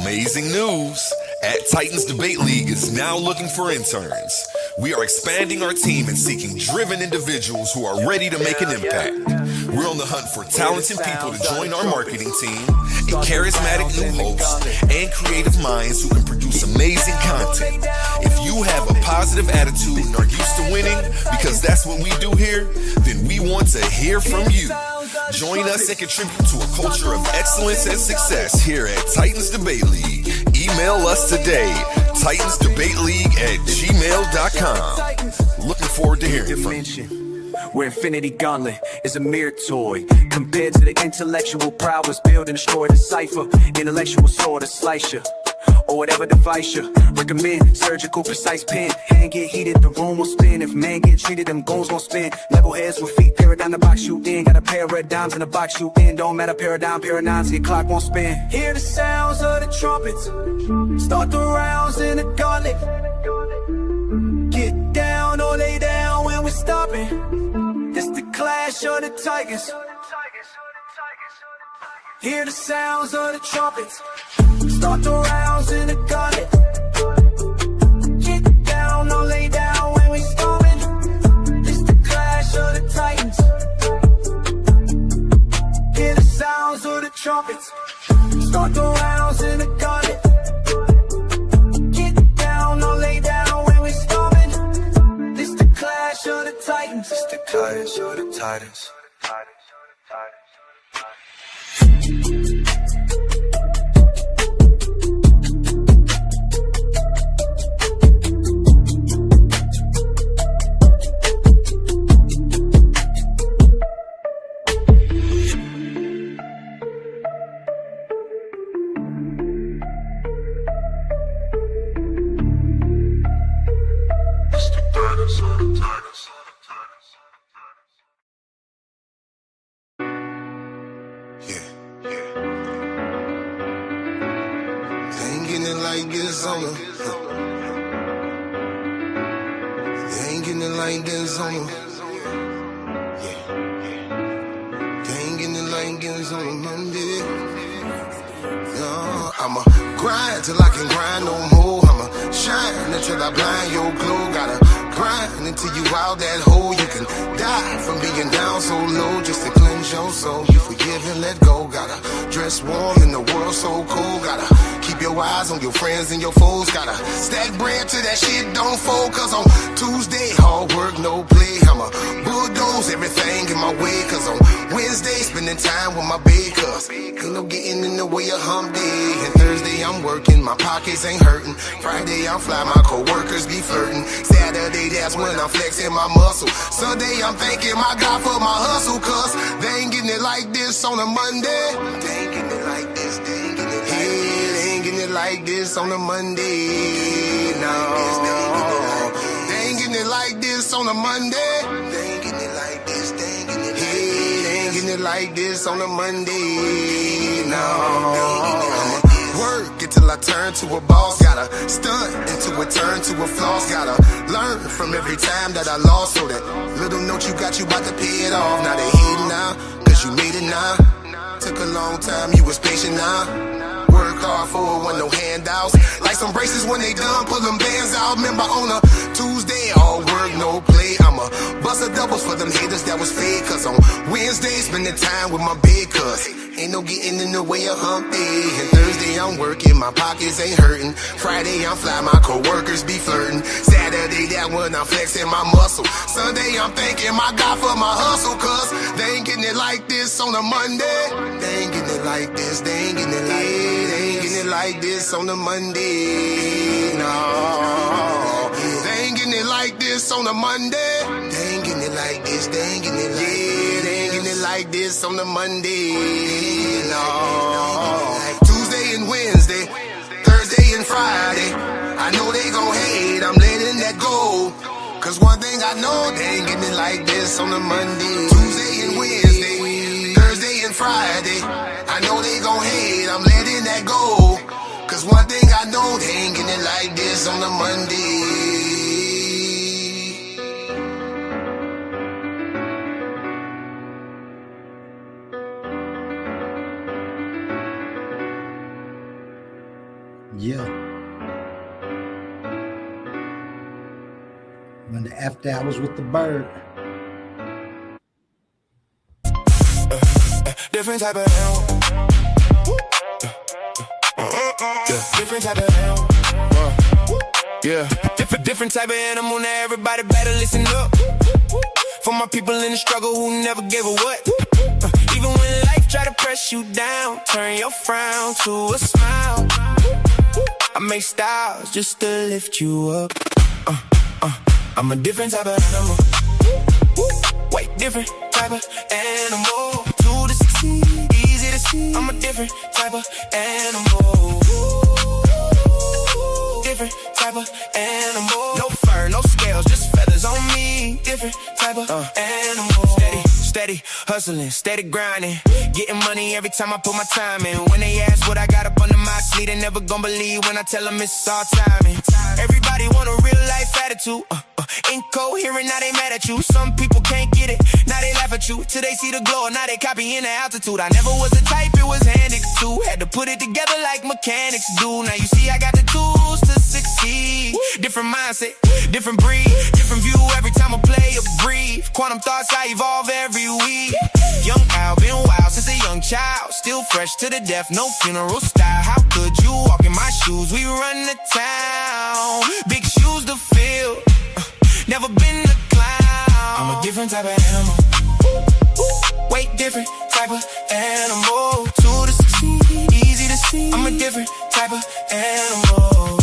Amazing news! At Titans Debate League is now looking for interns. We are expanding our team and seeking driven individuals who are ready to make an impact. We're on the hunt for talented people to join our marketing team, a charismatic new host, and creative minds who can produce amazing content. If you have a positive attitude and are used to winning, because that's what we do here, then we want to hear from you. Join us and contribute to a culture of excellence and success here at Titans Debate League. Email us today, titansdebateleague@gmail.com. Looking forward to hearing from you. Where Infinity Gauntlet is a mere toy compared to the intellectual prowess build and destroy the cipher. Intellectual sword to slice you, or whatever device you recommend. Surgical precise pen, hand get heated, the room will spin. If man get treated, them goals gon' spin. Level heads with feet, paradigm the box you in. Got a pair of red dimes in the box you in. Don't matter, paradigms, your clock won't spin. Hear the sounds of the trumpets, start the rounds in the gauntlet. Get down or lay down when we're stopping. It's the clash of the titans. Hear the sounds of the trumpets, start the rounds in the gauntlet. Get down or lay down when we storming. It's the clash of the titans. Hear the sounds of the trumpets, start the rounds in the gauntlet. Get down or lay down when we storming. It's the clash of the titans. It's the clash of the titans. I'ma grind till I can grind no more. I'ma shine until I blind your glow. Gotta grind until you out that hole. You can die from being down so low just to cleanse your soul. You forgive and let go. Gotta dress warm in the world so cold. Gotta keep your eyes on your friends and your foes. Gotta stack bread till that shit don't fold. Cause on Tuesday, hard work, no play. I'ma bulldoze everything in my way. Cause on Wednesday, spending time with my babe. Cause ain't no getting in the way of hump day. And Thursday, I'm working, my pockets ain't hurting. Friday, I'm fly, my co-workers be flirting. Saturday, that's when I'm flexing my muscle. Sunday, I'm thanking my God for my hustle. Cause they ain't getting it like this on a Monday. They ain't getting it like this, they ain't getting it like this. They ain't getting it like this on a Monday. No, they ain't getting it like this on a Monday. They ain't getting it like this, they ain't getting it like this. They ain't getting it like this on a Monday. No. Work it till I turn to a boss. Gotta stunt into a turn to a floss. Gotta learn from every time that I lost. So that little note you got, you about to pay it off. Now they hating now, cause you made it now. Took a long time, you was patient now. Work hard for it, want no handouts. Like some braces when they done, pull them bands out. Remember on a Tuesday, all work, no play. I'ma bust a doubles for them haters that was fake. Cause on Wednesday, spending time with my big cuz ain't no getting in the way of hump day. And Thursday, I'm working, my pockets ain't hurting. Friday, I'm fly, my co-workers be flirting. Saturday, that when I'm flexing my muscle. Sunday, I'm thanking my God for my hustle. Cause they ain't getting it like this on a Monday. They ain't getting it like this, they ain't getting it like this. They ain't getting it like this on a Monday. No, they ain't getting it like this on a Monday. They ain't getting it like this, they ain't getting it like this. They ain't getting it like this on a Monday. No, Tuesday and Wednesday, Thursday and Friday, I know they gon' hate, I'm letting that go. Cause one thing I know, they ain't getting it like this on a Monday. Tuesday and Wednesday, Thursday and Friday, I know they gon' hate, I'm letting that go. Cause one thing I know, they ain't getting it like this on a Monday. Yeah. When the after hours with the bird. Different type of hell. Different type of hell. Yeah. Different type of animal. Now everybody better listen up. For my people in the struggle who never gave a what. Even when life try to press you down, turn your frown to a smile. I make styles just to lift you up. I'm a different type of animal. Way different type of animal. To the succeed, easy to see. I'm a different type of animal. Different type of animal. No fur, no scales, just feathers on me. Different type of animal. Steady hustling, steady grinding. Getting money every time I put my time in. When they ask what I got up under my sleeve, they never gon' believe when I tell them it's all timing. Everybody want a real life attitude. Incoherent, now they mad at you. Some people can't get it, now they laugh at you. Till they see the glow, now they copying the altitude. I never was the type, it was handed to. Had to put it together like mechanics do. Now you see I got the tools to succeed. Different mindset, different breed, different view every time I play or breathe. Quantum thoughts, I evolve every week. Young Al, been wild since a young child. Still fresh to the death, no funeral style. How could you walk in my shoes? We run the town, big shoes to fill. Never been a clown. I'm a different type of animal. Way different type of animal. To the succeed, easy to see. I'm a different type of animal.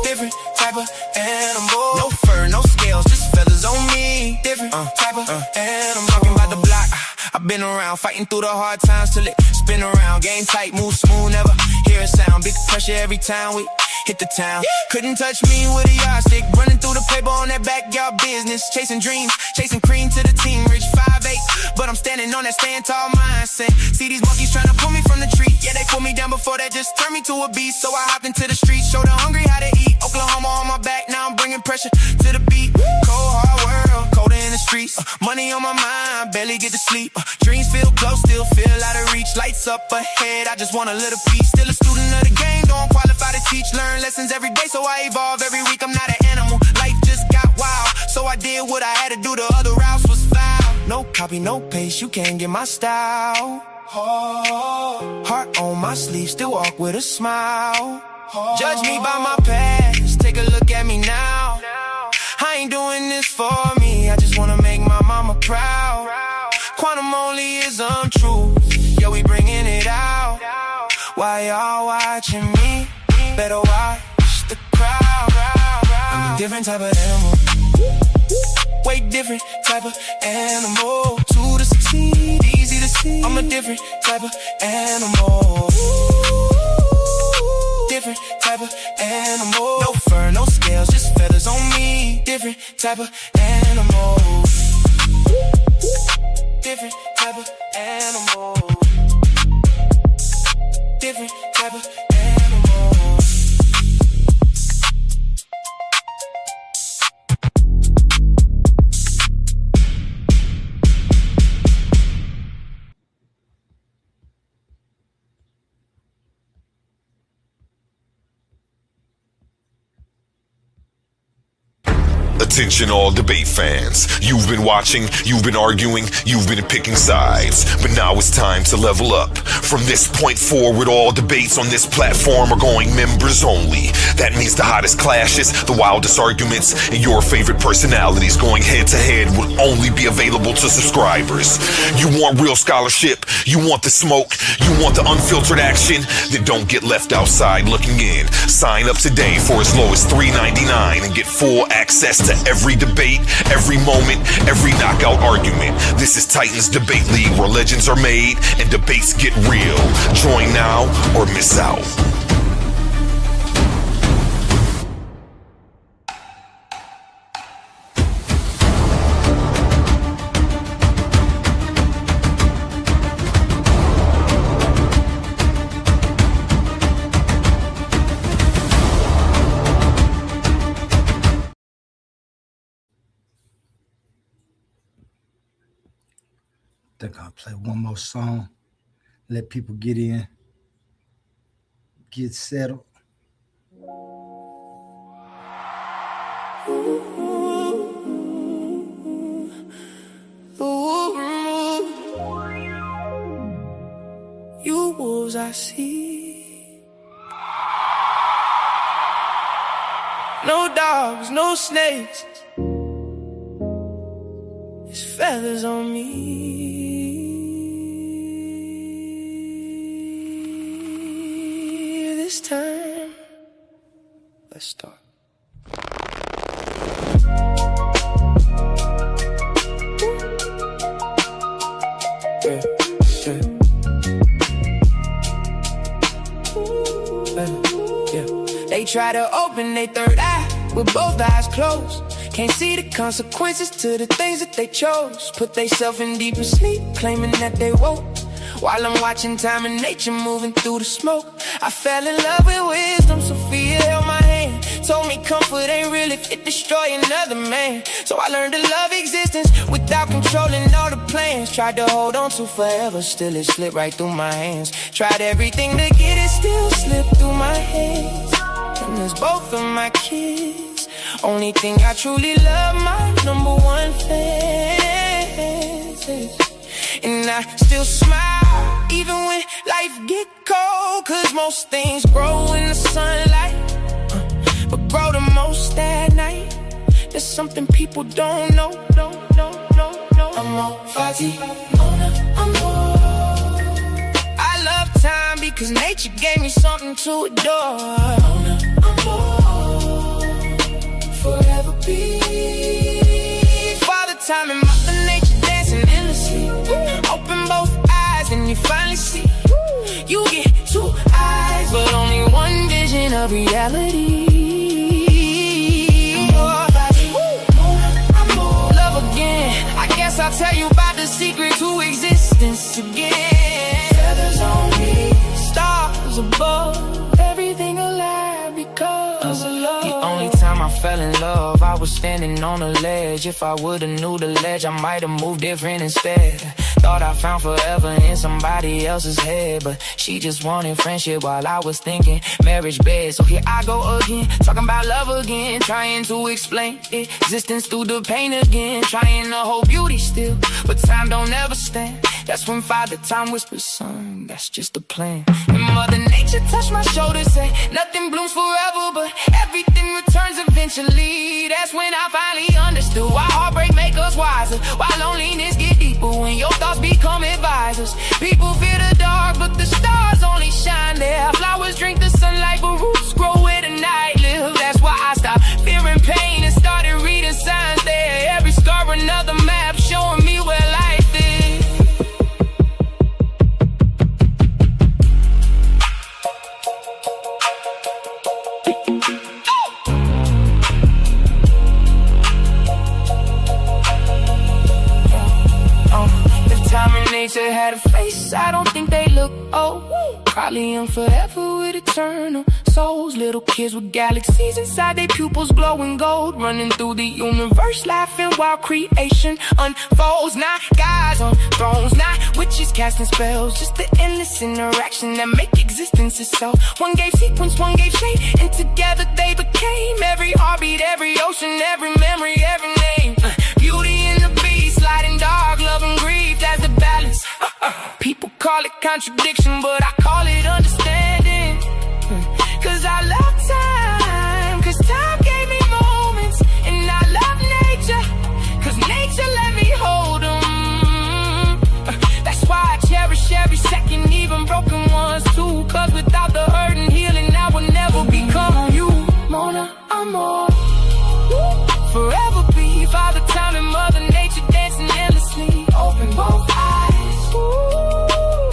Different type of animal. No fur, no scales, just feathers on me. Different type of animal. Talking about the block, I've been around, fighting through the hard times till it spin around. Game tight, move smooth, never hear a sound. Big pressure every time we hit the town. Couldn't touch me with a yardstick. Running through the paper on that backyard business. Chasing dreams, chasing cream to the team. Rich 5'8", but I'm standing on that stand tall mindset. See these monkeys trying to pull me from the tree. Yeah, they put me down before that, just turned me to a beast. So I hopped into the streets, showed the hungry how to eat. Oklahoma on my back, now I'm bringing pressure to the beat. Cold hard world, colder in the streets. Money on my mind, barely get to sleep. Dreams feel close, still feel out of reach. Lights up ahead, I just want a little piece. Still a student of the game, don't qualify to teach. Learn lessons every day, so I evolve every week. I'm not an animal, life just got wild. So I did what I had to do, the other routes was foul. No copy, no paste, you can't get my style. Heart on my sleeve, still walk with a smile. Judge me by my past, take a look at me now. I ain't doing this for me, I just wanna make my mama proud. Quantum only is untrue, yeah, we bringing it out. Why y'all watching me? Better watch the crowd. I'm a different type of animal. Way different type of animal. To the succeed, easy to see. I'm a different type of animal. Different type of animal. No fur, no scales, just feathers on me. Different type of animal. Different type of animal. Different type of animal. Attention all debate fans. You've been watching, you've been arguing, you've been picking sides. But now it's time to level up. From this point forward, all debates on this platform are going members only. That means the hottest clashes, the wildest arguments, and your favorite personalities going head to head will only be available to subscribers. You want real scholarship, you want the smoke, you want the unfiltered action, then don't get left outside looking in. Sign up today for as low as $3.99 and get full access to every debate, every moment, every knockout argument. This is Titans Debate League, where legends are made and debates get real. Join now or miss out. I think I'll play one more song, let people get in. get settled. You wolves I see. No dogs, no snakes. There's feathers on me. This time, let's start. They try to open their third eye with both eyes closed. Can't see the consequences to the things that they chose. Put theyself in deeper sleep, claiming that they woke. While I'm watching time and nature moving through the smoke, I fell in love with wisdom. Sophia held my hand, told me comfort ain't real if it destroy another man. So I learned to love existence without controlling all the plans. Tried to hold on to forever, still it slipped right through my hands. Tried everything to get it, still slipped through my hands. And there's both of my kids. Only thing I truly love, my number one fans. And I still smile, even when life get cold. Cause most things grow in the sunlight, but grow the most at night. There's something people don't know. Amor fati, amor. I love time because nature gave me something to adore. Forever be Father Time and Mother Nature dancing endlessly. Open both eyes and you finally see. You get two eyes but only one vision of reality. Love again, I guess I'll tell you about the secret to existence again. Feathers on me, stars above, everything alive because of love. The only time I fell in love, I was standing on a ledge. If I would've knew the ledge, I might've moved different instead. Thought I found forever in somebody else's head, but she just wanted friendship while I was thinking marriage bed. So here I go again, talking about love again, trying to explain existence through the pain again, trying to hold beauty still, but time don't ever stand. That's when Father Time whispers, son, that's just the plan. And Mother Nature touched my shoulder, say nothing blooms forever, but everything returns eventually. That's when I finally understood why heartbreak make us wiser, why loneliness get deeper when your thoughts become advisors. People fear the dark, but the stars only shine there. Flowers drink the sunlight, but roots grow where the night live. That's why I stopped fearing pain and started reading signs there. Every scar another map showing me where life is. Nature had a face, I don't think they look old. Probably young forever with eternal souls. Little kids with galaxies inside their pupils glowing gold, running through the universe laughing while creation unfolds. Not gods on thrones, not witches casting spells, just the endless interaction that make existence itself. One gave sequence, one gave shape, and together they became every heartbeat, every ocean, every memory, every name. Beauty in the beast, light and dark, love and grief, that's the balance. People call it contradiction, but I call it understanding. Cause I love time, cause time gave me moments. And I love nature, cause nature let me hold them. That's why I cherish every second, even broken ones too. Cause without the hurt and healing, I would never become you. Mona, amor. Forever be Father Time and Mother Nature dancing endlessly. Open both eyes,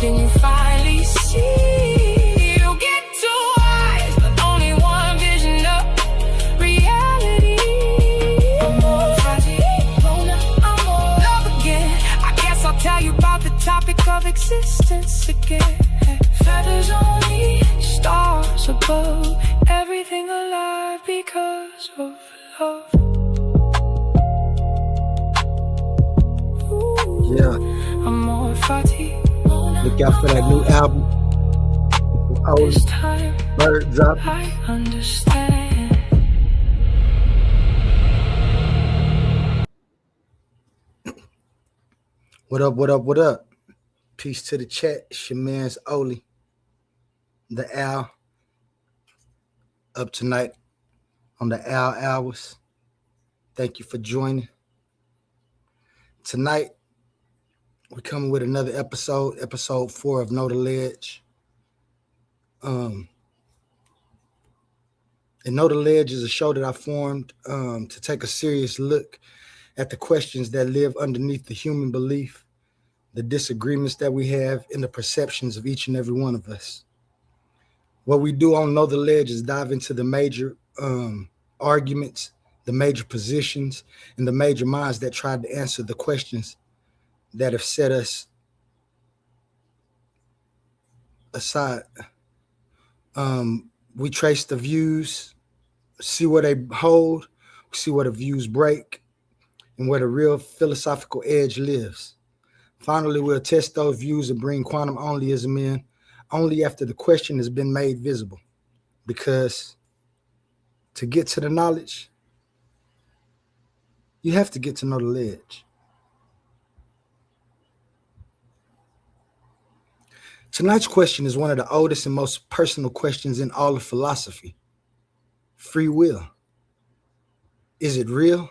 then you finally see. You get two eyes, but only one vision of reality. Amor, Mona, amor. Love again, I guess I'll tell you about the topic of existence again. Feathers on me, stars above, everything alive because of love. Yeah. Amor fati. Look out for that new album. This time Birds up. I understand. What up, what up, what up? Peace to the chat. It's your man's Oli, the Al, up tonight on the Al Hours. Thank you for joining. Tonight, we're coming with another episode 4 of Know the Ledge. And Know the Ledge is a show that I formed to take a serious look at the questions that live underneath the human belief, the disagreements that we have, and the perceptions of each and every one of us. What we do on Know the Ledge is dive into the major arguments, the major positions, and the major minds that tried to answer the questions that have set us aside. We trace the views, see where they hold, see where the views break, and where the real philosophical edge lives. Finally, we'll test those views and bring quantum onlyism in only after the question has been made visible. Because to get to the knowledge, you have to get to know the ledge. Tonight's question is one of the oldest and most personal questions in all of philosophy. Free will. Is it real?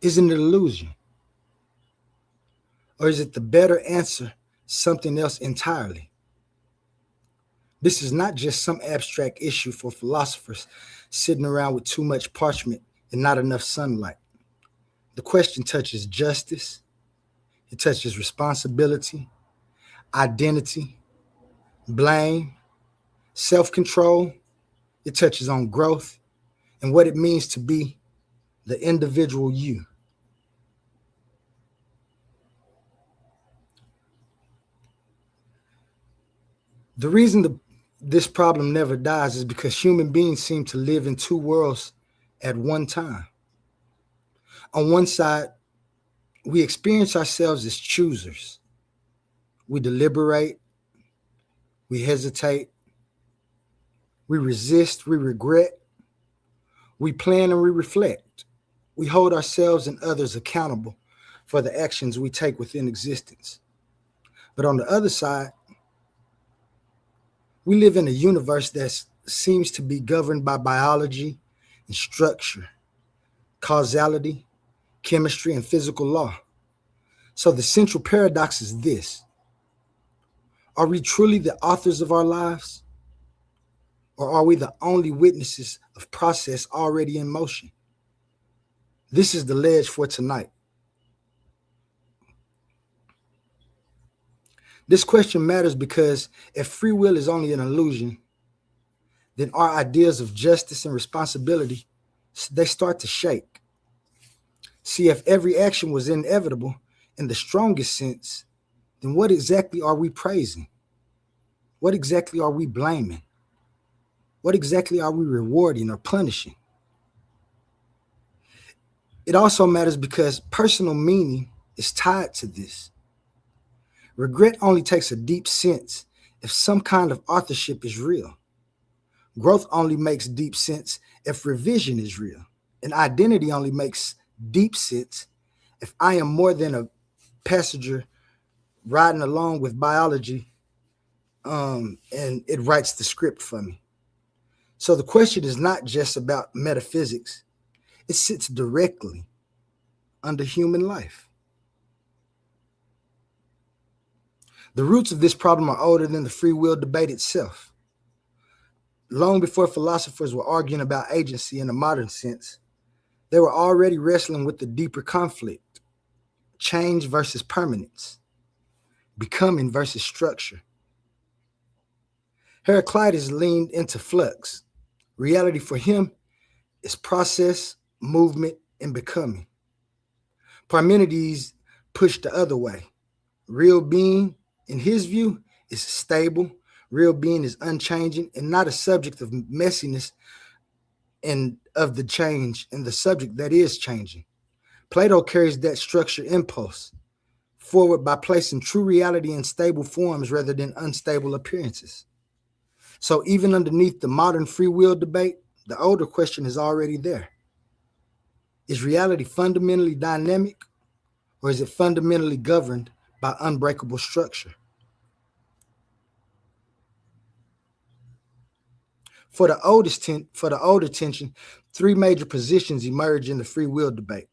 Is it an illusion? Or is it the better answer something else entirely? This is not just some abstract issue for philosophers sitting around with too much parchment and not enough sunlight. The question touches justice, it touches responsibility, identity, blame, self-control. It touches on growth and what it means to be the individual you. The reason this problem never dies is because human beings seem to live in two worlds at one time. On one side, we experience ourselves as choosers. We deliberate, we hesitate, we resist, we regret, we plan and we reflect. We hold ourselves and others accountable for the actions we take within existence. But on the other side, we live in a universe that seems to be governed by biology and structure, causality, chemistry, and physical law. So the central paradox is this. Are we truly the authors of our lives? Or are we the only witnesses of process already in motion? This is the ledge for tonight. This question matters because if free will is only an illusion, then our ideas of justice and responsibility, they start to shake. See, if every action was inevitable in the strongest sense, then what exactly are we praising? What exactly are we blaming? What exactly are we rewarding or punishing? It also matters because personal meaning is tied to this. Regret only takes a deep sense if some kind of authorship is real. Growth only makes deep sense if revision is real. And identity only makes deep sense if I am more than a passenger riding along with biology and it writes the script for me. So the question is not just about metaphysics. It sits directly under human life. The roots of this problem are older than the free will debate itself. Long before philosophers were arguing about agency in a modern sense, they were already wrestling with the deeper conflict, change versus permanence, becoming versus structure. Heraclitus leaned into flux. Reality for him is process, movement, and becoming. Parmenides pushed the other way. Real being, in his view, is stable. Real being is unchanging and not a subject of messiness and of the change and the subject that is changing. Plato carries that structure impulse forward by placing true reality in stable forms rather than unstable appearances. So even underneath the modern free will debate, the older question is already there. Is reality fundamentally dynamic, or is it fundamentally governed by unbreakable structure? For the older tension, three major positions emerge in the free will debate.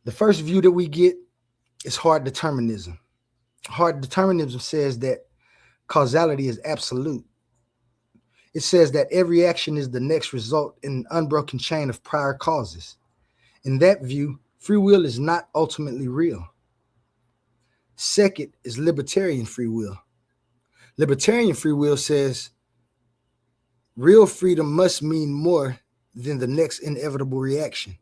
The first view that we get is hard determinism. Hard determinism says that causality is absolute. It says that every action is the next result in an unbroken chain of prior causes. In that view, free will is not ultimately real. Second is libertarian free will. Libertarian free will says real freedom must mean more than the next inevitable reaction.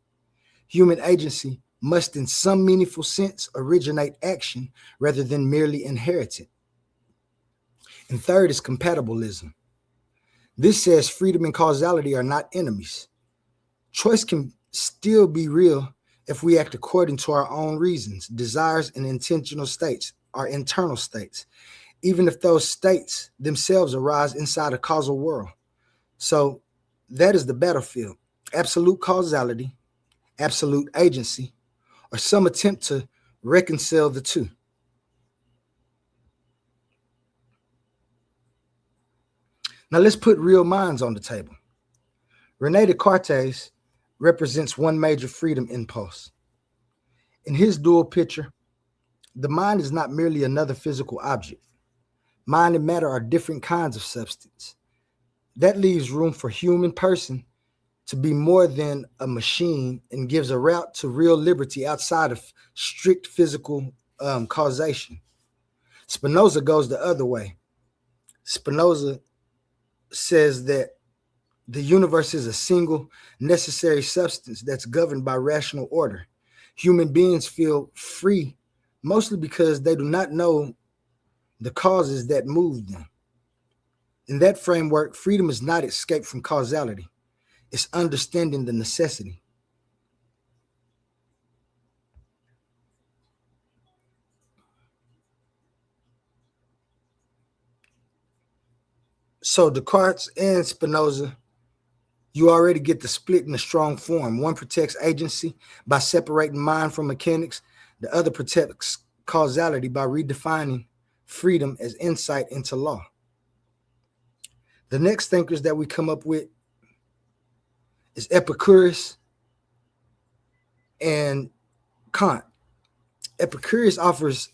Human agency must in some meaningful sense originate action rather than merely inherit it. And third is compatibilism. This says freedom and causality are not enemies. Choice can still be real if we act according to our own reasons, desires, and intentional states, our internal states, even if those states themselves arise inside a causal world. So that is the battlefield: absolute causality, absolute agency, or some attempt to reconcile the two. Now let's put real minds on the table. Rene Descartes represents one major freedom impulse. In his dual picture, the mind is not merely another physical object. Mind and matter are different kinds of substance. That leaves room for human person to be more than a machine and gives a route to real liberty outside of strict physical causation. Spinoza goes the other way. Spinoza says that the universe is a single necessary substance that's governed by rational order. Human beings feel free mostly because they do not know the causes that move them. In that framework, freedom is not escape from causality. It's understanding the necessity. So Descartes and Spinoza, you already get the split in a strong form. One protects agency by separating mind from mechanics. The other protects causality by redefining freedom as insight into law. The next thinkers that we come up with is Epicurus and Kant. Epicurus offers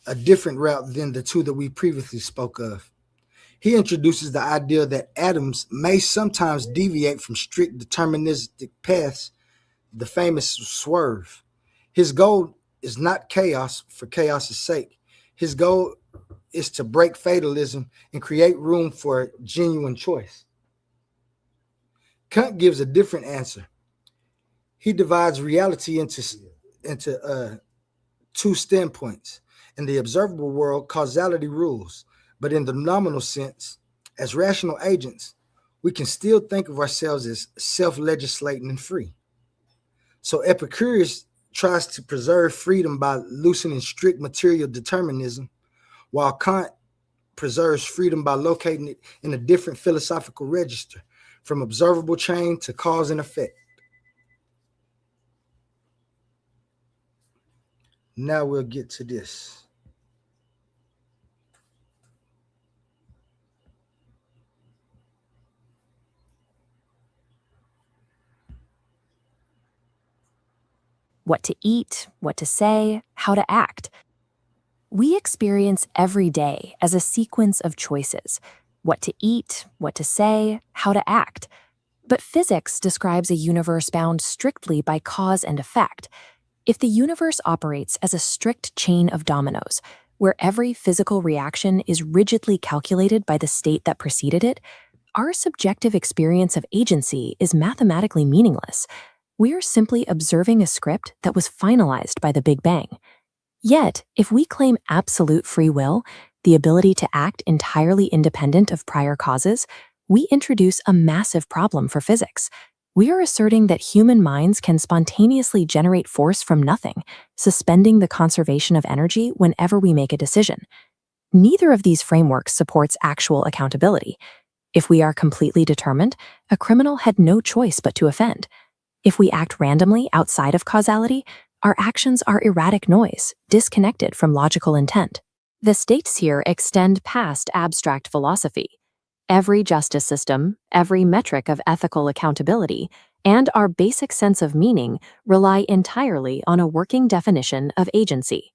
a different route than the two that we previously spoke of. He introduces the idea that atoms may sometimes deviate from strict deterministic paths, the famous swerve. His goal is not chaos for chaos's sake. His goal is to break fatalism and create room for genuine choice. Kant gives a different answer. He divides reality into two standpoints. In the observable world, causality rules. But in the nominal sense, as rational agents, we can still think of ourselves as self-legislating and free. So Epicurus tries to preserve freedom by loosening strict material determinism, while Kant preserves freedom by locating it in a different philosophical register, from observable chain to cause and effect. Now we'll get to this. What to eat, what to say, how to act. We experience every day as a sequence of choices: what to eat, what to say, how to act. But physics describes a universe bound strictly by cause and effect. If the universe operates as a strict chain of dominoes, where every physical reaction is rigidly calculated by the state that preceded it, our subjective experience of agency is mathematically meaningless. We are simply observing a script that was finalized by the Big Bang. Yet, if we claim absolute free will, the ability to act entirely independent of prior causes, we introduce a massive problem for physics. We are asserting that human minds can spontaneously generate force from nothing, suspending the conservation of energy whenever we make a decision. Neither of these frameworks supports actual accountability. If we are completely determined, a criminal had no choice but to offend. If we act randomly outside of causality, our actions are erratic noise, disconnected from logical intent. The stakes here extend past abstract philosophy. Every justice system, every metric of ethical accountability, and our basic sense of meaning rely entirely on a working definition of agency.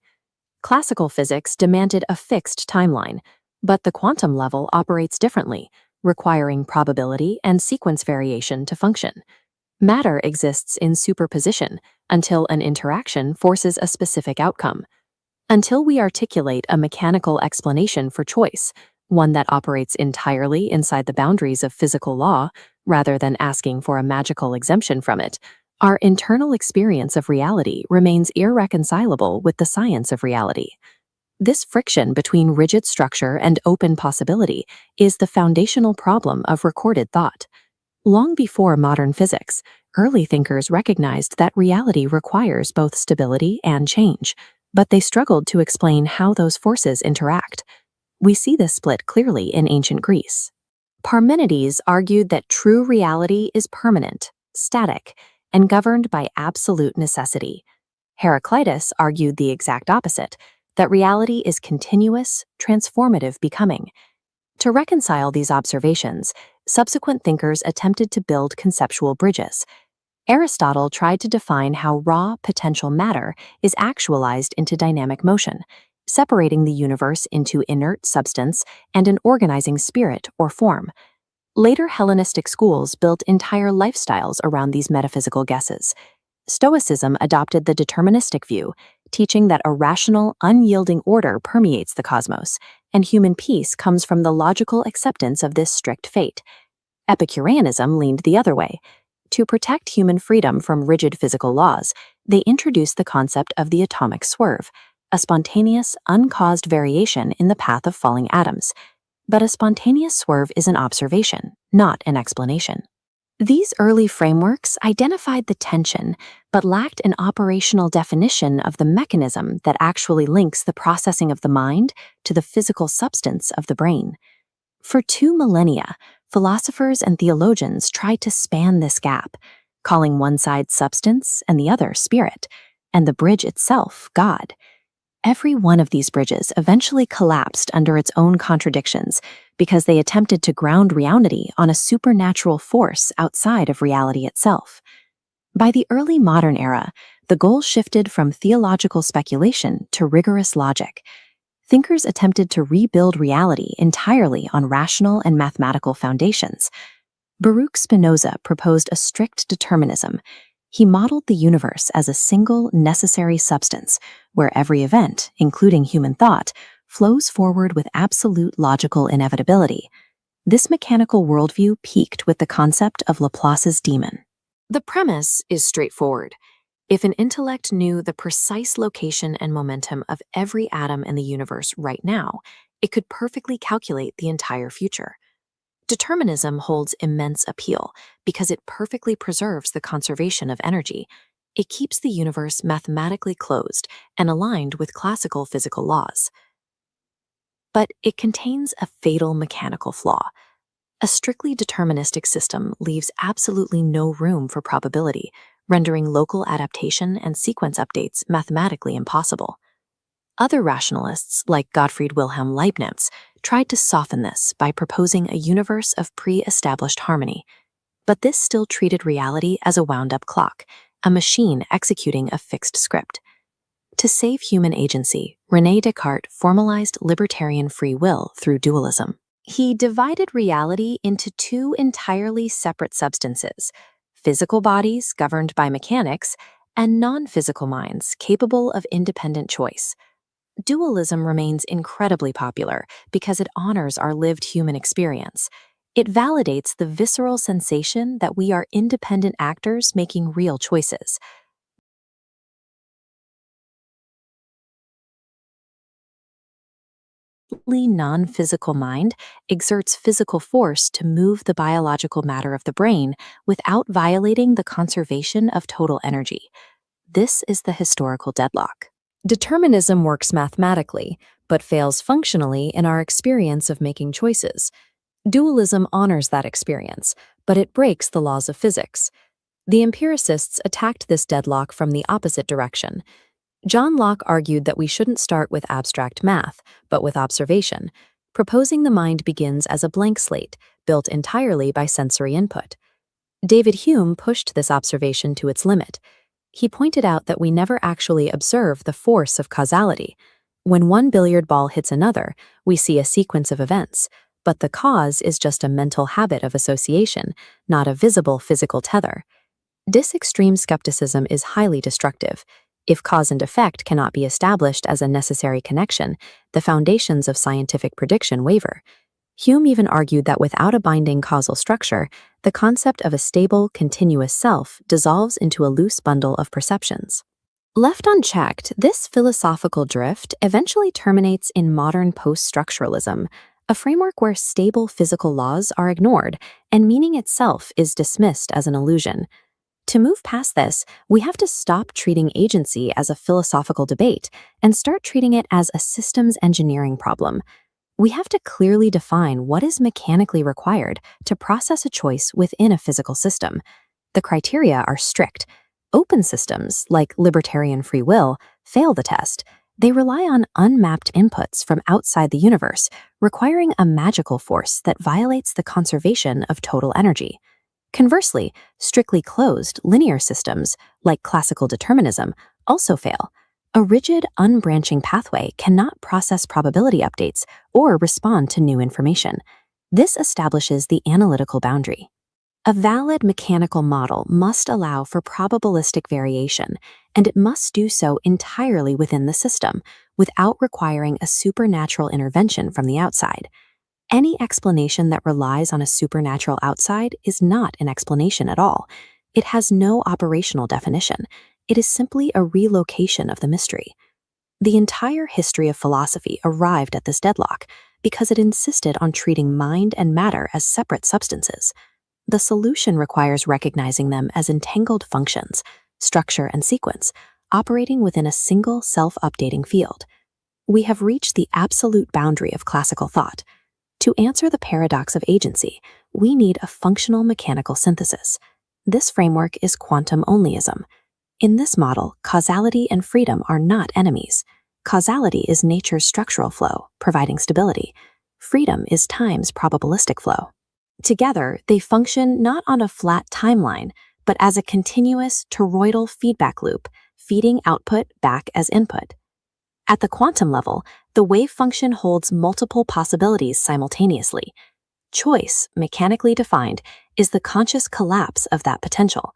Classical physics demanded a fixed timeline, but the quantum level operates differently, requiring probability and sequence variation to function. Matter exists in superposition until an interaction forces a specific outcome. Until we articulate a mechanical explanation for choice, one that operates entirely inside the boundaries of physical law, rather than asking for a magical exemption from it, our internal experience of reality remains irreconcilable with the science of reality. This friction between rigid structure and open possibility is the foundational problem of recorded thought. Long before modern physics, early thinkers recognized that reality requires both stability and change, but they struggled to explain how those forces interact. We see this split clearly in ancient Greece. Parmenides argued that true reality is permanent, static, and governed by absolute necessity. Heraclitus argued the exact opposite, that reality is continuous, transformative becoming. To reconcile these observations, subsequent thinkers attempted to build conceptual bridges. Aristotle tried to define how raw potential matter is actualized into dynamic motion, separating the universe into inert substance and an organizing spirit or form. Later Hellenistic schools built entire lifestyles around these metaphysical guesses. Stoicism adopted the deterministic view, teaching that a rational, unyielding order permeates the cosmos, and human peace comes from the logical acceptance of this strict fate. Epicureanism leaned the other way. To protect human freedom from rigid physical laws, they introduced the concept of the atomic swerve, a spontaneous, uncaused variation in the path of falling atoms. But a spontaneous swerve is an observation, not an explanation. These early frameworks identified the tension, but lacked an operational definition of the mechanism that actually links the processing of the mind to the physical substance of the brain. For 2 millennia, philosophers and theologians tried to span this gap, calling one side substance and the other spirit, and the bridge itself God. Every one of these bridges eventually collapsed under its own contradictions because they attempted to ground reality on a supernatural force outside of reality itself. By the early modern era, the goal shifted from theological speculation to rigorous logic. Thinkers attempted to rebuild reality entirely on rational and mathematical foundations. Baruch Spinoza proposed a strict determinism. He modeled the universe as a single, necessary substance, where every event, including human thought, flows forward with absolute logical inevitability. This mechanical worldview peaked with the concept of Laplace's demon. The premise is straightforward. If an intellect knew the precise location and momentum of every atom in the universe right now, it could perfectly calculate the entire future. Determinism holds immense appeal because it perfectly preserves the conservation of energy. It keeps the universe mathematically closed and aligned with classical physical laws. But it contains a fatal mechanical flaw. A strictly deterministic system leaves absolutely no room for probability, rendering local adaptation and sequence updates mathematically impossible. Other rationalists, like Gottfried Wilhelm Leibniz, tried to soften this by proposing a universe of pre-established harmony. But this still treated reality as a wound-up clock, a machine executing a fixed script. To save human agency, René Descartes formalized libertarian free will through dualism. He divided reality into 2 entirely separate substances: physical bodies governed by mechanics and non-physical minds capable of independent choice. Dualism remains incredibly popular because it honors our lived human experience. It validates the visceral sensation that we are independent actors making real choices. Non-physical mind exerts physical force to move the biological matter of the brain without violating the conservation of total energy. This is the historical deadlock. Determinism works mathematically, but fails functionally in our experience of making choices. Dualism honors that experience, but it breaks the laws of physics. The empiricists attacked this deadlock from the opposite direction. John Locke argued that we shouldn't start with abstract math, but with observation, proposing the mind begins as a blank slate, built entirely by sensory input. David Hume pushed this observation to its limit. He pointed out that we never actually observe the force of causality. When one billiard ball hits another, we see a sequence of events, but the cause is just a mental habit of association, not a visible physical tether. This extreme skepticism is highly destructive. If cause and effect cannot be established as a necessary connection, the foundations of scientific prediction waver. Hume even argued that without a binding causal structure, the concept of a stable, continuous self dissolves into a loose bundle of perceptions. Left unchecked, this philosophical drift eventually terminates in modern post-structuralism, a framework where stable physical laws are ignored and meaning itself is dismissed as an illusion. To move past this, we have to stop treating agency as a philosophical debate and start treating it as a systems engineering problem. We have to clearly define what is mechanically required to process a choice within a physical system. The criteria are strict. Open systems, like libertarian free will, fail the test. They rely on unmapped inputs from outside the universe, requiring a magical force that violates the conservation of total energy. Conversely, strictly closed, linear systems, like classical determinism, also fail. A rigid, unbranching pathway cannot process probability updates or respond to new information. This establishes the analytical boundary. A valid mechanical model must allow for probabilistic variation, and it must do so entirely within the system, without requiring a supernatural intervention from the outside. Any explanation that relies on a supernatural outside is not an explanation at all. It has no operational definition. It is simply a relocation of the mystery. The entire history of philosophy arrived at this deadlock because it insisted on treating mind and matter as separate substances. The solution requires recognizing them as entangled functions, structure and sequence, operating within a single self-updating field. We have reached the absolute boundary of classical thought. To answer the paradox of agency, we need a functional mechanical synthesis. This framework is quantum onlyism. In this model, causality and freedom are not enemies. Causality is nature's structural flow, providing stability. Freedom is time's probabilistic flow. Together, they function not on a flat timeline, but as a continuous toroidal feedback loop, feeding output back as input. At the quantum level, the wave function holds multiple possibilities simultaneously. Choice, mechanically defined, is the conscious collapse of that potential.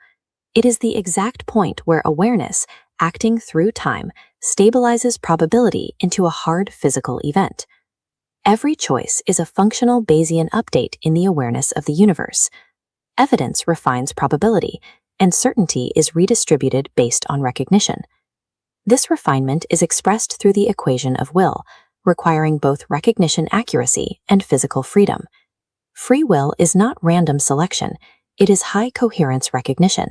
It is the exact point where awareness, acting through time, stabilizes probability into a hard physical event. Every choice is a functional Bayesian update in the awareness of the universe. Evidence refines probability, and certainty is redistributed based on recognition. This refinement is expressed through the equation of will, requiring both recognition accuracy and physical freedom. Free will is not random selection, it is high coherence recognition.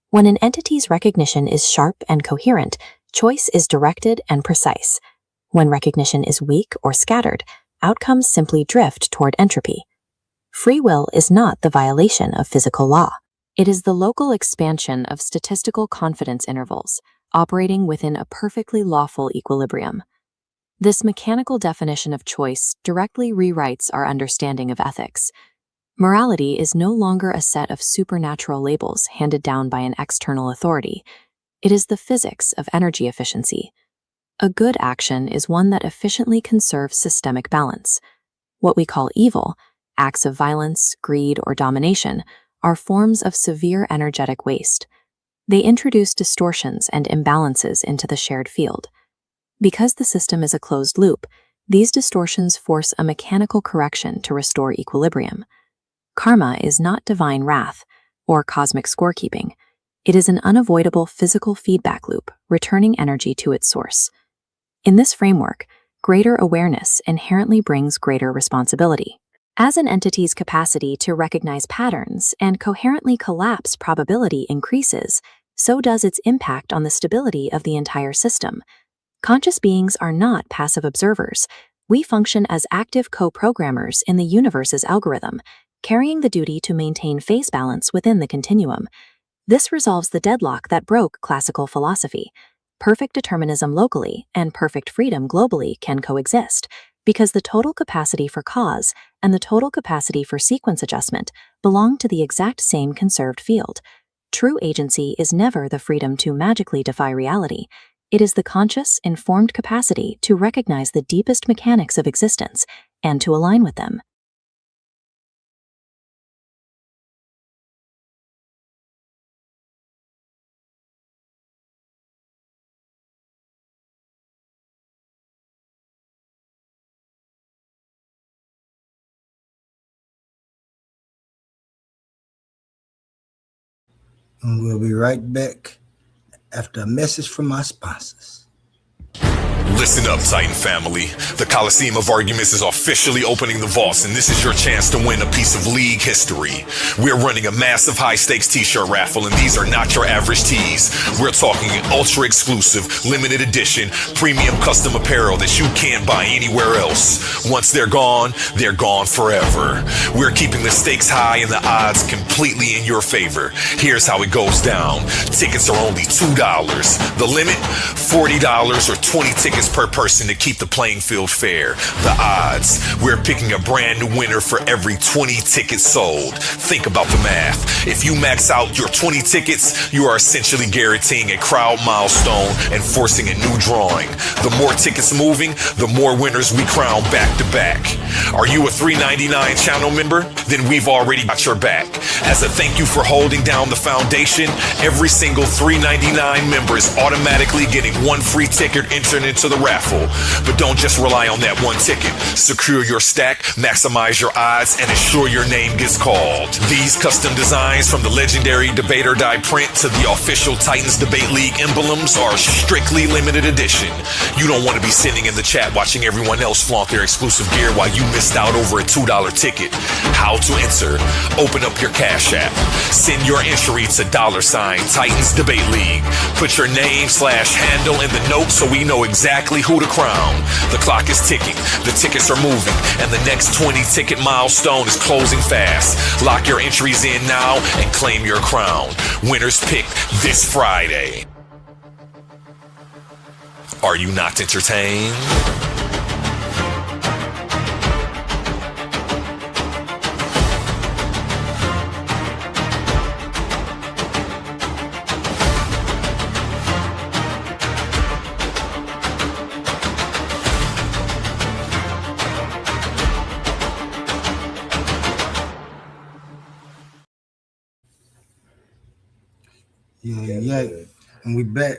When an entity's recognition is sharp and coherent, choice is directed and precise. When recognition is weak or scattered, outcomes simply drift toward entropy. Free will is not the violation of physical law. It is the local expansion of statistical confidence intervals, operating within a perfectly lawful equilibrium. This mechanical definition of choice directly rewrites our understanding of ethics. Morality is no longer a set of supernatural labels handed down by an external authority. It is the physics of energy efficiency. A good action is one that efficiently conserves systemic balance. What we call evil, acts of violence, greed, or domination, are forms of severe energetic waste. They introduce distortions and imbalances into the shared field. Because the system is a closed loop, these distortions force a mechanical correction to restore equilibrium. Karma is not divine wrath or cosmic scorekeeping. It is an unavoidable physical feedback loop, returning energy to its source. In this framework, greater awareness inherently brings greater responsibility. As an entity's capacity to recognize patterns and coherently collapse probability increases, so does its impact on the stability of the entire system. Conscious beings are not passive observers. We function as active co-programmers in the universe's algorithm, carrying the duty to maintain phase balance within the continuum. This resolves the deadlock that broke classical philosophy. Perfect determinism locally and perfect freedom globally can coexist, because the total capacity for cause and the total capacity for sequence adjustment belong to the exact same conserved field. True agency is never the freedom to magically defy reality. It is the conscious, informed capacity to recognize the deepest mechanics of existence and to align with them. And we'll be right back after a message from our sponsors. Listen up, Titan family. The Coliseum of Arguments is officially opening the vaults, and this is your chance to win a piece of league history. We're running a massive high-stakes t-shirt raffle, and these are not your average tees. We're talking ultra-exclusive, limited edition, premium custom apparel that you can't buy anywhere else. Once they're gone forever. We're keeping the stakes high and the odds completely in your favor. Here's how it goes down. Tickets are only $2. The limit, $40 or 20 tickets per person to keep the playing field fair. The odds, we're picking a brand new winner for every 20 tickets sold. Think about the math. If you max out your 20 tickets, you are essentially guaranteeing a crowd milestone and forcing a new drawing. The more tickets moving, the more winners we crown back to back. Are you a $3.99 channel member? Then we've already got your back. As a thank you for holding down the foundation, every single $3.99 member is automatically getting one free ticket entered into the raffle. But don't just rely on that one ticket. Secure your stack, maximize your odds, and ensure your name gets called. These custom designs, from the legendary Debate or Die print to the official Titans Debate League emblems, are strictly limited edition. You don't want to be sitting in the chat watching everyone else flaunt their exclusive gear while you missed out over a $2 ticket. How to enter? Open up your Cash App. Send your entry to $Titans Debate League. Put your name/handle in the note so we know exactly who to crown. The clock is ticking, the tickets are moving, and the next 20 ticket milestone is closing fast. Lock your entries in now and claim your crown. Winners picked this Friday. Are you not entertained? Yeah. And we back.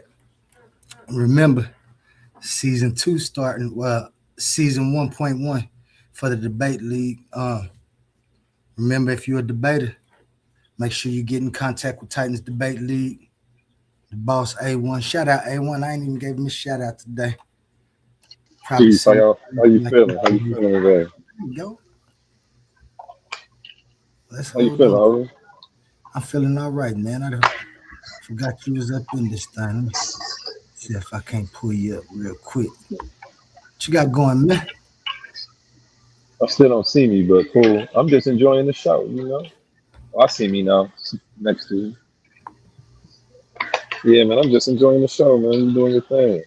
Remember, season 2 starting, season 1.1 for the Debate League. Remember, if you're a debater, make sure you get in contact with Titans Debate League. The boss A1. Shout out A1. I ain't even gave him a shout out today. Peace, how you feeling? How you feeling today? There you go. How you feeling, Owen? I'm feeling all right, man. I forgot you was up in this thing. Let me see if I can't pull you up real quick. What you got going, man? I still don't see me, but cool. I'm just enjoying the show, you know. Oh, I see me now, next to you. Yeah, man, I'm just enjoying the show, man. You're doing your thing.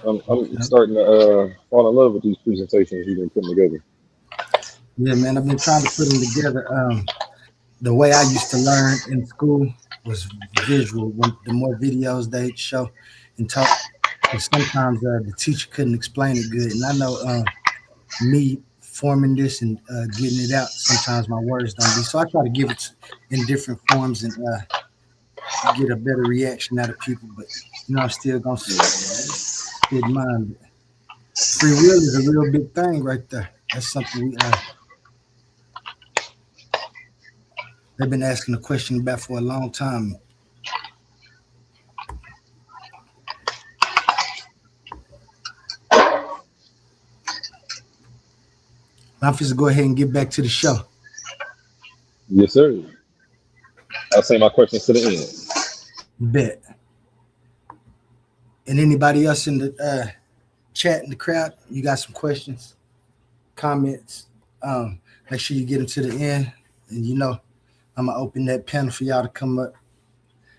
I'm starting to fall in love with these presentations you've been putting together. Yeah, man, I've been trying to put them together. The way I used to learn in school was visual. The more videos they show and talk, and sometimes the teacher couldn't explain it good. And I know me forming this and getting it out, sometimes my words don't be. So I try to give it in different forms and get a better reaction out of people. But, you know, I'm still going to spit mine. Free will is a real big thing right there. That's something they've been asking a question about for a long time. I'm just go ahead and get back to the show. Yes, sir. I'll say my questions to the end. Bet. And anybody else in the chat in the crowd, you got some questions, comments? Make sure you get them to the end. And I'm gonna open that panel for y'all to come up,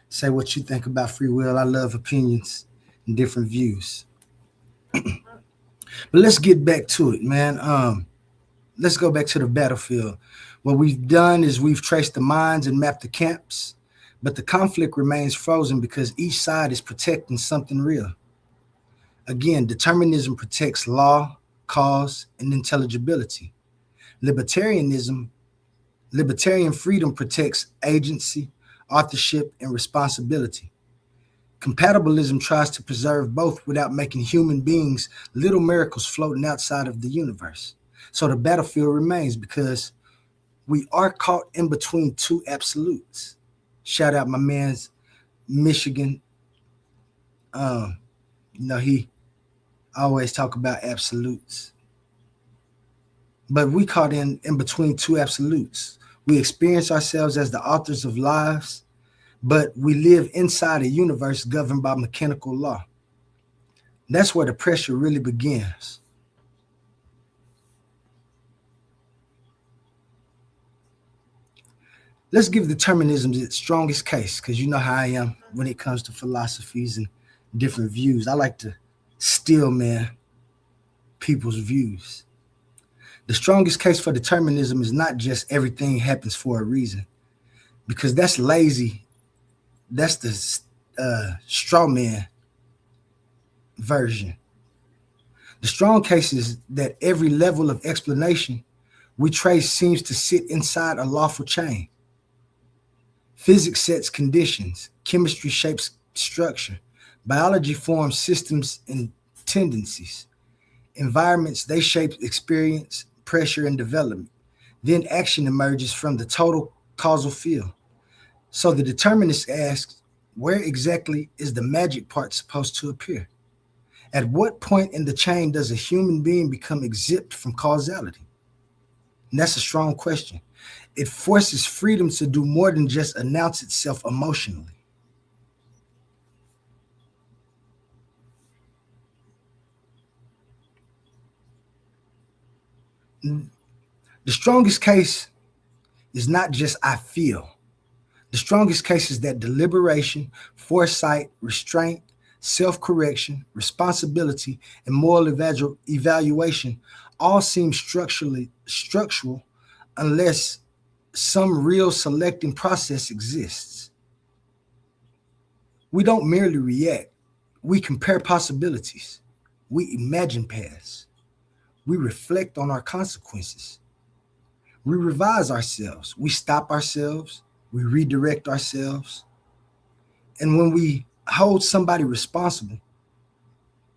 say what you think about free will. I love opinions and different views. But let's get back to it, man. Let's go back to the battlefield. What we've done is we've traced the mines and mapped the camps, but the conflict remains frozen because each side is protecting something real. Again, determinism protects law, cause, and intelligibility. Libertarian freedom protects agency, authorship, and responsibility. Compatibilism tries to preserve both without making human beings little miracles floating outside of the universe. So the battlefield remains because we are caught in between two absolutes. Shout out my man's Michigan. He always talk about absolutes. But we caught in between two absolutes. We experience ourselves as the authors of lives, but we live inside a universe governed by mechanical law. That's where the pressure really begins. Let's give determinism its strongest case, because you know how I am when it comes to philosophies and different views. I like to steal, man, people's views. The strongest case for determinism is not just everything happens for a reason, because that's lazy. That's the straw man version. The strong case is that every level of explanation we trace seems to sit inside a lawful chain. Physics sets conditions, chemistry shapes structure, biology forms systems and tendencies. Environments, they shape experience, pressure, and development. Then action emerges from the total causal field. So the determinist asks, where exactly is the magic part supposed to appear? At what point in the chain does a human being become exempt from causality? And that's a strong question. It forces freedom to do more than just announce itself emotionally. The strongest case is not just I feel. The strongest case is that deliberation, foresight, restraint, self-correction, responsibility, and moral evaluation all seem structural unless some real selecting process exists. We don't merely react. We compare possibilities. We imagine paths. We reflect on our consequences. We revise ourselves. We stop ourselves. We redirect ourselves. And when we hold somebody responsible,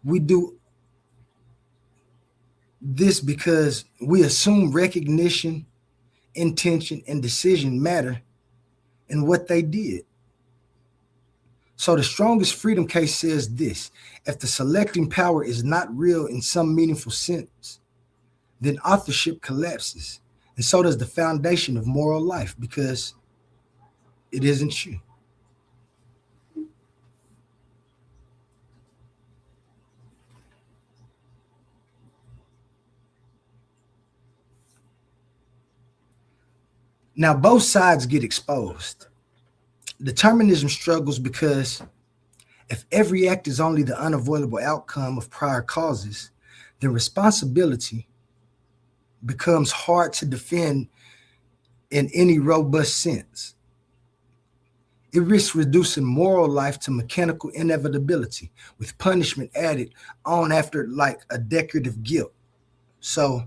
we do this because we assume recognition, intention, and decision matter in what they did. So the strongest freedom case says this: if the selecting power is not real in some meaningful sense, then authorship collapses. And so does the foundation of moral life, because it isn't you. Now, both sides get exposed. Determinism struggles because if every act is only the unavoidable outcome of prior causes, then responsibility becomes hard to defend in any robust sense. It risks reducing moral life to mechanical inevitability, with punishment added on after like a decorative guilt. So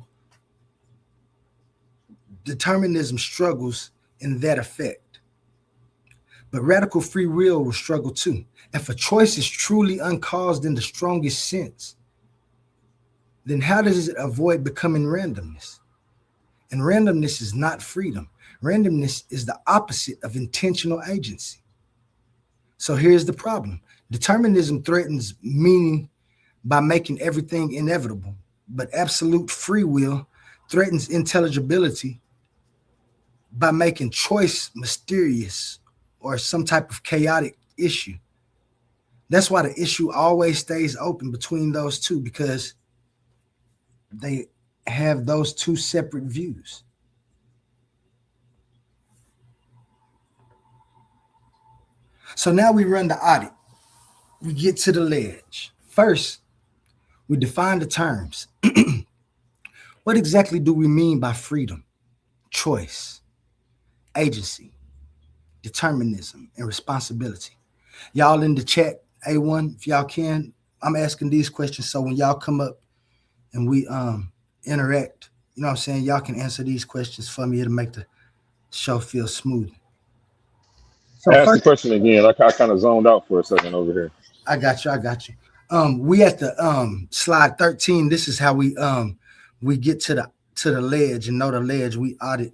determinism struggles in that effect. But radical free will struggle too. If a choice is truly uncaused in the strongest sense, then how does it avoid becoming randomness? And randomness is not freedom. Randomness is the opposite of intentional agency. So here's the problem. Determinism threatens meaning by making everything inevitable, but absolute free will threatens intelligibility by making choice mysterious or some type of chaotic issue. That's why the issue always stays open between those two, because they have those two separate views. So now we run the audit. We get to the ledge. First, we define the terms. What exactly do we mean by freedom, choice, agency, determinism, and responsibility? Y'all in the chat, A1, if y'all can, I'm asking these questions so when y'all come up and we interact, you know what I'm saying, y'all can answer these questions for me to make the show feel smooth. So Ask the question again. I kind of zoned out for a second over here. I got you. We at the slide 13. This is how we get to the ledge, and know the ledge. We audit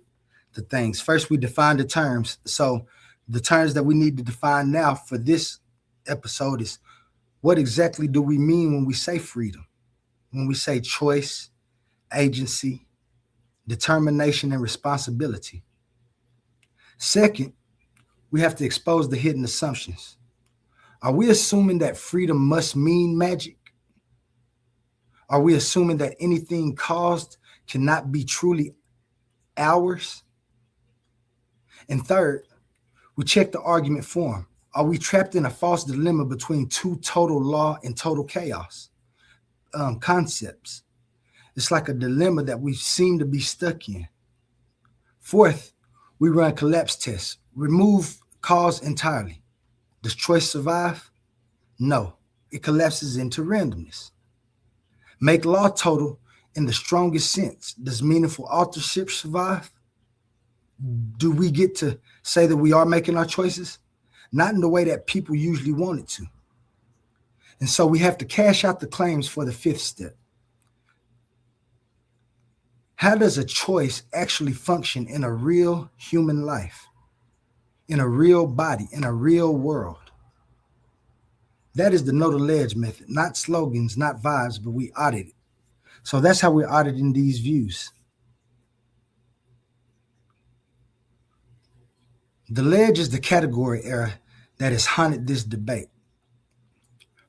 the things. First, we define the terms. So the terms that we need to define now for this episode is, what exactly do we mean when we say freedom? When we say choice, agency, determination, and responsibility. Second, we have to expose the hidden assumptions. Are we assuming that freedom must mean magic? Are we assuming that anything caused cannot be truly ours? And third, we check the argument form. Are we trapped in a false dilemma between two total law and total chaos concepts? It's like a dilemma that we seem to be stuck in. Fourth, we run collapse tests. Remove cause entirely. Does choice survive? No, it collapses into randomness. Make law total in the strongest sense. Does meaningful authorship survive? Do we get to say that we are making our choices? Not in the way that people usually want it to. And so we have to cash out the claims for the fifth step. How does a choice actually function in a real human life, in a real body, in a real world? That is the know the ledge method, not slogans, not vibes, but we audit it. So that's how we're auditing these views. The ledge is the category error that has haunted this debate.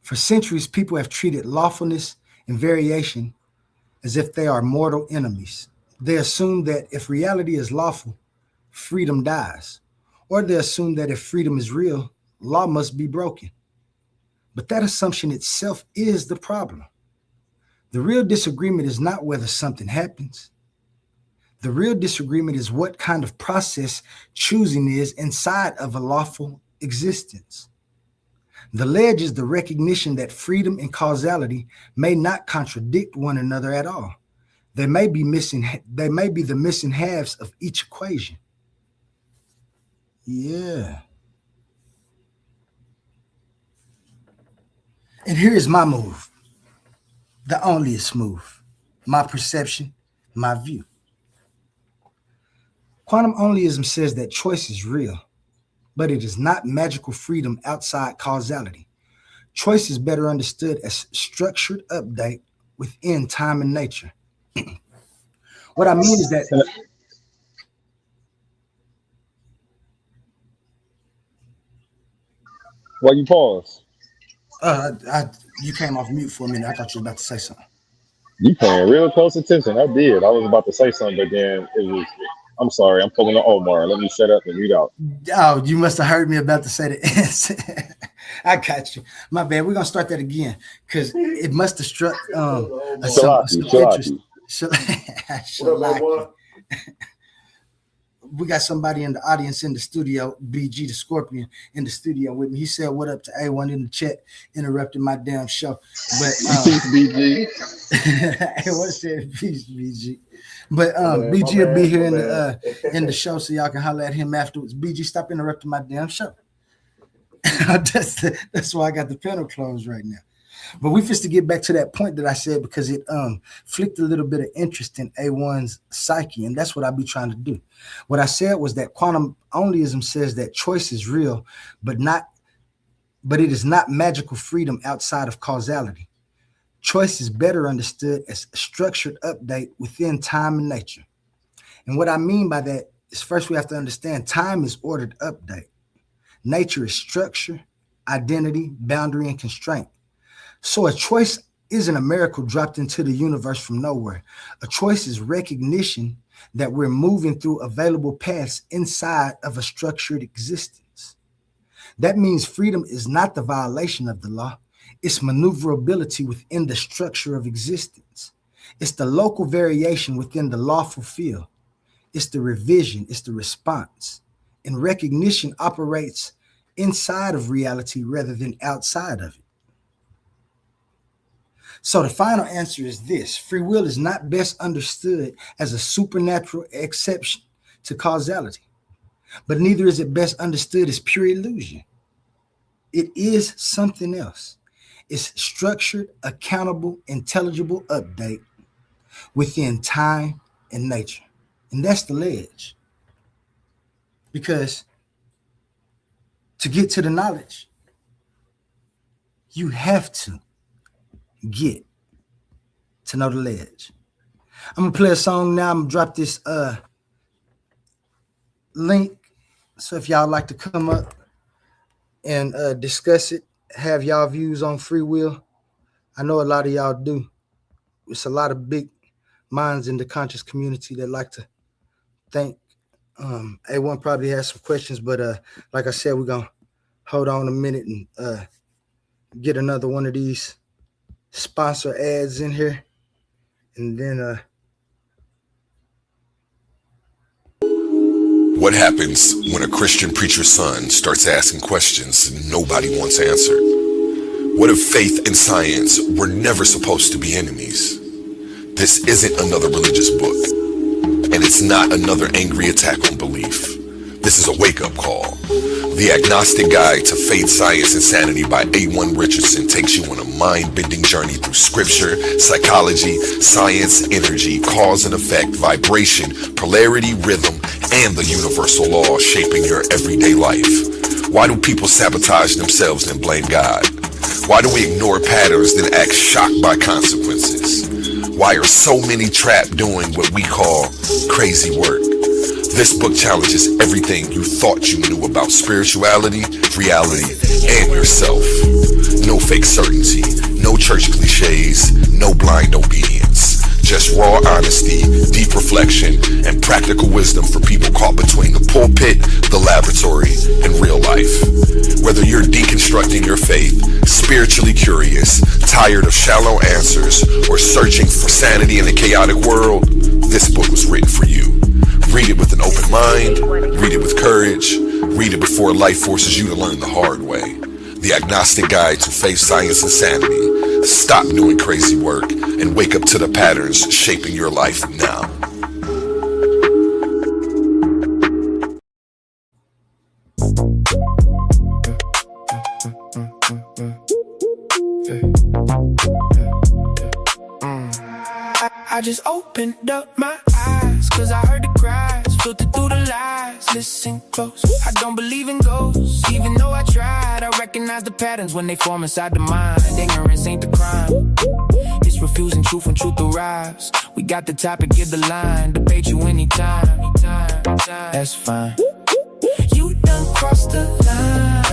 For centuries, people have treated lawfulness and variation as if they are mortal enemies. They assume that if reality is lawful, freedom dies. Or they assume that if freedom is real, law must be broken. But that assumption itself is the problem. The real disagreement is not whether something happens. The real disagreement is what kind of process choosing is inside of a lawful existence. The ledge is the recognition that freedom and causality may not contradict one another at all. They may be the missing halves of each equation. Yeah. And here is my move, the onlyest move, my perception, my view. Quantum onlyism says that choice is real, but it is not magical freedom outside causality. Choice is better understood as structured update within time and nature. What I mean is that Why you pause? You came off mute for a minute. I thought you were about to say something. You paying real close attention. I did. I was about to say something, but then it was. I'm sorry. I'm pulling an Omar. Let me shut up and mute out. Oh, you must have heard me about to say the answer. I got you. My bad. We're gonna start that again because it must have struck some interest. Shalaki. We got somebody in the audience in the studio, BG the Scorpion, in the studio with me. He said, "What up to A1 in the chat?" Interrupting my damn show. But BG. A1 said, "Peace, BG." But BG will be here in the show, so y'all can holler at him afterwards. BG, stop interrupting my damn show. That's why I got the panel closed right now. But we just to get back to that point that I said because it flicked a little bit of interest in A1's psyche, and that's what I'll be trying to do. What I said was that quantum onlyism says that choice is real, but it is not magical freedom outside of causality. Choice is better understood as a structured update within time and nature. And what I mean by that is, first we have to understand time is ordered update. Nature is structure. Causality is structure. identity, boundary, and constraint. So a choice isn't a miracle dropped into the universe from nowhere. A choice is recognition that we're moving through available paths inside of a structured existence. That means freedom is not the violation of the law. It's maneuverability within the structure of existence. It's the local variation within the lawful field. It's the revision. It's the response. And recognition operates inside of reality rather than outside of it. So the final answer is this: free will is not best understood as a supernatural exception to causality, but neither is it best understood as pure illusion. It is something else. It's structured, accountable, intelligible update within time and nature. And that's the ledge. Because to get to the knowledge, you have to get to know the ledge. I'm gonna play a song now. I'm gonna drop this link. So if y'all like to come up and discuss it, have y'all views on free will. I know a lot of y'all do. It's a lot of big minds in the conscious community that like to think. A1 probably has some questions, but like I said, we're gonna hold on a minute and get another one of these sponsor ads in here, and then What happens when a Christian preacher's son starts asking questions nobody wants answered? What if faith and science were never supposed to be enemies? This isn't another religious book, and it's not another angry attack on belief. This is a wake-up call. The Agnostic Guide to Faith, Science, and Sanity by A1 Richardson takes you on a mind-bending journey through scripture, psychology, science, energy, cause and effect, vibration, polarity, rhythm, and the universal law shaping your everyday life. Why do people sabotage themselves and blame God? Why do we ignore patterns then act shocked by consequences? Why are so many trapped doing what we call crazy work? This book challenges everything you thought you knew about spirituality, reality, and yourself. No fake certainty, no church cliches, no blind obedience. Just raw honesty, deep reflection, and practical wisdom for people caught between the pulpit, the laboratory, and real life. Whether you're deconstructing your faith, spiritually curious, tired of shallow answers, or searching for sanity in a chaotic world, this book was written for you. Read it with an open mind, read it with courage, read it before life forces you to learn the hard way. The Agnostic Guide to Faith, Science, and Sanity. Stop doing crazy work and wake up to the patterns shaping your life now. I just opened up my eyes, cause I heard the cries, filtered through the lies. Listen close, I don't believe in ghosts, even though I tried. I recognize the patterns when they form inside the mind. Ignorance ain't the crime, it's refusing truth when truth arrives. We got the topic, give the line, debate you anytime. That's fine. You done crossed the line.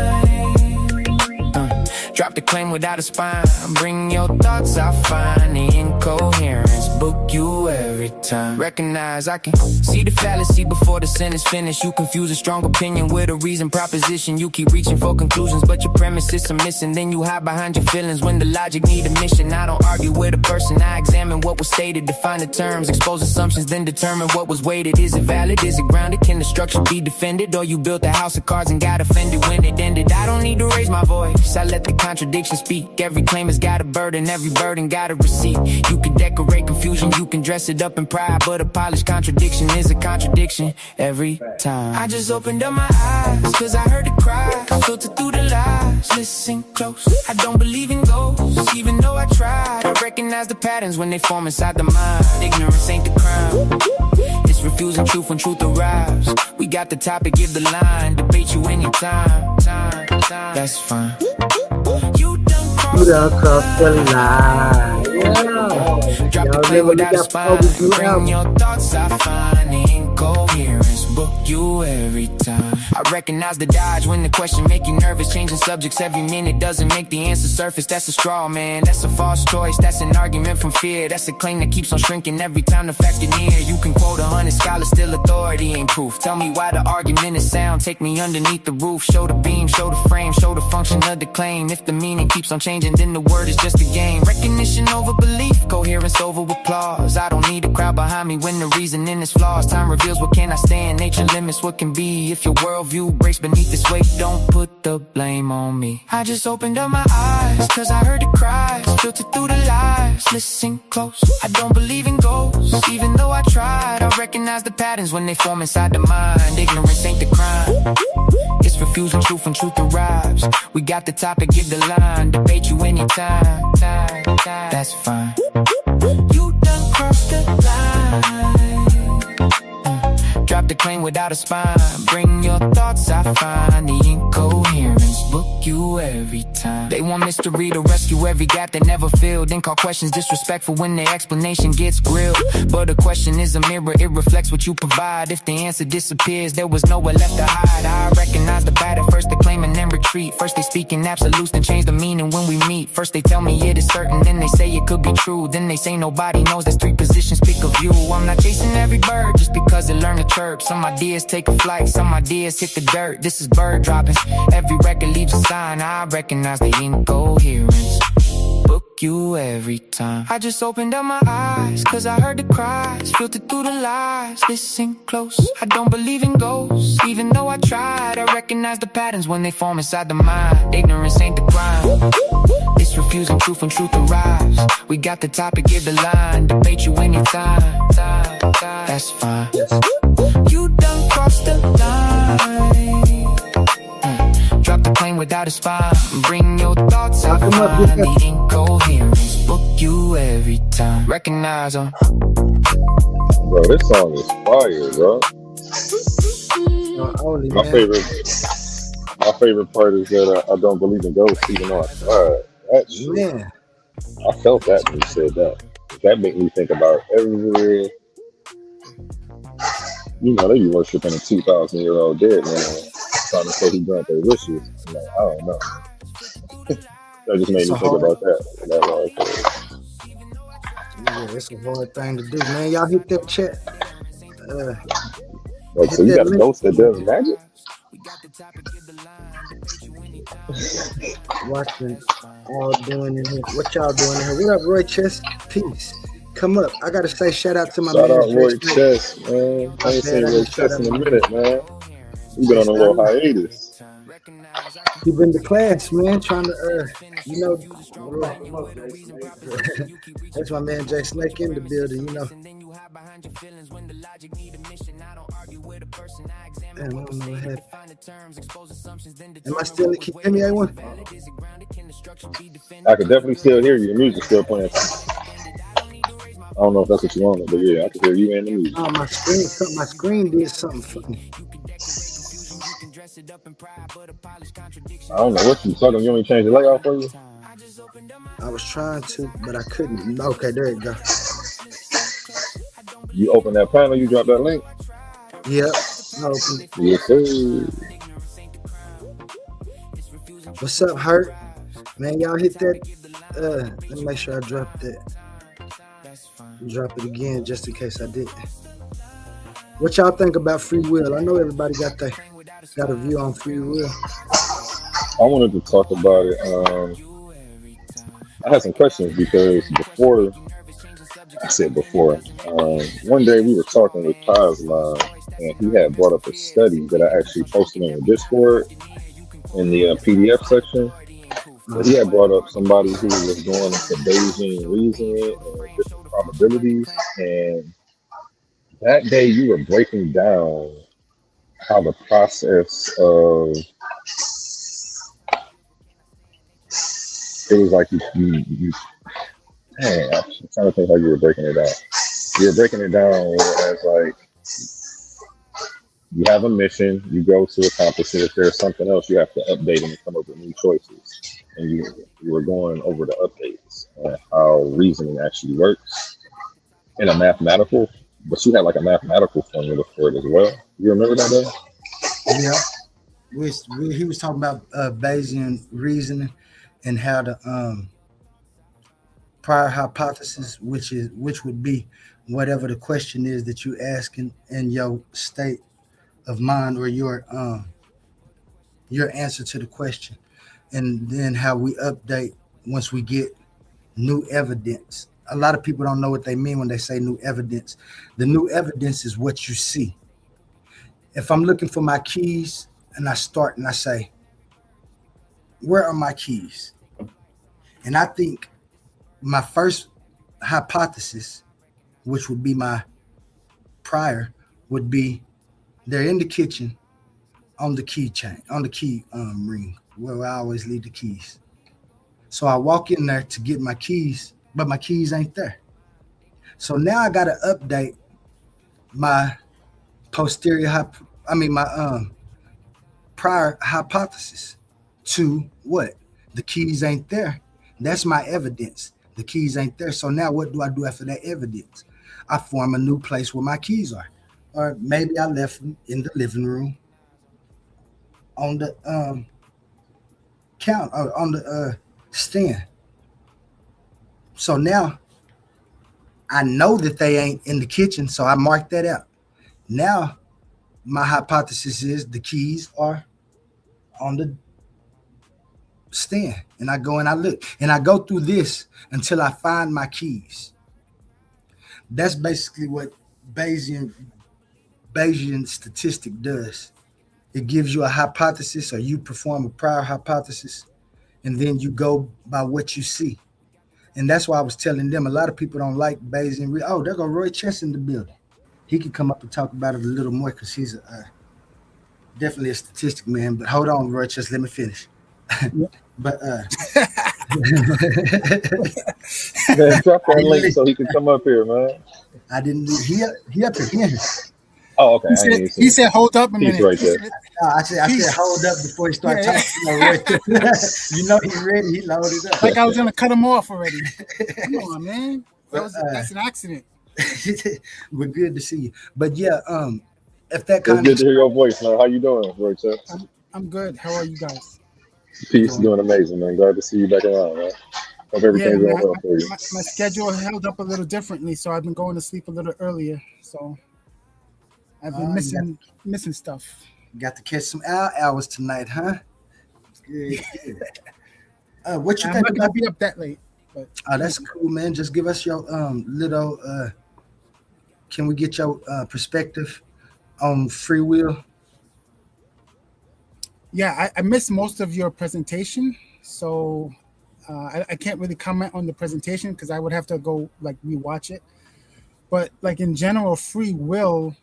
Drop the claim without a spine. Bring your thoughts, I find the incoherence. Book you every time. Recognize I can see the fallacy before the sentence finished. You confuse a strong opinion with a reasoned proposition. You keep reaching for conclusions, but your premises are missing. Then you hide behind your feelings when the logic need a mission. I don't argue with a person, I examine what was stated, define the terms, expose assumptions, then determine what was weighted. Is it valid? Is it grounded? Can the structure be defended? Or you built a house of cards and got offended when it ended? I don't need to raise my voice, I let the contradiction speak. Every claim has got a burden, every burden got a receipt. You can decorate confusion, you can dress it up in pride, but a polished contradiction is a contradiction every time. I just opened up my eyes, cause I heard the cry, filtered through the lies. Listen close, I don't believe in ghosts, even though I tried. I recognize the patterns when they form inside the mind. Ignorance ain't the crime, it's refusing truth when truth arrives. We got the topic, give the line, debate you anytime. That's fine. You done crossed the line. Drop the play without a spine. Bring your thoughts, I find the incoherence. Book you every time. I recognize the dodge when the question make you nervous. Changing subjects every minute doesn't make the answer surface. That's a straw man, that's a false choice. That's an argument from fear. That's a claim that keeps on shrinking every time the fact is near. You can quote 100 scholars, still authority ain't proof. Tell me why the argument is sound. Take me underneath the roof. Show the beam, show the frame, show the function of the claim. If the meaning keeps on changing, then the word is just a game. Recognition over belief, coherence over applause. I don't need a crowd behind me when the reasoning is flaws. Time reveals what can I stand, nature limits what can be. If your worldview breaks beneath this weight, don't put the blame on me. I just opened up my eyes, cause I heard the cries, filtered through the lies. Listen close, I don't believe in ghosts, even though I tried. I recognize the patterns when they form inside the mind. Ignorance ain't the crime, it's refusing truth when truth arrives. We got the topic, give the line, debate you anytime. That's fine. You done crossed the line. Drop the claim without a spine. Bring your thoughts, I find the incoherence. Book you every time. They want mystery to rescue every gap that never filled. Then call questions disrespectful when their explanation gets grilled. But a question is a mirror, it reflects what you provide. If the answer disappears, there was nowhere left to hide. I recognize the bad at first they claim and then retreat. First they speak in absolutes, then change the meaning when we meet. First they tell me it is certain, then they say it could be true. Then they say nobody knows, that's 3 positions, pick a view. I'm not chasing every bird just because it learned to chirp. Some ideas take a flight, some ideas hit the dirt. This is bird dropping, every record leaves a sign. I recognize the incoherence. Book you every time. I just opened up my eyes, cause I heard the cries, filtered through the lies. Listen close, I don't believe in ghosts, even though I tried. I recognize the patterns when they form inside the mind. Ignorance ain't the crime, it's refusing truth when truth arrives. We got the topic, give the line, debate you anytime. That's fine. You done crossed the line. Drop the plane without a spine. Bring your thoughts, I find the incoherence. Book you every time. Recognize them. Bro, this song is fire, bro. My favorite part is that I don't believe in ghosts, even though I tried. That shit, Man, I felt that when you said that. That made me think about every. You know, they be worshiping a 2,000-year-old dead man, trying to say he grant their wishes. I'm like, I don't know. That just made me think about that. Yeah, it's a hard thing to do, man. Y'all hit that chat. Like, so you got a ghost that does magic? Watching all doing in here. What y'all doing in here? What up, Roy Chess? Peace. Come up. I gotta say shout out to my man. Shout out Roy Chess, man. I ain't seen Roy Chess in a minute, man. We've been on a little hiatus. You been to class, man, trying to you know. That's my man Jay Snake in the building, you know. Damn, I don't know what happened. Am I still can you hear me, A1? I can definitely still hear you. The music's still playing. I don't know if that's what you wanted, but yeah, I can hear you and the music. Oh, my screen did something funny. I don't know what you talking. You want me to change the layout for you? I was trying to, but I couldn't. Okay, there you go. You open that panel, you drop that link? Yep. I opened it. Yes, sir. What's up, Hurt? Man, y'all hit that. Let me make sure I drop that. Drop it again just in case I did. What y'all think about free will? I know everybody got a view on free will. I wanted to talk about it. I had some questions because one day we were talking with Cosline, and he had brought up a study that I actually posted in the Discord in the PDF section. He had brought up somebody who was going into Bayesian reasoning and different probabilities, and that day you were breaking down how the process of it was like you I'm trying to think how you were breaking it down. You were breaking it down as like you have a mission, you go to accomplish it. If there's something else, you have to update and come up with new choices. And you were going over the updates and how reasoning actually works in a mathematical but she had like a mathematical formula for it as well. You remember that day? Yeah. He was talking about Bayesian reasoning and how the prior hypothesis, which would be whatever the question is that you asking in your state of mind, or your answer to the question, and then how we update once we get new evidence. A lot of people don't know what they mean when they say new evidence. The new evidence is what you see. If I'm looking for my keys and I start and I say, where are my keys? And I think my first hypothesis, which would be my prior, would be they're in the kitchen on the key chain, on the key ring, where I always leave the keys. So I walk in there to get my keys, but my keys ain't there. So now I got to update my my prior hypothesis to what? The keys ain't there. That's my evidence. The keys ain't there. So now what do I do after that evidence? I form a new place where my keys are. Or maybe I left them in the living room on the count or on the stand. So now I know that they ain't in the kitchen, so I mark that out. Now my hypothesis is the keys are on the stand, and I go and I look and I go through this until I find my keys. That's basically what Bayesian statistic does. It gives you a hypothesis, or you perform a prior hypothesis, and then you go by what you see. And that's why I was telling them a lot of people don't like Bayesian. Oh, there go Roy Chess in the building. He could come up and talk about it a little more because he's definitely a statistic man. But hold on, Roy Chess, let me finish. But Man, drop that link so he can come up here, man. I didn't. He up to here. Oh, okay. He said, "Hold up a minute." Right there. I said, hold up before he started talking. You know, he's ready. He loaded up. Like I was gonna cut him off already. Come on, man. That's an accident. We're good to see you. But yeah, if that It's kind good of to hear your voice, man. How you doing, Roy Chess? I'm good. How are you guys? Peace, doing amazing, man. Glad to see you back around, man. Hope everything's going well for you. My schedule held up a little differently, so I've been going to sleep a little earlier. So I've been missing stuff. got to catch some hours tonight, huh? Good. What you think? I'm not gonna be up that late. But that's cool, man. Just give us your little. Can we get your perspective on free will? Yeah, I missed most of your presentation, so I can't really comment on the presentation because I would have to go like rewatch it. But like in general, free will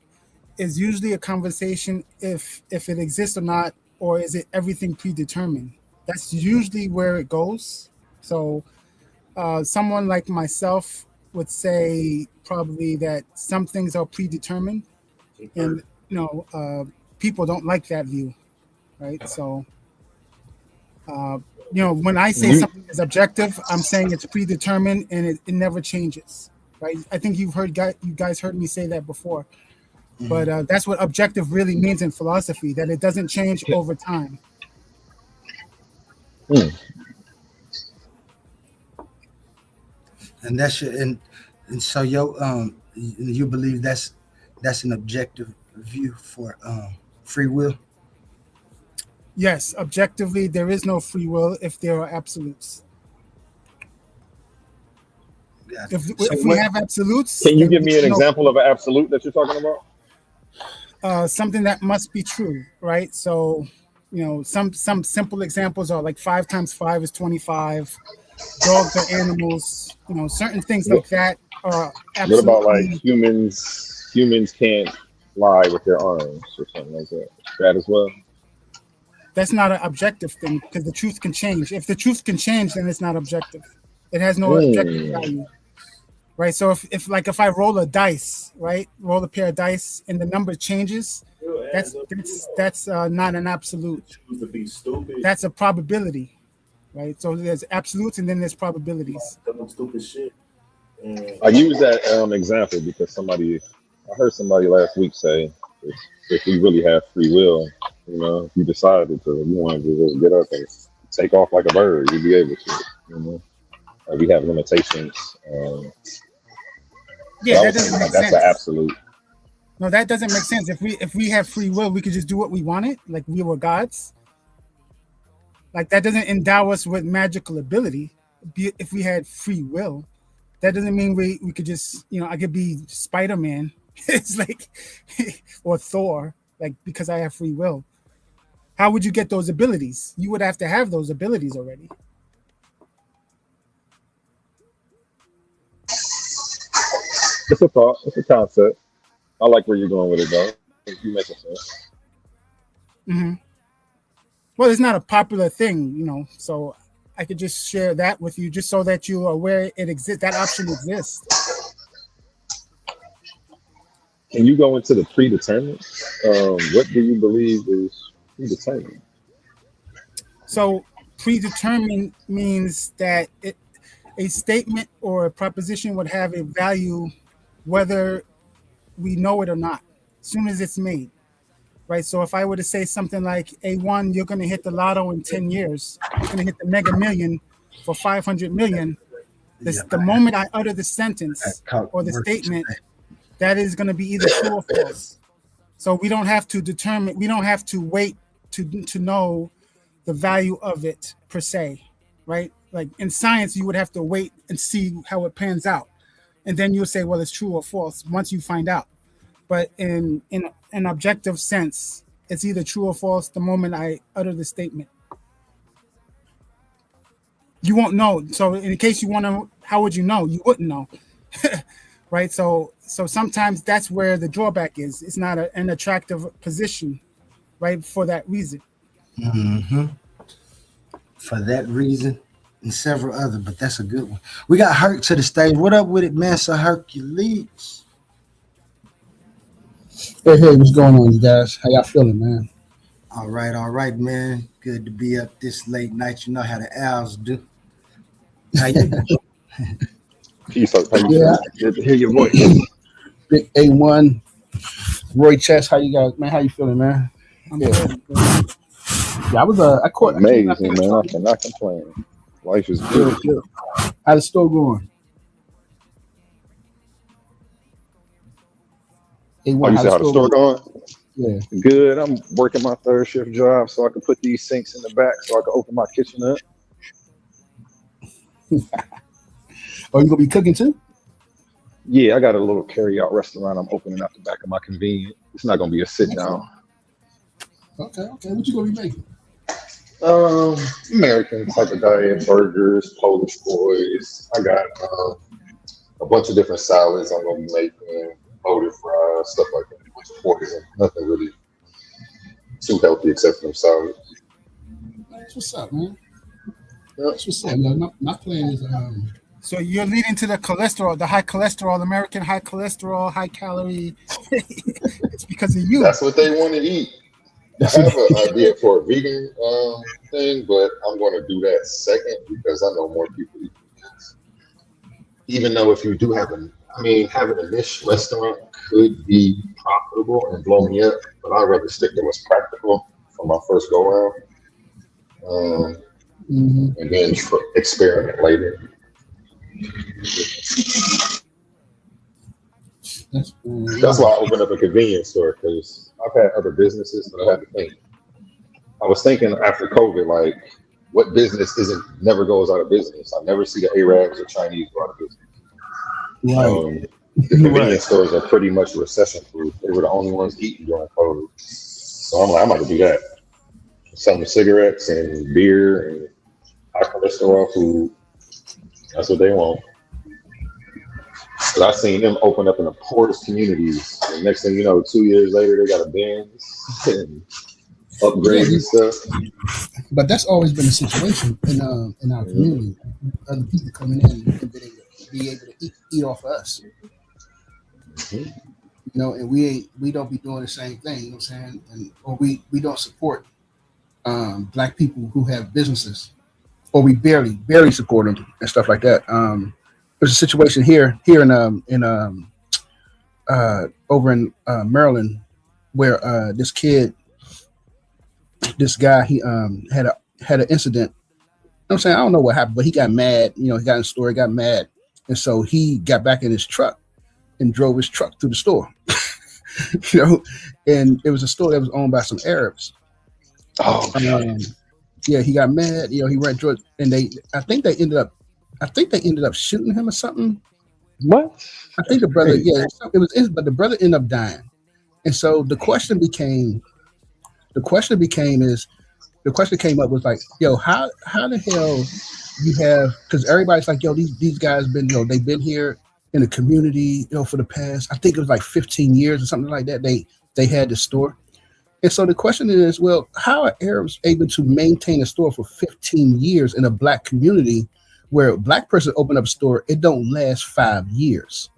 is usually a conversation if it exists or not, or is it everything predetermined? That's usually where it goes. So someone like myself would say probably that some things are predetermined, and people don't like that view. Right. So, when I say something is objective, I'm saying it's predetermined and it never changes. Right. I think you guys heard me say that before. Mm-hmm. But that's what objective really means in philosophy, that it doesn't change over time. Mm. And that's your, and so you believe that's an objective view for free will? Yes, objectively, there is no free will if there are absolutes. Gotcha. If we have absolutes, can you give me an example of an absolute that you're talking about? Something that must be true, right? So, some simple examples are like 5 times 5 is 25. Dogs are animals. Certain things like that are absolutely. What about like humans? Humans can't fly with their arms or something like that. That as well. That's not an objective thing because the truth can change. If the truth can change, then it's not objective. It has no objective value, right? So if I roll a dice, right, roll a pair of dice, and the number changes, that's not an absolute. That's a probability, right? So there's absolutes and then there's probabilities. I use that example because somebody I heard somebody last week say if we really have free will, if you decided to, you wanted to just get up and take off like a bird, you'd be able to. We have limitations. Yeah, that doesn't make that's sense. an absolute. No, that doesn't make sense. If we have free will, we could just do what we wanted, like we were gods. Like that doesn't endow us with magical ability. If we had free will, that doesn't mean we could just, I could be Spider-Man. It's like, or Thor, like because I have free will. How would you get those abilities? You would have to have those abilities already. It's a thought. It's a concept. I like where you're going with it, though. You make sense. Mm-hmm. Well, it's not a popular thing, so I could just share that with you just so that you are aware it exists. That option exists. Can you go into the predetermined? What do you believe is predetermined? So predetermined means that a statement or a proposition would have a value whether we know it or not, as soon as it's made. Right. So if I were to say something like, A1, you're going to hit the lotto in 10 years, you're going to hit the mega million for 500 million. The moment I utter the sentence or the statement, that is going to be either true or false. So we don't have to wait to know the value of it per se. Right. Like in science, you would have to wait and see how it pans out. And then you'll say, well, it's true or false once you find out. But in an objective sense, it's either true or false the moment I utter the statement. You won't know. So in case you want to, how would you know? You wouldn't know. Right? So sometimes that's where the drawback is. It's not an attractive position, right? For that reason. Mm-hmm. For that reason and several other, but that's a good one. We got Herc to the stage. What up with it, man? Sir Hercules. Hey, what's going on, you guys? How y'all feeling, man? All right, man. Good to be up this late night. You know how the owls do. How you doing? Peace out. How you doing? Good to hear your voice. Big A1, Roy Chess. How you guys, man? How you feeling, man? Good. Yeah, I caught amazing, man. I cannot complain. Life is good. How's the store going? A1, you said how the store going? Yeah. Good. I'm working my third shift job so I can put these sinks in the back so I can open my kitchen up. Oh, you gonna be cooking too? Yeah, I got a little carry-out restaurant I'm opening out the back of my convenience. It's not gonna be a sit-down. Okay. What you gonna be making? American type of diet, burgers, Polish boys. I got a bunch of different salads I'm gonna be making. Loaded fries, stuff like that. Which is poison. Nothing really too healthy except for them salads. That's what's up, man. That's what's up. No, my plan is So you're leading to the cholesterol, the high cholesterol, American high cholesterol, high calorie. It's because of you. That's what they want to eat. I have an idea for a vegan thing, but I'm going to do that second because I know more people eat this. Even though if you do having a niche restaurant could be profitable and blow me up, but I'd rather stick to what's practical for my first go around, and then experiment later. That's why I opened up a convenience store, because I've had other businesses, but I had to think. I was thinking after COVID, like, what business never goes out of business? I never see the Arabs or Chinese go out of business. right. The convenience stores are pretty much recession proof. They were the only ones eating during COVID. So I'm like, I'm about to do that. Selling cigarettes and beer and high cholesterol food. That's what they want. But I've seen them open up in the poorest communities. And next thing you know, 2 years later, they got a Benz and upgrades and stuff. But that's always been a situation in our community. Other people coming in and be able to eat off of us. You know, and we don't be doing the same thing, you know what I'm saying? Or we don't support black people who have businesses, or we barely support them and stuff like that. There's a situation here in over in Maryland, where this guy, he had an incident. I'm saying, I don't know what happened, but he got mad. He got in the store, he got mad, and so he got back in his truck and drove his truck through the store. And it was a store that was owned by some Arabs. Oh, yeah, he got mad. He ran through it, and I think they ended up shooting him or something. what? I think the brother, but the brother ended up dying. And so the question came up was like, yo, how the hell you have, because everybody's like, yo, these guys been, they've been here in the community, for the past, I think it was like 15 years or something like that. They had the store. And so the question is, well, how are Arabs able to maintain a store for 15 years in a black community where a black person opened up a store, it don't last 5 years?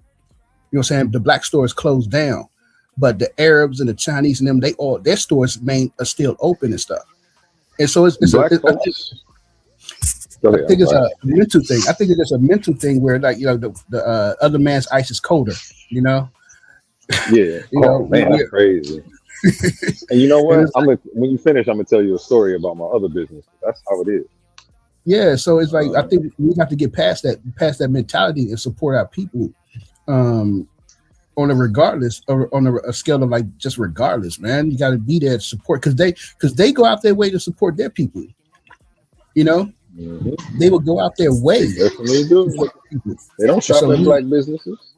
You know what I'm saying? The black store is closed down, but the Arabs and the Chinese and them, their stores are still open and stuff. And so I think it's a mental thing. I think it's just a mental thing where, like, the other man's ice is colder, Yeah. Man, that's crazy. And you know what? When you finish, I'm gonna tell you a story about my other business. That's how it is. Yeah. So it's like, I think we have to get past that mentality and support our people, on a regardless, or on a scale of like just regardless, man. You got to be there to support, because they go out their way to support their people. Mm-hmm. They will go out their way. They definitely do. They don't shop at black businesses.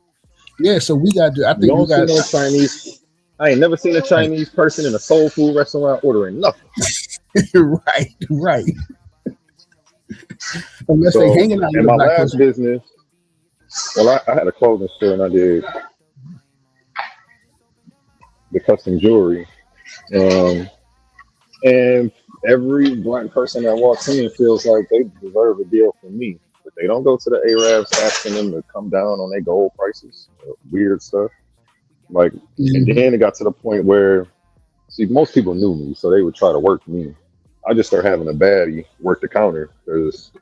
Yeah, so we got to. I think we got no Chinese. I ain't never seen a Chinese person in a soul food restaurant ordering nothing. right. Unless they hanging out in my last business. Well, I had a clothing store and I did the custom jewelry, and every black person that walks in feels like they deserve a deal from me, but they don't go to the Arabs asking them to come down on their gold prices, weird stuff. Like, and then it got to the point where, see, most people knew me, so they would try to work me. I just started having a baddie work the counter, because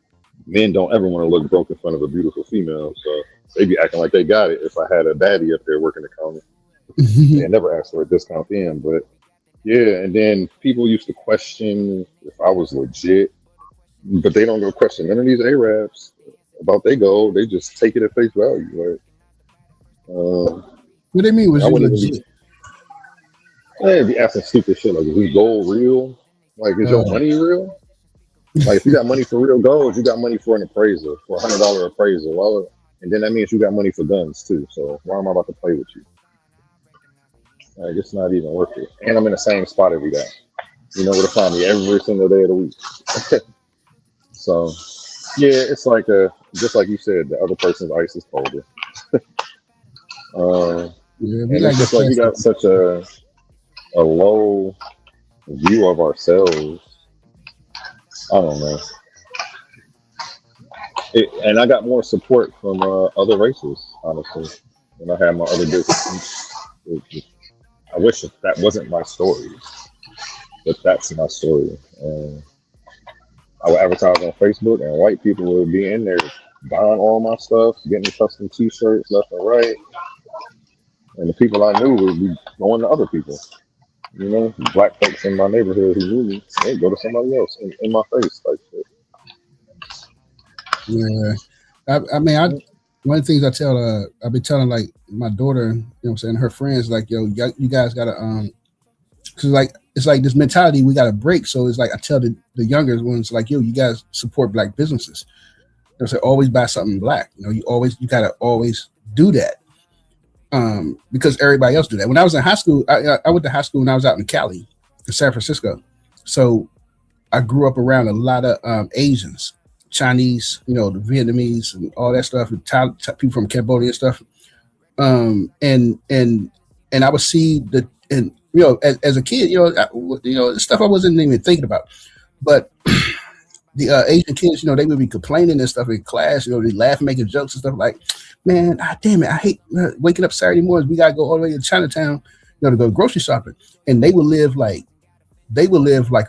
men don't ever want to look broke in front of a beautiful female, so they be acting like they got it. If I had a baddie up there working the counter, they never asked for a discount then. But yeah, and then people used to question if I was legit, but they don't go question none of these Arabs about their gold. They just take it at face value. Like, what do you mean? Was you legit? They be asking stupid shit like, is this gold real? Like, is your money real? Like, if you got money for real gold, you got money for an appraisal, for $100 appraisal. Well, and then that means you got money for guns too. So why am I about to play with you? Like, it's not even worth it. And I'm in the same spot every day. You know where to find me every single day of the week. So yeah, it's like just like you said, the other person's ice is colder. And it's just like you got such a low view of ourselves. I don't know. And I got more support from other races, honestly, when I had my other business. I wish that wasn't my story, but that's my story. I would advertise on Facebook, and white people would be in there buying all my stuff, getting custom T-shirts left and right. And the people I knew would be going to other people. You know, black folks in my neighborhood who knew me, they go to somebody else in my face, like shit. Yeah, I mean, one of the things I've been telling like my daughter, you know what I'm saying, her friends, like, yo, you guys gotta, cause like, it's like this mentality we gotta break. So it's like, I tell the younger ones, like, yo, you guys support black businesses. You know, so always buy something black. You know, you gotta always do that. Because everybody else do that. When I was in high school, I went to high school when I was out in Cali, in San Francisco. So I grew up around a lot of Asians, Chinese, you know, the Vietnamese and all that stuff, and people from Cambodia and stuff. And I would see and you know, as a kid, you know, stuff I wasn't even thinking about. But the Asian kids, you know, they would be complaining and stuff in class, you know, they laugh, making jokes and stuff like, man, damn it, I hate waking up Saturday mornings. We gotta go all the way to Chinatown, you know, to go grocery shopping. And they would live like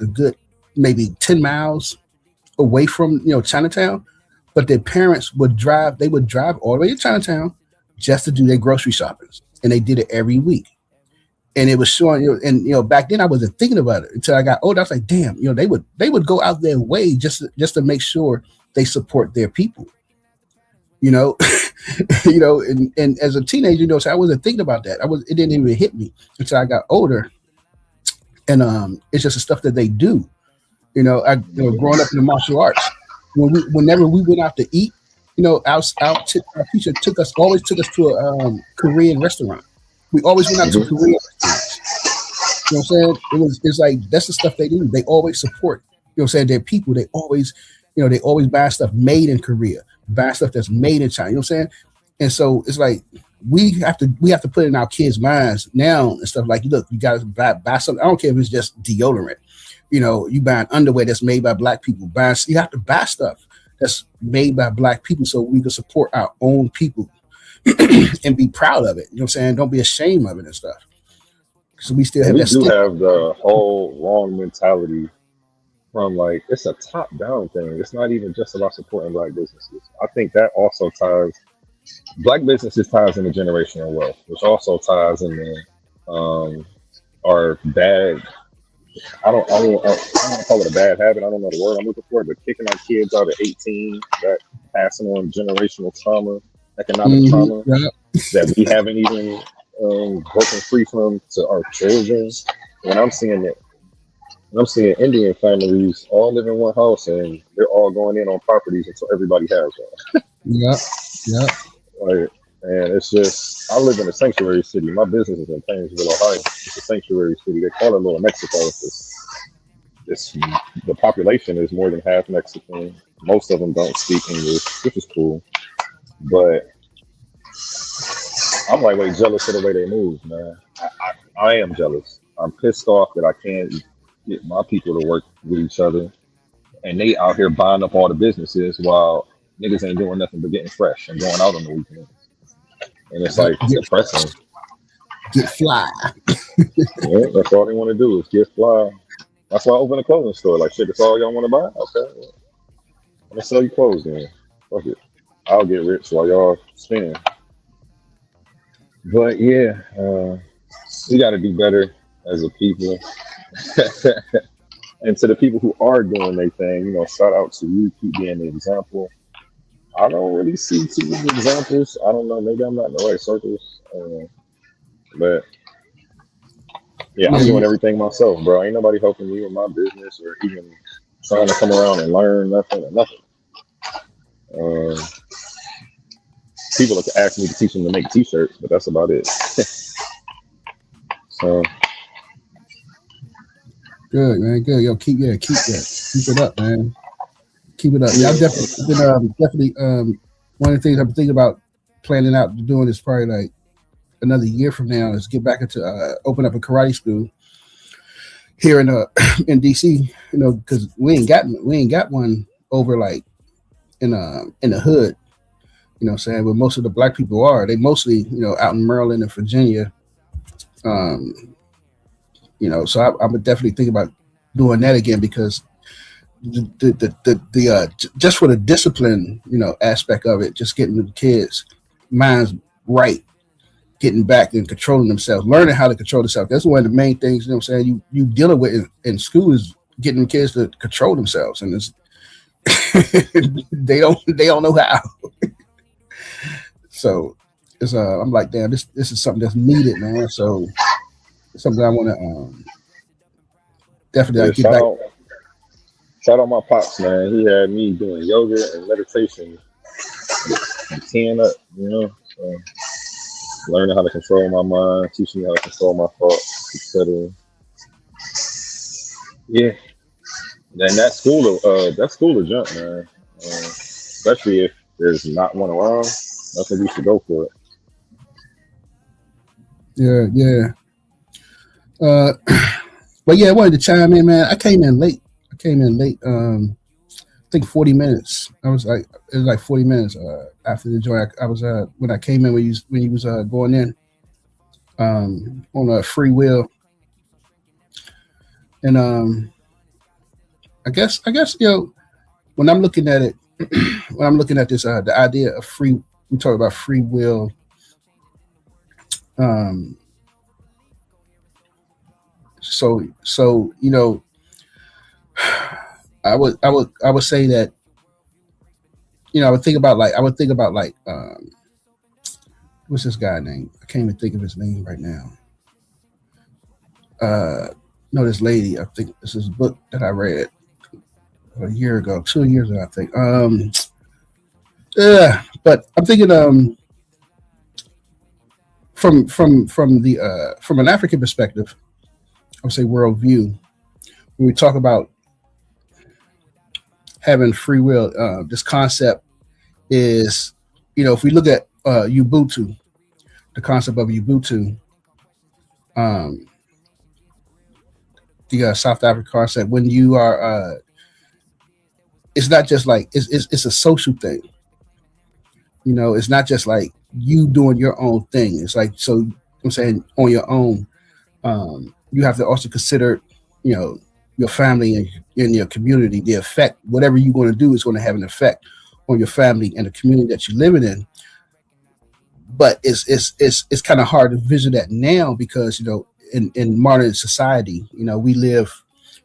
a good maybe 10 miles away from, you know, Chinatown. But their parents would drive all the way to Chinatown just to do their grocery shopping. and they did it every week. And it was showing, back then I wasn't thinking about it until I got older. I was like, damn, they would go out their way just to make sure they support their people, and as a teenager, so I wasn't thinking about that. It didn't even hit me until I got older. And it's just the stuff that they do. Growing up in the martial arts, whenever we went out to eat, our teacher always took us to a Korean restaurant. We always went out to Korean restaurants. You know what I'm saying? It's like that's the stuff they do. They always support, their people. They always, they always buy stuff made in Korea, buy stuff that's made in China. You know what I'm saying? And so it's like we have to put in our kids' minds now and stuff like, look, you gotta buy something. I don't care if it's just deodorant. You buy an underwear that's made by Black people. You have to buy stuff that's made by Black people so we can support our own people and be proud of it. You know what I'm saying? Don't be ashamed of it and stuff. So we still have we that. We do have the whole wrong mentality from like, it's a top down thing. It's not even just about supporting Black businesses. I think that also ties, Black businesses ties into generational wealth, which also ties into our bad, I don't want to call it a bad habit. I don't know the word I'm looking for, but kicking our kids out at 18, that passing on generational trauma, economic trauma that we haven't even broken free from to our children. When I'm seeing Indian families all live in one house and they're all going in on properties until everybody has one. Yeah. Like, and it's just, I live in a sanctuary city. My business is in Painesville, Ohio. It's a sanctuary city. They call it Little Mexico. The population is more than half Mexican. Most of them don't speak English, which is cool. But I'm like way jealous of the way they move, man. I am jealous. I'm pissed off that I can't get my people to work with each other, and they out here buying up all the businesses while niggas ain't doing nothing but getting fresh and going out on the weekend. And it's like depressing. Get fly. Yeah, that's all they want to do is get fly. That's why I opened a clothing store. Like, shit, that's all y'all want to buy? Okay, well, I'm gonna sell you clothes then. Fuck it. I'll get rich while y'all spend. But yeah, we got to do better as a people. And to the people who are doing their thing, shout out to you. Keep being the example. I don't really see too many examples. I don't know. Maybe I'm not in the right circles. But yeah, I'm doing everything myself, bro. Ain't nobody helping me with my business or even trying to come around and learn nothing or nothing. People have asked me to teach them to make t-shirts, but that's about it. So good, man. Good. Yo, keep that. Keep it up, man. Keep it up. Yeah, I've definitely one of the things I'm thinking about planning out doing is probably like another year from now is get back into open up a karate school here in DC, because we ain't got one over like in the hood, you know what I'm saying? But most of the Black people they mostly, out in Maryland and Virginia. So I'm definitely thinking about doing that again because the just for the discipline, aspect of it, just getting the kids' minds right, getting back and controlling themselves, learning how to control themselves. That's one of the main things, you know what I'm saying, you dealing with in school is getting kids to control themselves, and it's they don't know how. So it's I'm like, damn, this is something that's needed, man. So it's something I want to definitely get back. Shout out my pops, man. He had me doing yoga and meditation, and teeing up, so learning how to control my mind, teaching me how to control my thoughts, etc. Yeah, and that school of jump, man. Especially if there's not one around, I think we should go for it. Yeah. But yeah, I wanted to chime in, man. I came in late. I think 40 minutes. It was like 40 minutes after the joint. I was when I came in when you was going in on a free will, and I guess when I'm looking at it, when I'm looking at this the idea of free, we talk about free will. Um, so I would say that I would think about like what's this guy name? I can't even think of his name right now. No, this lady. I think this is a book that I read a year ago, 2 years ago, I think. But I'm thinking from an African perspective, I would say worldview. When we talk about having free will, this concept is, if we look at Ubuntu, the concept of Ubuntu, the South African concept, when you are, it's not just like it's a social thing. It's not just like you doing your own thing. It's like, so I'm saying on your own, you have to also consider, your family and in your community. The effect, whatever you're going to do, is going to have an effect on your family and the community that you're living in. But it's kind of hard to vision that now because in modern society,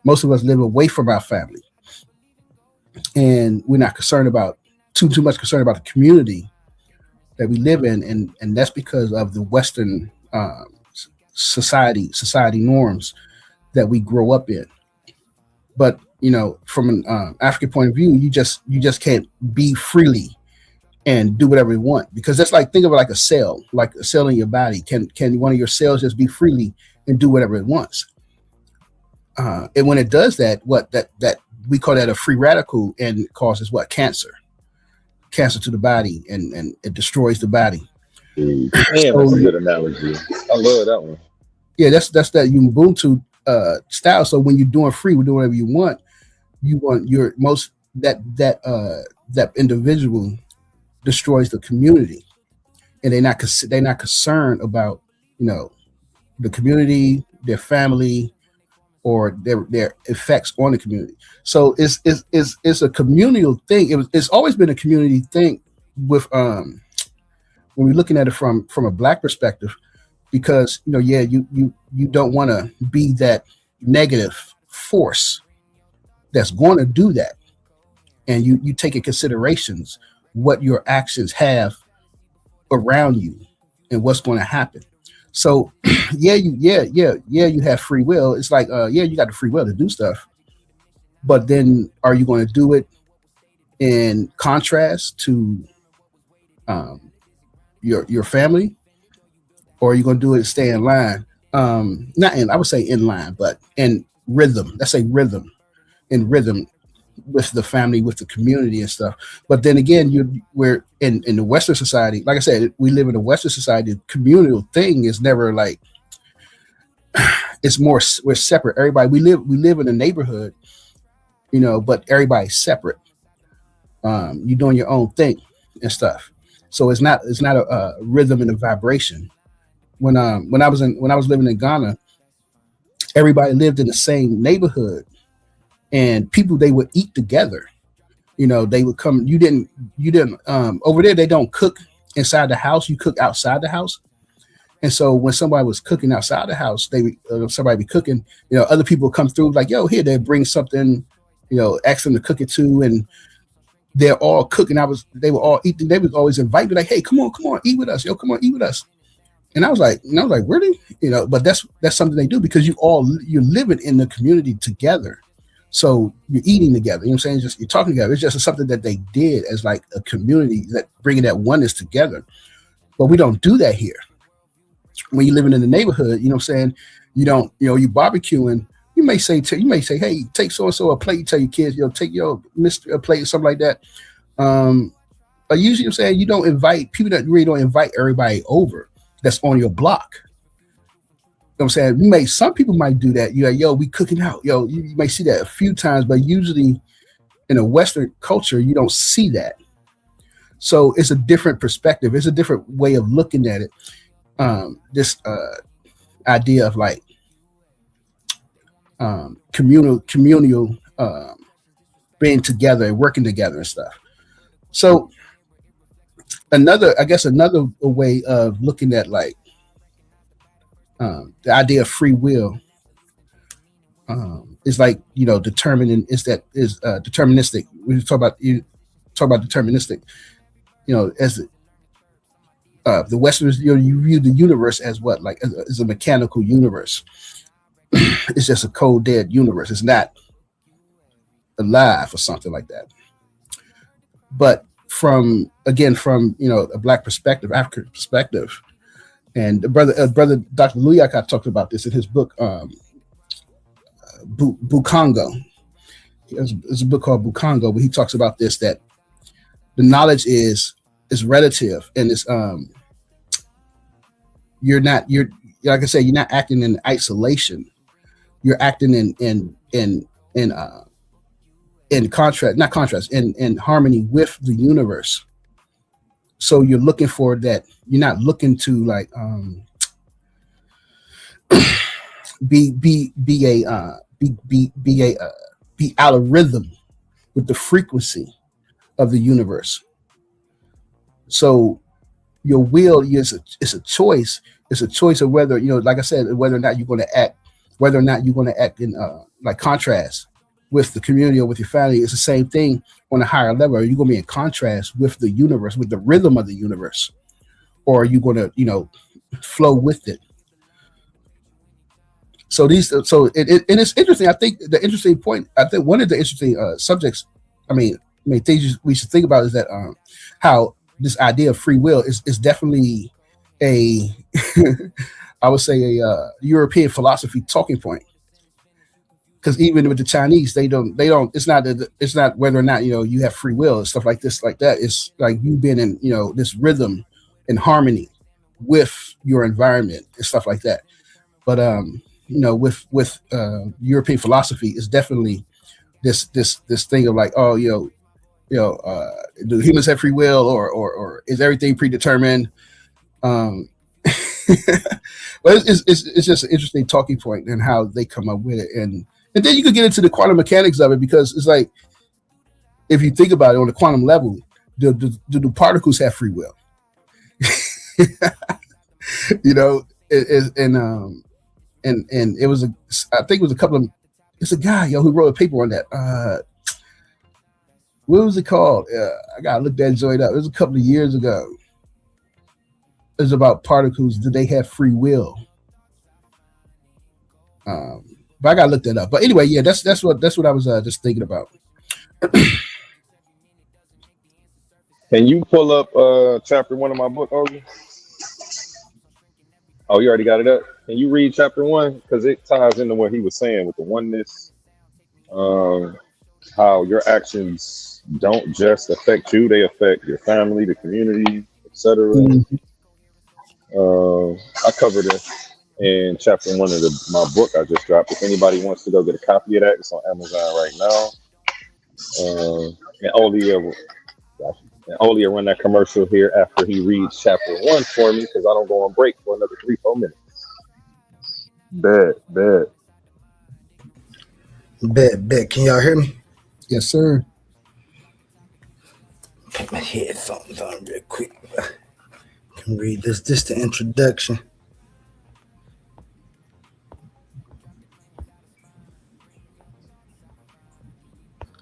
most of us live away from our family, and we're not concerned about too much concerned about the community that we live in, and that's because of the Western society norms that we grow up in. But from an African point of view, you just can't be freely and do whatever you want, because that's like, think of it like a cell in your body. Can one of your cells just be freely and do whatever it wants? And when it does that, that we call that a free radical, and it causes cancer to the body, and it destroys the body. Damn, that's a good analogy. I love that one. Yeah, that's that Ubuntu style. So when you're doing free, we're doing whatever you want. You want your most that individual destroys the community, and they're not concerned about the community, their family, or their effects on the community. So it's a communal thing. It's always been a community thing with when we're looking at it from a Black perspective, because you don't want to be that negative force that's going to do that, and you take in considerations what your actions have around you and what's going to happen. So you have free will. It's like you got the free will to do stuff, but then are you going to do it in contrast to your family, or are you going to do it to stay in line? I would say in line, but in rhythm. Let's say rhythm, in rhythm with the family, with the community and stuff. But then again, we're in the Western society. Like I said, we live in a Western society. The communal thing is never like, it's more, we're separate. Everybody, we live in a neighborhood, but everybody's separate. You're doing your own thing and stuff. So it's not a rhythm and a vibration. When I was living in Ghana, everybody lived in the same neighborhood, and people, they would eat together. They would come. You didn't over there, they don't cook inside the house. You cook outside the house. And so when somebody was cooking outside the house, somebody be cooking, other people come through like, yo, here, they bring something, ask them to cook it too. And they're all cooking. They were all eating. They was always invited, like, hey, come on, eat with us. Yo, come on, eat with us. And I was like, really? But that's something they do, because you're living in the community together. So you're eating together, you know what I'm saying? You're talking together. It's just something that they did as like a community, that bringing that oneness together. But we don't do that here. When you're living in the neighborhood, you know what I'm saying? You don't, you barbecuing. You may say, hey, take so-and-so a plate. You tell your kids, take your Mr. a plate or something like that. But usually, I'm saying, you don't invite people, that really don't invite everybody over that's on your block. You know what I'm saying? Some people might do that. You're like, yo, we cooking out. Yo, you may see that a few times, but usually in a Western culture, you don't see that. So it's a different perspective. It's a different way of looking at it. This idea of like communal being together and working together and stuff. So another way of looking at like the idea of free will is like, determining is deterministic. We talk about deterministic, as the Westerners, you view the universe as what, like as a mechanical universe. It's just a cold dead universe. It's not alive or something like that. But from a Black perspective, African perspective, and brother Dr. Luyaka talked about this in his book, Bukongo. There's a book called Bukongo where he talks about this, that the knowledge is relative, and it's you're like I said, you're not acting in isolation. You're acting in harmony with the universe. So you're looking for that. You're not looking to like be out of rhythm with the frequency of the universe. So your will is a choice. It's a choice of whether, like I said, whether or not you're going to act in like contrast with the community or with your family. It's the same thing on a higher level. Are you going to be in contrast with the universe, with the rhythm of the universe, or are you going to, flow with it? So it's interesting. I think the interesting point, one of the interesting subjects, things we should think about is that how this idea of free will is definitely I would say a European philosophy talking point. Because even with the Chinese, they don't. It's not whether or not you have free will and stuff like this, like that. It's like you've been in this rhythm and harmony with your environment and stuff like that. But with European philosophy, is definitely this thing of like, do humans have free will, or is everything predetermined? But it's just an interesting talking point and how they come up with it, and then you could get into the quantum mechanics of it, because it's like, if you think about it on the quantum level, do the particles have free will? And it was a guy who wrote a paper on that. What was it called? I gotta look that joint up. It was a couple of years ago. It was about particles. Do they have free will? But I gotta look that up. But anyway, yeah, that's what I was just thinking about. Can you pull up chapter 1 of my book, Ogie? Oh, you already got it up? Can you read chapter 1? Because it ties into what he was saying with the oneness, how your actions don't just affect you, they affect your family, the community, etc. Mhm. I covered it in chapter 1 of my book I just dropped. If anybody wants to go get a copy of that, it's on Amazon right now. And Oli will run that commercial here after he reads chapter 1 for me, because I don't go on break for another 3-4 minutes. Bet. Can y'all hear me? Yes, sir. Put my headphones on real quick. I can read this. This the introduction.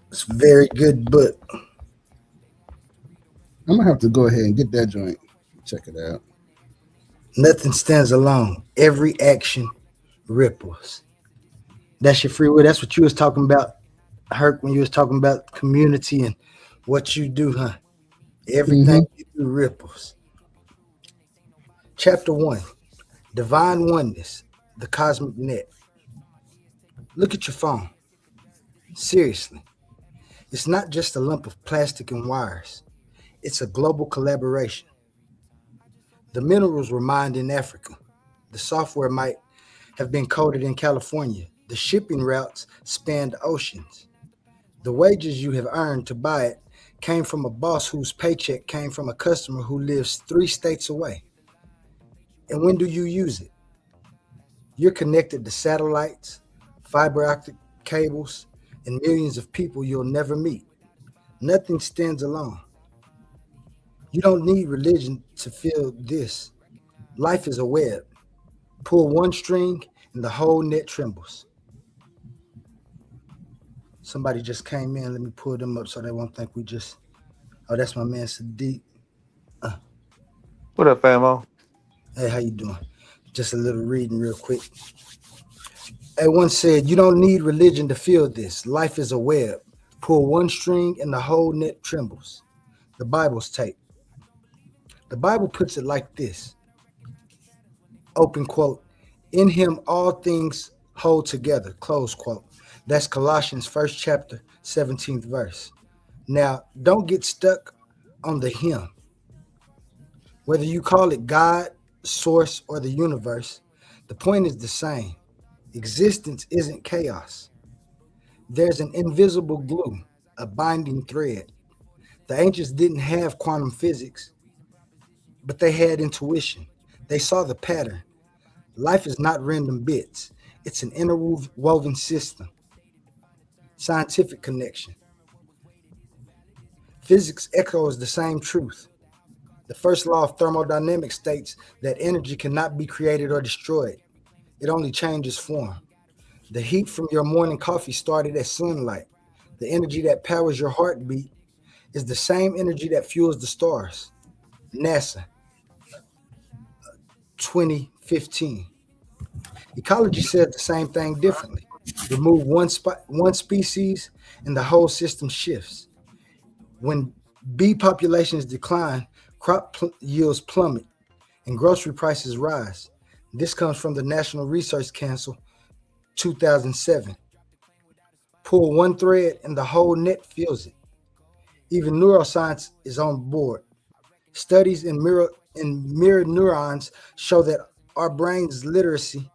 It's a very good book. I'm gonna have to go ahead and get that joint. Check it out. Nothing stands alone. Every action ripples. That's your free will. That's what you was talking about, Herc, when you was talking about community and what you do, huh? Everything you do ripples. Chapter 1, Divine Oneness, the Cosmic Net. Look at your phone. Seriously. It's not just a lump of plastic and wires. It's a global collaboration. The minerals were mined in Africa. The software might have been coded in California. The shipping routes spanned oceans. The wages you have earned to buy it came from a boss whose paycheck came from a customer who lives 3 states away. And when do you use it? You're connected to satellites, fiber optic cables, and millions of people you'll never meet. Nothing stands alone. You don't need religion to feel this. Life is a web. Pull one string and the whole net trembles. Somebody just came in. Let me pull them up so they won't think we just. Oh, that's my man Sadiq. What up, famo? Hey, how you doing? Just a little reading real quick. Hey, one said, you don't need religion to feel this. Life is a web. Pull one string and the whole net trembles. The Bible's tape. The Bible puts it like this. Open quote. In him all things hold together. Close quote. That's Colossians 1st chapter, 17th verse. Now, don't get stuck on the him. Whether you call it God, source, or the universe, the point is the same. Existence isn't chaos. There's an invisible glue, a binding thread. The ancients didn't have quantum physics, but they had intuition. They saw the pattern. Life is not random bits. It's an interwoven system. Scientific connection. Physics echoes the same truth. The first law of thermodynamics states that energy cannot be created or destroyed. It only changes form. The heat from your morning coffee started as sunlight. The energy that powers your heartbeat is the same energy that fuels the stars. NASA, 2015. Ecology says the same thing differently. Remove one species and the whole system shifts. When bee populations decline, crop yields plummet and grocery prices rise. This comes from the National Research Council, 2007. Pull one thread and the whole net feels it. Even neuroscience is on board. Studies in mirror neurons show that our brains literally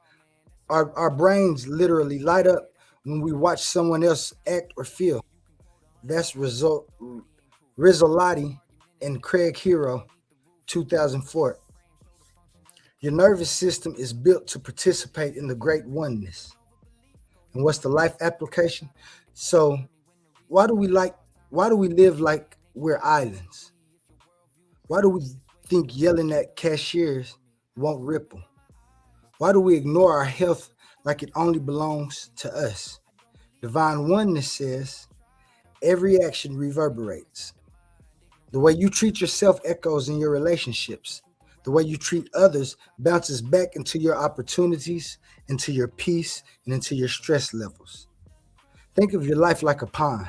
light up when we watch someone else act or feel. That's Rizzolatti and Craig Hero, 2004. Your nervous system is built to participate in the great oneness. And what's the life application? So why do we live like we're islands? Why do we think yelling at cashiers won't ripple? Why do we ignore our health like it only belongs to us? Divine oneness says every action reverberates. The way you treat yourself echoes in your relationships. The way you treat others bounces back into your opportunities, into your peace, and into your stress levels. Think of your life like a pond.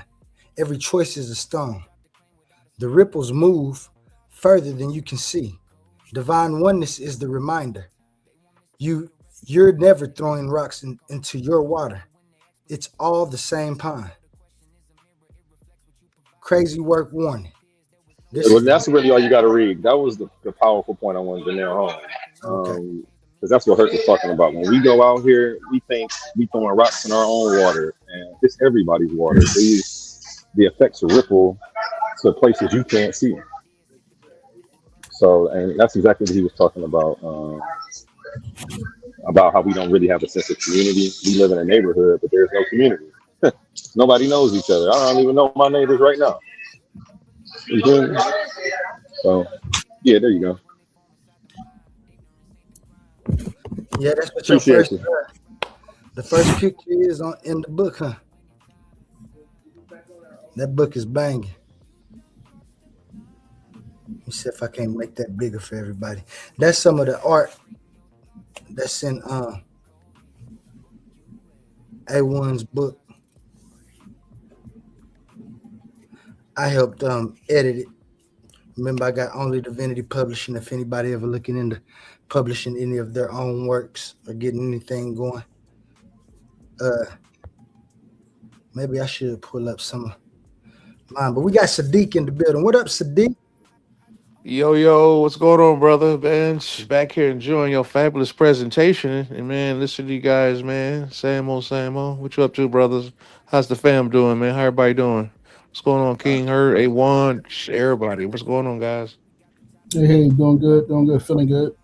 Every choice is a stone. The ripples move further than you can see. Divine oneness is the reminder. You're never throwing rocks into your water. It's all the same pond. Crazy work warning. That's really all you got to read. That was the powerful point I wanted to nail home. Okay. Because that's what Hurt was talking about. When we go out here, we think we throwing rocks in our own water, and it's everybody's water. The effects ripple to places you can't see. So, and that's exactly what he was talking about how we don't really have a sense of community. We live in a neighborhood, but there's no community. Nobody knows each other. I don't even know my neighbors right now. You feel me? So, yeah, there you go. Yeah, that's what your first. The first picture is in the book, huh? That book is banging. Let me see if I can make that bigger for everybody. That's some of the art that's in A1's book. I helped edit it. Remember, I got Only Divinity Publishing. If anybody ever looking into publishing any of their own works or getting anything going, maybe I should pull up some of mine. But we got Sadiq in the building. What up, Sadiq? Yo, what's going on, brother? Man, back here enjoying your fabulous presentation. And man, listen to you guys, man. Same old, same old. What you up to, brothers? How's the fam doing, man? How everybody doing? What's going on, King Hurt, A1, everybody? What's going on, guys? Hey, doing good, feeling good.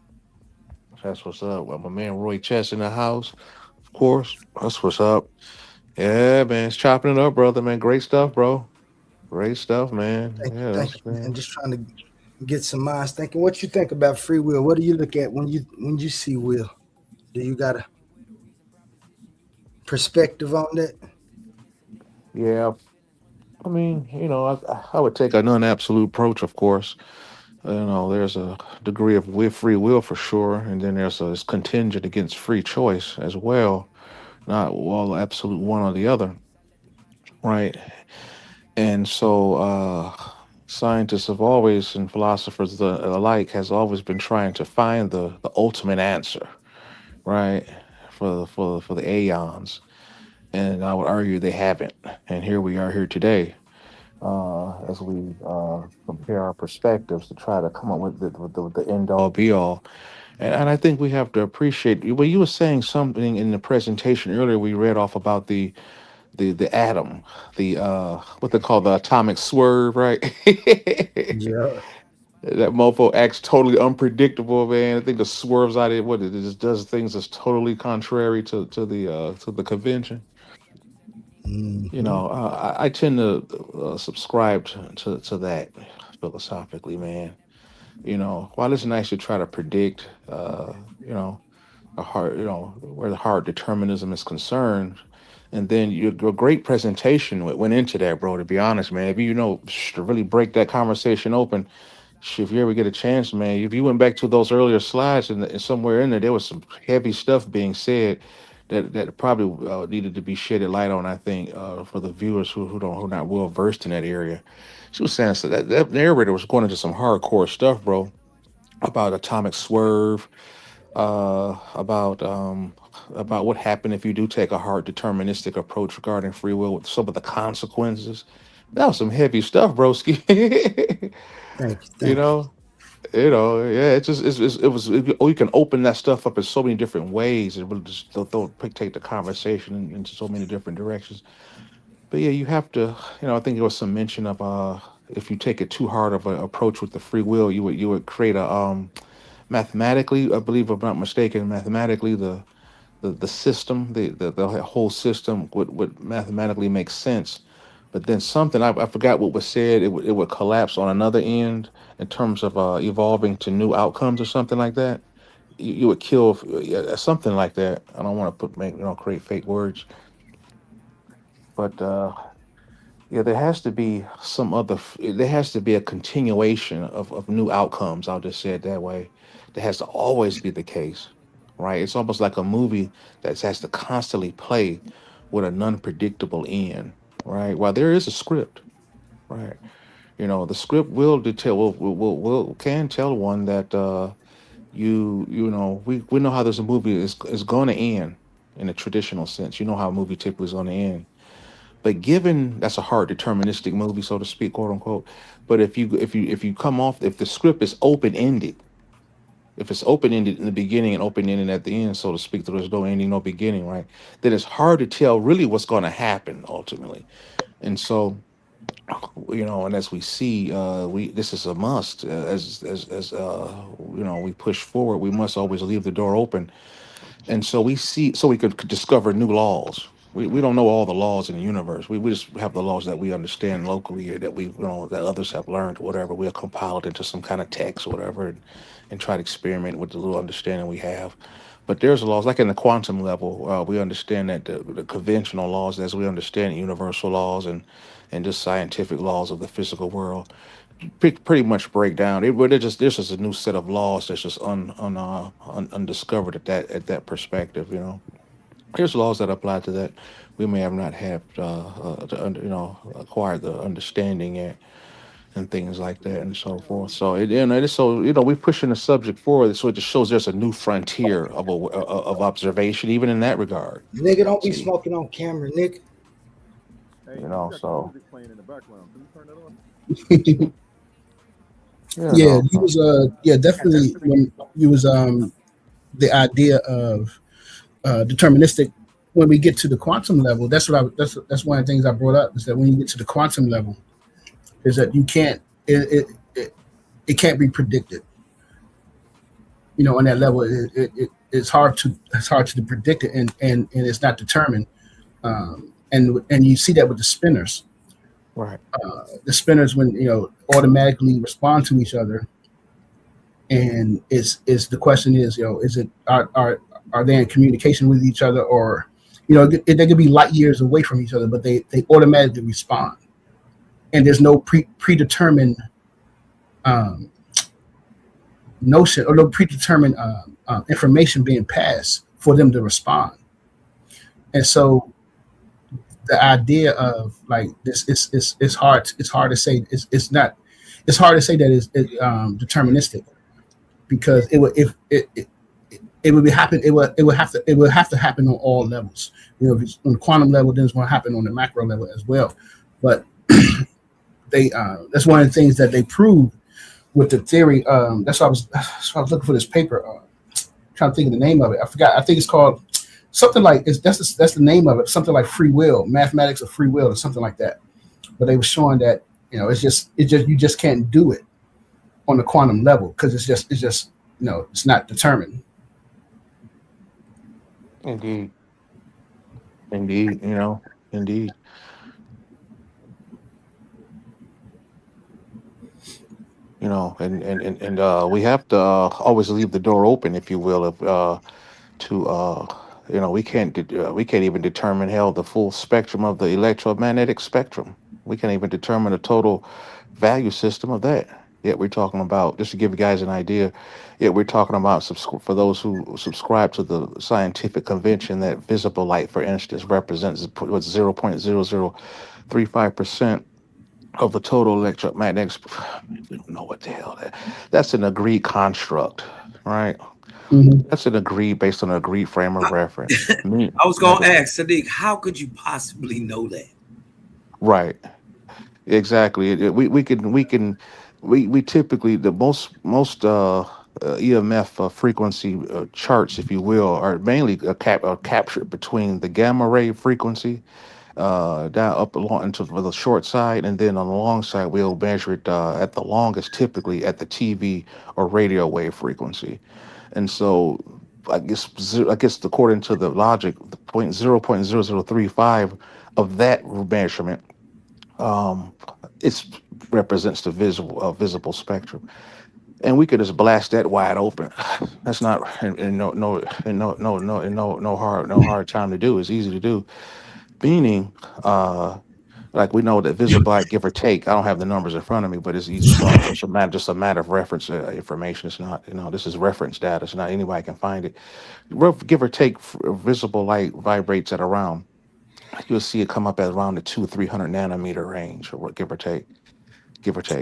That's what's up. Well, my man Roy Chess in the house, of course. That's what's up. Yeah, man, it's chopping it up, brother, man. Great stuff, bro. Great stuff, man. Thank you, man. Just trying to get some minds thinking. What you think about free will? What do you look at when you see will? Do you got a perspective on that? Yeah, I mean, I would take a non-absolute approach, of course. There's a degree of free will for sure, and then it's contingent against free choice as well. Not all absolute one or the other, right? And so, scientists have always, and philosophers alike, has always been trying to find the ultimate answer, right? For the aeons, and I would argue they haven't. And here we are here today, as we compare our perspectives to try to come up with the end all be all. And I think we have to appreciate. Well, you were saying something in the presentation earlier. We read off about the atom, the what they call the atomic swerve, right? Yeah. That mofo acts totally unpredictable, man. I think it swerves out of what it just does things that's totally contrary to the convention. Hmm. I tend to subscribe to that philosophically, man. While it's nice to try to predict, a hard, where the hard determinism is concerned. And then your great presentation went into that, bro. To be honest, man, if to really break that conversation open, if you ever get a chance, man, if you went back to those earlier slides and somewhere in there was some heavy stuff being said that probably needed to be shedded light on. I think for the viewers who are not well versed in that area, she was saying so that narrator was going into some hardcore stuff, bro, about atomic swerve, about what happened if you do take a hard deterministic approach regarding free will with some of the consequences. That was some heavy stuff, broski. Thank you. you Thank you. know, yeah. We can open that stuff up in so many different ways. It will just take the conversation into so many different directions. But yeah, you have to. I think there was some mention of if you take it too hard of an approach with the free will, you would create a mathematically, I believe, if I'm not mistaken, mathematically the system, the whole system would mathematically make sense. But then something I forgot what was said. It would collapse on another end in terms of evolving to new outcomes or something like that. You would kill yeah, something like that. I don't want to create fake words, but yeah, there has to be there has to be a continuation of new outcomes. I'll just say it that way. That has to always be the case, right? It's almost like a movie that has to constantly play with a non-predictable end, right? While there is a script, right? The script will detail will can tell one that we know how this movie is going to end in a traditional sense. You know how a movie typically is going to end, but given that's a hard deterministic movie, so to speak, quote unquote. But if you come off, if the script is open ended, if it's open ended in the beginning and open ended at the end, so to speak, there's no ending, no beginning, right? Then it's hard to tell really what's going to happen ultimately. And so, and as we see, we this is a must as we push forward. We must always leave the door open, and so we could discover new laws. We don't know all the laws in the universe. We just have the laws that we understand locally, or that that others have learned, whatever. We'll compile it into some kind of text or whatever, and try to experiment with the little understanding we have. But there's laws, like in the quantum level, we understand that the conventional laws, as we understand universal laws and just scientific laws of the physical world, pretty much break down. There's just a new set of laws that's just undiscovered at that perspective. There's laws that apply to that. We may have not have acquired the understanding yet, and things like that and so forth. So we're pushing the subject forward. So it just shows there's a new frontier of observation, even in that regard. Nigga, don't be See, smoking on camera, nigga. so yeah, Yeah, no, you was definitely when you was the idea of deterministic. When we get to the quantum level, that's one of the things I brought up, is that when you get to the quantum level, is that you can't it can't be predicted. On that level, it's hard to predict it, and it's not determined. And you see that with the spinners. right. The spinners, when automatically respond to each other, and is the question is, is it are they in communication with each other, or they could be light years away from each other, but they automatically respond, and there's no predetermined notion or no predetermined information being passed for them to respond. And so the idea of like this is hard. It's hard to say. It's hard to say that it's deterministic, because it would have to happen on all levels. If it's on the quantum level, then it's going to happen on the macro level as well. But that's one of the things that they proved with the theory. That's why I was looking for this paper. Trying to think of the name of it. I forgot. I think it's called something like that's the name of it. Something like free will, mathematics of free will, or something like that. But they were showing that it's just you just can't do it on the quantum level, because it's just it's not determined. Indeed. Indeed. Indeed. And we have to always leave the door open, if you will, we can't even determine the full spectrum of the electromagnetic spectrum. We can't even determine the total value system of that. Yet we're talking about, just to give you guys an idea, we're talking about, for those who subscribe to the scientific convention, that visible light, for instance, represents 0.0035% of the total electromagnetic. We don't know what the hell that's an agreed construct, right? Mm-hmm. That's based on an agreed frame of reference. I was going to ask Sadiq, how could you possibly know that? Right. Exactly. We typically, the most EMF frequency charts, if you will, are mainly captured between the gamma ray frequency down up along into the short side, and then on the long side we'll measure it at the longest, typically at the TV or radio wave frequency. And so I guess according to the logic, the 0.0035 of that measurement it represents the visible spectrum, and we could just blast that wide open. That's not no hard time to do. It's easy to do. Meaning, like we know that visible light, give or take. I don't have the numbers in front of me, but it's easy. It's just a matter of reference information. It's not, this is reference data. It's not anybody can find it. Give or take, visible light vibrates at around. You'll see it come up at around the 200-300 nanometer range, or give or take.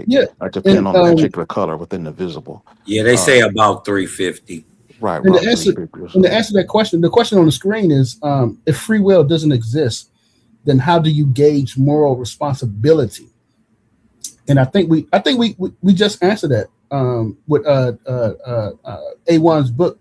Yeah, depending on the particular color within the visible. Yeah, they say about 350. Right. And to answer that question, the question on the screen is, if free will doesn't exist, then how do you gauge moral responsibility? And I think we just answered that with A1's book,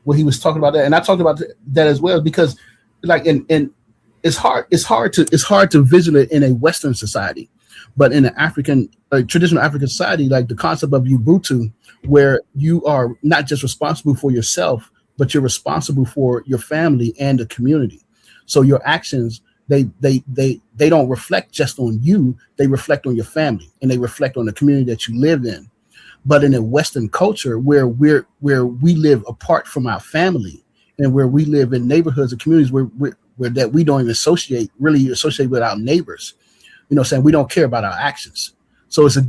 where he was talking about that, and I talked about that as well, because like it's hard to visualize it in a Western society, but in an African, traditional African society, like the concept of Ubuntu, where you are not just responsible for yourself, but you're responsible for your family and the community. So your actions, they don't reflect just on you, they reflect on your family, and they reflect on the community that you live in. But in a Western culture where we live apart from our family, and where we live in neighborhoods and communities where that we don't even associate with our neighbors, saying we don't care about our actions. So it is a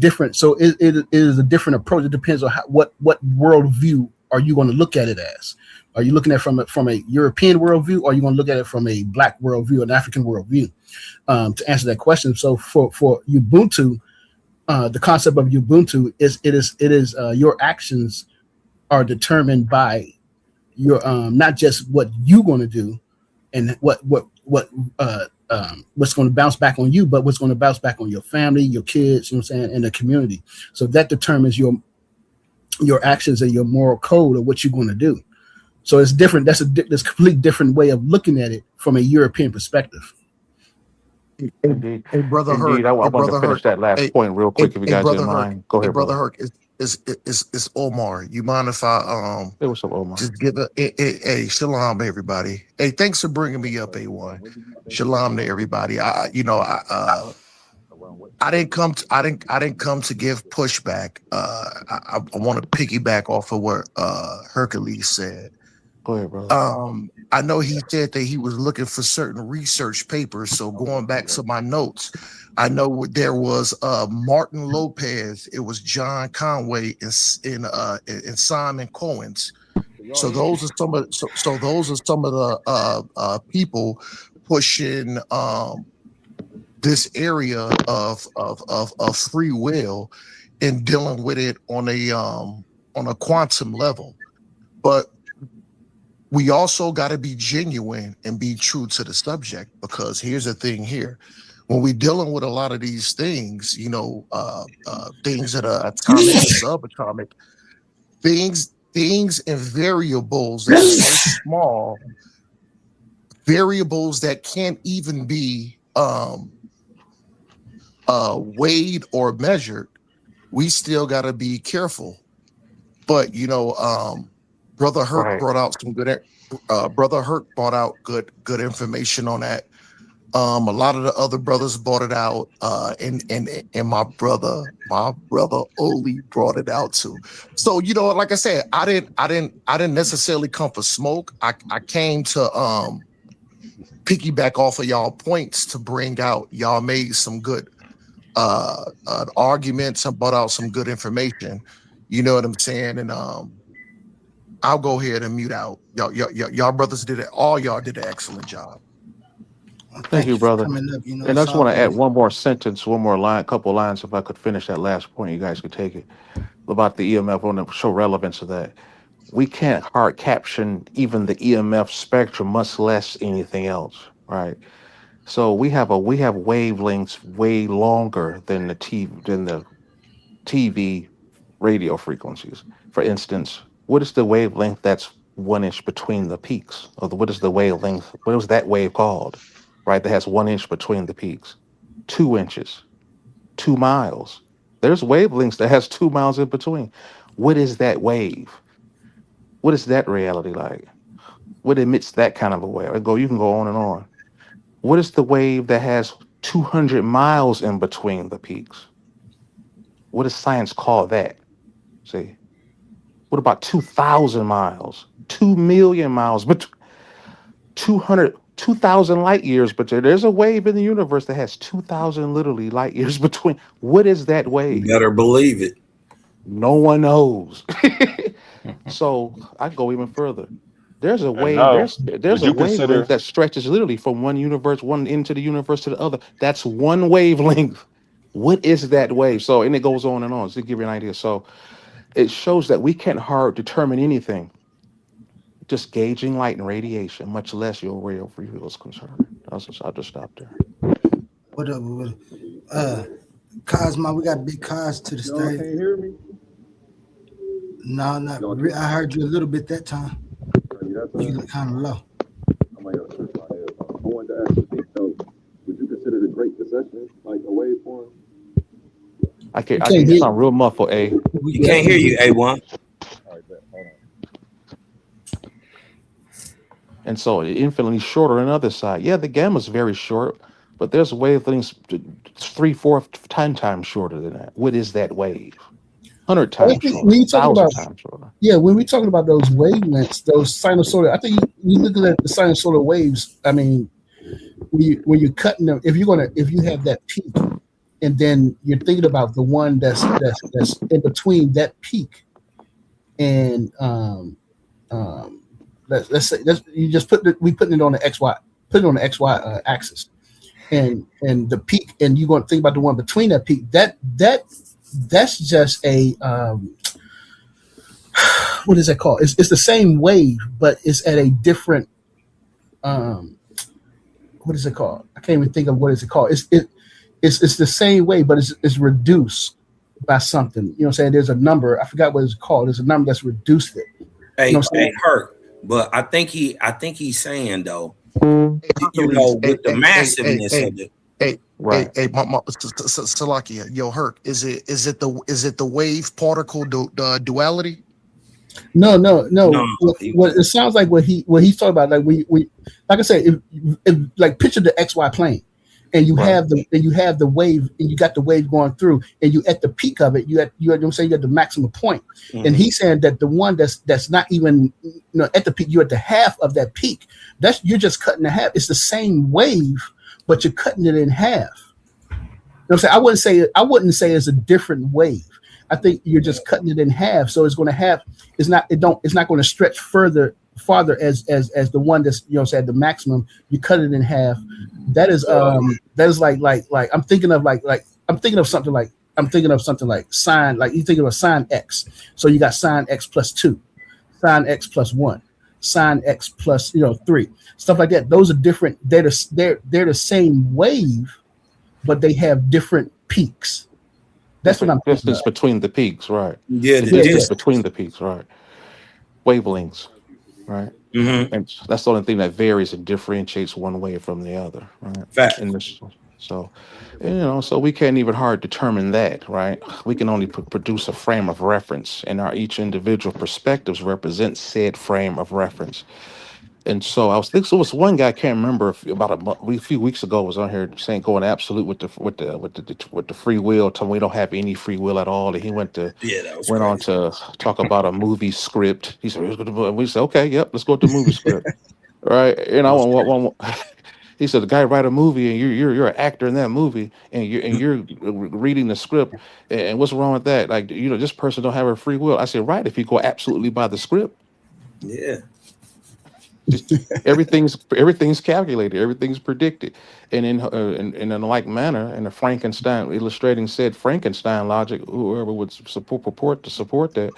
different approach. It depends on what worldview are you going to look at it as. Are you looking at it from a European worldview, or are you going to look at it from a Black worldview, an African worldview? To answer that question, so for Ubuntu, the concept of Ubuntu is your actions are determined by your not just what you're going to do and what's going to bounce back on you, but what's going to bounce back on your family, your kids, and the community. So that determines your actions and your moral code of what you're going to do. So it's different. That's a complete different way of looking at it from a European perspective. Hey, brother Herc. I want to finish that last point real quick, if you guys don't mind. Go ahead, brother Herc. It's Omar. You mind if I Hey, what's up, Omar? just give a shalom to everybody? Hey, thanks for bringing me up, A1. Shalom to everybody. I didn't come to give pushback. I want to piggyback off of what Hercules said. Go ahead, brother. I know he said that he was looking for certain research papers. So going back to my notes, I know there was Martin Lopez, it was John Conway, and Simon Cohen's. So those are some of the people pushing this area of free will and dealing with it on a quantum level. But we also got to be genuine and be true to the subject, because here's the thing here. When we're dealing with a lot of these things, things that are atomic and subatomic, things and variables that are so small, variables that can't even be weighed or measured, we still got to be careful. But Brother Hurt brought out some good. Brother Hurt brought out good information on that. A lot of the other brothers brought it out, and my brother Oli brought it out too. So like I said, I didn't necessarily come for smoke. I came to piggyback off of y'all points to bring out. Y'all made some good arguments and brought out some good information. You know what I'm saying? And I'll go ahead and mute out. Y'all brothers did it. All y'all did an excellent job. Thank you, brother. And I just want to add one more sentence, one more line, couple lines, if I could finish that last point. You guys could take it about the EMF. I want to show relevance of that. We can't hard caption even the EMF spectrum, much less anything else, right? So we have wavelengths way longer than the TV radio frequencies. For instance, what is the wavelength that's 1 inch between the peaks? Or what is the wavelength? What was that wave called? Right, that has 1 inch between the peaks. 2 inches, 2 miles. There's wavelengths that has 2 miles in between. What is that wave? What is that reality like? What emits that kind of a wave? You can go on and on. What is the wave that has 200 miles in between the peaks? What does science call that? See? What about 2,000 miles? 2 million miles, but 2,000 light years, but there's a wave in the universe that has 2,000 literally light years between. What is that wave? You better believe it. No one knows. So I go even further. There's a wave. There's a wavelength that stretches literally from one end to the universe to the other. That's one wavelength. What is that wave? So, and it goes on and on. So to give you an idea. So it shows that we can't hard determine anything. Just gauging light and radiation, much less your real free will is concerned. I'll just stop there. What up? Cosmo, we got big Cos to the stage. Can you hear me? No, not really. I heard you a little bit that time. You look kind of low. I wanted to ask you, so would you consider the Great Recession like a waveform? I can't sound real muffled, A. You can't hear you, A1. All right, hold on. And so infinitely shorter on the other side. Yeah, the gamma's very short, but there's wavelengths 3, 4, 10 times shorter than that. What is that wave? 100 times shorter, 1,000 times shorter. Yeah, when we're talking about those wavelengths, those sinusoidal, I think you looking at the sinusoidal waves. I mean, when you're cutting them, if you have that peak, and then you're thinking about the one that's in between that peak, and let's say you just we putting it on the XY axis, and the peak, and you're going to think about the one between that peak. That's just a what is that called? It's the same wave, but it's at a different what is it called? I can't even think of what is it called. It's the same way, but it's reduced by something. You know what I'm saying? There's a number. I forgot what it's called. There's a number that's reduced it. Hey, Hurt. But I think he's saying though, with the massiveness of it. Hey, Salakia, yo, Hurt. Is it the wave particle duality? No. What it sounds like what he's talking about, like we like I said, if like picture the XY plane. and you have the wave, and you got the wave going through, and you at the peak of it, you know what I'm saying, you at the maximum point. And he's saying that the one that's not even at the peak, you're at the half of that peak. You're just cutting the half. It's the same wave, but you're cutting it in half. You know what I'm saying? I wouldn't say it's a different wave. I think you're just cutting it in half. So it's going to have it's not going to stretch farther as the one that's at the maximum. You cut it in half. That is like I'm thinking of something like sine, like you think of a sine x. So you got sine x plus 2, sine x plus 1, sine x plus 3, stuff like that. Those are different. They're the same wave, but they have different peaks. That's what I'm thinking. Distance between the peaks, right? Yeah, the distance between the peaks, right? Wavelengths, right? And that's the only thing that varies and differentiates one wave from the other, right? Fact. So we can't even hard determine that, right? We can only produce a frame of reference, and each individual perspectives represent said frame of reference. And so I was thinking, so it was one guy I can't remember a few weeks ago was on here saying going absolute with the free will, telling we don't have any free will at all. And he went on to talk about a movie script. He said we said okay, yep, let's go with the movie script, right? He said the guy write a movie and you're an actor in that movie and you're reading the script and what's wrong with that? Like this person don't have a free will. I said right, if you go absolutely by the script, yeah. everything's calculated, everything's predicted, and in a like manner, in the Frankenstein illustrating said Frankenstein logic, whoever would purport to support that,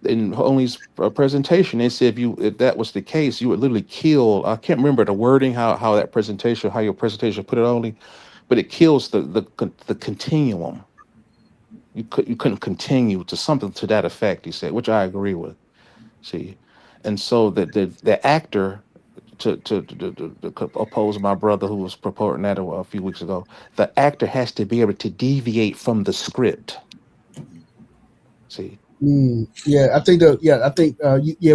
in Only's presentation, they said if that was the case, you would literally kill. I can't remember the wording, how your presentation put it Only, but it kills the continuum. You couldn't continue to something to that effect. He said, which I agree with. See. And so the actor, to oppose my brother who was purporting that a few weeks ago, the actor has to be able to deviate from the script. See? I think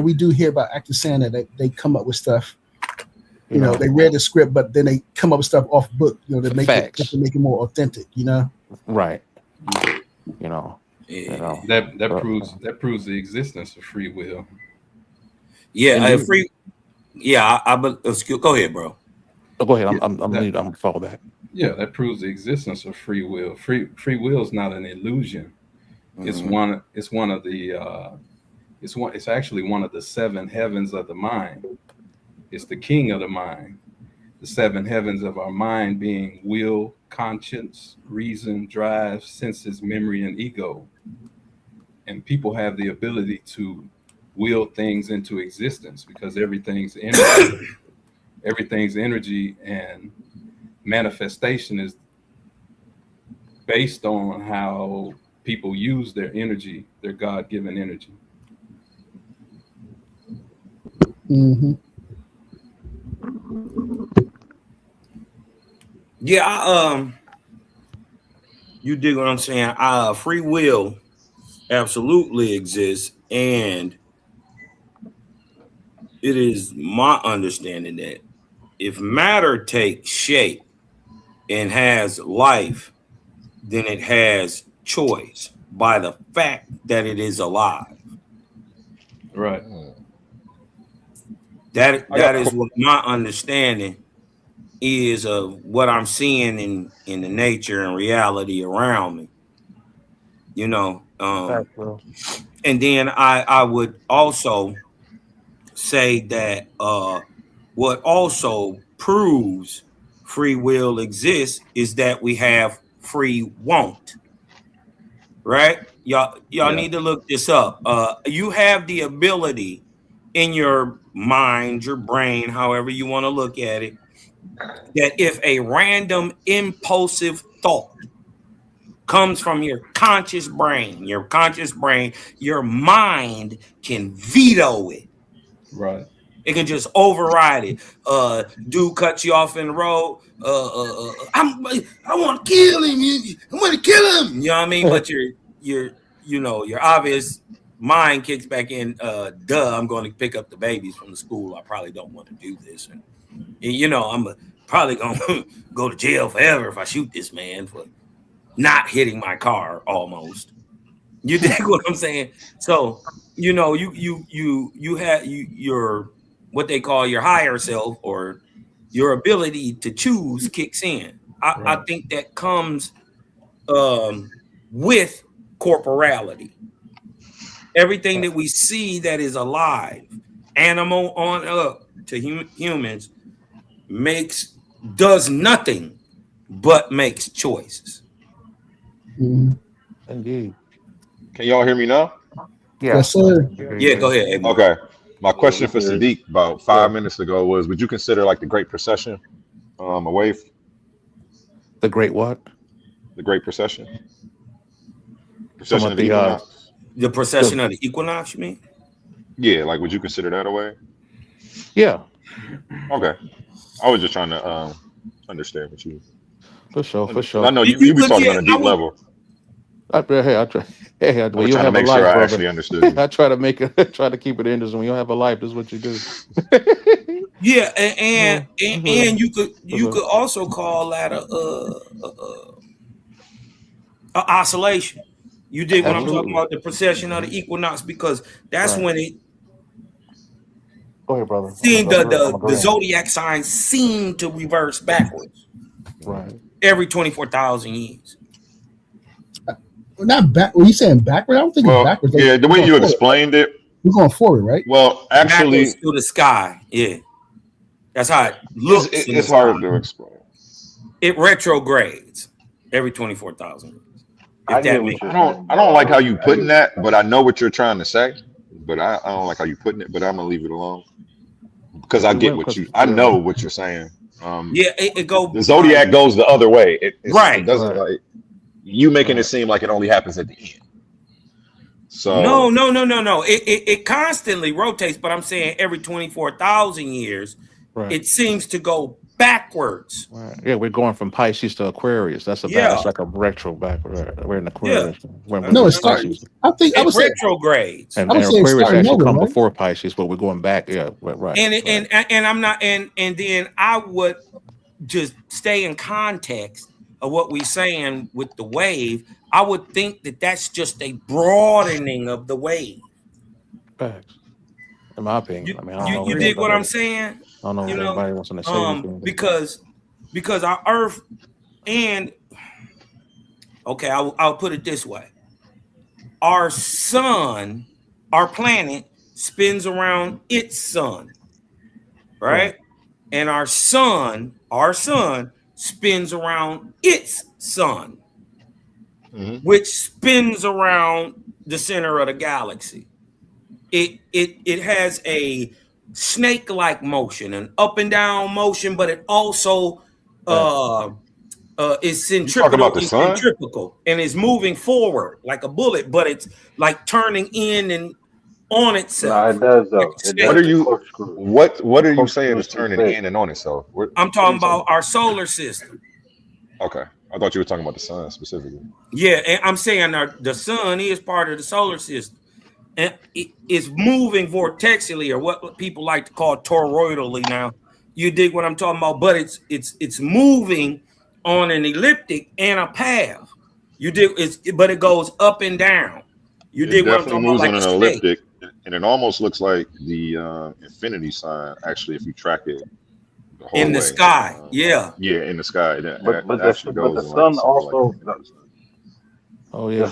we do hear about actors saying that they come up with stuff. They read the script, but then they come up with stuff off book. To make it more authentic. Right. That proves the existence of free will. Yeah, free. Yeah, go ahead, bro. Go ahead. I'm follow that. Yeah, that proves the existence of free will. Free will is not an illusion. It's one. It's one of the. It's actually one of the 7 heavens of the mind. It's the king of the mind. The 7 heavens of our mind being will, conscience, reason, drive, senses, memory, and ego. And people have the ability to will things into existence because everything's energy and manifestation is based on how people use their energy, their God-given energy. Yeah, you dig what I'm saying? Free will absolutely exists, and it is my understanding that if matter takes shape and has life, then it has choice by the fact that it is alive. Right. That is what my understanding is of what I'm seeing in the nature and reality around me. And then I would also say that what also proves free will exists is that we have free want. Right? Y'all need to look this up. You have the ability in your mind, your brain, however you want to look at it, that if a random impulsive thought comes from your mind can veto it. Right. It can just override it. Dude cuts you off in the road. I want to kill him. I want to kill him. You know what I mean? But your obvious mind kicks back in. I'm going to pick up the babies from the school. I probably don't want to do this. And I'm gonna probably gonna go to jail forever if I shoot this man for not hitting my car almost. You dig what I'm saying? So, you know, you have your what they call your higher self or your ability to choose kicks in. I think that comes with corporality. Everything that we see that is alive, animal on up to humans, does nothing but makes choices. Indeed. Can y'all hear me now? Yes, sir. Yeah, go ahead. Abel. Okay. My question for Sadiq about 5 minutes ago was: would you consider like the Great Procession a wave? The Great what? The Great Procession. Procession of the equinox. The procession of the equinox, you mean? Yeah, like would you consider that a wave? Yeah. Okay. I was just trying to understand what you. For sure. I know you be talking on a deep level. I try. When you have a life, I actually understood you. I try to keep it interesting. When you have a life, this is what you do. Yeah, and you could also call that a oscillation. You dig what I'm talking about? The procession of the equinox, because that's when it. Go ahead, brother. The zodiac signs seem to reverse backwards. Right. Every 24,000 years. Well, not back. Were you saying backward? I don't think it's backwards. Yeah, the way you explained it. We're going forward, right? Well, actually, backwards to the sky. Yeah, that's how it looks. It's hard to explain. It retrogrades every 24,000 years. I don't like how you putting that, but I know what you're trying to say. But I don't like how you putting it. But I'm gonna leave it alone because I get I know what you're saying. The zodiac goes the other way. It doesn't right. like you making it seem like it only happens at the end. So no. It constantly rotates, but I'm saying every 24,000 years, it seems to go backwards. Right. Yeah, we're going from Pisces to Aquarius. That's that's like a retro backward. We're in Aquarius. No, it starts. I think I was retrogrades. And Aquarius actually come before Pisces, but we're going back. Yeah, right. And I'm not. And then I would just stay in context of what we're saying with the wave. I would think that that's just a broadening of the wave. Facts. In my opinion, I don't know. You dig what I'm saying? I don't know if anybody wants to say anything. Because our Earth and I'll put it this way: our sun, our planet, spins around its sun, right? And our sun spins around its sun, which spins around the center of the galaxy. It has a snake-like motion, an up and down motion, but it also is centripetal and is moving forward like a bullet, but it's like turning in and on itself. No, it does though. What are you saying is turning in and on itself? I'm talking about our solar system. Okay. I thought you were talking about the sun specifically. Yeah, and I'm saying the sun is part of the solar system. And it's moving vortexally, or what people like to call toroidally now. You dig what I'm talking about? But it's moving on an elliptic and a path. You dig? But it goes up and down. You dig what I'm talking about? Like an elliptic, and it almost looks like the infinity sign. Actually, if you track it the whole in the way. sky, yeah, in the sky. But the sun also. Oh yeah,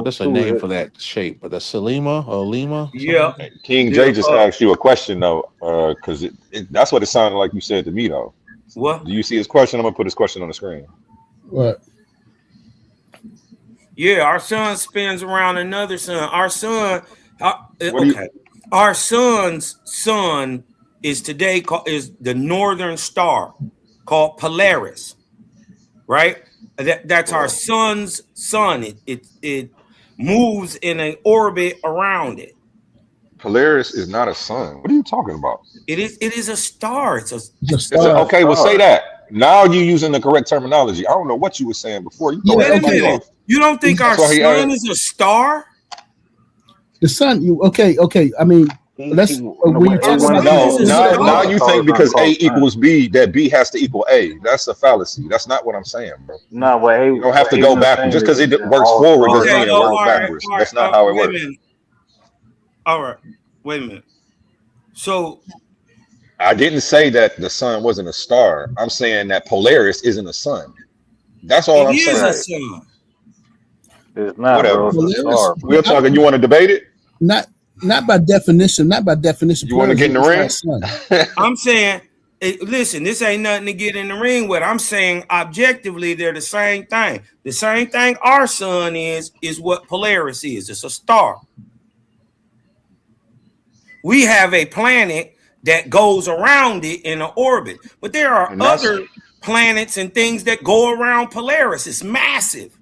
that's a name for that shape, but the Selima or Lima. Yeah. King J just asked you a question though, because that's what it sounded like you said to me though. What? Do you see his question? I'm gonna put his question on the screen. What? Yeah, our sun spins around another sun. Our sun, our sun's sun is today is the northern star called Polaris, right? That's our sun's sun. It moves in an orbit around it. Polaris is not a sun. What are you talking about? It is a star. It's a star. Okay, well say that. Now you're using the correct terminology. I don't know what you were saying before. Wait a minute. You don't think our sun is a star? The sun. Okay. I mean, Let's when you talk about now you think because A equals B that B has to equal A. That's a fallacy. That's not what I'm saying, bro. No, but You don't have to go backwards. Just because it works forward doesn't mean it works backwards. That's not how it works. All right, wait a minute. So I didn't say that the sun wasn't a star. I'm saying that Polaris isn't a sun. That's all I'm saying. It is a sun. It's not, whatever. bro. It's a star. We're talking. You want to debate it? Not by definition. Not by definition. You want to get in the ring? I'm saying, listen, this ain't nothing to get in the ring with. I'm saying objectively, they're the same thing. The same thing our sun is what Polaris is. It's a star. We have a planet that goes around it in an orbit, but there are other planets and things that go around Polaris. It's massive.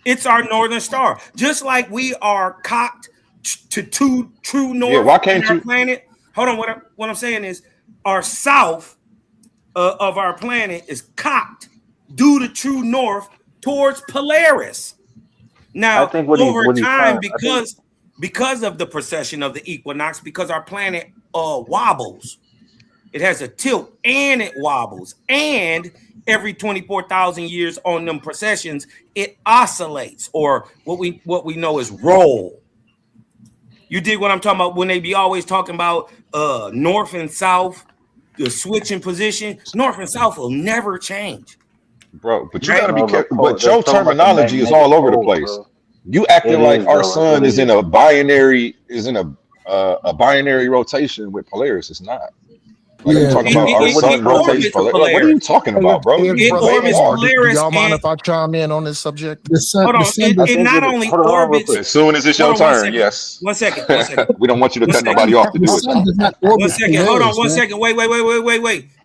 It's our northern star. Just like we are cocked to true north. Yeah, why can't you? Planet. Hold on. What I'm saying is our south of our planet is cocked due to true north towards Polaris. Now, over time, because of the precession of the equinox, because our planet wobbles, it has a tilt and it wobbles, and every 24,000 years on them precessions, it oscillates, or what we know is roll. You dig what I'm talking about? When they be always talking about north and south, the switching position, north and south will never change. Bro, but you gotta be careful. But your terminology is all over the place. You acting like our sun is in a binary binary rotation with Polaris. It's not. Like I'm talking about our sun rotates Polaris. What are you talking about, bro? It orbits Polaris. Y'all mind if I chime in on this subject? Hold on. It not only orbits. As soon as it's your turn, yes. One second. We don't want you to cut nobody off to do it. 1 second. Hold on. 1 second. Wait.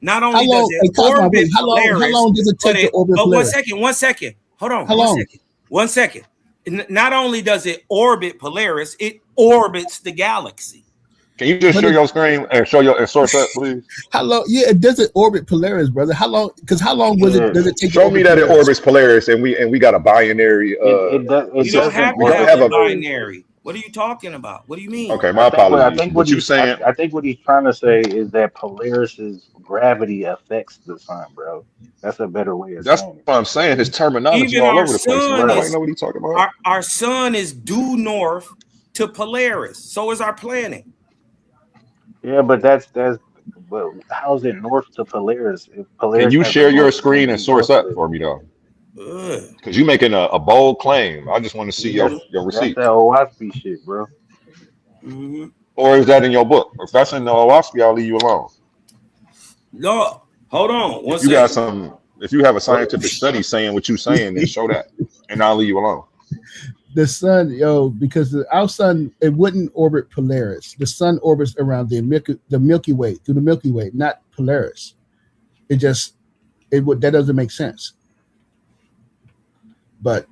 Not only does it orbit Polaris. How long does it take to orbit Polaris? 1 second. Hold on. 1 second. Not only does it orbit Polaris, it orbits the galaxy. Can you just show your screen and show your source up, please? How long? Yeah, it doesn't orbit Polaris, brother. How long? Because how long does it take? Show me that it orbits Polaris, and we got a binary. You don't have a binary. What are you talking about? What do you mean? Okay, my apologies. I think what he's saying. I think what he's trying to say is that Polaris's gravity affects the sun, bro. That's a better way of saying it. What I'm saying. His terminology all over the place. Nobody know what he's talking about. Our sun is due north to Polaris. So is our planet. Yeah, but that's but how's it north to Polaris? If Polaris Can you share your screen and source up for me though? Because you're making a bold claim. I just want to see your receipt. That's that Owaski shit, bro. Mm-hmm. Or is that in your book? If that's in the Owaski, I'll leave you alone. No, hold on. If you have a scientific study saying what you're saying, then show that, and I'll leave you alone. The sun, because our sun, it wouldn't orbit Polaris. The sun orbits around the Milky Way, through the Milky Way, not Polaris. That doesn't make sense. But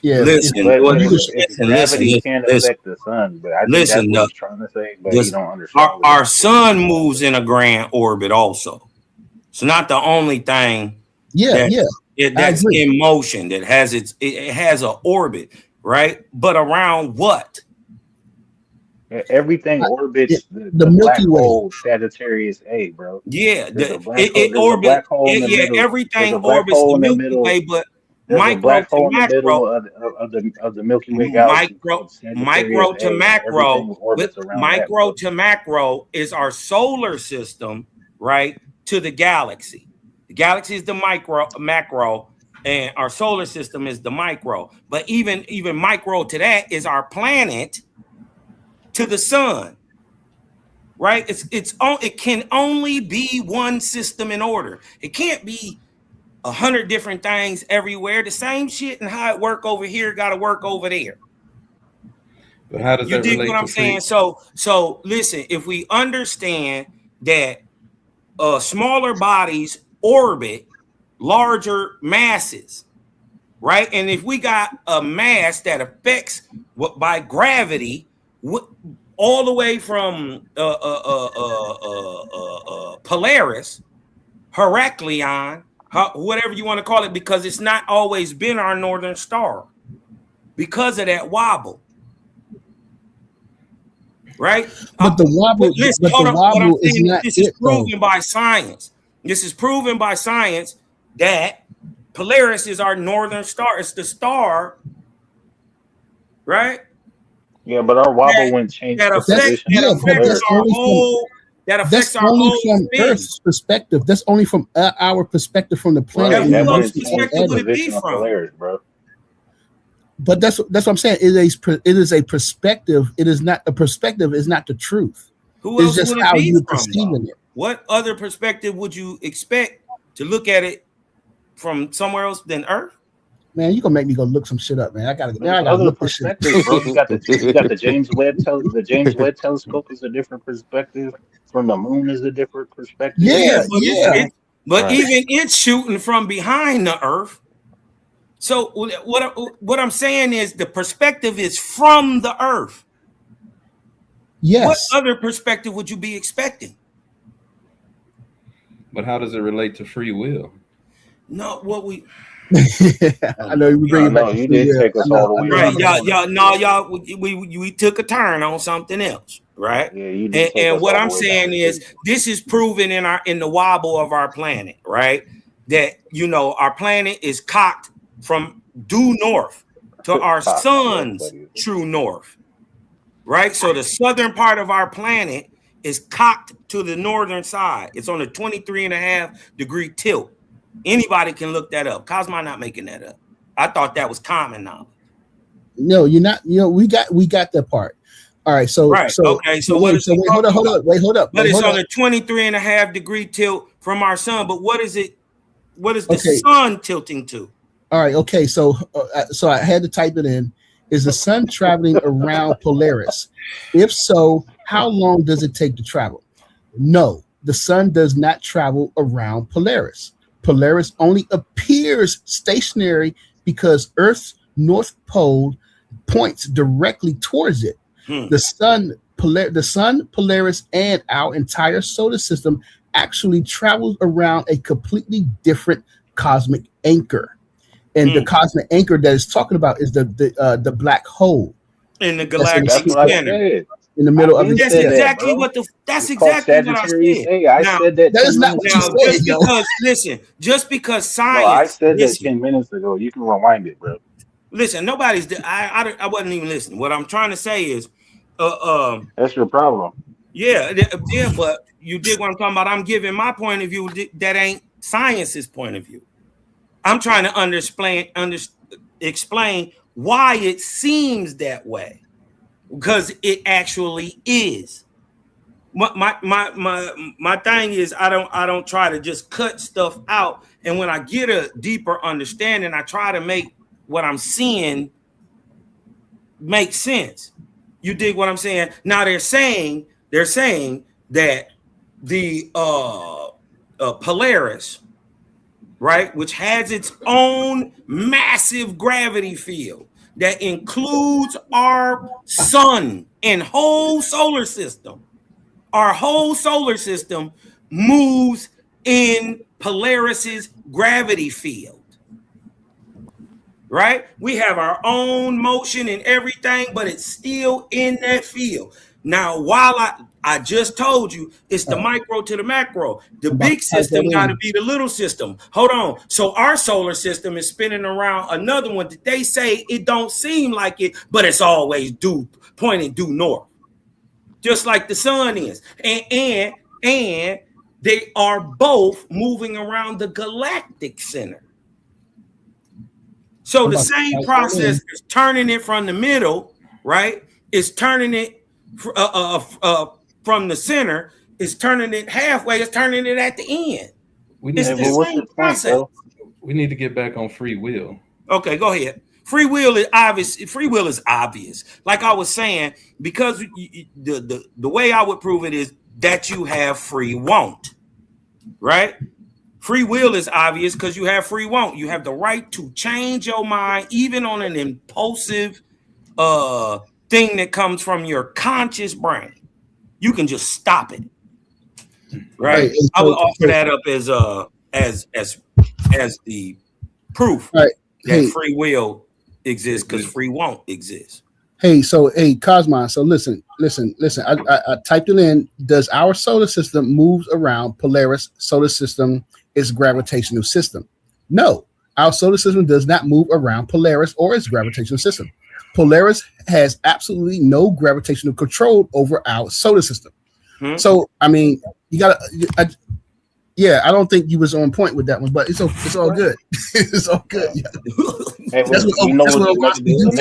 yeah, gravity can't affect the sun. But I think that's what he's trying to say. But you don't understand. Our sun moves in a grand orbit, also. It's not the only thing. That's in motion, that has it has an orbit, right? But around what? Everything orbits the Milky Way, Sagittarius A, bro. Yeah, it orbits. Everything orbits the Milky Way, but micro to macro of the Milky Way galaxy. Micro to macro is our solar system, right? To the galaxy. The galaxy is the macro, and our solar system is the micro. But even micro to that is our planet to the sun, right? It can only be one system in order. It can't be 100 different things everywhere. The same shit and how it work over here got to work over there. But how does you that dig relate what I'm to saying? So listen, if we understand that smaller bodies orbit larger masses, right? And if we got a mass that affects by gravity all the way from Polaris, Heracleon, whatever you want to call it, because it's not always been our northern star because of that wobble. right? But the wobble, Listen, hold up. What I'm saying is this is proven by science. This is proven by science that Polaris is our northern star. It's the star, right? Yeah, but our wobble wouldn't change That the affects our whole. That affects that's our only whole from thing. Earth's perspective. That's only from our perspective from the planet. Right, that wouldn't change the position of Polaris, bro. But that's what I'm saying. It is a perspective. It is not a perspective. Is not the truth. Who It's else just would it how be you're from? perceiving it. What other perspective would you expect to look at it from somewhere else than Earth? Man, you gonna make me go look some shit up, man. I gotta Other look this shit up. perspectives, bro. You got the James Webb the James Webb telescope is a different perspective. From the moon is a different perspective. But even it's shooting from behind the Earth. So what I'm saying is the perspective is from the Earth. Yes. What other perspective would you be expecting? But how does it relate to free will? No, what we. I know you bring it back. You did take us all the way. Right, we took a turn on something else, right? Yeah, you did. And what I'm saying is, this is proven in the wobble of our planet, right? That our planet is cocked from due north to our sun's true north, right? So the southern part of our planet is cocked to the northern side. It's on a 23.5-degree tilt. Anybody can look that up. Cosmo not making that up. I thought that was common knowledge. No, you're not. We got that part. All right. So right. Okay. So wait, hold up. But it's on a 23.5-degree tilt from our sun. But what is it? What is the sun tilting to? All right. Okay. So I had to type it in. Is the sun traveling around Polaris? If so, how long does it take to travel? No, the sun does not travel around Polaris. Polaris only appears stationary because Earth's north pole points directly towards it. The sun, Polaris, and our entire solar system actually travels around a completely different cosmic anchor. And the cosmic anchor that it's talking about is the black hole in the galactic center. In the middle of that's exactly what I said. I said that. That is not what you said. Just because science. I said that 10 minutes ago. You can rewind it, bro. Listen, nobody's. I wasn't even listening. What I'm trying to say is, that's your problem. Yeah, but you did what I'm talking about. I'm giving my point of view. That ain't science's point of view. I'm trying to explain why it seems that way. Because it actually is. My thing is I don't try to just cut stuff out, and when I get a deeper understanding, I try to make what I'm seeing make sense. You dig what I'm saying? Now they're saying that the Polaris, right, which has its own massive gravity field that includes our sun and whole solar system. Our whole solar system moves in Polaris's gravity field. Right? We have our own motion and everything, but it's still in that field. Now, while I just told you it's the micro to the macro, the big system got to be the little system. Hold on. So our solar system is spinning around another one that they say it don't seem like it, but it's always pointing due north, just like the sun is. And they are both moving around the galactic center. So the same process is turning it from the middle, right? It's turning it from the center, is turning it halfway, it's turning it at the end. It's the same process. We need to get back on free will. Okay, go ahead. Free will is obvious. Free will is obvious. Like I was saying, because the way I would prove it is that you have free want, right? Free will is obvious because you have free want. You have the right to change your mind, even on an impulsive thing that comes from your conscious brain. You can just stop it, right? I would offer that up as the proof that free will exists because free won't exist. Hey, Cosmos. So listen. I typed it in. Does our solar system move around Polaris solar system, its gravitational system? No, our solar system does not move around Polaris or its gravitational system. Polaris has absolutely no gravitational control over our solar system. So, I mean, you gotta. I don't think you was on point with that one, but it's all good. It's all good. Yeah. Hey, That's what the next question you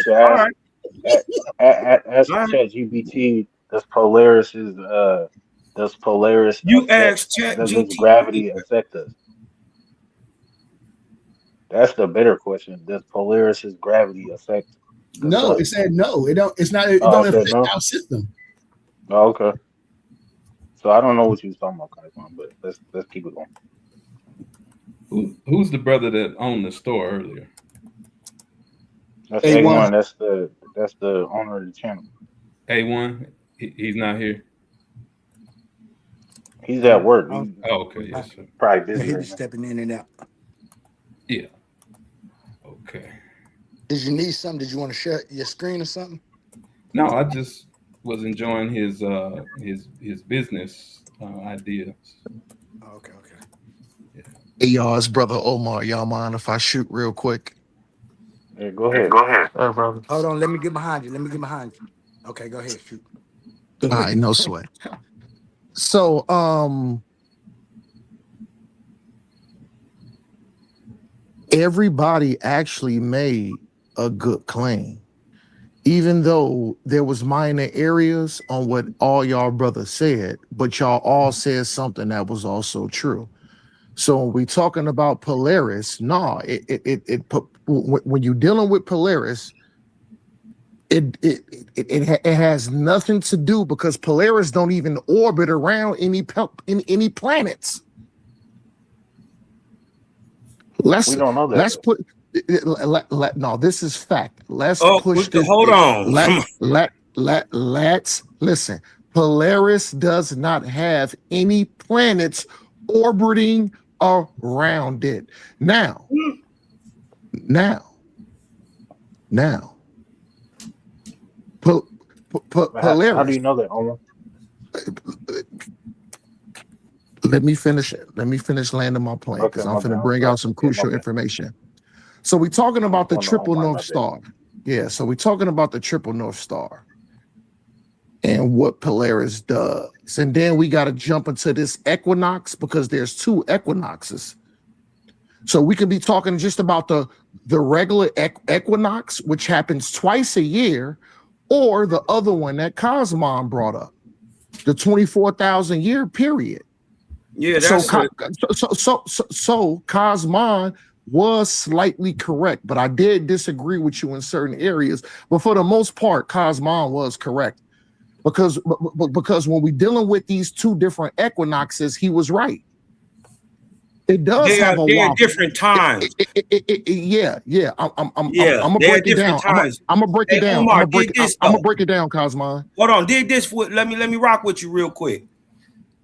should ask. Ask ChatGPT, does Polaris does gravity affect us? That's the better question. Does Polaris's gravity affect us? No, it said no. It don't. It's not. It don't affect our system. Oh, okay. So I don't know what you was talking about, Kaifon, but let's keep it going. Who's the brother that owned the store earlier? That's A1. That's the owner of the channel. A1. He's not here. He's at work. Okay, yes, sir. Probably busy. He Right was stepping in and out. Yeah. Okay. Did you need something? Did you want to share your screen or something? No, I just was enjoying his business ideas. Okay. Hey, y'all, it's Brother Omar. Y'all mind if I shoot real quick? Yeah, go ahead. All right, brother. Hold on. Let me get behind you. Okay, go ahead. Shoot. All right, no sweat. So, everybody actually made a good claim, even though there was minor areas on what all y'all brothers said, but y'all all said something that was also true. So when we talking about Polaris, when you're dealing with Polaris, it has nothing to do, because Polaris don't even orbit around any planets. We don't know that. Let's put. No, this is fact. Let's push this. Hold on. Let's listen. Polaris does not have any planets orbiting around it. Now. Polaris. How do you know that, Omar? Let me finish landing my plane, because I'm going to bring out some crucial information. So we're talking about the triple North Star. Yeah, so we're talking about the triple North Star and what Polaris does. And then we got to jump into this equinox, because there's two equinoxes. So we could be talking just about the regular equinox, which happens twice a year, or the other one that Cosmon brought up, the 24,000 year period. Yeah, that's so Cosmon was slightly correct, but I did disagree with you in certain areas. But for the most part, Cosmon was correct, because when we're dealing with these two different equinoxes, he was right. It does have a different times. Yeah. I'm gonna break it down. I'm gonna break it down. Omar, I'm gonna break it down, Cosmon. Hold on, did this for let me rock with you real quick.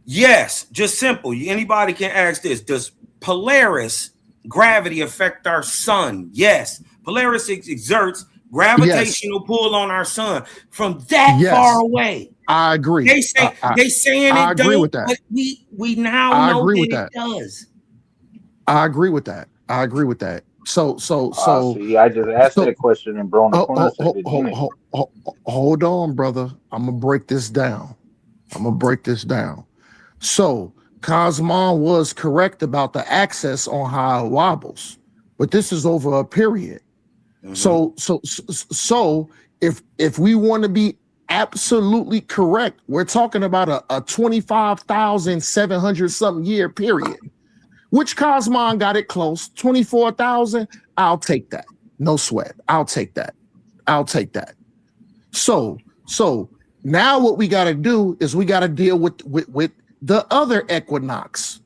Yes, just simple. Anybody can ask this. Does Polaris gravity affect our sun? Yes. Polaris exerts gravitational pull on our sun from that far away. I agree. They say they saying I it agree don't, with that. but we now know that it does. I agree with that. So see, I just asked that question and bro in the corner said it didn't. Hold on, brother. I'm gonna break this down. So Cosmon was correct about the axis on how it wobbles, but this is over a period. So if we want to be absolutely correct, we're talking about a 25,700 something year period, which Cosmon got it close. 24,000. I'll take that. No sweat. I'll take that. So now what we got to do is we got to deal with the other equinox,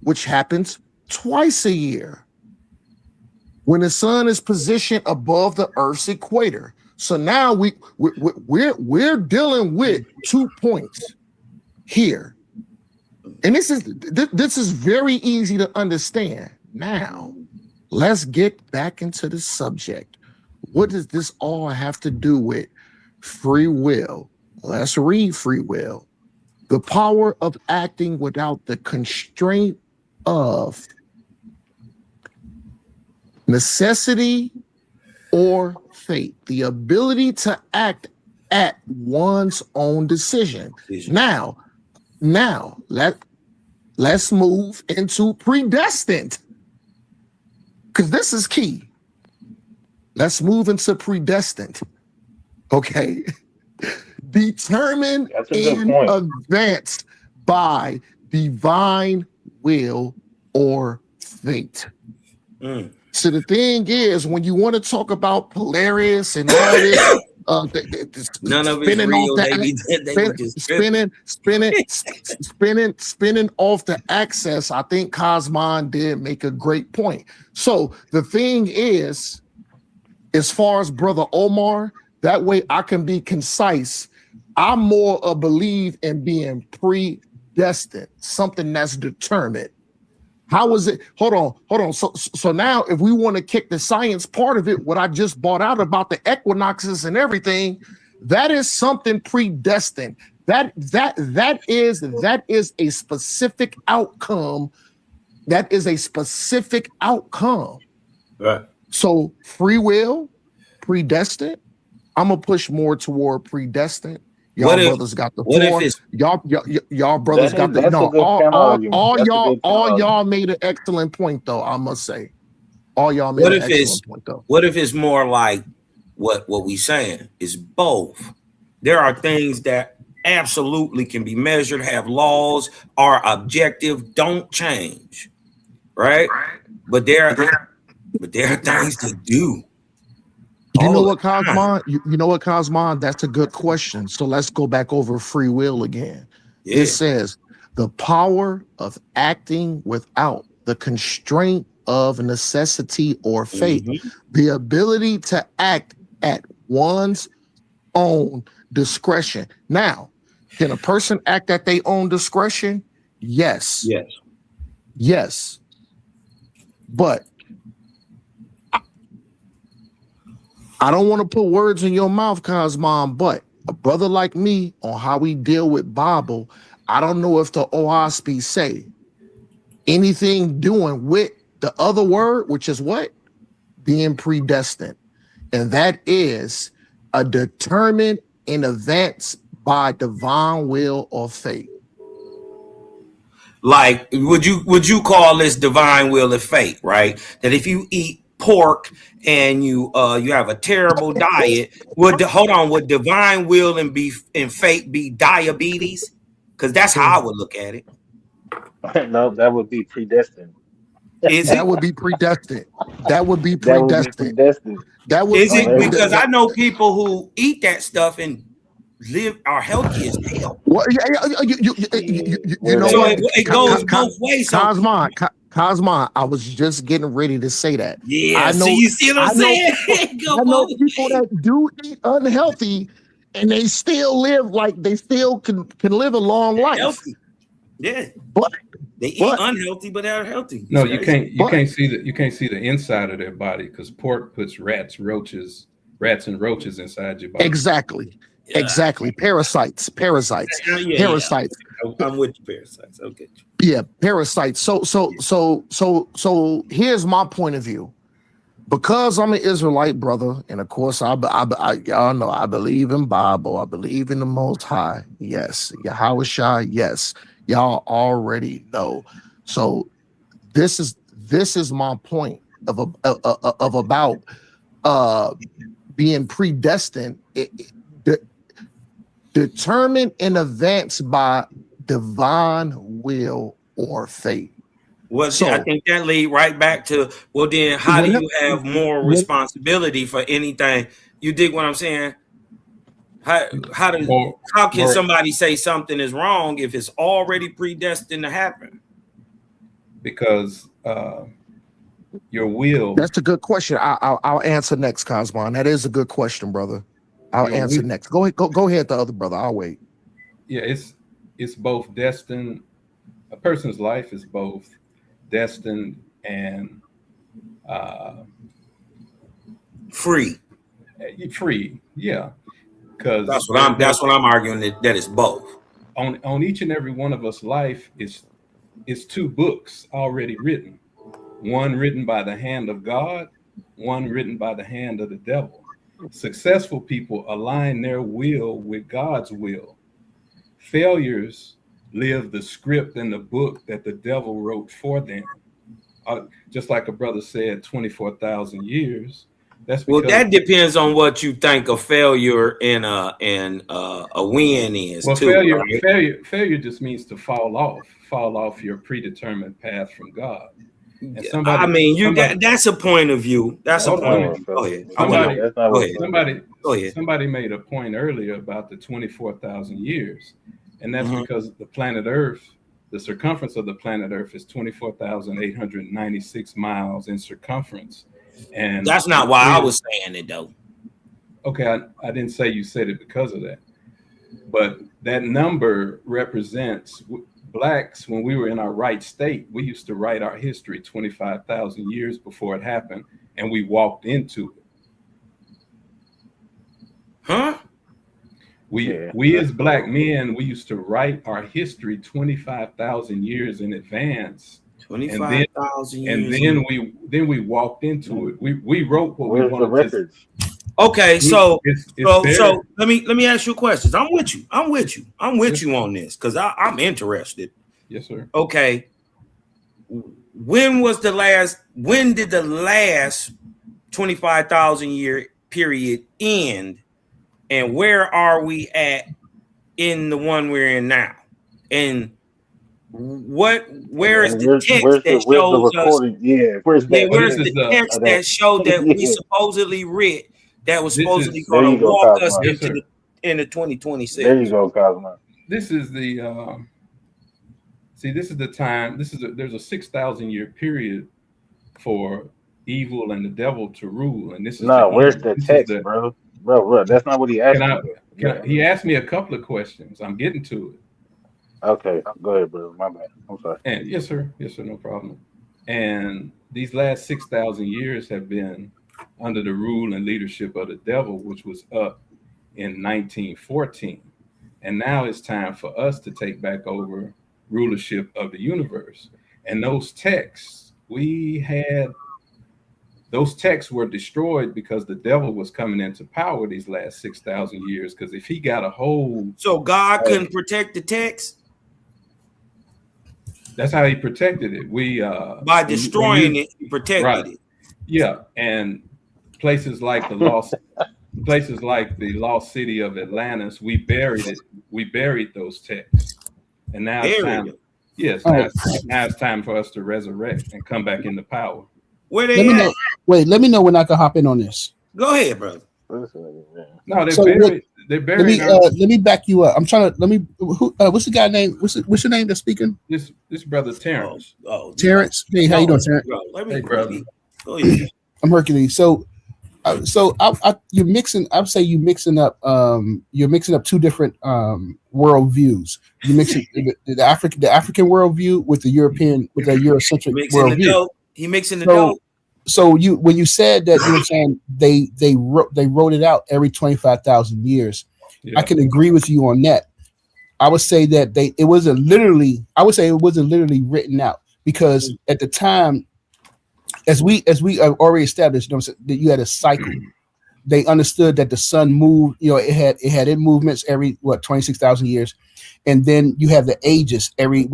which happens twice a year, when the sun is positioned above the Earth's equator. So now we're dealing with 2 points here, and this is very easy to understand. Now let's get back into the subject. What does this all have to do with free will? Let's read free will. The power of acting without the constraint of necessity or fate. The ability to act at one's own decision. Now, let's move into predestined, because this is key. Let's move into predestined. Okay. Determined in advance by divine will or fate. So the thing is, when you want to talk about Polaris and all this, none of it's real. Spinning off the access. I think Cosmon did make a great point. So the thing is, as far as Brother Omar, that way I can be concise. I'm more a believe in being predestined, something that's determined. How is it? Hold on. So now if we want to kick the science part of it, what I just brought out about the equinoxes and everything, that is something predestined. That is a specific outcome. That is a specific outcome. Right. So free will, predestined. I'm gonna push more toward predestined. Y'all brothers got the form. Y'all brothers got the no. All y'all made an excellent point, though. I must say, all y'all made an excellent point, though. What if it's more like what we saying is both? There are things that absolutely can be measured, have laws, are objective, don't change, right? But there are things to do. You know what, Cosmon? You know what, Cosmon? That's a good question. So let's go back over free will again. Yeah. It says the power of acting without the constraint of necessity or fate, the ability to act at one's own discretion. Now, can a person act at their own discretion? Yes. Yes. But I don't want to put words in your mouth, Cosmon, but a brother like me, on how we deal with Bible, I don't know if the OSP say anything doing with the other word, which is what? Being predestined. And that is a determined in advance by divine will or fate. Like, would you call this divine will or fate, right? That if you eat pork and you have a terrible diet, would divine will and fate be diabetes? Because that's how I would look at it. No, that would be predestined. That would be predestined. That would be predestined. That would is it because I know people who eat that stuff and are healthy as hell. Well, you know so what? It goes both ways. Cosmon, I was just getting ready to say that. Yeah, I know, so you see what I'm saying? I know people that do eat unhealthy and they still live like they still can live a long life. Healthy. Yeah. But they eat unhealthy, but they're healthy. No, you can't see the inside of their body because pork puts rats and roaches inside your body. Exactly. Yeah. Exactly. Parasites. Yeah. I'm with you, parasites. Okay. Yeah, parasites. So here's my point of view. Because I'm an Israelite brother, and of course I y'all know I believe in Bible, I believe in the Most High. Yes, Yahushua. Yes, y'all already know. So this is my point of about being predestined. Determined in advance by divine will or fate. Well, so, I think that lead right back to, well, then how do you have more responsibility for anything? You dig what I'm saying? How can somebody say something is wrong if it's already predestined to happen? Because your will. That's a good question. I'll answer next, Cosmon. That is a good question, brother. I'll answer next. Go ahead, the other brother. I'll wait. Yeah, it's both destined. A person's life is both destined and free. Free, yeah. Because that's what I'm arguing, that it's both. On each and every one of us life is two books already written. One written by the hand of God, one written by the hand of the devil. Successful people align their will with God's will. Failures live the script and the book that the devil wrote for them. Just like a brother said, 24,000 years. That's because, that depends on what you think a failure and a win is. Well, too, failure just means to fall off your predetermined path from God. And that's a point of view. That's a point of view. Go ahead. Somebody made a point earlier about the 24,000 years, and that's because the planet Earth, the circumference of the planet Earth is 24,896 miles in circumference. And that's not why I was saying it, though. Okay, I didn't say you said it because of that, but that number represents Blacks. When we were in our right state, we used to write our history 25,000 years before it happened, and we walked into it. Huh? We as Black men, we used to write our history 25,000 years in advance. 25,000 years. And then we walked into it. We wrote what we wanted. Where's the records? Okay, so let me ask you a question. I'm with you on this because I'm interested. Yes, sir. Okay. When did the last 25,000 year period end, and where are we at in the one we're in now? And where is the text that shows us? Yeah, where's the text that showed that we supposedly read that was supposedly going to walk us into the 2026? There you go, Cosmo. This is the this is the time. There's a 6,000 year period for evil and the devil to rule, and this is where's the text, bro? Bro, that's not what he asked me. He asked me a couple of questions. I'm getting to it. Okay, go ahead, bro. My bad. I'm sorry. And yes, sir, no problem. And these last 6,000 years have been under the rule and leadership of the devil, which was up in 1914. And now it's time for us to take back over rulership of the universe. And those texts were destroyed because the devil was coming into power these last 6,000 years. Because if he got a hold, so God couldn't protect the text. That's how he protected it. By destroying it, he protected it. Yeah, and places like the lost city of Atlantis, we buried it. We buried those texts, and now it's time. Yes, now it's time for us to resurrect and come back into power. Where they at? Let me know when I can hop in on this. Go ahead, brother. No, they're buried. Let me back you up. I'm trying to. What's the guy name? What's your name that's speaking? This brother Terrence. Terrence. Hey, how you doing, Terrence? Hey, brother. I'm Hercules. So you're mixing. I'd say you're mixing up. You're mixing up two different worldviews. You're mixing the African worldview with the European, with the Eurocentric worldview. He mixing the dope. So when you said that, you were saying they wrote it out every 25,000 years. Yeah. I can agree with you on that. I would say that it wasn't literally written out, because at the time, as we already established, that you had a cycle. They understood that the sun moved. It had movements every 26,000 years, and then you have the ages every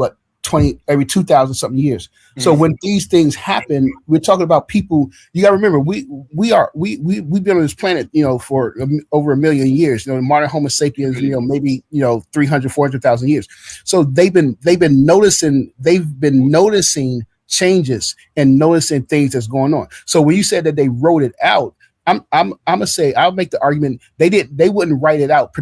2,000 something years. So when these things happen, we're talking about people. You got to remember, we've been on this planet, for over 1 million years. Modern Homo sapiens, maybe 300, 400,000 years. So they've been noticing changes and noticing things that's going on. So when you said that they wrote it out, I'm gonna say, I'll make the argument they wouldn't write it out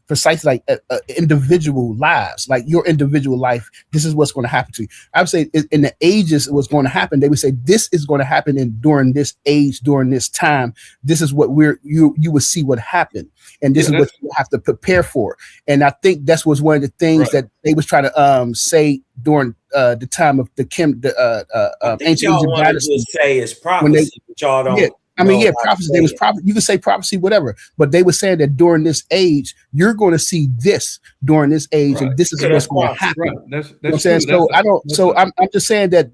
precisely like individual lives, like your individual life. This is what's going to happen to you. I would say in the ages, what's going to happen. They would say this is going to happen during this age, during this time. This is what you would see what happened, and this is what you have to prepare for. And I think that was one of the things that they was trying to say during the time of the ancient Egypt dynasty. Just say it's prophecy, but y'all don't. I mean, yeah, prophecy. They was prophecy. You can say prophecy, whatever, but they were saying that during this age, you're going to see this during this age, and this is what's going to happen. Right. That's you know what I'm saying? So I don't. So I'm just saying that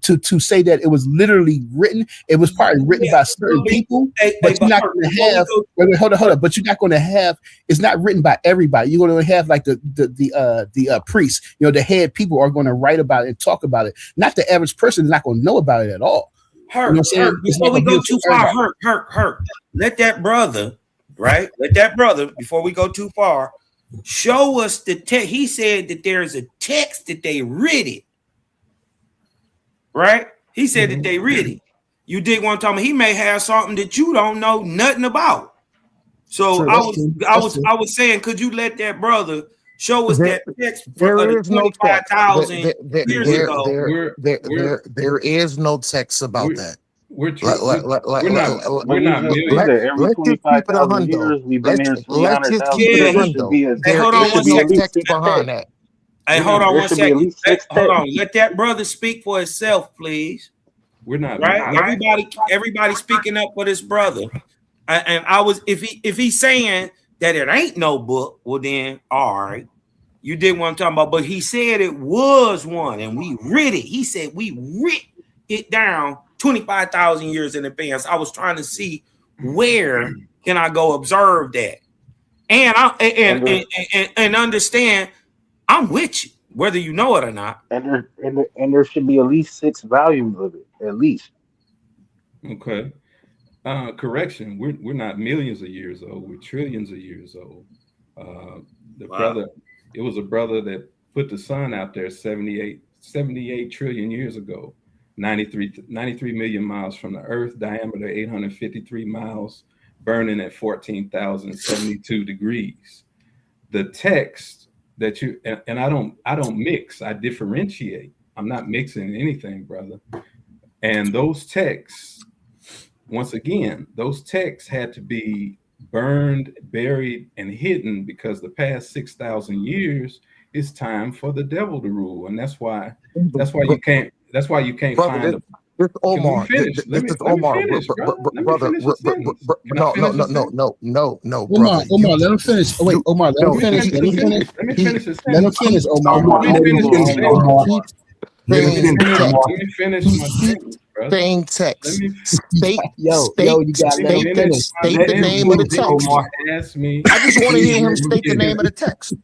to say that it was literally written, it was probably written by certain people, but you're not going to have. Wait, hold on. But you're not going to have. It's not written by everybody. You're going to have like the priests. You know, the head people are going to write about it and talk about it. Not the average person is not going to know about it at all. Hurt. Before we go too far, hurt. Let that brother, right? Let that brother, before we go too far, show us the text. He said that there's a text that they read it. Right? He said that they read it. You dig what I'm talking about? He may have something that you don't know nothing about. So I was saying, could you let that brother show us that text there for is no 25,000 years ago? There is no text about that. We're not every 25,000 years we've been here 300,000 years. Hey, hold on one second. Hey, hold on one second. Hold on. Let that brother speak for himself, please. We're not right. Everybody speaking up for this brother. And I was, if he's saying that it ain't no book, well then, all right, you did what I'm talking about. But he said it was one, and we read it. He said we read it down 25,000 years in advance. I was trying to see where can I go observe that, and understand. I'm with you, whether you know it or not. And there should be at least 6 volumes of it, at least. Okay. Correction. We're not millions of years old. We're trillions of years old. Brother, it was a brother that put the sun out there 78 trillion years ago. 93 million miles from the Earth, diameter 853 miles, burning at 14,072 degrees. The text that you and I don't mix, I differentiate. I'm not mixing anything, brother. And those texts, once again, those texts had to be burned, buried, and hidden because the past 6,000 years is time for the devil to rule, and that's why you can't find. This Omar. This is Omar. Brother. No, brother. Omar, let him finish. Oh, wait, Omar, let him finish. Let me finish, Omar. Let me finish my sentence, brother. Saying text. State the name of the text. I just want to hear him state the name of the text.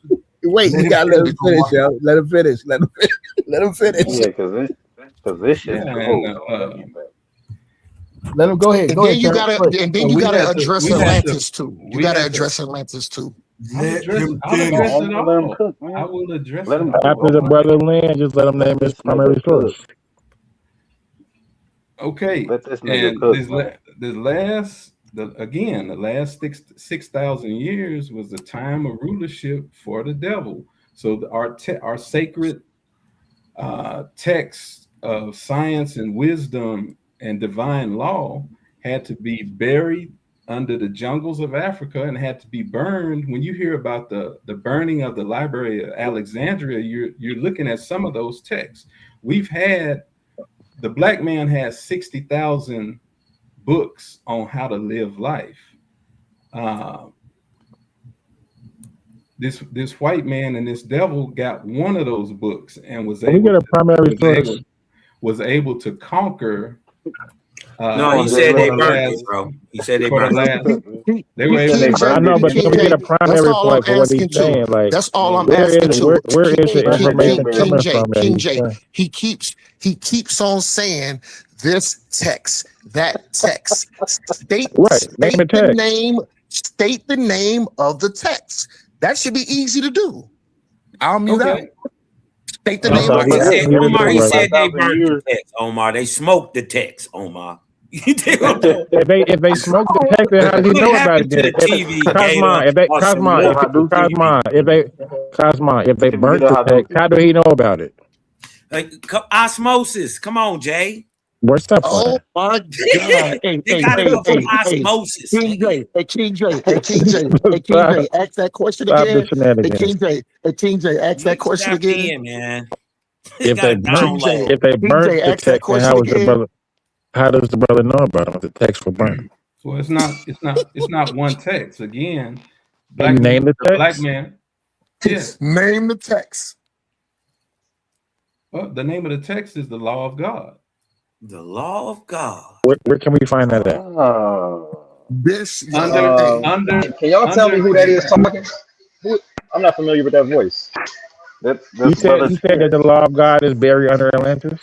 Wait, you gotta let him finish, yo. Let him finish. Yeah, because this shit. Let him go ahead. And then you gotta address Atlantis too. You gotta address Atlantis too. I will address it. After the brother land, just let him name his primary source. Okay. And the last 6,000 years was the time of rulership for the devil. So our sacred texts of science and wisdom and divine law had to be buried under the jungles of Africa and had to be burned. When you hear about the burning of the Library of Alexandria, you're looking at some of those texts. The black man has 60,000 books on how to live life. This white man and this devil got one of those books and was able to conquer. No, he said they burned it, bro. He said they burned it. They were able to burn it. I know, but let me get a primary source for what he's saying. Like, that's all I'm asking to. Where is the information coming from? King J, he keeps on saying this text, that text. State the name of the text. That should be easy to do. I'll mute out. State the name of the text. Omar, he said they burned the text. Omar, they smoked the text. Omar. If they smoke the text, then how does he know about it? If they burnt the text, how do he know about it? Like osmosis. Come on, Jay. Where's that? Oh my God! Osmosis. King J, ask that question again. King J, ask that question again. Man. If they burnt the text, then how was the brother? How does the brother know about him? The text for burnt. Well, it's not one text. Again, Can black you name man, the black text? man. Yes. Name the text. Well, the name of the text is the law of God. The law of God. Where can we find that at? This Under. Can y'all tell me who that is talking? I'm not familiar with that voice. You said that the law of God is buried under Atlantis.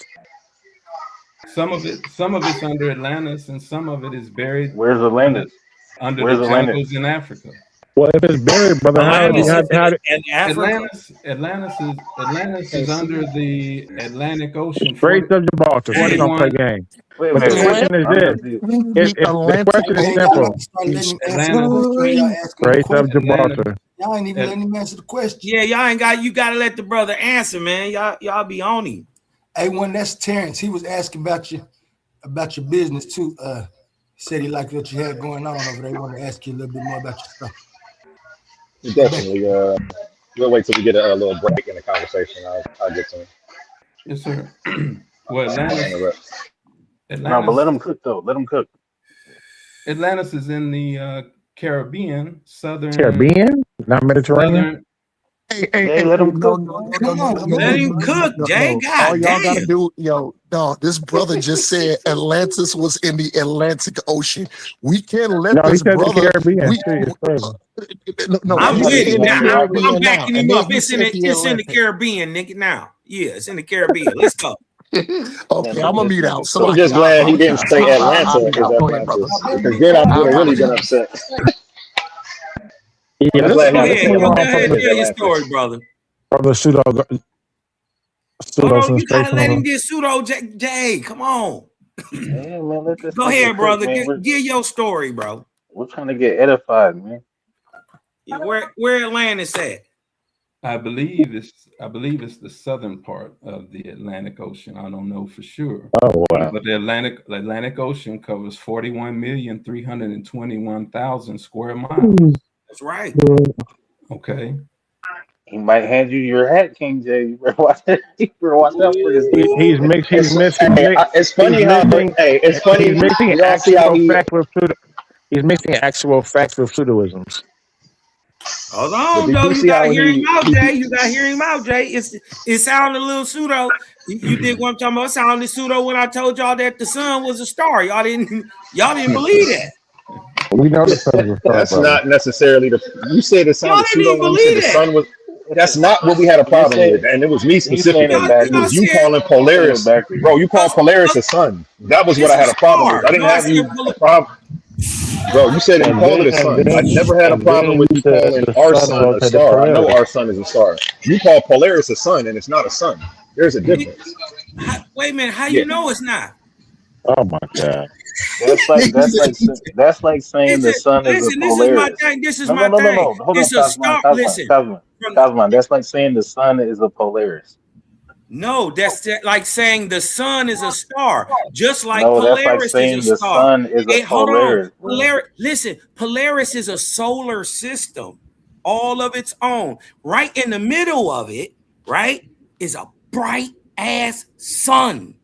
Some of it's under Atlantis, and some of it is buried. Where's Atlantis? Under Where's the Atlantis? jungles in Africa. Well, if it's buried, brother, Atlantis is under the Atlantic Ocean. Straits of Gibraltar. So they don't play games. But the question is this: the question is simple. Straits of Gibraltar. Y'all ain't even letting him answer the question. Yeah, you gotta let the brother answer, man. Y'all be on him. Hey, when that's Terrence, he was asking about your business too. He said he liked what you had going on over there. He wanted to ask you a little bit more about your stuff. Definitely. We'll wait till we get a little break in the conversation. I'll get to him. Yes, sir. Well, Atlantis. No, but let him cook though. Let him cook. Atlantis is in the Caribbean, southern. Caribbean, not Mediterranean. Hey, let him cook. Let him cook, Jay. God all y'all gotta damn. do, this brother just said Atlantis was in the Atlantic Ocean. We can't let No, he this said the brother. Caribbean. We, It's crazy. no, I'm he with said it the now. I'm Caribbean backing now, him and up. then he It's in said the the Atlantic. Caribbean, nigga. Now, yeah, it's in the Caribbean. Let's go. Okay, I'm gonna mute out. So I'm just glad he didn't say Atlanta is Atlantis, because then I would have really been upset. Yeah, I'm let's glad Go he didn't say ahead. Go ahead. Atlantis is Tell your Atlantis. story, brother. Brother pseudo Hold on, you gotta let him sensational. get pseudo Jay. Come on. Yeah, man, let this Go nigga ahead, cook, brother. man. Give your story, bro. We're trying to get edified, man. Where Atlantis at? I believe it's the southern part of the Atlantic Ocean. I don't know for sure. Oh wow! But the Atlantic Ocean covers 41,321,000 square miles. That's right. Okay. He might hand you your hat, King J. You better watch out for this nigga. He's mixing. It's funny how, it's funny. He's mixing Y'all see how actual he. facts with pseudo. He's mixing actual facts with pseudoisms. Hold on, though. You gotta hear him out, Jay. You gotta hear him out, Jay. It sounded a little pseudo. You did what I'm talking about. It sounded pseudo when I told y'all that the sun was a star. Y'all didn't believe that. We know the sun was a star. That's brother. not necessarily you said it sounded pseudo when you said the sun was. That's not what we had a problem with, and it was me specifically. It was you calling Polaris, bro. You called Polaris a sun. That was what I had a problem with. I didn't have you a problem. Bro, you said you call it a sun. I never had a problem with you calling our sun a star. I know our sun is a star. You call Polaris a sun, and it's not a sun. There's a difference. Wait a minute. How you know it's not? Oh my God. That's like saying the sun is a Polaris. This is my thing. Hold on, it's a star. Listen, Cosman, that's like saying the sun is a Polaris. No, that's like saying the sun is a star, just like No, that's Polaris like saying is a the star. sun is a Hold Polaris. on, listen, Polaris is a solar system, all of its own. Right in the middle of it, right, is a bright ass sun.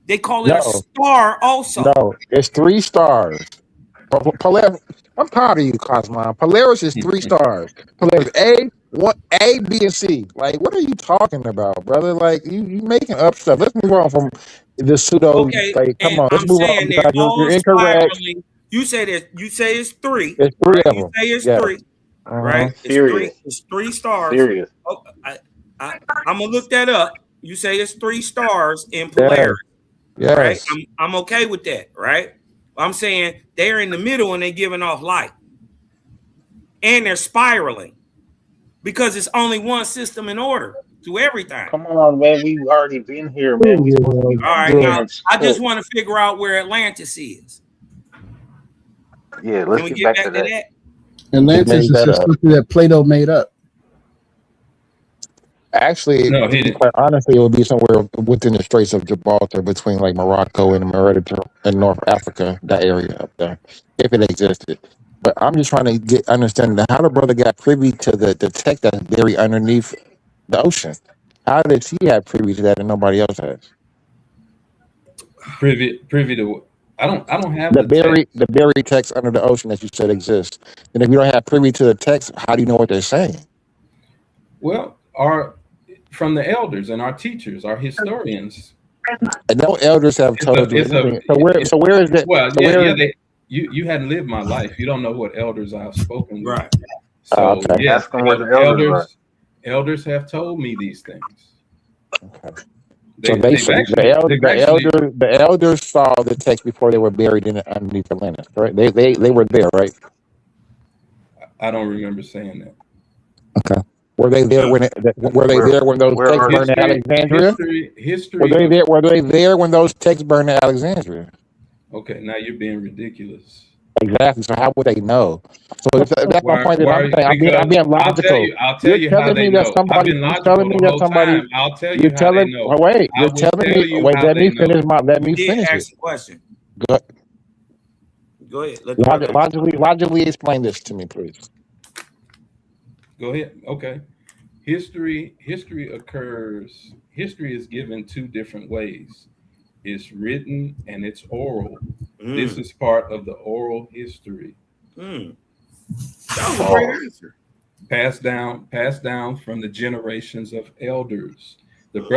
They call it a star also. No, it's 3 stars. Polaris. I'm proud of you, Cosmon. Polaris is 3 stars. Polaris A, B, and C. Like, what are you talking about, brother? Like, you making up stuff. Let's move on from the pseudo. Okay, like, come on, let's I'm move on. saying they're all You're incorrect. spiraling. You say it's 3. It's 3 right? of them. You say it's Yes. 3, right? It's Serious. 3. It's 3 stars. Serious. Oh, I'm gonna look that up. You say it's 3 stars in Polaris. Yes. Right? I'm okay with that, right? I'm saying they're in the middle and they're giving off light. And they're spiraling. Because it's only one system in order to everything. Come on, man. We've already been here, man. All right, now I just want to figure out where Atlantis is. Yeah, let's Can we get get back to that. Atlantis is something that Plato made up. Actually, No, to be quite honestly, it would be somewhere within the Straits of Gibraltar, between like Morocco and Mediterranean and North Africa, that area up there, if it existed. But I'm just trying to get understanding how the brother got privy to the tech that's buried underneath the ocean. How did he have privy to that and nobody else has? privy to. I don't have The text. buried text under the ocean that you said exists. And if you don't have privy to the text, how do you know what they're saying? Well, from the elders and our teachers, our historians. And no elders have told you anything. So where is that? Well, so you hadn't lived my life. You don't know what elders I've spoken with. Right. So okay. yes, Ask them what the elders elders have told me these things. Okay. They, So the elders saw the text before they were buried underneath Atlantis, right? They were there, right? I don't remember saying that. Okay. Were they there when those texts burned in Alexandria? History. Were they there when those texts burned in Alexandria? Okay, now you're being ridiculous. Exactly. So how would they know? So that's my point. I'm being logical. I'll tell you how they know. I've been logical the whole time. I'll tell you how they know. Oh, wait, you're telling me. Wait, let me finish. Let me finish Ask the question. Go ahead. Logically explain this to me, please. Go ahead. Okay. History occurs. History is given two different ways. It's written and it's oral. This is part of the oral history. That was a great answer. Passed down from the generations of elders. That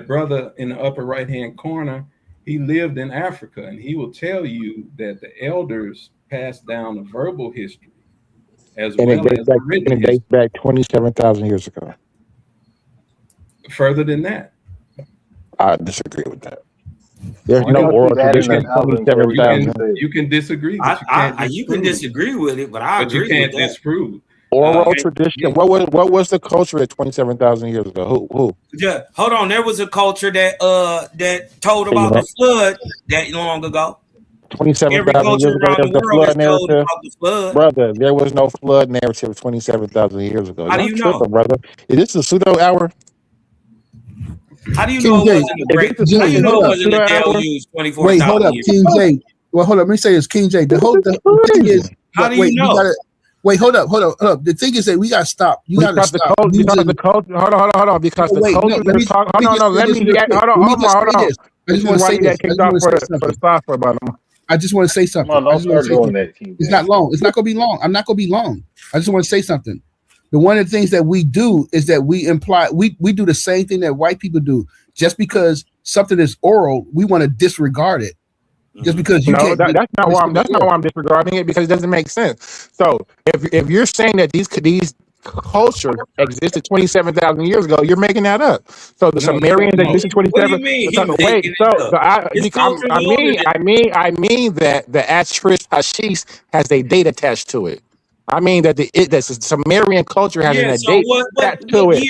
brother in the upper right-hand corner, he lived in Africa, and he will tell you that the elders passed down a verbal history as well as a written history. And it dates back 27,000 years ago. Further than that. I disagree with that. There's no oral tradition of 27,000. You can disagree, but you can disagree with it, but I agree with that. You can't disprove. Oral tradition. What was the culture at 27,000 years ago? Who? Yeah, hold on. There was a culture that told about the flood that long ago. 27,000 years ago, there was the flood narrative. Brother, there was no flood narrative 27,000 years ago. How do you know, brother? Is this a pseudo hour? How do you know it wasn't a great? How do you know it wasn't a deluge 24,000 Wait, hold up, King J. Well, hold up. Let me say this, King J. The thing is, how do you know? Wait, hold up. The thing is that we gotta stop. You gotta stop. Hold on. Because the culture. Hold on. I just want to say this. I just want to say something. It's not long. It's not gonna be long. I'm not gonna be long. I just want to say something. One of the things that we do is that we imply we do the same thing that white people do. Just because something is oral, we want to disregard it. Just because you can't. That's not why I'm disregarding it, because it doesn't make sense. So if you're saying that these culture existed 27,000 years ago, you're making that up. So the Sumerians existed 27. I mean that the Atris Hashis has a date attached to it. I mean that the Sumerian culture has a date attached to it,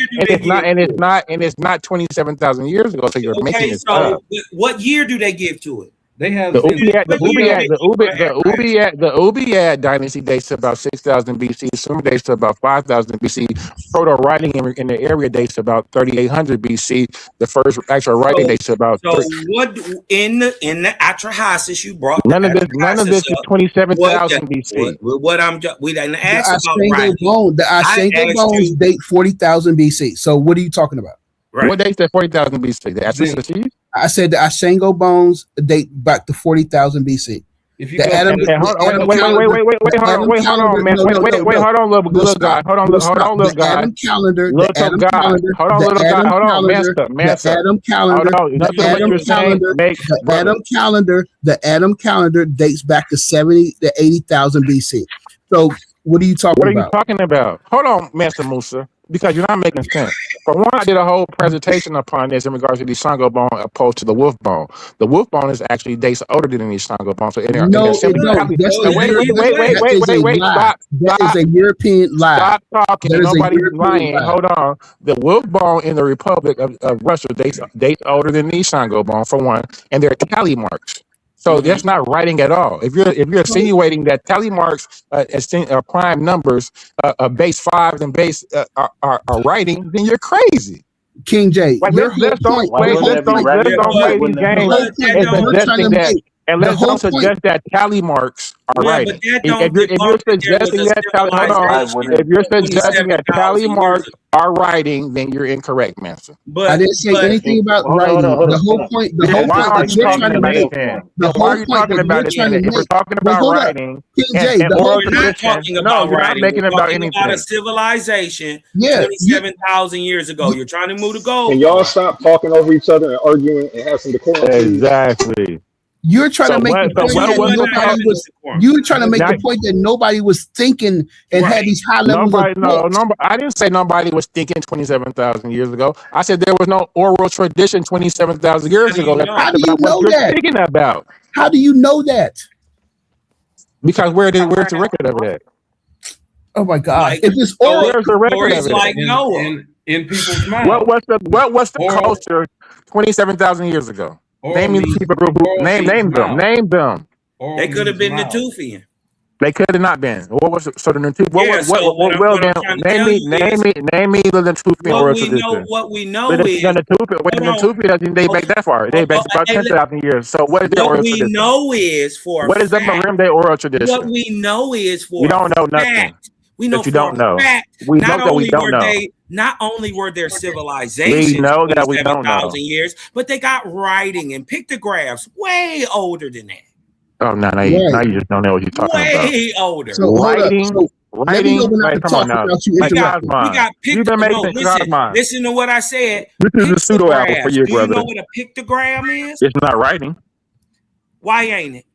and it's not 27,000 years ago. So you're making it up. What year do they give to it? They have the Ubaid dynasty dates to about 6,000 BC. Sumer dates to about 5,000 BC. Proto-writing in the area dates to about 3,800 BC. The first actual writing dates to about. So what in the Atrahasis you brought? None of this is 27,000 BC. We didn't ask about writing. The Ashango bones date 40,000 BC. So what are you talking about? Right. What dates that 40,000 BC? The Atris. I said the Ashango bones date back to 40,000 BC. If you wait, hold on, man. Wait, hold on, little guy. Hold on, little guy. Adam calendar. Hold on, master. The Adam calendar dates back to 70 to 80,000 BC. So what are you talking about? What are you talking about? Hold on, Master Musa. Because you're not making sense. For one, I did a whole presentation upon this in regards to the Shango bone opposed to the wolf bone. The wolf bone is actually days older than the Shango bone. So wait. Stop. That is a European lie. Stop talking. Nobody's lying. Hold on. The wolf bone in the Republic of Russia dates older than the Shango bone, for one, and they're tally marks. So that's not writing at all. If you're insinuating that tally marks prime numbers, base 5 and base are writing, then you're crazy. King J, let's don't play these games. And let's don't suggest that tally marks are writing. But that don't If you're suggesting that tally, if you're suggesting that tally marks are writing, then you're incorrect, Master. But I didn't say anything about writing. The whole point. The whole Why are point you that you're trying to make. The Why are whole you point talking that about you're it? trying to If we're make. talking But about hold up, writing King J. and The oral whole we're not tradition, talking no, about you're not writing. making We're about talking about a anything. civilization Yeah, 27,000 years ago. You're trying to move the goal. Can y'all stop talking over each other and arguing and have some decorum? Exactly. You're trying to make the point that nobody was. You're trying to make the point that nobody was thinking and had these high levels of thought. I didn't say nobody was thinking 27,000 years ago. I said there was no oral tradition 27,000 years ago. How do you know What you're that? speaking about? How do you know that? Because where's the record of it? Oh my God! Like, if it's oral, where's the record of stories it? like Noah. In people's mouths. What was the culture 27,000 years ago? Name me the people group who name them. Name them. They could have been Natufian. They could have not been. What was it? So the Natufian? what I'm trying to tell you is- name me the Natufian oral tradition. What we know But is the Natufian doesn't date back that far. They back about 10,000 years. So what is their what oral we tradition? know is for What is the Marim Day oral tradition? what we know is for We don't know a nothing. fact. We know that you for don't a know. fact, We know that we don't were know. not only were there civilizations We know that we don't know. 27,000 years, but they got writing and pictographs way older than that. Oh, now you just don't know what you're talking about. Way older. So hold up. Writing, So let me open up the come on talk now. about you We got Cosmon. You've been pictograms. making Listen, Cosmon. listen to what I said. This is a pseudo album for Pictographs. you, Do you brother. know what a pictogram is? It's not writing Why ain't it?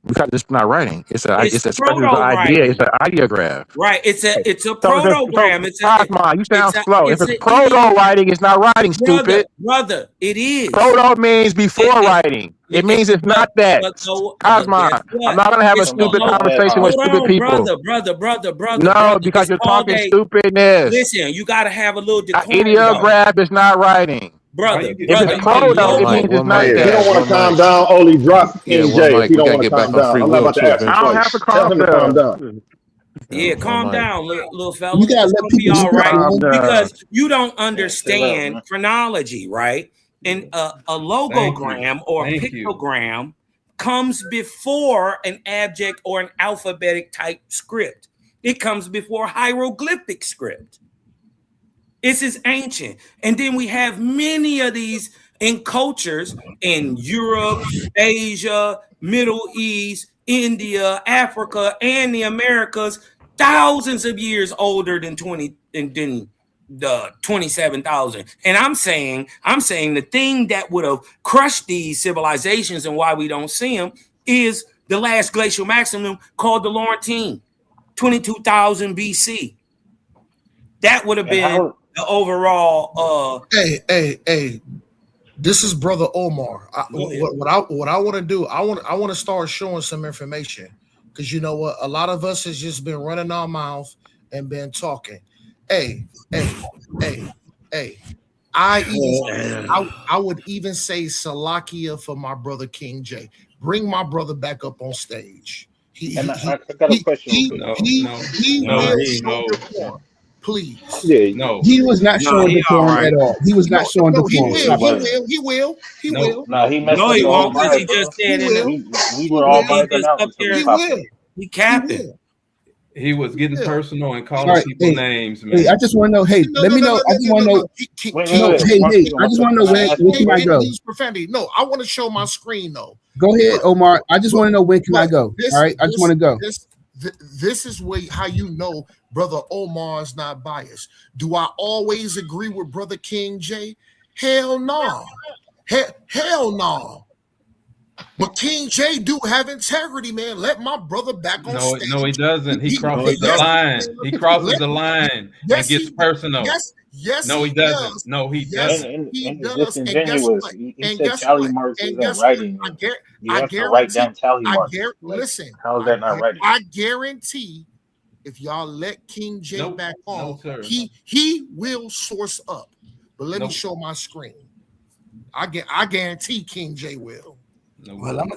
because it's not writing. It's an idea. proto-writing. It's an ideograph. Right. It's a So protogram. Cosmon, you sound it's a- slow. it's If a- it's proto writing, it's not writing, stupid. Brother, it is. Proto means before writing. It means it's not that. Cosmon, I'm not gonna have a stupid conversation with stupid people. Brother. No, because you're talking stupidness. Listen, you gotta have a little decorum. Ideograph is not writing. Brother, If it's proto, it means it's not If you that. don't want to calm down, only drop King J. If you don't want to get back calm on down, free I'm will not about to too, ask him man. I don't have twice. to Tell calm him to calm down. down. Yeah, calm down, little fella. You gotta It's let gonna be people all speak, right man. because you don't understand chronology, right? And a logogram or a Thank you. pictogram comes before an abject or an alphabetic type script. It comes before hieroglyphic script. This is ancient. And then we have many of these in cultures in Europe, Asia, Middle East, India, Africa, and the Americas, thousands of years older than the 27,000. And I'm saying the thing that would have crushed these civilizations and why we don't see them is the last glacial maximum called the Laurentine, 22,000 BC. That would have been the overall. Hey, this is Brother Omar. What I want to do, I want to start showing some information because you know what, a lot of us has just been running our mouth and been talking. I would even say Salakia for my brother King J. Bring my brother back up on stage. I got a question. No. Please. Yeah, no. He was not showing decorum at all. He was not showing decorum. He will. No, he messed No, up he the won't whole because he vibe, just said it. we were all He vibing just out up until there. he popped up. He capping. He was getting personal and calling All right, people names, man. Hey, I just want to know. Hey, let me know. I just want to know. I just want to know where can I go? Profanity. No, I want to show my screen though. Go ahead, Omar. I just want to know where can I go. All right, I just want to go. This is how you know Brother Omar is not biased. Do I always agree with Brother King J? Hell no. Hell no. But King J do have integrity, man. Let my brother back on stage. No, he doesn't. He crosses the line. He crosses the line and gets personal. Yes, no, he doesn't. No, he doesn't. He does. And guess what? He said tally marks isn't writing. You have to write down tally marks. Listen, how is that not writing? I guarantee if y'all let King J back on, he will source up. But let me show my screen. I guarantee King J will. Well,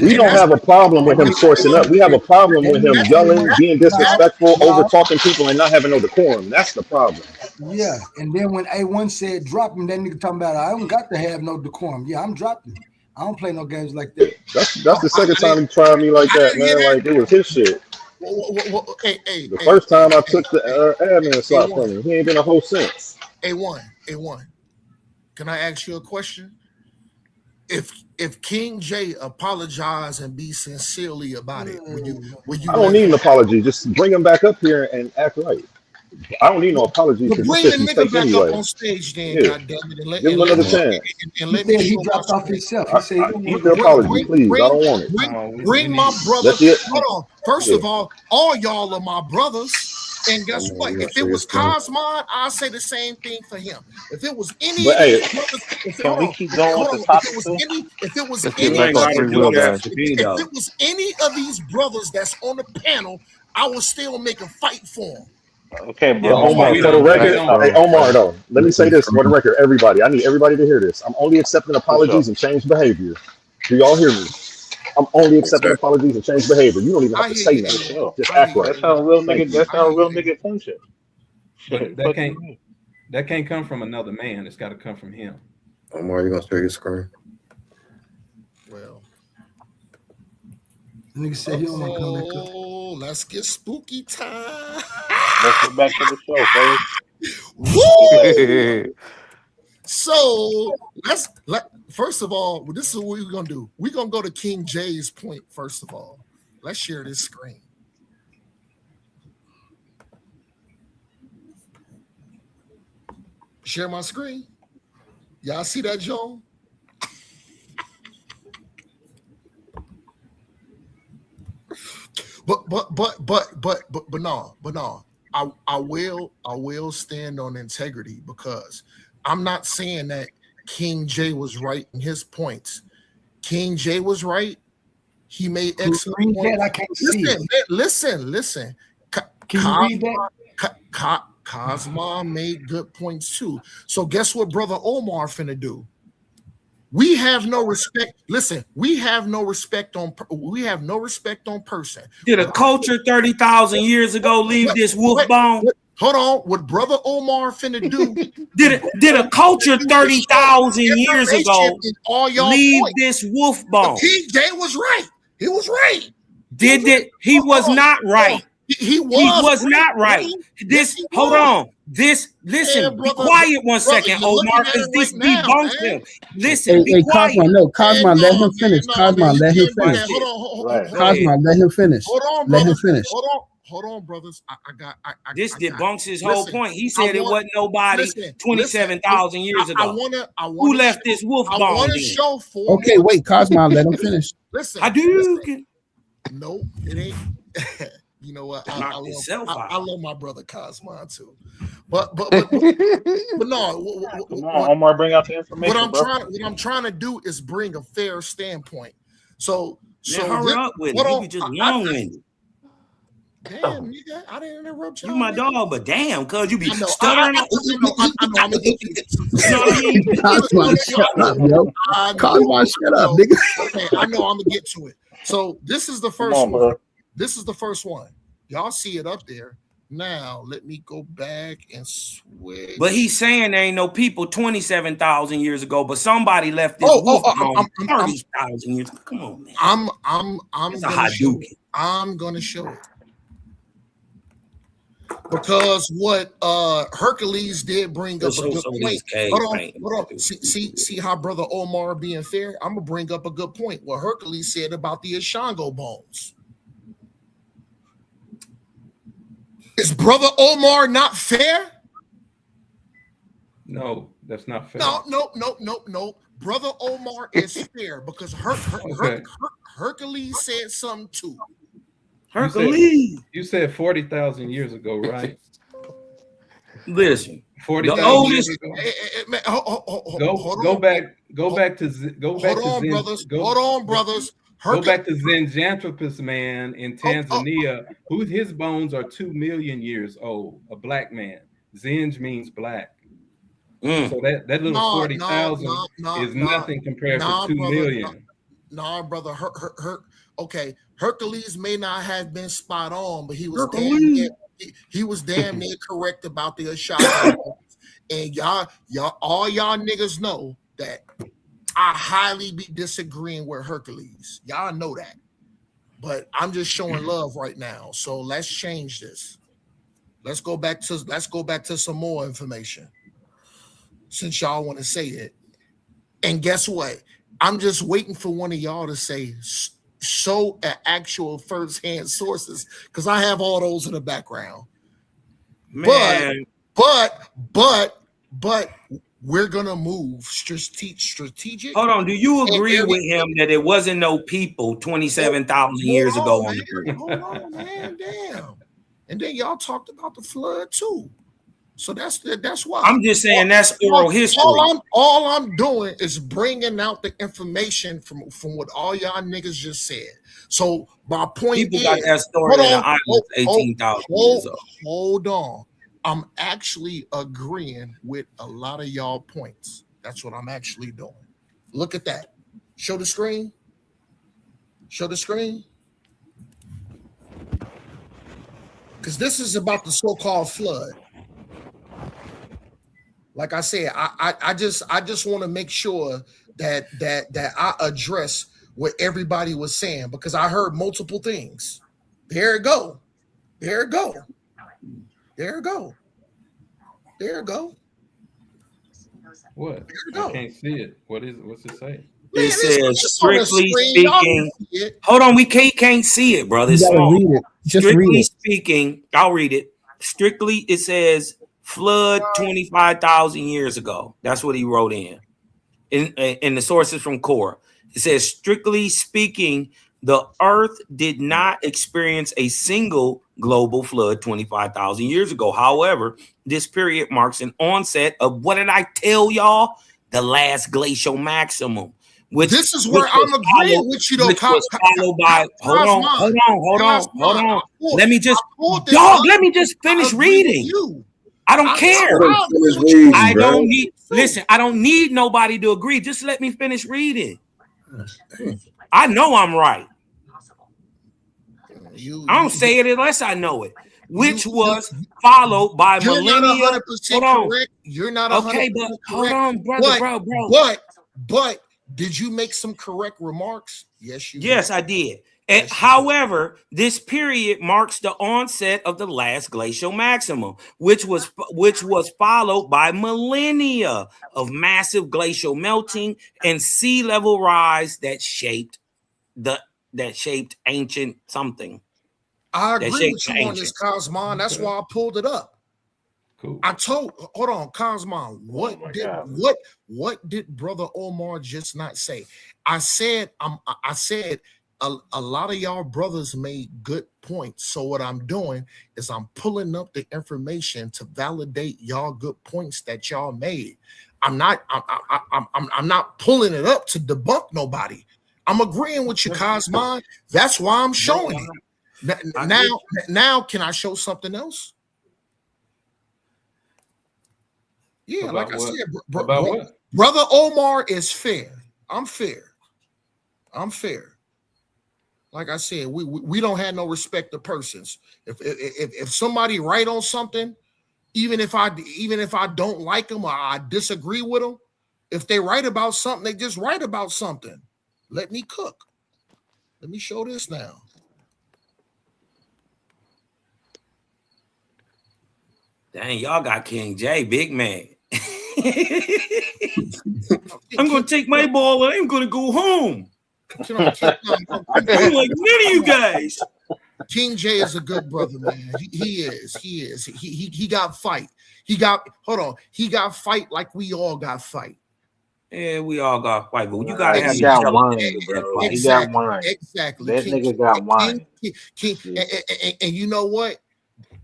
we don't have a problem with him sourcing up. We have a problem with him yelling, being disrespectful, over talking people, and not having no decorum. That's the problem. Yeah, and then when A1 said drop him, that nigga talking about I don't got to have no decorum. Yeah, I'm dropping. I don't play no games like that. That's the second time he tried me like that, man. Like it was his shit. The first time I took the admin slot from him, he ain't been a hoe since. A1. Can I ask you a question? If King J apologize and be sincerely about it, would you I don't need an apology. Just bring him back up here and act right. I don't need no apology because bring the nigga back up on stage then, goddammit, and give him another chance. Let me he dropped off himself. He said, keep the apology, please. I don't want it. Bring my brother. Hold on. First of all y'all are my brothers. And guess what? If it was Cosmon, I'll say the same thing for him. If it was any, can we keep going with the topic? If it was any of these brothers that's on the panel, I would still make a fight for them. Okay, bro. Omar, for the record, hey Omar, though, let me say this for the record, everybody. I need everybody to hear this. I'm only accepting apologies and change behavior. Do y'all hear me? I'm only accepting apologies and change behavior. You don't even have to say nothing. Just act right. That's how a real nigga function. That can't come from another man. It's got to come from him. Omar, you gonna share your screen? Well, nigga said he don't want to come back up. Oh, let's get spooky time. Let's get back to the show, folks. Woo! So first of all, this is what we're gonna do. We're gonna go to King J's point. First of all, let's share this screen. Share my screen. Y'all see that, Joe? But no. I will stand on integrity because I'm not saying that King J was right in his points. King J was right. He made excellent points. I can't see. Listen. Can you read that? Cosma made good points too. So guess what Brother Omar finna do? We have no respect. Listen, we have no respect on person. Did a culture 30,000 years ago leave this wolf bone? Hold on, what Brother Omar finna do? did a culture 30,000 years ago leave this wolf bone? King J was right. He was right. He was not right. He was not right. Hold on. Listen, be quiet one second, Omar, because this debunks him. Listen, hey, Cosmo, let him finish. Cosmo, let him finish. Cosmo, let him finish. Let him finish. Hold on, brothers. This debunks his whole point. He said it wasn't nobody 27,000 years ago. Who left this wolf bone? I want to show for. Okay, wait, Cosmo, let him finish. Listen, no, it ain't. You know what? I love my brother Cosmo too, but no. Come on, Omar, bring out the information. What I'm trying to do is bring a fair standpoint. So hurry up with it. You just long-winded. Damn, nigga, I didn't interrupt you. You my dog, but damn, cuz you be stuttering. I'm gonna get you. Cosmo, shut up, yo. Cosmo, shut up, nigga. Okay, I know I'm gonna get to it. So this is the first one. Bro. This is the first one. Y'all see it up there. Now let me go back and switch. But he's saying there ain't no people 27,000 years ago, but somebody left this wolf bone 30,000 years ago. Come on, man. I'm gonna show it. Because what Hercules did bring up a good point. Hold on. See how Brother Omar being fair? I'm gonna bring up a good point. What Hercules said about the Ashango bones. Is Brother Omar not fair? No, that's not fair. No. Brother Omar is fair because Hercules said something too. Hercules. You said 40,000 years ago, right? Listen, 40,000 oldest. Years ago. Go back to brothers. Hold on, brothers. Go back to Zenjanthropus man in Tanzania, who his bones are 2 million years old. A black man. Zinj means black. So that little 40,000 is nothing compared to 2 million. Nah, brother. Okay, Hercules may not have been spot on, but he was damn near correct about the Ashango. And y'all niggas know that I highly be disagreeing with Hercules. Y'all know that. But I'm just showing love right now. So let's change this. Let's go back to some more information. Since y'all want to say it. And guess what? I'm just waiting for one of y'all to say show actual first-hand sources, because I have all those in the background. Man. But we're gonna move strategic. Hold on. Do you agree with him that there wasn't no people 27,000 years ago on the earth? Hold on, man. Damn. And then y'all talked about the flood too. So that's why I'm just saying that's oral history. All I'm doing is bringing out the information from what all y'all niggas just said. So my point People is, got that story in the islands 18,000 years ago. Hold on. I'm actually agreeing with a lot of y'all points. That's what I'm actually doing. Look at that. Show the screen. Show the screen. Because this is about the so-called flood. Like I said, I just want to make sure that I address what everybody was saying, because I heard multiple things. There it go. There it go. There it go. There it go. What? I can't see it. What's it say? It says strictly speaking. Hold on, we can't see it, brother. It's small. Read it. Just Strictly read it. speaking, I'll read it. Strictly, it says flood 25,000 years ago. That's what he wrote in the sources from Core. It says, strictly speaking, the earth did not experience a single global flood 25,000 years ago. However, this period marks an onset of, what did I tell y'all? The last glacial maximum. This is where I'm agreeing with you, though. Hold on. Let me just finish reading. I don't care. I don't need. Listen, I don't need nobody to agree. Just let me finish reading. I know I'm right. I don't say it unless I know it. Which was followed by millennia. Hold on. You're not 100% okay, but correct. hold on, brother, bro. But did you make some correct remarks? Yes, you did. Yes, I did. And however, this period marks the onset of the last glacial maximum, which was followed by millennia of massive glacial melting and sea level rise that shaped ancient something. I agree with you on this, Cosmon. That's why I pulled it up. Cool. Hold on, Cosmon. What did Brother Omar just not say? I said a lot of y'all brothers made good points. So what I'm doing is I'm pulling up the information to validate y'all good points that y'all made. I'm not pulling it up to debunk nobody. I'm agreeing with you, Cosmon. That's why I'm showing it. Now, can I show something else? Yeah, About like I what? said, About what? Brother Omar is fair. I'm fair. Like I said, we don't have no respect of persons. If somebody right on something, even if I don't like them or I disagree with them, if they write about something, they just write about something. Let me cook. Let me show this now. Dang, y'all got King J, big man. I'm gonna take my ball and I'm gonna go home. I'm like none of you guys. King J is a good brother, man. He is. He got fight. He got fight like we all got fight. Yeah, we all got fight, but you gotta have He got wine, bro. He got wine. Exactly. That nigga got wine. And you know what?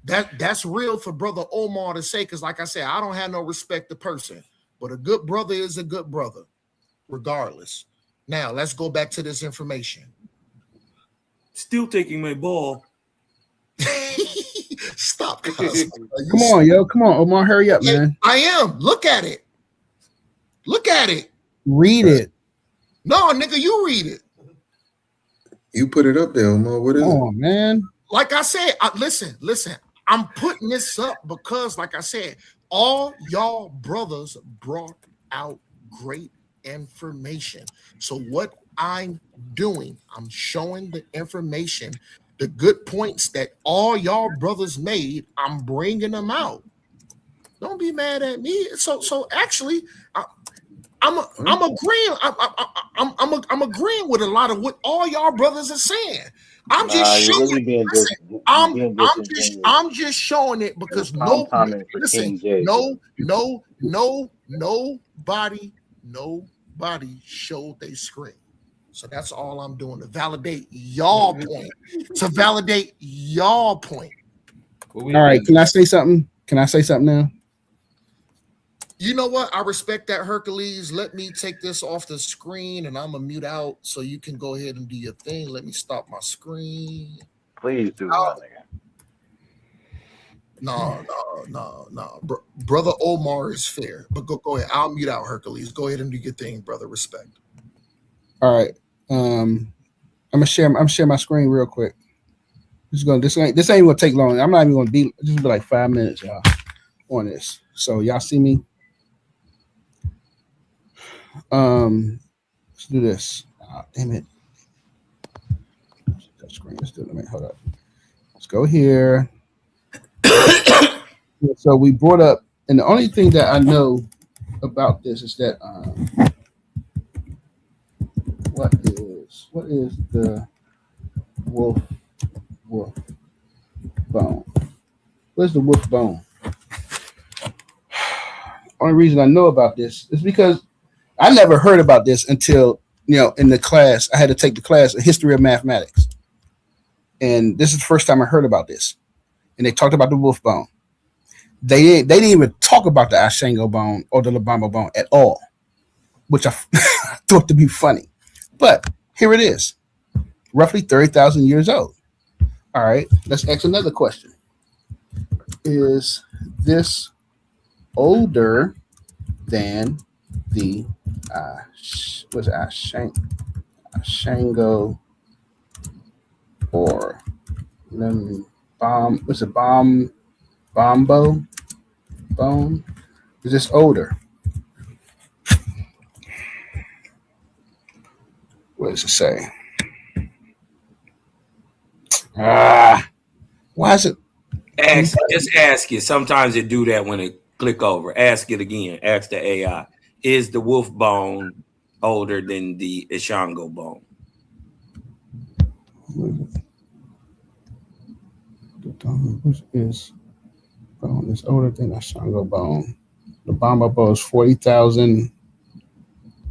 That's real for Brother Omar to say, because like I said, I don't have no respect to person, but a good brother is a good brother, regardless. Now let's go back to this information. Still taking my ball. Stop. Come on, yo. Come on, Omar. Hurry up, man. I am. Look at it. Look at it. Read it. No, nigga, you read it. You put it up there, Omar. What is it? Come on, man. Like I said, listen. I'm putting this up because, like I said, all y'all brothers brought out great information. So what I'm doing, I'm showing the information, the good points that all y'all brothers made. I'm bringing them out. Don't be mad at me. So actually, I'm agreeing. I'm agreeing with a lot of what all y'all brothers are saying. I'm just you're showing. really being Listen, I'm just showing it because nobody showed their screen. So that's all I'm doing to validate y'all point. To validate y'all point. All right, can I say something? Can I say something now? You know what? I respect that, Hercules. Let me take this off the screen and I'm gonna mute out so you can go ahead and do your thing. Let me stop my screen. Please do. No. Brother Omar is fair, but go ahead. I'll mute out, Hercules. Go ahead and do your thing, brother. Respect. All right. I'm gonna share my screen real quick. This ain't gonna take long. I'm not even gonna be just be like 5 minutes, y'all, on this. So y'all see me? Let's do this. Oh, damn it. That screen. Let's do it. Hold up. Let's go here. So we brought up, and the only thing that I know about this is that what is the wolf bone? Where's the wolf bone? Only reason I know about this is because I never heard about this until, in the class. I had to take the class, a history of mathematics. And this is the first time I heard about this. And they talked about the wolf bone. They didn't even talk about the Ashango bone or the Lubamba bone at all, which I thought to be funny. But here it is, roughly 30,000 years old. All right, let's ask another question. Is this older than the Ashango or Bombo bone? Is this older? What does it say? Why is it? Just ask it. Sometimes it do that when it click over. Ask it again. Ask the AI. Is the wolf bone older than the Ashango bone? Which is bone is older than Ashango bone. The Bamba bone is 40,000. It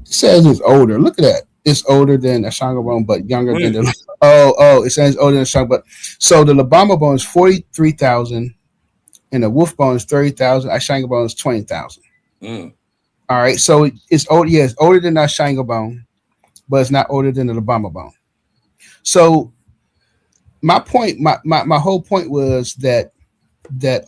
says it's older. Look at that. It's older than Ashango bone, but younger than the. It says older than Ashango, but so the Lubamba bone is 43,000, and the wolf bone is 30,000. Ashango bone is 20,000. All right, so it's old. Yeah, it's older than the Ashango bone, but it's not older than the Lubamba bone. So my point, my whole point was that they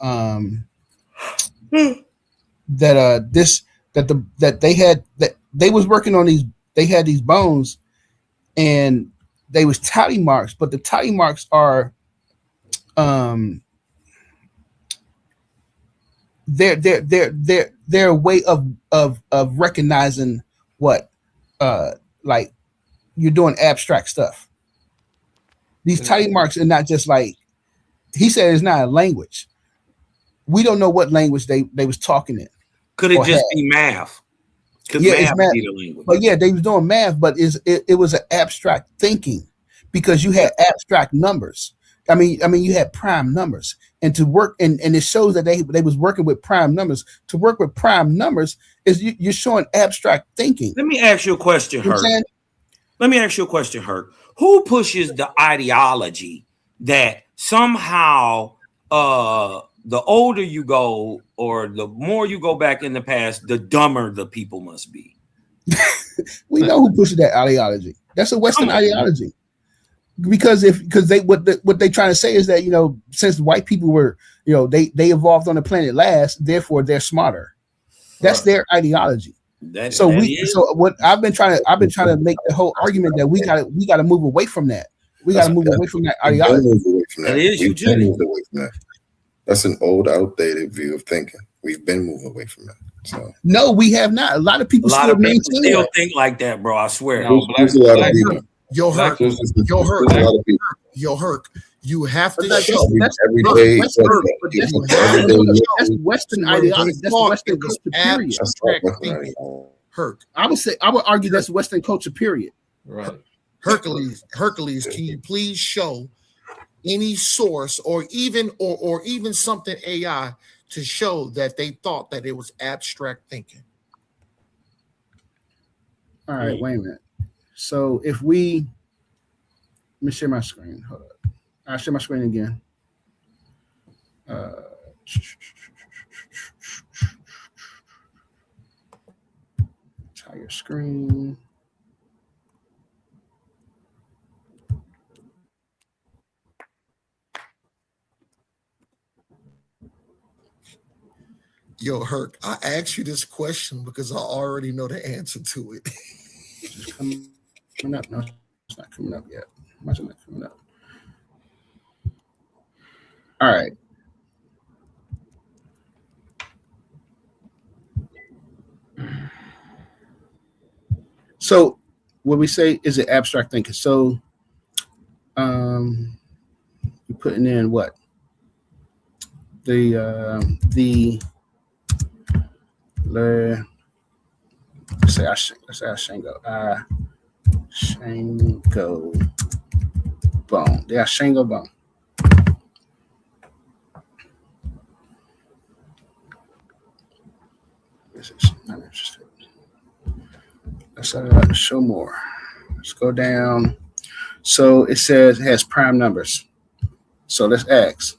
was working on these. They had these bones, and they was tally marks, but the tally marks are they're a way of recognizing what like you're doing abstract stuff. These tally marks are not just like he said. It's not a language. We don't know what language they was talking in. Could it just be math? Yeah, it's math. But yeah, they was doing math, but it was an abstract thinking because you had abstract numbers. I mean, you had prime numbers, and to work and it shows that they was working with prime numbers. To work with prime numbers is you're showing abstract thinking. Let me ask you a question, Herc. Who pushes the ideology that somehow the older you go or the more you go back in the past, the dumber the people must be? We know who pushes that ideology. That's a Western ideology. Because what they trying to say is that, since white people were, they evolved on the planet last, therefore they're smarter. That's their ideology. So what I've been trying to make the whole argument that we got to move away from that. We got to move away from that ideology. We've been moved away from that. That's an old, outdated view of thinking. We've been moving away from that. So no, we have not. A lot of A people lot still of people maintain still that. think like that, bro. I swear. No, There's a lot of people. Yo, Herc, There's yo, Herc, a lot of people. yo, Herc. You have to That's show. Every Herc, day, Western, but You that's have to show that's Western where ideology. they That's thought Western it was culture. Period. abstract thinking. Herc, I would argue that's Western culture. Period. Right. Hercules, can you please show any source or even something AI to show that they thought that it was abstract thinking? All right, wait a minute. So if we, let me share my screen. Hold up. I'll share my screen again. Entire screen. Yo, Herc, I asked you this question because I already know the answer to it. It's coming up. No, it's not coming up yet. Why is it not coming up? All right. So what we say is it abstract thinking. So you're putting in what? Let's say Shango. Shango bone. Yeah, Shango bone. This is not interested. Let's show more. Let's go down. So it says it has prime numbers. So let's ask.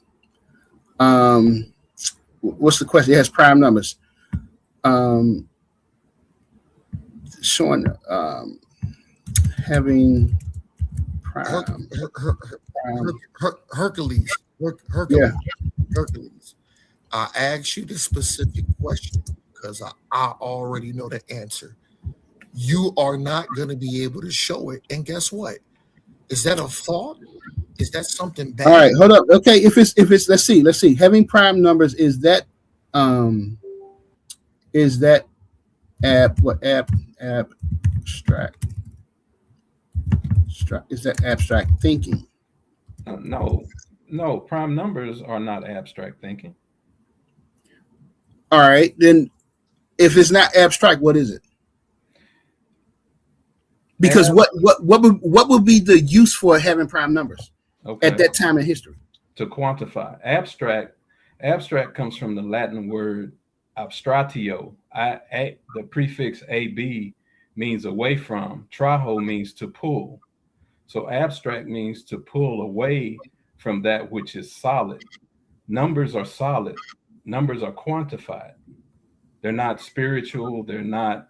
What's the question? It has prime numbers. Showing having prime. Hercules. Yeah. Hercules. I asked you the specific question because I already know the answer. You are not going to be able to show it. And guess what? Is that a thought? Is that something bad? All right, hold up. Okay, if it's let's see. Having prime numbers, is that abstract? Is that abstract thinking? No, prime numbers are not abstract thinking. All right, then if it's not abstract, what is it? Because what would be the use for having prime numbers at that time in history? To quantify. Abstract comes from the Latin word abstratio. The prefix ab means away from. Traho means to pull. So abstract means to pull away from that which is solid. Numbers are solid. Numbers are quantified. They're not spiritual. They're not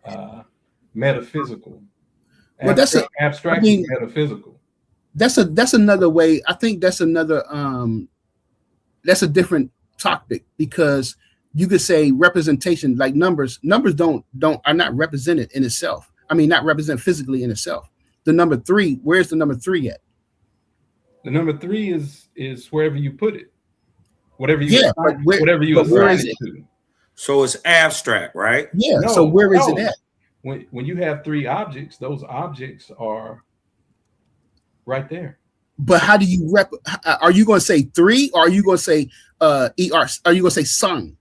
metaphysical. Well, Abstract is metaphysical. That's another way. I think that's another that's a different topic, because you could say representation, like numbers are not represented in itself. I mean, not represent physically in itself. The number 3, where's the number 3 at? The number 3 is wherever you put it. Whatever you assign it to. So it's abstract, right? Yeah. So where is it at? When you have 3 objects, those objects are right there. But how do you are you going to say 3, or are you going to say are you going to say sung?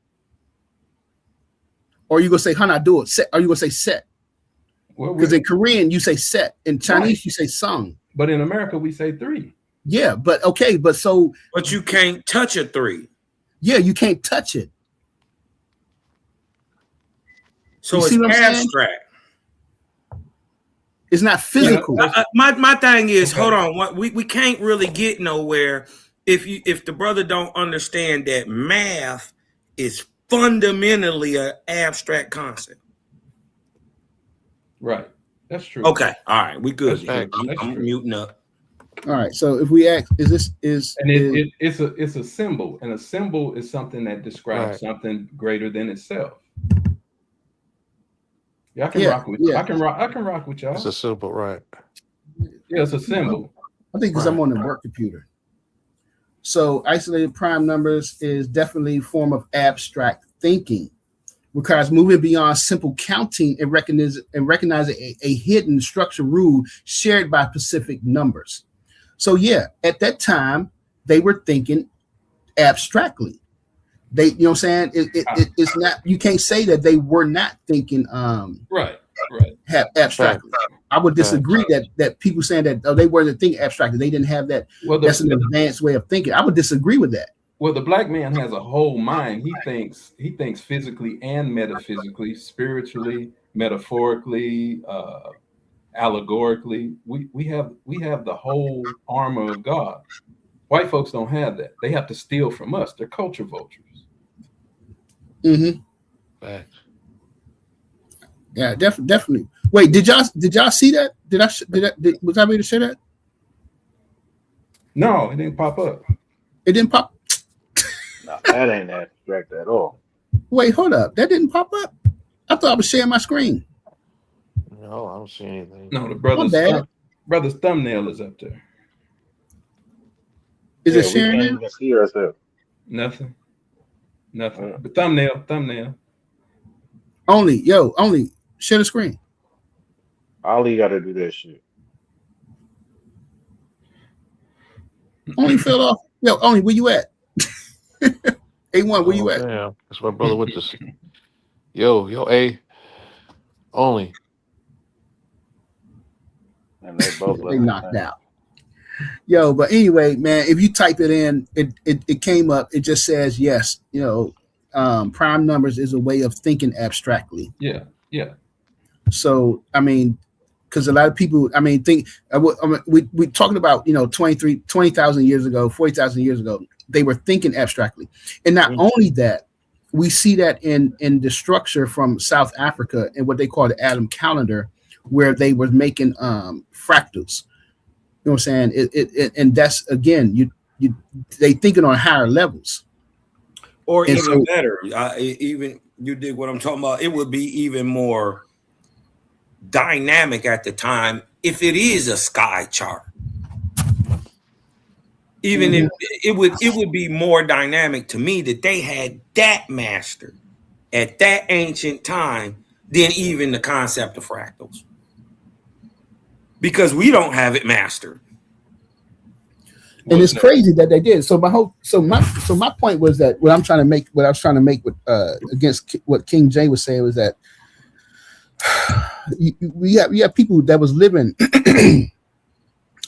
Or are you going to say hanadu? Set? Are you going to say set? Because in Korean you say set, in Chinese you say sung. But in America we say 3. Yeah, but okay, but you can't touch a 3. Yeah, you can't touch it. So it's abstract. It's not physical. My thing is, hold on, we can't really get nowhere if the brother don't understand that math is fundamentally an abstract concept. Right. That's true. Okay. All right. We good. I'm muting up. All right. So if we ask, it's a symbol, and a symbol is something that describes something greater than itself. Yeah, I can rock with you. I can rock with y'all. It's a symbol, right? Yeah, it's a symbol. I think because I'm on the work computer. So isolated prime numbers is definitely a form of abstract thinking, requires moving beyond simple counting and recognizing a hidden structure rule shared by specific numbers. So yeah, at that time, they were thinking abstractly. They, you know what I'm saying? It's not, you can't say that they were not thinking right. abstractly. I would disagree that people saying that they weren't thinking abstractly. They didn't have that. Well, that's an advanced way of thinking. I would disagree with that. Well, the black man has a whole mind. He thinks physically and metaphysically, spiritually, metaphorically, allegorically. We have the whole armor of God. White folks don't have that. They have to steal from us. They're culture vultures. Mm-hmm. Facts. Yeah, definitely. Wait, did y'all see that? Was I able to share that? No, it didn't pop up. It didn't pop. No, that ain't abstract at all. Wait, hold up. That didn't pop up. I thought I was sharing my screen. No, I don't see anything. No, the brother's thumbnail is up there. Is it sharing? We can't even see ourselves. Nothing. But thumbnail. Only share the screen. Ollie got to do that shit. Only fell off. Yo, Only, where you at? A1, where you at? Yeah, that's my brother with this. Yo, A. Only. And they both they knocked out. Yo, but anyway, man, if you type it in, it came up. It just says yes. Prime numbers is a way of thinking abstractly. Yeah. So I mean, because a lot of people, think we talking about 20,000 years ago, 40,000 years ago, they were thinking abstractly, and not only that, we see that in the structure from South Africa and what they call the Adam calendar, where they were making fractals. You know what I'm saying? And that's again, they thinking on higher levels. Or and even better, even you dig what I'm talking about. It would be even more dynamic at the time if it is a sky chart. Even if it would be more dynamic to me that they had that mastered at that ancient time than even the concept of fractals, because we don't have it mastered. And it's crazy that they did. So my point was that what I was trying to make with against what King J was saying was that we have people that was living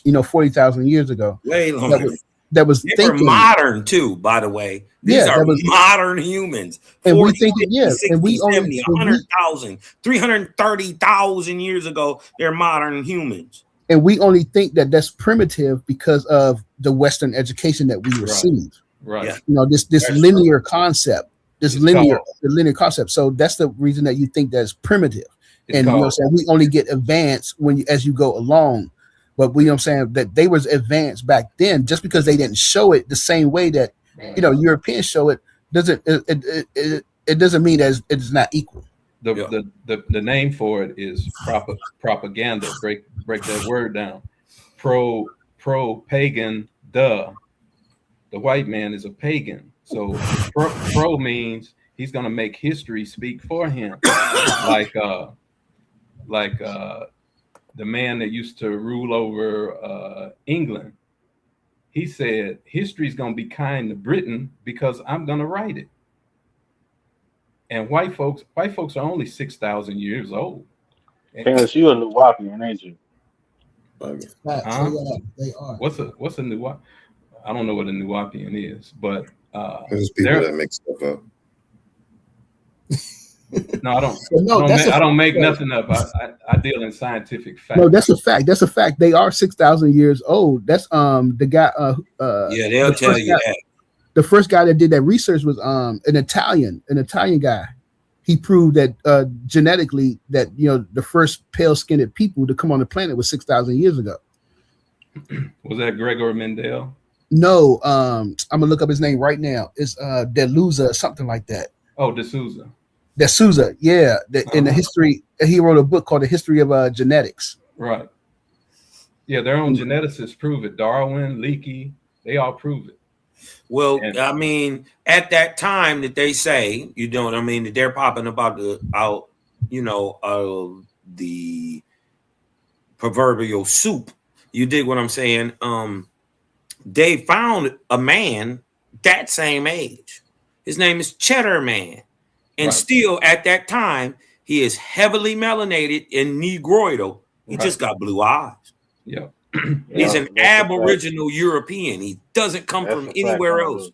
40,000 years ago. Way longer. That was they thinking. were modern too, by the way. These are modern humans. And 40, we think 50, yeah, 60, and we 70, 100,000, 330,000 years ago, they're modern humans. And we only think that that's primitive because of the Western education that we receive. Right. Yeah. This linear concept, linear concept. So that's the reason that you think that's primitive. And we only get advanced as you go along. But we that they was advanced back then. Just because they didn't show it the same way that Europeans show it doesn't mean that it's not equal. The name for it is propaganda. Break that word down. Pro pagan. The white man is a pagan. So pro means he's gonna make history speak for him, like the man that used to rule over England. He said history's gonna be kind to Britain because I'm gonna write it. And white folks are only 6,000 years old. Parents, you a Nuwapian, ain't you? They are. What's a Nuwapian? I don't know what a Nuwapian is, but there's people that make stuff up. No, I don't make nothing up. I deal in scientific facts. No, that's a fact. That's a fact. They are 6,000 years old. That's the guy. They'll tell you that. The first guy that did that research was an Italian guy. He proved that genetically that the first pale-skinned people to come on the planet was 6,000 years ago. Was that Gregor Mendel? No, I'm gonna look up his name right now. It's DeLuza, something like that. Oh, D'Souza. D'Souza, yeah. In the history, he wrote a book called The History of Genetics. Right. Yeah, their own geneticists prove it. Darwin, Leakey, they all prove it. Well, I mean, at that time that they say, you know what I mean, that they're popping about the proverbial soup. You dig what I'm saying? They found a man that same age. His name is Cheddar Man. And still at that time, he is heavily melanated and negroidal. He just got blue eyes. Yeah. He's an Aboriginal European. He doesn't come from anywhere else.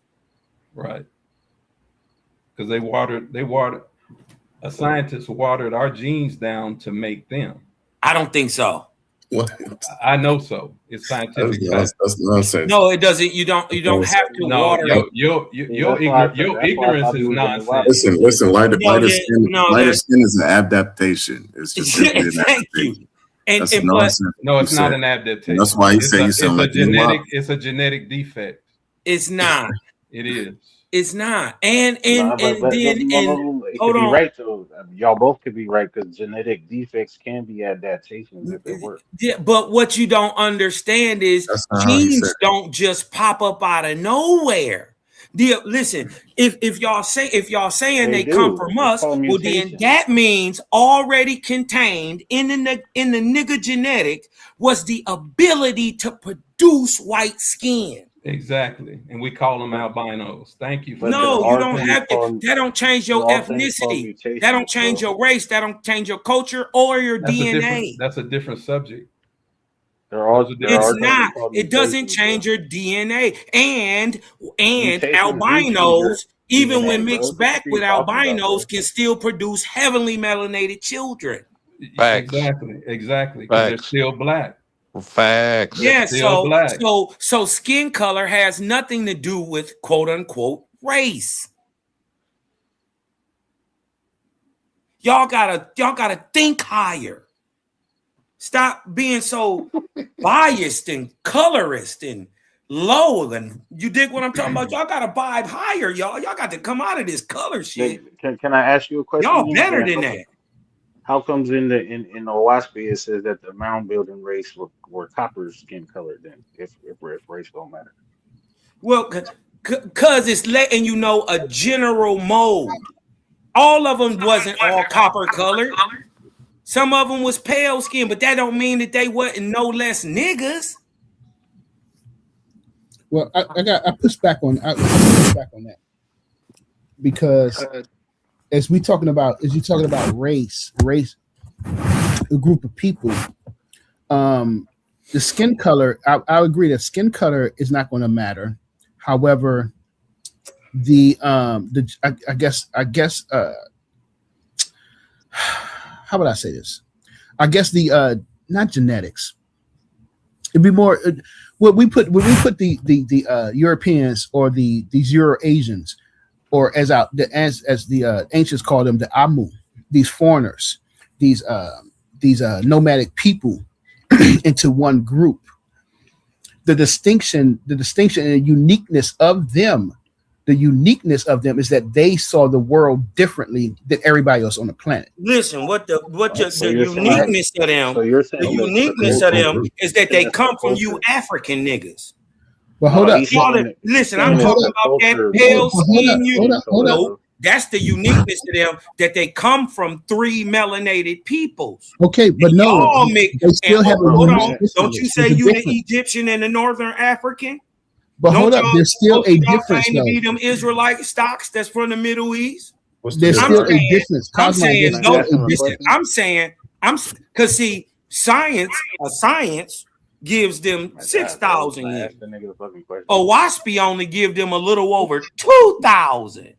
Right. Because they watered, a scientist watered our genes down to make them. I don't think so. What? I know so. It's scientific. That's nonsense. No, it doesn't. You don't have to water. Your ignorance is nonsense. Listen. Lighter skin is an adaptation. It's just simply an adaptation. That's nonsense. No, it's not an adaptation. That's why he said you sound like it's a genetic defect. It's not. It is. It's not. And hold on. Right, so y'all both could be right because genetic defects can be adaptations if it works. Yeah, but what you don't understand is genes don't just pop up out of nowhere. Listen, if y'all saying they come from us, well then that means already contained in the nigga genetic was the ability to produce white skin. Exactly, and we call them albinos. Thank you. No, you don't have to. That don't change your ethnicity. That don't change your race. That don't change your culture or your DNA. That's a different subject. It's not. It doesn't change your DNA. And albinos, even when mixed back with albinos, can still produce heavily melanated children. Facts. Exactly. They're still black. Facts. Yeah, so skin color has nothing to do with quote unquote race. Y'all gotta think higher. Stop being so biased and colorist and low. And you dig what I'm talking about? Y'all gotta vibe higher, y'all. Y'all got to come out of this color shit. Can I ask you a question? Y'all better than that. How comes in Owaspy it says that the mound building race were copper skin colored then if race don't matter? Well, because it's letting you know a general mode. All of them wasn't all copper colored. Some of them was pale skin, but that don't mean that they wasn't no less niggas. Well, I push back on that because as you're talking about race, a group of people, the skin color, I agree that skin color is not going to matter. However, how would I say this? I guess the not genetics. It'd be more when we put the Europeans or these Euro Asians, or as the ancients called them, the Amu, these foreigners, these nomadic people into one group. The distinction and uniqueness of them is that they saw the world differently than everybody else on the planet. Listen, the uniqueness of them, the uniqueness of them is that they come from you African niggas. But hold up. Listen, I'm talking about that pale skin. No, that's the uniqueness to them, that they come from three melanated peoples. Okay, but no, they still have hold on. Don't you say you the Egyptian and the Northern African? But hold up, there's still a difference. To be them Israelite stocks that's from the Middle East. There's still a difference. I'm saying no. Listen, I'm saying because see, science gives them 6,000 years. Owaspy only give them a little over 2,000.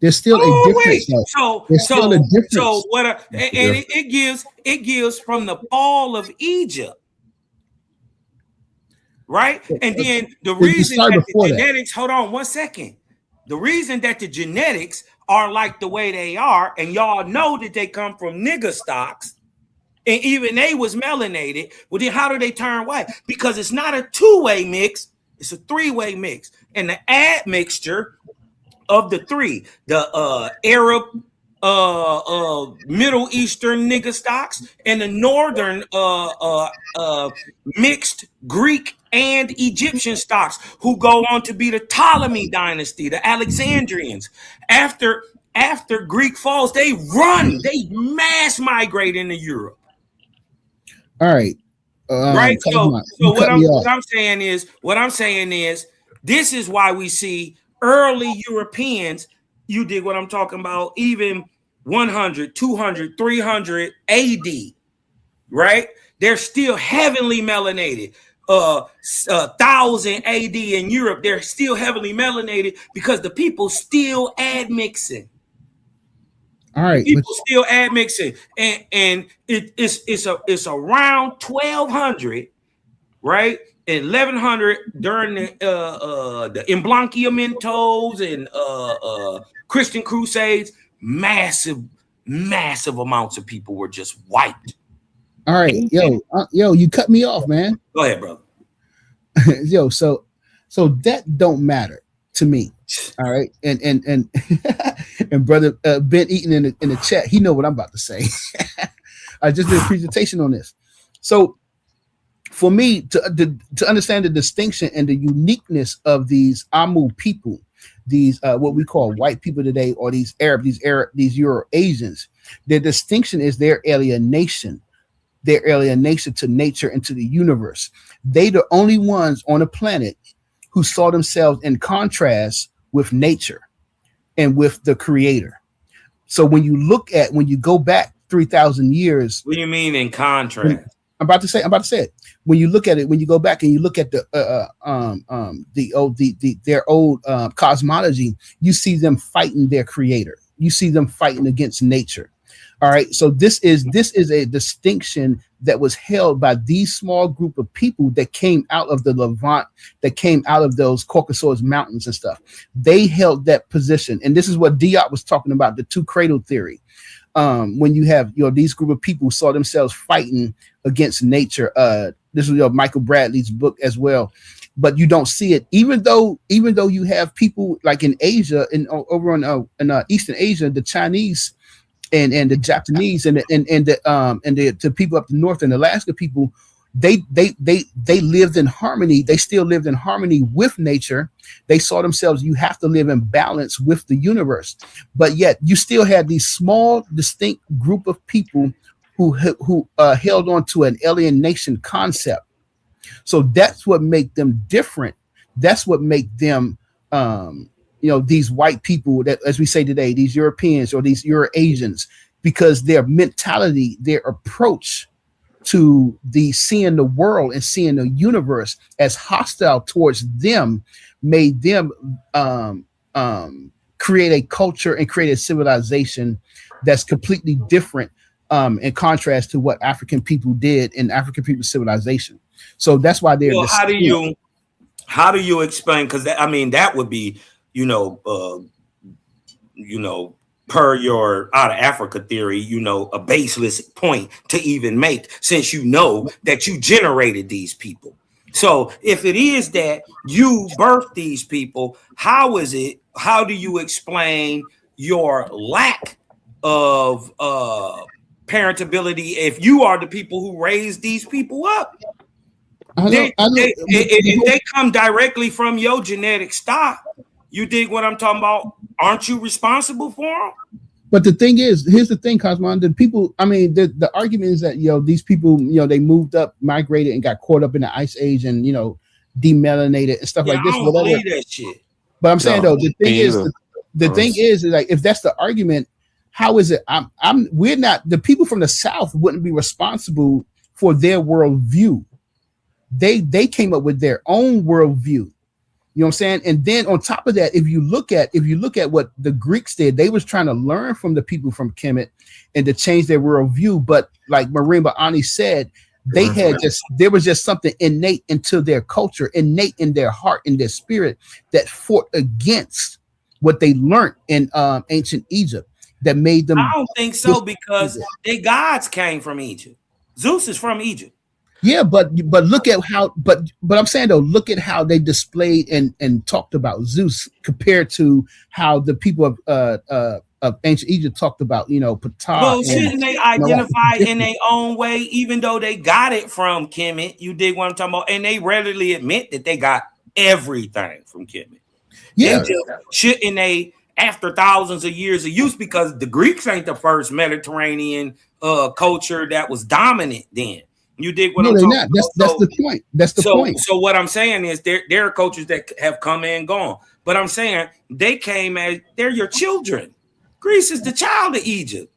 There's still a difference. Still a difference. So what? It gives from the fall of Egypt. Right? And then the reason that the genetics, hold on 1 second. The reason that the genetics are like the way they are, and y'all know that they come from nigger stocks, and even they was melanated, well then how do they turn white? Because it's not a two-way mix, it's a three-way mix. And the admixture of the three, the Arab Middle Eastern nigger stocks and the northern mixed Greek and Egyptian stocks, who go on to be the Ptolemy dynasty, the Alexandrians. After Greek falls, they mass migrate into Europe. All right. Right. So what I'm saying is this is why we see early Europeans, you dig what I'm talking about, even 100, 200, 300 AD, right? They're still heavily melanated. 1000 AD in Europe, they're still heavily melanated because the people still admixing. All right, people still admixing, and it's around 1200, right? In 1100 during the Emblanqueamientos and Christian Crusades, massive amounts of people were just wiped. All right, yo, you cut me off, man. Go ahead, brother. Yo, so that don't matter to me. All right, and and brother Ben Eaton in the chat, he know what I'm about to say. I just did a presentation on this. So for me to understand the distinction and the uniqueness of these Amu people, these what we call white people today, or these Euro-Asians, their distinction is their alienation to nature and to the universe. They the only ones on the planet who saw themselves in contrast with nature and with the creator. So when you go back 3,000 years. What do you mean in contrast? I'm about to say it. When you look at it, when you go back and you look at their old cosmology, you see them fighting their creator. You see them fighting against nature. All right. So this is a distinction that was held by these small group of people that came out of the Levant, that came out of those Caucasus mountains and stuff. They held that position. And this is what Diop was talking about, the two cradle theory. When you have, these group of people saw themselves fighting against nature. This was Michael Bradley's book as well. But you don't see it, even though you have people like in Asia and over in Eastern Asia, the Chinese and the Japanese and the people up north and Alaska people, they lived in harmony. They still lived in harmony with nature. They saw themselves, you have to live in balance with the universe. But yet you still had these small, distinct group of people who held on to an alienation concept. So that's what make them different. That's what make them these white people that, as we say today, these Europeans or these Euro-Asians, because their mentality, their approach to seeing the world and seeing the universe as hostile towards them made them create a culture and create a civilization that's completely different in contrast to what African people did in African people's civilization. So that's why they're. Well, how do you explain? Because that would be per your out of Africa theory, a baseless point to even make, since that you generated these people. So if it is that you birthed these people, how do you explain your lack of parentability if you are the people who raised these people up? If they come directly from your genetic stock, you dig what I'm talking about? Aren't you responsible for them? But the thing is, here's the thing, Cosmon. The people, the argument is that these people, they moved up, migrated, and got caught up in the ice age, and demelanated and stuff like this. I don't believe that shit. But I'm saying though, the thing is, like, if that's the argument, how is it? We're not, the people from the South wouldn't be responsible for their worldview. They came up with their own worldview. You know what I'm saying? And then on top of that, if you look at what the Greeks did, they was trying to learn from the people from Kemet and to change their worldview. But like Marimba Ani said, there was just something innate into their culture, innate in their heart, in their spirit, that fought against what they learned in ancient Egypt, that made them. I don't think so, because their gods came from Egypt. Zeus is from Egypt. Yeah, but look at how, but I'm saying though, look at how they displayed and talked about Zeus compared to how the people of ancient Egypt talked about, Ptah. Well, shouldn't they identify in their own way, even though they got it from Kemet? You dig what I'm talking about? And they readily admit that they got everything from Kemet. Yeah. Shouldn't they, after thousands of years of use, because the Greeks ain't the first Mediterranean culture that was dominant then. You dig what I'm talking about? That's the point. That's the point. So what I'm saying is there are cultures that have come and gone. But I'm saying they came as they're your children. Greece is the child of Egypt.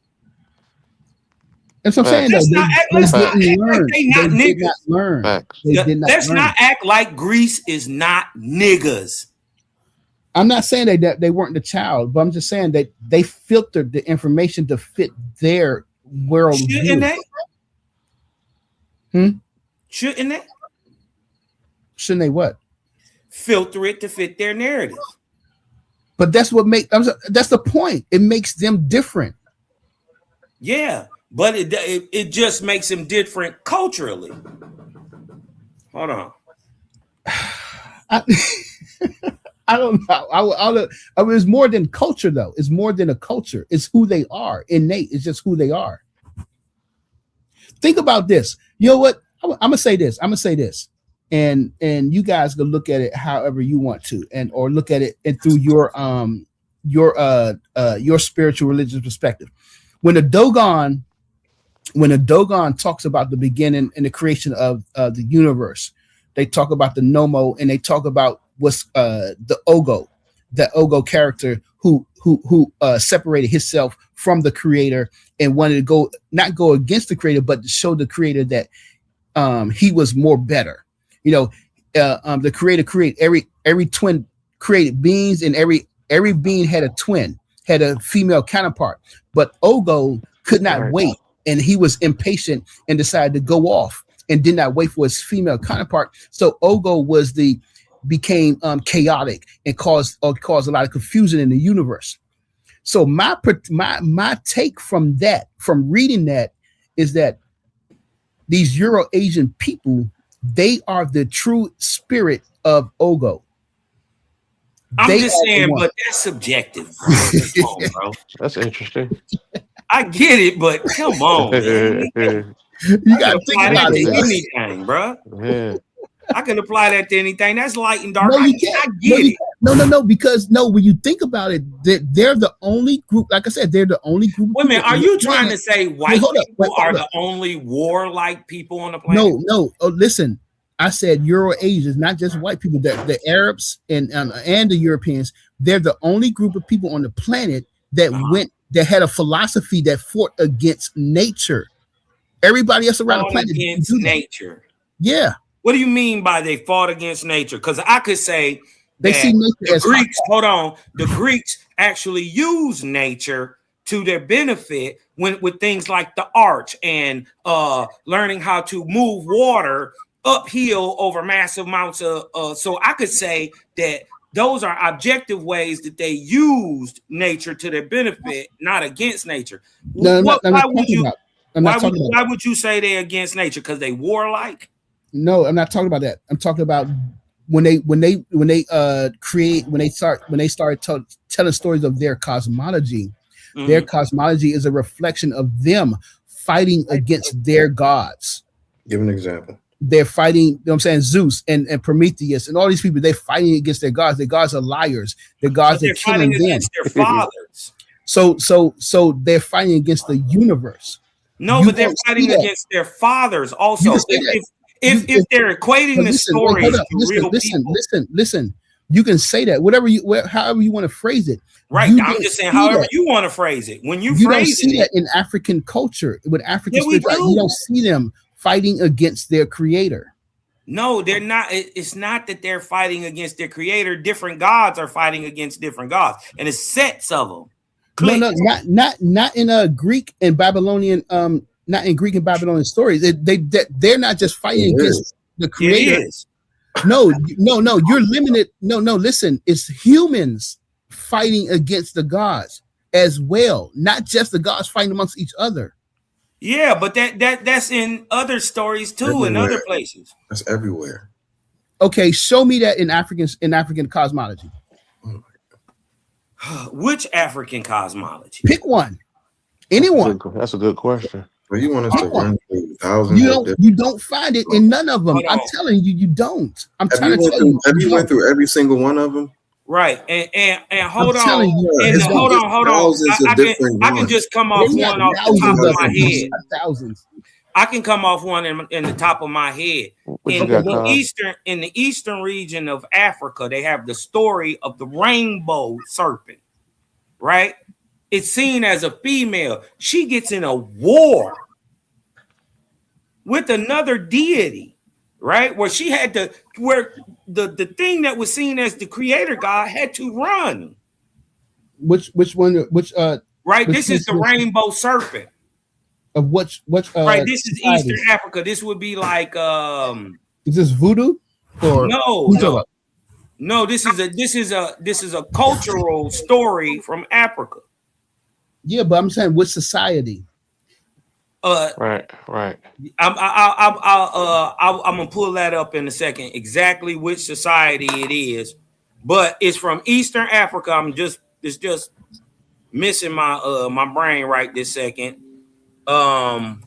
That's what I'm saying. Let's not act like they not did niggas. not learn. Let's not act like Greece is not niggas. I'm not saying that they weren't the child, but I'm just saying that they filtered the information to fit their world. Shouldn't they? Shouldn't they? Shouldn't they what? Filter it to fit their narrative. But that's the point. It makes them different. Yeah, but it just makes them different culturally. Hold on. I don't know. I mean, it's more than culture, though. It's more than a culture. It's who they are. Innate. It's just who they are. Think about this. You know what? I'm gonna say this. And you guys can look at it however you want to, or look at it and through your spiritual religious perspective. When a Dogon talks about the beginning and the creation of the universe, they talk about the Nomo, and they talk about what's the Ogo character who separated himself from the creator and wanted to not go against the creator, but to show the creator that he was more better. The creator created every twin created beings, and every being had a twin, had a female counterpart. But Ogo could not wait, and he was impatient and decided to go off and did not wait for his female counterpart. So Ogo became chaotic and caused a lot of confusion in the universe. So my take from reading that, is that these Euro-Asian people, they are the true spirit of Ogo. I'm just saying, but that's subjective. Come on, bro. That's interesting. I get it, but come on, man. You got to think about it. Anything, bro. Yeah. I can apply that to anything. That's light and dark. No, I get it. No, because when you think about it, they're the only group. Like I said, they're the only group. Wait a minute, are you trying to say white people are the only warlike people on the planet? No. Oh, listen, I said Euro-Asians, not just white people. The Arabs and the Europeans. They're the only group of people on the planet that had a philosophy that fought against nature. Everybody else around the planet against nature. Yeah. What do you mean by they fought against nature? Because I could say they see nature as Greeks. Hold on, the Greeks actually use nature to their benefit with things like the arch and learning how to move water uphill over massive amounts of. So I could say that those are objective ways that they used nature to their benefit, not against nature. No, why would you say they're against nature? Because they warlike? No, I'm not talking about that. I'm talking about when they start telling stories of their cosmology. Mm-hmm. Their cosmology is a reflection of them fighting against their gods. Give an example. They're fighting, you know what I'm saying, Zeus and Prometheus and all these people. They're fighting against their gods. Their gods are liars. Their gods are killing them. Against their fathers. So they're fighting against the universe. No, but they're fighting against their fathers also. If they're equating the story to real people. Listen. You can say that however you want to phrase it. Right. I'm just saying however you want to phrase it. When you don't see that in African culture, with African spirituality, you don't see them fighting against their creator. No, they're not. It's not that they're fighting against their creator. Different gods are fighting against different gods, and it's sets of them. No, not in a Greek and Babylonian. Not in Greek and Babylonian stories. They're not just fighting against the creator. No, you're limited. No, listen, it's humans fighting against the gods as well, not just the gods fighting amongst each other. Yeah, but that's in other stories too, everywhere. In other places. That's everywhere. Okay, show me that in African cosmology. Which African cosmology? Pick one. Anyone. That's a good question. Well, you want us to run through You don't find it in none of them. I'm telling you, you don't. I'm trying to tell you. Have you went through every single one of them? Right, and hold I'm on, telling you, and hold on. I can just come off There's one not off the top thousands of my head. Thousands. I can come off one in the top of my head. What In you got, the Kyle? eastern region of Africa, they have the story of the rainbow serpent. Right, it's seen as a female. She gets in a war with another deity, right? Where she had to, where the thing that was seen as the creator God had to run. Which one? Right, this is the rainbow serpent. Of which right, this is society? Eastern Africa. This would be like Is this voodoo? Or no, this is a cultural story from Africa. Yeah, but I'm saying which society? Right. I'm gonna pull that up in a second. Exactly which society it is, but it's from Eastern Africa. It's just missing my brain right this second. And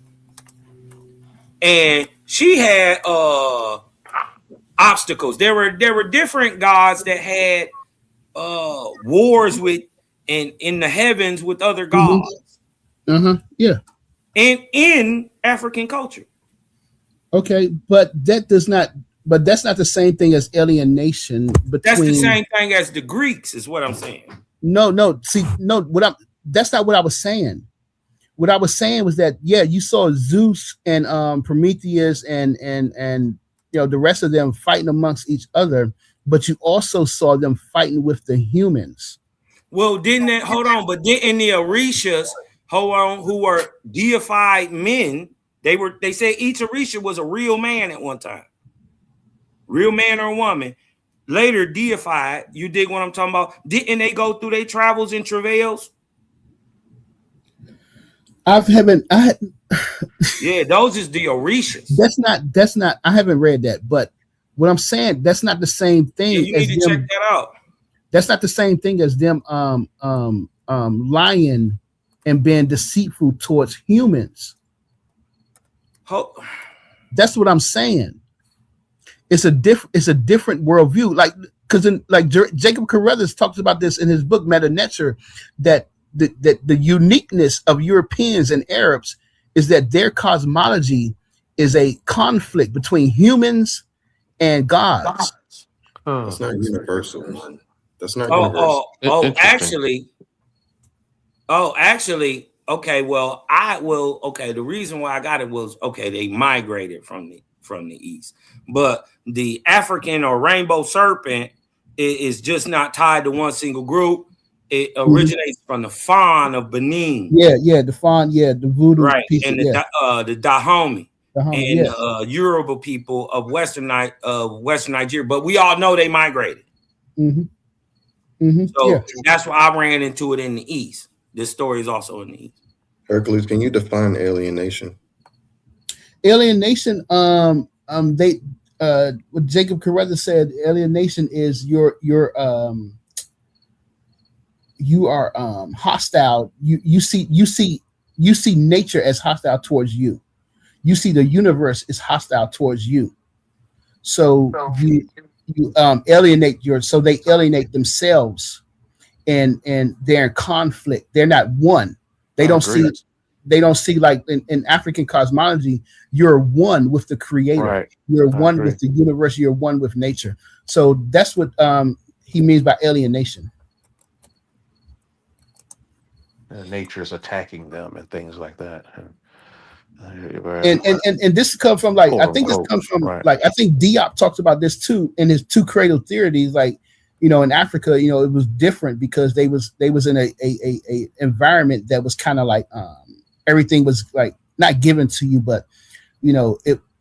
she had obstacles. There were different gods that had wars with and in the heavens with other gods. Yeah. And in African culture. Okay, but that's not the same thing as alienation between. That's the same thing as the Greeks, is what I'm saying. No. That's not what I was saying. What I was saying was that you saw Zeus and Prometheus and the rest of them fighting amongst each other, but you also saw them fighting with the humans. Well, didn't the Orishas, who were deified men, they say each Orisha was a real man at one time. Real man or woman. Later deified. You dig what I'm talking about? Didn't they go through their travels and travails? Yeah, those is the Orishas. That's not. I haven't read that, but what I'm saying, that's not the same thing. Yeah, you need to check that out. That's not the same thing as them lying and being deceitful towards humans. That's what I'm saying. It's a different worldview. Like, because Jacob Carruthers talks about this in his book Meta Nature, that the uniqueness of Europeans and Arabs is that their cosmology is a conflict between humans and gods. That's not universal. That's not universal. Actually, okay. Well, the reason why I got it was they migrated from the east, but the African or rainbow serpent is just not tied to one single group. It originates from the Fawn of Benin. Yeah, the Fawn, the voodoo, right, people, and the Dahomey, and yeah. Yoruba people of Western Nigeria. But we all know they migrated. So that's why I ran into it in the east. This story is also in the east. Hercules, can you define alienation? Alienation, what Jacob Carruthers said, alienation is you are hostile. You see nature as hostile towards you. You see the universe is hostile towards you. So you alienate so they alienate themselves, and they're in conflict. They're not one. They don't see like in African cosmology, you're one with the creator. Right. You're one with the universe. You're one with nature. So that's what he means by alienation. Nature's attacking them and things like that. And this comes from I think Diop talks about this too in his two cradle theories. Like, in Africa, it was different because they was in a environment that was kind of like everything was like not given to you, but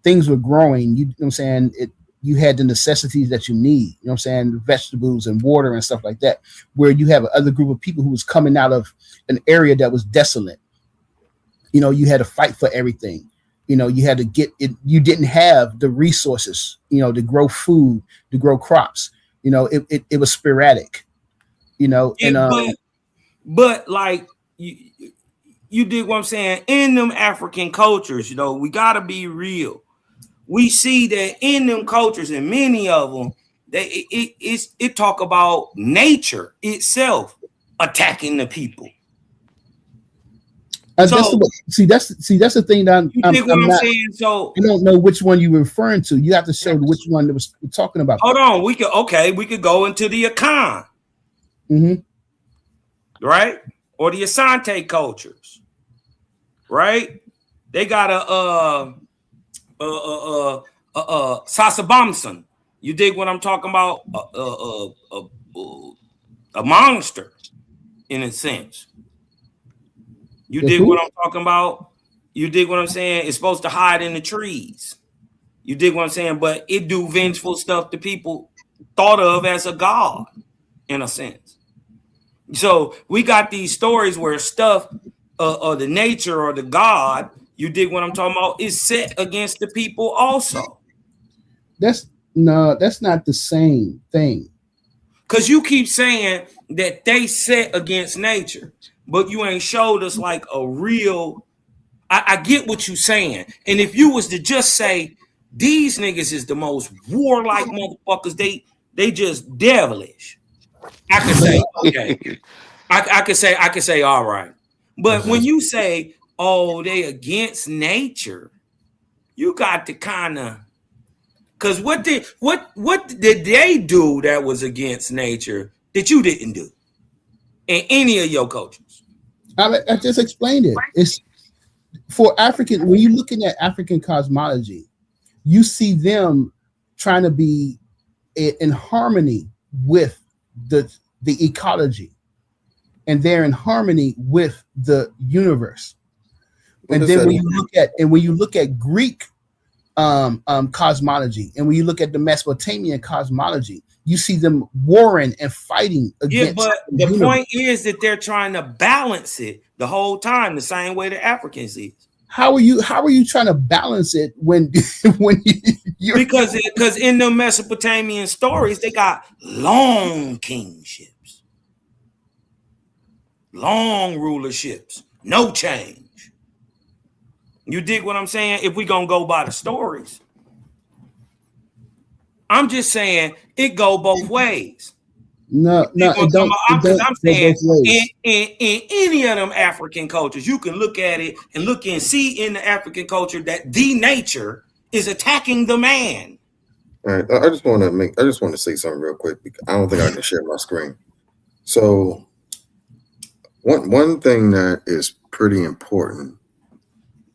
things were growing. You know what I'm saying? You had the necessities that you need, you know what I'm saying? Vegetables and water and stuff like that, where you have another group of people who was coming out of an area that was desolate. You had to fight for everything. You had to get it. You didn't have the resources, to grow food, to grow crops. It was sporadic. You know, Yeah, and but like you dig what I'm saying? In them African cultures, you know, we gotta be real. We see that in them cultures, and many of them, it talk about nature itself attacking the people. that's the thing that I'm not saying? So I don't know which one you're referring to. You have to show which one that was talking about. Hold on, we could go into the Akan, right, or the Asante cultures, right? They got Sasabamson. You dig what I'm talking about? A monster, in a sense. You dig what I'm talking about? You dig what I'm saying? It's supposed to hide in the trees. You dig what I'm saying? But it do vengeful stuff to people thought of as a god, in a sense. So we got these stories where stuff or the nature or the god, you dig what I'm talking about, is set against the people also. That's not the same thing. Because you keep saying that they set against nature, but you ain't showed us like a real. I get what you're saying. And if you was to just say these niggas is the most warlike motherfuckers, they just devilish, I could say, okay. I could say all right. But when you say, oh, they against nature, you got to kind of, because what did they do that was against nature that you didn't do in any of your cultures? I just explained it. It's for African. When you're looking at African cosmology, you see them trying to be in harmony with the ecology, and they're in harmony with the universe. And then when you look at Greek cosmology, and when you look at the Mesopotamian cosmology, you see them warring and fighting against. Yeah, but the point is that they're trying to balance it the whole time, the same way the Africans is. How are you trying to balance it when you're because in the Mesopotamian stories they got long kingships, long rulerships, no change. You dig what I'm saying? If we gonna go by the stories, I'm just saying it go both ways. No, it don't. I'm saying in any of them African cultures, you can look at it and look and see in the African culture that the nature is attacking the man. All right, I just want to say something real quick because I don't think I can share my screen. So one thing that is pretty important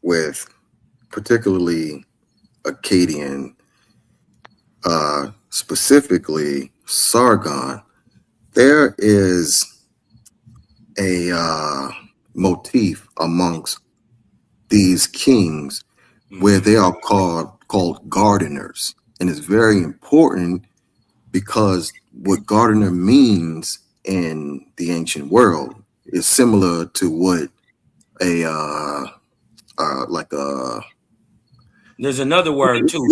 with particularly Akkadian, specifically Sargon, there is a motif amongst these kings where they are called gardeners. And it's very important because what gardener means in the ancient world is similar to what there's another word too.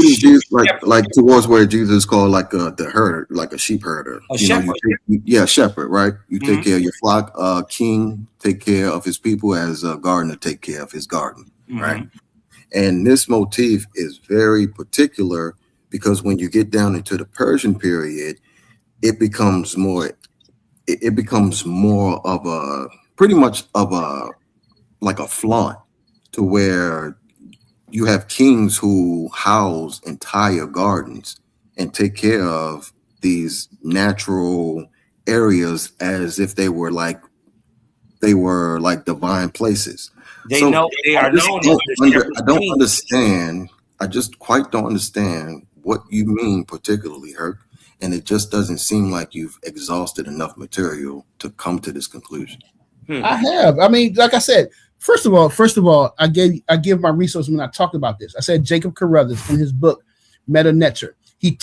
Like towards where Jesus called like the herder, like a sheep herder. A shepherd. Shepherd, right? You take care of your flock. King take care of his people as a gardener take care of his garden, right? And this motif is very particular because when you get down into the Persian period, it becomes more of a pretty much of a like a flaunt to where you have kings who house entire gardens and take care of these natural areas as if they were like divine places. They know they are known. I don't understand. I just quite don't understand what you mean particularly, Herc. And it just doesn't seem like you've exhausted enough material to come to this conclusion. I have. I mean, like I said, first of all, I give my resources when I talked about this. I said Jacob Carruthers in his book Meta Nature. He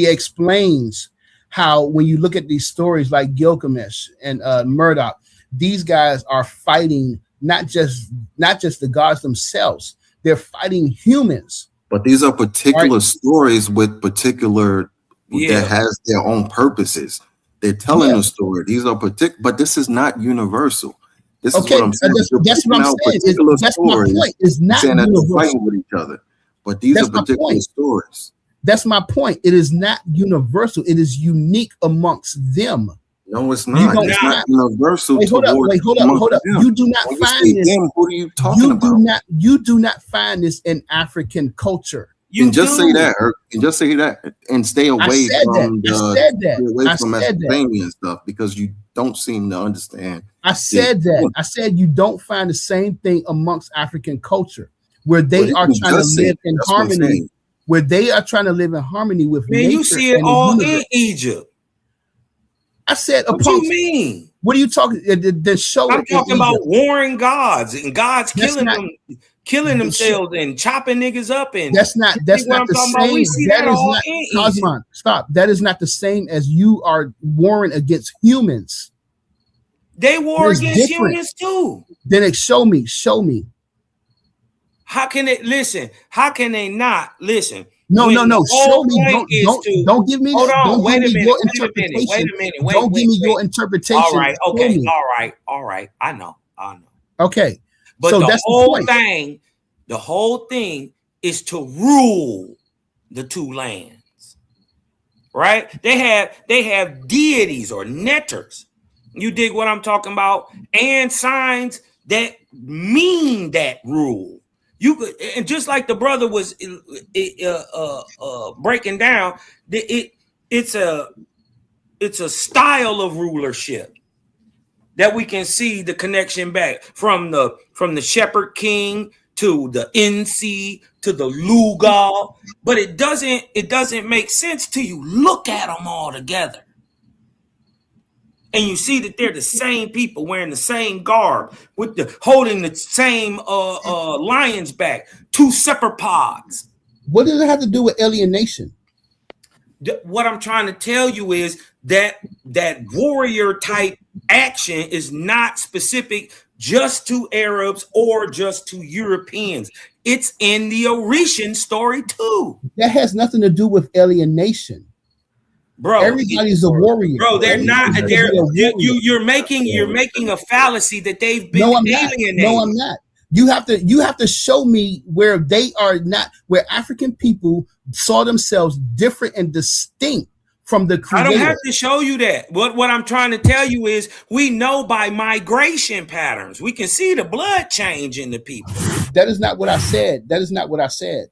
explains how when you look at these stories like Gilgamesh and Murdoch, these guys are fighting not just the gods themselves. They're fighting humans. But these are particular stories with particular that has their own purposes. They're telling Yeah. a story. These are particular, but this is not universal. This Okay, is what I'm saying. that's what I'm saying. That's my point. It's not saying that they're universal. fighting with each other, but these That's are my particular point. stories. That's my point. It is not universal. It is unique amongst them. No, it's You not. don't It's find- not universal. Wait, hold up. towards them. You do not When you find say this. them, who are you talking about? You do not find this in African culture. And just say that, and just say that, and stay away said from that. I the said that. stay away I from said that. Mesopotamia and stuff because you don't seem to understand. I said that. I said you don't find the same thing amongst African culture where they Well, are you trying to just said live in that's what I'm harmony. saying. Where they are trying to live in harmony with Man, nature. you see it and the all in universe. Egypt. I said, What you mean? What are you talking? The show. I'm talking about warring gods and gods That's killing not- them, killing the themselves and chopping niggas up. And That's not. That's see what not I'm the talking about? same. We see That that is all not. in Egypt. Cosmon, stop. That is not the same as you are warring against humans. They war It's against different. humans too. Then it show me. Show me. How can it listen? How can they not listen? No, When no, no. the Show whole me. point is to- Don't give me. Hold that. on. Don't Wait give a me minute. your Wait a minute. interpretation. Wait a minute. Wait, Don't give me your wait. interpretation. All right. Show Okay. me. All right. I know. Okay. But so the that's whole the point. whole thing is to rule the two lands. Right? They have deities or netters. You dig what I'm talking about? And signs that mean that rule. You could, and just like the brother was breaking down, it's a style of rulership that we can see the connection back from the Shepherd King to the NC to the Lugal, but it doesn't make sense till you look at them all together. And you see that they're the same people wearing the same garb, with the holding the same lion's back, two separate pods. What does it have to do with alienation? What I'm trying to tell you is that warrior type action is not specific just to Arabs or just to Europeans. It's in the Orishan story too. That has nothing to do with alienation. Bro, everybody's a warrior. Bro, they're not. You're making a fallacy that they've been alienated. No, I'm not. You have to show me where they are not, where African people saw themselves different and distinct from the creator. I don't have to show you that. What I'm trying to tell you is we know by migration patterns. We can see the blood change in the people. That is not what I said. That is not what I said.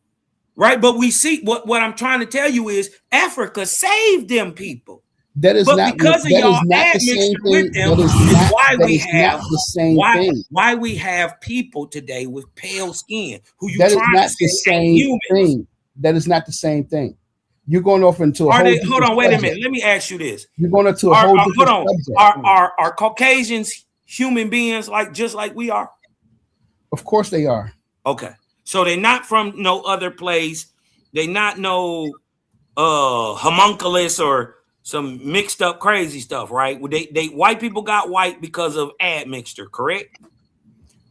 Right, but we see what I'm trying to tell you is Africa saved them people. That is but not because of y'all admixture with them is why we have the same thing. Why we have people today with pale skin who you That is trying not to the say same humans. thing. That is not the same thing. You're going off into a whole different hold on, wait a subject. minute. Let me ask you this. You're going into a whole different hold on. subject. Are Caucasians human beings just like we are? Of course they are. Okay. So they're not from no other place. They not no homunculus or some mixed up crazy stuff, right? They white people got white because of admixture, correct?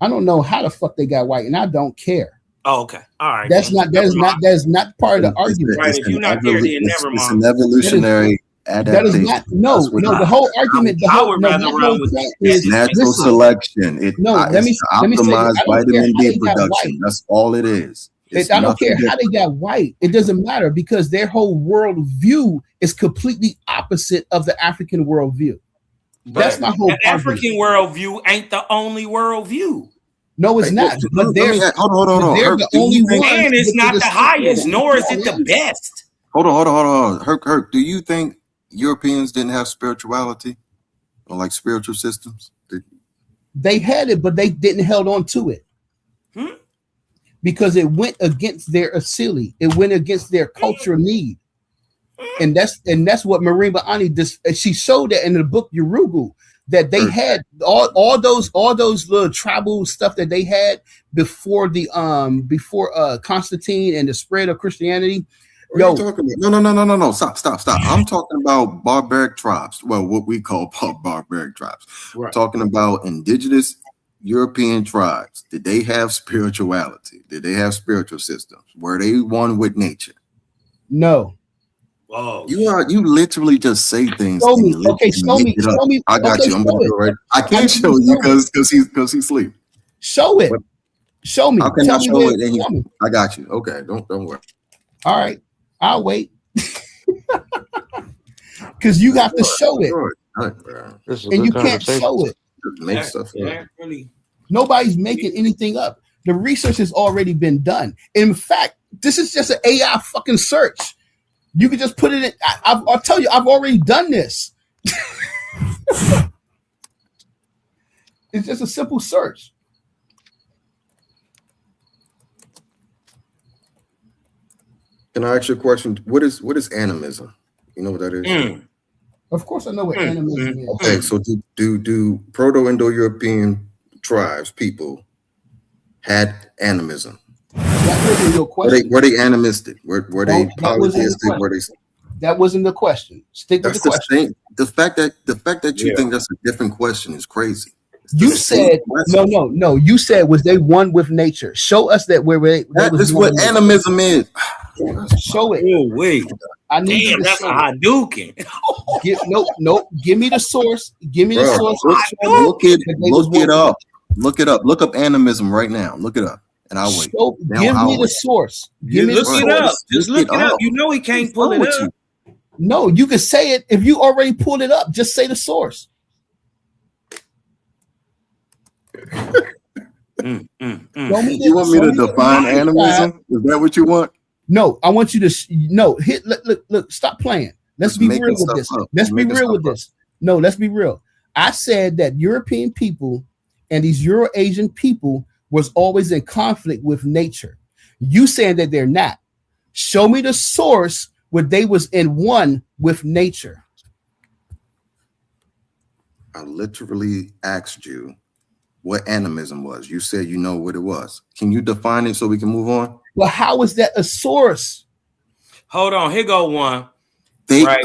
I don't know how the fuck they got white, and I don't care. Oh, okay. All right. That's not part of the argument. Right. If you're not there, then never It's mind. an evolutionary That is adaptation. not the whole argument. The I whole, would no, rather my run whole with point It's is natural listen, selection. It's let me to say this. optimize I don't care vitamin how D they got production. white. That's all it is. It's I don't care nothing how they got white. It doesn't matter because their whole world view is completely opposite of the African worldview. That's my whole The African worldview ain't the only worldview. No, it's not. But they're hold on. They're Herc, the do you only think- ones. And it's that not the can highest, decide. nor is it the best. Hold on. Herc, do you think Europeans didn't have spirituality or like spiritual systems? They had it, but they didn't held on to it because it went against their asili. It went against their cultural need, and that's what Marine Ba'ani she showed that in the book Urugu that they had all those little tribal stuff that they had before Constantine and the spread of Christianity. What are you talking about? No. Stop. I'm talking about barbaric tribes. Well, what we call barbaric tribes. Right. I'm talking about indigenous European tribes. Did they have spirituality? Did they have spiritual systems? Were they one with nature? No. You literally just say things. Show and me. you Okay, literally show me. make it up. Show me. I got Okay, you. I'm show gonna do it. it right. I can't show you because he's asleep. Show it. Show me. How can Tell I me show where. it? Tell me. I got you. Okay, don't worry. All right, I'll wait. Because you have to show it, and you can't show it. Make stuff up. Nobody's making anything up. The research has already been done. In fact, this is just an AI fucking search. You can just put it in. I'll tell you, I've already done this. It's just a simple search. Can I ask you a question? What is animism? You know what that is? Of course, I know what animism is. Okay, so do Proto-Indo-European tribes, people, had animism? That wasn't your question. Were they animistic? Were they that wasn't the polytheistic? Were they? That wasn't the question. Stick with That's the the question. same. The fact that you think that's a different question is crazy. You said no. You said was they one with nature? Show us that where they That was is one what with nature. animism is. Show it. Oh wait, I need you damn, to that's a show it. Hadouken. Nope. Give me the source. Give me the Bro, source. look it up. Look it up. Look up animism right now. Look it up, and I'll wait. Give me the source. Give me the Look it up. Just look it up. You know he can't pull it up. No, you can say it if you already pulled it up. Just say the source. You want me to define animism? Is that what you want? No, I want you to hit. Look. Stop playing. Let's be real with this. Let's be real with this. No, let's be real. I said that European people and these Euro-Asian people was always in conflict with nature. You saying that they're not. Show me the source where they was in one with nature. I literally asked you what animism was. You said you know what it was. Can you define it so we can move on? Well, how is that a source? Hold on, here go one. They right.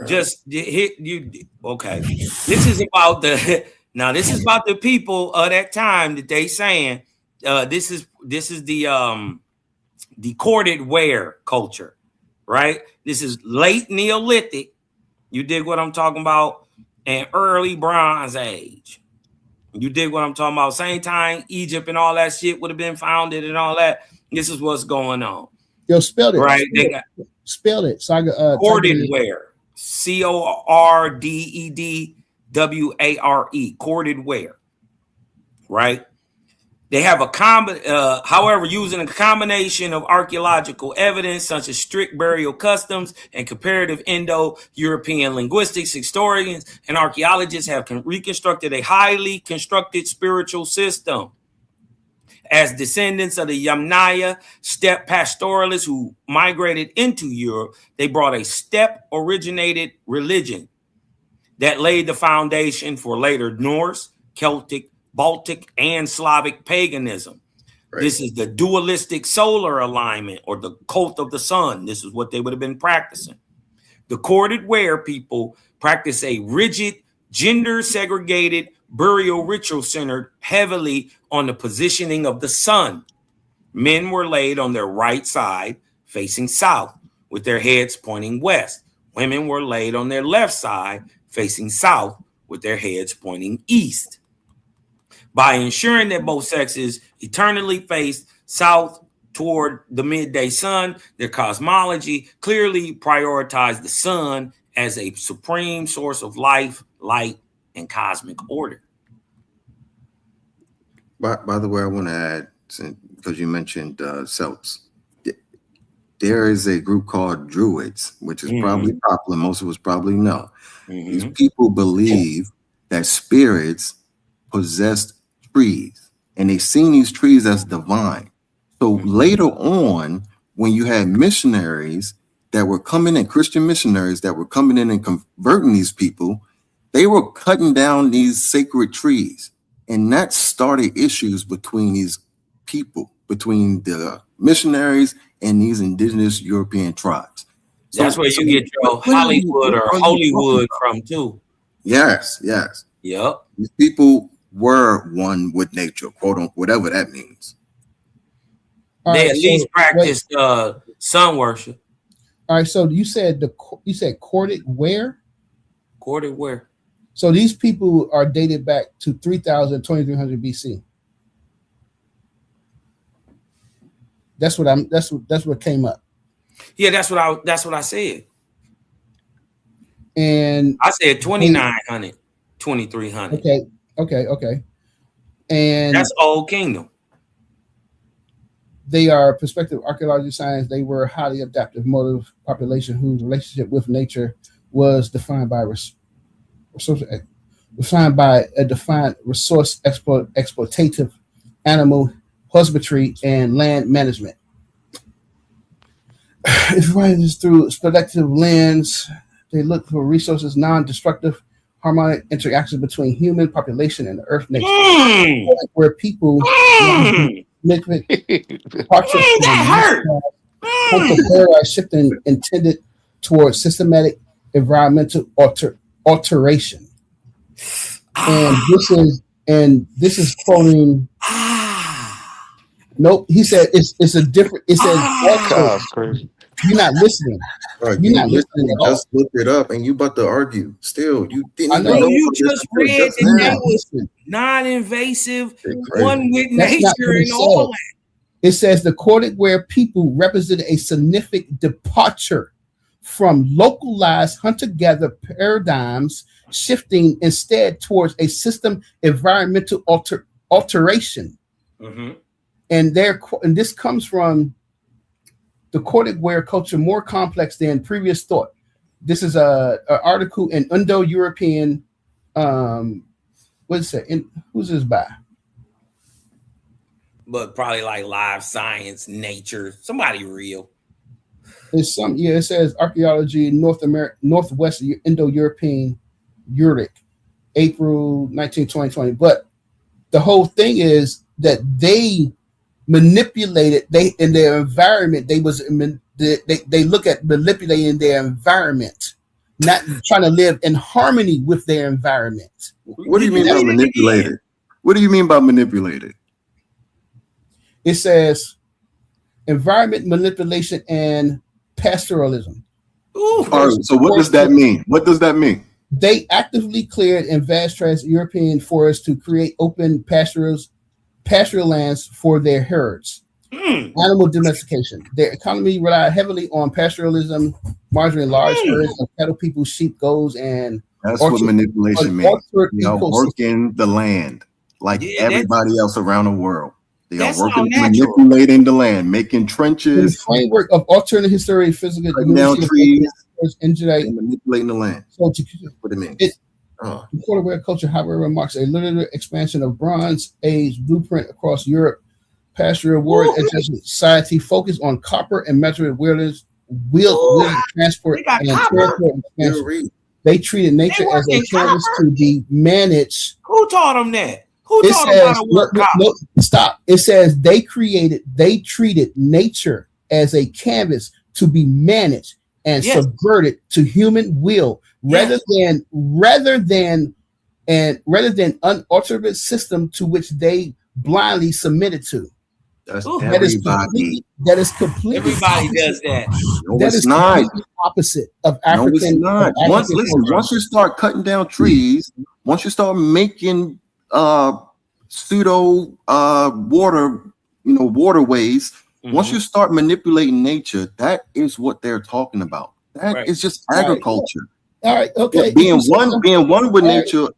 Just hit you. Okay. This is about the now. This is about the people of that time that they saying this is the corded wear culture, right? This is late Neolithic. You dig what I'm talking about? And early Bronze Age. You dig what I'm talking about? Same time Egypt and all that shit would have been founded and all that. This is what's going on. Yo, spell it. Right. Spell it. So corded wear. CORDEDWARE. Corded wear. Right. They have however, using a combination of archaeological evidence such as strict burial customs and comparative Indo-European linguistics, historians and archaeologists have reconstructed a highly constructed spiritual system. As descendants of the Yamnaya steppe pastoralists who migrated into Europe, they brought a steppe-originated religion that laid the foundation for later Norse, Celtic, Baltic, and Slavic paganism. Right. This is the dualistic solar alignment or the cult of the sun. This is what they would have been practicing. The corded wear people practice a rigid, gender-segregated, burial ritual centered heavily on the positioning of the sun. Men were laid on their right side, facing south, with their heads pointing west. Women were laid on their left side, facing south, with their heads pointing east. By ensuring that both sexes eternally faced south toward the midday sun, their cosmology clearly prioritized the sun as a supreme source of life, light, and cosmic order. By the way, I want to add, because you mentioned Celts, there is a group called Druids, which is probably popular. Most of us probably know. These people believe that spirits possessed trees, and they seen these trees as divine. So later on, when you had missionaries that were coming in, Christian missionaries that were coming in and converting these people, they were cutting down these sacred trees. And that started issues between these people, between the missionaries and these indigenous European tribes. That's where you get your Hollywood or Hollywood from too. Yes. Yep. These people were one with nature, quote unquote, whatever that means. They at least practiced sun worship. All right, so you said courted where? Courted where? So these people are dated back to 3000, 2300 BC. That's what came up. Yeah, that's what I said. And I said 2900, 2300. Okay. And that's Old Kingdom. They are prospective archaeology science. They were highly adaptive motive population whose relationship with nature was defined by a defined resource exploitative animal husbandry and land management. If one is through selective lens, they look for resources, non-destructive, harmonic interactions between human population and the earth nature, where people shifting intended towards systematic environmental alteration. And this is quoting. Nope, he said it's a different. It says crazy. You're not listening. Right, You're not listening at all. Just looked it up, and you about to argue. Still, you didn't. I know even know you what just this read was. that was non-invasive, one with That's not nature what it and all said. that. It says the courted where people represent a significant departure from localized hunter-gatherer paradigms, shifting instead towards a system environmental alteration. Mm-hmm. And this comes from the courted where culture more complex than previous thought. This is an article in Indo-European. What is it? Who's this by? But probably like Live Science, Nature, somebody real. It's some. Yeah, it says archaeology, Northwest Indo-European, Uric, April 19, 2020. But the whole thing is that they manipulated in their environment. They look at manipulating their environment, not trying to live in harmony with their environment. What do you mean by manipulated? What do you mean by manipulated? It says environment manipulation and pastoralism. All right, so what does that mean? What does that mean? They actively cleared in vast trans-European forests to create open pastoral lands for their herds. Animal domestication. Their economy relied heavily on pastoralism, marginally large herds of cattle, people, sheep, goats, and that's what manipulation means. They are working the land like everybody else around the world. They are working, manipulating the land, making trenches. The framework of alternate history, physical, down trees, and manipulating the land. So what it means. The quarterware culture, however, marks a literary expansion of Bronze Age blueprint across Europe. Pastoral warrior society focused on copper and metal wheelers, transport and expansion. They treated nature as a canvas to be managed. Who taught them that? Who taught them how to work copper? Stop. It says they treated nature as a canvas to be managed and subverted to human will, rather than unalterable system to which they blindly submitted to. That's everybody. That is completely. Everybody does that. No, it's not opposite of African. No, it's not. Once you start cutting down trees, once you start making pseudo waterways, once you start manipulating nature, that is what they're talking about. That is just agriculture. All right, okay. But being one with nature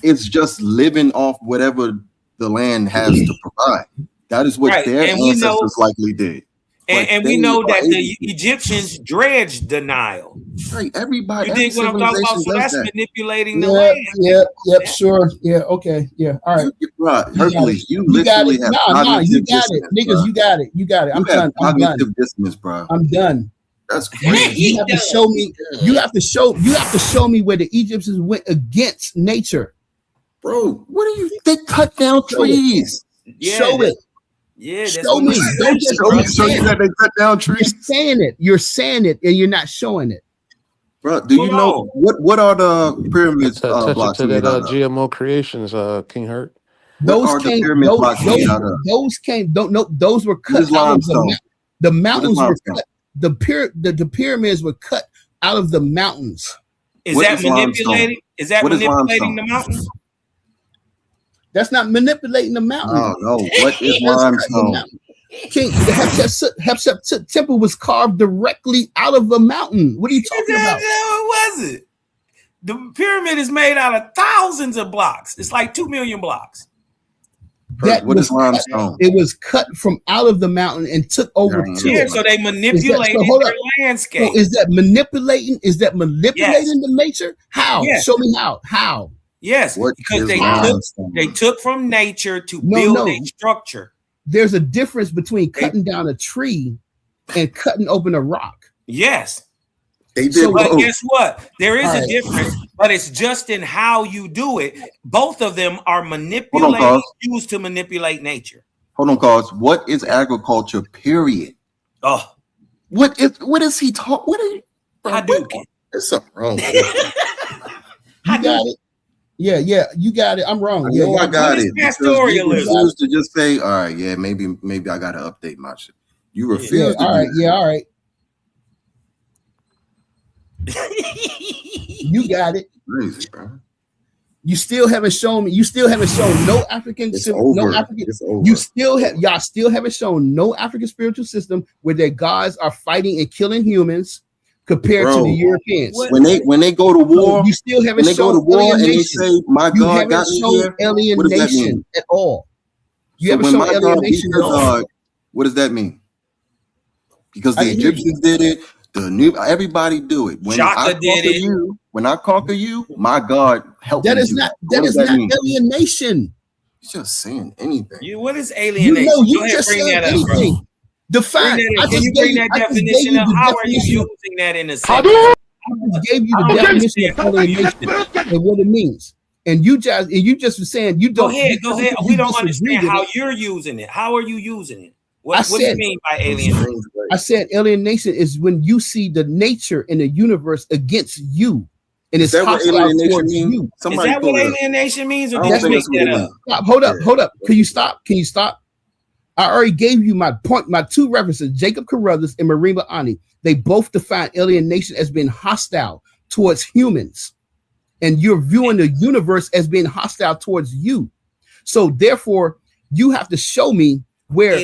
is just living off whatever the land has to provide. That is what their ancestors likely did. And we know that the Egyptians dredged the Nile. Right, everybody. You think what I'm talking about? So that's manipulating the land. Yeah, sure. Yeah, okay, yeah. All right. Hercules, you literally have you got it. Niggas, you got it. You got it. I'm done. Dissonance, bro. I'm done. That's crazy. You have to show me. You have to show me where the Egyptians went against nature, bro. What do you? They cut down trees. Show it. Yeah, that's show me. Show you that they cut down trees. You're saying it, and you're not showing it, bro. Do you know what are the pyramids blocks? To that GMO creations, King Hurt. Those came. Those were cut. The mountains were cut. the pyramids were cut out of the mountains. Is that manipulating? Is that manipulating the mountains? That's not manipulating the mountain. Oh no! What is limestone? King, the Hatshepsut temple was carved directly out of a mountain. What are you talking about? What was it? The pyramid is made out of thousands of blocks. It's like 2 million blocks. What is limestone? It was cut from out of the mountain and took over to Yeah, it. so they manipulated their landscape. So is that manipulating? Is that manipulating the nature? How? Yes. Show me how. How? Yes, because they took from nature to build a structure. There's a difference between cutting down a tree and cutting open a rock. Yes. They did but both. guess what? There is a right. difference, but it's just in how you do it. Both of them are manipulated, used to manipulate nature. Hold on, cause what is agriculture? Period. Oh, what is he talking? What is Hadouken? There's something wrong. You got it. Yeah, you got it. I'm wrong. I know I got it. Pastoralism. You refuse to just say, all right, yeah, maybe I gotta update my shit. You refuse to all right, do that. all right. You got it. Crazy, bro. You still haven't shown me. You still haven't shown no African. No African. You y'all still haven't shown no African spiritual system where their gods are fighting and killing humans compared to the Europeans. When they go to war, you still haven't when they shown go to war and they alienation. say, "My You God haven't got me shown here," what does that alienation mean? at all. You So haven't when shown my God beat alienation your at all. God, what does that mean? Because the I hear Egyptians did it. Everybody do it. When Shaka I did conquer it. you, when I conquer you, my God help That me is do not. What That does is not mean? alienation. It's just saying anything. What is alienation? No, you Go ahead, just bring said that up, bro. anything. Define. Bring that I up. Can just you gave bring you. that I just gave definition you up? the How are you definition. using that in a sentence? I just gave you the definition of alienation and what it means. And you just were saying you Go don't. ahead. We don't disagree understand with how it. you're using it. How are you using it? What I do you said- mean by alienation? I said alienation is when you see the nature in the universe against you, and it's that what hostile alienation towards means? you. Is that what alienation means, or I did don't you think make that's what that it up? means. Stop, hold up. Can you stop? I already gave you my point, my two references, Jacob Carruthers and Marima Ani. They both define alienation as being hostile towards humans. And you're viewing the universe as being hostile towards you. So therefore, you have to show me where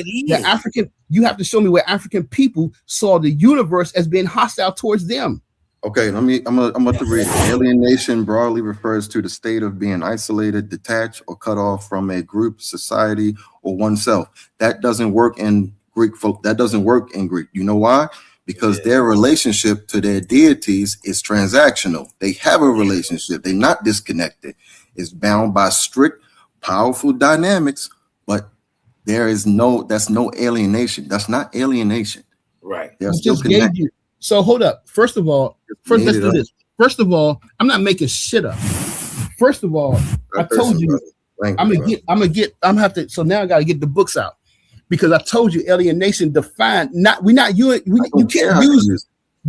you have to show me where African people saw the universe as being hostile towards them. Okay, I'm about to read it. Alienation broadly refers to the state of being isolated, detached, or cut off from a group, society, or oneself. That doesn't work in Greek folk. That doesn't work in Greek. You know why? Because their relationship to their deities is transactional. They have a relationship. They're not disconnected. It's bound by strict, powerful dynamics, but that's no alienation. That's not alienation. Right. They're I still just gave connected. you. So hold up. First of all, let's made it do up. this. First of all, I'm not making shit up. First of all, I told you I'm gonna have to. So now I gotta get the books out because I told you alienation defined.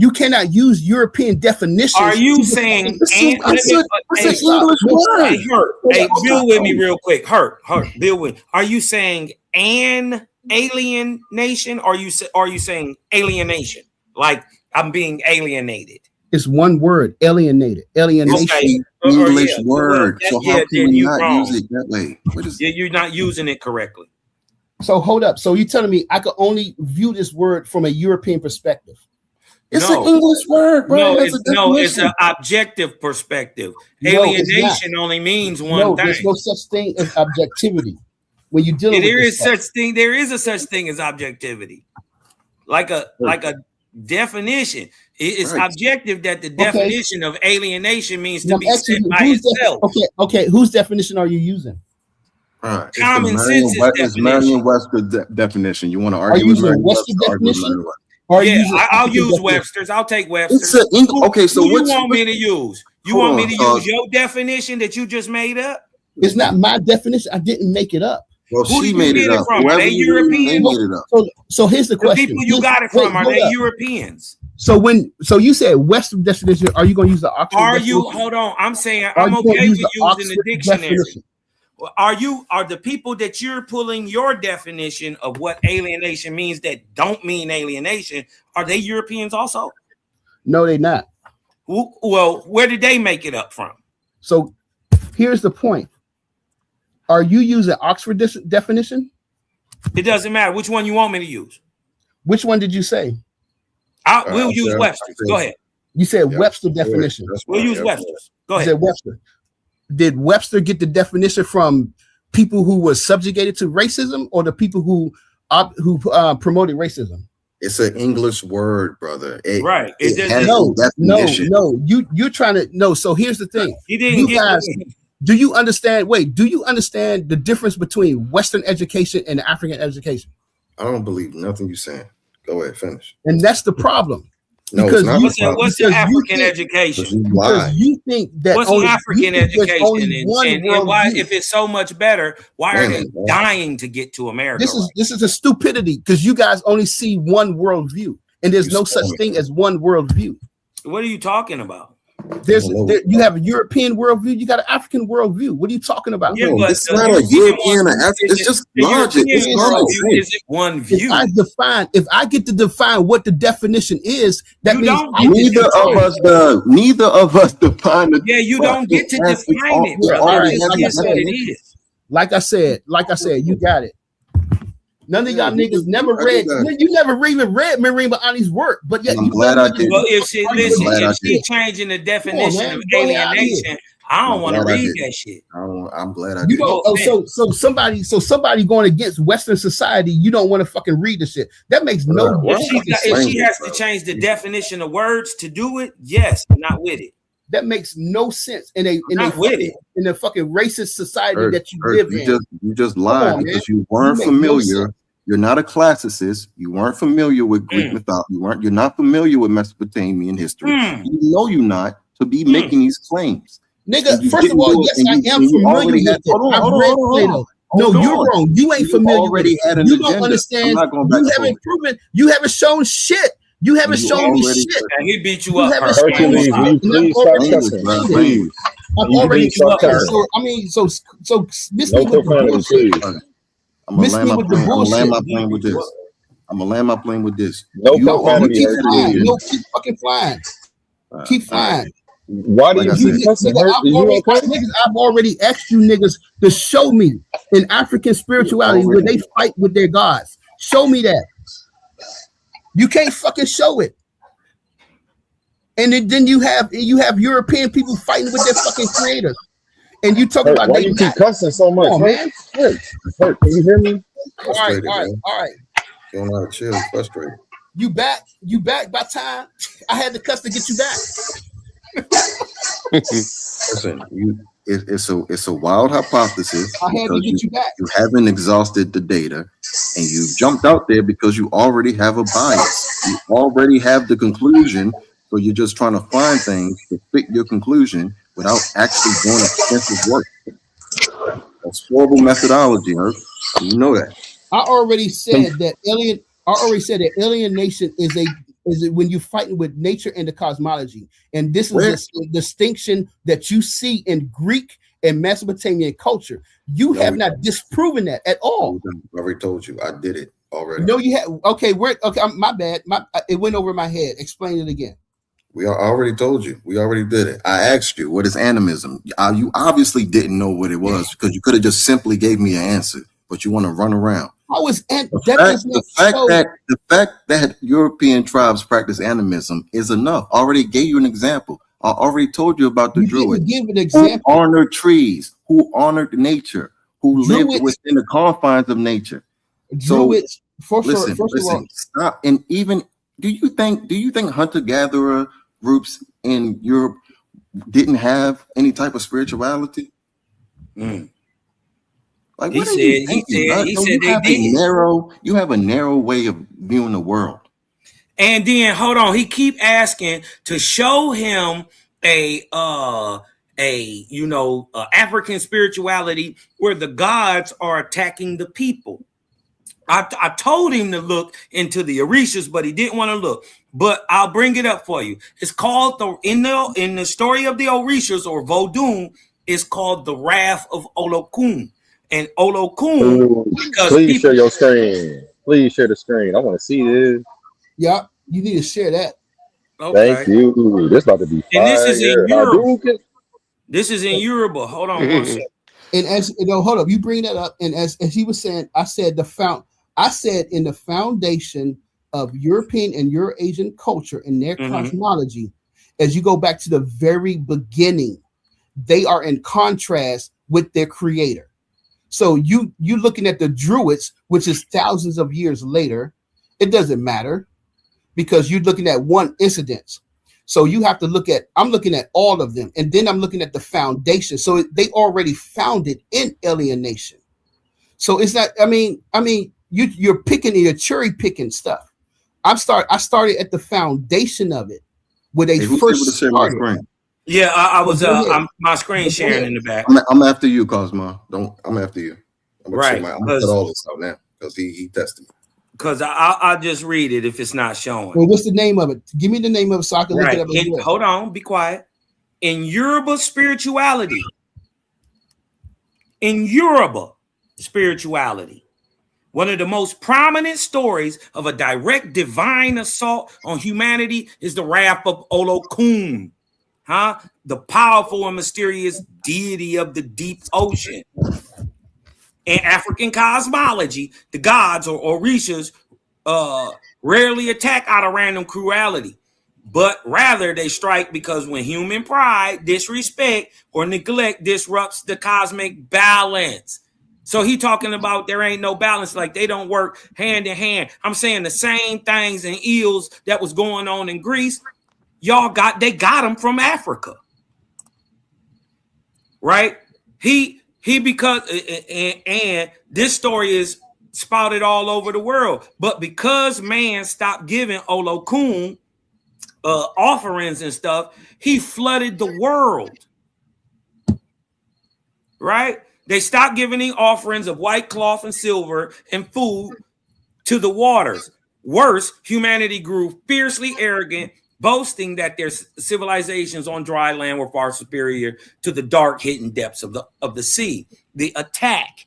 You cannot use European definitions. Are you saying? Hey, Bill with me real quick. Hurt. Bill with. Are you saying an alien nation? Or are you saying alienation? Like I'm being alienated. It's one word, alienated. Alienation. Okay. English word. So how can we not use it that way? You're not using it correctly. So hold up. So you're telling me I could only view this word from a European perspective? It's an English word, bro. It's an objective perspective. Alienation only means one thing. There's no such thing as objectivity. When you deal with there is a such thing as objectivity. Like a definition. It's objective that the definition of alienation means to be set by itself. Okay. Whose definition are you using? Common sense is Merriam-Webster's definition. You want to Are argue you with using Merriam-Webster? Webster's definition? I'll use Webster's. I'll take Webster's. So who you want me to use? You want me to use your definition that you just made up? It's not my definition. I didn't make it up. Well, Who she did you made get it it up. from? Are they European? They made it up. So here's the The question. people you got it from, are they Europeans? So you said Western definition, are you going to use the Oxford definition? Hold on. I'm saying Are I'm you gonna okay use with the using the Oxford dictionary. definition? Are the people that you're pulling your definition of what alienation means that don't mean alienation, are they Europeans also? No, they're not. Well, where did they make it up from? So here's the point. Are you using Oxford definition? It doesn't matter which one you want me to use. Which one did you say? We'll use Webster's. Go ahead. You said Webster definition. We'll use Webster's. Go ahead. You said Webster. Did Webster get the definition from people who were subjugated to racism, or the people who promoted racism? It's an English word, brother. Right. It has No. definition. You're trying to no. So here's the thing. He didn't You get guys, it. do you understand? Wait, do you understand the difference between Western education and African education? I don't believe nothing you're saying. Go ahead, finish. And that's the problem. No, Because it's not. What's the African education? Because you think that What's the African education? And why, worldview. if it's so much better, why are they Man. dying to get to America? This is a stupidity because you guys only see one worldview, and there's no such thing as one worldview. What are you talking about? You have a European worldview, you got an African worldview. What are you talking about? Yeah, but it's not a European or African. It's just logic. It's common sense. Is it one view? If I get to define what the definition is, that means neither of us define it. Yeah, you don't get to define it, brother. It is what it is. Like I said, you got it. None of y'all niggas never read. You never even read Maureen Ba'ani's work, but yet I'm glad I did. Well, if she's changing the definition of alienation, I don't want to read that shit. I'm glad I You did. know, so somebody going against Western society, you don't want to fucking read the shit. That makes no If she has to change the definition of words to do it, yes, not with it. That makes no sense in a fucking racist society that you Earth, live you in. You just lied on, because man. you weren't You make no familiar. sense. You're not a classicist. You weren't familiar with Greek mythology. You're not familiar with Mesopotamian history. You know you're not to be making these claims. Nigga, You first of didn't all, do it, yes, I and am you familiar already with had- it. hold on, I've hold on, read hold on, Plato. hold No, on. you're wrong. You ain't You familiar already with it. had an You don't agenda. understand. I'm not going back You and haven't forth. proven. You haven't shown shit. You haven't You shown me already- shit. He beat you You up. haven't Hercules. shown me Hercules, will you shit. And I've please stop already cussing? explained it. Please. I've You already please stop explained it. cussing. So I mean, so miss No me with the profanity, bullshit. please. I'm gonna Miss land me my with the plane. I'm gonna land my bullshit. plane with this. I'm gonna land my plane with this. No You No, already profanity, keep had an flying. agenda. No, keep fucking flying. Keep flying. Why do Like you I keep said, cussing? Nigga, Hurt? I've Is you already, okay? I've already asked you niggas to show me in African spirituality where they fight with their gods. Show me that. You can't fucking show it. And then you have European people fighting with their fucking creators. And you talk Hurt, about why they you keep not. cussing so much? Come on, Hurt? man. Hurt, can you hear me? All right. You don't know how to chill. It's frustrating. You back by time I had to cuss to get you back. Listen, it's a wild hypothesis. I had to because get you back. You haven't exhausted the data, and you jumped out there because you already have a bias. You already have the conclusion, so you're just trying to find things to fit your conclusion without actually doing extensive work. That's horrible methodology, Herb. You know that. I already said that alienation is when you're fighting with nature and the cosmology, and this is a distinction that you see in Greek and Mesopotamian culture. You have not disproven that at all. I already told you. I did it already. No, you have. Okay, my bad. It went over my head. Explain it again. I already told you. We already did it. I asked you, what is animism? You obviously didn't know what it was because you could have just simply gave me an answer, but you want to run around. The fact that European tribes practice animism is enough. I already gave you an example. I already told you about the Druids. Give an example. Who honored trees, who honored nature, who lived within the confines of nature. Druids, listen, stop. And even do you think hunter-gatherer groups in Europe didn't have any type of spirituality? Like, what are you thinking? You have a narrow way of viewing the world. And then hold on, he keep asking to show him African spirituality where the gods are attacking the people. I told him to look into the Orishas, but he didn't want to look. But I'll bring it up for you. It's called in the story of the Orishas or Vodun. is called the Wrath of Olokun. And Olokun, because please share your screen. Please share the screen. I want to see this. Yeah, you need to share that. Okay. Thank you. This about to be fire. And this is in Europe. Hadouken. This is in Yoruba. Hold on one second. And as you know, hold up, you bring that up, and as he was saying, I said in the foundation of European and Eurasian culture and their cosmology, as you go back to the very beginning, they are in contrast with their creator. So you looking at the Druids, which is thousands of years later, it doesn't matter because you're looking at one incident. So you have to I'm looking at all of them, and then I'm looking at the foundation. So they already founded in alienation. So it's not, you're cherry picking stuff. I started at the foundation of it where they first started. Yeah, I was my screen sharing in the back. I'm after you, Cosmo. I'm after you. I'm gonna cut all this out now because he tested me. Because I'll just read it if it's not showing. Well, what's the name of it? Give me the name of it so I can look it up. Hold on, be quiet. In Yoruba spirituality, one of the most prominent stories of a direct divine assault on humanity is the Wrath of Olokun, the powerful and mysterious deity of the deep ocean. In African cosmology, the gods or Orishas rarely attack out of random cruelty, but rather they strike because when human pride, disrespect, or neglect disrupts the cosmic balance. So he talking about there ain't no balance, like they don't work hand in hand. I'm saying the same things in eels that was going on in Greece, they got them from Africa, right? Because and this story is spouted all over the world, but because man stopped giving Olokun offerings and stuff, he flooded the world, right? They stopped giving the offerings of white cloth and silver and food to the waters. Worse, humanity grew fiercely arrogant, boasting that their civilizations on dry land were far superior to the dark hidden depths of the sea. The attack,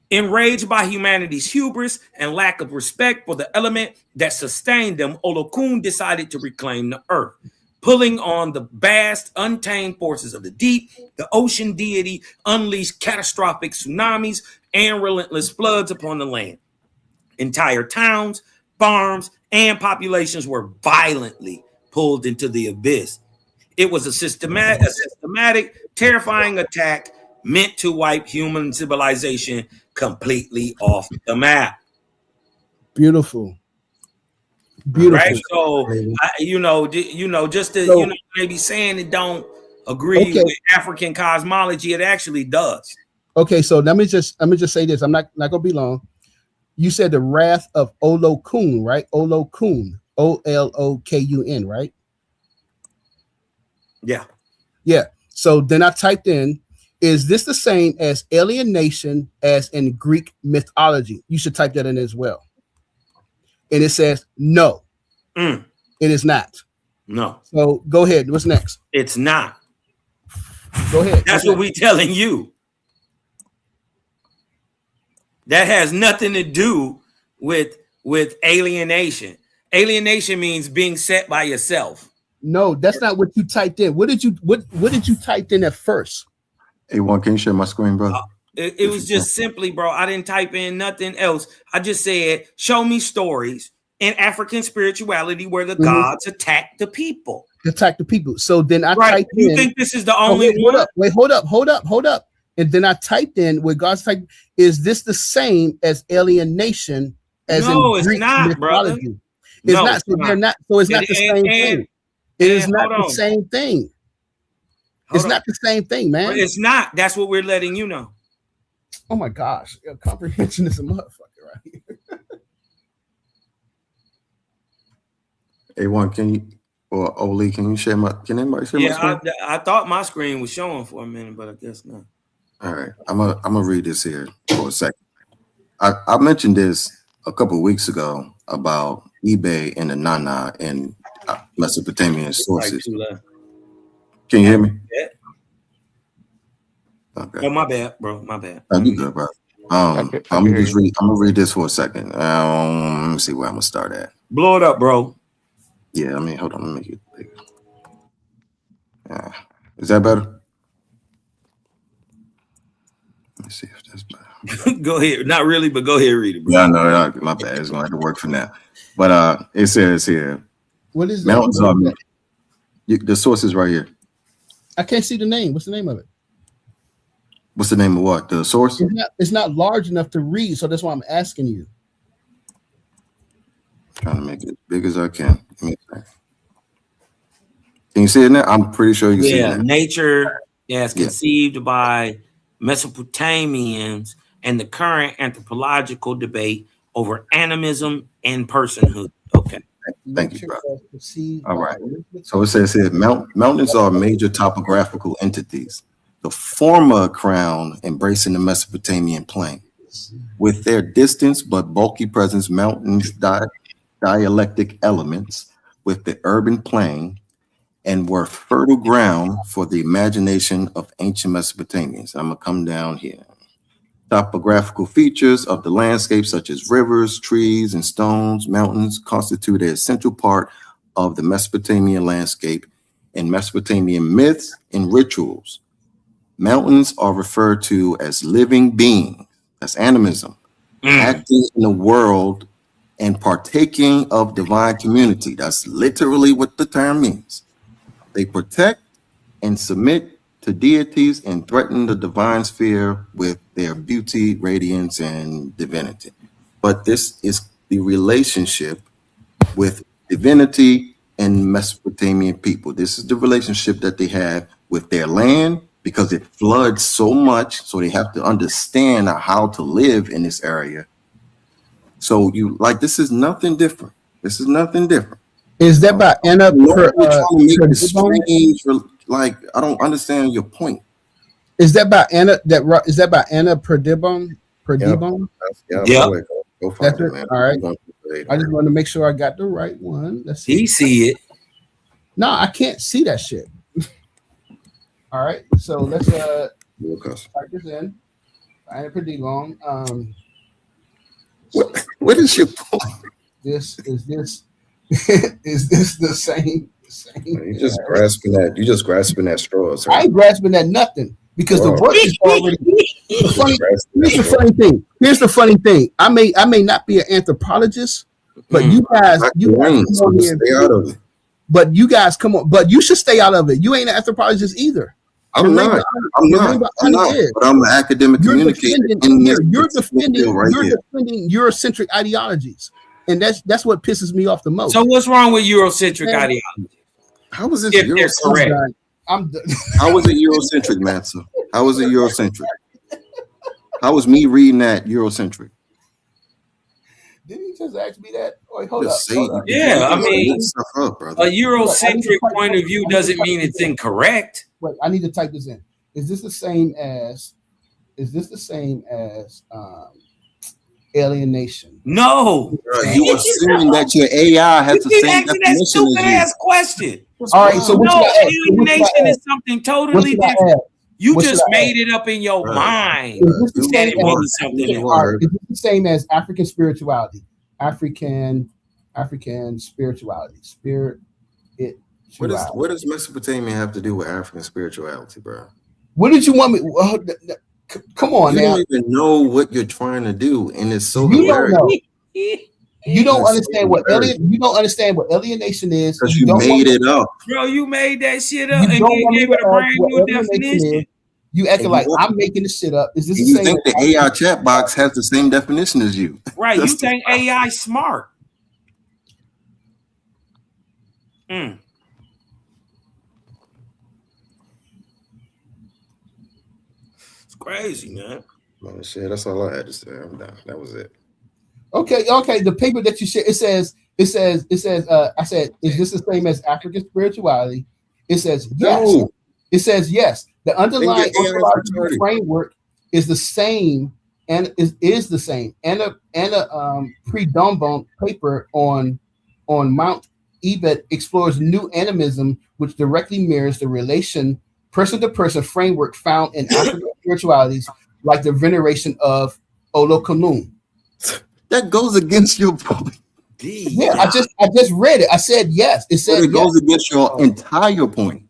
enraged by humanity's hubris and lack of respect for the element that sustained them, Olokun decided to reclaim the earth. Pulling on the vast, untamed forces of the deep, the ocean deity unleashed catastrophic tsunamis and relentless floods upon the land. Entire towns, farms, and populations were violently pulled into the abyss. It was a systematic, terrifying attack meant to wipe human civilization completely off the map. Beautiful. Right. So, just to, maybe saying it don't agree with African cosmology, it actually does. Okay, so let me just say this. I'm not gonna be long. You said the Wrath of Olokun, right? Olokun, Olokun, right? Yeah. Yeah. So then I typed in, is this the same as alienation as in Greek mythology? You should type that in as well. And it says, no, it is not. No. So go ahead. What's next? It's not. Go ahead. That's what we're telling you. That has nothing to do with alienation. Alienation means being set by yourself. No, that's not what you typed in. What did you type in at first? A1, can you share my screen, brother? It was just simply, bro, I didn't type in nothing else. I just said, show me stories in African spirituality where the gods attack the people. Attack the people. So then I typed in. You think this is the only one? Hold up. And then I typed in where God's type, is this the same as alienation as in Greek it's not, brother. It's not. So they're not. So it's not the same thing. It is not the same thing. It's not the same thing, man. It's not. That's what we're letting you know. Oh my gosh, comprehension is a motherfucker, right? A1, can you, or Oli, can anybody share my screen? I thought my screen was showing for a minute, but I guess not. All right, I'm gonna read this here for a second. I mentioned this a couple of weeks ago about eBay and the Nana and Mesopotamian sources. Can you hear me? Yeah. Okay. Oh, my bad, bro. My bad. Oh, you good, bro. I'm gonna read this for a second. Let me see where I'm gonna start at. Blow it up, bro. Yeah, I mean, hold on, let me make it bigger. Is that better? Let me see if that's better. Go ahead. Not really, but go ahead and read it, bro. Yeah, no, my bad. It's gonna have to work for now. But it says here, what is mountains are the source is right here. I can't see the name. What's the name of it? What's the name of what? The source? It's not large enough to read, so that's why I'm asking you. Trying to make it as big as I can. Give me a second. Can you see it now? I'm pretty sure you can see it now. Nature, as conceived by Mesopotamians and the current anthropological debate over animism and personhood. Okay. Thank you, bro. All right. So it says here, mountains are major topographical entities. The former crown embracing the Mesopotamian plain. With their distant but bulky presence, mountains dialectic elements with the urban plain and were fertile ground for the imagination of ancient Mesopotamians. I'm going to come down here. Topographical features of the landscape, such as rivers, trees, and stones, mountains, constitute an essential part of the Mesopotamian landscape in Mesopotamian myths and rituals. Mountains are referred to as living beings, that's animism, acting in the world and partaking of divine community. That's literally what the term means. They protect and submit to deities and threaten the divine sphere with their beauty, radiance, and divinity. But this is the relationship with divinity and Mesopotamian people. This is the relationship that they have with their land, because it floods so much, so they have to understand how to live in this area. So this is nothing different. This is nothing different. Is that by Anna? Like, I don't understand your point. Is that by Anna? Is that by Anna Perdibon? Yeah. Go find That's it, it. man. All right. I just want to make sure I got the right one. Let's see. He see it. No, I can't see that shit. All right, so let's type this in. Anna Perdibon. What is your point? Is this the same? You're just grasping that. You're just grasping at straws. Right? I ain't grasping at nothing because the work is already. Here's the funny thing. Here's the funny thing. I may not be an anthropologist, but you guys stay out of it. But you guys come on. But you should stay out of it. You ain't an anthropologist either. I'm not. But I'm an academic communicator. You're defending Eurocentric ideologies, and that's what pisses me off the most. So what's wrong with Eurocentric ideology? How was it Eurocentric? How was it Eurocentric, Mansa? How was it Eurocentric? How was me reading that Eurocentric? Didn't you just ask me that? Wait, hold up. Yeah, I mean, a Eurocentric point of view doesn't mean it's incorrect. Wait, I need to type this in. Is this the same as alienation? No. You assuming that your AI has the same definition as you. Ass question. All right, so alienation is something totally different. You just made it up in your mind. Is this the same as African spirituality? African spirituality. What does Mesopotamia have to do with African spirituality, bro? What did you want me? Well, come on, you now. don't even know what you're trying to do, and it's so you hilarious. don't know. You don't understand what alienation is. Because you made it up, bro. You made that shit up and then gave it a brand new definition. You acting like I'm making this shit up. Is this the you same? Think the AI chat box has the same definition as you? Right? You think AI smart? It's crazy, man. Oh, shit, that's all I had to say. I'm done. That was it. Okay. The paper that you shared, it says. I said, is this the same as African spirituality? It says yes. No. It says yes. The underlying ontological framework is the same and is the same. And a pre-Dombon paper on Mount Ebed explores new animism, which directly mirrors the relation person-to-person framework found in African spiritualities, like the veneration of Olokunun. That goes against your point. Yeah, I just read it. I said yes. It said it goes against your entire point.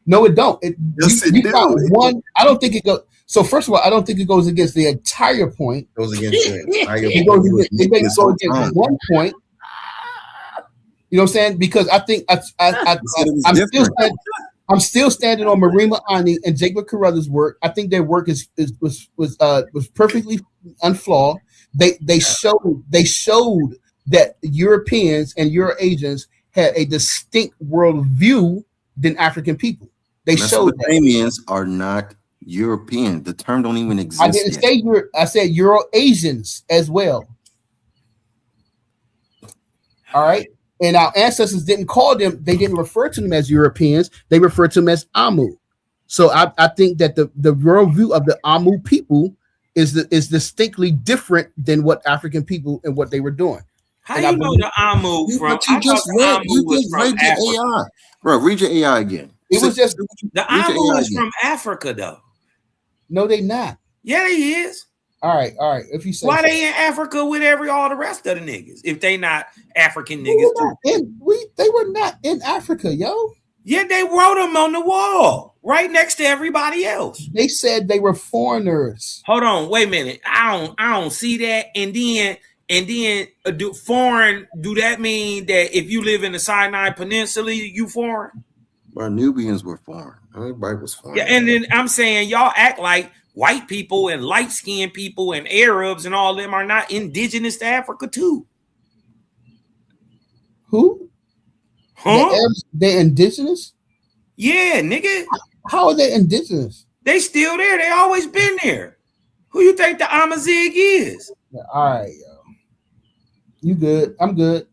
No, it don't. Yes, you found one. I don't think it goes. So first of all, I don't think it goes against the entire point. It goes against your entire It goes against 1 point. You know what I'm saying? Because I think I'm still standing on Marima Ani and Jacob Carruthers' work. I think their work was perfectly unflawed. They showed that Europeans and Eurasians had a distinct worldview than African people. They showed that. Mesopotamians are not European. The term don't even exist. I didn't say I said Eurasians as well. All right. And our ancestors didn't call them, they didn't refer to them as Europeans, they referred to them as Amu. So I think that the worldview of the Amu people is distinctly different than what African people and what they were doing. How you know the Amu from? You just read your AI. Bro, read your AI again. It was just the Amu is from Africa, though. No, they not. Yeah, they is. All right. If you say why they in Africa with all the rest of the niggas if they not African niggas too? They were not in Africa, yo. Yeah, they wrote them on the wall right next to everybody else. They said they were foreigners. Hold on, wait a minute. I don't see that. And then do foreign? Do that mean that if you live in the Sinai Peninsula, you foreign? Well, Nubians were foreign. Everybody was foreign. Yeah, and then I'm saying y'all act like white people and light-skinned people and Arabs and all them are not indigenous to Africa too. Who? Huh? They're indigenous? Yeah, nigga. How are they indigenous? They still there. They always been there. Who you think the Amazigh is? Yeah, all right, yo. You good? I'm good.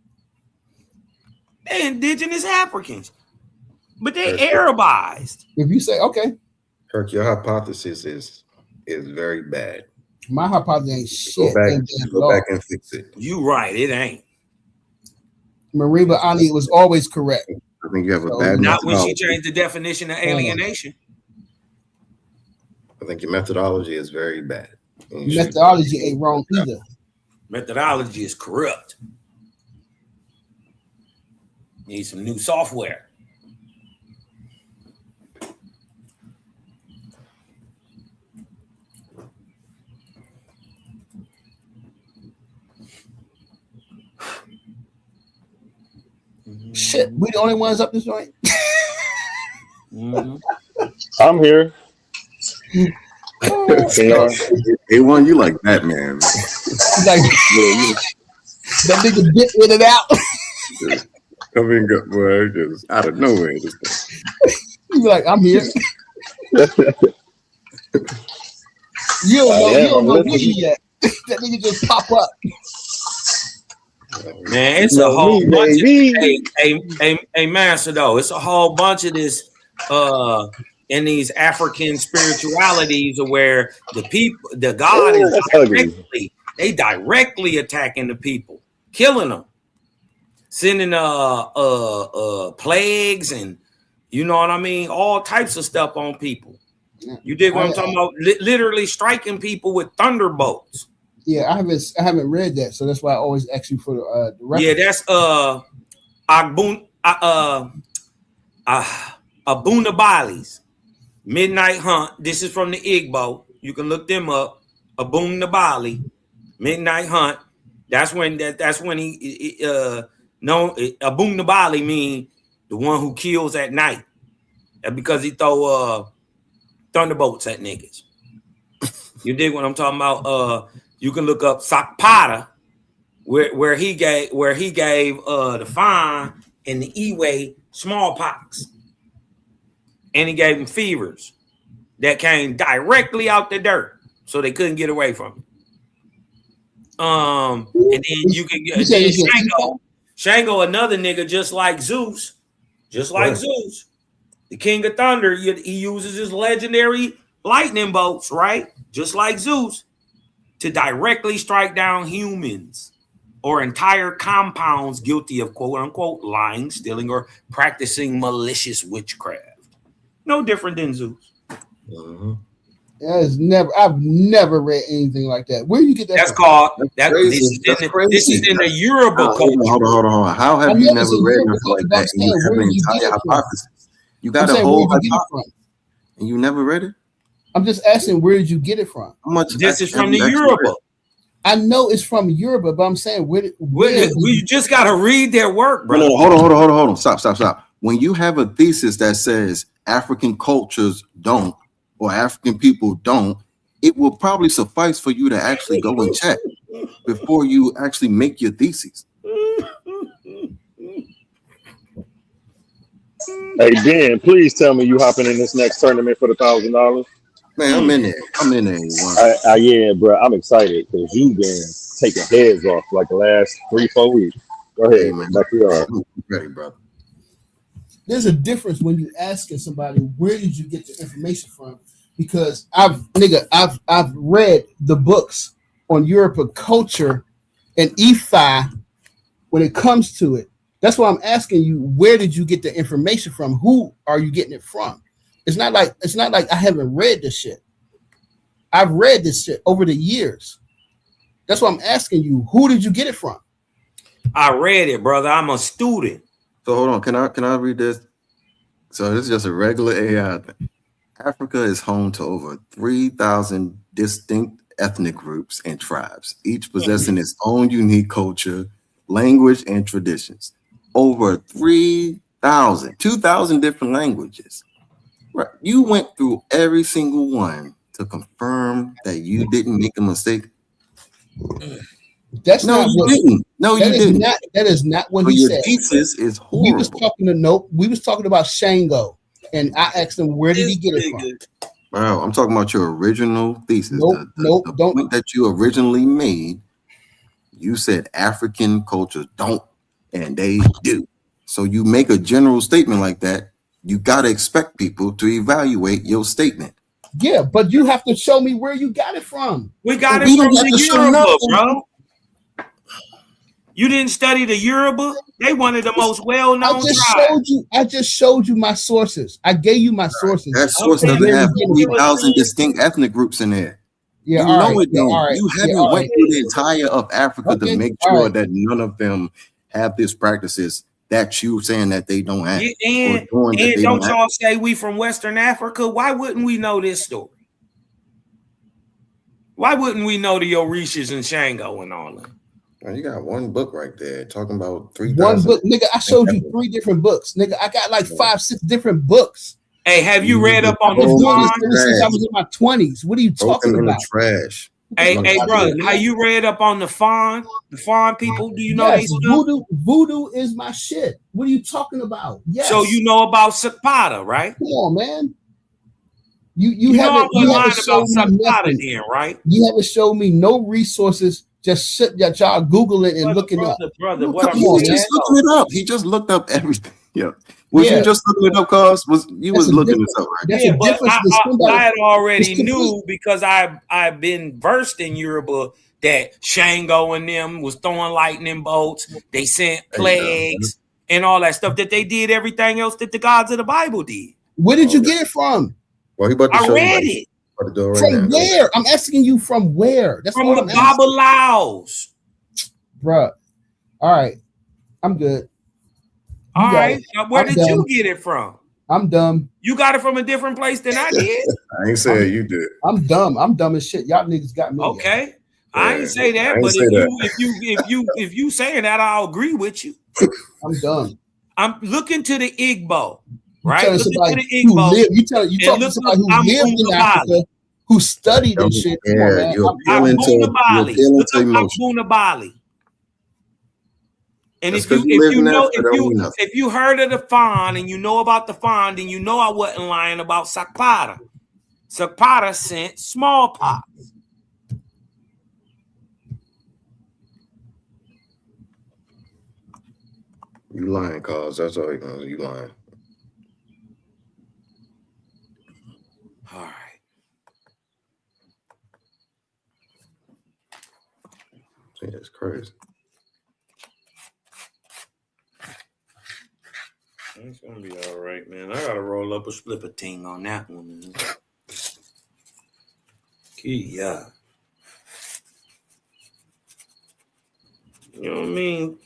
They indigenous Africans. But they Arabized. If you say, okay. Kirk, your hypothesis is very bad. My hypothesis ain't shit. Go back and fix it. You right, it ain't. Marima Ani was always correct. I think you have a bad not when she changed the definition of alienation. I think your methodology is very bad. Your methodology ain't wrong either. Methodology is corrupt. Need some new software. Shit, we the only ones up this joint. I'm here. They want you like that, man. Like, that nigga dip in and out. Come in, boy, just out of nowhere. You be like, I'm here. You don't know where he at. That nigga just pop up. Man, it's a whole bunch of a master though. It's a whole bunch of this in these African spiritualities where the God is directly attacking the people, killing them, sending plagues and you know what I mean, all types of stuff on people. You dig what I'm talking about? Literally striking people with thunderbolts. Yeah, I haven't read that, so that's why I always ask you for the reference. Yeah, that's Abunabali's Midnight Hunt. This is from the Igbo. You can look them up. Abunabali Midnight Hunt. That's when he Abunabali mean the one who kills at night. That's because he throw thunderbolts at niggas. You dig what I'm talking about? You can look up Sakpata, where he gave the Fine and the Iwe smallpox, and he gave them fevers that came directly out the dirt, so they couldn't get away from it. And then you can get Shango, another nigga just like Zeus, Zeus, the King of Thunder. He uses his legendary lightning bolts, right? Just like Zeus, to directly strike down humans or entire compounds guilty of quote unquote lying, stealing, or practicing malicious witchcraft. No different than Zeus. I've never read anything like that. Where do you get that? That's from? called That's crazy. This is in the Yoruba culture. Hold on. How have you never read nothing like that? And you have an entire hypothesis. You got a whole hypothesis, and you never read it. I'm just asking, where did you get it from? How much? This is from the Yoruba. I know it's from Yoruba, but I'm saying we just got to read their work, bro. No, hold on. Stop. When you have a thesis that says African cultures don't, or African people don't, it will probably suffice for you to actually go and check before you actually make your thesis. Hey, Dan, please tell me you hopping in this next tournament for the $1,000. Man, I'm in there. Yeah, bro. I'm excited because you've been taking heads off like the last 3-4 weeks. Go ahead, hey, man. Back you up. Ready, brother. There's a difference when you asking somebody, where did you get the information from? Because I've read the books on European culture and Ephi when it comes to it. That's why I'm asking you, where did you get the information from? Who are you getting it from? It's not like I haven't read this shit. I've read this shit over the years. That's why I'm asking you, who did you get it from? I read it, brother. I'm a student. So hold on, can I read this? So this is just a regular AI thing. Africa is home to over 3,000 distinct ethnic groups and tribes, each possessing its own unique culture, language, and traditions. Over 2,000 different languages. Right. You went through every single one to confirm that you didn't make a mistake. That's no, not you what, didn't. No, you didn't. That is not what But he your said. thesis is horrible. We was talking about Shango, and I asked him where did he get it from. Bro, I'm talking about your original thesis. The point that you originally made. You said African cultures don't, and they do. So you make a general statement like that. You got to expect people to evaluate your statement. Yeah, but you have to show me where you got it from. We got it from the Yoruba, bro. You didn't study the Yoruba? They one of the most well-known tribes. I just showed you my sources. I gave you my sources. That source doesn't have 3,000 distinct ethnic groups in there. Yeah, you know it don't. You haven't went through the entire of Africa to make sure that none of them have these practices that you saying that they don't have. And don't y'all say we from Western Africa? Why wouldn't we know this story? Why wouldn't we know the Orishas and Shango and all that? Well, you got one book right there talking about 3,000. One book, nigga. I showed you 3 different books, nigga. I got like 5-6 different books. Hey, have you read up on the Fawn? Since I was in my 20s. What are you talking about? Trash. Hey, brother, how you read up on the Fawn? The Fawn people? Do you know these stuff? Voodoo is my shit. What are you talking about? Yes. So you know about Zapata, right? Come on, man. You haven't about Zapata then, right? You haven't showed me no resources. Just sit that y'all Googling and looking up. Brother, looking it up. He just looked up everything. Yeah. Was you just looking it up, cause was looking this up, right? That's but I had already knew because I've been versed in Yoruba that Shango and them was throwing lightning bolts. They sent plagues and all that stuff. That they did everything else that the gods of the Bible did. Where did you get it from? Well, he about to show read it. From where? I'm asking you from where? That's from the Babalaos. Bruh. All right. I'm good. All right. Now, where did you get it from? I'm dumb. You got it from a different place than I did. I ain't saying you did. I'm dumb. I'm dumb as shit. Y'all niggas got me. Okay. I ain't say that, but if you saying that, I'll agree with you. I'm dumb. I'm looking to the Igbo. Right, you talking to somebody who lived in Africa, who studied this shit. Yeah, you're appealing to emotion. And if you heard of the Fawn and you know about the Fawn, then you know I wasn't lying about Sakpata. Sakpata sent smallpox. You lying, cause that's all you lying. All right. Yeah, it's crazy. It's gonna be all right, man. I gotta roll up a splipper-ting on that one, man. Yeah. You know what I mean?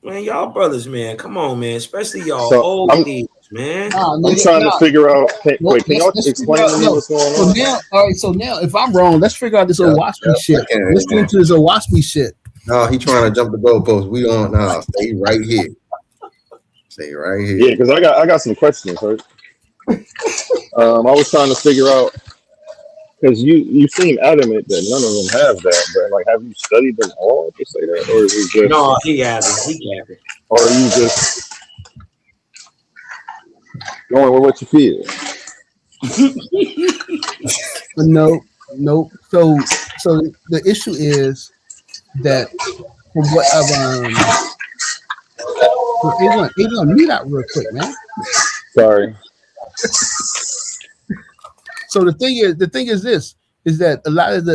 Man, y'all brothers, man. Come on, man. Especially y'all So old I'm heads, man. I'm trying to figure out. Wait, can y'all explain to me what's going So on? now, all right. So now, if I'm wrong, let's figure out this Owaspy shit. I can't, Let's get into this Owaspy shit. No, he trying to jump the goalpost. We on now. Stay right here. Stay right here. Yeah, because I got some questions, right? I was trying to figure out because you seem adamant that none of them have that, but like, have you studied them all to say that, or is it just No, he hasn't. He hasn't. or are you just going with what you feel? No. So the issue is that from what I've Avon, mute out real quick, man. Sorry. So the thing is this is that a lot of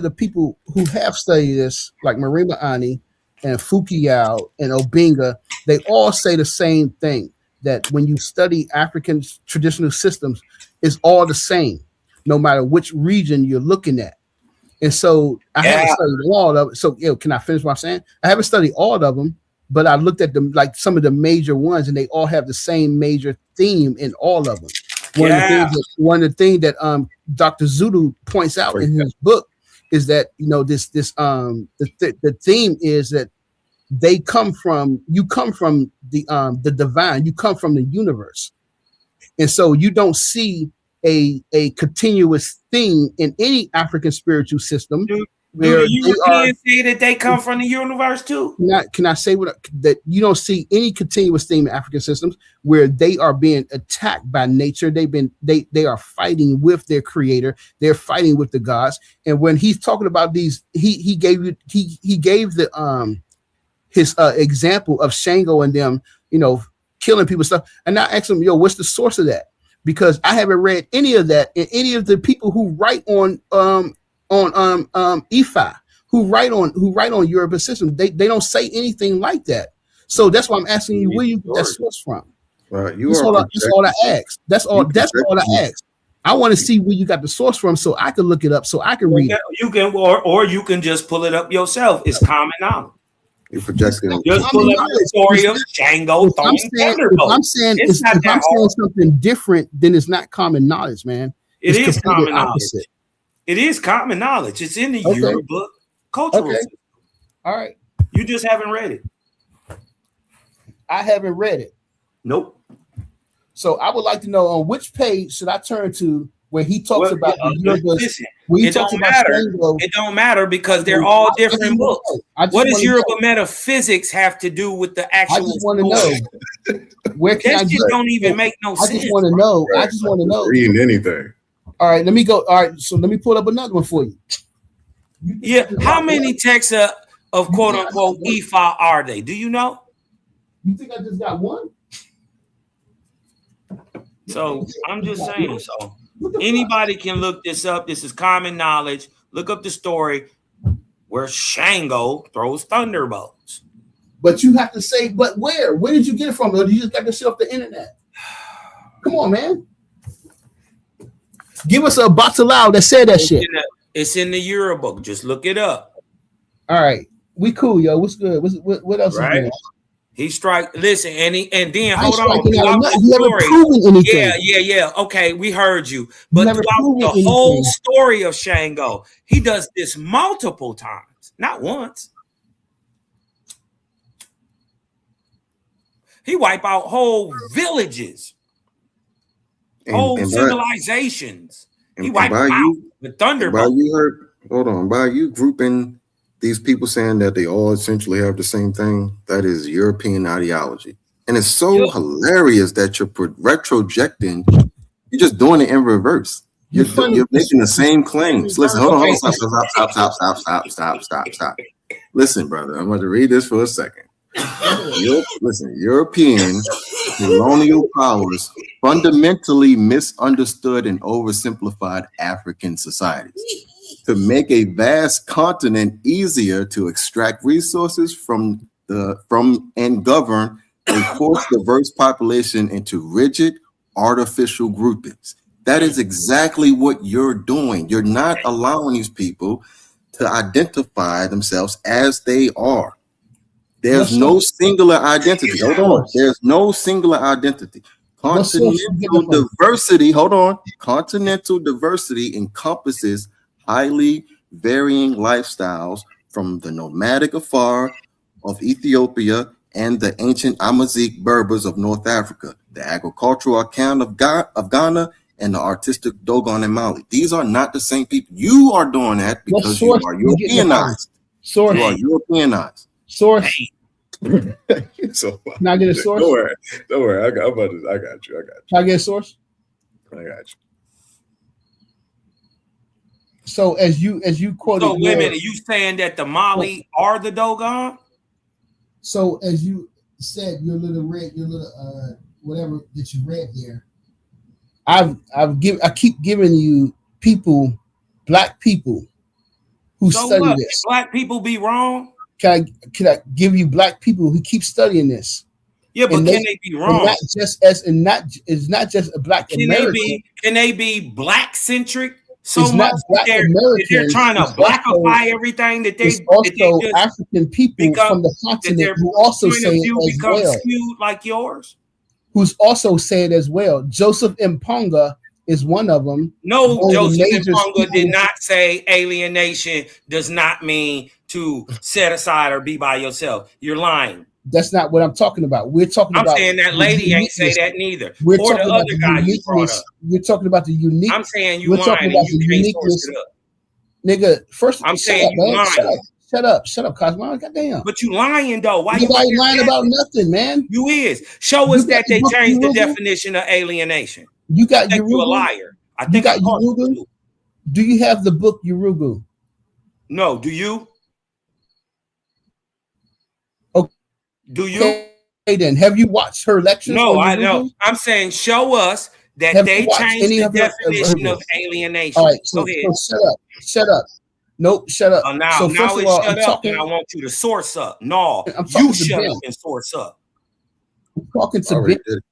the people who have studied this, like Marima Ani and Fukuyao and Obinga, they all say the same thing, that when you study African traditional systems, it's all the same, no matter which region you're looking at. And so I haven't studied all of it. So can I finish what I'm saying? I haven't studied all of them, but I looked at them, like some of the major ones, and they all have the same major theme in all of them. One of the things that Dr. Zulu points out in his book is that the theme is that you come from the divine, you come from the universe, and so you don't see a continuous theme in any African spiritual system. Do the Europeans say that they come from the universe too? Can I say that you don't see any continuous theme in African systems where they are being attacked by nature? They are fighting with their creator. They're fighting with the gods. And when he's talking about these, he gave the his example of Shango and them, killing people stuff. And I asked him, what's the source of that? Because I haven't read any of that in any of the people who write on Ifa, who write on Yoruba system. They don't say anything like that. So that's why I'm asking you where you get that source from. That's all I ask. That's all I ask. I want to see where you got the source from, so I can look it up, so I can read it. You can, or you can just pull it up yourself. It's common knowledge. You're projecting. Just pull up the story of Shango throwing thunderbolts. If I'm saying something different, then it's not common knowledge, man. It is common knowledge. It is common knowledge. It's in the Yoruba cultural system. All right. You just haven't read it. I haven't read it. Nope. So I would like to know on which page should I turn to where he talks about the Yoruba. Listen, it don't matter. It don't matter because they're all different books. What does Yoruba metaphysics have to do with the actual? I just want to know. Where can that shit don't even make no sense. I just want to know. I just want to know. Reading anything. All right, let me go. All right, so let me pull up another one for you. Yeah, how many texts of quote unquote Ifa are they? Do you know? You think I just got one? So I'm just saying. So anybody can look this up. This is common knowledge. Look up the story where Shango throws thunderbolts. But you have to say, but where? Where did you get it from? Or you just got this shit off the internet? Come on, man. Give us a Batalau that said that shit. It's in the Euro book. Just look it up. All right. We cool, yo. What's good? What else right? is good? He strike. Listen, and then I hold on. You Throughout haven't the proven story, anything. Yeah. Okay, we heard you. But never throughout the proven whole anything. story of Shango, he does this multiple times, not once. He wipe out whole villages, whole civilizations. He wipe them out with thunderbolts. By you grouping these people saying that they all essentially have the same thing, that is European ideology. And it's so hilarious that you're retrojecting, you're just doing it in reverse. You're making the same claims. Listen, hold on, stop. Listen, brother, I'm going to read this for a second. Listen, European colonial powers fundamentally misunderstood and oversimplified African societies to make a vast continent easier to extract resources from and govern They force diverse population into rigid, artificial groupings. That is exactly what you're doing. You're not allowing these people to identify themselves as they are. There's no singular identity. Hold on. There's no singular identity. Continental diversity, hold on. Continental diversity encompasses highly varying lifestyles from the nomadic Afar of Ethiopia and the ancient Amazigh Berbers of North Africa, the agricultural Akan of Ghana, and the artistic Dogon in Mali. These are not the same people. You are doing that because you are Europeanized. You are Europeanized. Source. So Can I get a source? Don't worry. I got you. Can I get a source? I got you. So as you quoted, So wait a minute, you saying that the Mali are the Dogon? So as you said, your little whatever that you read there, I keep giving you people, black people who So study what? this. Black people be wrong? Can I give you black people who keep studying this? Yeah, but And can they be wrong? And it's not just a black American. Can they be black centric so It's much not black that they're trying to Americans, it's also- blackify everything that they It's also just African people from the continent who also point of say view it as becomes well. skewed like yours? Who's also said as well. Joseph Mponga is one of them. No, One of the Joseph major Mponga did students- not say alienation does not mean to set aside or be by yourself. You're lying. That's not what I'm talking about. We're talking I'm about. saying that the lady ain't say uniqueness. that neither. We're Or the talking about other the guy you brought uniqueness. up. We're talking about the unique. I'm saying you we're lying talking and about you the can't source uniqueness. it up. Nigga, first I'm shut saying up, you man. lying. Shut up, Cosmo. Goddamn. But you lying though. Why you Nobody lying about nothing, man. You is. Show You us got that the they book, changed the Yorugu? definition of alienation. You got I think you a Yorugu? liar. I You think got I caught you Yorugu? too. Do you have the book Yorugu? No, do you? Okay. Do you? Okay, then have you watched her lectures? No, on I Yorugu? know. I'm saying show us that Have they you watched changed any the of her definition of books? alienation. All right, so Go ahead. shut up. Nope, shut up. Now, So now first of it's all, shut I'm up, talking. and I want you to source up. No, I'm you talking to shut Ben. up and source up. I'm talking to Already Ben. did it.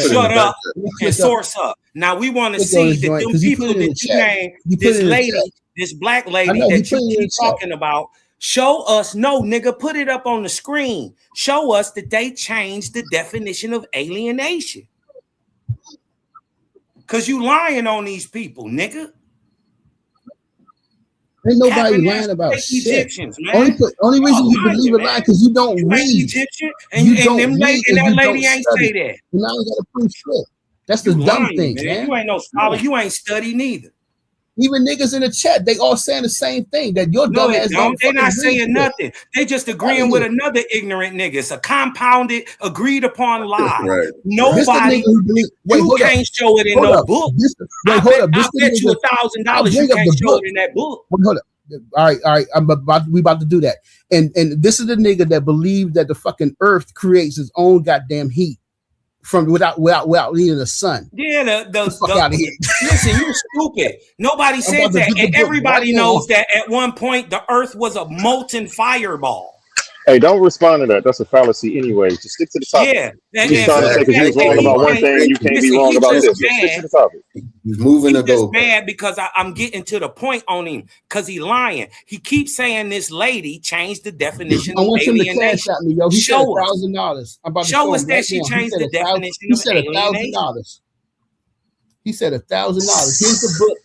Shut up Let me and click up. source up. Now we want to Click on see his that joint, them 'cause he people put it in the that you chat. name, He put this it in the lady, chat. this black I lady know, he that you put it in the keep chat. talking about, show us. No, nigga, put it up on the screen. Show us that they changed the definition of alienation. Cause you lying on these people, nigga. Ain't nobody Capping lying ass about fake shit. Egyptians, man. Only reason Oh, you believe lying, it lie man. because you don't You ain't read. Egyptian, and You them don't lady, read and and that you lady don't ain't study. say that. You now you gotta prove shit. That's the You dumb lying, thing, man. man. You ain't no scholar. You ain't studied neither. Even niggas in the chat, they all saying the same thing that your No, dumb they ass don't. They fucking not read saying shit. nothing. They just agreeing with another ignorant nigga. It's a compounded, agreed upon lie. Right. This the Nobody, nigga who believe. Wait, you hold up. can't show it in Hold no up. book. Wait, hold up. This I the bet you nigga. $1,000 I'll you bring up can't the show book. it in that book. Wait, hold up. All right. We about to do that. And this is the nigga that believed that the fucking earth creates its own goddamn heat from without needing the sun. Yeah, the fuck out of here. Listen, you stupid. Nobody said about to that. get the And book everybody right now. knows that at one point the earth was a molten fireball. Hey, don't respond to that. That's a fallacy anyway. Just stick to the topic. Yeah. He's trying to say because you was wrong about one thing, you can't be wrong about this. Just stick to the topic. He's moving the He's just goalpost. mad because I'm getting to the point on him because he lying. He keeps saying this lady changed the definition I of want him to cash alienation. out me, yo. He said Show us. $1,000. I'm about to Show us him that right she now. changed the definition He of said alienation. $1,000. He said $1,000. Here's the book.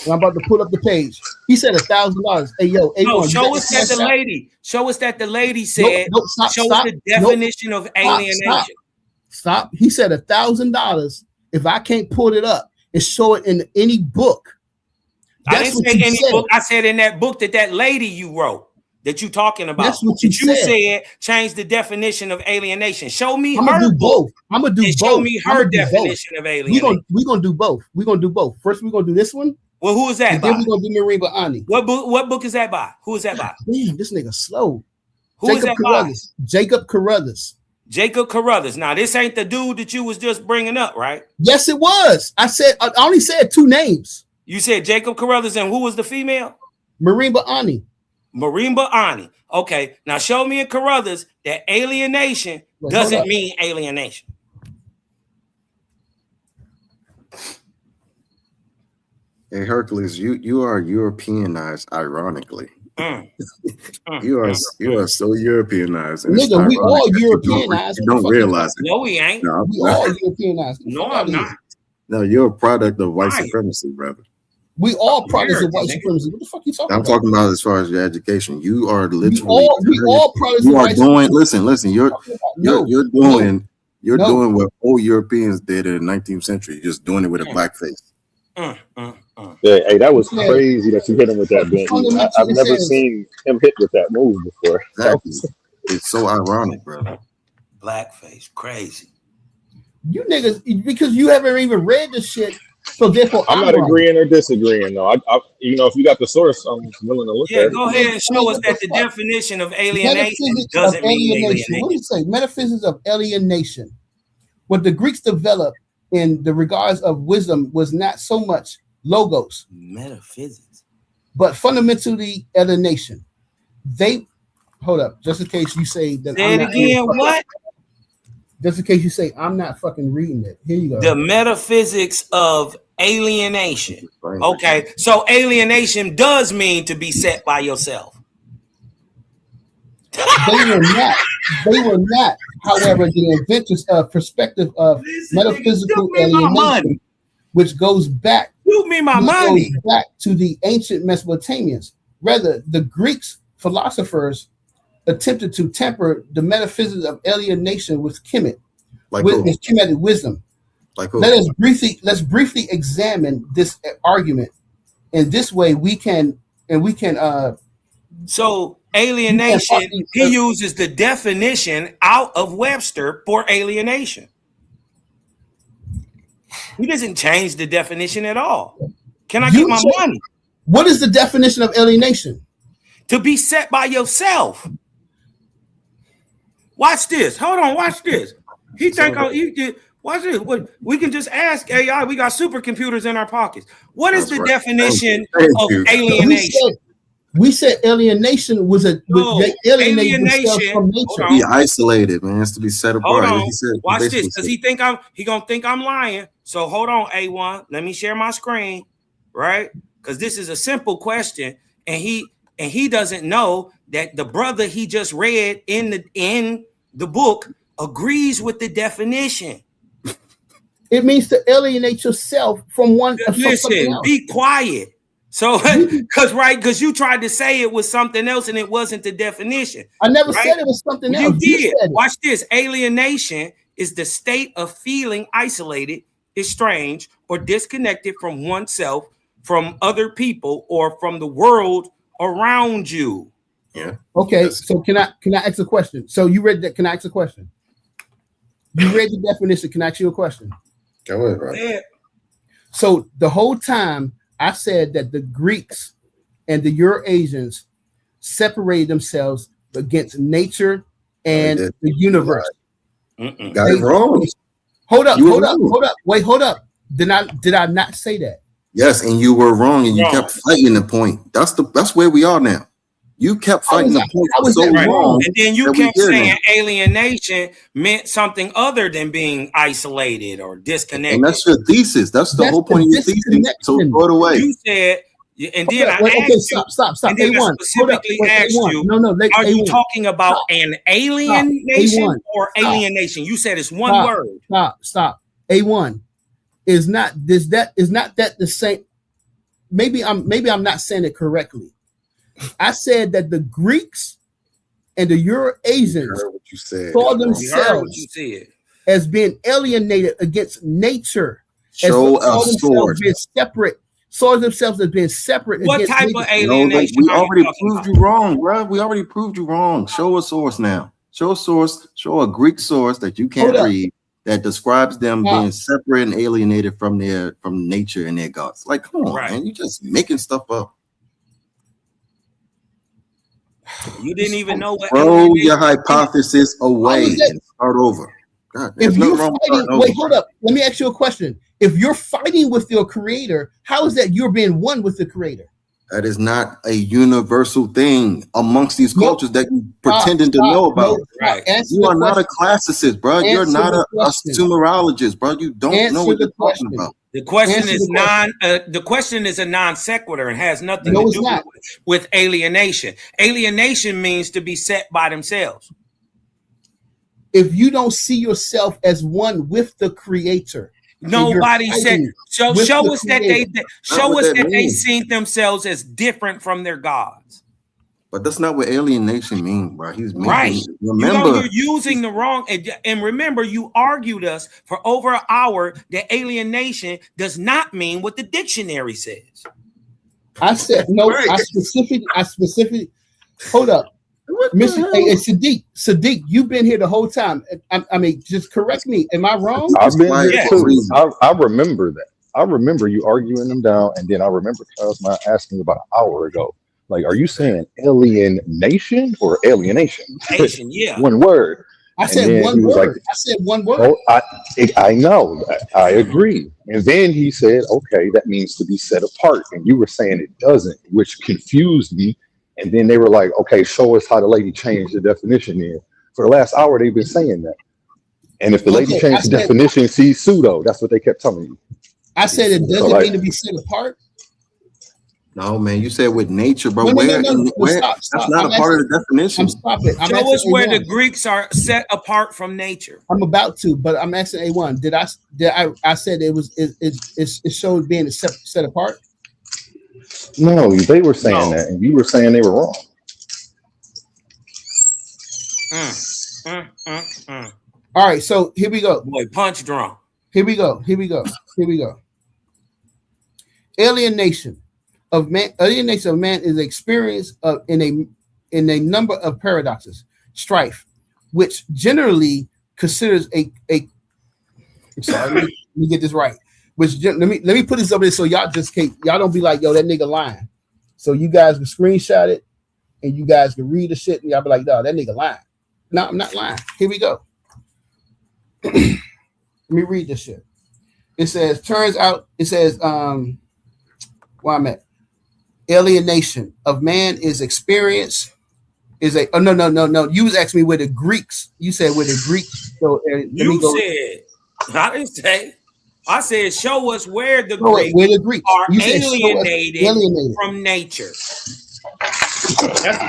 And I'm about to pull up the page. He said $1,000. Hey, yo, A1, No, you show got us the that cash the out? lady. Show us that the lady said. Stop, show stop. us the definition of alienation. Stop. He said $1,000. If I can't pull it up and show it in any book. I That's didn't what say you any said. book. I said in that book that lady you wrote that you talking about. That's what you that said. said changed the definition of alienation. Show me I'm her gonna do book. both. I'm gonna do and both. show me her I'ma do both. definition of alienation. We're gonna do both. We're gonna do both. First, we're gonna do this one. Well, who is that And by? then we're gonna do Mariba Ani. What book is that by? Who is that by? Damn, this nigga slow. Who is Jacob that by? Carruthers. Jacob Carruthers. Jacob Carruthers. Now, this ain't the dude that you was just bringing up, right? Yes, it was. I only said two names. You said Jacob Carruthers, and who was the female? Mariba Ani. Marimba Ani. Okay, now show me in Carruthers that alienation doesn't mean alienation. Hey Hercules, you are Europeanized, ironically. You are so Europeanized. Nigga, we all Europeanized. You don't realize it. No, we ain't. No, We all Europeanized. No, I'm not. No, you're a product of white supremacy, brother. We all products of white supremacy. What the fuck you talking I'm about? talking about as far as your education. You are literally we all products you of are white doing. supremacy. Listen. You're doing what old Europeans did in the 19th century. You're just doing it with a black face. Yeah, hey, that was crazy that you hit him with that, Ben. I've never seen him hit with that move before. Exactly. It's so ironic, brother. Blackface, crazy. You niggas, because you haven't even read the shit, so therefore I'm not agreeing or disagreeing. though. I if you got the source, I'm willing to look at it. Go ahead and show us that the definition of alienation doesn't mean alienation. What do you say? Metaphysics of alienation. What the Greeks developed in the regards of wisdom was not so much logos, metaphysics, but fundamentally alienation. They hold up, just in case you say that. Say it again. What? Just in case you say I'm not fucking reading it. Here you go. The metaphysics of alienation. Okay, so alienation does mean to be set by yourself. They were not. However, the inventors of perspective of metaphysical alienation, which goes back to the ancient Mesopotamians. Rather, the Greeks philosophers attempted to temper the metaphysics of alienation with Kemet, with Kemetic wisdom. Let's briefly examine this argument. In this way, we can. So alienation, he uses the definition out of Webster for alienation. He doesn't change the definition at all. Can I get my money? What is the definition of alienation? To be set by yourself. Watch this. Hold on. Watch this. He think he did. Watch this. We can just ask AI. We got supercomputers in our pockets. What is the definition of alienation? We said alienation was alienation from nature. Be isolated, man. It's to be set apart. Hold on. He said, watch this, because he gonna think I'm lying. So hold on, A1. Let me share my screen, right? Because this is a simple question, and he doesn't know that the brother he just read in the book agrees with the definition. It means to alienate yourself from one. Listen, be quiet. So, because you tried to say it was something else and it wasn't the definition. I never said it was something else. You did. Watch this. Alienation is the state of feeling isolated, estranged, or disconnected from oneself, from other people, or from the world around you. Yeah. Okay. So can I ask a question? So you read that? Can I ask a question? You read the definition. Can I ask you a question? Go ahead, bro. Yeah. So the whole time I said that the Greeks and the Eurasians separated themselves against nature and the universe. Got it wrong. Hold up. Wait, hold up. Did I not say that? Yes, and you were wrong, and you kept fighting the point. That's where we are now. You kept fighting the point for so long, and then you kept saying alienation meant something other than being isolated or disconnected. And that's your thesis. That's the whole point of your thesis. So throw it away. You said, and then I asked you, stop. And then I specifically asked you, are you talking about an alienation or alienation? You said it's one word. Stop. A1 is not this. That is not that the same. Maybe I'm not saying it correctly. I said that the Greeks and the Eurasians saw themselves as being alienated against nature. Show a source. Saw themselves as being separate. What type of alienation? We already proved you wrong, bro. We already proved you wrong. Show a source now. Show a source. Show a Greek source that you can't read that describes them being separate and alienated from nature and their gods. Like, come on, man. You just making stuff up. You didn't even know what. Throw your hypothesis away and start over. God, if you're fighting, wait, hold up. Let me ask you a question. If you're fighting with your creator, how is that you're being one with the creator? That is not a universal thing amongst these cultures that you pretending to know about. Right. You are not a classicist, bro. You're not a sumerologist, bro. You don't know what you're talking about. The question is the question is a non sequitur and has nothing to do with alienation. Alienation means to be set by themselves. If you don't see yourself as one with the Creator, nobody said. Show us that they seen themselves as different from their gods. But that's not what alienation means, bro. He's making, right. Remember, you're using the wrong. And remember, you argued us for over an hour that alienation does not mean what the dictionary says. I said no. Right. I specifically. Hold up, Mr. Hey, Sadiq, you've been here the whole time. I mean, just correct me. Am I wrong? I've been here too. I remember that. I remember you arguing them down, and then I remember Cosmo asking about an hour ago. Like, are you saying alienation or alienation? Alienation, yeah. One word. I said one word. Like, I said one word. Oh, I know. I agree. And then he said, okay, that means to be set apart. And you were saying it doesn't, which confused me. And then they were like, okay, show us how the lady changed the definition then. For the last hour, they've been saying that. And if the lady changed the definition, see pseudo. That's what they kept telling you. I said it doesn't mean to be set apart. No, man, you said with nature, bro. Stop. That's not a part of the definition. Stop it. Show us where the Greeks are set apart from nature. I'm about to, but I'm asking A1. Did I said it showed being set apart? No, they were saying that, and you were saying they were wrong. All right, so here we go. Boy, punch drunk. Here we go. Alienation of man is experience of in a number of paradoxes, strife, which generally considers a sorry, let me get this right. Which let me put this up there so y'all don't be like, yo, that nigga lying. So you guys can screenshot it and you guys can read the shit and y'all be like, no, that nigga lying. No, I'm not lying. Here we go. Let me read this shit. It says, where I'm at. Alienation of man is experience is a no. You was asking me where the Greeks. You said where the Greeks. So I didn't say. I said show us where the Greeks are alienated from nature.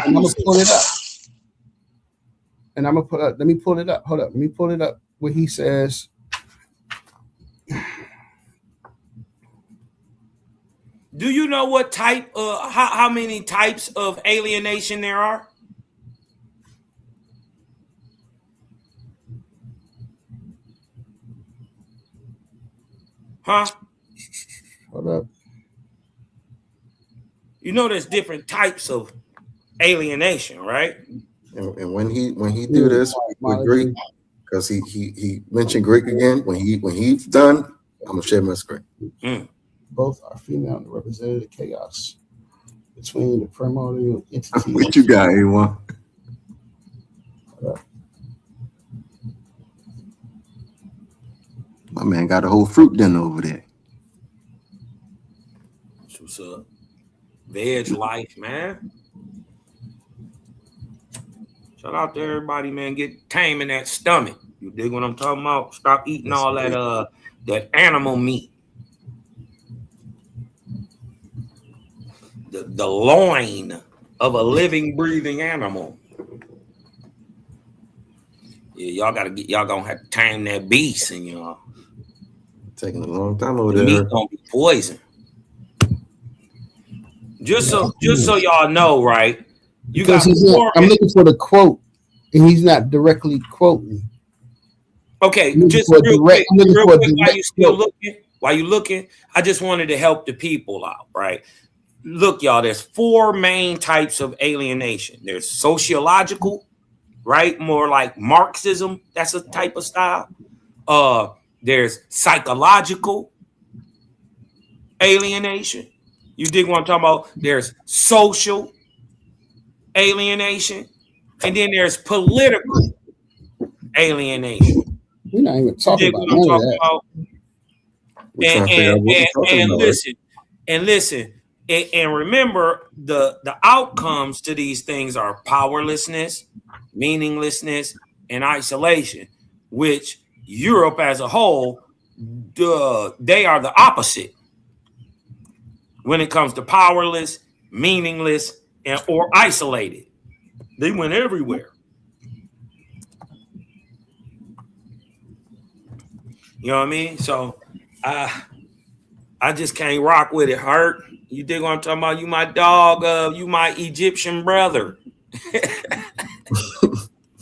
I'm gonna pull it up. And I'm gonna put up. Let me pull it up. Hold up. Let me pull it up. Where he says. Do you know what type? How many types of alienation there are? Huh? Hold up. You know, there's different types of alienation, right? And when he do this with Greek, because he mentioned Greek again. When he's done, I'm gonna share my screen. Both are female and represented the chaos between the primordial entities. What you got, A1? My man got a whole fruit den over there. What's up? Veg life, man. Shout out to everybody, man. Get tame in that stomach. You dig what I'm talking about? Stop eating all that animal meat. The loin of a living, breathing animal. Yeah, y'all gonna have to tame that beast, and y'all taking a long time over the there. Meat gonna be poison. Just so y'all know, right? You got. I'm looking for the quote, and he's not directly quoting. Okay, just real quick, while you looking, I just wanted to help the people out, right? Look, y'all, there's 4 main types of alienation. There's sociological, right? More like Marxism. That's a type of style. There's psychological alienation. You dig what I'm talking about? There's social alienation. And then there's political alienation. We're not even talking about none of that. And listen, And remember, the outcomes to these things are powerlessness, meaninglessness, and isolation, which Europe as a whole, they are the opposite when it comes to powerless, meaningless, or isolated. They went everywhere. You know what I mean? So I just can't rock with it. Hurt. You dig what I'm talking about? You my dog, you my Egyptian brother.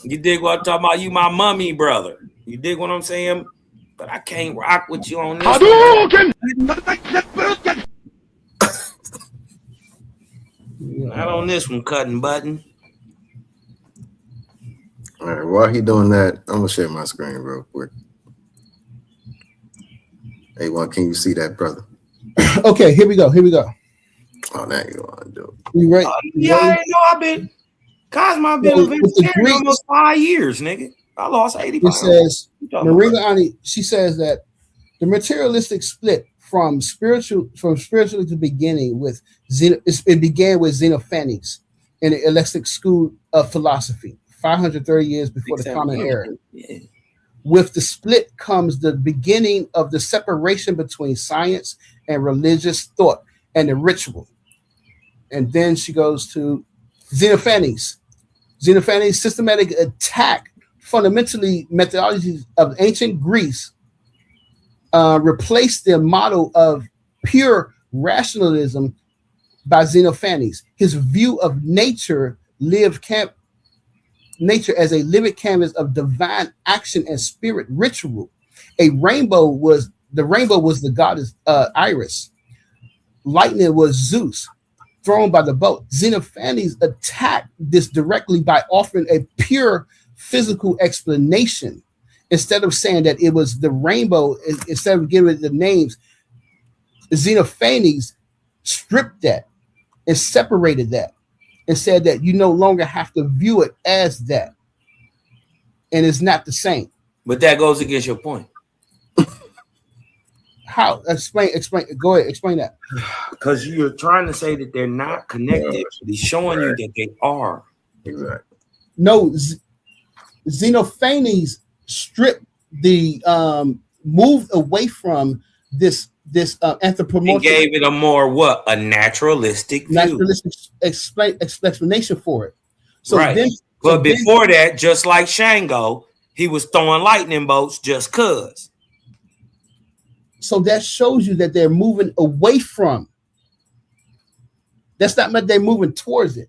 You dig what I'm talking about? You my mummy brother. You dig what I'm saying? But I can't rock with you on this. Not on this one, Cutting Button. All right, while he doing that, I'm gonna share my screen real quick. Hey, well, can you see that, brother? Okay, here we go. Oh, now you want to do it. You right? Yeah, I didn't know I've been a vegetarian almost 5 years, nigga. I lost 80 pounds. It says Maringa Ani, she says that the materialistic split from spiritually to beginning with it began with Xenophanes in the Eleustic school of philosophy, 530 years before the Common Era. Yeah. With the split comes the beginning of the separation between science and religious thought and the ritual. And then she goes to Xenophanes. Xenophanes' systematic attack, fundamentally methodologies of ancient Greece, replaced the model of pure rationalism by Xenophanes. His view of nature as a living canvas of divine action and spirit ritual. The rainbow was the goddess Iris. Lightning was Zeus, thrown by the boat. Xenophanes attacked this directly by offering a pure physical explanation instead of saying that it was the rainbow. Instead of giving it the names, Xenophanes stripped that and separated that and said that you no longer have to view it as that, and it's not the same. But that goes against your point. How? Explain. Go ahead. Explain that. Because you're trying to say that they're not connected. He's showing you that they are. Exactly. No, Xenophanes stripped the moved away from this anthropomorphic. And gave it a more what? A naturalistic view. Explanation for it. So right. Before that, just like Shango, he was throwing lightning bolts just cuz. So that shows you that they're moving away from. That's not what they're moving towards it.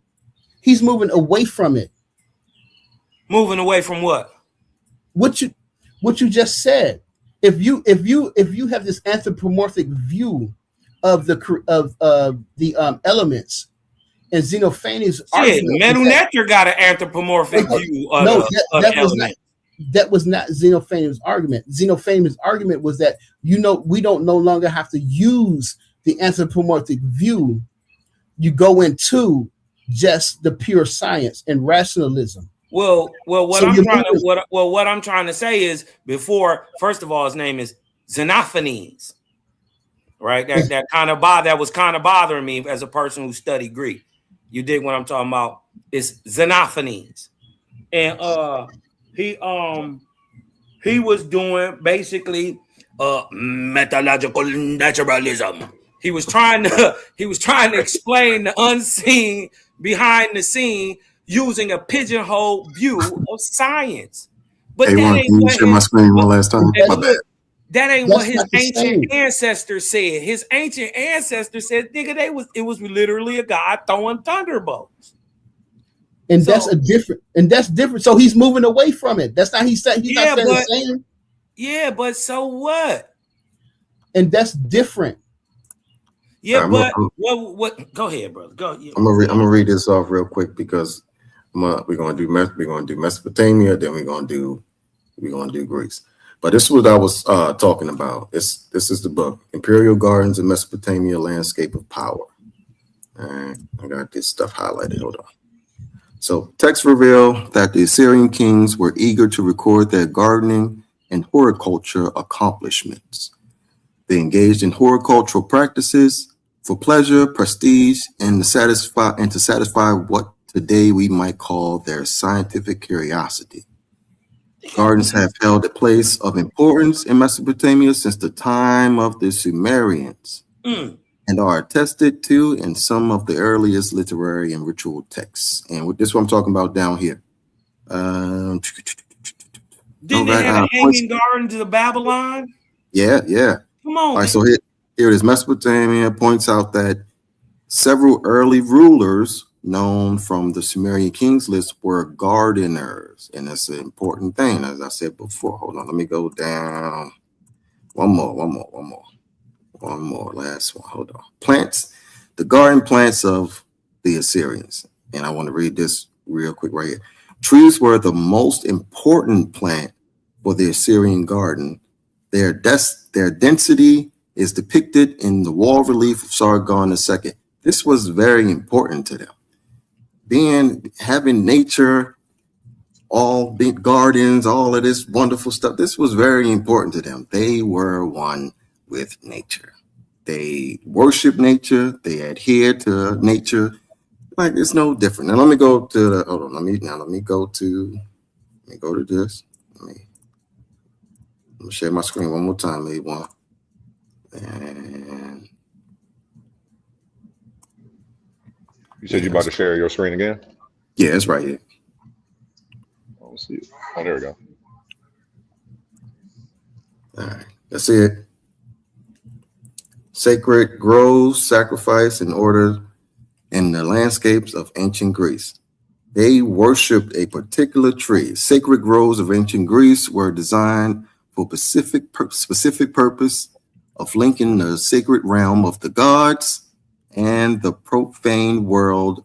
He's moving away from it. Moving away from what? What you just said. If you have this anthropomorphic view of the elements, and Xenophanes, Medu Neter got an anthropomorphic view of elements. That was not Xenophanes' argument. Xenophanes' argument was that we don't no longer have to use the anthropomorphic view. You go into just the pure science and rationalism. What I'm trying to say is before, first of all, his name is Xenophanes, right? That was kind of bothering me as a person who studied Greek. You dig what I'm talking about? It's Xenophanes, and he was doing basically methodological naturalism. He was trying to explain the unseen behind the scene using a pigeonhole view of science. But hey, can you share my screen one last time? My bad. That ain't what his ancient ancestors said. His ancient ancestors said, nigga, it was literally a guy throwing thunderbolts. And that's different. So he's moving away from it. That's not he's not saying the same. Yeah, but so what? And that's different. Yeah, but what? Go ahead, brother. Go. Yeah. I'm gonna read this off real quick because we're gonna do Mesopotamia, then we're gonna do Greece. But this is what I was talking about. This is the book, Imperial Gardens in Mesopotamia, Landscape of Power. And I got this stuff highlighted. Hold on. So texts reveal that the Assyrian kings were eager to record their gardening and horticulture accomplishments. They engaged in horticultural practices for pleasure, prestige, and to satisfy what today we might call their scientific curiosity. Gardens have held a place of importance in Mesopotamia since the time of the Sumerians and are attested to in some of the earliest literary and ritual texts. And with this, what I'm talking about down here. Didn't they have hanging gardens of Babylon? Yeah. Come on. All right, so here it is. Mesopotamia points out that several early rulers known from the Sumerian kings list were gardeners, and that's an important thing, as I said before. Hold on, let me go down. One more. Last one. Hold on. Plants, the garden plants of the Assyrians, and I want to read this real quick right here. Trees were the most important plant for the Assyrian garden. Their density is depicted in the wall relief of Sargon II. This was very important to them. Having nature, all the gardens, all of this wonderful stuff, this was very important to them. They were one with nature. They worship nature. They adhere to nature. Like it's no different. Now let me go to the. Hold on. Let me go to this. Let me share my screen one more time, A1. And you said you're about to share your screen again? Yeah, it's right here. Let's see. Oh, there we go. All right, that's it. Sacred groves, sacrifice in order in the landscapes of ancient Greece. They worshipped a particular tree. Sacred groves of ancient Greece were designed for specific purpose of linking the sacred realm of the gods and the profane world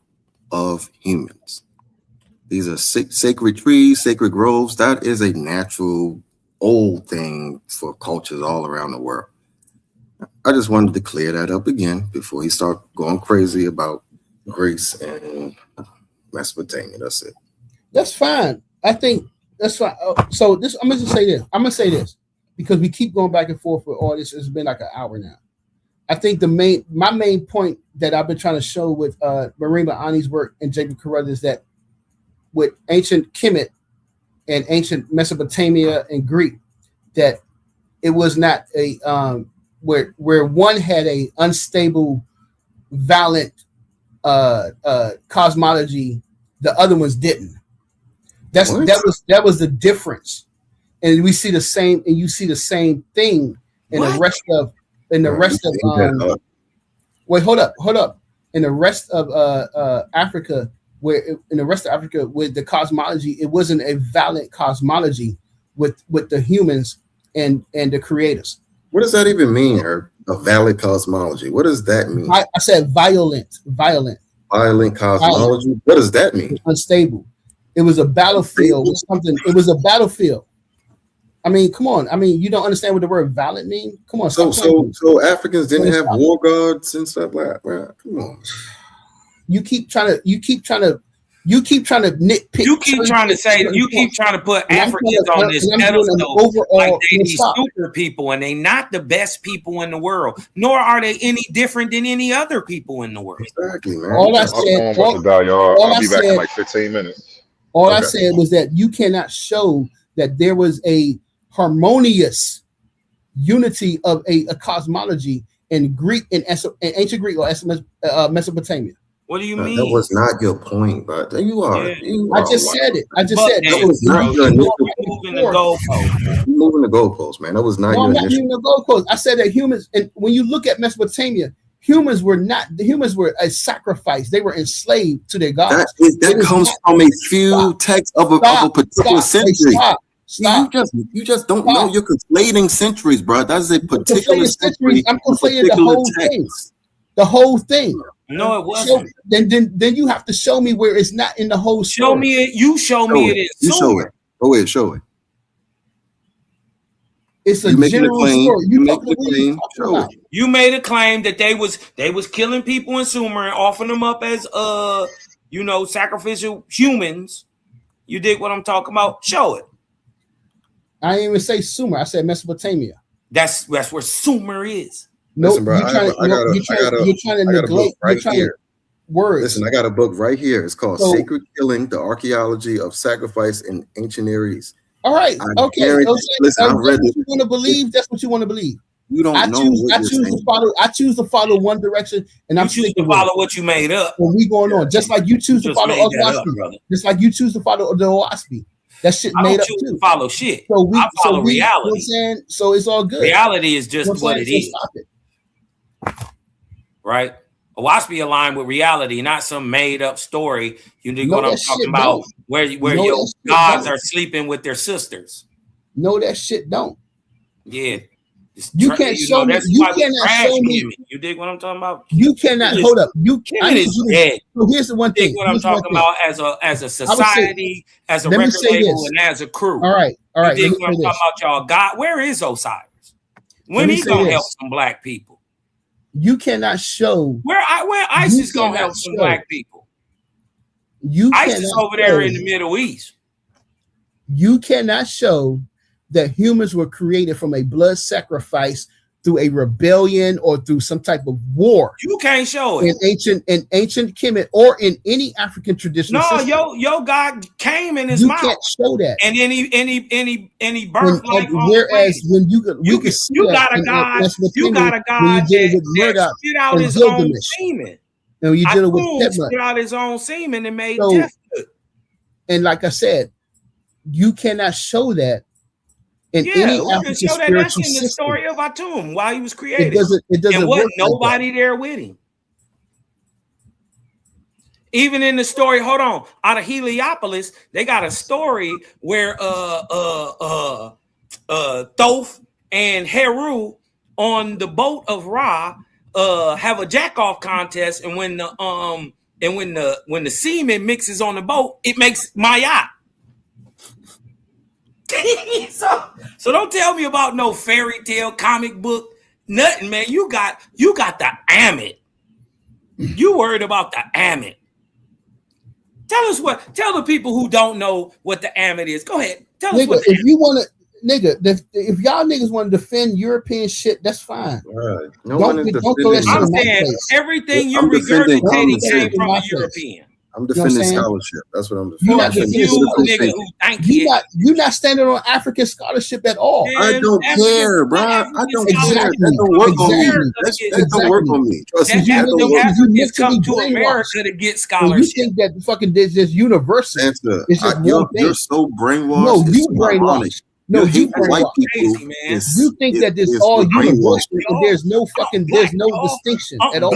of humans. These are sacred trees, sacred groves. That is a natural old thing for cultures all around the world. I just wanted to clear that up again before he start going crazy about Greece and Mesopotamia. That's it. That's fine. I think that's fine. So this, I'm gonna say this because we keep going back and forth with all this. It's been like an hour now. I think my main point that I've been trying to show with Marine Ani's work and Jacob Carruthers is that with ancient Kemet and ancient Mesopotamia and Greek, that it was not a where one had a unstable, violent cosmology, the other ones didn't. That was the difference, and we see the same, and you see the same thing in the rest of wait, hold up. In the rest of Africa, with the cosmology, it wasn't a valid cosmology with the humans and the creators. What does that even mean, Herb? A valid cosmology. What does that mean? I said violent. Violent cosmology. Violent. What does that mean? Unstable. It was a battlefield with something. It was a battlefield. I mean, come on. I mean, you don't understand what the word violent means? Come on. So Africans didn't have war gods and stuff like that. Come on. You keep trying to nitpick. You keep trying to put Africans on this pedestal like they these super people, and they not the best people in the world, nor are they any different than any other people in the world. Exactly, man. All I said, I'll be back in like 15 minutes. All I said was that you cannot show that there was a harmonious unity of a cosmology in Greek in ancient Greek or Mesopotamia. What do you mean? That was not your point, but you are. I just said it. That was not your initial moving the goalpost. You're moving the goalpost, man. That was not your initial. Moving the goalpost. I said that humans, and when you look at Mesopotamia, humans were a sacrifice. They were enslaved to their gods. That comes from a few texts of a particular century. Stop. You just don't know. You're conflating centuries, bro. That's a particular century. I'm conflating the whole thing. The whole thing. No, it wasn't. Then you have to show me where it's not in the whole story. Show me it. You show me it. You show it. Go ahead, show it. It's a general story. You made a claim that they was killing people in Sumer and offering them up as sacrificial humans. You dig what I'm talking about? Show it. I didn't even say Sumer. I said Mesopotamia. That's where Sumer is. No, Listen, bro, you're trying to neglect. You're trying to words. Listen, I got a book right here. It's called So- Sacred Killing: The Archaeology of Sacrifice in Ancient Near East. All right, I okay. guarantee- listen, I That's read what it. you want to believe. That's what you want to believe. You don't I know choose. what I you're choose to saying. follow. I choose to follow one direction, and I'm You choose sticking to with follow it. what you made up. When we going on, just like you choose to Just follow made that up, Owaski, brother. just like you choose to follow the Owaski. That shit I made don't up choose too. to follow shit. So we I follow You know what I'm reality. saying? So it's all good. Reality is just You know what I'm it saying? is. So stop it. Right? Owaski aligned with reality, not some made up story. You dig No, what I'm that talking shit about? don't. Where No, your that shit gods don't. are sleeping with their sisters. No, that shit don't. Yeah. You can't show me. That's You why we cannot trash show me. Kimmy. You dig what I'm talking about? You cannot Kimmy is- hold up. You Kimmy I need is you to- dead. So here's the one You dig thing. what I'm Here's one talking thing. about as a I would say- society, as a let me record say label, this. and as a crew. All right. All right. You Let dig me what I'm say talking this. about, y'all? God, where is Osiris? When me he say gonna this. help some black people? You cannot show. Where ISIS gonna cannot help some show. black people? You ISIS cannot over there show- in the Middle East. You cannot show that humans were created from a blood sacrifice through a rebellion or through some type of war. You can't show it. In ancient Kemet or in any African traditional No, system. yo God came in his You mouth, can't show that. and then he When- birthed life. on the whereas planet. when we can see you that got a in God. Mesopotamia You got a when God you're dealing that, with that Murdoch spit out and his own Gilgamesh. semen. And when you're dealing with Atum Ketmut. spit out his own semen and made So- death good. And like I said, you cannot show that in Yeah, any we can African show that. That's spiritual in the system. story of Atum while he was created. It doesn't and work wasn't like that. nobody there with him. Even in the story, hold on, out of Heliopolis, they got a story where Thoth and Heru on the boat of Ra have a jack off contest, and when the semen mixes on the boat, it makes Maya. so don't tell me about no fairy tale comic book, nothing, man. You got the Amit. You worried about the Amit. Tell the people who don't know what the Amit is. Go ahead. Tell us Nigga, what the if you want to, if y'all niggas want to defend European shit, that's fine. Right. No Don't one is throw that shit I'm in my saying face. everything you're I'm defending regurgitating common came sense. from My a face. European. I'm defending saying? scholarship. That's what I'm You're defending. not I'm defending You critical nigga thinking. who think he you're not standing on African scholarship at all. I don't care, bro. I don't care. That don't work on me. That don't work on me. Trust me. That don't work on me. Africans come to brainwashed. America to get And scholarship. you think that fucking this universal? Answer. It's just You're one thing. so brainwashed. No, it's you so ironic. brainwashed. No, Your you hate for white brainwashed. people Crazy, man. is You think that this is all brainwashed. universal and there's no fucking there's no distinction at all.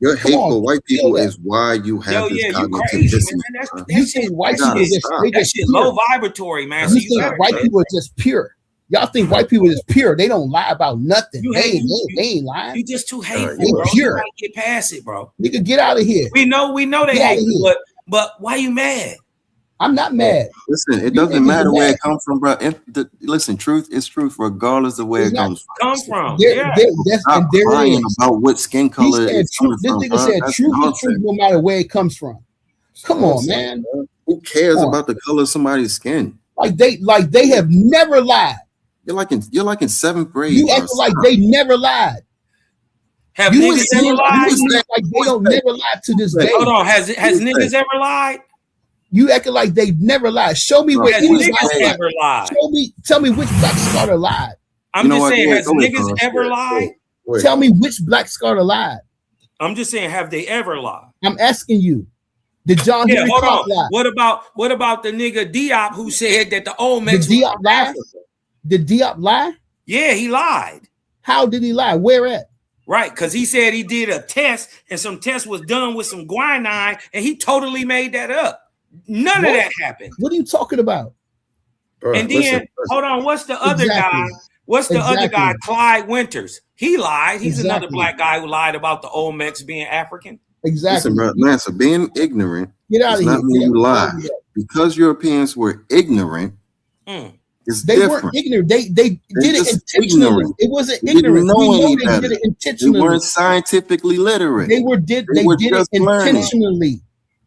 Your hate on, for white feel people that. is why you have Yo, this yeah, you cognitive crazy, dissonance. man. bro. You think white You gotta people just stop. they That just shit pure. low vibratory, man. You So you think better white people are just pure. Y'all think white people is pure. They don't lie about nothing. You They hate- ain't lying. You just too hateful, They bro. You pure. gotta get past it, bro. Nigga, get out of here. We know they Get outta hate, here. but why you mad? I'm not mad. Listen, it You doesn't niggas matter are where mad. it comes from, bro. Listen, truth is truth, regardless of where It's it not- comes from. That's Stop and there it crying is. about what skin He color said it's coming truth. This from, nigga bro. said That's truth is nonsense. truth no matter where it comes from. Come on, Nonsense, man. bro. Who cares Come on. about the color of somebody's skin? Like they have never lied. You're like in seventh grade. You bro. acting like Stop. they never lied. Have You niggas ain't ever saying lied? like they don't never lie to this day. Hold on, has Who niggas say? ever lied? You acting like they never lied. Show me Bro, where Has any niggas black ever lied? tell me which black scholar lied. I'm You know just what? saying, Go ahead, has go ahead, niggas Carl. ever Yeah, lied? Wait. Tell me which black scholar lied. I'm just saying, have they ever lied? I'm asking you. Did John Yeah, Henry hold Clark on. lie? What about the nigga Diop who said that the Olmecs Did was Diop from lie? Africa? Did Diop lie? Yeah, he lied. How did he lie? Where at? Right, because he said he did a test and some test was done with some guanine and he totally made that up. None What? of that happened. What are you talking about? Bro, And then, listen. hold on, what's the other Exactly. guy? What's the other Exactly. guy? Clyde Winters. He lied. He's another Exactly. black guy who lied about the Olmecs being African. Exactly. Listen, bro, man, so being ignorant Get out does of not here. mean you Yeah, lie. yeah. Because Europeans were ignorant, Mm. it's They different. weren't ignorant. They did it just intentionally. ignorant. It wasn't They didn't ignorant. know We know any they better. did it They intentionally. weren't scientifically literate. They did They were it just learning. intentionally.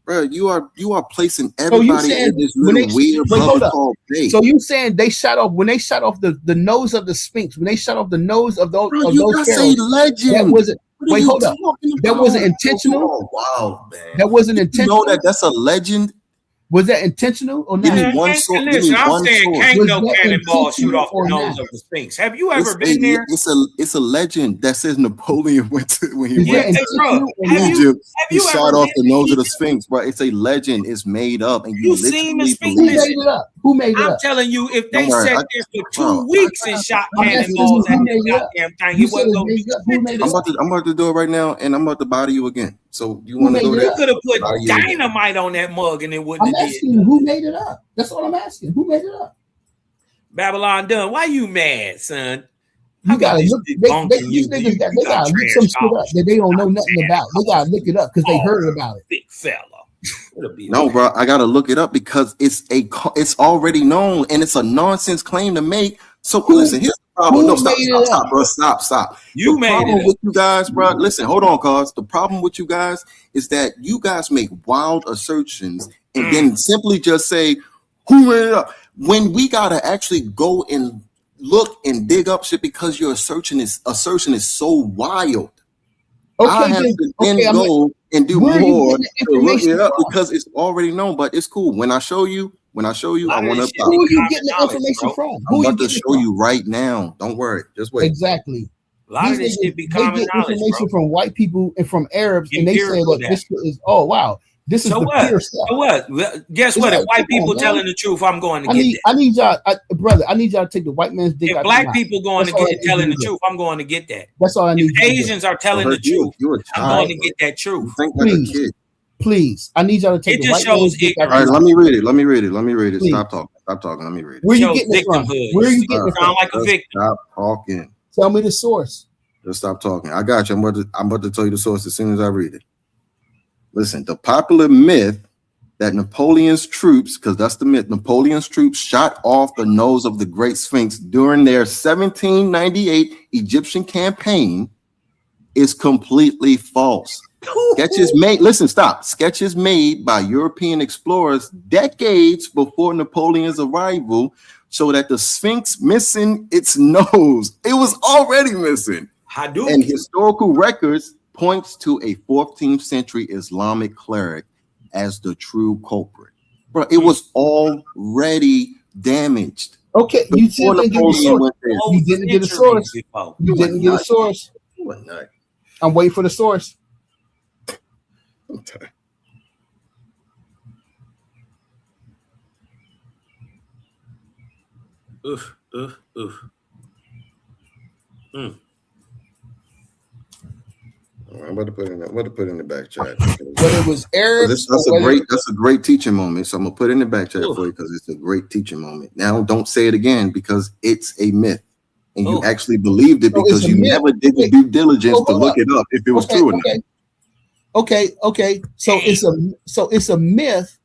Bro, you are placing So you everybody saying in this when little weird wait, hold bubble up. called bait. So you saying they shot off when they shot off the nose of the Sphinx, when they shot off the nose of those Bro, you pharaohs, gotta say legend. that wasn't What are wait, you hold up. talking That about? wasn't intentional. Oh, wow, man. That wasn't You intentional. know that's a legend. Was that intentional or Give not? me one And sword. Give listen, me I'm one saying sword. can't Was no that cannonball shoot intentional off the or nose not? of the Sphinx. Have you ever been there? It's a legend that says Napoleon went to when he Is went that to intentional or Have not? you Egypt. have He you shot ever off been the nose to of the Egypt? Sphinx, bro. It's a legend. It's made up, and you You seen the literally Sphinx? Who believe made it. it up? Who made it I'm up? telling you, if Don't they worry, sat there for 2 bro. weeks and shot I'm asking you cannonballs at who this made it up. goddamn thing, You it said wasn't it's gonna do made up. Who shit made to it the up? Sphinx. I'm about to do it right now, and I'm about to body you again. So you Who want to made go it there? You up? could have put Body you again. dynamite on that mug and it wouldn't I'm have did. asking you who made it up. That's all I'm asking. Who made it up? Babylon done. Why you mad, son? You I got gotta this look. debunking These you. niggas got You they got gotta look trash some shit talk. up that they don't know nothing about. They gotta look it up because they Oh, heard about it. big fella. It'll be No, okay. bro, I gotta look it up because it's already known, and it's a nonsense claim to make. So listen, here's the problem. Who No, stop, made stop, it stop, up? bro, stop. You The made problem it with you guys, bro. Listen, hold on, cause the problem with you guys is that you guys make wild assertions and then simply just say, "Who made it up?" When we gotta actually go and look and dig up shit because your assertion is so wild. I Okay, have then. to then Okay, go and do where are you more getting the to look information it up from? because it's already known. But it's cool. When I show you, A I lot of want this to shit Who be are you common getting the knowledge, information bro. from? I'm Who are you about to getting it show from? you right now. Don't worry. Just wait. Exactly. A lot of These this niggas shit be they common get knowledge, bro. information from white people and from Arabs, and they say Empirical that data. this is wow, this is So the what? pure stuff. So what? Well, guess It's what? If like, white come people on, man. telling the truth, I'm going to I get need that. I need y'all, brother. I need y'all to take the white man's dick If out black your mouth. people going That's to all I get need you telling to the do. truth, I'm going to get that. That's all I need If you to do. Asians are telling the You're truth, a I'm child. going to get that You truth. think like a Please, kid. please. I need y'all to take It the just white man's shows dick out All right, your let mouth. me read it. Let me read it. Please. Stop talking. Let me read it. Where you Shows getting it from? victimhood. Where are you You getting it sound from? like a Just victim. stop talking. Tell me the source. Just stop talking. I got you. I'm about to tell you the source as soon as I read it. Listen, the popular myth that Napoleon's troops, because that's the myth, Napoleon's troops shot off the nose of the Great Sphinx during their 1798 Egyptian campaign is completely false. Sketches made, listen, stop. Sketches made by European explorers decades before Napoleon's arrival show that the Sphinx missing its nose. It was already missing. Hadouken. And historical records points to a 14th century Islamic cleric as the true culprit. Bro, it was already damaged. Okay, you Before didn't get a Napoleon source. went there. You didn't get a source. You didn't get a source. You a nut. I'm waiting for the source. Okay. Oof. I'm about to put in the back chat. Whether it was Arabs, That's a great teaching moment. So I'm gonna put it in the back chat for you because it's a great teaching moment. Now don't say it again because it's a myth. And you actually believed it So because it's a you myth. never did the due diligence to look it up if it was true or not. Okay. So it's a myth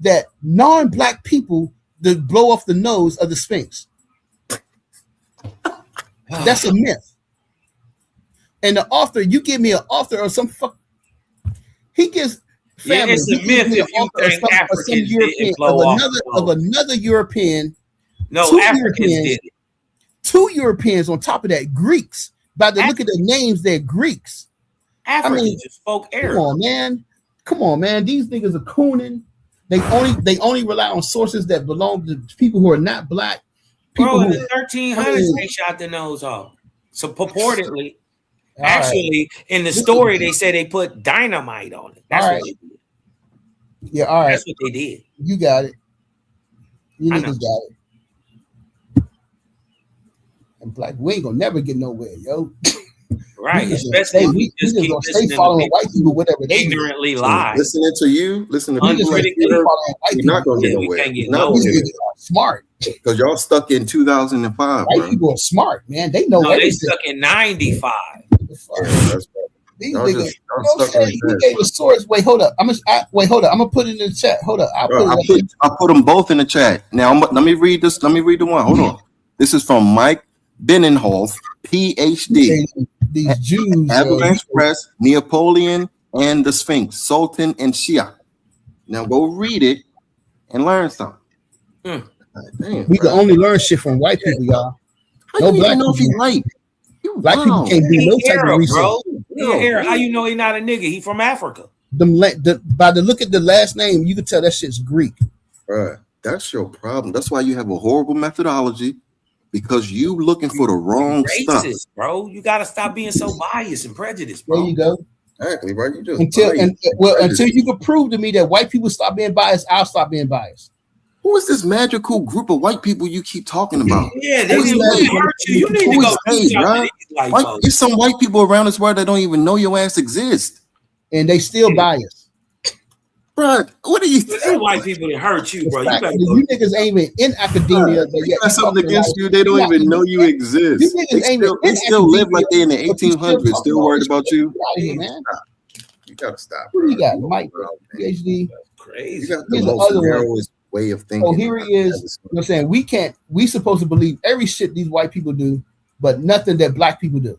that non-black people that blow off the nose of the Sphinx. That's a myth. And the author, you give me an author or some fuck. He gives family. Yeah, it's a he gives myth me if an you author of think some Africans didn't European blow off the of nose. another European. No, two Africans Europeans, did it. Two Europeans on top of that, Greeks. By the look at the names, they're Greeks. Africans just spoke Arab. Come on, man. These niggas are cooning. They only rely on sources that belong to people who are not black. Bro, in who- the 1300s, they shot the nose off. So purportedly, All actually, in the story, they say they put dynamite on it. That's All what right. they did. Yeah, all right. That's what they did. You got it. You I niggas got it. And black, we ain't gonna never get nowhere, yo. Right, We just especially if gonna we just keep gonna listening stay to following people white people, whatever they do. ignorantly lie. Listening to you, listen to We just people like really you, keep following white you're not people. gonna get Yeah, we nowhere. can't get You're not nowhere. gonna These get niggas are smart. because y'all stuck in 2005, White bro. people are smart, man. They know No, they everything. stuck in 95. These Y'all niggas, just y'all stuck in you the gave a source. Wait, hold up. I'm gonna put it in the chat. Hold up. I put them both in the chat. Now let me read this. Let me read the one. Hold on. This is from Mike Benenhoff, PhD. These Jews, Avalanche Press, Neapolitan and the Sphinx, Sultan and Shia. Now go read it and learn something. Mm. Damn, We can only learn shit from white people, y'all. How No you black even know if he people. white? Black people can't do no type of Arab, research. bro. He an Arab. How you know he not a nigga? He from Africa. By the look at the last name, you can tell that shit's Greek. Bruh, that's your problem. That's why you have a horrible methodology, because you looking for the wrong stuff. Racist, bro. You gotta stop being so biased and prejudiced, bro. There you go. Exactly, bro. You just Until you can prove to me that white people stop being biased, I'll stop being biased. Who is this magical group of white people you keep talking about? Yeah, they Who is didn't they? hurt you. You need Who to go is reach they, out to bruh? these white White, folks. there's some white people around this world that don't even know your ass exists. And they still biased. Bruh, what are you? These white people that hurt you, bro. You Fact, better you niggas ain't even in academia. But yet Got something against you. They don't even know you exist. You niggas They ain't still, in they still live like they in the academia, but you still 1800s, talking still all worried this about shit. you. Get out of here, man. You gotta stop. What do you got? Mike, PhD. Crazy. You got the Here's the most other one. narrowest way of thinking. Oh, here he is. You know what I'm saying? We supposed to believe every shit these white people do, but nothing that black people do.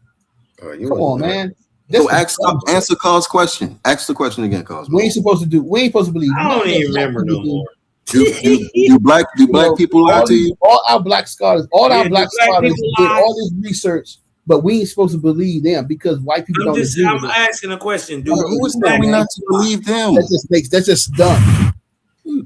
You Come on, man. So answer Carl's question. Ask the question again, Carl. We ain't supposed to believe. I don't nothing even that black remember people no more. Do black people lie to you? All our black scholars, Yeah, our do black black scholars people did lie? all this research, but we ain't supposed to believe them because white people don't agree I'm with us. asking a question. Do Who is telling me not to believe them? That's just dumb.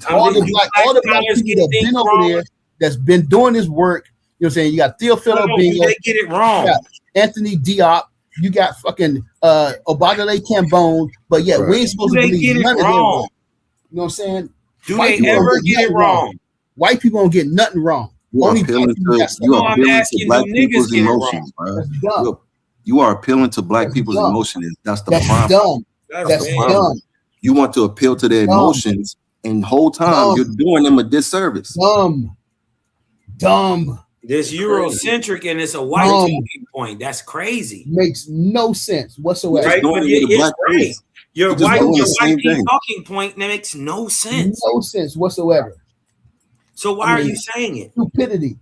All the black scholars people get that's been things over wrong? there, that's been doing this work. You know what I'm saying? You got Theophilo No, Bingham, they get it wrong. you got Anthony Diop, you got fucking Obadale Cambone, but yeah, we ain't supposed Do to they believe get it none of them. wrong? You know what I'm saying? Do White they people don't ever get it nothing wrong? White people don't get nothing wrong. You are Only appealing black people to got stuff you wrong. are I'm appealing to asking, black do people's niggas get it emotions, bro. That's dumb. You are appealing to black That's people's dumb. emotions. That's the That's problem. dumb. That's bad. dumb. You want to appeal to their Dumb. emotions, and the whole time Dumb. you're doing them a disservice. Dumb. This Eurocentric and it's a white Dumb. talking point. That's crazy. Makes no sense whatsoever. Right? doing But it with a it's black right. face. Your You're just white doing the same thing. talking point that makes no sense. No sense whatsoever. So why are you saying it? Stupidity.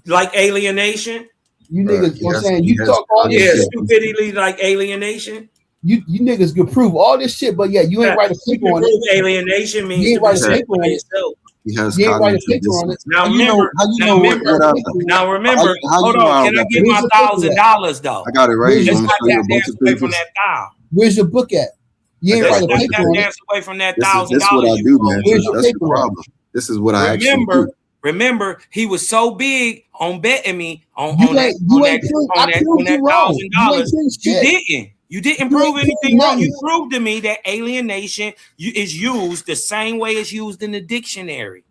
Like alienation? You niggas, you know what I'm saying? he You has talk all this Yeah, shit. stupidity like alienation. You niggas can prove all this shit, but yeah, you ain't write a You paper can on prove it. alienation means You ain't to be write a separate paper on it. yourself. He has You ain't write a cognitive paper on it. dissonance. Now How you know? remember, How you now know remember, what I know? now remember, How hold you know on, I can I got get that? my $1,000 though? I got it right here. You Let's want me not to show you a tap bunch dance of away from papers? that thou. Where's your book at? You ain't I got write a it. Let's paper not on it. dance away from that This $1,000. is what I do, man. Where's your That's the paper at? problem. This is what I actually do. Remember, he was so big on betting me on You that ain't proved, I proved you wrong. You ain't $1,000. proved You shit. didn't. You didn't You prove ain't anything proved wrong. You nothing. proved to me that alienation is used the same way it's used in the dictionary.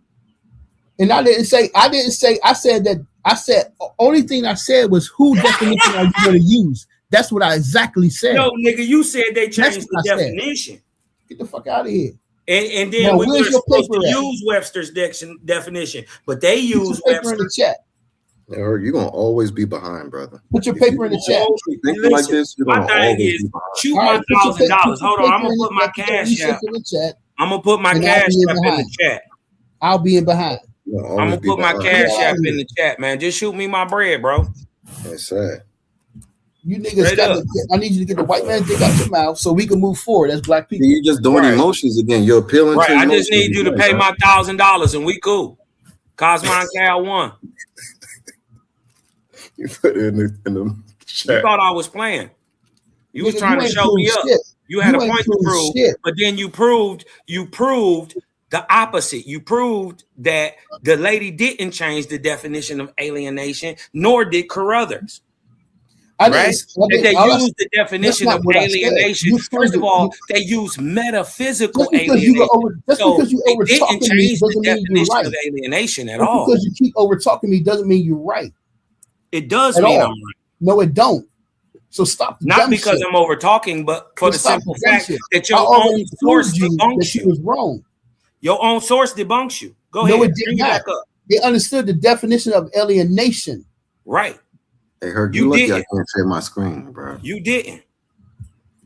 And I said only thing I said was who definition are you going to use? That's what I exactly said. No, nigga, you said they That's changed the what I said. definition. Get the fuck out of here. And then Now, we were where's your supposed to paper at? use Webster's definition, but they Put your use paper in the Webster's. chat. You're gonna always be behind, brother. Put your If paper you in the chat. keep thinking like this, you're My gonna thing always is, be behind. shoot All my right, put your $1,000. paper Hold on, I'm in gonna the- put my put your cash research app. in the chat, I'm gonna put my and I'll cash be in app in the behind. chat. I'll be in behind. You're gonna I'm gonna always be put my behind. cash Yeah. app in the chat, man. Just shoot me my bread, bro. That's sad. You niggas Straight got up. to. I need you to get the white man's dick out your mouth so we can move forward as black people. You're just doing Right. emotions again. You're appealing Right. to I emotions just need you to again, pay bro. my $1,000 and we cool. Cosmon Cal 1. You put it in the You chat. thought I was playing. You was Nigga, trying you to ain't show me proved up. shit. You had You a ain't point to proved prove, shit. but then you proved the opposite. You proved that the lady didn't change the definition of alienation, nor did Carruthers. I Right? didn't. That they all I- used the definition that's of not what I said. alienation. You First proved of it. all, they use metaphysical Just because alienation. you over, just So because you they over didn't talking me change the doesn't mean you're definition right. of alienation at Just all. because you keep over talking me doesn't mean you're right It does at mean all. I'm right. No, it don't. So stop the Not dumb because shit. I'm over talking, but for the Just stop simple the dumb fact shit. that I your already own source proved you debunks that you you. was wrong. Your own source debunks you. Go No, ahead. it did Bring it not. back up. They understood the definition of alienation. Right. Hey, Herc, You you lucky didn't. I can't share my screen, bro. You didn't.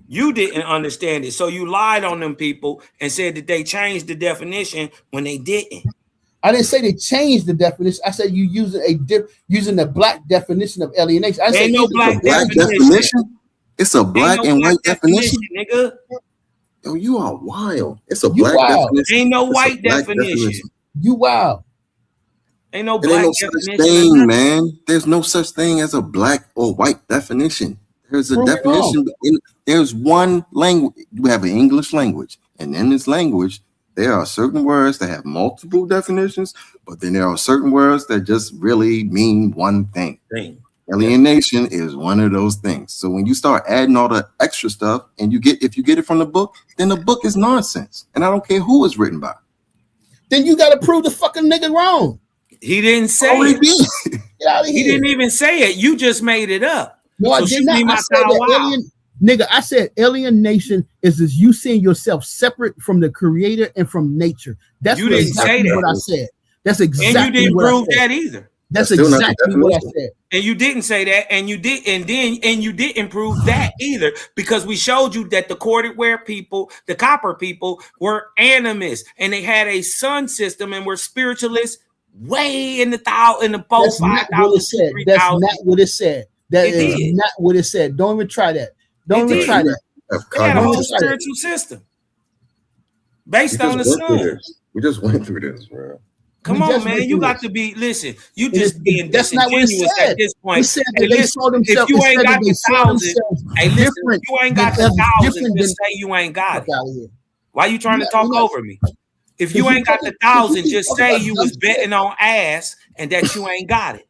You didn't understand it. So you lied on them people and said that they changed the definition when they didn't. I didn't say they changed the definition. I said you using the black definition of alienation. I didn't Ain't say no either black one. Black definition. definition? It's a black Ain't no and black white definition? nigga. Yo, you are wild. It's a You black wild. definition. Ain't no It's a white black definition. You wild. Ain't no It black ain't no such definition. thing, man. There's no such thing as a black or white definition. There's a Prove me definition. There's one language. We have an English language, and in this language, there are certain words that have multiple definitions, but then there are certain words that just really mean one thing. Alienation is one of those things. So when you start adding all the extra stuff, and if you get it from the book, then the book is nonsense, and I don't care who it's written by. Then you got to prove the fucking nigga wrong. He didn't say it. Get out of He here. didn't even say it. You just made it up. No, I So did shoot not. me I my said cow that wow. alien, nigga. I said alienation is you seeing yourself separate from the creator and from nature. That's You didn't say exactly that. what I said. That's exactly And you didn't what I prove said. that either. That's That's still not the exactly what I definition. said. And you didn't say that, and you didn't prove that either, because we showed you that the corded ware people, the copper people, were animists, and they had a sun system and were spiritualists way in the That's not what it said. That's not what it said. That It is did. not what it said. Don't even try that. Don't It even did. try that. They had a Don't whole even try that. spiritual system based We on the just went through sun. this. We just went through this, bro. Come We on, just man. went You through got this. to be, listen, you It just is- being that's not what it disingenuous said. at this It point. said Hey, that they listen, saw themselves. if you It ain't said got that they the saw 1,000, themselves hey, listen, different. if you ain't got the than- 1,000, different just than- say you ain't got Fuck it. out of here. Why you trying to You're talk not- over me? If Cause you you ain't got talking- the cause you 1,000, keep just talking say about you dumb was shit. betting on ass and that you ain't got it.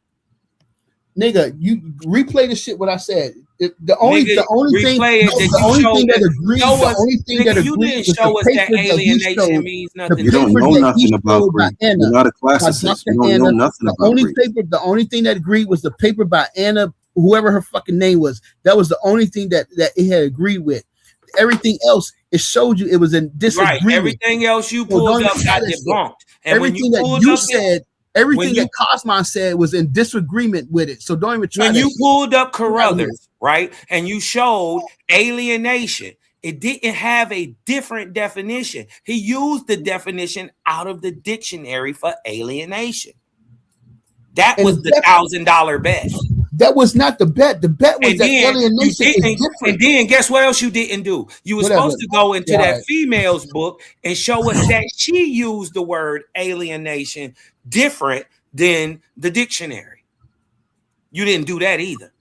Nigga, you replay the shit what I said. The only Nigga, thing replay it that the you only showed thing that us- agrees, show the us- only thing nigga, that you agrees didn't was show the us that paper that he alienation showed. means The nothing. You don't paper know that nothing he about showed by Greek. You're Anna, not a by classicist. Dr. You don't know Anna. nothing The about only Greek. paper, the only thing that agreed was the paper by Anna, whoever her fucking name was. That was the only thing that it had agreed with. Everything else, it showed you it was in disagreement. Right. Everything else you So pulled don't up even try got that shit. debunked. And when Everything you that pulled you up said, everything that Cosmon said was in disagreement with it. So don't even try when that you shit. pulled up Get out of here. Carruthers, right, and you showed alienation, it didn't have a different definition. He used the definition out of the dictionary for alienation. That And was the the $1,000 bet. That was not the bet. The bet was And that then you alienation is didn't. different. And then guess what else you didn't do? You were Whatever. supposed to go into Yeah, that right. female's book and show us that she used the word alienation different than the dictionary. You didn't do that either.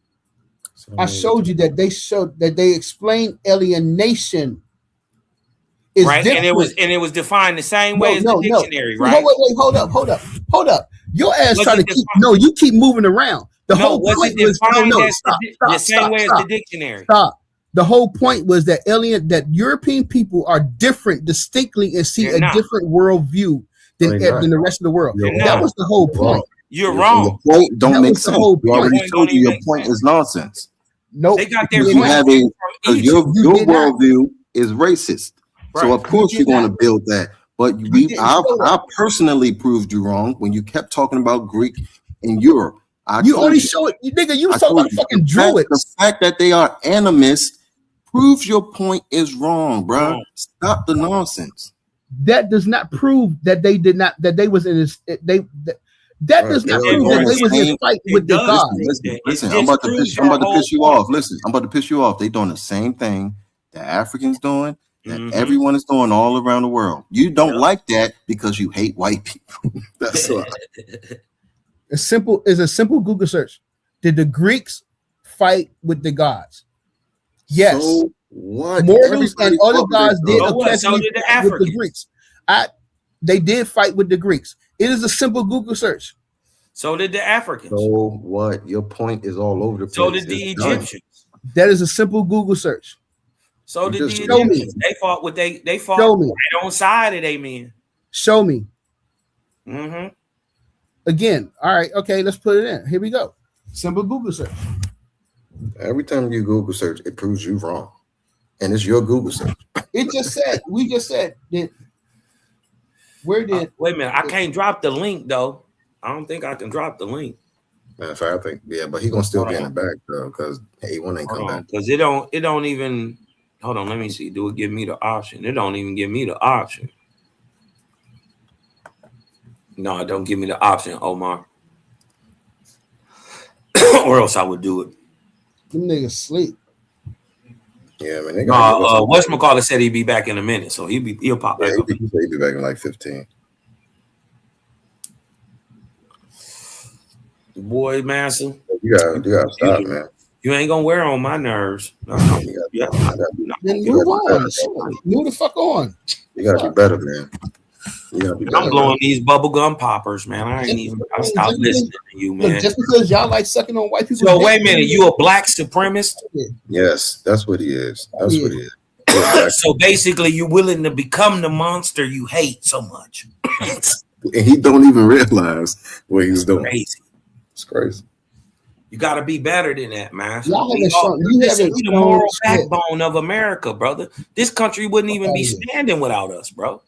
I showed you that they explained alienation is right, different. and it was defined the same way as the dictionary, right? Wait, hold up. Your ass Was try to it keep you keep moving around. The whole was point it was defined as stop, the same way as the dictionary? Stop. The whole point was that European people are different distinctly and see They're a not. different worldview than the rest of the world. You're That wrong. was the whole point. You're Your wrong. point don't That make was the sense. whole You already point. told you your point is nonsense. Nope. They got their You point have from because your Egypt. your did not. worldview is racist. So Right. of course You you're did going to not. build that. But didn't show I that. personally proved you wrong when you kept talking about Greek and Europe. You told only show it, nigga. You was talking about fucking druids. The fact that they are animists proves your point is wrong, bro. Stop the nonsense. That does not prove that they did not that they was in this that Right, does not they are prove that doing they was the in same- fight with the God. Listen, I'm about to piss you off. Listen, I'm about to piss you off. They doing the same thing that Africans doing, that everyone is doing all around the world. You don't like that because you hate white people. That's why. It's simple. It's a simple Google search. Did the Greeks fight with the gods? Yes. So what? Mortals and Everybody other fought with gods their did gods. occasionally So did the fight with the Africans. Greeks. They did fight with the Greeks. It is a simple Google search. So did the Africans. So what? Your point is all over the place. So did the It's done. Egyptians. That is a simple Google search. So You did the just- Show me. Egyptians. They fought with they fought Show me. right on side of they men. Show me. Mm-hmm. Again. All right. Okay. Let's put it in. Here we go. Simple Google search. Every time you Google search, it proves you wrong. And it's your Google search. It just said. We just said that. Where did? Wait a minute. I can't drop the link though. I don't think I can drop the link. Matter of fact, I think, yeah, but he gonna still be in the back though, because A1 ain't come back. Because it don't even hold on, let me see. Do it give me the option? It don't even give me the option. No, it don't give me the option, Omar. Or else I would do it. Them niggas sleep. Yeah, man. Westmacallit said he'd be back in a minute, so he'll pop back up. He'll be back in like 15. Boy, Master. You gotta stop, man. You ain't gonna wear on my nerves. No. Then move on. Move the fuck on. You gotta be better, man. I'm blowing these bubblegum poppers, man. I stopped listening to you, man. Just because y'all like sucking on white people. So wait a minute, you a black supremacist? Yes, that's what he is. What he is. So basically, you're willing to become the monster you hate so much. And he don't even realize what he's doing. Crazy. It's crazy. You got to be better than that, man. We the moral backbone of America, brother. This country wouldn't even be standing without us, bro.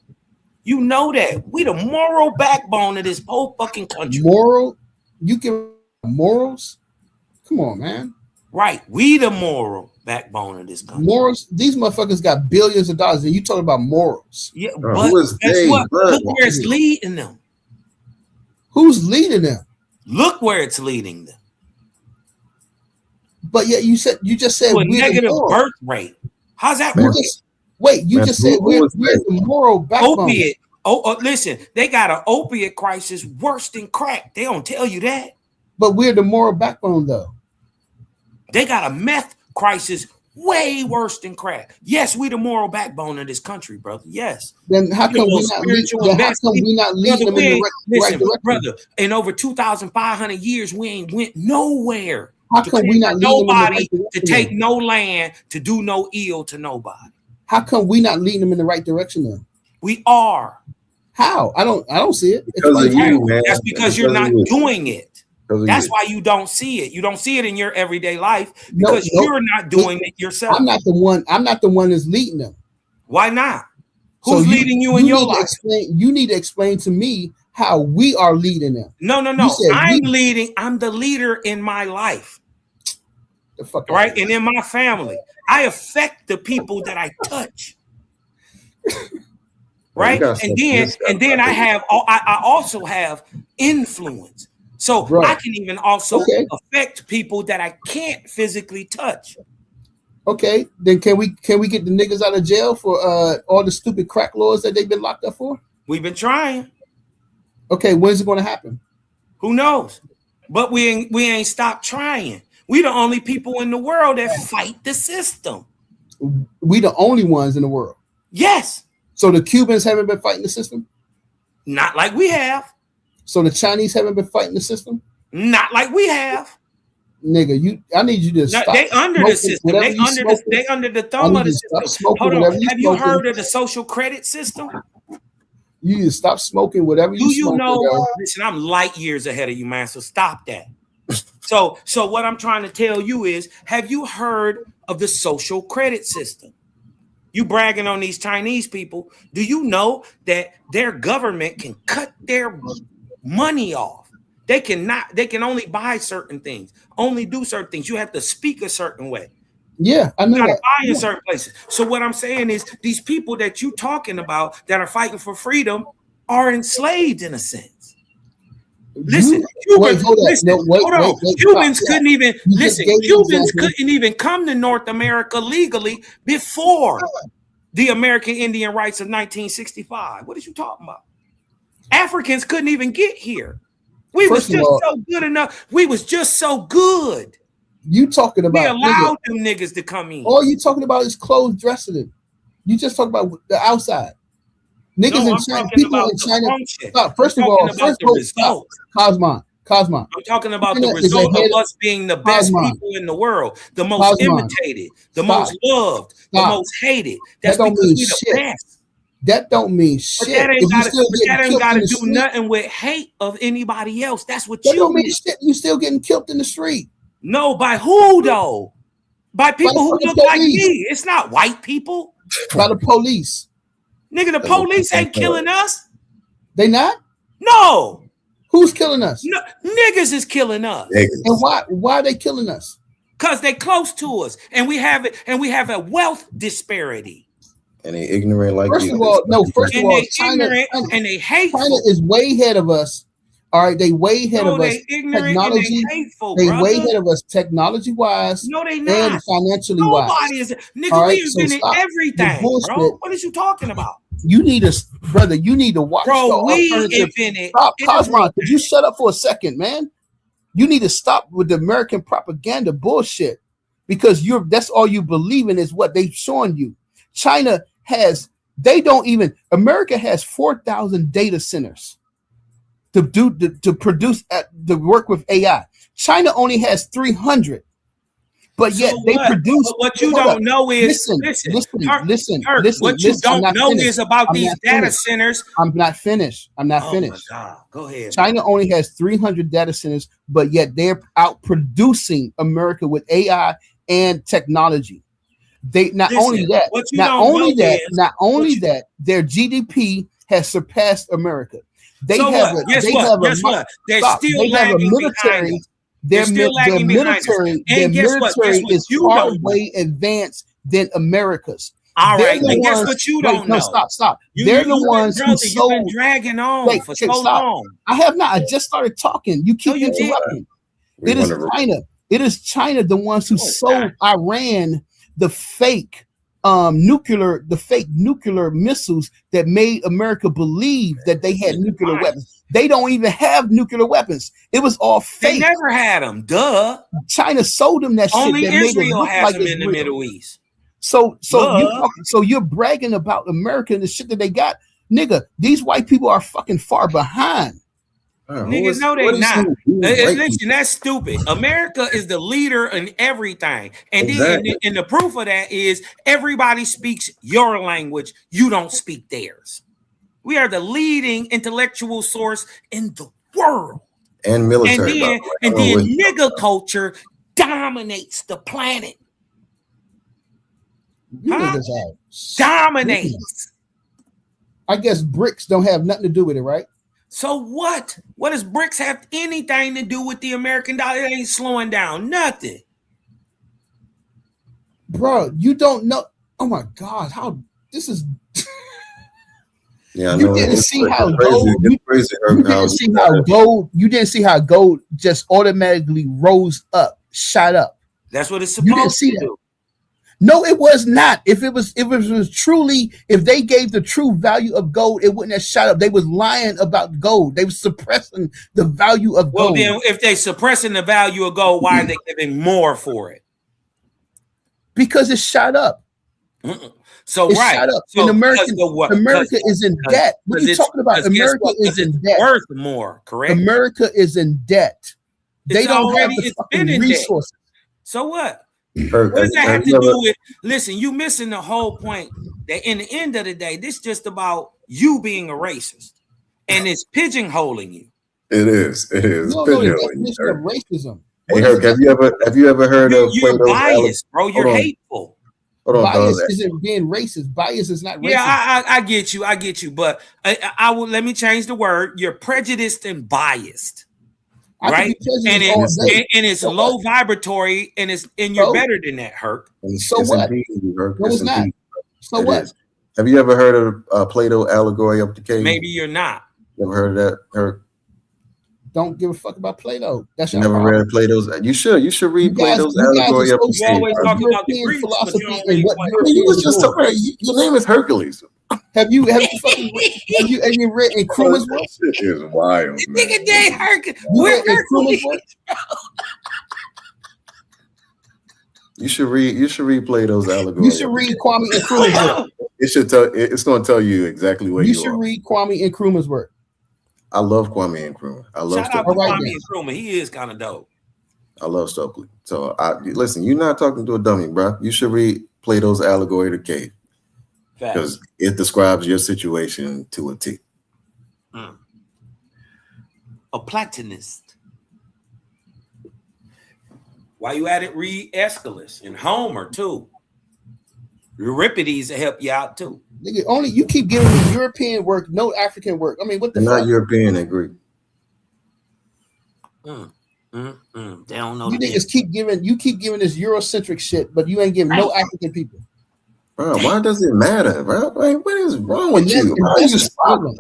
You know that. We the moral backbone of this whole fucking country. Moral? You give morals? Come on, man. Right. We the moral backbone of this country. Morals? These motherfuckers got billions of dollars and you talking about morals. Yeah, but guess what? Look where it's leading them. Who's leading them? Look where it's leading them. But yet you just said to a negative birth rate. How's that work? You just said we're the moral backbone. Opiate. Listen, they got an opiate crisis worse than crack. They don't tell you that. But we're the moral backbone, though. They got a meth crisis way worse than crack. Yes, we the moral backbone of this country, brother. Yes. Then how come we not leading them in the right direction? Brother, in over 2,500 years, we ain't went nowhere. How come we not leading nobody them in the right to take no land, to do no ill to nobody? How come we not leading them in the right direction then? We are. How? I don't see it. Because of you, man. That's because you're not doing it. That's why you don't see it. You don't see it in your everyday life because you're not doing it yourself. I'm not the one that's leading them. Why not? Who's leading you in your life? You need to explain to me how we are leading them. No. I'm the leader in my life. Right? And in my family. I affect the people that I touch. Right? And then I also have influence. So I can even also affect people that I can't physically touch. Okay, then can we get the niggas out of jail for all the stupid crack laws that they've been locked up for? We've been trying. Okay, when's it going to happen? Who knows? But we ain't stopped trying. We the only people in the world that fight the system. We the only ones in the world. Yes. So the Cubans haven't been fighting the system? Not like we have. So the Chinese haven't been fighting the system? Not like we have. Nigga, I need you to stop. They under the system. They under the thumb of the system. Hold on. Have you heard of the social credit system? You need to stop smoking whatever you smoke. Do you know? Listen, I'm light years ahead of you, man. So stop that. So what I'm trying to tell you is, have you heard of the social credit system? You bragging on these Chinese people. Do you know that their government can cut their money off? They can only buy certain things, only do certain things. You have to speak a certain way. Yeah, I know you gotta that. buy in certain places. So what I'm saying is these people that you talking about that are fighting for freedom are enslaved in a sense. Listen, Cubans couldn't even come to North America legally before the American Indian Rights of 1965. What are you talking about? Africans couldn't even get here. We was just so good enough. We was just so good. You talking about? We allowed them niggas to come in. All you talking about is clothes dressing. You just talk about the outside. Niggas in China, people in China. First of all, Cosmo. I'm talking about the result of us being the best people in the world, the most imitated, the most loved, the most hated. That's because we the best. That don't mean shit. But that ain't got to do nothing with hate of anybody else. That's what you don't mean shit. You still getting killed in the street. No, by who though? By people who look like me. It's not white people. By the police. Nigga, the police ain't killing us. They not? No. Who's killing us? No, niggas is killing us. And why are they killing us? Because they close to us. And we have a wealth disparity. And they ignorant like First of all, China and they hate. China is way ahead of us All right, they way ahead of us they ignorant technology. and they hateful, They brother. way ahead of us technology wise No, they and not. financially wise. Nobody is. Nigga, All right, we so invented stop the everything, bullshit. bro. What is you talking about? You need to, brother. You need to watch Bro, the we alternative. invented Stop, everything. Cosmon. Could you shut up for a second, man? You need to stop with the American propaganda bullshit because that's all you believe in is what they've shown you. China has. They don't even. America has 4,000 data centers to produce the work with AI. China only has 300, but yet they produce. But what you don't know is listen. What you don't know is about these data centers. I'm not finished. Oh my God, go ahead. China only has 300 data centers, but yet they're out producing America with AI and technology. They not only that, their GDP has surpassed America. They have a military. Their military is far way advanced than America's. All right, and guess what you don't know? Stop. They're the ones who sold. You've been dragging on for so long. I have not. I just started talking. You keep interrupting. It is China. It is China the ones who sold Iran the fake nuclear missiles that made America believe that they had nuclear weapons. They don't even have nuclear weapons. It was all fake. They never had them. Duh. China sold them that Only shit. That Israel made it has look them like in the Middle East. So you're bragging about America and the shit that they got, nigga. These white people are fucking far behind. Niggas, no, they not. Listen, that's stupid. America is the leader in everything. And then and the proof of that is everybody speaks your language. You don't speak theirs. We are the leading intellectual source in the world. And military. And then nigga culture dominates the planet. Dominates. I guess BRICS don't have nothing to do with it, right? So what? What does BRICS have anything to do with the American dollar? It ain't slowing down nothing. Bro, you don't know. Oh my God, how this is. Yeah, you didn't see how gold. You didn't see how gold just automatically rose up, shot up. That's what it's supposed to do. No, it was not. If it was truly, if they gave the true value of gold, it wouldn't have shot up. They was lying about gold. They was suppressing the value of gold. Well, then if they suppressing the value of gold, why are they giving more for it? Because it shot up. So it right, shot up. So, and America is in debt. What are you talking about? America is in debt. Worth more, correct? America is in debt. They don't have the fucking resources. So what? What does that have to do with? Listen, you missing the whole point. That in the end of the day, this just about you being a racist, and it's pigeonholing you. It is. No, the definition of racism. Hey, Herc, have you ever heard of? You're biased, bro. You're hateful. Bias isn't being racist. Bias is not racist. Yeah, I get you. But I will let me change the word. You're prejudiced and biased. Right, and it's low vibratory, and you're better than that, Herc. So what? No, it's not. So what? Have you ever heard of Plato allegory up the cave? Maybe you're not. You ever heard of that, Herc? Don't give a fuck about Plato. That's you never read Plato's. You should read Plato's allegory up the cave. You always talk about the Greek philosophy and what you was just talking about. Your name is Hercules. Have you read in Nkrumah's work? This is wild. Nigga, they Hercules. You should read Plato's allegory. You should read Kwame Nkrumah's work. It's going to tell you exactly where you are. You should read Kwame Nkrumah's work. I love Kwame Nkrumah. I love Shout out to Kwame Nkrumah. He is kind of dope. I love Stokely. So listen, you're not talking to a dummy, bro. You should read Plato's allegory of the cave. Because it describes your situation to a T. A Platonist. While you at it, read Aeschylus and Homer too. Euripides will help you out too. Nigga, only you keep giving me European work, no African work. I mean, what the fuck? Not European and Greek. They don't know. You niggas keep giving this Eurocentric shit, but you ain't giving no African people. Bro, why does it matter, bro? Like, what is wrong with you? That's the problem.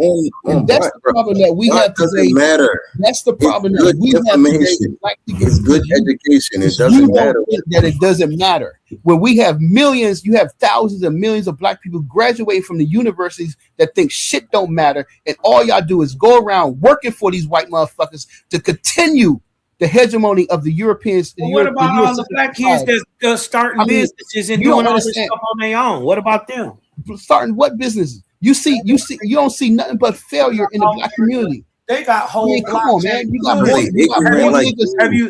That's the problem that we have today. Doesn't matter. That's the problem It's that good we have today. information. Black people, It's good education. It you doesn't don't matter. think that it doesn't matter. When we have millions, you have thousands and millions of black people graduate from the universities that think shit don't matter, and all y'all do is go around working for these white motherfuckers to continue the hegemony of the Europeans. Well, what about all the black kids that's starting businesses and doing all this stuff on their own? What about them? Starting what businesses? You don't see nothing but failure in the black community. They got whole come on, man. You got more niggas. Have you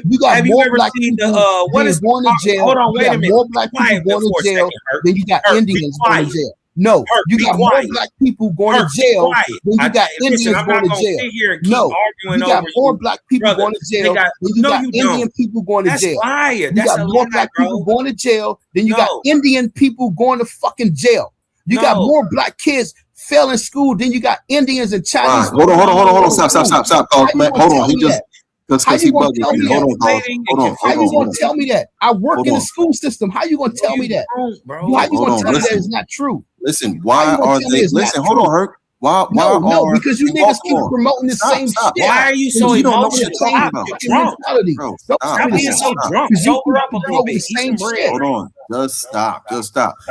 ever seen the what is going to jail? Hold on, wait a minute. More black people going to jail than you got Indians going to jail. No, you got more black people going to jail than you got Indians going to jail. No, you got more black people going to jail than you got Indian people going to jail. You got more black people going to jail than you got Indian people going to fucking jail. You got more black kids failing school than you got Indians and Chinese. Hold on. Stop. Oh, man, hold on. He just because he bugged me. Hold on. How you gonna tell me that? I work in the school system. How you gonna tell me that? How you gonna tell me that it's not true? Listen, why are they? Listen, hold on, Herc. Why? No, because you niggas keep promoting the same shit. Why are you so emotional? Stop being so drunk. Sober up a little bit. Hold on. Just stop.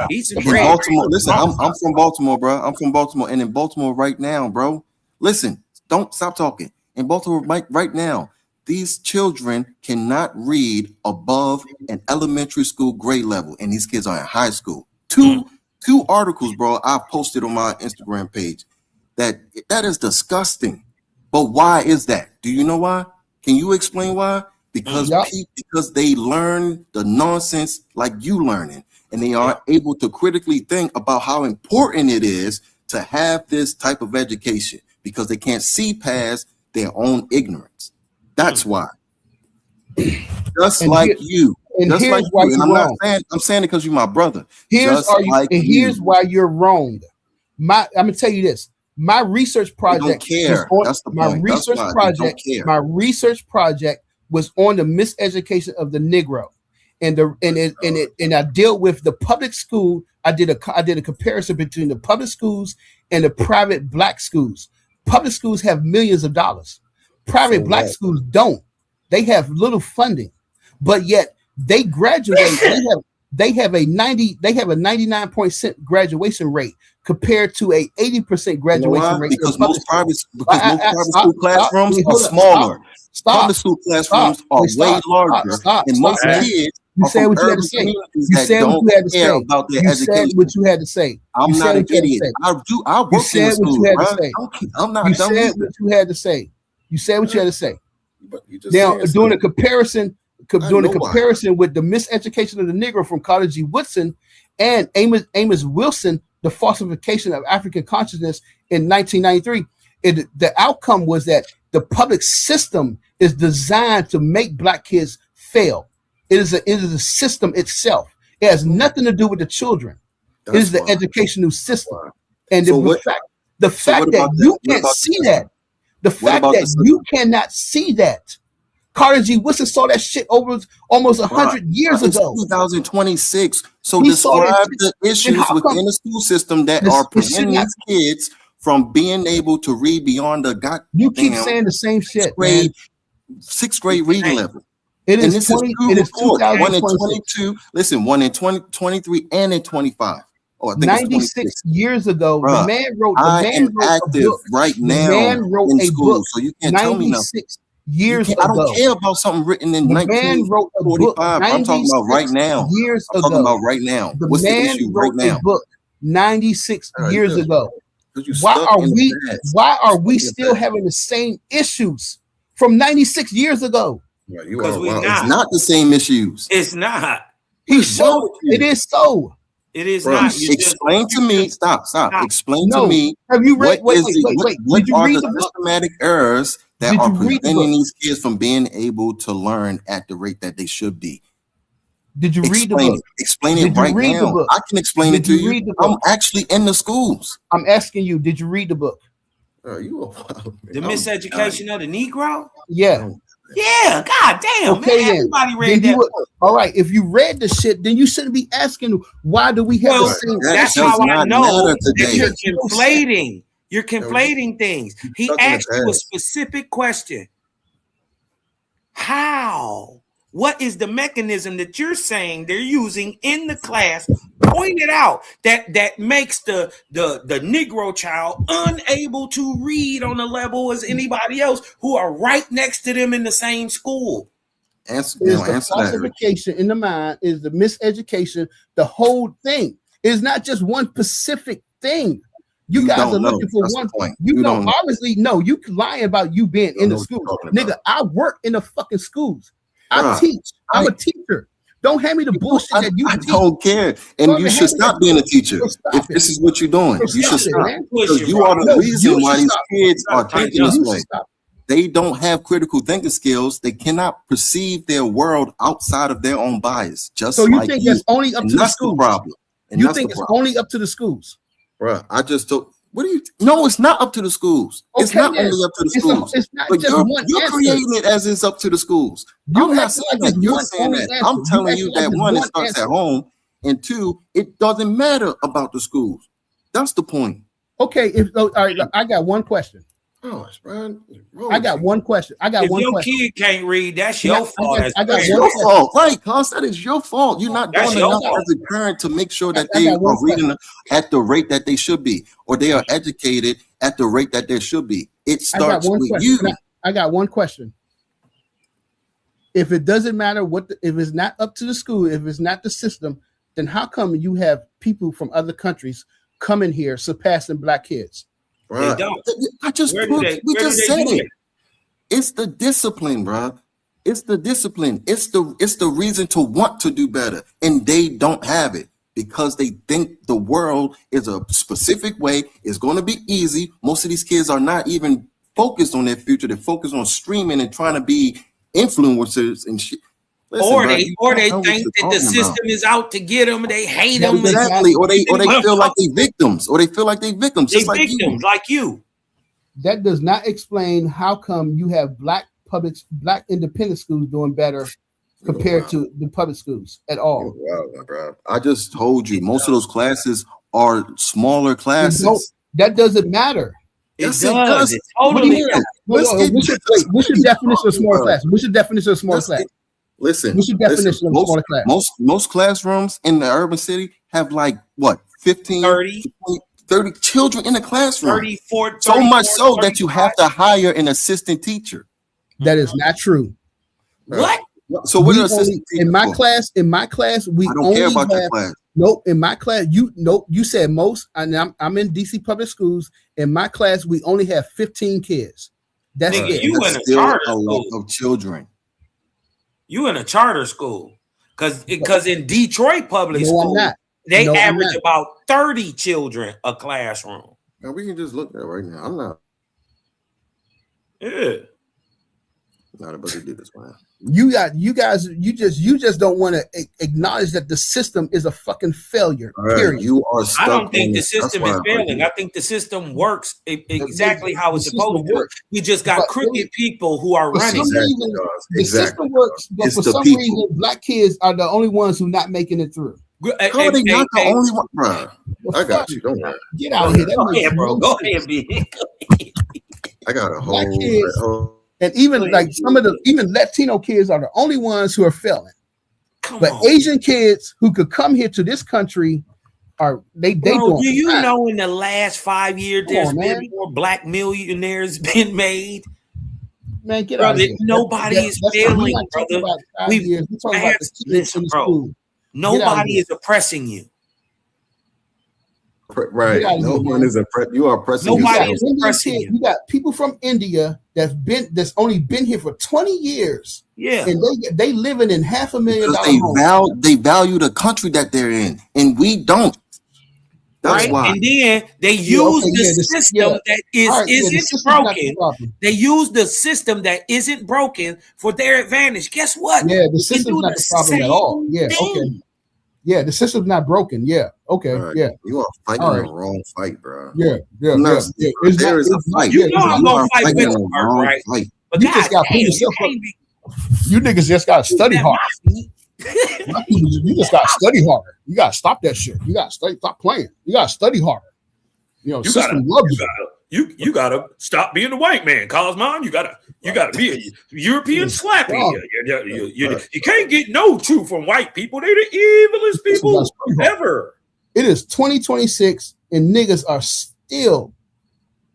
Eat some In bread. Baltimore, listen, I'm from Baltimore, bro. I'm from Baltimore, and in Baltimore right now, bro. Listen, don't stop talking. In Baltimore right now, these children cannot read above an elementary school grade level, and these kids are in high school. Two articles, bro, I posted on my Instagram page. That is disgusting. But why is that? Do you know why? Can you explain why? Because because they learn the nonsense like you learning, and they aren't able to critically think about how important it is to have this type of education because they can't see past their own ignorance. That's why. Just And like here- you. and Just here's like why you. And you're I'm not wrong. saying I'm saying it because you're my brother. Here's Just like here's you. why you're wrong. I'm gonna tell you this. My research project care. was on That's the my point. That's research why they project. don't care. My research project was on the miseducation of the Negro, and I dealt with the public school. I did a comparison between the public schools and the private black schools. Public schools have millions of dollars. Private black schools don't. They have little funding, but yet they graduate. They have a 99% graduation rate compared to a 80% graduation rate. Because most private school classrooms are smaller. Public school classrooms are way larger, and most kids You are said from what you had to urban say. communities You that said what don't you had to care say. about their You said education. what you had to say. I'm You not said an what you had to idiot. say. I work You in said the what you school, had to bruh. say. I'm not You dumb said either. what you had to say. You said what you had to say. just Now, saying doing a something. comparison, with the miseducation of the Negro from Carter G. Woodson and Amos Wilson, the falsification of African consciousness in 1993, the outcome was that the public system is designed to make black kids fail. It is a system itself. It has nothing to do with the children. It is the educational system. And the fact that you can't see that, the fact that you cannot see that, Carter G. Woodson saw that shit over almost 100 years ago. 2026. So He saw that describe shit. the And issues how come- within the school system that This- are this should preventing not- these kids from being able to read beyond the goddamn You keep saying the same shit, man. sixth grade reading level. It And is this 20. two It is reports, one in 2026. 22. Listen, one in 2023 and in 25. Oh, I think it's 96 26. years ago, Bruh, the man wrote. I The man am wrote a active book. right The now man wrote in a school, book. so you can't tell me nothing. 96 years I ago. don't care about something written in The man wrote a book 1945. I'm talking about right 96 now. years I'm talking ago. about right now. The What's the man issue wrote right now? a book 96 All right, years good. ago. Because you Why stuck are in the we? past. Why are we Stuck in the still past. having the same issues from 96 years ago? Yeah, you Because are we wild. not. It's not the same issues. It's not. He showed it is so. It is Bro, not. You just explain to me. Stop. Explain No. to me. Have you read? What Wait. what Did you are read the the book? systematic errors that Did are you read the preventing book? these kids from being able to learn at the rate that they should be? Did you read the Explain book? it. Explain Did it you right read the now. book? I can explain Did it to you you. read the I'm book? actually in the schools. I'm asking you. Did you read the book? You a wild the man. miseducation of the Negro. Yeah. Yeah, god damn, Okay, man. then. Everybody Then read you that. would- all right, if you read the shit, then you shouldn't be asking why do we have Well, the same. that's does how I not know matter that today. you're Makes no sense. conflating. You're conflating things. He stuck in the asked you a past. specific question. How? What is the mechanism that you're saying they're using in the class? Point it out that makes the Negro child unable to read on the level as anybody else who are right next to them in the same school. Answer, Is now, the answer that. Rick. classification in the mind, is the miseducation, the whole thing. It's not just one specific thing. You guys don't are know. looking for That's the one point. You You know, don't know. obviously, no, you lying about you being in the know what you're schools. talking Nigga, about. I work in the fucking schools. I Bruh, teach. I'm a teacher. Don't hand me the bullshit that you I teach. don't care. And Don't you even should hand me stop that being a bullshit. teacher. So stop If it. this is what you're doing, So you should stop it, stop. man. Because you bro. are the No, reason you why should these stop. kids are thinking You this should way. stop. They don't have critical thinking skills. They cannot perceive their world outside of their own bias. Just So you like think you. that's only up And to the that's the schools? problem. And You that's think the it's problem. only up to the schools? Bruh, I just told. What do you? No, it's not up to the schools. It's Okay, not then. only up to the It's schools. it's not But just you're one answer. creating it as it's up to the schools. You I'm not acting saying like that. it's You're one saying only that. answer. I'm You telling acting you like that it's one, it one starts answer. at home, and two, it doesn't matter about the schools. That's the point. Okay, all right, look, I got one question. Gosh, bro. I got one question. I got If one your question. kid can't read, that's Yeah, your fault. I got That's one your question. fault. Right, cuz that is your fault. You're not That's doing your enough fault. as a parent to make sure that I they got one are reading at the rate that they should be, or they are educated at the rate that they should be. It I got starts one with question. you. I got one question. If it doesn't matter if it's not up to the school, if it's not the system, then how come you have people from other countries coming here surpassing black kids? Bruh. They don't. I just Where do they- we where do just they said do it. it? It's the discipline, bro. It's the discipline. It's the reason to want to do better, and they don't have it because they think the world is a specific way. It's going to be easy. Most of these kids are not even focused on their future. They're focused on streaming and trying to be influencers and shit. Listen, Or bro, they you or don't they know what think you're that the talking system about. is out to get them. They hate Yeah, them. Exactly, or they feel like they victims, or they feel like they victims, They just like you. victims like you. That does not explain how come you have black independent schools doing better compared to the public schools at all. Wow, bro. I just told you most of those classes are smaller classes. That doesn't matter. Yes, it does. It totally does. What's your definition of small class? What's your definition of small class? Listen, What's your definition of smaller class? Most classrooms in the urban city have like what 15, 30 children in the classroom. 34, so much so 35. that you have to hire an assistant teacher. That is not true. What? So what We are assistant only- in my teachers for? class, we I don't only care about your have- class. Nope, in my class, you said most, and I'm in DC public schools. In my class, we only have 15 kids. That's Nigga, it. you That's in a still charter a lot school. of children. You in a charter school. Because in Detroit public No, I'm school, not. they No, I'm average not. about 30 children a classroom. Now we can just look at it right now. I'm not Yeah. about to do this, man. You just don't want to acknowledge that the system is a fucking failure. All right, Period. you are stuck. I don't think on the it. That's system why is I'm failing. like, I think the system works exactly how it's The system supposed to. works. We just got But crooked people who are For some running. reason, the system works, but It's for the some people. reason, black kids are the only ones who not making it through. How are they not the only one, bro? I got you. Don't worry. Get out of here. That Go makes ahead, bro. no Go sense. ahead, B. I got a Black whole. kids, and even like some of the even Latino kids are the only ones who are failing. But on. Asian kids who could come here to this country are they Bro, doing do you fine. know in the last 5 years Come there's on, been man. more black millionaires been made? Man, get Brother, out of here. nobody is We're failing, not talking brother. about 5 We years. We're talking about the kids listen, in the bro. school. Get out of Nobody here. is oppressing you. Right. Get out of No here, one man. is you are pressing Nobody yourself. is oppressing you. You got people from India that's only been here for 20 years. Yeah. And they living in $500,000 Because homes. they value the country that they're in, and we don't. That's Right? why. And then they Yeah, use okay, the yeah, system that is All right, yeah, the isn't system's not the broken. problem. They use the system that isn't broken for their advantage. Guess what? Yeah, the We can system's do not the problem at all. Yeah, same okay. thing. Yeah, the system's not broken. Yeah, okay, All right. yeah. You are fighting All the right. wrong fight, bro. Yeah, yeah, I'm not yeah. saying It's there not- is a it's not- fight. yeah, You know I'm You gonna are fight fighting with the you, Mark, wrong right? fight. But you just got to pull yourself up. You niggas just got to study hard. You just got to study harder. You got to stop that shit. You got to stop playing. You got to study harder. You know, system loves you. You gotta stop being the white man, Cosmon. You gotta be a European slappy. You can't get no truth from white people. They're the evilest people ever. It is 2026 and niggas are still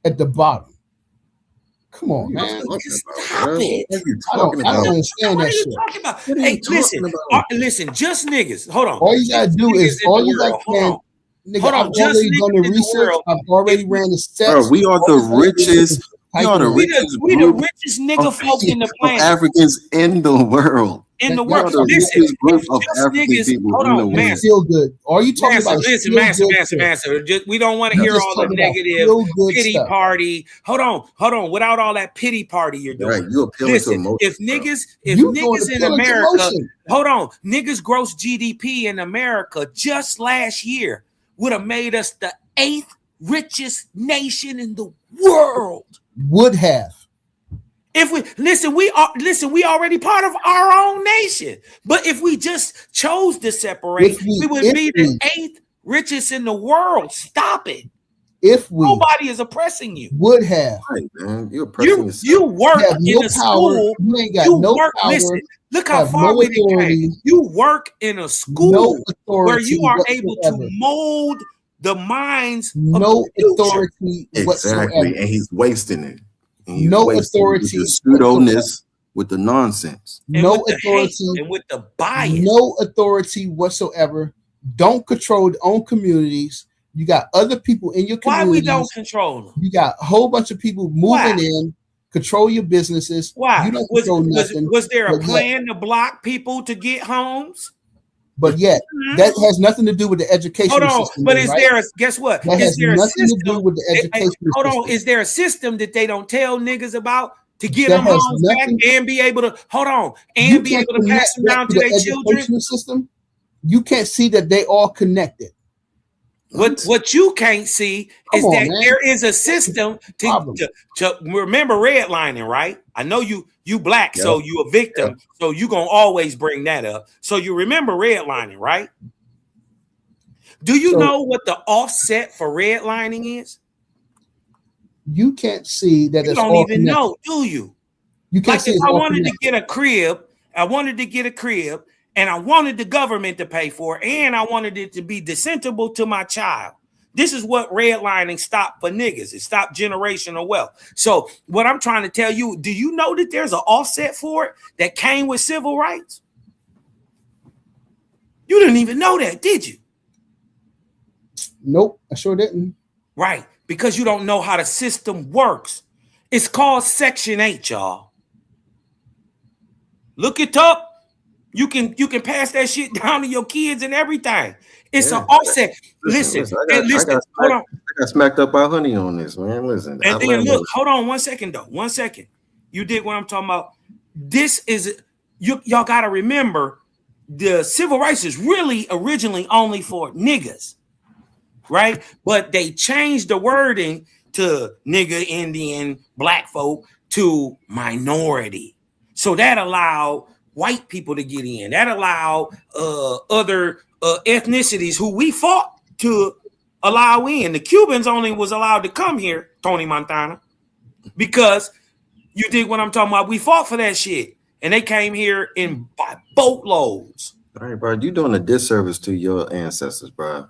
at the bottom. Come on, man. Stop it. I don't understand that shit. Hey, listen, just niggas. Hold on. All you gotta do is nigga, Hold on, I've already done the research. I've already ran the steps. Bro, we are the richest. We are the richest nigga folk in the planet. Africans in the world. In the world. Listen, group of African people hold in the on, world. man. Feel good. Are you talking about? Listen, Master. We don't want to hear all the negative pity party. Hold on. Without all that pity party you're doing. Right, you appealing to emotion. If niggas in America, hold on, niggas gross GDP in America just last year would have made us the 8th richest nation in the world. Would have. If we already part of our own nation. But if we just chose to separate, we would be the 8th richest in the world. Stop it. Nobody is oppressing you. Would have. Right, man. You're oppressing yourself. You work in a school. You ain't got no power. Listen, look how far we came. You work in a school where you are able to mold the minds of the authority whatsoever. Exactly, and he's wasting it. No authority. With the pseudo-ness, with the nonsense. No authority. And with the bias. No authority whatsoever. Don't control your own communities. You got other people in your community. Why we don't control them? You got a whole bunch of people moving in, control your businesses. Why? You don't control nothing. Was there a plan to block people to get homes? But yet, that has nothing to do with the education system. Hold on, but guess what? That has nothing to do with the education system. Hold on, is there a system that they don't tell niggas about to get them homes back and be able to be able to pass them down to their children? System? You can't see that they all connected. What you can't see is that there is a system to remember redlining, right? I know you black, so you a victim, so you gonna always bring that up. So you remember redlining, right? Do you know what the offset for redlining is? You can't see that. You don't even know, do you? You can't see. If I wanted to get a crib, and I wanted the government to pay for it, and I wanted it to be descendable to my child. This is what redlining stopped for niggas. It stopped generational wealth. So what I'm trying to tell you, do you know that there's an offset for it that came with civil rights? You didn't even know that, did you? Nope, I sure didn't. Right, because you don't know how the system works. It's called Section 8, y'all. Look it up. You can pass that shit down to your kids and everything. It's an offset. Listen, I got smacked up by Honey on this, man. Listen. And then look, hold on 1 second though. 1 second. You dig what I'm talking about? This is y'all gotta remember the civil rights is really originally only for niggas, right? But they changed the wording to nigga, Indian, black folk to minority. So that allowed white people to get in. That allowed other ethnicities who we fought to allow in. The Cubans only was allowed to come here, Tony Montana, because you dig what I'm talking about. We fought for that shit, and they came here in by boatloads. All right, bro, you're doing a disservice to your ancestors, bro.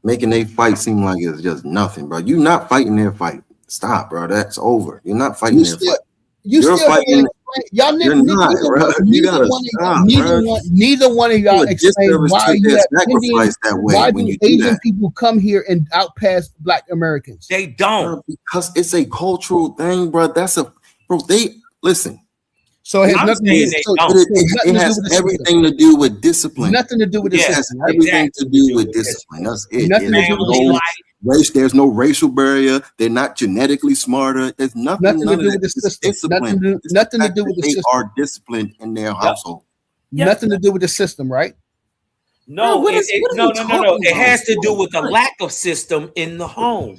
Making their fight seem like it's just nothing, bro. You're not fighting their fight. Stop, bro. That's over. You're not fighting their fight. You're fighting. Y'all neither one of y'all explain why you have Indians, that way why when do you do Asian that. people come here and outpass Black Americans? They don't, because it's a cultural thing, bro. They listen. So it has nothing it has everything to do with discipline. Nothing to do with this. It has everything to do with discipline. That's it. Nothing to do with race. There's no racial barrier. They're not genetically smarter. There's nothing to do with the system. Nothing to do with the system. They are disciplined in their household. Nothing to do with the system, right? No, no. It has to do with the lack of system in the home.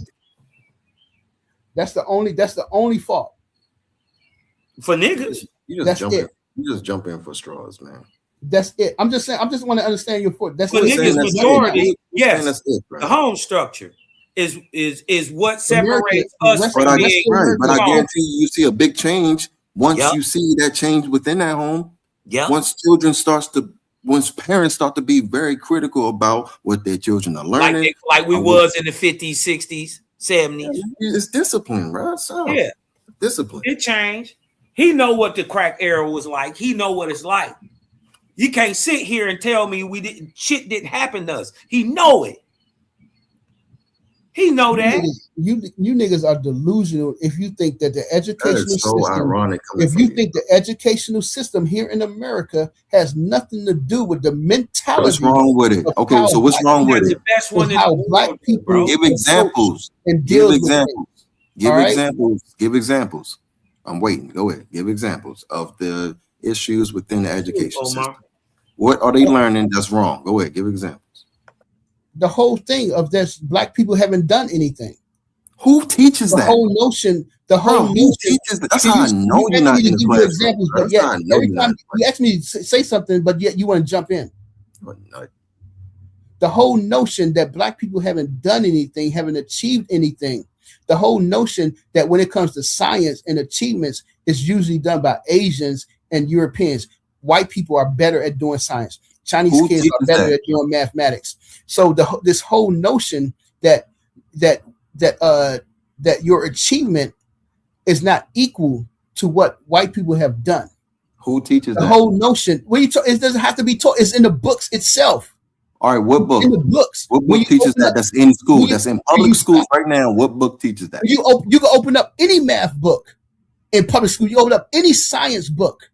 That's the only fault. for niggas. You just That's jump it. in. You just jump in for straws, man. That's it. I'm just saying. I just want to understand your foot. That's For what niggas, that's majority, it. yes, That's it, bro. the home structure is what separates America- us But from I, being. but I Come on. guarantee you see a big change once Yep. you see that change within that home. Yep. Once parents start to be very critical about what their children are like learning, like we or was in the 50s, 60s, 70s. it's discipline, bro. So, Yeah, discipline. it changed. He know what the crack era was like. He know what it's like. You can't sit here and tell me shit didn't happen to us. He know it. He know that. You niggas are delusional if you think that the educational That is so system, ironic coming if from you think the educational system here in America has nothing to do with the mentality. What's wrong with it? of Okay, how so what's black wrong with people- it? The best one of in how the black world, people bro. Give examples. and Give deal with examples. Give All right? examples. Give examples. I'm waiting. Go ahead. Give examples of the issues within the education Omar. system. What are they learning that's wrong? Go ahead. Give examples. the whole thing of this black people haven't done anything. Who teaches The that? whole notion, the whole Bro, who notion. teaches that? That's See, how I you know you're asked not me to in the give you classroom. examples, Bro. but That's yet how I know every you're time not. you ask me to say something, but yet you want to jump in. You're not. The whole notion that black people haven't done anything, haven't achieved anything. The whole notion that when it comes to science and achievements, it's usually done by Asians and Europeans. White people are better at doing science. Chinese Who kids are teaches better that? at doing mathematics. So this whole notion that your achievement is not equal to what white people have done. Who teaches The that? whole notion, it doesn't have to be taught. It's in the books itself. All right, what book? In the books. What When book you teaches open that? up- That's in school. when you- That's in when public you schools stop- right now. What book teaches that? You can open up any math book in public school. You open up any science book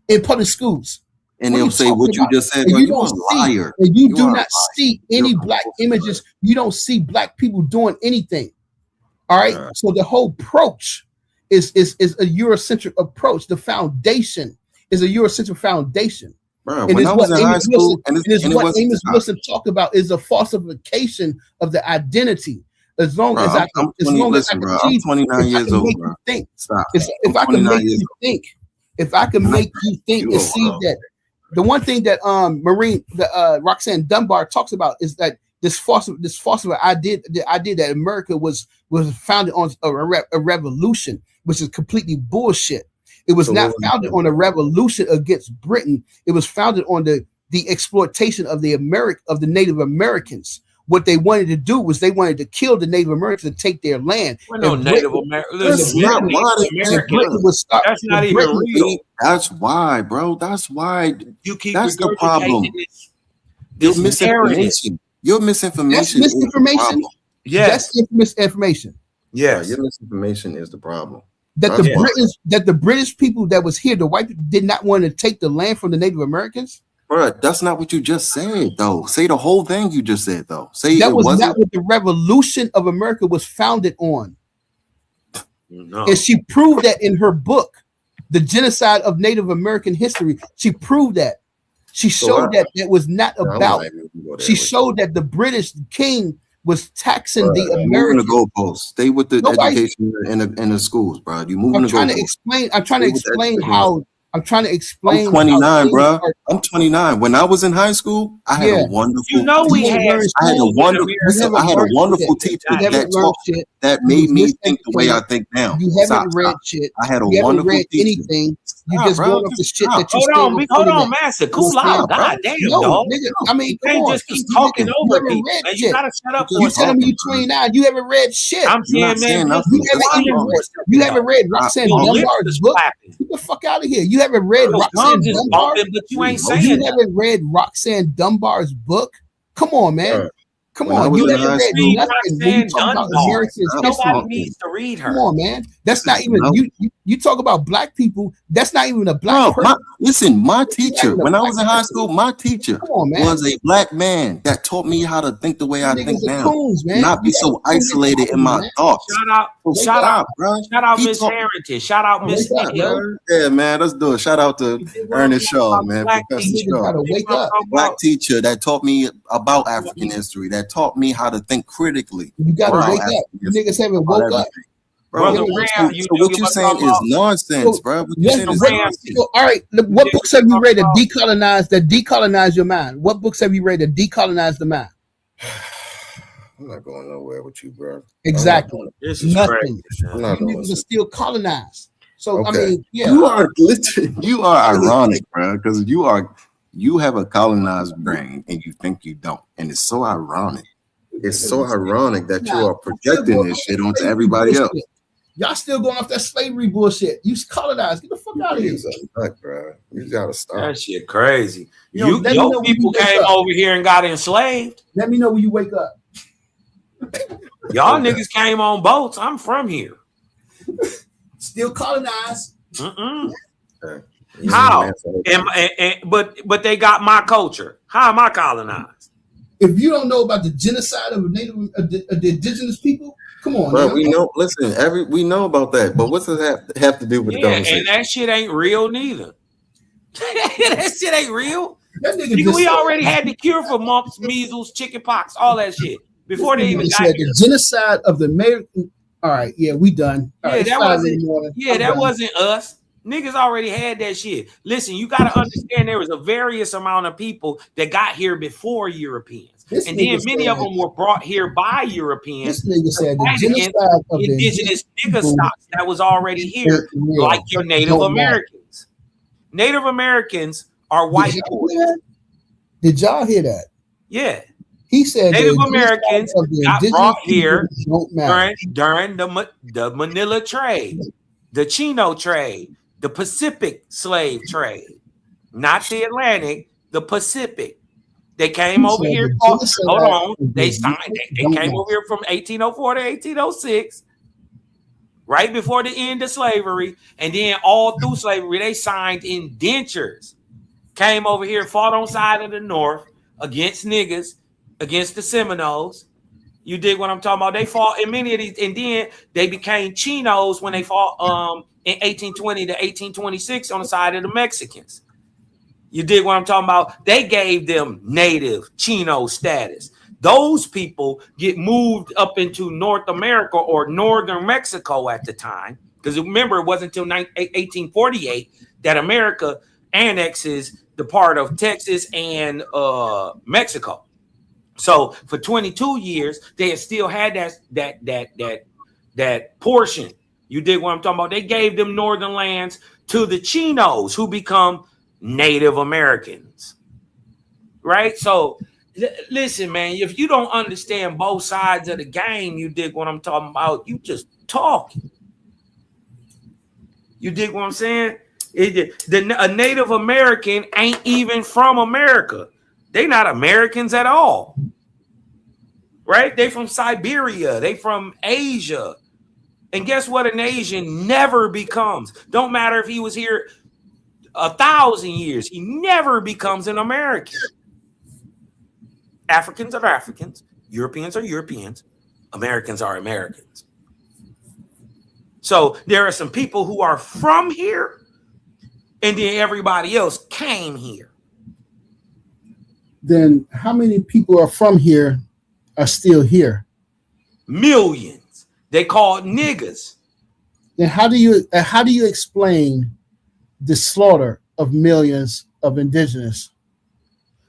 in public schools. And What are they'll you say talking what you about? just said. And Bro, you you don't a see, liar. and you do are a not liar. see any You're a black bullshit. images. You don't see black people doing anything. All right. So the whole approach is a Eurocentric approach. The foundation is a Eurocentric foundation. Bro, And when it's I was what in high Amos school, Wilson, and and it's it what wasn't Amos Wilson talked about is a falsification of the identity. As long Bro, as I I'm can, as 20 long as I listen, can bro, I'm achieve, 29 if I years can old, make bro. you think, Stop. if I'm I can 29 make years you old. think, if I can make you think You and old, see bro. that the one thing that Roxanne Dunbar talks about is that this false idea that America was founded on a revolution, which is completely bullshit. It was So not what was founded on a revolution against Britain. It was founded on the exploitation of the Native Americans. What they wanted to do was they wanted to kill the Native Americans and take their land. We're no And Native Britain- American. That's not why That's not even real. That's why, bro. That's why. You keep That's the regurgitating problem. this Your misinformation. Your misinformation. That's is the misinformation. problem. Yes. That's misinformation. Yes. Your misinformation is the problem. That That's why. the British people that was here, the white people did not want to take the land from the Native Americans. Bro, that's not what you just said, though. Say the whole thing you just said, though. Say That it was wasn't. not what the revolution of America was founded on. No. And she proved that in her book, The Genocide of Native American History. She proved that. She So showed what? that it was not I'm about. not even gonna go there She with you. showed that the British king was taxing Bro, the you moving Americans. the goalposts. Stay with the Nobody- education in the schools, bro. You moving I'm the trying to goalposts. explain. I'm trying to Stay with the explain education. how. I'm trying to explain. I'm 29, how things bro. are- I'm 29. When I was in high school, I had Yeah. a wonderful. You know we teacher. had I had a schools in wonderful. America. Listen, I had a wonderful teacher You haven't that learned taught, shit. that You made was me think the way I miseducated. think now. You haven't Stop, read stop. shit. I had a You haven't wonderful read teacher. anything. You Stop, just bro. going off the Just shit stop. that you Hold stay on, on hold on, internet. Master. Cool Stop, out. bro. God damn, No, dog. nigga. I mean, You come can't on. just keep Just talking talking. You over haven't people. read Man, you shit. gotta shut up You for a You telling me second. you 29? You haven't read shit. I'm You're not saying, saying man, nothing. You just haven't Just keep even quiet read. for a You second, haven't dog. read Roxanne Your lips Dunbar's is book. flapping. Get the fuck out of here. You haven't read Your Roxanne gums is Dunbar. bumping, but you ain't You saying that. haven't read Roxanne Dunbar's book. Come on, man. Bro, Come when I on. was You in haven't high read school, nothing when you Roxanne talk about Dunbar. American Stop history. Nobody talking. needs to read Come her. on, man. That's This not is even no. you talk about black people. That's not even a black Bro, person. listen, my That's not teacher, even a when I black was in high person. school, my teacher Come on, man. was a black man that taught me how to think the way You I think niggas are now. coons, man. Not be You so got coon isolated in mentality, my man. thoughts. Shout out, So shout out, stop, bro. shout out He Miss taught Harrington. Shout out Miss Wake up, Hill. man. Yeah, man, let's do it. Shout out to Ernest Shaw, man, Black Professor You niggas Shaw. gotta wake up. Black teacher that taught me about African history, that taught me how to think critically You gotta about wake up. African You history, niggas haven't about woke up. everything. Brother so Ram, what you saying is nonsense, bro. What you saying is nonsense. So, all right, what books have you read that decolonize your mind? What books have you read that decolonize the mind? I'm not going nowhere with you, bro. Exactly. This is nothing. crazy. I'm not going Niggas are still colonized. So Okay. I mean, yeah. You are ironic, bro, because you have a colonized brain and you think you don't, and it's so ironic. It's so ironic that you are projecting this shit onto everybody else. Y'all still going off that slavery bullshit. You colonized. Get the fuck out of here. Bro. You gotta stop. That shit crazy. Yo, let me know Your when people you wake came up. over here and got enslaved. Let me know when you wake up. Y'all niggas came on boats. I'm from here. Still colonized. Mm-mm. How? But they got my culture. How am I colonized? If you don't know about the genocide of the indigenous people, come on. Bro, now. we know. Listen, we know about that, but what's it have to do with the Yeah, conversation? and that shit ain't real neither. That shit ain't real. That nigga Nigga, just we said- already had the cure for mumps, measles, chickenpox, all that shit before they even got said here. the genocide of the American. All right, yeah, we done. All right, Yeah, it's that 5 in wasn't. the morning. Yeah, I'm that done. wasn't us. Niggas already had that shit. Listen, you got to understand there was a various amount of people that got here before Europeans, This and then nigga many of said- them were brought here by Europeans. This nigga said the fight against genocide of the indigenous nigga people stocks that was already here, real. like your Native Don't matter. Americans. Native Americans are white Did y'all boys. hear that? Did y'all hear that? Yeah. He said Native the Americans genocide of the got indigenous brought here people don't matter. during the Manila trade, the Chino trade, the Pacific slave trade, not the Atlantic, the Pacific. They came He over said here. the Hold genocide on. of They the signed. They don't came matter. over here from 1804 to 1806, right before the end of slavery, and then all through slavery, they signed indentures. Came over here, fought on side of the North against niggas, against the Seminoles. You dig what I'm talking about? They fought in many of these, and then they became Chinos when they fought in 1820 to 1826 on the side of the Mexicans. You dig what I'm talking about? They gave them native Chino status. Those people get moved up into North America or northern Mexico at the time. Because remember, it wasn't until 1848 that America annexes the part of Texas and Mexico. So for 22 years, they had still had that portion. You dig what I'm talking about? They gave them northern lands to the Chinos, who become Native Americans. Right? So listen, man, if you don't understand both sides of the game, you dig what I'm talking about, you just talking. You dig what I'm saying? A Native American ain't even from America. They not Americans at all. Right? They from Siberia. They from Asia. And guess what an Asian never becomes? Don't matter if he was here 1,000 years. He never becomes an American. Africans are Africans. Europeans are Europeans. Americans are Americans. So there are some people who are from here, and then everybody else came here. Then how many people are from here are still here? Millions. They called niggas. Then how do you explain the slaughter of millions of indigenous?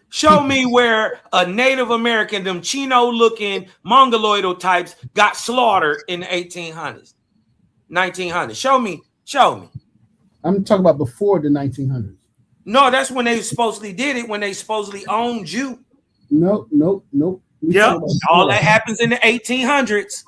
Show me where a Native American, them Chino-looking Mongoloidal types, got slaughtered in the 1800s, 1900s. Show me. I'm talking about before the 1900s. No, that's when they supposedly did it, when they supposedly owned you. Nope. Yep, all that happens in the 1800s.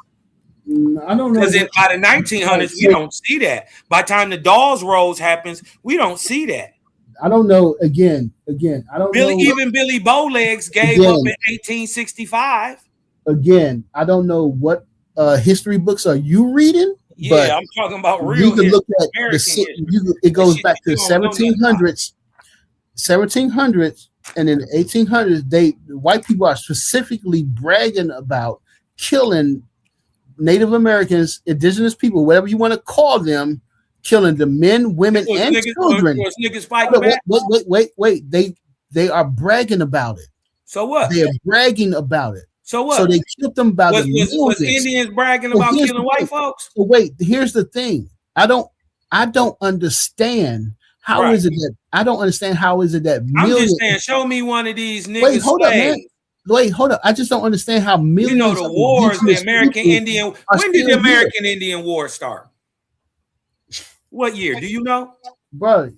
I don't know. Because by the 1900s, we don't see that. By the time the Dawes Rolls happens, we don't see that. I don't know. Again, I don't know. Even Billy Bowlegs gave up in 1865. Again, I don't know what history books are you reading. Yeah, but I'm talking about real. You can look at American it goes back to the 1700s, and in the 1800s, the white people are specifically bragging about killing Native Americans, indigenous people, whatever you want to call them, killing the men, women, and children. Niggas fighting back. Wait. They are bragging about it. So what? They are bragging about it. So what? So they killed them by the Was millions. Indians bragging So about here's killing the white thing. folks? So wait, here's the thing. I don't understand how is it that I don't understand how is it that I'm millions. just saying, show me one of these niggas. Wait, hold up, man. slaves. Wait, hold up. I just don't understand how millions. You know the of wars, the indigenous American people Indian. are When did the still here. American Indian War start? What year? Do you know? Bro,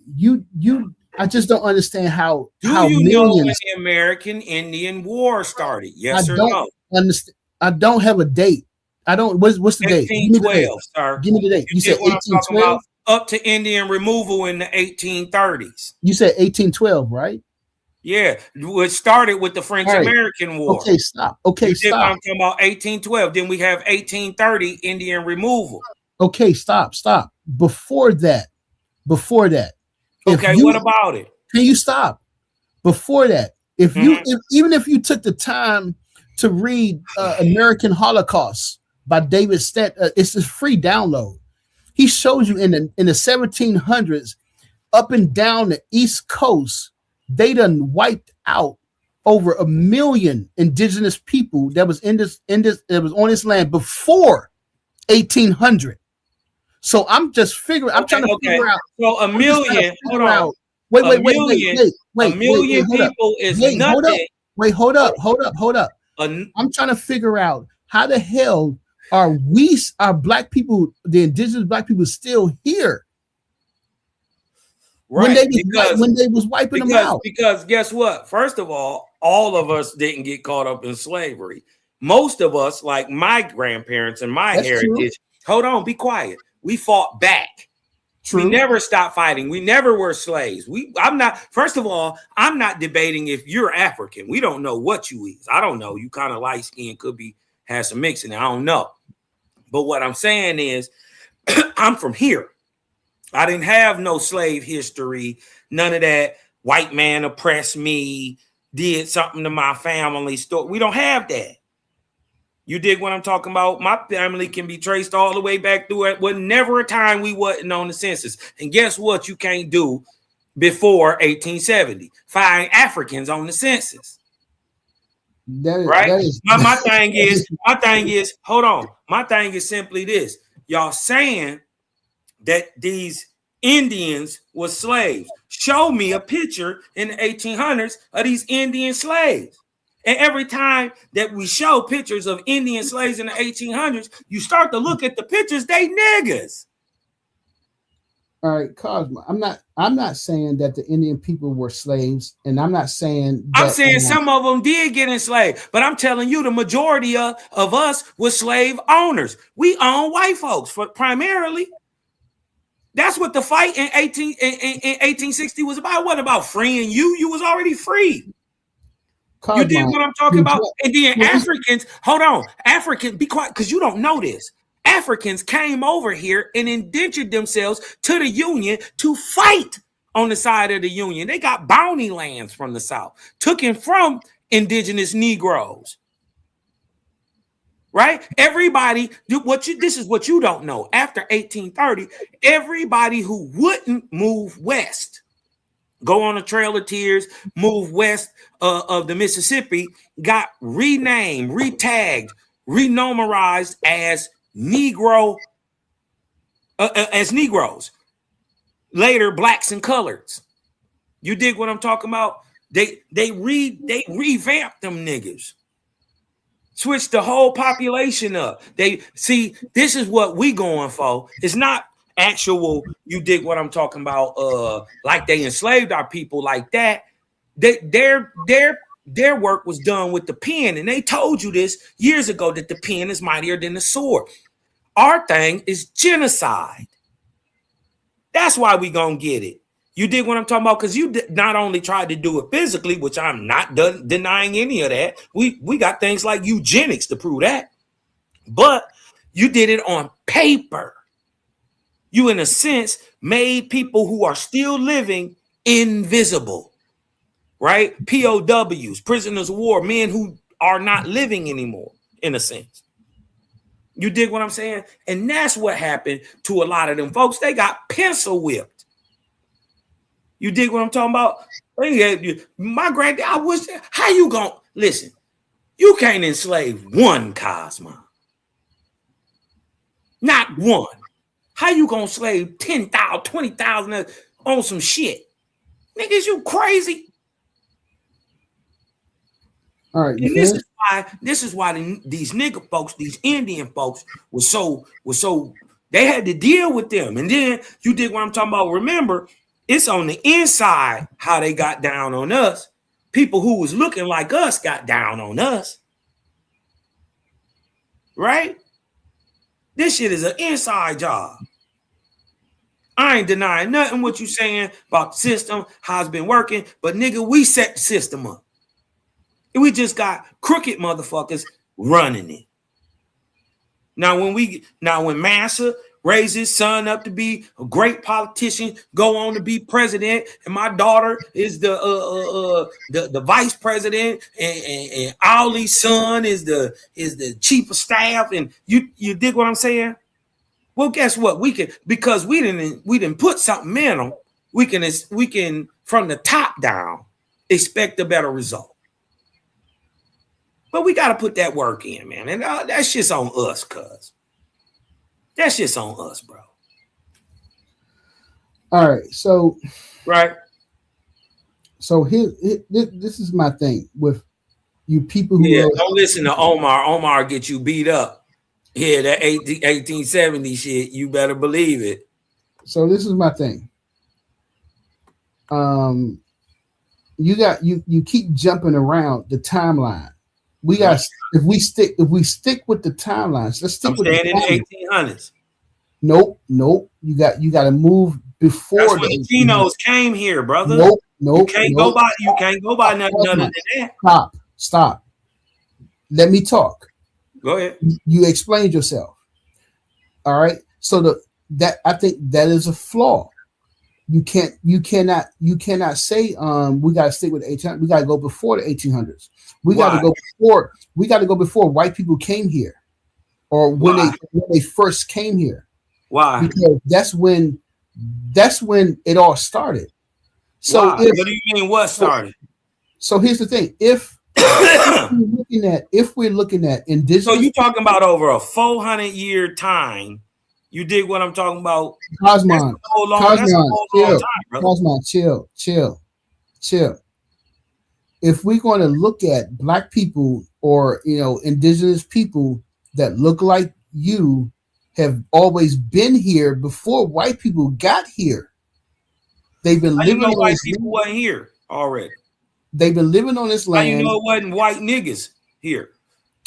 I just don't understand how Do how you know when millions. the American Indian War started? Yes I or don't no? understand. I don't have a date. I don't. What's the date? Give me the date. 1812, sir. Give me the date. You said get what I'm talking 1812. about? Up to Indian removal in the 1830s. You said 1812, right? Yeah, it started with the French All right. American War. Okay, stop. Okay, You did what stop. I'm talking about? 1812. Then we have 1830 Indian removal. Okay, stop. Before that, Okay, what about it? Can you stop? Before that, even if you took the time to read American Holocaust by David Stent, it's a free download. He shows you in the 1700s, up and down the East Coast, they done wiped out over 1 million indigenous people that was that was on this land before 1800. So I'm just figuring. I'm trying to figure out. So a million. Hold on. Wait. A million people is nothing. Wait, hold up. I'm trying to figure out how the hell are black people, the indigenous black people, still here? Right, when they was wiping them out. Because guess what? First of all of us didn't get caught up in slavery. Most of us, like my grandparents and my heritage, hold on, be quiet. We fought back. True. We never stopped fighting. We never were slaves. First of all, I'm not debating if you're African. We don't know what you is. I don't know. You kind of light skin, has some mixing. I don't know. But what I'm saying is I'm from here. I didn't have no slave history, none of that. White man oppressed me, did something to my family. We don't have that. You dig what I'm talking about? My family can be traced all the way back through it. Was never a time we wasn't on the census. And guess what? You can't do before 1870. Find Africans on the census. Right? My thing is, hold on. My thing is simply this. Y'all saying that these Indians were slaves. Show me a picture in the 1800s of these Indian slaves. And every time that we show pictures of Indian slaves in the 1800s, you start to look at the pictures, they niggas. All right, Cosmo. I'm not saying that the Indian people were slaves, and I'm not saying that, I'm saying some of them did get enslaved, but I'm telling you, the majority of us were slave owners. We own white folks primarily. That's what the fight in 1860 was about. It wasn't about freeing you. You was already free. You did what I'm talking about. And then Africans, hold on. Africans, be quiet, because you don't know this. Africans came over here and indentured themselves to the Union to fight on the side of the Union. They got bounty lands from the South, took it from indigenous Negroes. Right? Everybody, this is what you don't know. After 1830, everybody who wouldn't move west, go on a Trail of Tears, move west of the Mississippi, got renamed, retagged, renomerized as Negro, as Negroes. Later, blacks and coloreds. You dig what I'm talking about? They revamped them niggas. Switch the whole population up. This is what we going for. It's not actual, you dig what I'm talking about, like they enslaved our people like that. Their work was done with the pen, and they told you this years ago, that the pen is mightier than the sword. Our thing is genocide. That's why we gonna get it. You dig what I'm talking about? Because you not only tried to do it physically, which I'm not denying any of that. We got things like eugenics to prove that. But you did it on paper. You, in a sense, made people who are still living invisible, right? POWs, prisoners of war, men who are not living anymore, in a sense. You dig what I'm saying? And that's what happened to a lot of them folks. They got pencil whipped. You dig what I'm talking about? My granddad, how you gonna listen? You can't enslave one, Cosmo. Not one. How you gonna slave 10,000, 20,000 on some shit? Niggas, you crazy? All right. And this is why these nigga folks, these Indian folks, was so they had to deal with them. And then you dig what I'm talking about. Remember, it's on the inside how they got down on us. People who was looking like us got down on us. Right? This shit is an inside job. I ain't denying nothing what you saying about the system, how it's been working, but nigga, we set the system up. And we just got crooked motherfuckers running it. Now when Massa raised his son up to be a great politician, go on to be president, and my daughter is the vice president, and Ali's son is the chief of staff, and you dig what I'm saying? Well, guess what? We can, because we didn't put something in them. We can from the top down expect a better result. But we got to put that work in, man. And that shit's on us, cuz. That shit's on us, bro. All right. So, right. So this is my thing with you people who don't listen to Omar. Omar get you beat up. Yeah, that 1870 shit, you better believe it. So this is my thing. You keep jumping around the timeline. We got if we stick with the timelines. Let's stick with the in the 1800s. Nope. You got to move before. That's when the Chinos came here, brother. Nope. You can't go by nothing other than that. Stop. Let me talk. Go ahead. You explained yourself. All right. So I think that is a flaw. You cannot say we got to stick with the 1800s. We got to go before the 1800s. We got to go before white people came here, or when they first came here. Why? Because that's when it all started. So what do you mean what started? So here's the thing: if we're looking at indigenous, so you talking about over a 400-year time. You dig what I'm talking about? Cosmon, chill. If we're going to look at black people or indigenous people that look like you have always been here before white people got here. They've been living on white this people land. wasn't here already. They've been living on this land. How you know it wasn't white niggas here?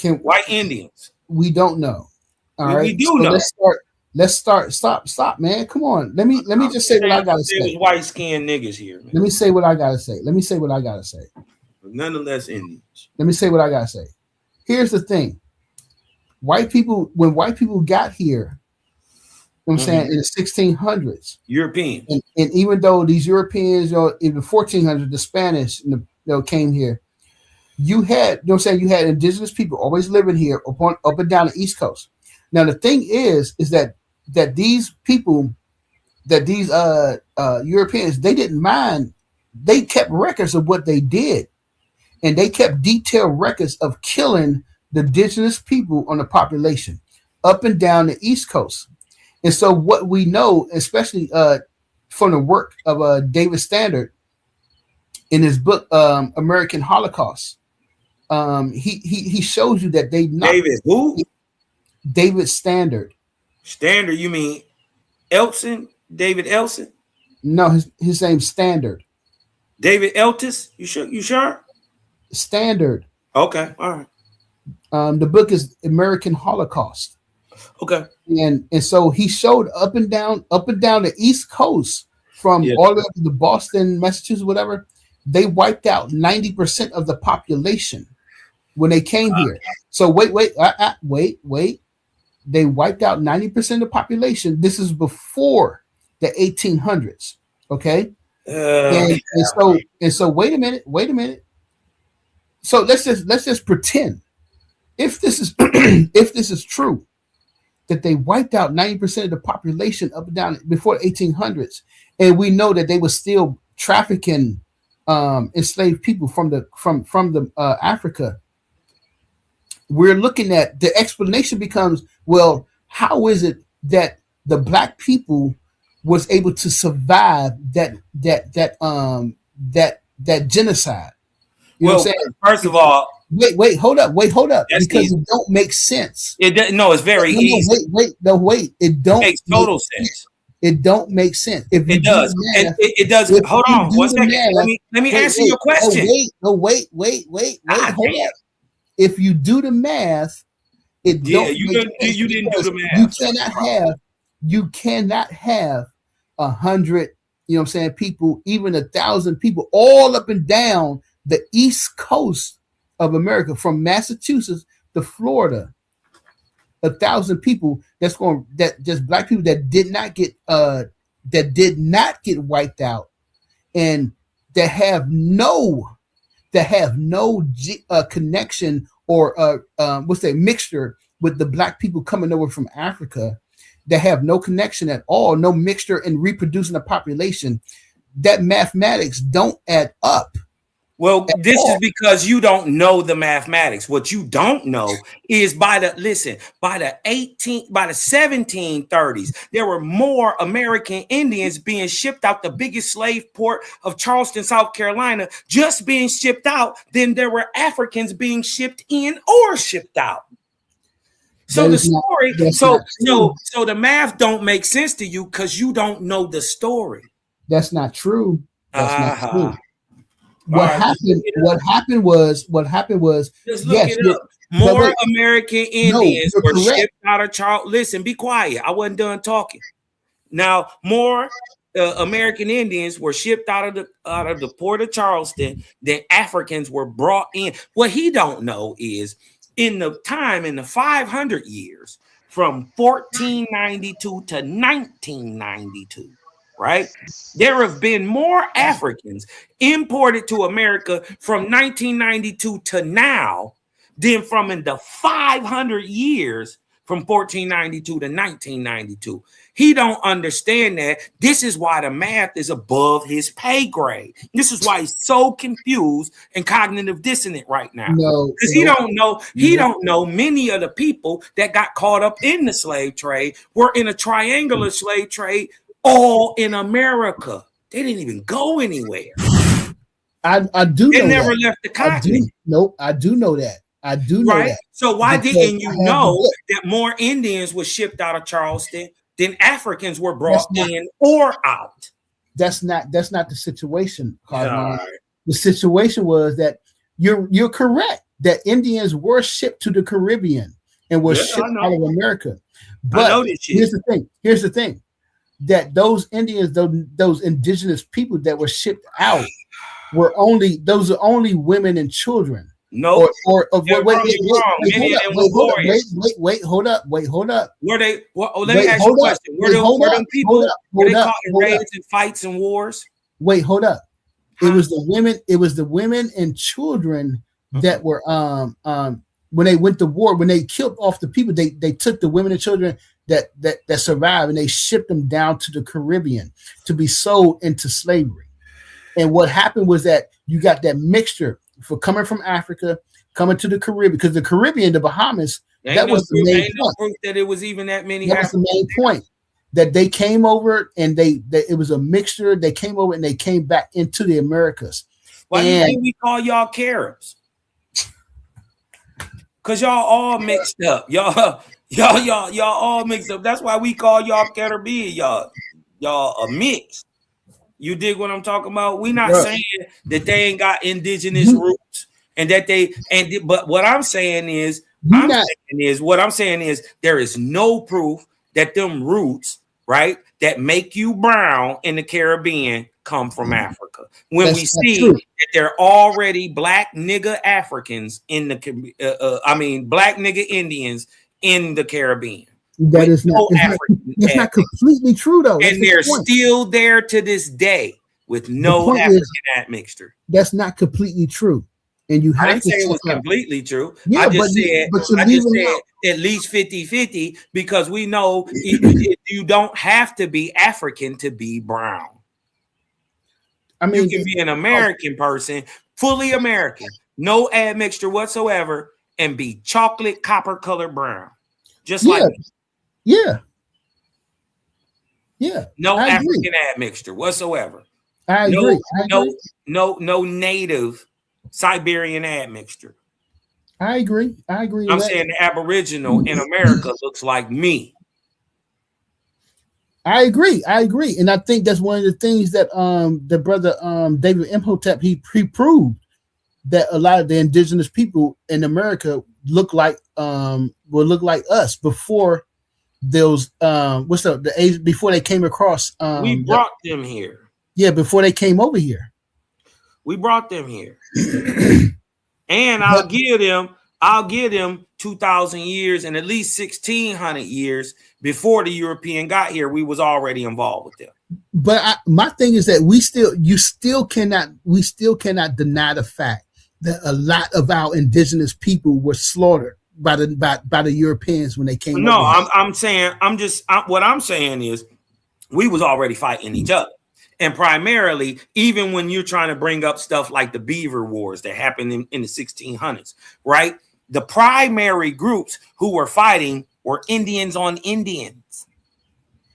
White Indians? We don't know. All right. We do know. Let's start. Stop, man. Come on. Let me just say what I gotta say. There was white skinned niggas here. Man. Let me say what I gotta say. Nonetheless, Indians. Let me say what I gotta say. Here's the thing. When white people got here, you know what I'm saying, in the 1600s, Europeans, and even though these Europeans, in the 1400s, the Spanish, came here, you had, you had indigenous people always living here up and down the East Coast. Now the thing is that these people, that these Europeans, they didn't mind. They kept records of what they did, and they kept detailed records of killing the indigenous people on the population up and down the East Coast. And so what we know, especially from the work of David Standard in his book American Holocaust, he shows you that they David who? David Standard. Standard, you mean Elson? David Elson? No, his name's Standard. David Eltis? You sure? Standard. Okay, all right. The book is American Holocaust. Okay. And so he showed up and down the East Coast from all the way up to Boston, Massachusetts, whatever. They wiped out 90% of the population when they came here. So wait. They wiped out 90% of the population. This is before the 1800s. Okay. And so wait a minute. So let's just pretend if this is true, that they wiped out 90% of the population up and down before the 1800s, and we know that they were still trafficking enslaved people from Africa. we're looking at the explanation becomes, well, how is it that the black people was able to survive that genocide? You know what I'm saying? First of all, wait, hold up, That's because easy. it don't make sense. It does, no, it's very easy. Wait, it don't makes total sense. It don't make sense. If you It does. do the math, It does. if Hold you on do one the second. math- Let me answer wait, your question. Wait. Hold up. If you do the math, it Yeah, don't you make didn't. sense You didn't do because the math. you cannot have 100, you know what I'm saying, people, even 1,000 people all up and down the East Coast of America, from Massachusetts to Florida. 1,000 people that just black people that did not get wiped out, and that have no connection or mixture with the black people coming over from Africa, that have no connection at all, no mixture in reproducing a population. That mathematics don't add up. Well, this is because you don't know the mathematics. What you don't know is by the 1730s, there were more American Indians being shipped out the biggest slave port of Charleston, South Carolina, just being shipped out, than there were Africans being shipped in or shipped out. So the story, so the math don't make sense to you because you don't know the story. That's not true. That's not true. What happened was just look it up. More American Indians were shipped out of Charleston. Listen, be quiet. I wasn't done talking. Now, more American Indians were shipped out of the port of Charleston than Africans were brought in. What he don't know is in the 500 years from 1492 to 1992. Right? There have been more Africans imported to America from 1992 to now than from in the 500 years from 1492 to 1992. He don't understand that. This is why the math is above his pay grade. This is why he's so confused and cognitive dissonant right now. Because he don't know many of the people that got caught up in the slave trade were in a triangular slave trade, all in America. They didn't even go anywhere. I do. They know never that. left the continent. I do know that. I do know that. So why didn't you know that more Indians were shipped out of Charleston than Africans were brought in or out? That's not the situation, Cosmo. The situation was that you're correct that Indians were shipped to the Caribbean and were shipped out of America. But here's the thing. That those Indians, those indigenous people that were shipped out were only women and children. No, hold up. Were they? Let me ask you a question. Were them people caught in raids and fights and wars? Wait, hold up. It was the women. It was the women and children that were when they went to war, when they killed off the people, they took the women and children that survived and they shipped them down to the Caribbean to be sold into slavery. And what happened was that you got that mixture for coming from Africa, coming to the Caribbean, because the Caribbean, the Bahamas, that was the main point. Proof that it was even that many. That was the main point. That they came over and it was a mixture. They came over and they came back into the Americas. Why do you think we call y'all Caribs? Because y'all all mixed up. Y'all all mixed up. That's why we call y'all Caribbean. Y'all a mix. You dig what I'm talking about? We're not saying that they ain't got indigenous roots and that but what I'm saying is there is no proof that them roots, right, that make you brown in the Caribbean come from Africa. When we see that there are already black nigga Africans in the black nigga Indians in the Caribbean. That is not completely true though. And they're still there to this day with no African admixture. That's not completely true. And you have I didn't say it was completely true. I just said at least 50-50 because we know you don't have to be African to be brown. I mean, you can be an American person, fully American, no admixture whatsoever, and be chocolate copper colored brown, just Yeah. like me. Yeah. Yeah. No I agree. African admixture whatsoever. I No, agree. I agree. no native Siberian admixture. I agree. I agree. I'm with that. saying the Aboriginal in America looks like me. I agree. I agree. And I think that's one of the things that the brother David Imhotep he proved, that a lot of the indigenous people in America will look like us before those before they came across We brought them here. Yeah, before they came over here. We brought them here. And I'll give them 2,000 years and at least 1,600 years before the European got here. We was already involved with them. But my thing is that we still cannot deny the fact that a lot of our indigenous people were slaughtered by the Europeans when they came. No, over what I'm saying is we was already fighting each other. And primarily, even when you're trying to bring up stuff like the Beaver Wars that happened in the 1600s, right? The primary groups who were fighting were Indians on Indians,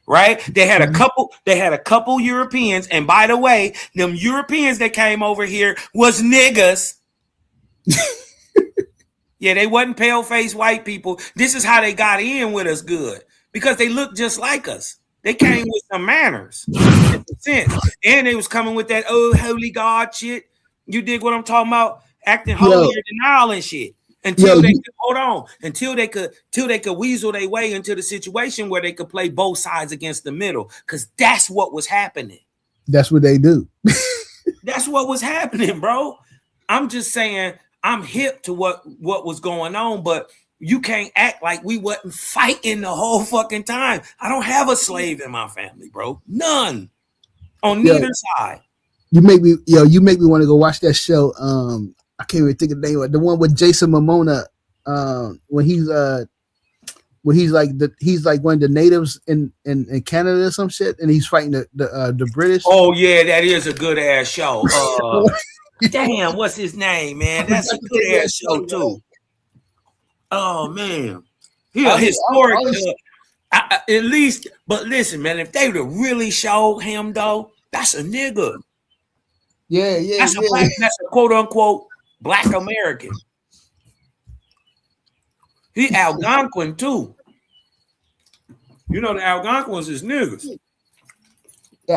right? They had a couple Europeans. And by the way, them Europeans that came over here was niggas. Yeah, they wasn't pale-faced white people. This is how they got in with us good, because they looked just like us. They came with some manners, and they was coming with that holy God shit. You dig what I'm talking about? Acting holier than thou and shit. Until they could weasel their way into the situation where they could play both sides against the middle, because that's what was happening. That's what they do. That's what was happening, bro. I'm just saying I'm hip to what was going on, but you can't act like we wasn't fighting the whole fucking time. I don't have a slave in my family, bro. None. On neither side. You make me want to go watch that show. I can't even think of the name of it. The one with Jason Momoa, when he's like one of the natives in Canada or some shit, and he's fighting the British. Oh yeah, that is a good ass show. Damn, what's his name, man? That's a good ass show too. Oh man, historic. At least, but listen, man, if they would have really showed him though, that's a nigga. Yeah. That's a quote unquote Black American. He Algonquin too. You know the Algonquins is niggas. The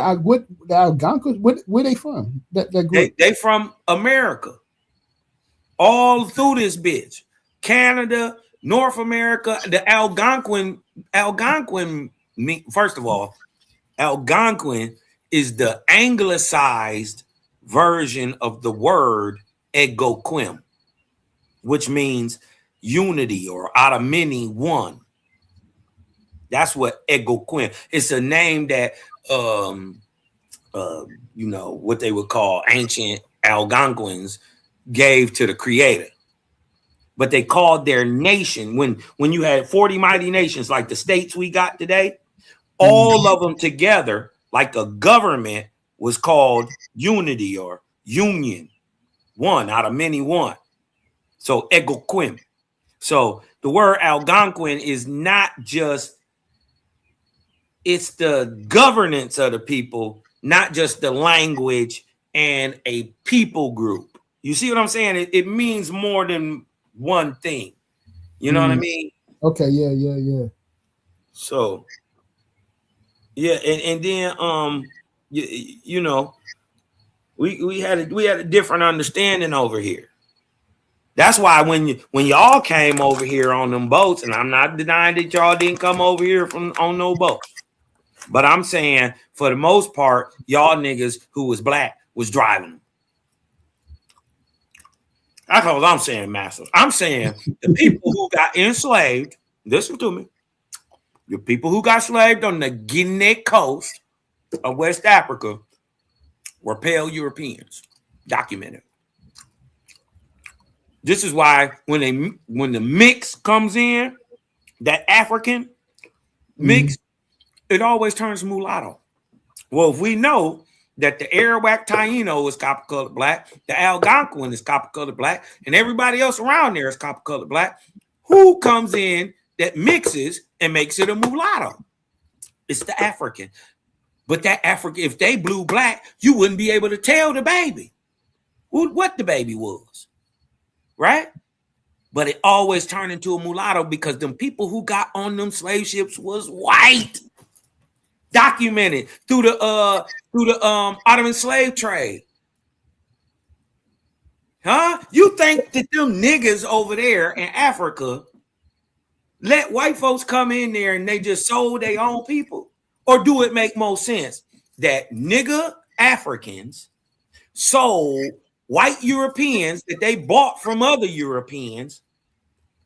Algonquins, where they from? They from America. All through this bitch. Canada, North America, the Algonquin, first of all, Algonquin is the anglicized version of the word Egoquim, which means unity or out of many one. That's what Egoquim. It's a name that what they would call ancient Algonquins gave to the creator. But they called their nation, when you had 40 mighty nations like the states we got today, all of them together, like a government, was called unity or union, one out of many one. So Egoquim. So the word Algonquin is not just, it's the governance of the people, not just the language and a people group. You see what I'm saying? It means more than one thing. You know what I mean? Okay, yeah. So yeah, and then we had a different understanding over here. That's why when y'all came over here on them boats, and I'm not denying that y'all didn't come over here on no boats, but I'm saying for the most part, y'all niggas who was black was driving them. That's what I'm saying, Master. I'm saying the people who got enslaved, listen to me, the people who got enslaved on the Guinea coast of West Africa were pale Europeans, documented. This is why when the mix comes in, that African mix, it always turns mulatto. Well, if we know that the Arawak Taino is copper colored black, the Algonquin is copper colored black, and everybody else around there is copper colored black. Who comes in that mixes and makes it a mulatto? It's the African. But that African, if they blue black, you wouldn't be able to tell the baby what the baby was, right? But it always turned into a mulatto because them people who got on them slave ships was white. Documented through the Ottoman slave trade. Huh? You think that them niggas over there in Africa let white folks come in there and they just sold their own people? Or do it make more sense that nigga Africans sold white Europeans that they bought from other Europeans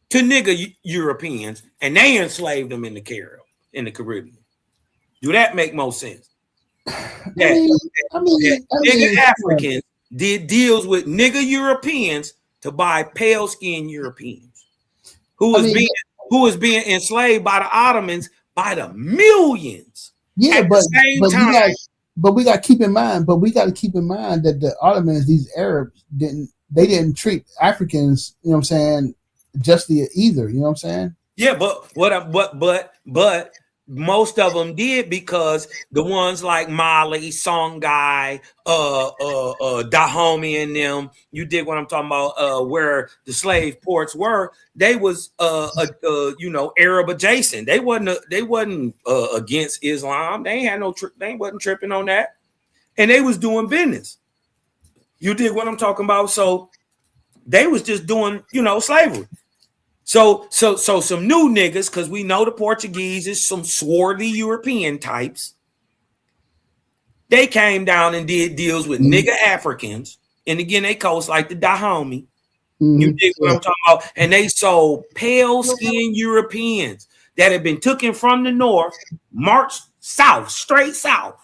to nigga Europeans, and they enslaved them in the Caribbean? Do that make more sense? Nigga Africans did deals with nigga Europeans to buy pale skinned Europeans who was being enslaved by the Ottomans by the millions. Yeah, at but the same time. we got to keep in mind. But we got to keep in mind that the Ottomans, these Arabs, didn't treat Africans, you know what I'm saying, justly either. You know what I'm saying? Yeah, but most of them did, because the ones like Mali, Songhai, Dahomey and them, you dig what I'm talking about, where the slave ports were, they was Arab adjacent. They wasn't against Islam. They ain't had they wasn't tripping on that. And they was doing business. You dig what I'm talking about? So they was just doing, slavery. So some new niggas, because we know the Portuguese is some swarthy European types. They came down and did deals with nigga Africans. And again, they coast like the Dahomey. You dig what I'm talking about? And they sold pale-skinned Europeans that had been taken from the north, marched south, straight south.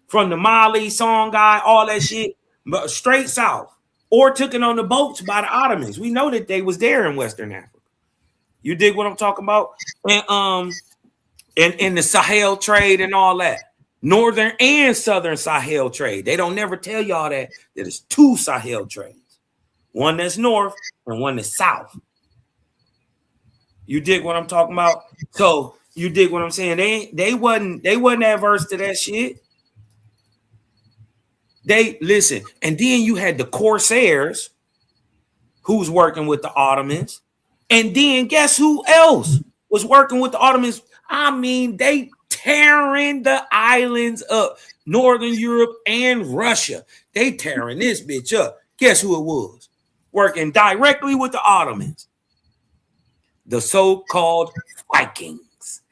From the Mali, Songhai, all that shit, but straight south. Or took it on the boats by the Ottomans. We know that they was there in Western Africa. You dig what I'm talking about? And in the Sahel trade and all that. Northern and Southern Sahel trade. They don't never tell y'all that there's two Sahel trades. One that's north and one that's south. You dig what I'm talking about? So you dig what I'm saying? They wasn't adverse to that shit. They listen, and then you had the Corsairs who's working with the Ottomans, and then guess who else was working with the Ottomans? I mean, they tearing the islands up, Northern Europe and Russia. They tearing this bitch up. Guess who it was? Working directly with the Ottomans, the so-called Vikings.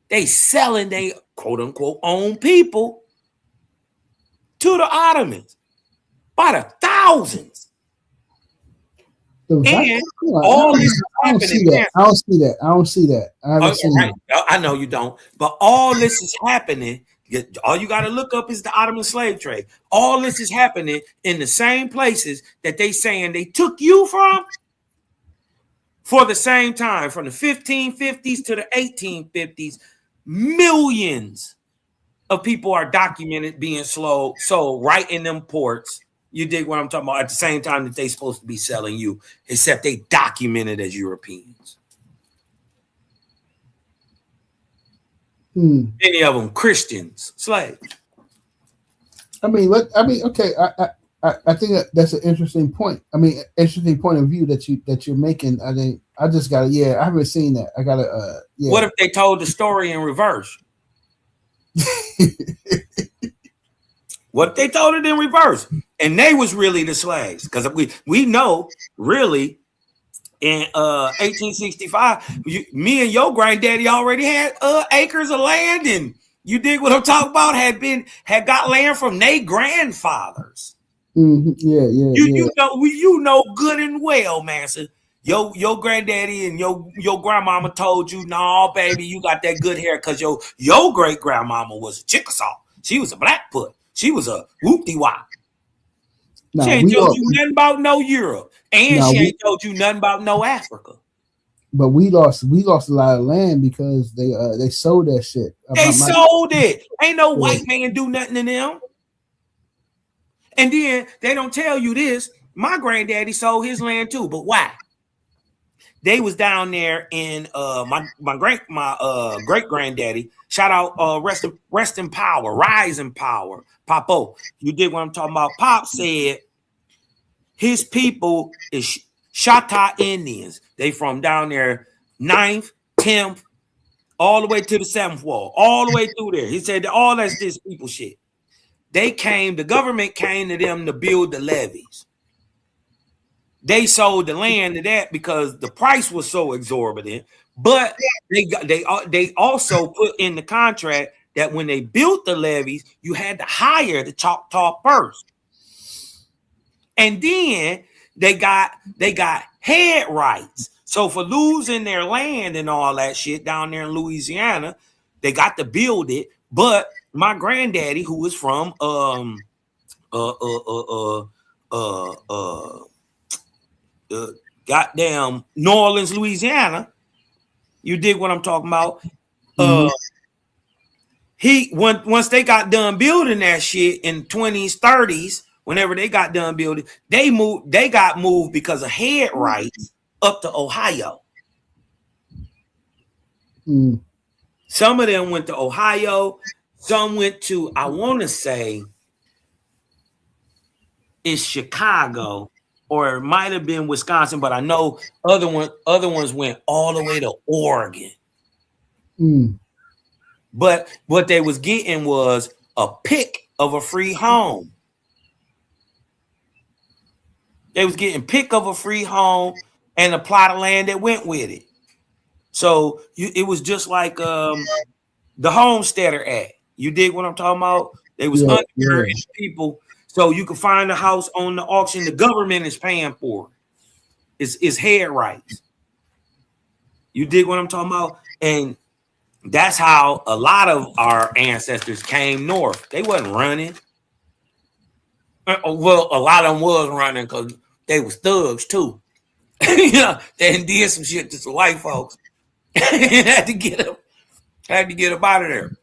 They selling they quote unquote own people to the Ottomans by the thousands. And all this is happening. I don't see that. I haven't seen that. I know you don't. But all this is happening. All you got to look up is the Ottoman slave trade. All this is happening in the same places that they saying they took you from for the same time, from the 1550s to the 1850s. Millions of people are documented being sold right in them ports. You dig what I'm talking about? At the same time that they supposed to be selling you, except they documented as Europeans. Many of them Christians, slaves. Okay. I think that's an interesting point. Interesting point of view that you're making. I think I just gotta. I haven't seen that. I gotta. What if they told the story in reverse? What they told it in reverse, and they was really the slaves, because we know really in 1865, me and your granddaddy already had acres of land, and you dig what I'm talking about? Had got land from their grandfathers. You know good and well, man. So your granddaddy and your grandmama told you, no, baby, you got that good hair because your great grandmama was a Chickasaw. She was a Blackfoot. She was a whoop-de-wop. She ain't told you nothing about no Europe, and she ain't told you nothing about no Africa. But we lost a lot of land because they sold that shit. They sold it. Ain't no white man do nothing to them. And then they don't tell you this. My granddaddy sold his land too, but why? They was down there in my great granddaddy. Shout out rest in power, rise in power, Papo. You dig what I'm talking about? Pop said his people is Chata Indians. They from down there 9th, 10th, all the way to the 7th wall, all the way through there. He said that all that's this people shit. The government came to them to build the levees. They sold the land to that because the price was so exorbitant. But they also put in the contract that when they built the levees, you had to hire the Choctaw first. And then they got head rights. So for losing their land and all that shit down there in Louisiana, they got to build it. But my granddaddy, who was from goddamn New Orleans, Louisiana, you dig what I'm talking about? Once they got done building that shit in 20s, 30s, whenever they got done building, they got moved because of head rights up to Ohio. Some of them went to Ohio, some went to, I want to say it's Chicago, or it might have been Wisconsin, but I know other ones went all the way to Oregon. But what they was getting was a pick of a free home. They was getting pick of a free home and a plot of land that went with it. So it was just like the Homesteader Act. You dig what I'm talking about? They was undergirding people. So you can find a house on the auction. The government is paying for it. It's head rights. You dig what I'm talking about? And that's how a lot of our ancestors came north. They wasn't running. Well, a lot of them was running because they was thugs too. Yeah, they did some shit to some white folks. had to get them out of there.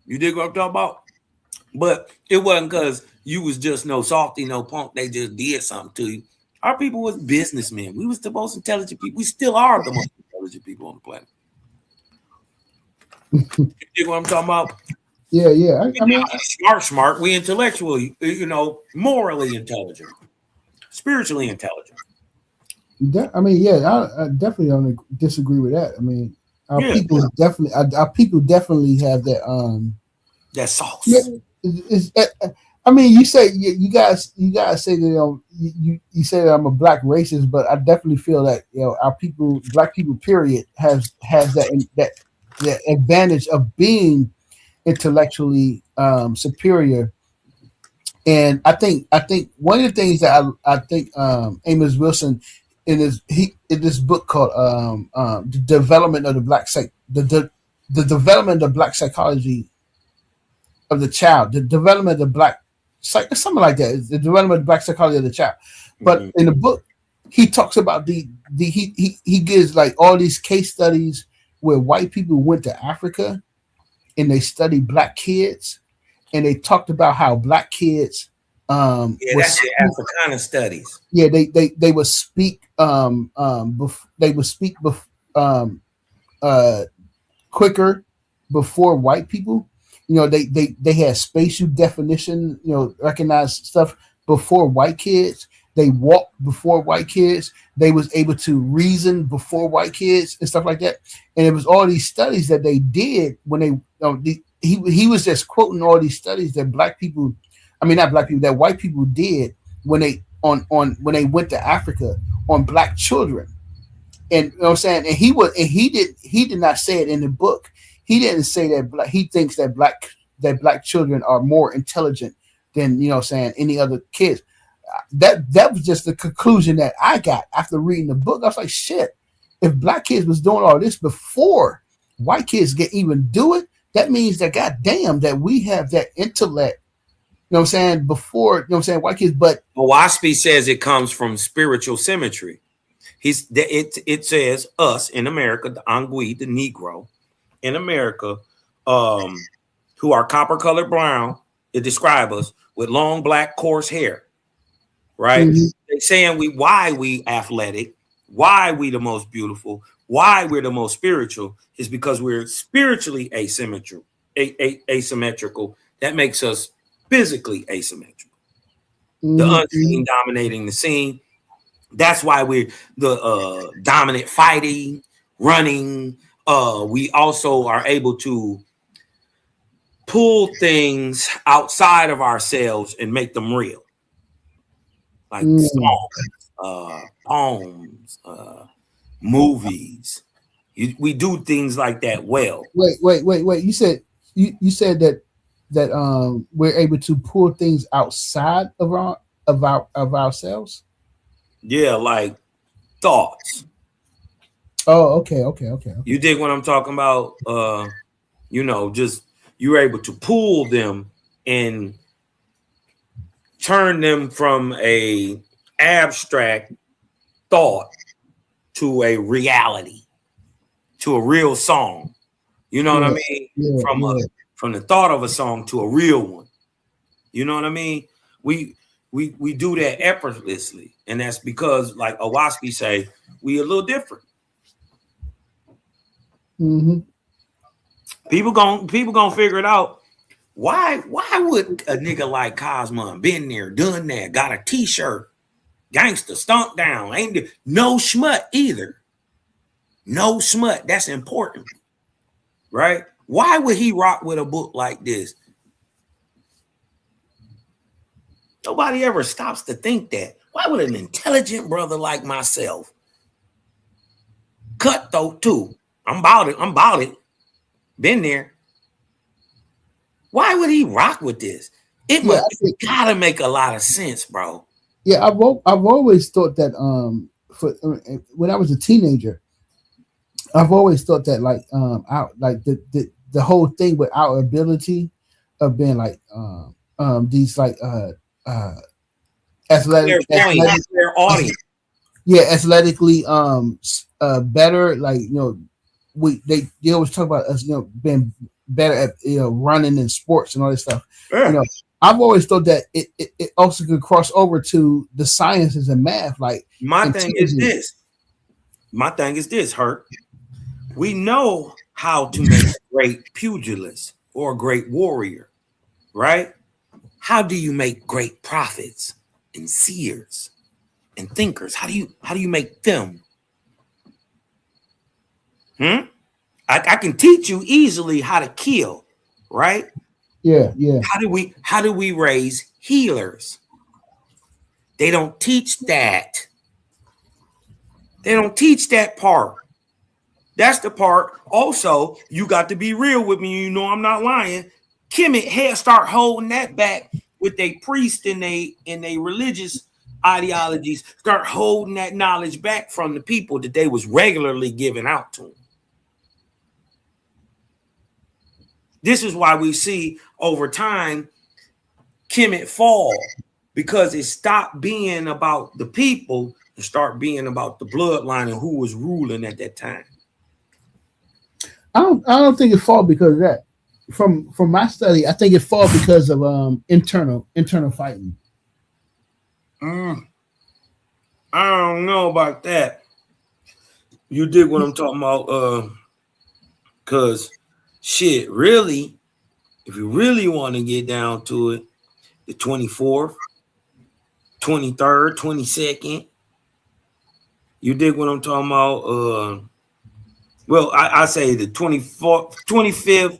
You dig what I'm talking about? But it wasn't because you was just no softy, no punk. They just did something to you. Our people was businessmen. We was the most intelligent people. We still are the most intelligent people on the planet. You dig what I'm talking about? Yeah. I mean, smart. We intellectual. Morally intelligent, spiritually intelligent. I definitely don't disagree with that. I mean, our people definitely have that that sauce. I mean, you say you guys say that you say that I'm a black racist, but I definitely feel that our people, black people, period, has that advantage of being intellectually superior. And I think one of the things that I think Amos Wilson in this book called the development of the black the development of black psychology of the child, the development of black something like that, the development of black psychology of the child. But in the book, he talks about he gives like all these case studies where white people went to Africa and they studied black kids, and they talked about how black kids that's the Africana studies. Yeah, they would speak quicker before white people. They had spatial definition, recognized stuff before white kids. They walked before white kids. They was able to reason before white kids and stuff like that. And it was all these studies that they did when he was just quoting all these studies that that white people did when they went to Africa on black children. And you know what I'm saying? And he did not say it in the book. He didn't say that he thinks that black children are more intelligent than any other kids. That was just the conclusion that I got after reading the book. I was like, shit, if black kids was doing all this before white kids get even do it, that means that goddamn that we have that intellect. You know what I'm saying? Before, white kids, but Waspi says it comes from spiritual symmetry. It says us in America, the Angui, the Negro in America, who are copper colored brown, it describes us with long black coarse hair, right? They're saying why we athletic, why we the most beautiful, why we're the most spiritual is because we're spiritually asymmetrical. That makes us physically asymmetrical. The unseen dominating the seen. That's why we're the dominant fighting, running. We also are able to pull things outside of ourselves and make them real. Like songs, poems, movies. We do things like that well. Wait. You said that we're able to pull things outside of ourselves. Yeah, like thoughts. Oh, okay. You dig what I'm talking about? Just you're able to pull them and turn them from a abstract thought to a reality, to a real song. You know what I mean? Yeah, from the thought of a song to a real one. You know what I mean? We do that effortlessly, and that's because, like Owaspi say, we a little different. People gonna figure it out. Why would a nigga like Cosmo been there, done that, got a t-shirt, gangster, stunk down, ain't no smut either? No smut. That's important, right? Why would he rock with a book like this? Nobody ever stops to think that. Why would an intelligent brother like myself, cutthroat too, I'm about it, been there. Why would he rock with this? It gotta make a lot of sense, bro. Yeah, I've always thought that when I was a teenager, I've always thought that the whole thing with our ability of being like these like athletic audience. Yeah, athletically better, like they always talk about us, being better at running in sports and all this stuff. Yeah. I've always thought that it also could cross over to the sciences and math. Like my thing is this, Hurt. We know how to make a great pugilist or a great warrior, right? How do you make great prophets and seers and thinkers? How do you make them? I can teach you easily how to kill, right? Yeah. How do we raise healers? They don't teach that. They don't teach that part. That's the part. Also, you got to be real with me. You know I'm not lying. Kemet had start holding that back with they priest and they religious ideologies. Start holding that knowledge back from the people that they was regularly giving out to them. This is why we see over time Kemet fall, because it stopped being about the people and start being about the bloodline and who was ruling at that time. I don't think it fall because of that. From my study, I think it fall because of internal fighting. I don't know about that. You dig what I'm talking about? Because shit, really, if you really want to get down to it, the 24th, 23rd, 22nd, you dig what I'm talking about? Well, I say the 24th, 25th,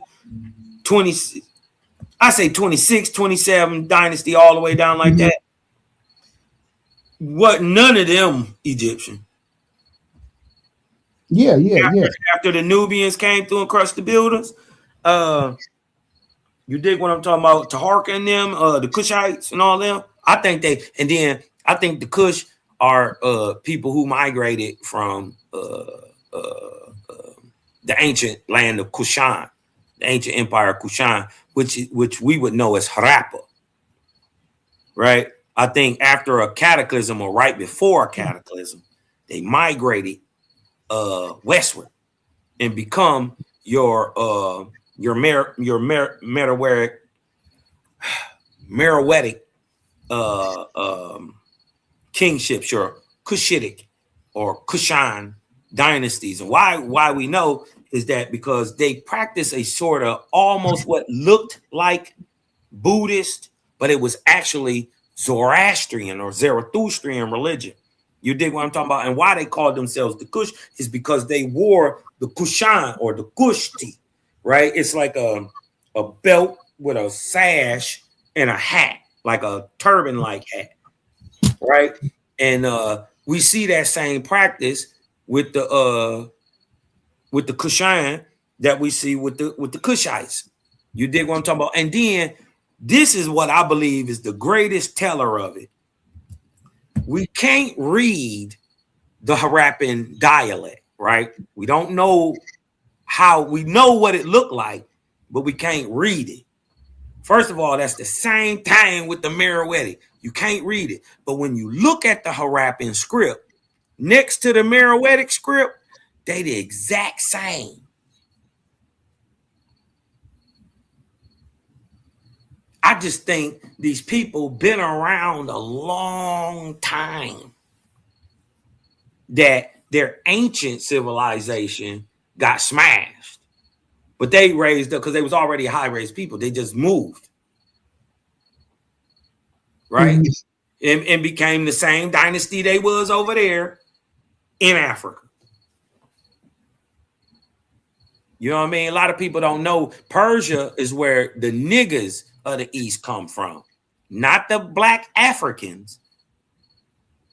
20, I say 26, 27 dynasty all the way down like that. What, none of them Egyptian. Yeah. After the Nubians came through and crushed the buildings, you dig what I'm talking about? Taharka and them, the Kushites and all them. I think the Kush are people who migrated from the ancient land of Kushan, the ancient empire of Kushan, which we would know as Harappa, right? I think after a cataclysm or right before a cataclysm, they migrated westward and become your Merowitic Meroitic kingships, or Cushitic or Kushan dynasties. And why we know is that because they practice a sort of almost what looked like Buddhist, but it was actually Zoroastrian or Zarathustrian religion. You dig what I'm talking about? And why they called themselves the Kush is because they wore the Kushan or the Kushti, right? It's like a belt with a sash and a hat, like a turban-like hat, right? And we see that same practice with the Kushan that we see with the Kushites. You dig what I'm talking about? And then this is what I believe is the greatest teller of it. We can't read the Harappan dialect, right? We don't know how, we know what it looked like, but we can't read it. First of all, that's the same thing with the Meroitic. You can't read it. But when you look at the Harappan script, next to the Meroitic script, they the exact same. I just think these people been around a long time, that their ancient civilization got smashed, but they raised up because they was already high-raised people. They just moved, right? And became the same dynasty they was over there in Africa. You know what I mean? A lot of people don't know Persia is where the niggas of the East come from, not the black Africans,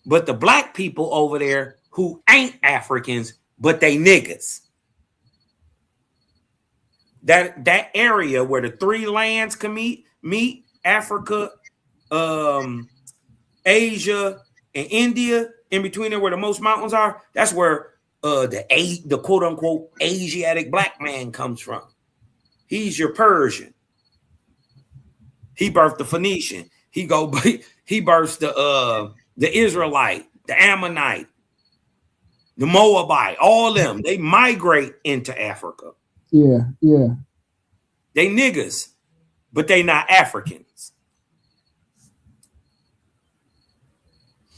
but the black people over there who ain't Africans, but they niggas. That area where the three lands can meet Africa, Asia, and India, in between there where the most mountains are, that's where the quote unquote Asiatic black man comes from. He's your Persian. He birthed the Phoenician. He birthed the Israelite, the Ammonite, the Moabite, all them. They migrate into Africa. Yeah. They niggas, but they not Africans.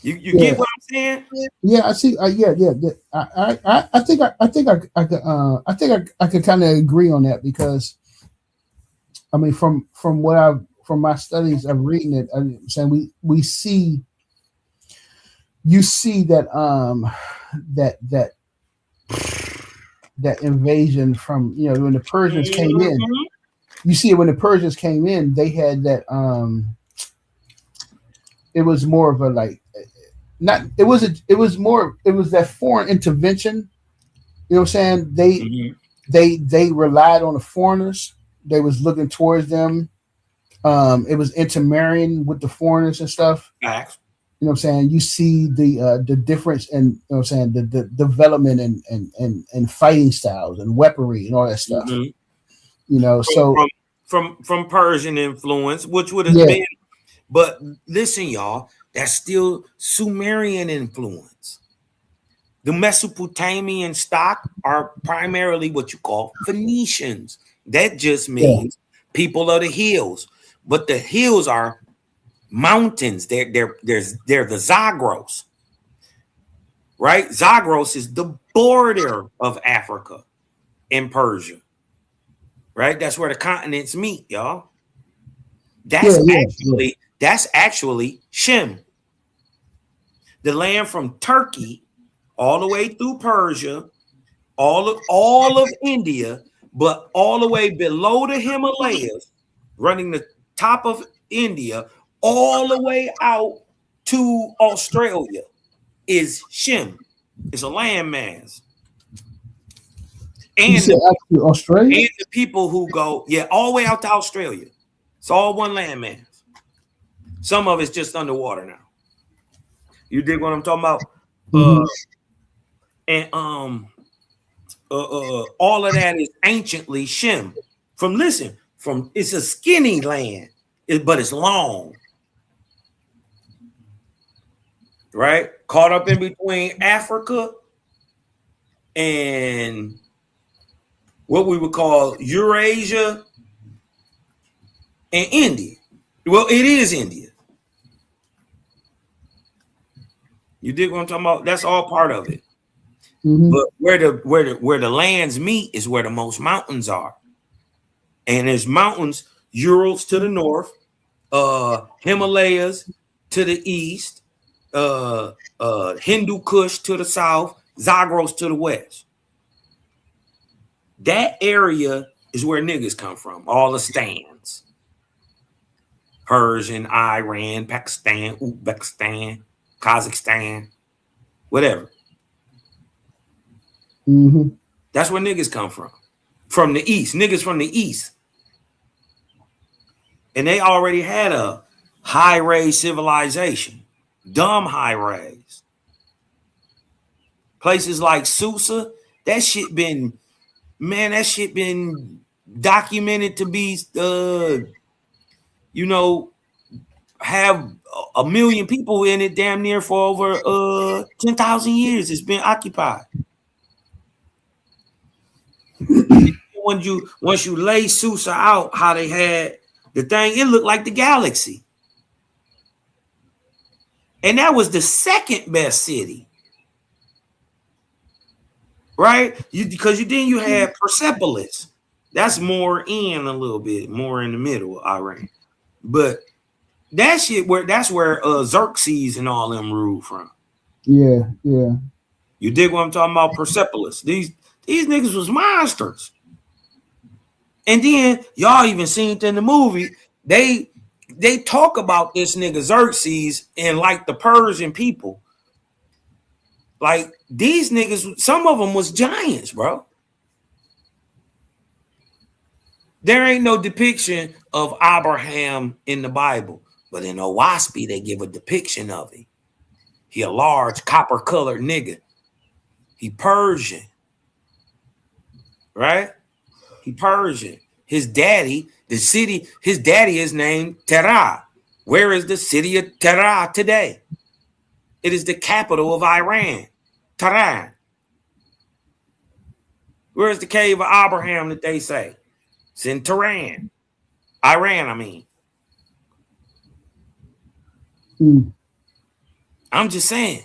You get what I'm saying? Yeah, I see. Yeah. I think I could kind of agree on that, because I mean, from my studies, I'm reading it. I'm saying we see, you see that that invasion from, when the Persians came in. You see it when the Persians came in, they had that. It was more of a it was that foreign intervention. You know what I'm saying? They relied on the foreigners. They was looking towards them. It was intermarrying with the foreigners and stuff. Facts. You know what I'm saying? You see the difference in, you know what I'm saying, the development and fighting styles and weaponry and all that stuff. So from Persian influence, which would have been, but listen, y'all, that's still Sumerian influence. The Mesopotamian stock are primarily what you call Phoenicians. That just means people of the hills, but the hills are mountains. They're the Zagros, right? Zagros is the border of Africa and Persia, right? That's where the continents meet, y'all. That's actually Shem, the land from Turkey all the way through Persia, all of India, but all the way below the Himalayas, running the top of India, all the way out to Australia is Shem. It's a landmass. And Australia? And the people who go, all the way out to Australia. It's all one landmass. Some of it's just underwater now. You dig what I'm talking about? All of that is anciently Shem. It's a skinny land, but it's long. Right? Caught up in between Africa and what we would call Eurasia and India. Well, it is India. You dig what I'm talking about? That's all part of it. Mm-hmm. But where the lands meet is where the most mountains are. And there's mountains, Urals to the north, Himalayas to the east, Hindu Kush to the south, Zagros to the west. That area is where niggas come from. All the stands. Persian, Iran, Pakistan, Uzbekistan, Kazakhstan, whatever. Mm-hmm. That's where niggas come from. From the east. Niggas from the east. And they already had a high-raised civilization. Dumb high-raised. Places like Susa, that shit been documented to be, have 1 million people in it damn near for over 10,000 years. It's been occupied. Once you lay Susa out, how they had the thing, it looked like the galaxy. And that was the second best city. Right? Because then you had Persepolis. That's more in a little bit, more in the middle of Iran. But that's where Xerxes and all them ruled from. Yeah. You dig what I'm talking about? Persepolis. These niggas was monsters. And then y'all even seen it in the movie. They talk about this nigga Xerxes and like the Persian people. Like these niggas, some of them was giants, bro. There ain't no depiction of Abraham in the Bible, but in Owaspy they give a depiction of him. He a large copper-colored nigga. He Persian, right? He Persian. His daddy is named Terah. Where is the city of Terah today? It is the capital of Iran, Tehran. Where is the cave of Abraham that they say? It's in Tehran. Iran, I mean. I'm just saying.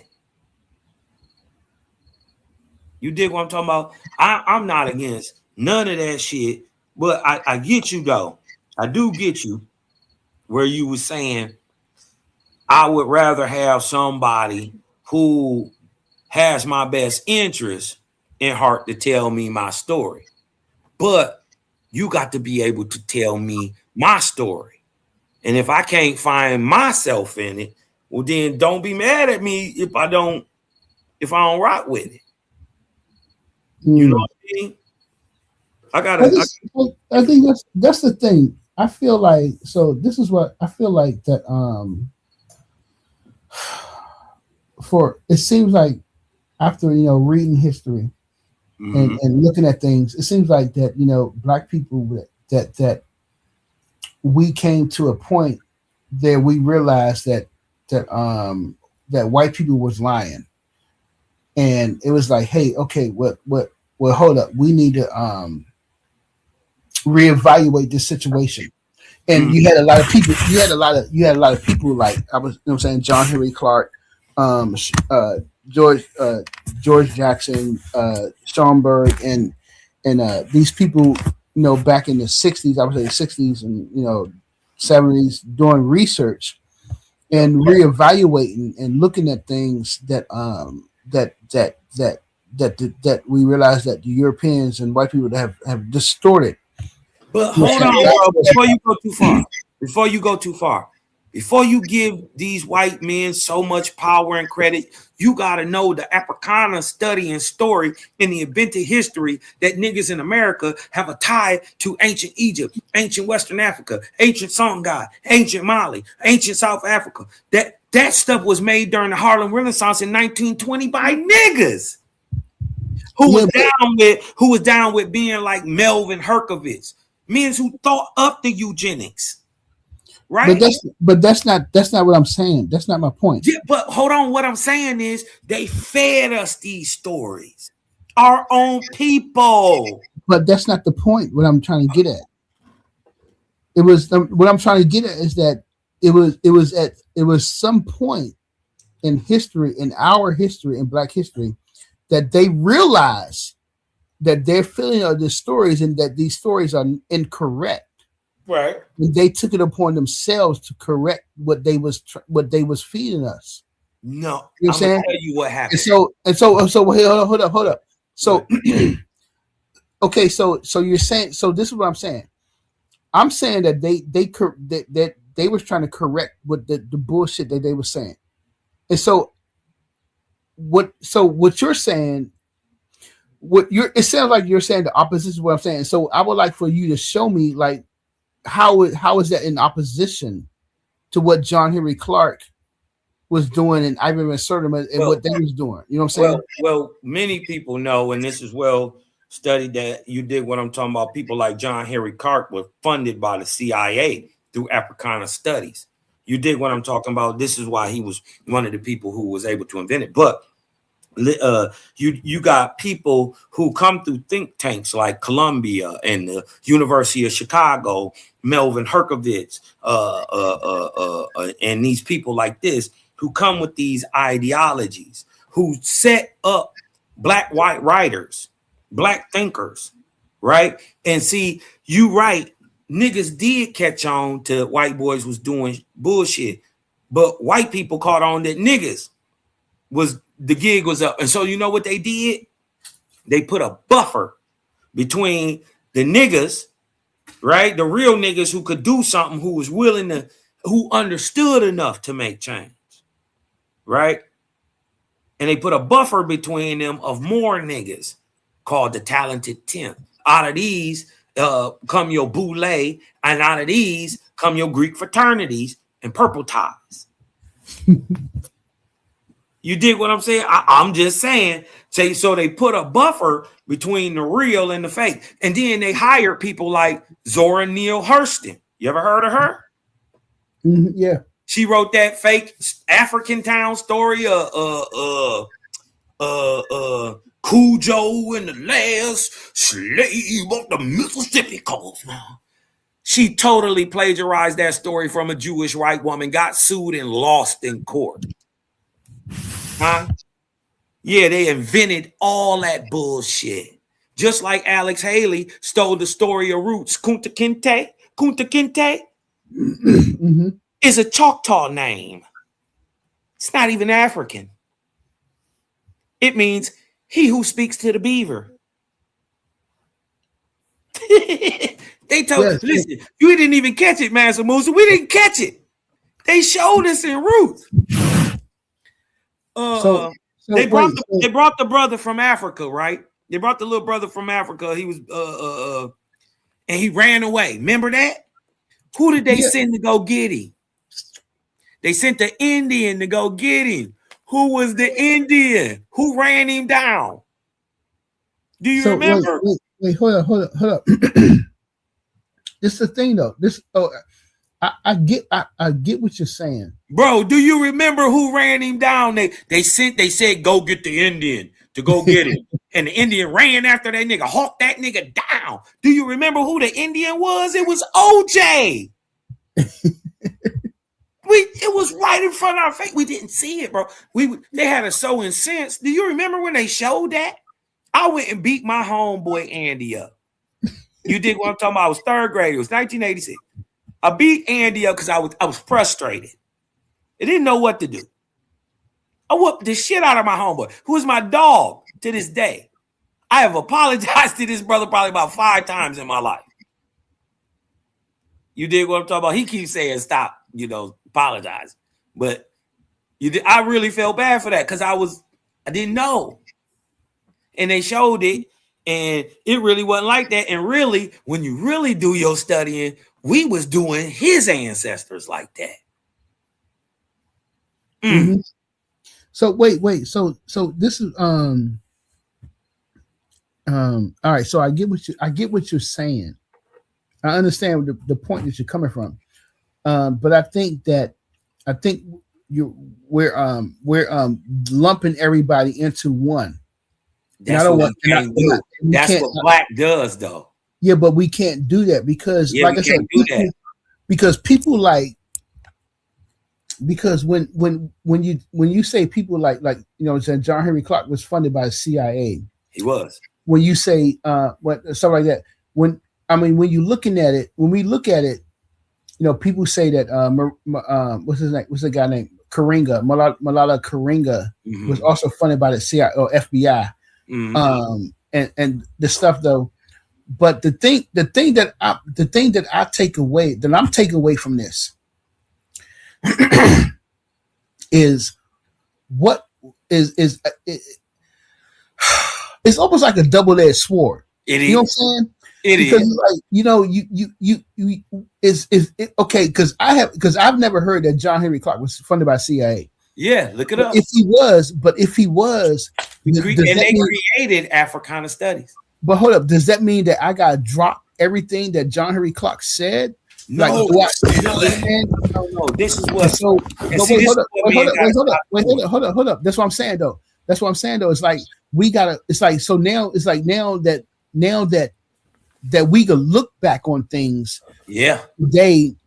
You dig what I'm talking about? I'm not against none of that shit, but I get you though. I do get you where you were saying I would rather have somebody who has my best interest in heart to tell me my story. But you got to be able to tell me my story. And if I can't find myself in it, well, then don't be mad at me if I don't rock with it. You know what I mean? I think that's the thing. I feel like, so this is what I feel like that it seems like after reading history and looking at things, it seems like that Black people that we came to a point that we realized that white people was lying, and it was like, hey, okay, what hold up, we need to reevaluate this situation. And you had a lot of people. You had a lot of people like saying John Henry Clark, George Jackson, Schomburg, and these people, back in the 60s, I would say the 60s and 70s, doing research and reevaluating and looking at things that we realize that the Europeans and white people have distorted. But hold on, bro, before you go too far, before you give these white men so much power and credit, you got to know the Africana study and story in the invented history that niggas in America have a tie to ancient Egypt, ancient Western Africa, ancient Songhai, ancient Mali, ancient South Africa. That stuff was made during the Harlem Renaissance in 1920 by niggas who was down with being like Melvin Herkovitz. Men who thought up the eugenics, right? But that's not what I'm saying. That's not my point. Yeah, but hold on. What I'm saying is they fed us these stories, our own people. But that's not the point. What I'm trying to get at. What I'm trying to get at is that it was some point in history, in our history, in Black history, that they realized that their feeling of the stories and that these stories are incorrect. Right. And they took it upon themselves to correct what they was feeding us. No, you know I'm gonna tell you what happened. And so hold up. So okay, so you're saying, so this is what I'm saying. I'm saying that they was trying to correct what the bullshit that they were saying. And so what you're saying, it sounds like you're saying the opposite of what I'm saying. So I would like for you to show me, like, how is that in opposition to what John Henry Clark was doing and Ivan Van Sertima and what they was doing. You know what I'm saying? Well, many people know, and this is well studied, that you did what I'm talking about. People like John Henry Clark were funded by the CIA through Africana studies. You dig what I'm talking about? This is why he was one of the people who was able to invent it. But you got people who come through think tanks like Columbia and the University of Chicago, Melvin Herkovitz, and these people like this who come with these ideologies, who set up black, white writers, black thinkers, right? And see, you right, niggas did catch on to white boys was doing bullshit, but white people caught on that niggas was, the gig was up. And so you know what they did? They put a buffer between the niggas, right? The real niggas who could do something, who was willing to, who understood enough to make change, right? And they put a buffer between them of more niggas called the talented 10th. Out of these come your boule, and out of these come your Greek fraternities and purple ties. You dig what I'm saying? I'm just saying. So they put a buffer between the real and the fake. And then they hire people like Zora Neale Hurston. You ever heard of her? Yeah. She wrote that fake African town story, Cujo and the last slave of the Mississippi Coast. Now, she totally plagiarized that story from a Jewish white woman, got sued and lost in court. Huh? Yeah, they invented all that bullshit. Just like Alex Haley stole the story of Roots. Kunta Kinte is a Choctaw name. It's not even African. It means he who speaks to the beaver. They told, listen, you didn't even catch it, Mansa Musa. We didn't catch it. They showed us in Roots. They brought the brother from Africa, right? They brought the little brother from Africa. He was and he ran away. Remember that? Who did they send to go get him? They sent the Indian to go get him. Who was the Indian? Who ran him down? Do you remember? Wait, hold up. This is the thing though. I get what you're saying, bro. Do you remember who ran him down? They said go get the Indian to go get him, and the Indian ran after that nigga, hawked that nigga down. Do you remember who the Indian was? It was OJ. It was right in front of our face. We didn't see it, bro. They had us so incensed. Do you remember when they showed that? I went and beat my homeboy Andy up. You did what I'm talking about. I was third grade. It was 1986. I beat Andy up because I was frustrated. I didn't know what to do. I whooped the shit out of my homeboy, who is my dog to this day. I have apologized to this brother probably about 5 times in my life. You did what I'm talking about. He keeps saying stop, apologize. But I really felt bad for that because I didn't know. And they showed it, and it really wasn't like that. And really, when you really do your studying, we was doing his ancestors like that. Mm-hmm. So wait. So this is all right. So I get what you're saying. I understand the point that you're coming from. But I think we're lumping everybody into one. That's what black does, though. Yeah, but we can't do that because, like I said, because people like because when you say people like John Henry Clark was funded by the CIA. He was. When you say what stuff like that, when you're looking at it, when we look at it, people say that what's his name? What's the guy named Karenga? Malala Karenga was also funded by the CIA or FBI. And the stuff though. But the thing that I take away, that I'm taking away from this is what is it's almost like a double-edged sword. It is. You know what I'm saying? Because is okay, because I've never heard that John Henry Clark was funded by CIA. Yeah, look it up. If he was, they created Africana Studies. But hold up, does that mean that I gotta drop everything that John Henry Clark said? No, no. This is what. So, hold up. That's what I'm saying though. It's like we gotta. It's like now that we can look back on things. Yeah.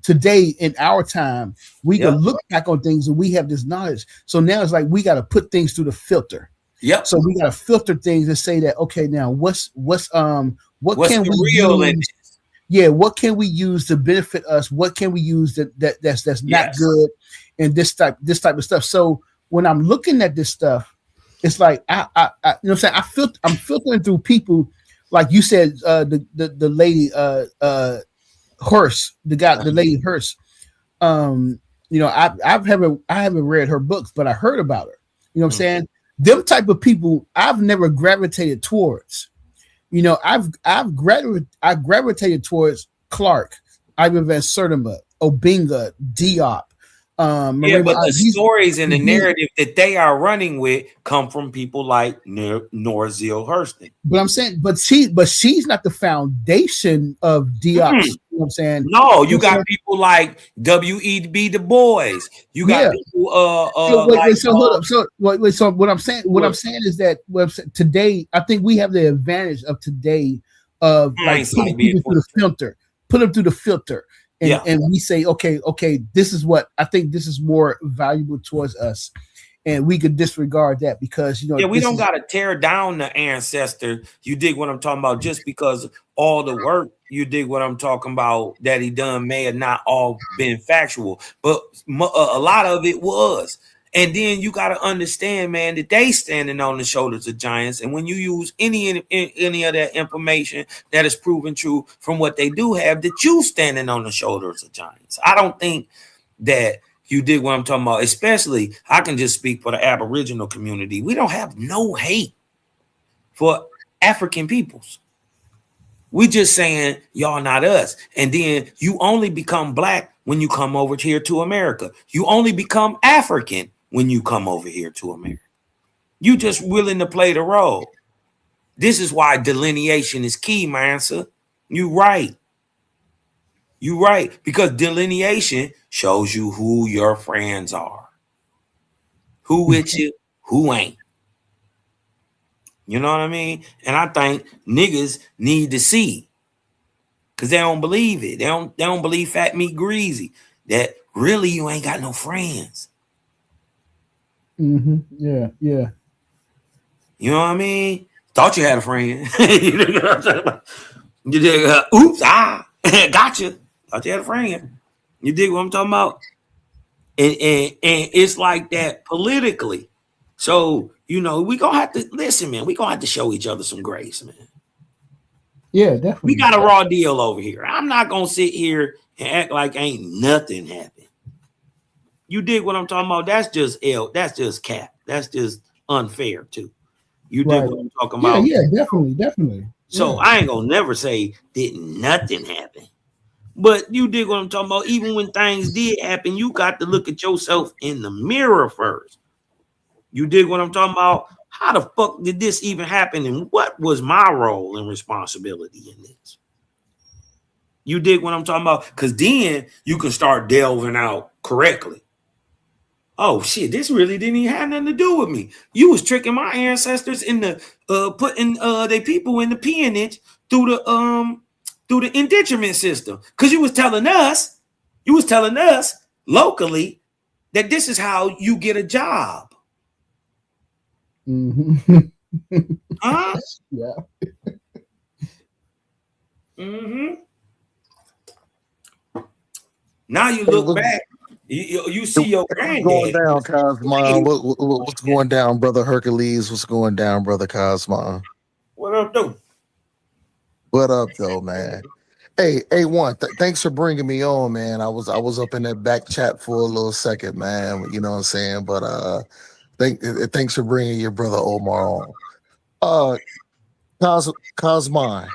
Today in our time, we can look back on things and we have this knowledge. So now it's like we got to put things through the filter. Yep. So we got to filter things and say that, okay, now what can we use? Yeah, what can we use to benefit us? What can we use that's not good, and this type of stuff. So when I'm looking at this stuff, it's like I you know what I'm saying, I'm filtering through people, like you said, the lady Hearst, the lady Hearst. I haven't read her books, but I heard about her. You know what I'm saying? Them type of people I've never gravitated towards. I gravitated towards Clark, Ivan Van Sertima, Obinga, Diop. But the stories and the narrative that they are running with come from people like Norzil Hurston. But I'm saying, but she's not the foundation of Diop. You know what I'm saying? No, you got people like W.E.B. Du Bois. You got people. So what I'm saying is that today, I think we have the advantage of today of like putting people through the filter, put them through the filter. And we say, okay, this is what I think this is more valuable towards us. And we could disregard that because, we don't got to tear down the ancestor. You dig what I'm talking about? Just because all the work, you dig what I'm talking about, that he done may have not all been factual, but a lot of it was. And then you got to understand, man, that they standing on the shoulders of giants. And when you use any of that information that is proven true from what they do have, that you standing on the shoulders of giants. I don't think that you dig what I'm talking about. Especially, I can just speak for the Aboriginal community. We don't have no hate for African peoples. We just saying y'all not us. And then you only become black when you come over here to America. You only become African when you come over here to America. You just willing to play the role. This is why delineation is key, man. Sir. You right. Because delineation shows you who your friends are. Who with you, who ain't. You know what I mean? And I think niggas need to see. Because they don't believe it. They don't believe Fat Meat Greasy. That really you ain't got no friends. Yeah. You know what I mean? Thought you had a friend. You know what I'm talking about? You dig? Gotcha. Thought you had a friend. You dig what I'm talking about? And it's like that politically. So, we gonna have to listen, man. We gonna have to show each other some grace, man. Yeah, definitely. We got a raw deal over here. I'm not gonna sit here and act like ain't nothing happened. You dig what I'm talking about? That's just cap. That's just unfair too. You dig what I'm talking about? Yeah, definitely. So I ain't gonna never say didn't nothing happen. But you dig what I'm talking about? Even when things did happen, you got to look at yourself in the mirror first. You dig what I'm talking about? How the fuck did this even happen? And what was my role and responsibility in this? You dig what I'm talking about? Because then you can start delving out correctly. Oh shit, this really didn't even have nothing to do with me. You was tricking my ancestors into putting their people in the peonage through the indenturement system. Because you was telling us locally that this is how you get a job. Mm-hmm. Huh? Yeah. Mm-hmm. Now you look back, you see your What's going granddad. down, Cosmo? What's going down, brother Hercules? What's going down, brother Cosmo? What up, though? What up, though, man? Hey, A1, thanks for bringing me on, man. I was up in that back chat for a little second, man. You know what I'm saying? But thanks for bringing your brother Omar on. Cosmo, I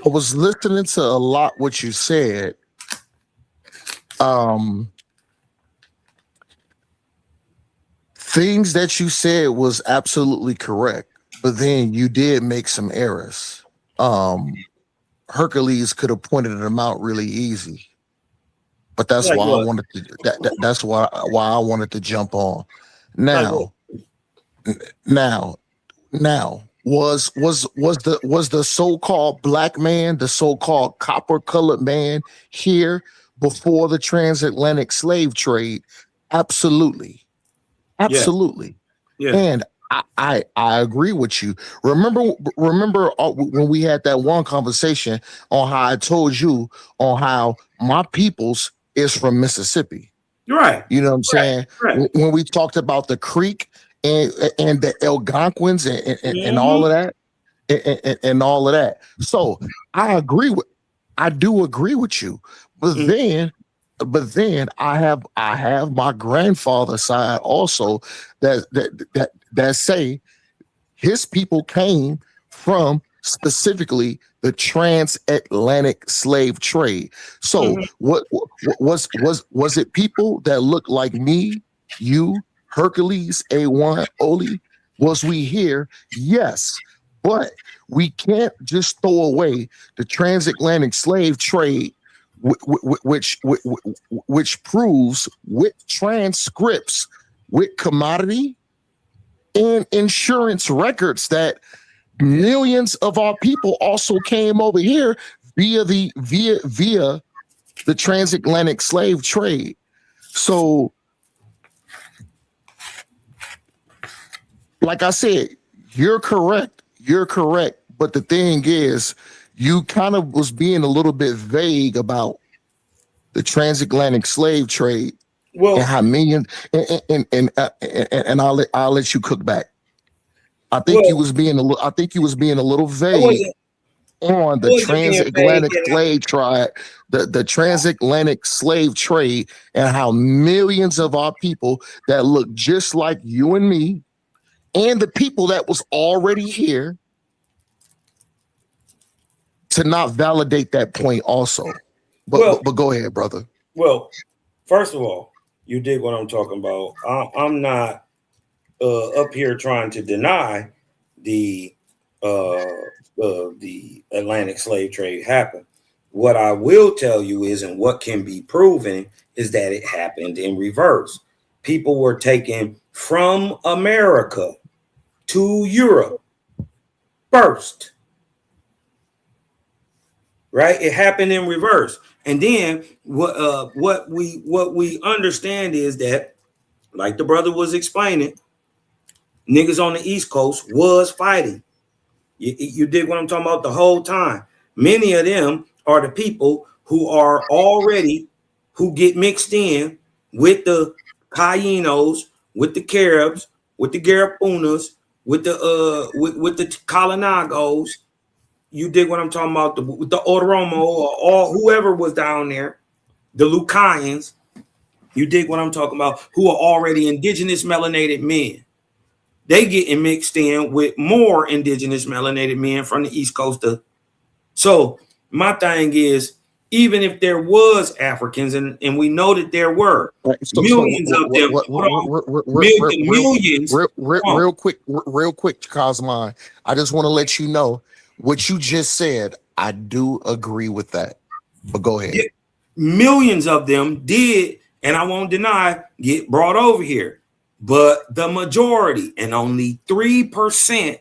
was listening to a lot what you said. Things that you said was absolutely correct, but then you did make some errors. Hercules could have pointed them out really easy, but that's Like why what? I wanted to. That's why I wanted to jump on. Now, was the so-called black man, the so-called copper-colored man here before the transatlantic slave trade? Absolutely. Yeah. And I agree with you. Remember when we had that one conversation on how I told you on how my peoples is from Mississippi. Right. You know what I'm saying? Right. When we talked about the Creek and the Algonquins and all of that and all of that. So I do agree with you. But then I have my grandfather's side also that say his people came from specifically the transatlantic slave trade. So what was it people that looked like me, you, Hercules, A1, Oli? Was we here? Yes. But we can't just throw away the transatlantic slave trade, which proves with transcripts, with commodity and insurance records that millions of our people also came over here via the transatlantic slave trade. So, like I said, you're correct. But the thing is, you kind of was being a little bit vague about the transatlantic slave trade. Well, and how millions and I'll let you cook back. I think you was being a little vague on the transatlantic slave trade, the transatlantic slave trade, and how millions of our people that look just like you and me, and the people that was already here, to not validate that point also. But go ahead, brother. Well, first of all, you dig what I'm talking about. I'm not up here trying to deny the Atlantic slave trade happened. What I will tell you is, and what can be proven, is that it happened in reverse. People were taken from America to Europe first. Right? It happened in reverse. And then what we understand is that, like the brother was explaining, niggas on the East Coast was fighting. You dig what I'm talking about? The whole time. Many of them are the people who get mixed in with the Caianos, with the Caribs, with the Garapunas, with the Kalinagos. You dig what I'm talking about? With the Oromo or whoever was down there, the Lucayans. You dig what I'm talking about? Who are already indigenous melanated men. They getting mixed in with more indigenous melanated men from the East Coast. So my thing is, even if there was Africans, and we know that there were millions of them, millions. Real quick, Cosmo. I just want to let you know what you just said. I do agree with that, but go ahead. Yeah, millions of them did, and I won't deny, get brought over here. But the majority, and only 3%,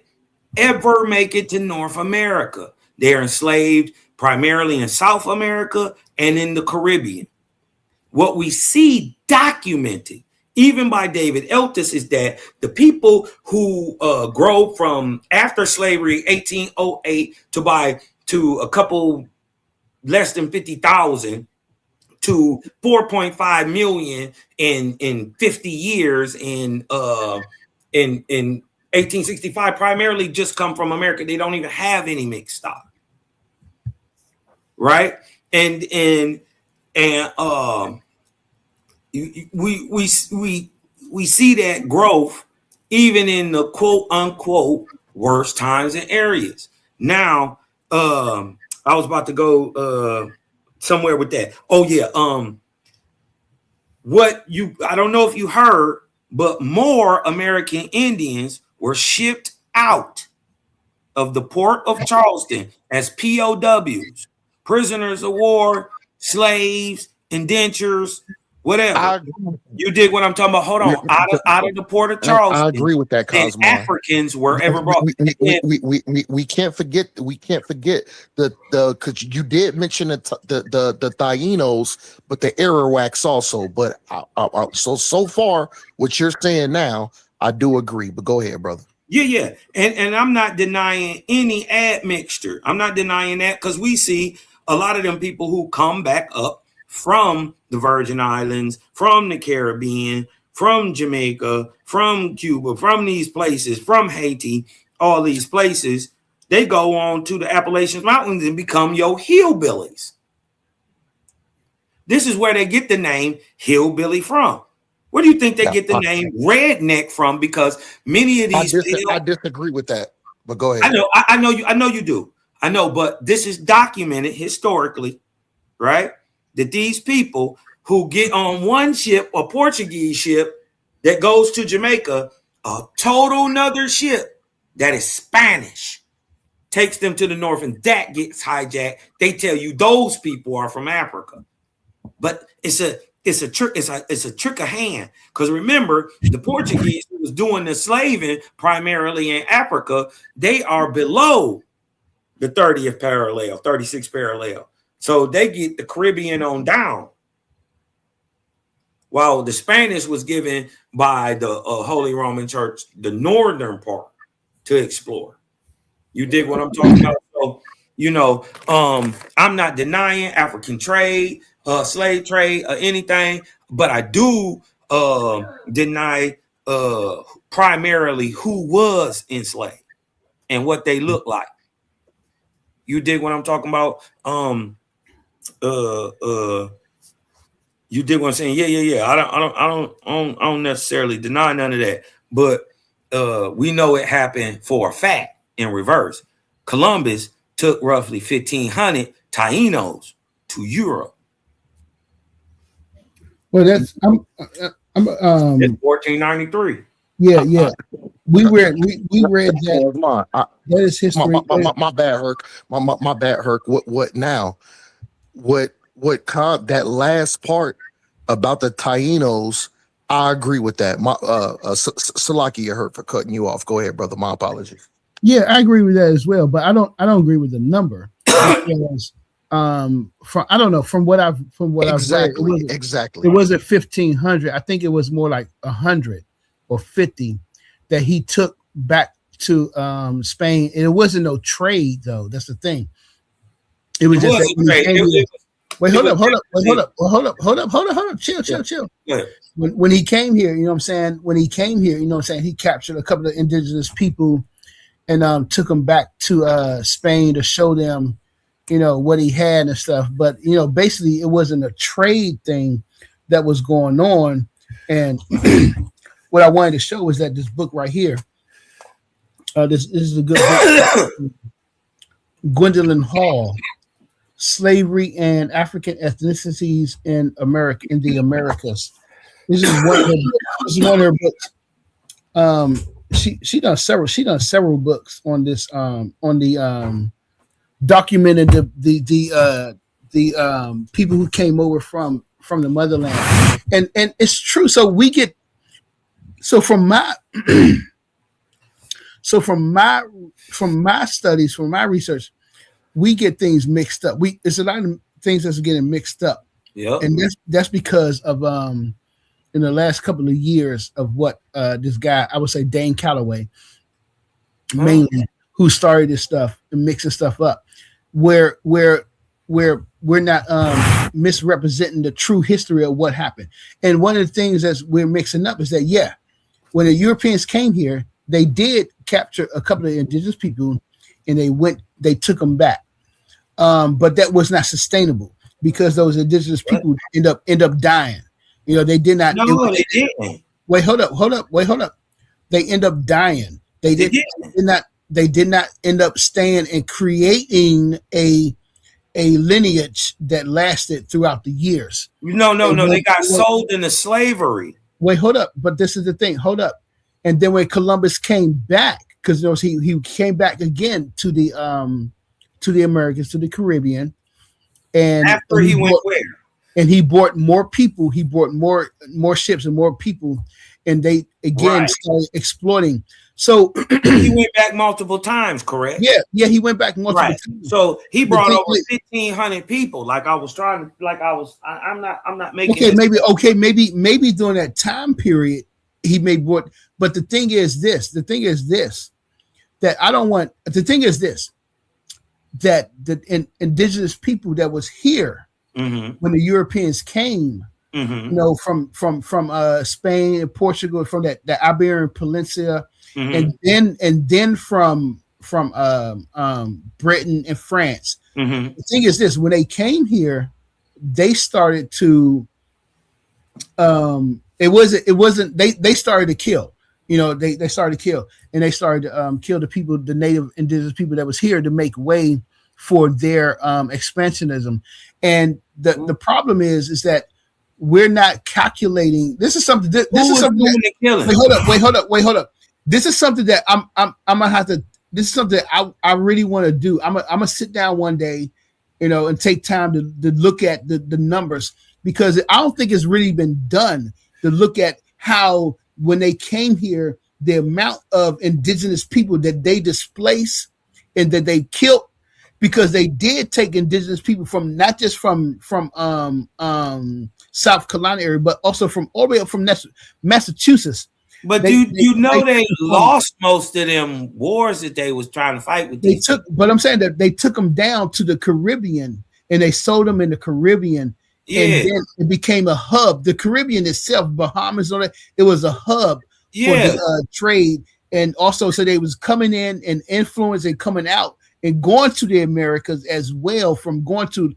ever make it to North America. They're enslaved primarily in South America and in the Caribbean. what we see documented, even by David Eltis, is that the people who grow from after slavery, 1808, to a couple less than 50,000 to 4.5 million in 50 years in 1865 primarily just come from America. They don't even have any mixed stock, right? And we see that growth even in the quote unquote worst times and areas. Now, I was about to go somewhere with that. Oh yeah, I don't know if you heard, but more American Indians were shipped out of the port of Charleston as POWs, prisoners of war, slaves, indentures, whatever. You dig what I'm talking about? Hold on. Out of the port of Charleston. I agree with that, Cosmo. Africans were ever brought. We can't forget the because you did mention the Tainos, but the Arawaks also. But so far, what you're saying now, I do agree. But go ahead, brother. Yeah. And I'm not denying any admixture. I'm not denying that, because we see a lot of them people who come back up from the Virgin Islands, from the Caribbean, from Jamaica, from Cuba, from these places, from Haiti, all these places, they go on to the Appalachian Mountains and become your hillbillies. This is where they get the name hillbilly from. Where do you think they get the name redneck from? Because many of these I disagree with that, but go ahead. I know you do. I know, but this is documented historically, right? That these people who get on one ship, a Portuguese ship that goes to Jamaica, a total another ship that is Spanish, takes them to the north, and that gets hijacked. They tell you those people are from Africa, but it's a trick. It's a trick of hand, because remember, the Portuguese who was doing the slaving primarily in Africa, they are below the 30th parallel, 36th parallel. So they get the Caribbean on down, while the Spanish was given by the Holy Roman Church the northern part to explore. You dig what I'm talking about? So, I'm not denying African trade, slave trade, or anything, but I do deny primarily who was enslaved and what they look like. You dig what I'm talking about? You dig what I'm saying? Yeah. I don't necessarily deny none of that, but we know it happened for a fact in reverse. Columbus took roughly 1,500 Tainos to Europe. Well, that's I'm It's 1493. Yeah. We read that. That is history. My bad, Herc. My bad, Herc. What now? What that last part about the Tainos, I agree with that. Salakia, Herc, for cutting you off. Go ahead, brother. My apologies. Yeah, I agree with that as well, but I don't agree with the number. Because, from what I've read, it wasn't 1,500. I think it was more like 100 or 50 that he took back to Spain, and it wasn't no trade though. That's the thing. It was just hold up. Chill. Yeah. When he came here, you know what I'm saying? When he came here, you know what I'm saying? He captured a couple of indigenous people and took them back to Spain to show them, what he had and stuff. But, basically it wasn't a trade thing that was going on. And what I wanted to show was that this book right here, this is a good book. Gwendolyn Hall, Slavery and African Ethnicities in America, in the Americas. This is one of her books. She done several books on this on the documented the people who came over from the motherland, and it's true. So we get from my studies, from my research, we get things mixed up. It's a lot of things that's getting mixed up. Yeah. And that's because of in the last couple of years of what this guy, I would say Dane Calloway, mainly, who started this stuff and mixing stuff up, where we're not misrepresenting the true history of what happened. And one of the things that we're mixing up is that when the Europeans came here, they did capture a couple of indigenous people, and they took them back, but that was not sustainable because those indigenous people end up dying. You know, they did not. No, they didn't. Wait, hold up. They end up dying. They did not end up staying and creating a lineage that lasted throughout the years. No. They got sold into slavery. Wait, hold up. But this is the thing. Hold up. And then when Columbus came back, because he came back again to the Americas, to the Caribbean, and after he went where? And he brought more people. He brought more ships and more people, and they again started exploiting. So he went back multiple times, correct? Yeah, he went back multiple times. So he brought over 1,500 people. I'm not making. Maybe during that time period he may brought. But the thing is this. That I don't want. The thing is this. That the indigenous people that was here when the Europeans came, you know, from Spain and Portugal, from the Iberian Peninsula, and then from Britain and France. The thing is this: when they came here, they started to. It wasn't. They started to kill. You know, they started to kill, and they started to kill the people, the native indigenous people that was here, to make way for their expansionism. And the problem is that we're not calculating. This is something. Wait, hold up. This is something that I'm gonna have to. This is something that I really want to do. I'm gonna sit down one day, you know, and take time to look at the numbers, because I don't think it's really been done to look at how, when they came here, the amount of indigenous people that they displaced and that they killed, because they did take indigenous people from not just from South Carolina area, but also from all the way up from Massachusetts. But they lost most of them wars that they was trying to fight with. But I'm saying that they took them down to the Caribbean and they sold them in the Caribbean. Yeah. And then it became a hub. The Caribbean itself, Bahamas, all that, it was a hub for the trade. And also, so they was coming in and influence and coming out and going to the Americas as well, from going to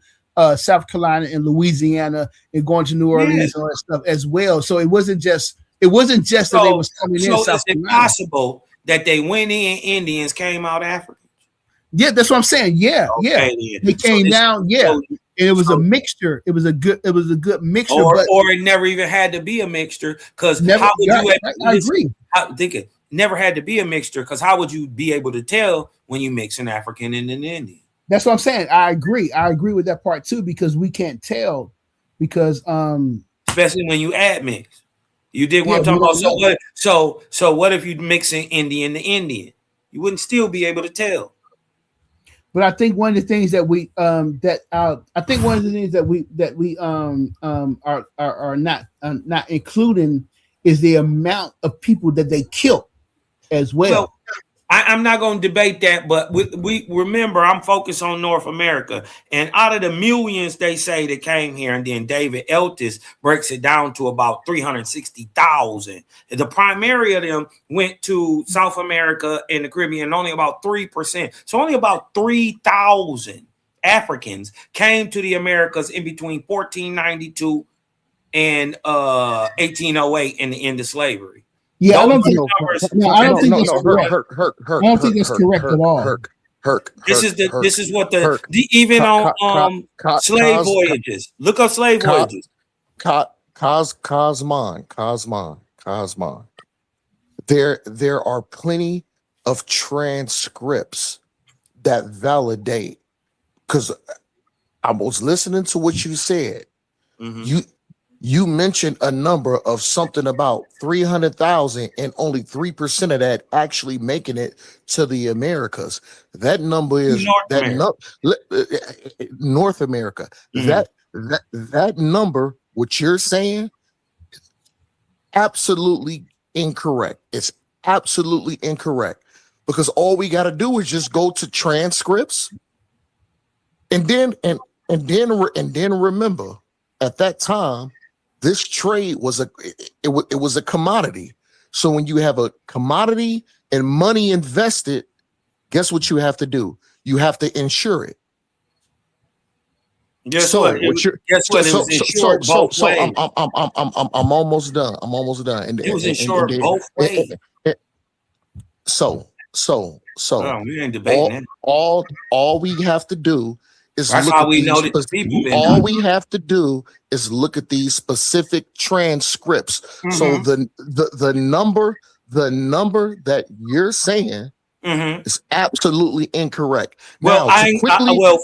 South Carolina and Louisiana and going to New Orleans and all that stuff as well. So it wasn't just that they was coming in. So is it possible that they went in Indians, came out Africans? Yeah, that's what I'm saying. Yeah. They came down. And it was a mixture. It was a good mixture. Or it never even had to be a mixture, because how would you? I agree. Never had to be a mixture, because how would you be able to tell when you mix an African and an Indian? That's what I'm saying. I agree with that part too, because we can't tell, because especially when you add mix. You did what I'm talking about. So what if you mix an Indian to Indian? You wouldn't still be able to tell. But I think one of the things that we are not including is the amount of people that they killed as well. I'm not going to debate that, but we remember, I'm focused on North America, and out of the millions they say that came here, and then David Eltis breaks it down to about 360,000. The primary of them went to South America and the Caribbean, only about 3%. So only about 3,000 Africans came to the Americas in between 1492 and 1808 and the end of slavery. Yeah, I don't think that's correct at all. This is what even on slave voyages. Look up slave voyages. Cosmon. There are plenty of transcripts that validate, because I was listening to what you said. You mentioned a number of something about 300,000, and only 3% of that actually making it to the Americas. That number is North America. that number, what you're saying, absolutely incorrect. It's absolutely incorrect, because all we got to do is just go to transcripts, and then remember, at that time, this trade was it was a commodity. So when you have a commodity and money invested, guess what you have to do? You have to insure it. Guess what? It was insured both ways. I'm almost done. And it was insured both ways. So we ain't debating that. All we have to do is that's how we know that people. All we have to do is look at these specific transcripts. Mm-hmm. So the number that you're saying is absolutely incorrect. Well, now,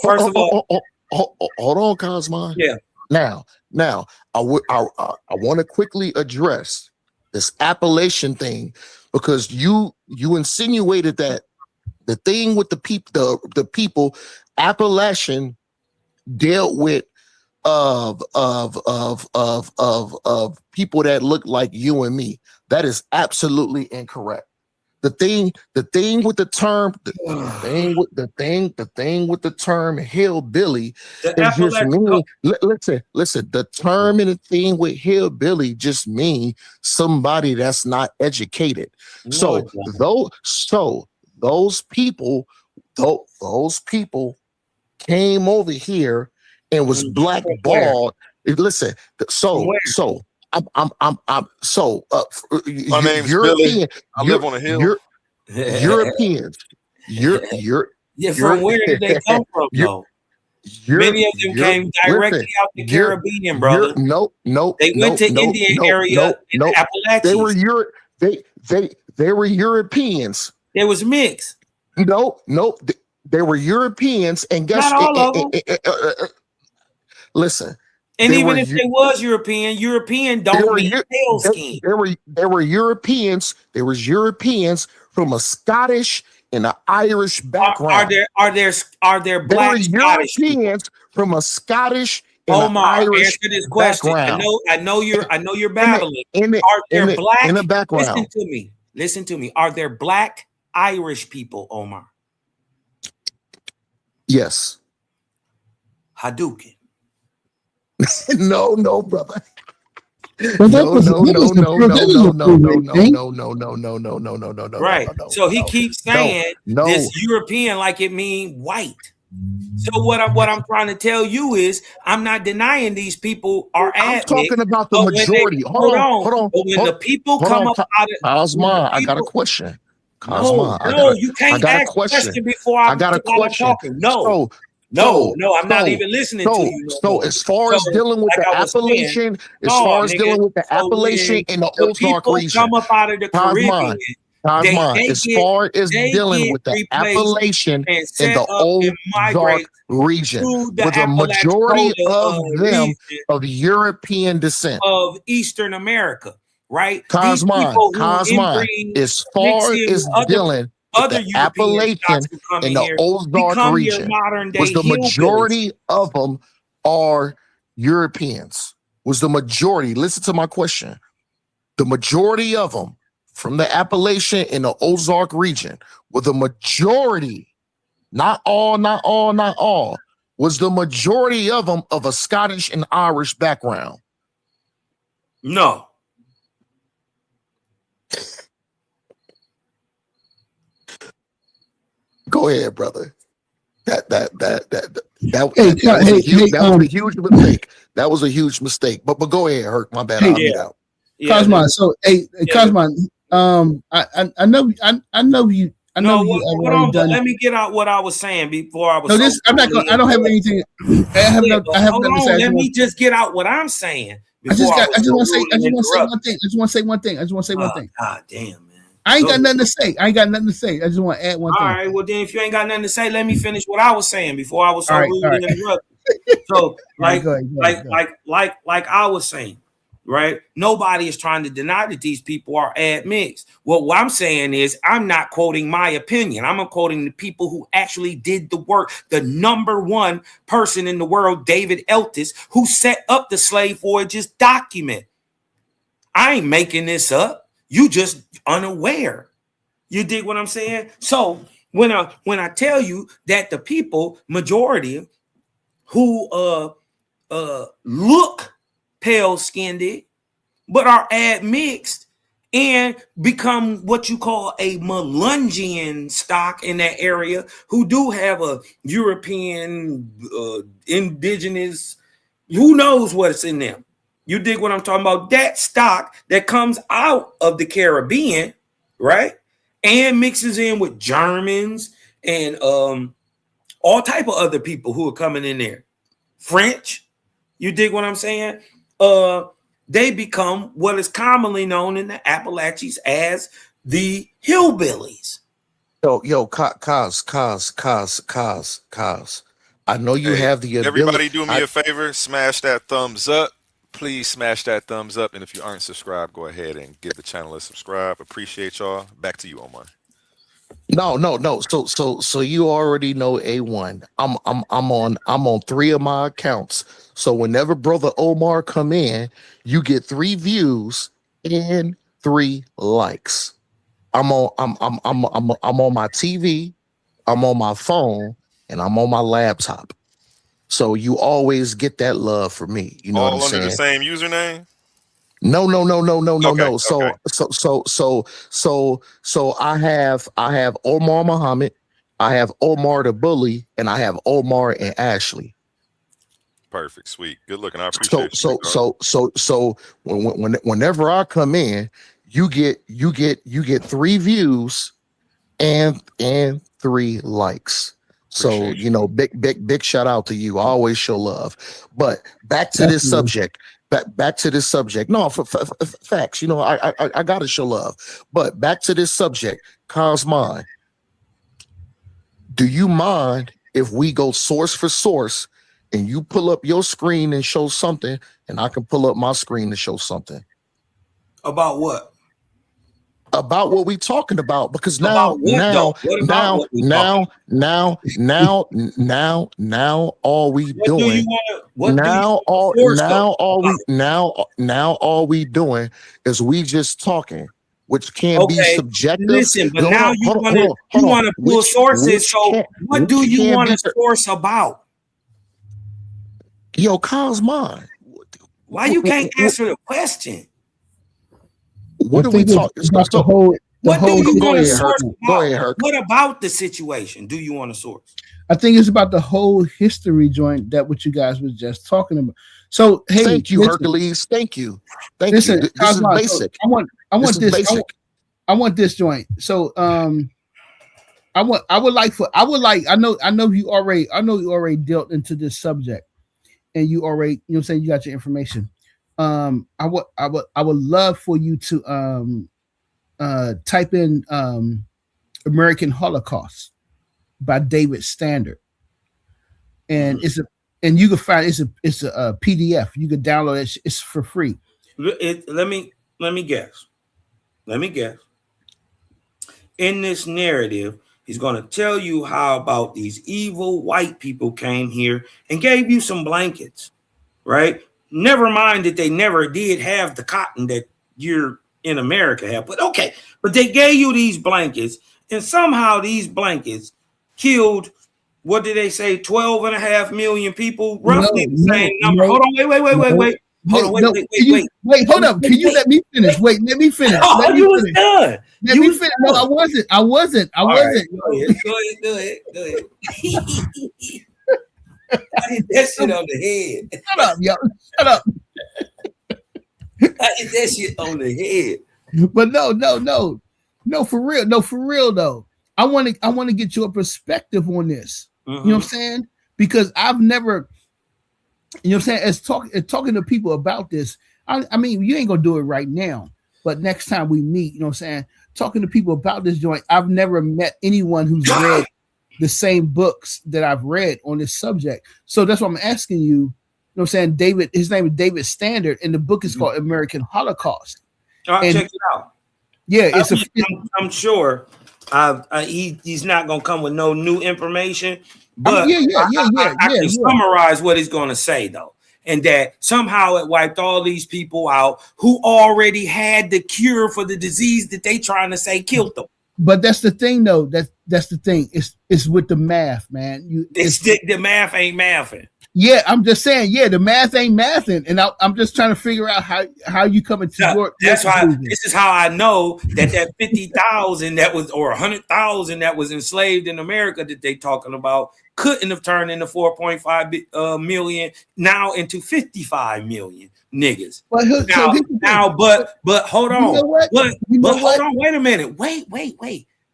first of all. Hold on, Cosmo. Yeah. Now, I want to quickly address this appellation thing, because you insinuated that the thing with the people Appalachian dealt with of people that look like you and me. That is absolutely incorrect. The thing with the term hillbilly is just mean. Listen. The term and the thing with hillbilly just mean somebody that's not educated. So those people came over here and was blackballed. Listen, my name's Billy. I live on a hill. Europeans. From where did they come from, though? Many of them came directly out the Caribbean, brother. They went to Indian area in the Appalachians. They were Europeans. It was mixed. They were Europeans, and guess not all of them. Listen. And even if they was European don't mean pale skin. They were Europeans. There was Europeans from a Scottish and an Irish background. Are there black Scottish Europeans from a Scottish and Omar, an Irish answer this question. background? I know you're babbling. Are there black in the background? Listen to me. Are there black Irish people, Omar? Yes. Hadouken. No, brother. No. Right. So he keeps saying this European like it mean white. So what I'm trying to tell you is I'm not denying these people are I'm talking about the majority. Hold on. But when the people come up out of Cosma, I got a question. No, you can't ask a question before I got a question. Talking. No, I'm not even listening to you. So as far as dealing with the Appalachian, dealing with the Appalachian in the Ozark region, come up out of the Caribbean. As far as dealing with the Appalachian in the Ozark region, with a majority of them of European descent, of Eastern America, right? Cosmon, as far as dealing with the Appalachian in the Ozark region, was the majority of them are Europeans. Was the majority? Listen to my question. The majority of them from the Appalachian in the Ozark region, were the majority, not all, was the majority of them of a Scottish and Irish background? No. Go ahead, brother. That was a huge mistake. That was a huge mistake. But go ahead, Herc. My bad. I'll get out. Cosmo. So Cosmo, I know you. Hold on, but let me get out what I was saying before I was. No, I'm not going. I don't have anything. I have nothing to say. Let me just get out what I'm saying. I just want to say one thing. God damn, man. I ain't got nothing to say. I just want to add one thing. All right. Well, then, if you ain't got nothing to say, let me finish what I was saying before I was so rude and interrupted. So, like I was saying, right? Nobody is trying to deny that these people are admixed. Well, what I'm saying is I'm not quoting my opinion. I'm quoting the people who actually did the work. The number one person in the world, David Eltis, who set up the slave voyages document. I ain't making this up. You just unaware. You dig what I'm saying? So when I tell you that the people, majority, who look pale-skinned, but are admixed and become what you call a Melungian stock in that area, who do have a European, indigenous, who knows what's in them. You dig what I'm talking about? That stock that comes out of the Caribbean, right? And mixes in with Germans and all type of other people who are coming in there. French, you dig what I'm saying? They become what is commonly known in the Appalachians as the hillbillies. Yo, Kaz. I know you have the ability. Everybody do me a favor, smash that thumbs up. Please smash that thumbs up. And if you aren't subscribed, go ahead and give the channel a subscribe. Appreciate y'all. Back to you, Omar. No. So you already know A1. I'm on 3 of my accounts. So whenever Brother Omar come in, you get 3 views and 3 likes. I'm on my TV, I'm on my phone, and I'm on my laptop. So you always get that love from me. You know all what I'm under saying? the same username? No. Okay. So I have Omar Muhammad, I have Omar the Bully, and I have Omar and Ashley. Perfect, sweet, good looking. I appreciate you. So whenever I come in, you get 3 views and 3 likes. So you know, big shout out to you. I always show love. But back to this subject. Back to this subject. No, for facts. You know, I gotta show love. But back to this subject. Cosmine, do you mind if we go source for source and you pull up your screen and show something, and I can pull up my screen to show something? About what? About what we talking about, because now all we doing is we just talking, which can be subjective. Listen, but now you want to pull sources. So what do you want to source about? Yo, Cosmine, why you can't answer the question? What are we talking about? What do you want to source about? What about the situation do you want to source? I think it's about the whole history joint, that what you guys was just talking about. So hey, thank you, Hercules. Thank you. This is basic. I want this joint. So I know you already dealt into this subject, and you already, you know what I'm saying, you got your information. I would love for you to type in American Holocaust by David Standard, and you can find it's a PDF. You can download it. It's for free. Let me guess. In this narrative, he's going to tell you how about these evil white people came here and gave you some blankets, right? Never mind that they never did have the cotton that you're in America have, but okay. But they gave you these blankets, and somehow these blankets killed, what did they say, 12.5 million people? Roughly the same number. Hold on, wait. Wait, hold up. Can you let me finish? Wait, let me finish. Oh, you was done. Let me finish. No, I wasn't. All right, go ahead. I hit that shit on the head. Shut up, yo. Shut up. I hit that shit on the head. But no, for real though. I want to get your perspective on this. You know what I'm saying? Because I've never, you know what I'm saying, as talking to people about this. I mean, you ain't gonna do it right now, but next time we meet, you know what I'm saying, talking to people about this joint, I've never met anyone who's read the same books that I've read on this subject. So that's why I'm asking you, what I'm saying? David, his name is David Standard, and the book is called American Holocaust. I'll check it out. Yeah, I'm sure he's not gonna come with no new information, but I can summarize what he's gonna say though, and that somehow it wiped all these people out who already had the cure for the disease that they trying to say killed them. But that's the thing, though. That's the thing. It's with the math, man. The math ain't mathing. Yeah, I'm just saying. Yeah, the math ain't mathing, and I'm just trying to figure out how you come into your. That's why. This is how I know that 50,000 that was, or 100,000 that was enslaved in America that they talking about couldn't have turned into 4.5 million now into 55 million niggas. But but hold on. You know what? But hold on. Wait a minute. Wait.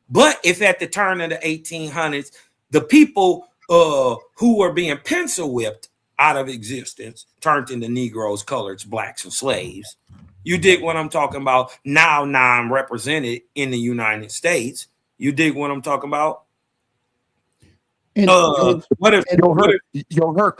But if at the turn of the 1800s, the people who were being pencil whipped out of existence turned into Negroes, coloreds, blacks, and slaves. You dig what I'm talking about? Now I'm represented in the United States. You dig what I'm talking about? What if yo Herc,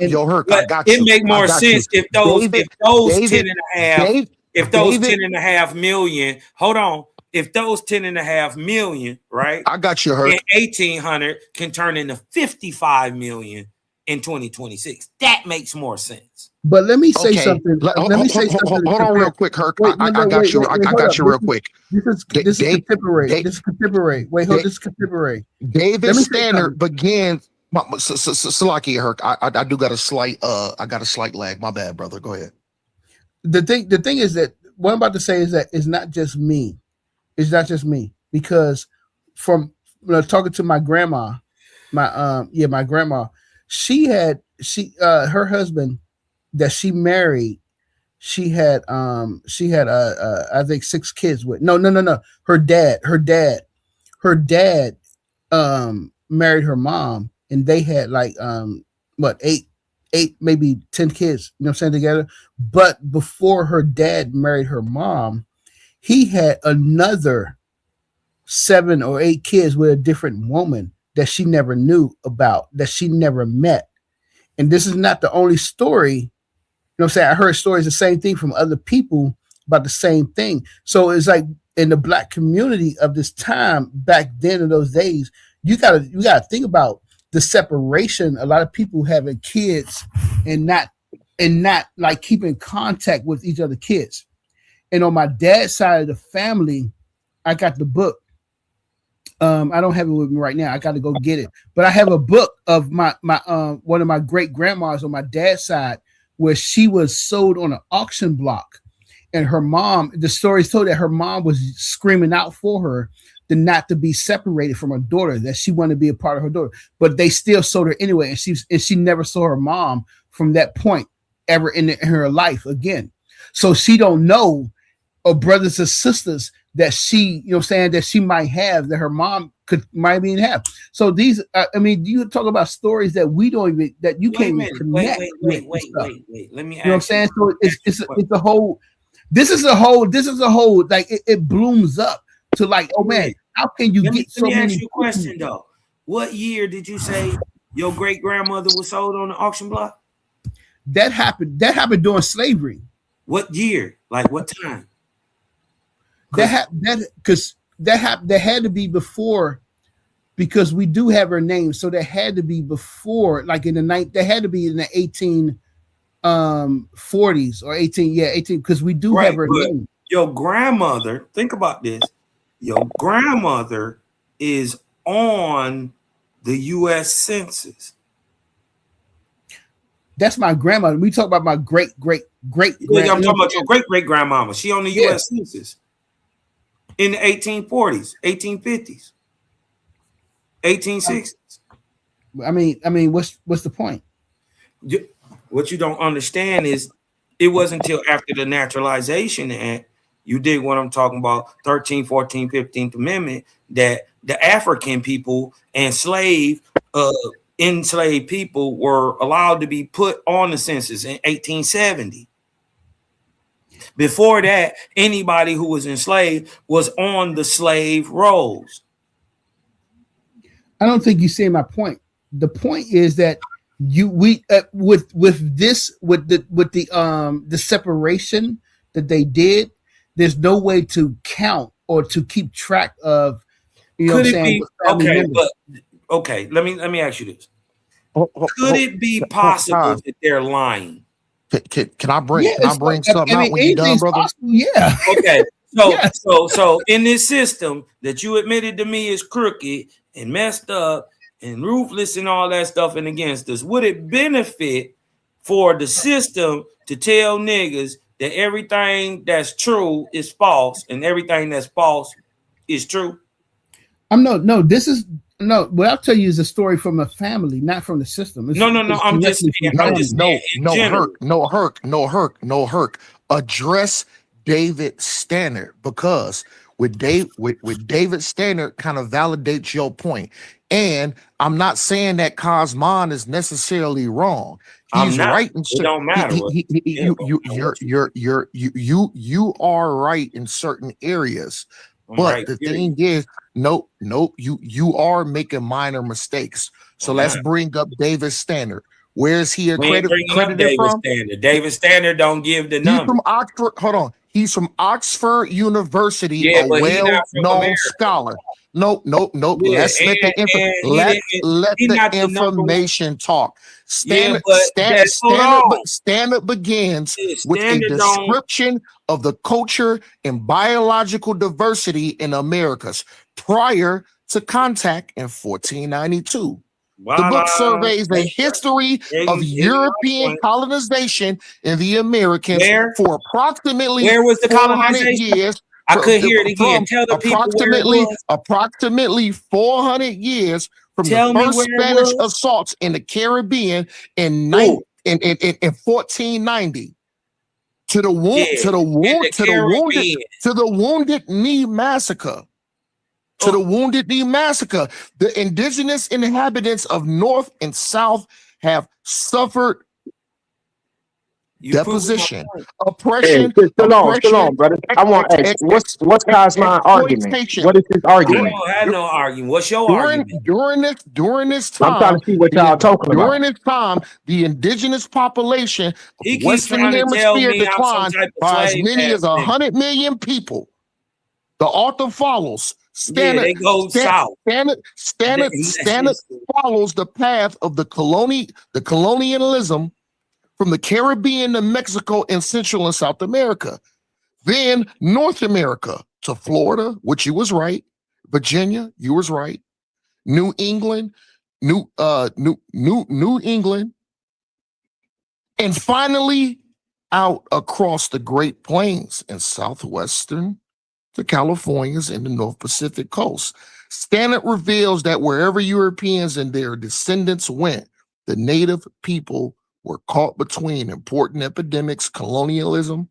I got you. It make more sense if those 10.5 million, hold on. If those 10.5 million, right? I got you, Herc. In 1800 can turn into 55 million in 2026. That makes more sense. But let me say something. Hold on real quick, Herc. I got you. I got you real quick. This is contemporary. This is contemporary. Wait, hold. This is contemporary. David Standard began. Salaki, Herc. I do got a slight. I got a slight lag. My bad, brother. Go ahead. The thing is that what I'm about to say is that it's not just me. It's not just me, because from talking to my grandma, my grandma, her husband that she married, she had I think 6 kids with. No. Her dad married her mom, and they had like 8 maybe 10 kids, you know what I'm saying, together. But before her dad married her mom, he had another 7 or 8 kids with a different woman that she never knew about, that she never met. And this is not the only story. You know what I'm saying? I heard stories the same thing from other people about the same thing. So it's like in the black community of this time back then in those days, you gotta think about the separation. A lot of people having kids and not like keeping contact with each other kids. And on my dad's side of the family, I got the book. I don't have it with me right now. I got to go get it. But I have a book of my one of my great grandmas on my dad's side, where she was sold on an auction block, and her mom. The story is told that her mom was screaming out for her not to be separated from her daughter, that she wanted to be a part of her daughter. But they still sold her anyway, and she never saw her mom from that point ever in her life again. So she don't know. Or brothers and sisters that she, you know what I'm saying, that she might have, that her mom might even have. So these, you talk about stories that we don't even, that you can't even connect. Wait. Let me ask you know what I'm saying? So it's a whole, this is a whole, like it blooms up to like, oh man, how can you get so many? Let me ask you a question though. What year did you say your great grandmother was sold on the auction block? That happened during slavery. What year? Like what time? That had to be before, because we do have her name. So that had to be before, like in the night. That had to be in the 1840s or 18, because we do have her name. Your grandmother, think about this. Your grandmother is on the U.S. Census. That's my grandmother. We talk about my great. I'm talking about your great grandmama. She on the U.S. Census. In the 1840s, 1850s, 1860s. I mean, what's the point? What you don't understand is it wasn't until after the Naturalization Act, you dig what I'm talking about, 13th, 14th, 15th Amendment, that the African people and enslaved people were allowed to be put on the census in 1870. Before that, anybody who was enslaved was on the slave rolls. I don't think you see my point. The point is that with the separation that they did, there's no way to count or to keep track of. Could it be okay? But okay, let me ask you this: could it be possible that they're lying? Can I bring something out when you're done, brother? Yeah. Okay. So in this system that you admitted to me is crooked and messed up and ruthless and all that stuff and against us, would it benefit for the system to tell niggas that everything that's true is false and everything that's false is true? What I'll tell you is a story from a family, not from the system. I'm just Herc. Address David Stannard, because with David Stannard kind of validates your point. And I'm not saying that Cosmon is necessarily wrong. He's right. It don't matter. You are right in certain areas. But the thing is, you are making minor mistakes. So let's bring up David Stannard. Where is he credited from? David Stannard don't give the number. He's from Oxford. Hold on. He's from Oxford University, a well-known scholar. Nope. Let's let the information talk. Standard begins with a description of the culture and biological diversity in Americas prior to contact in 1492. The book surveys the history of European colonization in the Americans for approximately 400 years. I could hear it again. Tell the people approximately 400 years from the first Spanish assaults in the Caribbean in 1490 to the Wounded Knee Massacre. To the Wounded Knee Massacre, the indigenous inhabitants of North and South have suffered deposition, oppression. Still on, brother. I want to ask, what's Cosmon's argument? What is his argument? I don't have no argument. What's your argument? During this time, I'm trying to see what y'all talking about. During this time, the indigenous population of the Western Hemisphere declined by as many as 100 million people. The author follows. Standard follows the path of the colonialism from the Caribbean to Mexico and Central and South America. Then North America to Florida, which you was right. Virginia, you was right. New England, New England, and finally out across the Great Plains and southwestern the Californias and the North Pacific coast. Stannard reveals that wherever Europeans and their descendants went, the native people were caught between important epidemics, colonialism,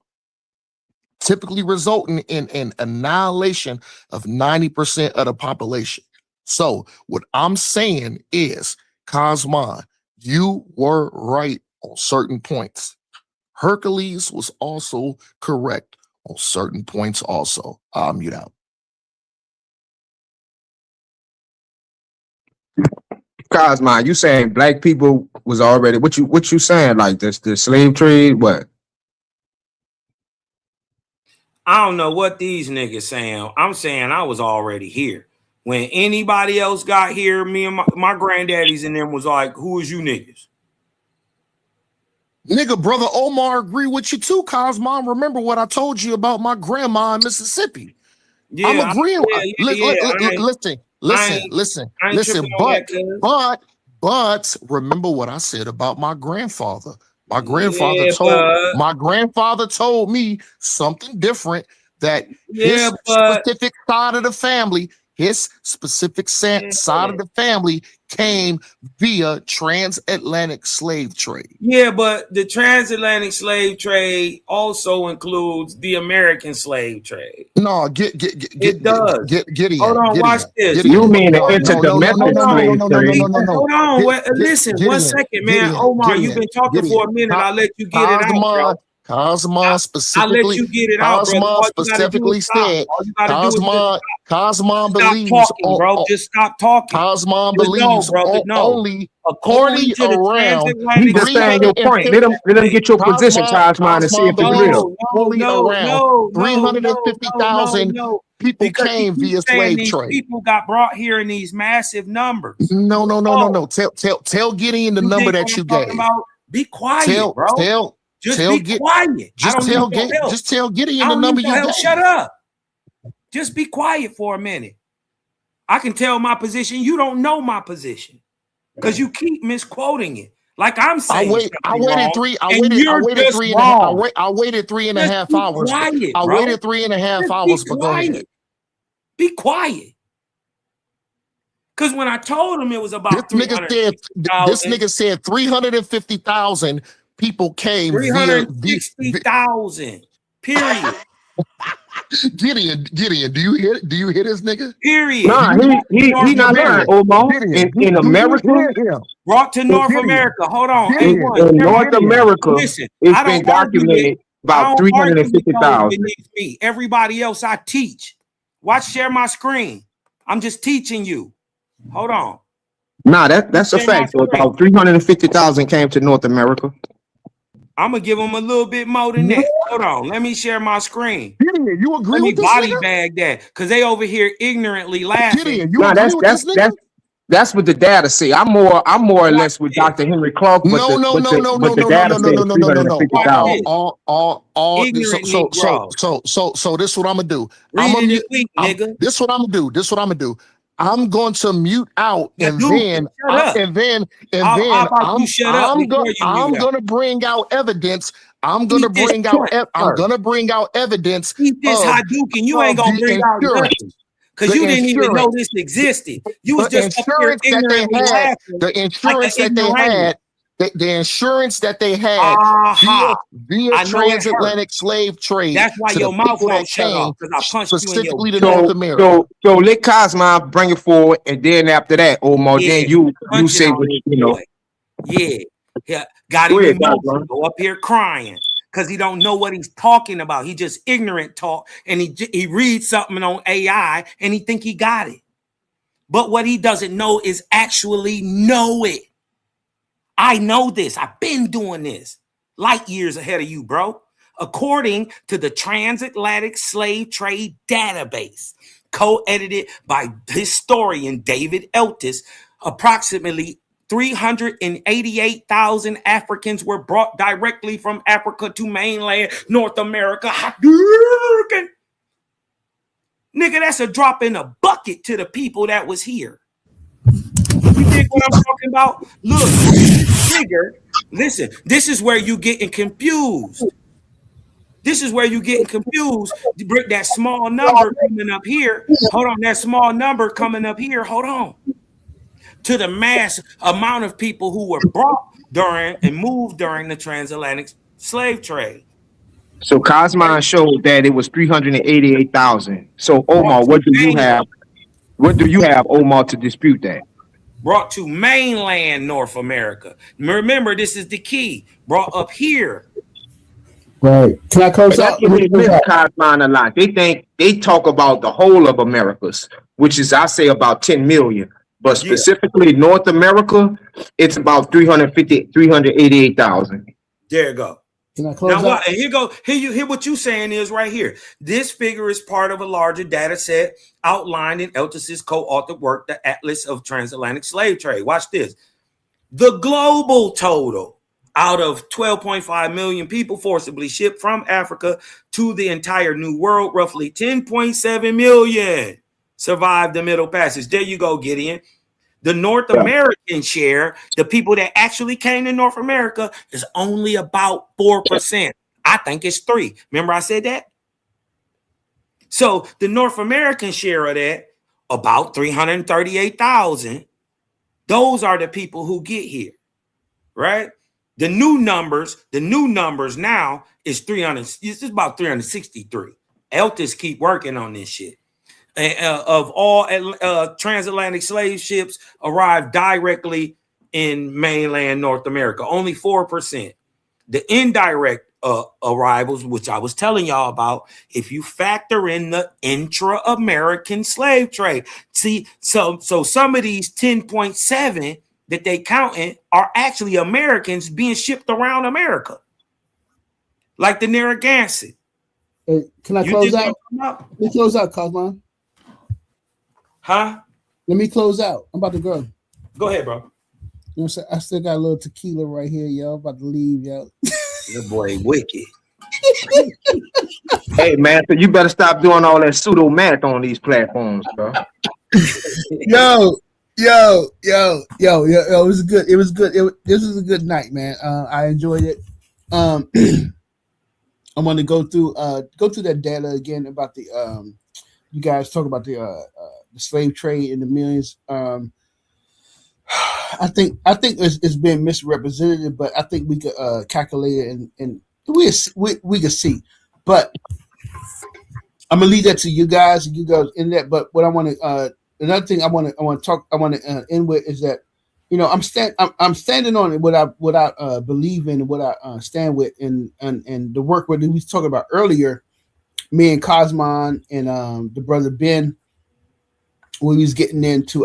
typically resulting in an annihilation of 90% of the population. So what I'm saying is, Cosmon, you were right on certain points. Hercules was also correct on certain points also. I'll mute out. Cosmon, you saying black people was already what you saying, like the slave trade? What? I don't know what these niggas saying. I'm saying I was already here. When anybody else got here, me and my granddaddies and them was like, who is you niggas? Nigga, brother Omar agree with you too, Cosmon. Remember what I told you about my grandma in Mississippi. Yeah, I'm agreeing. Listen. But remember what I said about my grandfather. My grandfather told me something different, that his specific side of the family, side of the family came via transatlantic slave trade. Yeah, but the transatlantic slave trade also includes the American slave trade. No, it does. Get in. Hold on, watch this. You mean the interdomestic slave trade? Hold on, listen, 1 second, man. Omar, you've been talking for a minute. I'll let you get it out. Cosmon specifically, I'll let you get it out, Cosmon specifically said, Cosmon Stop believes talking, bro. Just stop talking. Cosmon Just believes only according to the around. You just saying your point. Let them get your position, Cosmon, and see if it's real. Only around 350,000 people came via slave these trade. people got brought here in these massive numbers. No. Tell Gideon the number that you gave. Be quiet, bro. Just be quiet. Just tell Gideon the number you gave. Shut up. Just be quiet for a minute. I can tell my position. You don't know my position because you keep misquoting it. Like I'm saying, I waited 3.5 hours. Quiet, I waited 3.5 hours, but go ahead. Be quiet. Because when I told him it was about this nigga said 350,000 people came. 360,000. Period. Gideon, do you hear this nigga? Period. Nah, he not lying, Omar. In America, brought to North America. Hold on. In North America, it's been documented about 350,000. Everybody else I teach. Watch, share my screen. I'm just teaching you. Hold on. Nah, that's a fact. So about 350,000 came to North America. I'm gonna give them a little bit more than that. Hold on, let me share my screen. Gideon, you agree with this body nigga? Bag that because they over here ignorantly laughing. Gideon, Nah, that's what the data say. I'm more or less with Dr. Henry Clark. No. So this is what I'm gonna do. This is what I'm gonna do. I'm going to mute out I'm gonna bring out evidence. I'm gonna bring out evidence. Keep this Hadouken. You ain't gonna bring out nothing. Because you didn't even know this existed. You was just up here ignorantly laughing. The insurance that they had. The insurance that they had via transatlantic slave trade. That's why your mouth won't shut off because I punched specifically you in to North America. So let Cosmon bring it forward, and then after that, Omar, then you say what you know. Yeah, got him emotional. Go up here crying because he don't know what he's talking about. He just ignorant talk, and he reads something on AI, and he think he got it. But what he doesn't know is actually know it. I know this. I've been doing this light years ahead of you, bro. According to the Transatlantic Slave Trade Database, co-edited by historian David Eltis, approximately 388,000 Africans were brought directly from Africa to mainland North America. Nigga, that's a drop in a bucket to the people that was here. You think what I'm talking about? Look, trigger. Listen, this is where you getting confused. That small number coming up here. Hold on, that small number coming up here. Hold on. To the mass amount of people who were brought during and moved during the transatlantic slave trade. So Cosmon showed that it was 388,000. So Omar, what do you have? What do you have, Omar, to dispute that? Brought to mainland North America. Remember, this is the key. Brought up here. Right. Can I close out? Cosmon a lot. They talk about the whole of Americas, which is I say about 10 million. But specifically North America, it's about 388,000. There you go. Now what? And here what you saying is right here. This figure is part of a larger data set outlined in Eltis's co-authored work, The Atlas of Transatlantic Slave Trade. Watch this. The global total out of 12.5 million people forcibly shipped from Africa to the entire New World, roughly 10.7 million survived the Middle Passage. There you go, Gideon. The North American share, the people that actually came to North America, is only about 4%. I think it's 3%. Remember I said that? So the North American share of that, about 338,000. Those are the people who get here, right? The new numbers now is 300. It's about 363. Eltis keep working on this shit. Of all transatlantic slave ships arrived directly in mainland North America, only 4%. The indirect arrivals, which I was telling y'all about, if you factor in the intra-American slave trade. See, so some of these 10.7 that they counting are actually Americans being shipped around America, like the Narragansett. Can I close out? Let me close out, Cosmo. Huh? Let me close out. I'm about to go. Go ahead, bro. You know what I'm saying? I still got a little tequila right here, yo. I'm about to leave, yo. Your boy wicked. Hey man, so you better stop doing all that pseudo math on these platforms, bro. Yo. It was good. It was good. This was a good night, man. I enjoyed it. I want to go through that data again about the you guys talk about the slave trade in the millions. I think it's been misrepresented, but I think we could calculate it and we could see. But I'm gonna leave that to you guys in that. But what I want to another thing I want to end with is that, you know, I'm standing on it, what I believe in and what I stand with, and the work what we was talking about earlier, me and Cosmon and the brother Ben, when we was getting into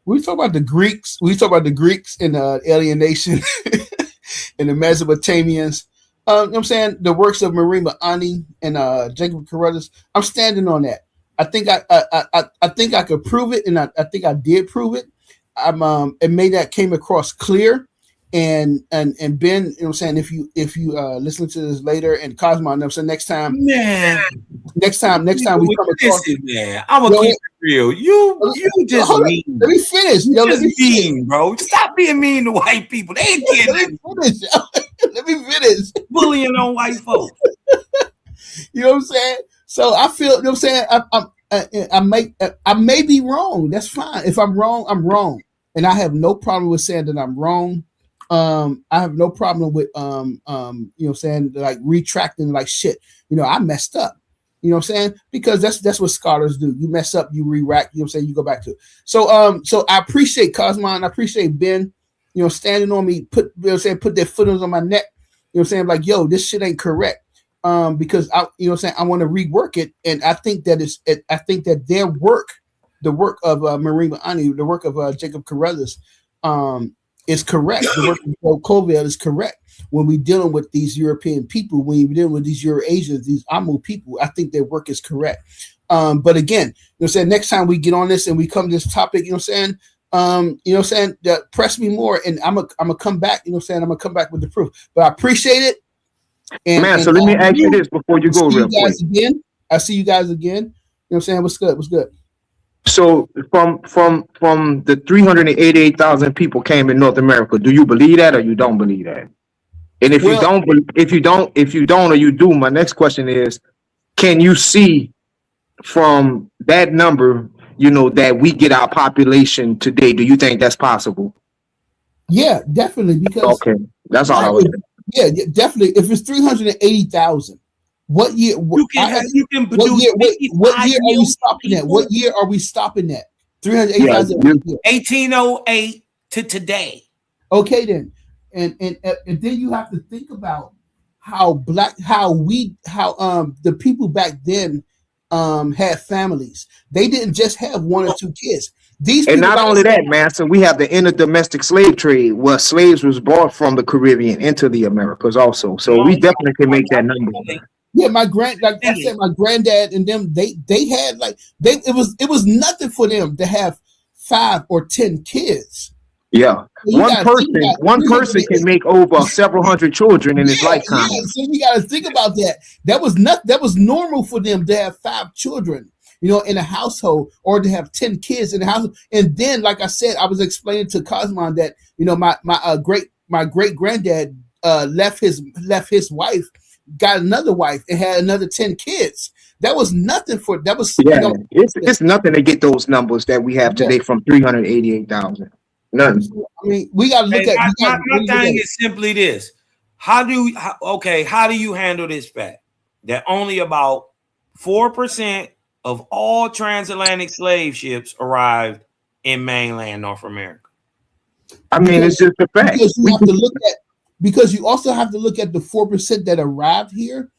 we talk about the Greeks. We talk about the Greeks and alienation and the Mesopotamians. You know what I'm saying? The works of Marima Ani and Jacob Carruthers. I'm standing on that. I think I think I could prove it, and I think I did prove it. It made that came across clear. And Ben, you know what I'm saying, if you listen to this later, and Cosmo, you know, so next time we come across it, man. I'm gonna keep it real. You just mean. Let me finish. You just mean, bro. Stop being mean to white people. They ain't getting Let me finish. Bullying on white folks. You know what I'm saying? So I feel, you know what I'm saying, I may be wrong. That's fine. If I'm wrong, I'm wrong. And I have no problem with saying that I'm wrong. I have no problem with you know, saying like retracting like shit. You know, I messed up. You know what I'm saying? Because that's what scholars do. You mess up, you re-rack, you know what I'm saying, you go back to it. So I appreciate Cosmon, I appreciate Ben, you know, standing on me, put their foot on my neck, you know what I'm saying, like, yo, this shit ain't correct. Because I, you know what I'm saying, I want to rework it, and I think that their work, the work of Marima Ani, the work of Jacob Carruthers, is correct. The work of Joe Covell is correct. When we're dealing with these European people, when you're dealing with these Eurasians, these Amu people, I think their work is correct. But again, you know what I'm saying, next time we get on this and we come to this topic, you know what I'm saying, press me more, and I'm gonna come back, you know what I'm saying, I'm gonna come back with the proof. But I appreciate it. And so let me ask you this before you go real quick. I see you guys again. You know what I'm saying? What's good? What's good? So from the 388,000 people came in North America, do you believe that or you don't believe that? And if you don't or you do, my next question is, can you see from that number, you know, that we get our population today? Do you think that's possible? Yeah, definitely. Because that's all I was saying. Yeah, definitely. If it's 380,000, what year? What year are we stopping at? What year are we stopping at? 380,000. 1808 to today. Okay, then, and then you have to think about how the people back then had families. They didn't just have one or two kids. And not only that, man, so we have the interdomestic slave trade where slaves was brought from the Caribbean into the Americas also. So we definitely can make that number. Yeah, like I said, my granddad and them, they had it was nothing for them to have 5 or 10 kids. Yeah, one person can make over several hundred children in his lifetime. Yeah, so you got to think about that. That was normal for them to have 5 children, you know, in a household, or to have 10 kids in the house. And then, like I said, I was explaining to Cosmon that, you know, my great granddad left his wife, got another wife, and had another 10 kids. That was nothing for that was. Yeah, you know, it's nothing to get those numbers that we have today from 388,000. None. I mean, we got to look at. My thing is simply this: how do you handle this fact that only about 4% of all transatlantic slave ships arrived in mainland North America? I mean, it's just a fact. Because you have to look at because you also have to look at the 4% that arrived here,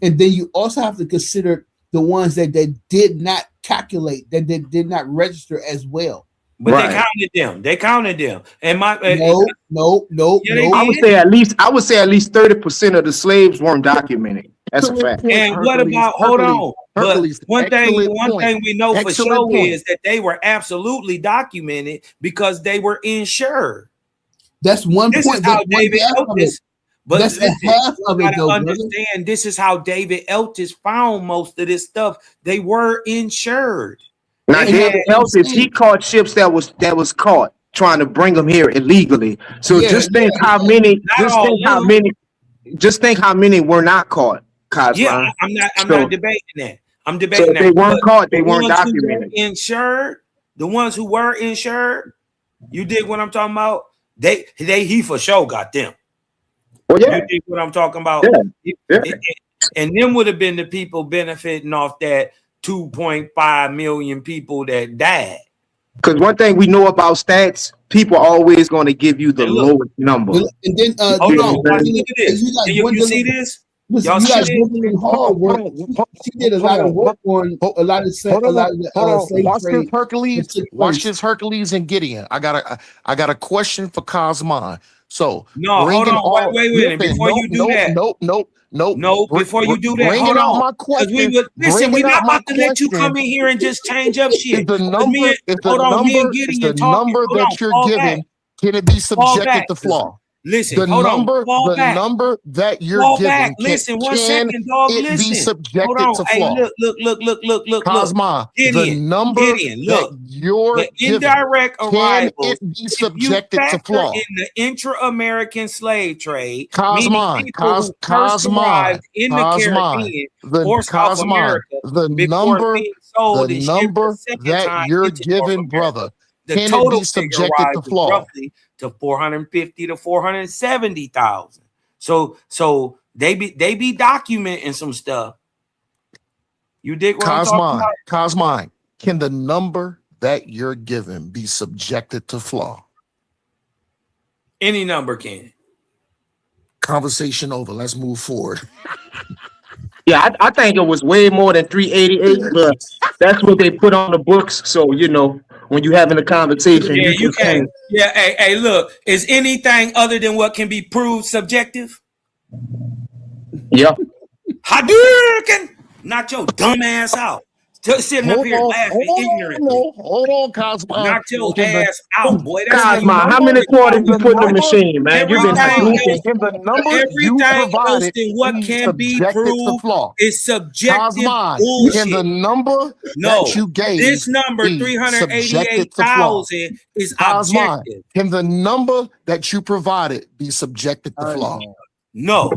and then you also have to consider the ones that they did not calculate, that they did not register as well. But they counted them. They counted them. And my no. Yeah, I would say at least 30% of the slaves weren't documented. That's a fact. And what about hold on? But one thing we know for sure is that they were absolutely documented because they were insured. That's one this point. Is how David Eltis, but that's a half of it, though. Understand, this is how David Eltis found most of this stuff. They were insured. Now, David Eltis, he caught ships that was caught trying to bring them here illegally. So just think how many were not caught. Cosmo. Yeah, I'm not debating that. I'm debating that. They weren't caught. They weren't documented. Insured, the ones who were insured. You dig what I'm talking about? He for sure got them. Well, yeah. You dig what I'm talking about? Yeah. And them would have been the people benefiting off that 2.5 million people that died. Because one thing we know about stats, people are always going to give you the lowest number. And then, hold on, look at this. You see this? Listen, Y'all you guys see working hard work. She did a lot of work on a lot of slave trade. Watch this Hercules and Gideon. I got a question for Cosmon. So no, hold on, wait. Before you do that, no. Before you do that, hold on. My question. Listen, we're not about to let you come in here and just change up shit. Is the number that you're giving, can it be subjected to flaw? Listen, the number that you're giving. Listen, 1 second, dog. Listen. Be subjected to flaw. Hey, look. Cosma, the number that you're the indirect giving, arrivals, can it be subjected to flaw? In the intra-American slave trade, Cosma, in the Caribbean or South America, the number that you're giving, brother, the total be subjected to flaw? Roughly to 450 to 470,000. So they be documenting some stuff. You dig what I'm talking about? Cosmine, can the number that you're given be subjected to flaw? Any number can. Conversation over. Let's move forward. Yeah, I think it was way more than 388, but that's what they put on the books. So, when you're having a conversation, you can. Yeah, hey, look, is anything other than what can be proved subjective? Yep. Hadouken! Knock your dumb ass out. Sitting up here laughing ignorantly. Hold on, Cosmo. Knock your ass out, boy. Cosmo, how many quarters you put in the machine, man? You've been everything else than what can be proved is subjective bullshit. Can the number that you gave this number 388,000 is objective. Can the number that you provided be subjected to flaw? No.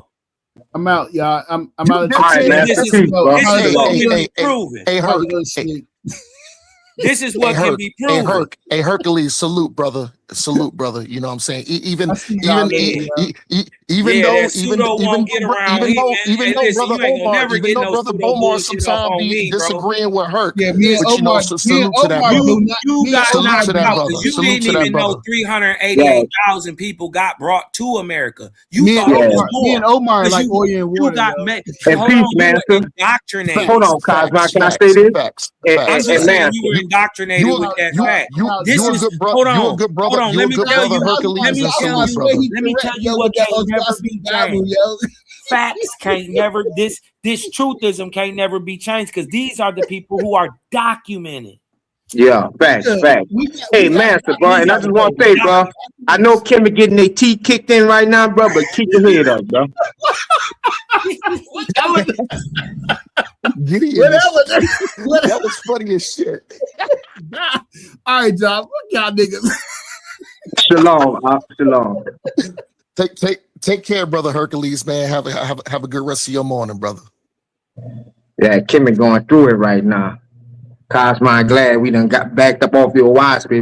I'm out, y'all. I'm out. This is what can be proven. This is what can be proven. Hey, Hercules, salute, brother. Salute, brother. You know what I'm saying? Even though brother Bomar sometimes be disagreeing with Herc. Yeah, me and Omar, salute to that brother. You got knocked out because you didn't even know 388,000 people got brought to America. You thought it was more. Me and Omar are like oil and water. You got indoctrinated. Hold on, Cosmo. Can I say this? I'm just saying you were indoctrinated with that fact. Hold on. Let me tell you what can't never be changed. Facts can't never, this truthism can't never be changed because these are the people who are documented. Yeah, facts. Hey, Master, bro, and I just want to say, bro, I know Kim is getting their teeth kicked in right now, bro, but keep your head up, bro. That was funny as shit. All right, John, fuck y'all niggas. Shalom. Take care, brother Hercules, man. Have a good rest of your morning, brother. Yeah, Kim is going through it right now. Cosmo, I'm glad we done got backed up off your wasp. We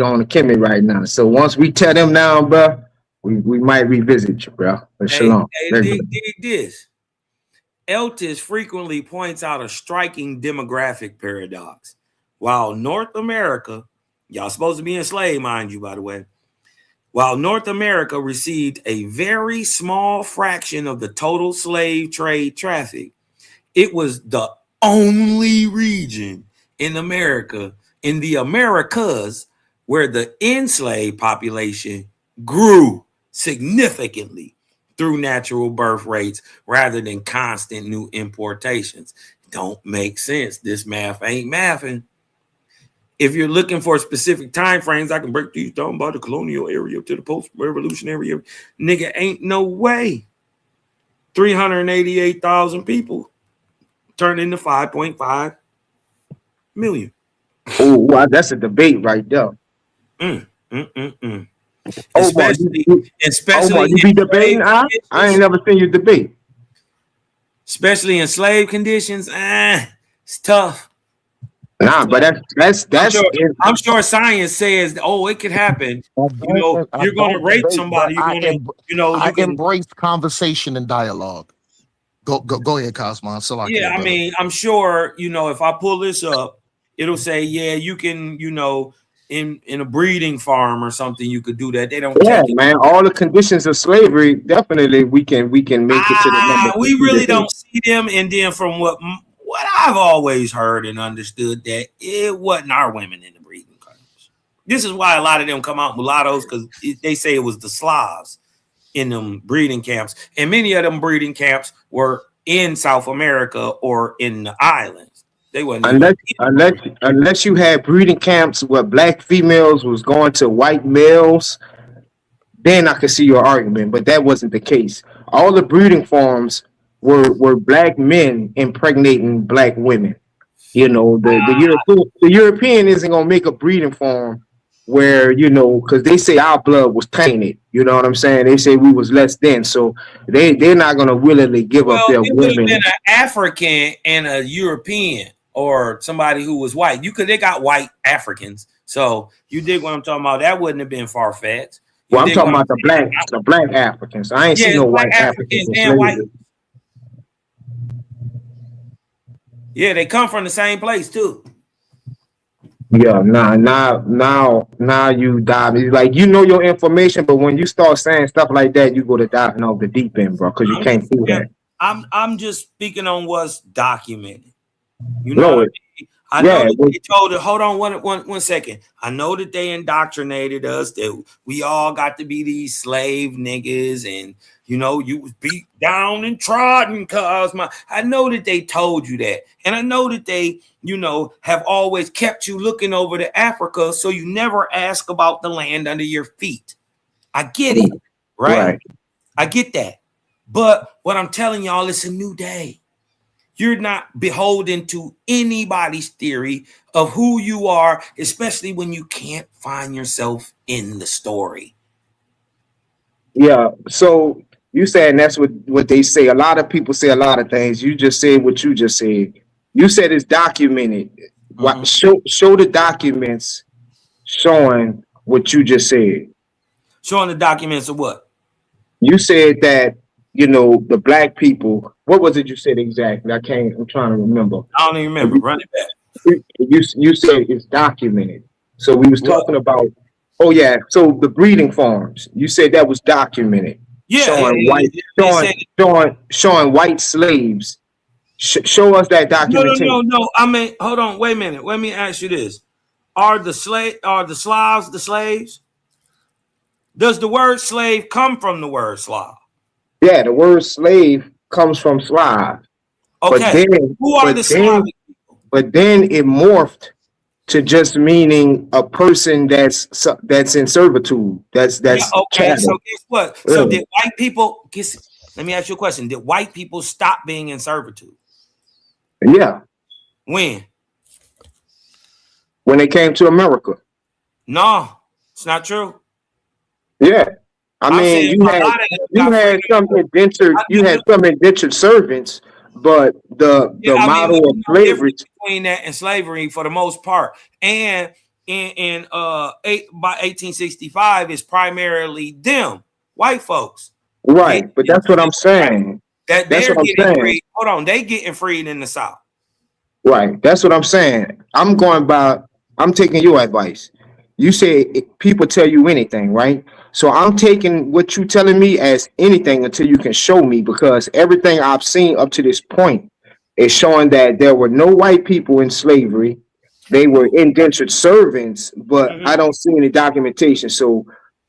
on the Kimmy right now. So once we tear them down, bro, we might revisit you, bro. But shalom. Dig this. Eltis frequently points out a striking demographic paradox. While North America, y'all supposed to be enslaved, mind you, by the way, while North America received a very small fraction of the total slave trade traffic, it was the only region in America, in the Americas, where the enslaved population grew significantly through natural birth rates rather than constant new importations. Don't make sense. This math ain't mathing. If you're looking for specific time frames, I can break these down by the colonial area to the post-revolutionary area. Nigga, ain't no way 388,000 people turned into 5.5 million. Oh, wow, that's a debate right there. Especially you be debating? I ain't never seen you debate. Especially in slave conditions, it's tough. Nah, but that's I'm sure science says, oh, it could happen. You know, you're going to rape somebody. You're going to, you know, I embrace conversation and dialogue. Go ahead, Cosmo. Yeah, I mean, I'm sure, you know, if I pull this up, it'll say, yeah, you can, you know, in a breeding farm or something, you could do that. They don't. Yeah, man. All the conditions of slavery, definitely we can make it to the number. We really don't see them. And then from what I've always heard and understood, that it wasn't our women in the breeding camps. This is why a lot of them come out mulattoes, because they say it was the Slavs in them breeding camps, and many of them breeding camps were in South America or in the islands. They wasn't unless you had breeding camps where black females was going to white males, then I could see your argument. But that wasn't the case. All the breeding farms were black men impregnating black women. You know, the European isn't gonna make a breeding farm where, you know, because they say our blood was tainted. You know what I'm saying? They say we was less than, so they're not gonna willingly give up their women. Been an African and a European, or somebody who was white. They got white Africans. So you dig what I'm talking about? That wouldn't have been far-fetched. Well, I'm talking about the black Africans. I ain't seen no white Africans and white. Yeah, they come from the same place too. Yeah, now you dive. It's like, you know your information, but when you start saying stuff like that, you go to diving off the deep end, bro, because you can't do that. I'm just speaking on what's documented. You know, I know that they told it. Hold on one second. I know that they indoctrinated us that we all got to be these slave niggas, and you know, you was beat down and trodden, I know that they told you that, and I know that they, you know, have always kept you looking over to Africa, so you never ask about the land under your feet. I get it, right? I get that, but what I'm telling y'all, it's a new day. You're not beholden to anybody's theory of who you are, especially when you can't find yourself in the story. Yeah. So you saying that's what they say. A lot of people say a lot of things. You just said what you just said. You said it's documented. Show the documents showing what you just said. Showing the documents of what? You said that, you know, the black people. What was it you said exactly? I'm trying to remember. I don't even remember. Run it back. You said it's documented. So we was talking about, so the breeding farms. You said that was documented. Yeah. Showing white slaves. Show us that documentation. No. I mean, hold on, wait a minute. Let me ask you this. Are the Slavs the slaves? Does the word slave come from the word Slav? Yeah, the word slave comes from Slav. Okay. Who are the Slavic people? But then it morphed to just meaning a person that's in servitude. That's okay. Chattel. So guess what? So did white people? Let me ask you a question. Did white people stop being in servitude? Yeah. When they came to America. No, it's not true. Yeah. I mean, you had some indentured servants, but the model of slavery between that and slavery for the most part, and by 1865 is primarily them white folks, right? But that's what I'm saying. That's what I'm saying. Freed. Hold on, they getting freed in the South, right? That's what I'm saying. I'm taking your advice. You say people tell you anything, right? So I'm taking what you telling me as anything until you can show me, because everything I've seen up to this point is showing that there were no white people in slavery. They were indentured servants, but I don't see any documentation. So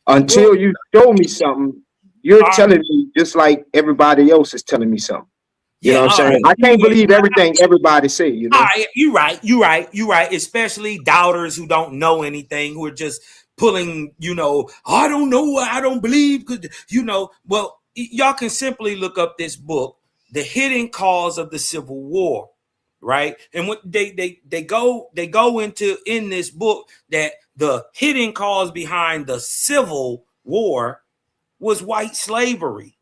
until you show me something, you're telling me just like everybody else is telling me something. You know what I'm saying? I can't believe everything everybody say, you know. You're right. Especially doubters who don't know anything, who are just pulling, I don't know, I don't believe, well, y'all can simply look up this book, The Hidden Cause of the Civil War, right? And what they go into in this book that the hidden cause behind the Civil War was white slavery.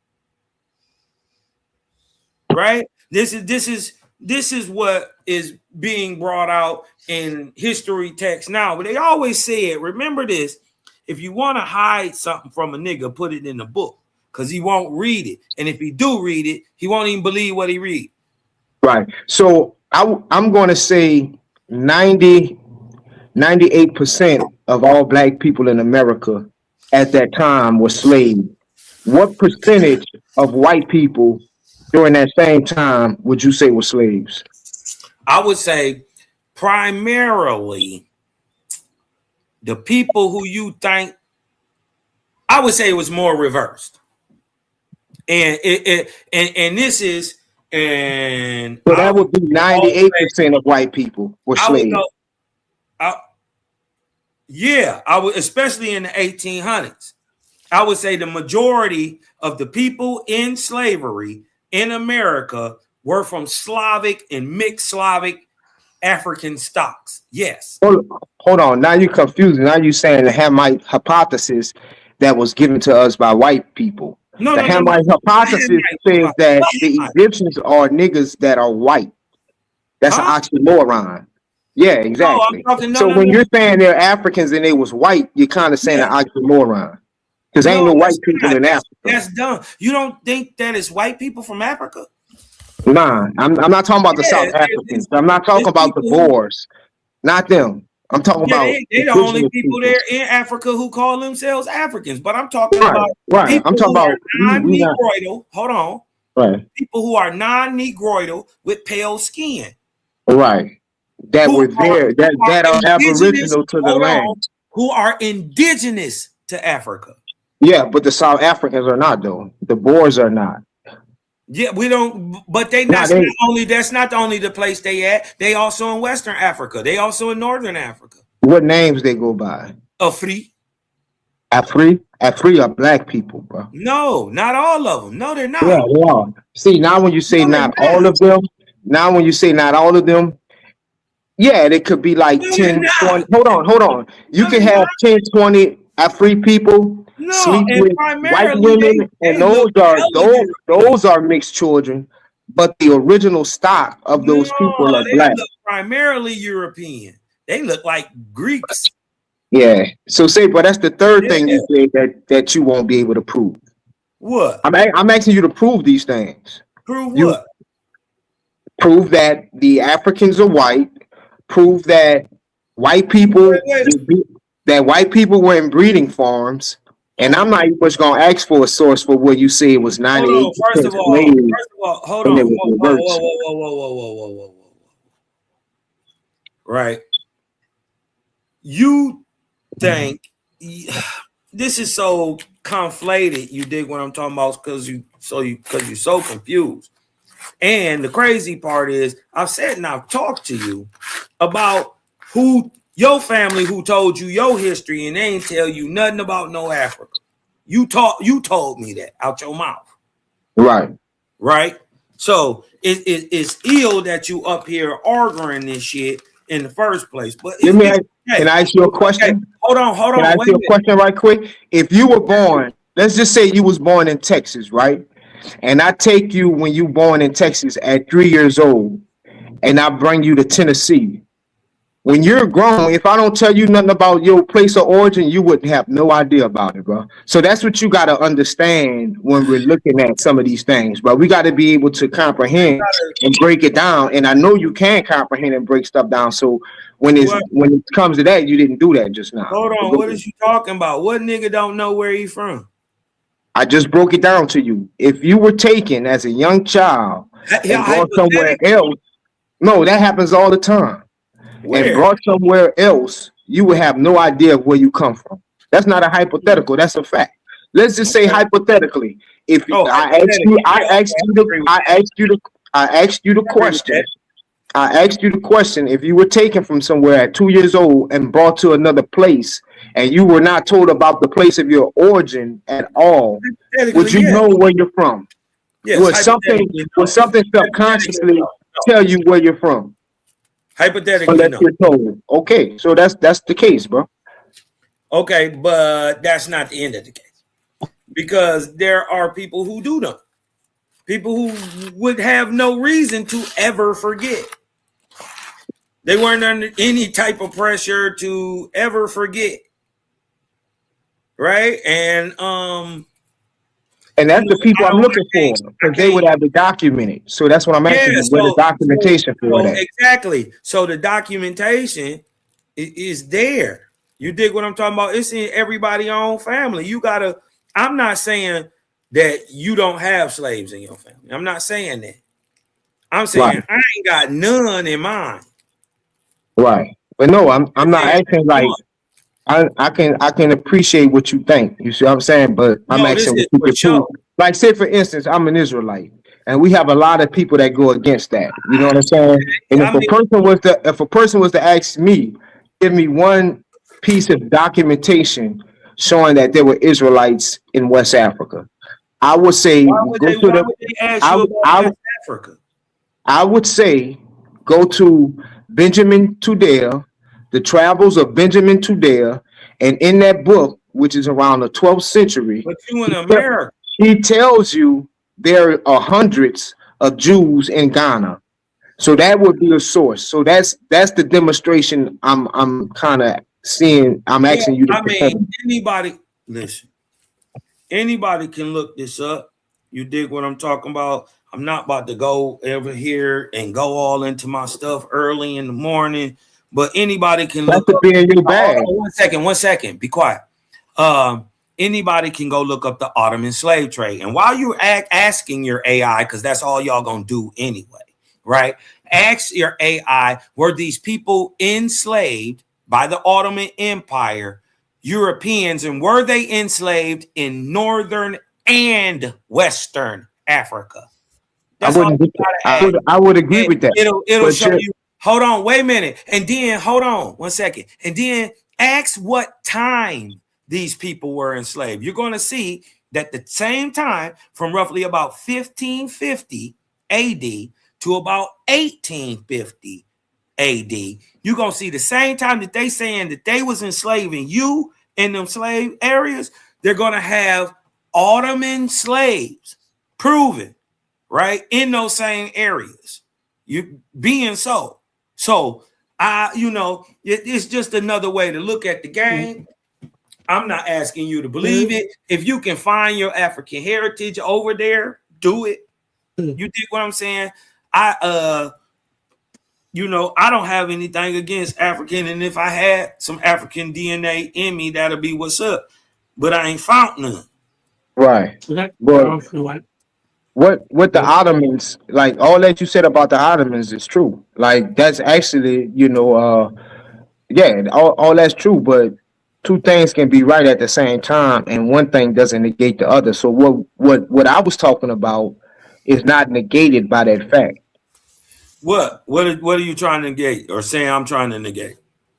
Right? This is what is being brought out in history text now. But they always said, remember this, if you want to hide something from a nigga, put it in the book, because he won't read it. And if he do read it, he won't even believe what he read. Right. So I'm going to say 98% of all black people in America at that time were slaves. What percentage of white people during that same time would you say were slaves? I would say primarily the people who you think, I would say it was more reversed. And this is, and so that would be 98% of white people were slaves. I would, especially in the 1800s. I would say the majority of the people in slavery in America were from Slavic and mixed Slavic African stocks. Yes. Hold on. Now you're confusing. Now you're saying the Hamite hypothesis that was given to us by white people. The Hamite hypothesis says that the Egyptians are niggas that are white. That's an oxymoron. Yeah, exactly. When you're saying they're Africans and they was white, you're kind of saying an oxymoron. Because ain't no white people in Africa. That's dumb. You don't think that it's white people from Africa? Nah, I'm not talking about the South Africans. I'm not talking about the Boers. Not them. I'm talking about they're the only people there in Africa who call themselves Africans. But I'm talking about I'm talking about non-Negroidal. Hold on. Right. People who are non-Negroidal with pale skin. Right. That were there, that are aboriginal to the land. Who are indigenous to Africa. Yeah, but the South Africans are not, though. The Boers are not. Yeah, we don't, but that's not the only the place they at. They also in Western Africa. They also in Northern Africa. What names they go by? Afri. Afri are black people, bro. No, not all of them. No, they're not. Yeah, they are. See, now when you say not all of them, yeah, they could be like 10, 20. Hold on. You can have 10, 20 Afri people. Sleep with white women, and those are mixed children, but the original stock of those people are black. Look primarily European. They look like Greeks. Yeah. So but that's the third thing you say that you won't be able to prove. What? I'm asking you to prove these things. Prove what? Prove that the Africans are white. Prove that white people were in breeding farms. And I'm not even going to ask for a source for what you say it was 98%. First of all, hold on. Whoa. Right. You think this is so conflated, you dig what I'm talking about, because you're so confused. And the crazy part is I've said and I've talked to you about who your family who told you your history and they ain't tell you nothing about no Africa. You told me that out your mouth. Right. So it's ill that you up here arguing this shit in the first place. But can I ask you a question? Okay. Hold on. Can I ask you a question right quick? If you were born, let's just say you was born in Texas, right? And I take you when you born in Texas at 3 years old, and I bring you to Tennessee. When you're grown, if I don't tell you nothing about your place of origin, you wouldn't have no idea about it, bro. So that's what you got to understand when we're looking at some of these things, bro. We got to be able to comprehend and break it down. And I know you can comprehend and break stuff down. So when it comes to that, you didn't do that just now. Hold on, what is you talking about? What nigga don't know where he from? I just broke it down to you. If you were taken as a young child and brought somewhere else, no, that happens all the time. And brought somewhere else, you would have no idea where you come from. That's not a hypothetical. That's a fact. Let's just say hypothetically, if I asked you the question, if you were taken from somewhere at 2 years old and brought to another place, and you were not told about the place of your origin at all, would you know where you're from? Yes, would something subconsciously tell you where you're from? Hypothetically, no. You're told. Okay, so that's the case, bro. Okay, but that's not the end of the case, because there are people who do know. People who would have no reason to ever forget. They weren't under any type of pressure to ever forget, right? And that's the people I'm looking for, because they would have it documented. So that's what I'm asking you. Where the documentation for that? Exactly. So the documentation is there. You dig what I'm talking about? It's in everybody's own family. You gotta. I'm not saying that you don't have slaves in your family. I'm not saying that. I'm saying I ain't got none in mine. Right. But no, I'm not acting like I can appreciate what you think. You see what I'm saying? But I'm asking what you can prove. Like, say for instance, I'm an Israelite, and we have a lot of people that go against that. You know what I'm saying? And if a person was to ask me, give me one piece of documentation showing that there were Israelites in West Africa, I would say I would say go to Benjamin Tudela, The Travels of Benjamin Tudela, and in that book, which is around the 12th century, but you in America, he tells you there are hundreds of Jews in Ghana. So that would be a source. So that's the demonstration I'm kind of seeing. I'm asking you to anybody listen. Anybody can look this up. You dig what I'm talking about? I'm not about to go over here and go all into my stuff early in the morning, but anybody can look up. One second. Be quiet. Anybody can go look up the Ottoman slave trade. And while you're asking your AI, because that's all y'all gonna do anyway, right? Ask your AI, were these people enslaved by the Ottoman Empire, Europeans, and were they enslaved in northern and western Africa? That's I would agree with that. It'll show you. Hold on, wait a minute. And then hold on 1 second. And then ask what time these people were enslaved. You're going to see that the same time from roughly about 1550 AD to about 1850 AD, you're going to see the same time that they saying that they was enslaving you in them slave areas, they're going to have Ottoman slaves proven, right, in those same areas. You being so. So, it's just another way to look at the game. I'm not asking you to believe it. If you can find your African heritage over there, do it. You dig what I'm saying? I don't have anything against African, and if I had some African DNA in me, that'll be what's up. But I ain't found none. Right. Well, what the Ottomans, like all that you said about the Ottomans is true. Like that's actually, all that's true, but two things can be right at the same time, and one thing doesn't negate the other. So what I was talking about is not negated by that fact. What are you trying to negate, or saying I'm trying to negate?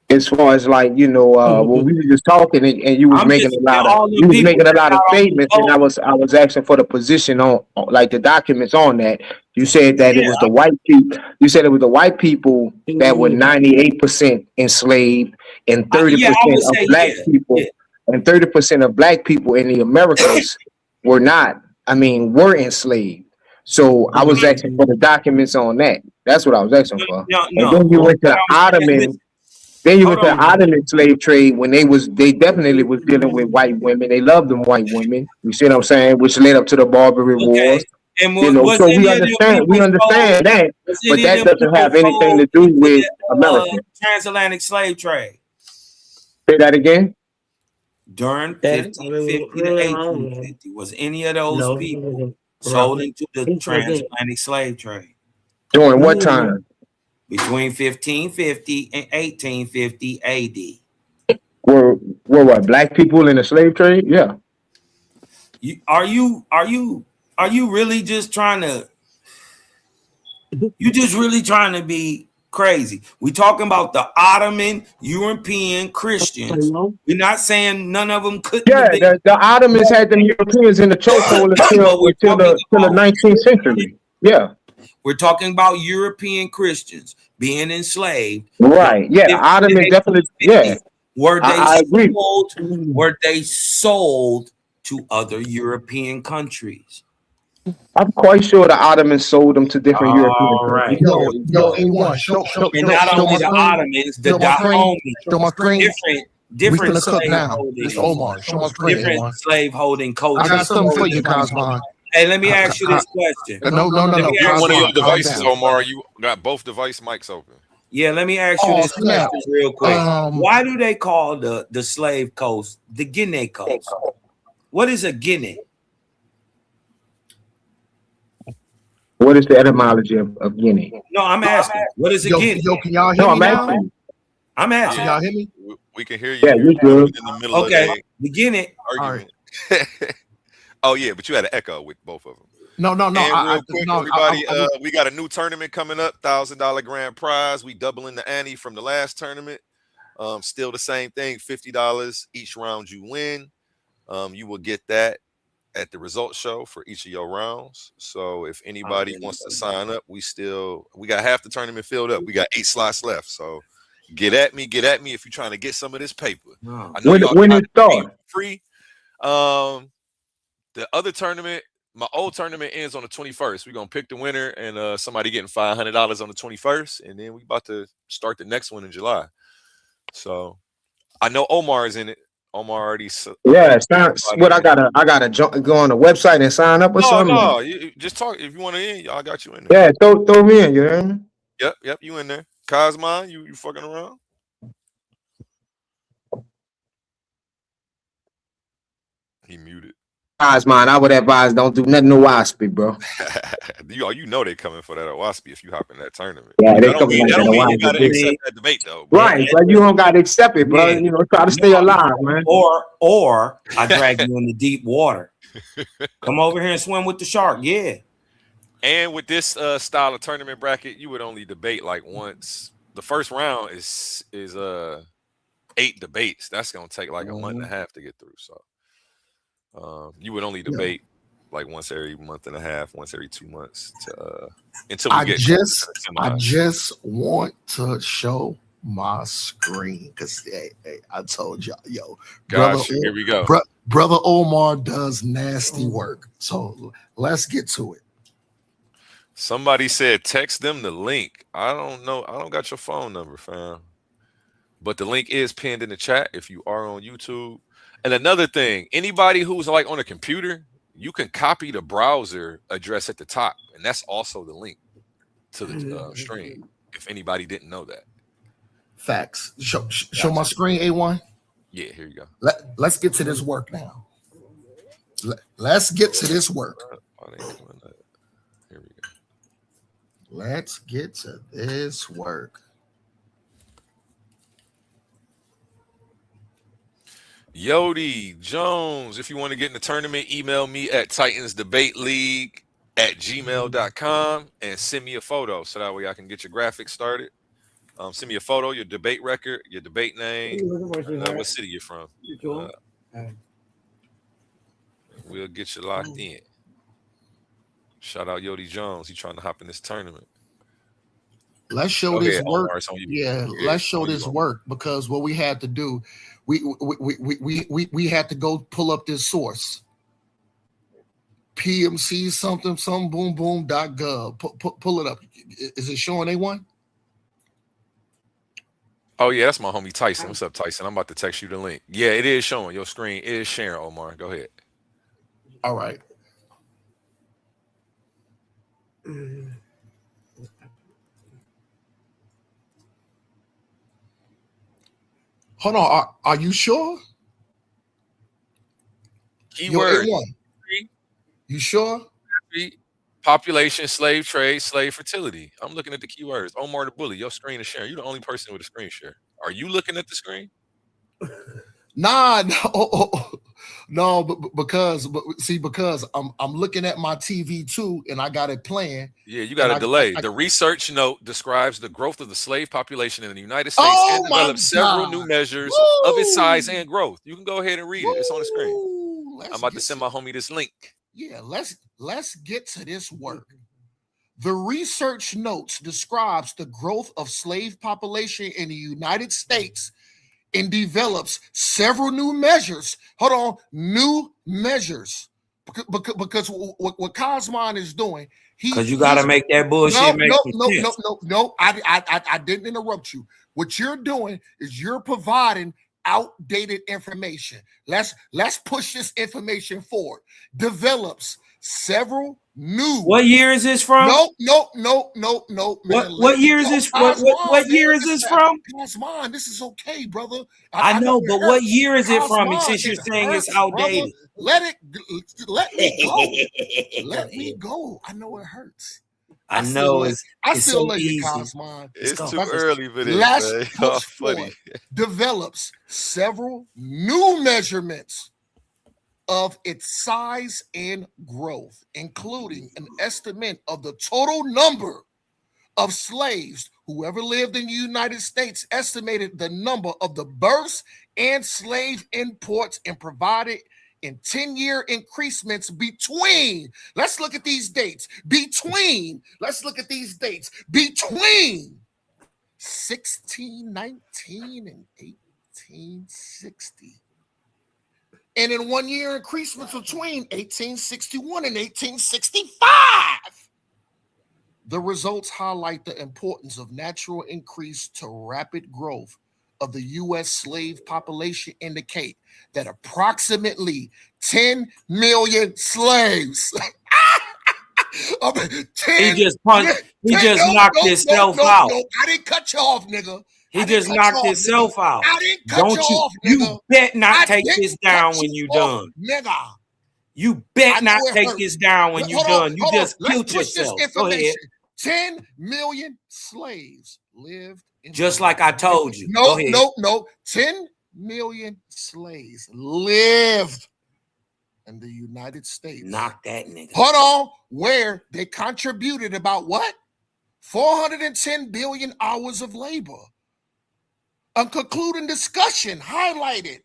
As far as like, when we were just talking and you was making a lot of statements, and I was asking for the position on like the documents on that. You said that it was the white people. You said it was the white people that were 98% enslaved, and 30% of black people, and 30% of black people in the Americas were not. Were enslaved. So I was asking for the documents on that. That's what I was asking for. And then you went to the Ottoman. Then you went to the Ottoman slave trade when they definitely was dealing with white women. They loved them white women. You see what I'm saying? Which led up to the Barbary Wars. And You know, so we understand that, but that doesn't have anything to do with America. Transatlantic slave trade. Say that again. During 1550 to 1850, was any of those people sold into the transatlantic slave trade? During what time? Between 1550 and 1850 AD. Were what, black people in the slave trade? Yeah. Are you really just trying to? You just really trying to be crazy? We talking about the Ottoman European Christians. We're not saying none of them couldn't. Yeah, the Ottomans had them Europeans in the chokehold until the 19th century. Yeah. We're talking about European Christians being enslaved. Right. Yeah. Ottoman definitely. Yeah. Were they I agree. sold? Were they sold to other European countries? I'm quite sure the Ottomans sold them to different European countries. Yo, A1, show And not only the Ottomans, the Dahomey, show my screen. different We finna cook slave now. holding, This Omar, show my screen. different A1. slave holding cultures. I got something for you, Cosmo. Hey, let me ask you this question. No. Let me ask One of you- your devices, Omar. You got both device mics open. Yeah, let me ask you Oh, this snap. question real quick. Um, Why do they call the slave coast the Guinea coast? What is a Guinea? What is the etymology of Guinea? No, I'm asking. What is a Guinea? Yo, can y'all hear No, me I'm now? asking. I'm Can asking. y'all hear me? We can hear you. Yeah, you good. In the middle Okay, of the Guinea. the argument. Oh yeah, but you had an echo with both of them. No. And real quick, no, everybody, we got a new tournament coming up, $1,000 grand prize. We doubling the ante from the last tournament. Still the same thing, $50 each round you win. You will get that at the results show for each of your rounds. So if anybody wants to sign up, we got half the tournament filled up. We got 8 slots left. So get at me if you're trying to get some of this paper. I know When it starts? free. The other tournament, my old tournament ends on the 21st. We're gonna pick the winner and somebody getting $500 on the 21st, and then we about to start the next one in July. So I know Omar is in it. Omar already. Yeah, what I gotta go on the website and sign up or something. No, you just talk if you want to in. I got you in there. Yeah, throw me in. You hear me? Yep, you in there. Cosmon, you fucking around? He muted. Mine, I would advise don't do nothing to Waspy, bro. you know they coming for that at Waspy if you hop in that tournament. Yeah, they that don't coming mean, like that don't that mean you Waspy, gotta dude. accept that debate though. Bro. Right, but you don't gotta accept it, bro. Yeah. You know, try to stay alive, man. Or I drag you in the deep water. Come over here and swim with the shark. Yeah. And with this style of tournament bracket, you would only debate like once. The first round is 8 debates. That's gonna take like a month and a half to get through. So you would only debate like once every month and a half, once every 2 months to until we I get just want to show my screen because hey, I told y'all, yo, Gosh, here we go. Brother Omar does nasty work. So let's get to it. Somebody said text them the link. I don't know. I don't got your phone number, fam. But the link is pinned in the chat if you are on YouTube. And another thing, anybody who's like on a computer, you can copy the browser address at the top, and that's also the link to the stream. If anybody didn't know that. Facts. Show my screen, A1. Yeah, here you go. Let's get to this work now. Let's get to this work. Here we go. Let's get to this work. Yodi Jones, if you want to get in the tournament, email me at titansdebateleague@gmail.com and send me a photo so that way I can get your graphics started. Send me a photo, your debate record, your debate name, what city you're from. We'll get you locked in. Shout out Yodi Jones. He's trying to hop in this tournament. Let's show this work. Yeah, let's show this work because what we had to do, we had to go pull up this source. PMC something boom boom.gov. Pull it up. Is it showing A1? Oh yeah, that's my homie Tyson. What's up, Tyson? I'm about to text you the link. Yeah, it is showing. Your screen is sharing, Omar. Go ahead. All right. Hold on. Are you sure? Keyword. You sure? Population, slave trade, slave fertility. I'm looking at the keywords. Omar the Bully, your screen is sharing. You're the only person with a screen share. Are you looking at the screen? Nah, no, because I'm looking at my TV too, and I got it playing. Yeah, you got a delay. The research note describes the growth of the slave population in the United States and developed several new measures of its size and growth. You can go ahead and read it. It's on the screen. I'm about to send my homie this link. Yeah, let's get to this work. The research notes describes the growth of slave population in the United States and develops several new measures. Hold on, new measures. Because what Cosmon is doing, because you got to make that bullshit make sense. No. I didn't interrupt you. What you're doing is you're providing outdated information. Let's push this information forward. Develops several new. What year is this from? No. What year is this? What year is this from? Cosmon, this is okay, brother. I know, but what year is it from? Since you're saying it's outdated, let me go. Let me go. I know it hurts. I know it's still so love you, easy. Cosmon. It's too early for this. Let's Oh, push funny. forward. Develops several new measurements of its size and growth, including an estimate of the total number of slaves who ever lived in the United States, estimated the number of the births and slave imports, and provided in 10-year increments between, let's look at these dates, between 1619 and 1860. And in 1 year increments between 1861 and 1865. The results highlight the importance of natural increase to rapid growth of the U.S. slave population, indicate that approximately 10 million slaves. He just knocked himself out. No, I didn't cut you off, nigga. He just knocked himself out. I didn't cut you off, nigga. You bet not take this down when you done. Nigga. You bet not take this down when you done. You just killed yourself. Go ahead. 10 million slaves lived in just like I told you. No. 10 million slaves lived in the United States. Knock that nigga. Hold on. Where they contributed about what? 410 billion hours of labor. A concluding discussion highlighted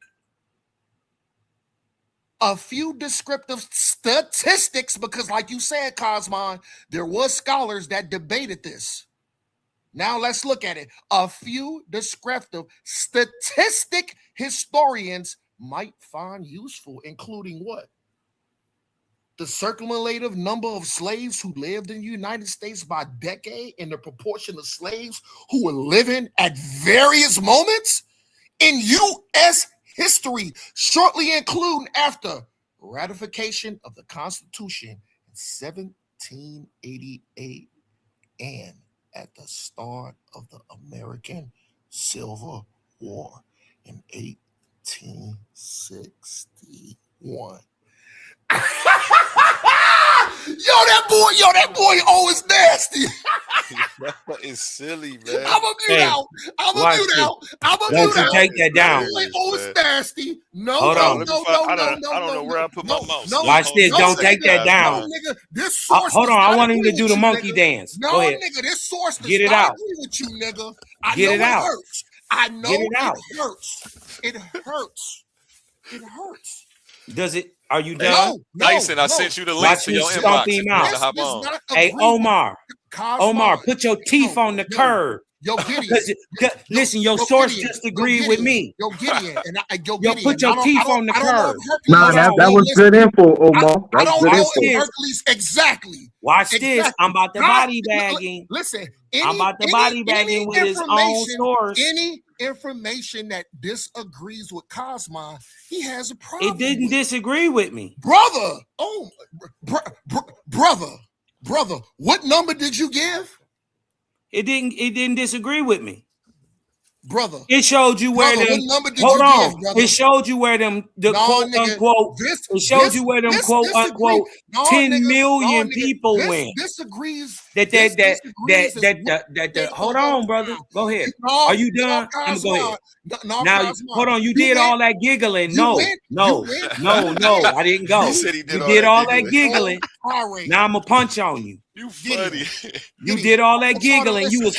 a few descriptive statistics, because like you said, Cosmon, there was scholars that debated this. Now let's look at it. A few descriptive statistic historians might find useful, including what? The circumlative number of slaves who lived in the United States by decade and the proportion of slaves who were living at various moments in U.S. history, shortly including after ratification of the Constitution in 1788 and at the start of the American Civil War in 1861. That boy always nasty. That is silly, man. I'm a mute out. Don't you take that down. Always nasty. No. Hold on. I don't know where I put my mouse. Watch this. Don't take that down. Nigga, this source hold on. I want him to do the monkey dance. No, go ahead. Nigga, this source does Get it not out. agree with you, nigga. Get it out. Hurts. I know Get it out. hurts. It hurts. It hurts. Does it? Are you done? No, Tyson, I sent you the link Watch to me your stomp inbox. him You out. need to hop on. Hey, Omar, put your teeth on the curb. Yo, Gideon. Listen, your source just agreed with me. Yo, Gideon, and yo, put your teeth on the curve. Nah, that was good info, Omar. I don't know That's good info. Hercules exactly. Watch this. I'm about to body bagging. Listen, I'm about to body bagging with his own source. Any information that disagrees with Cosmo, he has a problem. It didn't disagree with me, brother. Oh, brother. What number did you give? It didn't disagree with me, brother. It showed you where brother, them. What number did hold you on. give, brother? It showed you where them quote unquote. It showed you where them quote unquote 10 million people went. Disagrees. Hold on, brother. Go ahead. Are you done? I'm gonna go ahead. Now, hold on. You did all that giggling. No. I didn't go. You did all that giggling. Now I'm gonna punch on you. You funny. You did all that giggling. You was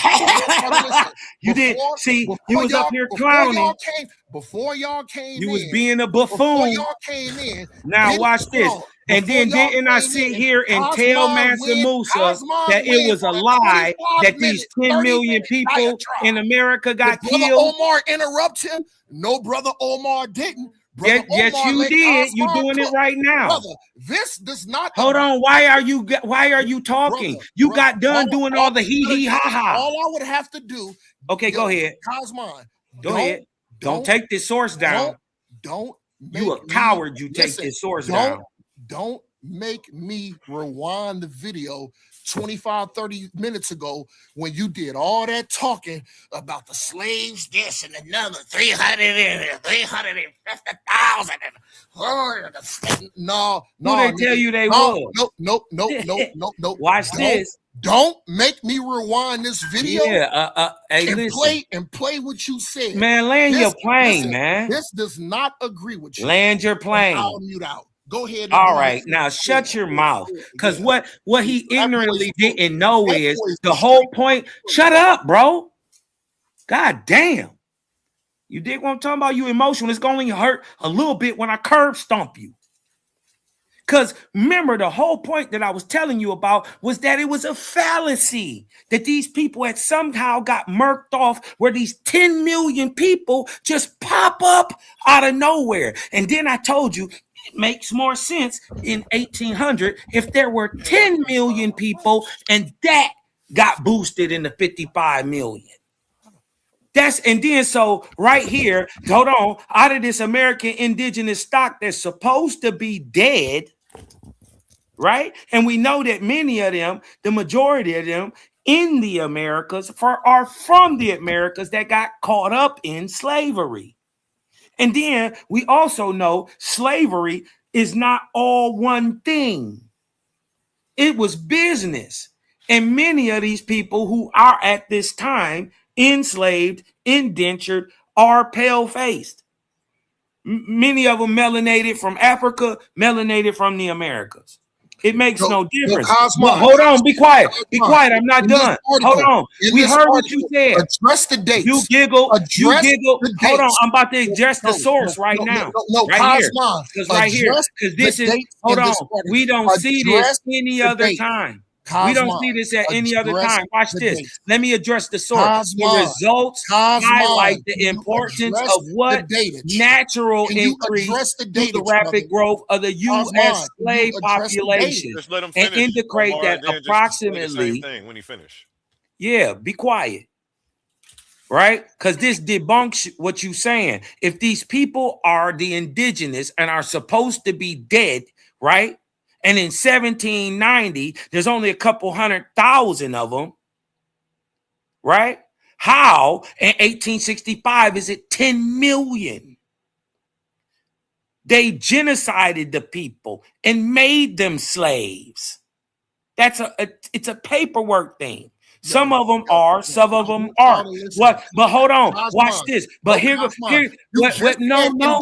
you did. See, you was up here clowning. Before y'all came you in, was being a buffoon. Before y'all came in. Now watch this. And then didn't I sit here and tell Mansa Musa that it was a lie that these 10 million people in America got killed? Omar interrupt him? No, brother Omar didn't. Yes, you did. You're doing it right now. Brother, this does not. Hold on. Why are you talking? You got done doing all the hee ha ha. All I would have to do. Okay, go ahead. Cosmon, go ahead. Don't take this source down. Don't. You a coward. You take this source down. Don't make me rewind the video 25-30 minutes ago when you did all that talking about the slaves, this and another 350,000. No. Who they tell you they was? No. Watch this. Don't make me rewind this video. Yeah, hey, and play what you said. Man, land your plane, man. This does not agree with you. Land your plane. I'll mute out. Go ahead. All right, now shut your mouth. Because what he ignorantly didn't know is the whole point. Shut up, bro. God damn. You dig what I'm talking about? You emotional. It's going to hurt a little bit when I curb stomp you. Because remember, the whole point that I was telling you about was that it was a fallacy that these people had somehow got murked off, where these 10 million people just pop up out of nowhere. And then I told you, it makes more sense in 1800 if there were 10 million people and that got boosted into 55 million. And then so right here, hold on, out of this American indigenous stock that's supposed to be dead, right? And we know that many of them, the majority of them in the Americas are from the Americas that got caught up in slavery. And then we also know slavery is not all one thing. It was business. And many of these people who are at this time enslaved, indentured, are pale-faced. Many of them melanated from Africa, melanated from the Americas. It makes no difference. Well, hold on, be quiet. Be quiet. I'm not done. Hold on. We heard what you said. Address the dates. You giggle. Hold on. I'm about to address the source right now. Right here. Because right here. Because this is, hold on. We don't see this any other time. We don't see this at any other time. Watch this. Let me address the source. The results highlight the importance of what natural increase to the rapid growth of the U.S. slave population, and indicate that approximately. When you finish, yeah, be quiet. Right? Because this debunks what you're saying. If these people are the indigenous and are supposed to be dead, right? And in 1790, there's only a couple 100,000 of them, right? How in 1865 is it 10 million? They genocided the people and made them slaves. It's a paperwork thing. Some of them are, some of them aren't. What? But hold on, watch this. But no. Look,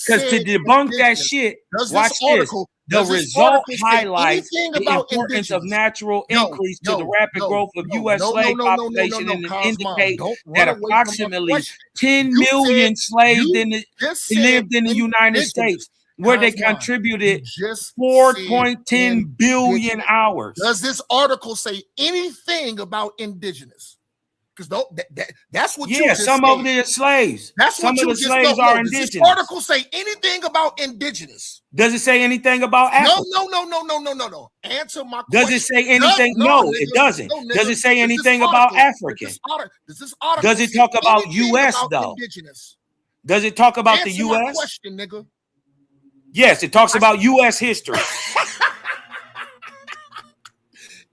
because to debunk that shit, watch this. The result highlights the importance of natural increase to the rapid growth of U.S. slave population and indicate that approximately 10 million slaves lived in the United States. where they Cosmo, contributed just 4.10 billion hours. Does this article say anything about indigenous? Because that's what you just some said. of them are slaves. That's some what of you the just slaves know. are Does indigenous. this article say anything about indigenous? Does it say anything about Africa? No. Answer my question. Does it say anything? No, it doesn't. Does it say anything about African? Does it talk about U.S. though? Indigenous? Does it talk about the Answer my U.S.? question, nigga. Yes, it talks about U.S. history.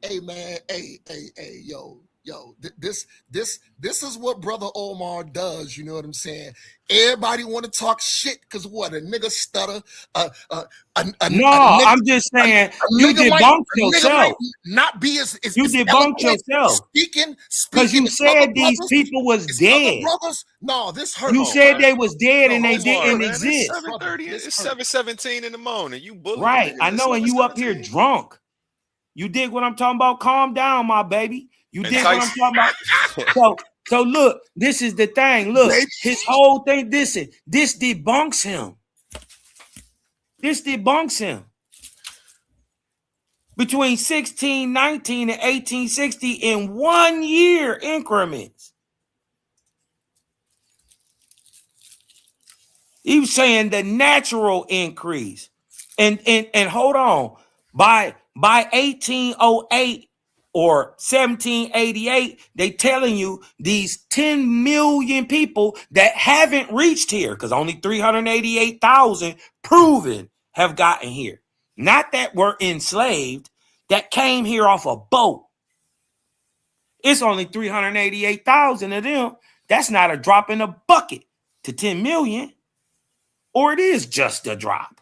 Hey man, hey, yo, this is what Brother Omar does. You know what I'm saying? Everybody want to talk shit because what, a nigga stutter? I'm just saying you debunked yourself. Not be as you debunked yourself. Speaking because you said these people was dead. Brothers, no, this hurt. You said they was dead and they didn't exist. It's 7:30. It's 7:17 in the morning. You bully. Right, I know, and you up here drunk. You dig what I'm talking about? Calm down, my baby. You dig what I'm talking about? So look, this is the thing. Look, his whole thing. This debunks him. This debunks him. Between 1619 and 1860 in 1 year increments. He was saying the natural increase. And hold on. By 1808 or 1788, they telling you these 10 million people that haven't reached here, because only 388,000 proven have gotten here. Not that were enslaved, that came here off a boat. It's only 388,000 of them. That's not a drop in a bucket to 10 million. Or it is just a drop.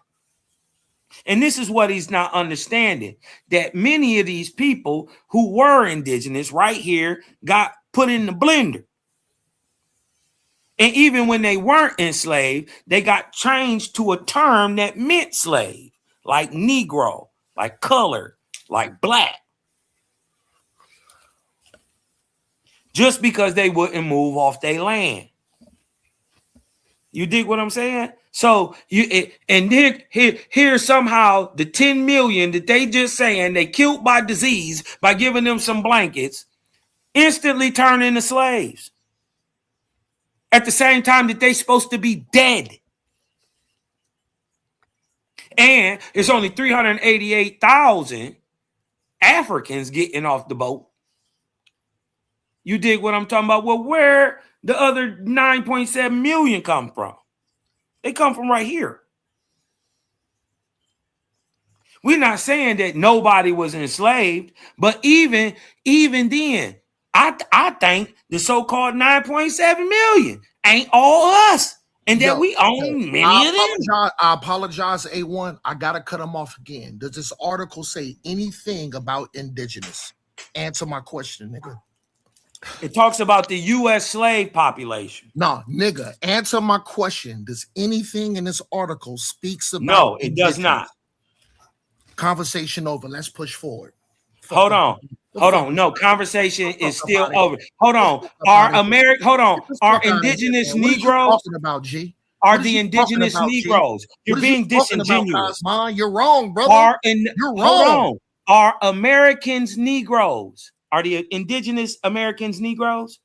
And this is what he's not understanding, that many of these people who were indigenous right here got put in the blender. And even when they weren't enslaved, they got changed to a term that meant slave, like Negro, like colored, like black. Just because they wouldn't move off their land. You dig what I'm saying? So and then here somehow the 10 million that they just saying they killed by disease by giving them some blankets instantly turn into slaves. At the same time that they supposed to be dead. And it's only 388,000 Africans getting off the boat. You dig what I'm talking about? Well, where the other 9.7 million come from? They come from right here. We're not saying that nobody was enslaved, but even then, I think the so-called 9.7 million ain't all us, and that we own many of them. I apologize, A1. I gotta cut him off again. Does this article say anything about indigenous? Answer my question, nigga. It talks about the U.S. slave population. No, nigga, answer my question. Does anything in this article speaks about? No, it does not. Conversation over. Let's push forward. Hold on. No, conversation is still over. Hold on. Are indigenous Negroes? Talking about G? Are the indigenous Negroes? You're being disingenuous. You're wrong, brother. You're wrong. Hold on. Are Americans Negroes? Are the indigenous Americans Negroes?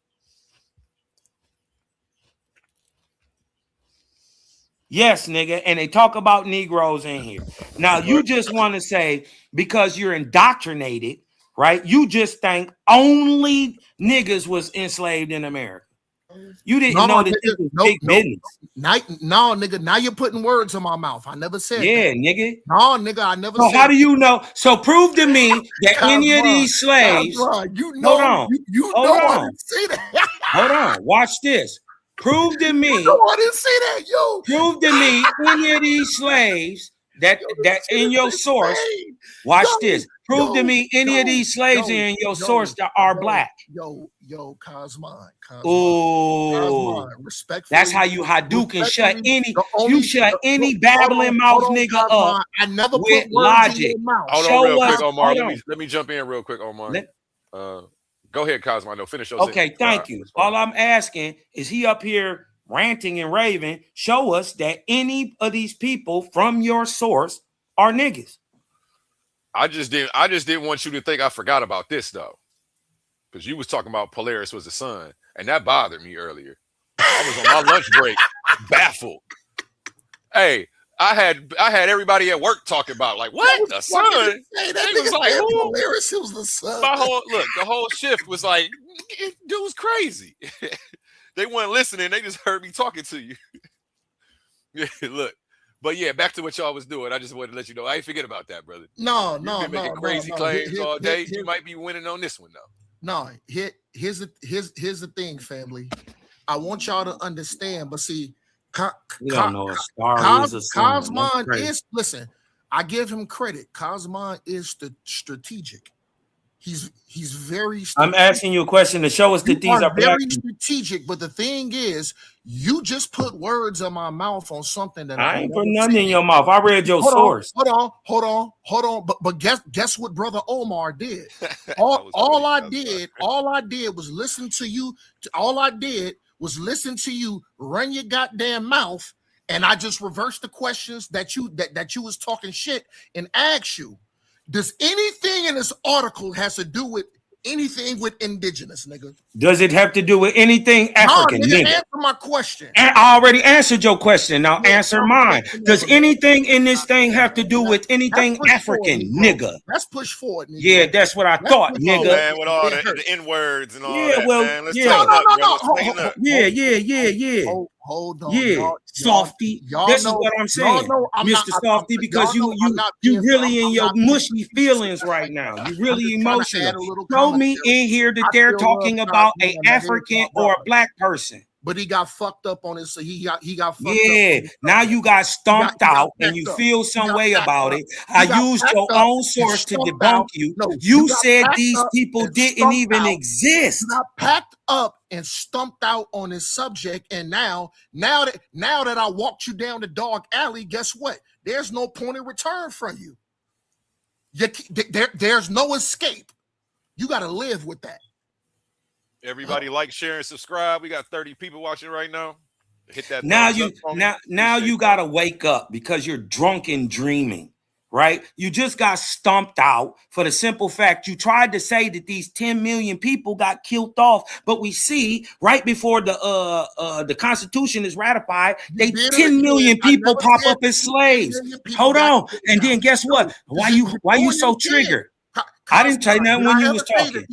Yes, nigga. And they talk about Negroes in here. Now, you just want to say, because you're indoctrinated, right? You just think only niggas was enslaved in America. You didn't know that this was big business. No, nigga. Now you're putting words in my mouth. I never said that. Nigga. No, nigga, I never said that. How do you know? So prove to me that any of these slaves. You know, hold on. You know I didn't say that. Hold on. Watch this. Prove to me. No, I didn't say that, yo. Prove to me any of these slaves that's in your source. Watch this. Prove to me any of these slaves in your source that are black. Yo, Cosmine. Oh, respectfully. That's how you Hadouken shut any babbling mouth nigga up. I never with put logic. Hold on, real quick, Omar. Let me jump in real quick, Omar. Go ahead, Cosmo. No, finish your Okay, thank you. All I'm asking is he up here ranting and raving, show us that any of these people from your source are niggas. I just didn't want you to think I forgot about this though, because you was talking about Polaris was the son, and that bothered me earlier. I was on my lunch break, baffled. Hey, I had everybody at work talking about like what the son. Hey, They was like, who? Polaris, it was the son. The whole shift was like, dude was crazy. They weren't listening. They just heard me talking to you. Look, but yeah, back to what y'all was doing. I just wanted to let you know. I ain't forget about that, brother. No, You've been making crazy claims all day. You might be winning on this one though. No, here's the thing, family. I want y'all to understand, but see, We don't know if Star is a son. Cosmon is, listen, I give him credit. Cosmon is strategic. He's very strategic. I'm asking you a question to show us that these are black very strategic, but the thing is, you just put words in my mouth on something that I ain't put nothing in your mouth. I read your source. Hold on. But guess what Brother Omar did? All I did was listen to you. All I did was listen to you run your goddamn mouth, and I just reversed the questions that you was talking shit and asked you. Does anything in this article has to do with anything with indigenous, nigga? Does it have to do with anything African? No, nigga? answer my question. And I already answered your question. Now answer mine. Does anything in this thing have to do with anything African, nigga? Let's push forward, nigga. Yeah, that's what I thought, nigga. Man, with all the N-words and all that, well, man. Let's yeah. tighten up, bro. Let's tighten up. Yeah. Hold on. Yeah, Softy. This is what I'm saying, Mr. Softy, because you really in your mushy feelings right now. You really emotional. Show me in here that they're talking about an African or a black person. But he got fucked up on it, so he got fucked up. Yeah, now you got stumped out and you feel some way about it. I used your own source to debunk you. You said these people didn't even exist. You got packed up and stumped out on this subject, and now that I walked you down the dog alley, guess what? There's no point of return from you. There's no escape. You got to live with that. Everybody like, share, and subscribe. We got 30 people watching right now. Hit that. Now you gotta wake up because you're drunk and dreaming, right? You just got stumped out for the simple fact you tried to say that these 10 million people got killed off, but we see right before the Constitution is ratified, 10 million people pop up as slaves. Hold on, and then guess what? Why you so triggered? I didn't say nothing when you was talking.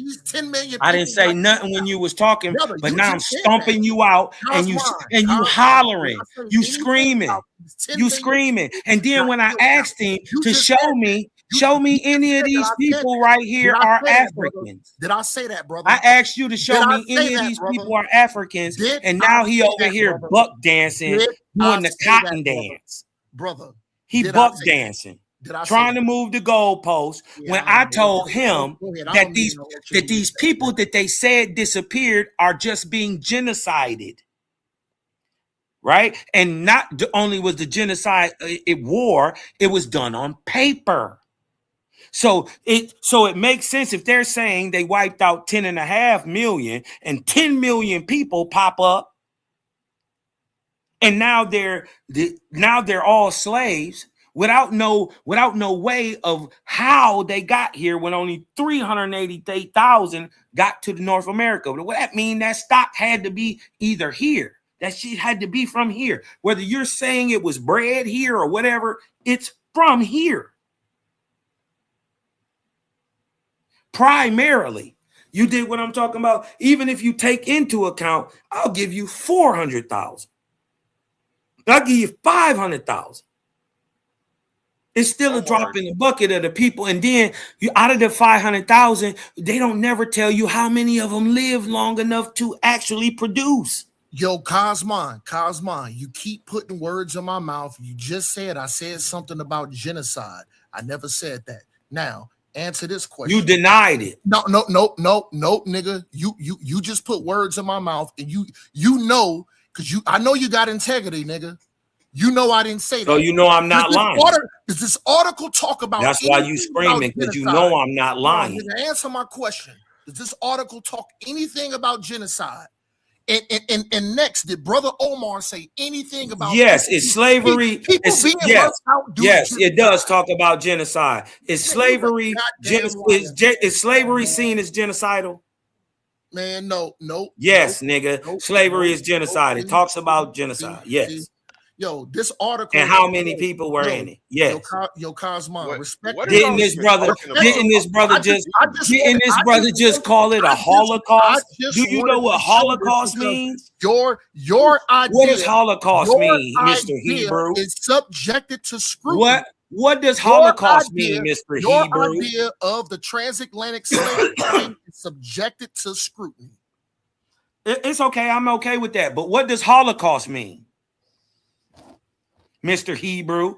I didn't say nothing when you was talking, but now I'm stomping you out and you hollering, you screaming, And then when I asked him to show me any of these people right here are Africans. Did I say that, brother? I asked you to show me any of these people are Africans, and now he over here buck dancing, doing the cotton dance. Brother, he buck dancing. Trying to move the goalpost when I told him that these people that they said disappeared are just being genocided, right? And not only was the genocide war, it was done on paper. So it makes sense if they're saying they wiped out 10.5 million and 10 million people pop up, and now they're all slaves. Without no way of how they got here when only 388,000 got to North America. But what that mean? That stock had to be either here. That shit had to be from here. Whether you're saying it was bred here or whatever, it's from here. Primarily, you did what I'm talking about. Even if you take into account, I'll give you 400,000. I'll give you 500,000. It's still a drop in the bucket of the people. And then you out of the 500,000, they don't never tell you how many of them live long enough to actually produce. Yo, Cosmon, you keep putting words in my mouth. You just said I said something about genocide. I never said that. Now, answer this question. You denied it. No, nigga. You just put words in my mouth, and you know, because I know you got integrity, nigga. You know I didn't say that. So you know I'm not lying. Does this article talk about? That's why you screaming, because you know I'm not lying. Answer my question. Does this article talk anything about genocide? And next, did Brother Omar say anything about? Yes, it's slavery. People being left out. Yes, it does talk about genocide. Is slavery is slavery seen as genocidal? Man, no. Yes, nigga. Slavery is genocide. It talks about genocide. Yes. Yo, this article. And how many people were in it? Yes. Yo, Cosmo, respect. Didn't this brother just call it a Holocaust? Do you know what Holocaust means? Your idea. What does Holocaust mean, Mr. Hebrew? Is subjected to scrutiny. What does Holocaust mean, Mr. Hebrew? Your idea of the transatlantic slave trade is subjected to scrutiny. It's okay. I'm okay with that. But what does Holocaust mean, Mr. Hebrew?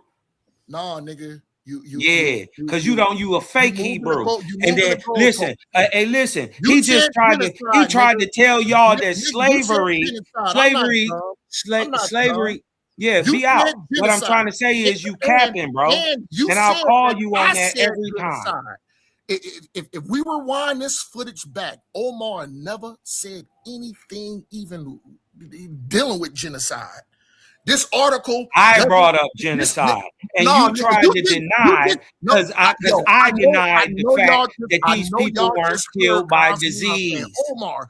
Nah, nigga. Because you a fake Hebrew. And then listen, listen. He tried to tell y'all that slavery. Yeah, be out. What I'm trying to say is you capping, bro. And I'll call you on that every time. If we rewind this footage back, Omar never said anything even dealing with genocide. This article, I brought up genocide, and you tried to deny because I denied the fact that these people weren't killed by disease.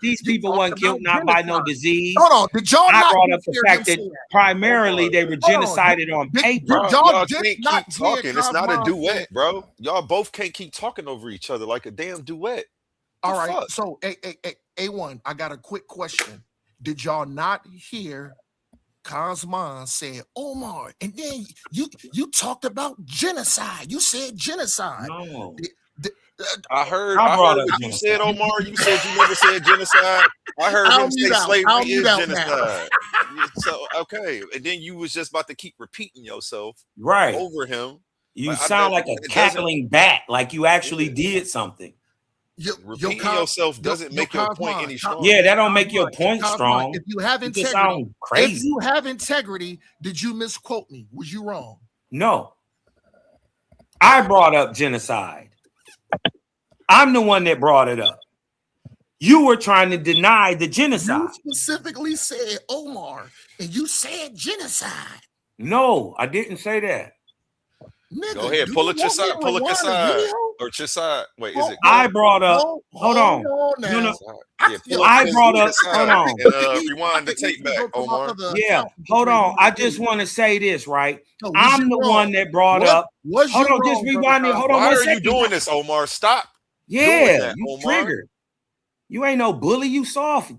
These people weren't killed not by no disease. Hold on, did y'all I brought up the fact that primarily they were genocided on paper. Y'all can't keep talking. It's not a duet, bro. Y'all both can't keep talking over each other like a damn duet. All right, so A1, I got a quick question. Did y'all not hear Cosman said Omar, and then you talked about genocide. You said genocide. No. I heard what you said, Omar. You said you never said genocide. I heard him say slavery is genocide. So okay, and then you was just about to keep repeating yourself over him. You sound like a cackling bat, like you actually did something. Repeating yourself doesn't make your point any stronger. Yeah, that don't make your point strong. If you have integrity, did you misquote me? Was you wrong? No. I brought up genocide. I'm the one that brought it up. You were trying to deny the genocide. You specifically said Omar, and you said genocide. No, I didn't say that. Nigga, go ahead, pull it your side, pull it your side, or your side. Wait, is it? I brought up. Hold on. I brought up. Hold on. Rewind the tape back, Omar. Yeah, hold on. I just want to say this, right? I'm the one that brought up. Hold on, just rewind it. Hold on. Why are you doing this, Omar? Stop. Yeah, you triggered. You ain't no bully. You soft.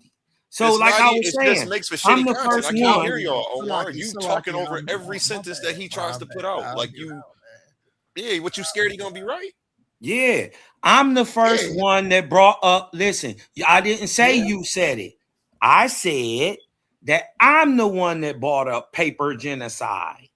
So, like I was saying, I'm the first one. I can't hear y'all, Omar. You talking over every sentence that he tries to put out, like you. Yeah, what you scared he gonna be right? Yeah, I'm the first one that brought up. Listen, I didn't say you said it. I said that I'm the one that brought up paper genocide,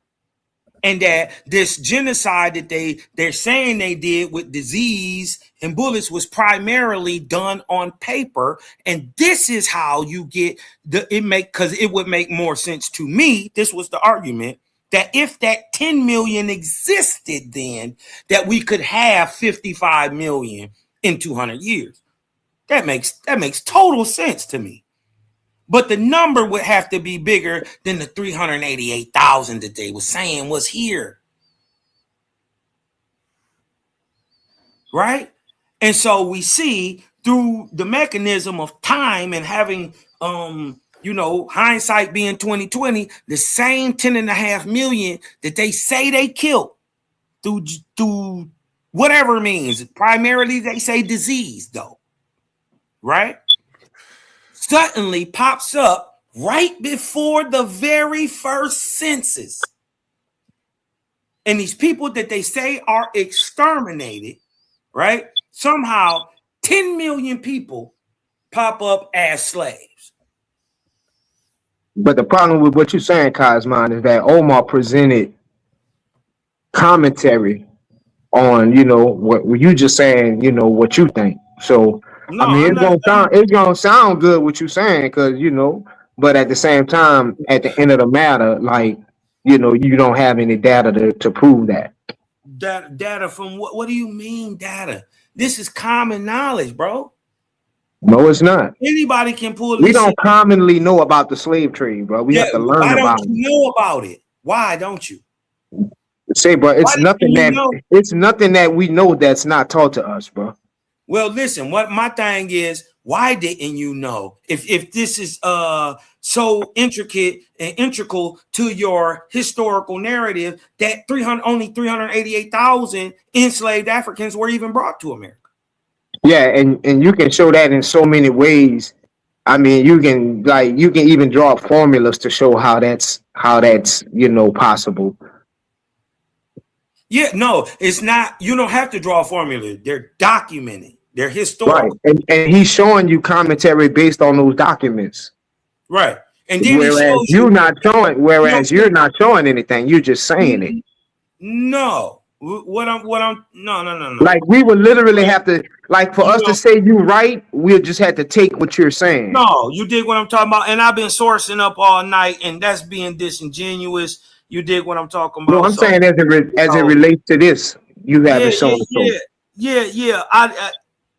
and that this genocide that they're saying they did with disease and bullets was primarily done on paper, and this is how you get because it would make more sense to me. This was the argument. That if that 10 million existed then, that we could have 55 million in 200 years. That makes total sense to me. But the number would have to be bigger than the 388,000 that they were saying was here. Right? And so we see through the mechanism of time and having hindsight being 2020, the same 10.5 million that they say they killed through whatever means. Primarily, they say disease, though, right? Suddenly pops up right before the very first census. And these people that they say are exterminated, right? Somehow 10 million people pop up as slaves. But the problem with what you're saying, Cosman, is that Omar presented commentary on, what you just saying, what you think. So, no, I mean, it's gonna sound good what you're saying, because, but at the same time, at the end of the matter, like, you don't have any data to prove that. Data from what do you mean data? This is common knowledge, bro. No, it's not. Anybody can pull this. We don't commonly know about the slave trade, bro. We have to learn why about don't it. you know about it? Why don't you? Say, bro, it's Why nothing don't you that know? it's nothing that we know that's not taught to us, bro. Well, listen, what my thing is, why didn't you know? If this is so intricate and integral to your historical narrative that only 388,000 enslaved Africans were even brought to America. Yeah, and you can show that in so many ways. I mean, you can even draw up formulas to show how that's possible. Yeah, no, it's not. You don't have to draw a formula. They're documented. They're Right. historical. And he's showing you commentary based on those documents. Right. And then Whereas you're not showing anything. You're just saying it. No. No. Like we would literally have to, like for us to say you right, we'll just have to take what you're saying. No, you dig what I'm talking about? And I've been sourcing up all night, and that's being disingenuous. You dig what I'm talking about? No, I'm saying as it relates to this, you haven't shown it. Yeah.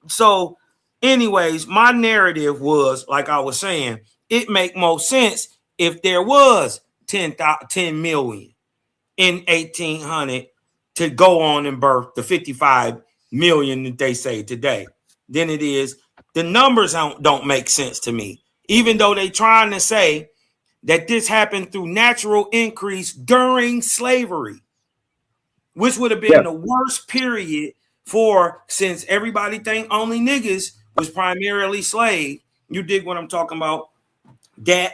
So, anyways, my narrative was, like I was saying, it make more sense if there was 10 million in 1800 to go on and birth the 55 million that they say today than it is. The numbers don't make sense to me, even though they trying to say that this happened through natural increase during slavery, which would have been the worst period since everybody think only niggas was primarily slave. You dig what I'm talking about? That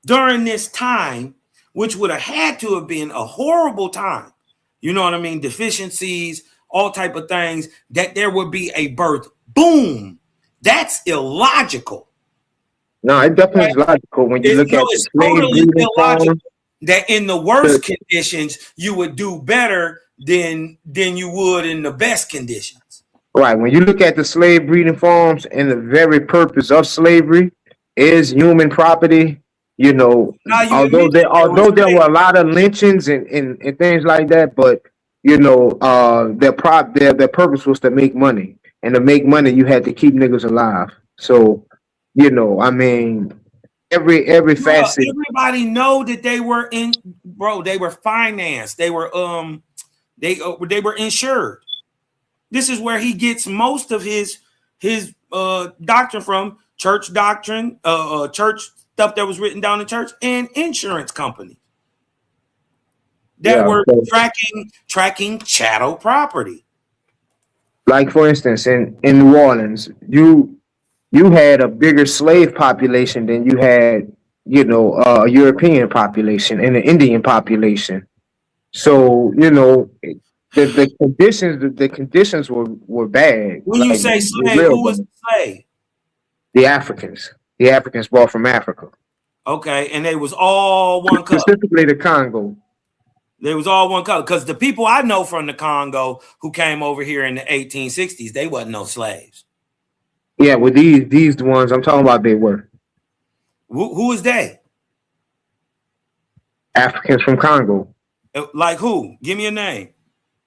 during this time, which would have had to have been a horrible time, you know what I mean? Deficiencies, all type of things, that there would be a birth boom. That's illogical. No, it definitely is logical when you look at the slave illogical that in the worst conditions you would do better than you would in the best conditions. Right. When you look at the slave breeding farms and the very purpose of slavery is human property, you know, although there were a lot of lynchings and things like that, but you know, their purpose was to make money, and to make money you had to keep niggas alive. So, you know, I mean, every facet. Everybody know that they were they were financed. They were they were insured. This is where he gets most of his doctrine from: church doctrine, church stuff that was written down in church, and insurance companies that were tracking chattel property. Like for instance, in New Orleans, you had a bigger slave population than you had, you know, a European population and an Indian population. So, you know, the conditions were bad. When you say slave, who was the slave? The Africans brought from Africa. Okay, and they was all one color. Specifically the Congo. They was all one color. Because the people I know from the Congo who came over here in the 1860s, they wasn't no slaves. Yeah, with these ones I'm talking about, they were. Who is they? Africans from Congo. Like who? Give me a name.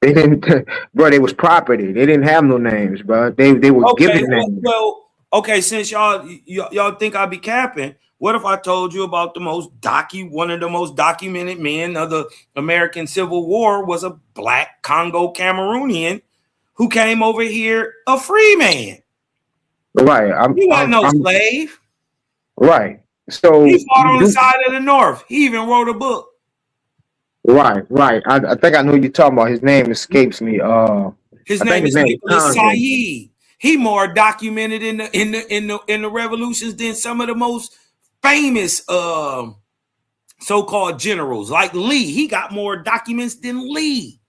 They didn't, bro. They was property. They didn't have no names, bro. They were given names. Well, okay. Since y'all think I'll be capping, what if I told you about one of the most documented men of the American Civil War was a black Congo Cameroonian who came over here a free man? Right. He wasn't no slave. Right. So he fought on the side of the North. He even wrote a book. Right. I think I know who you're talking about. His name escapes me. His name is Nicholas Said. He more documented in the revolutions than some of the most famous so-called generals, like Lee. He got more documents than Lee.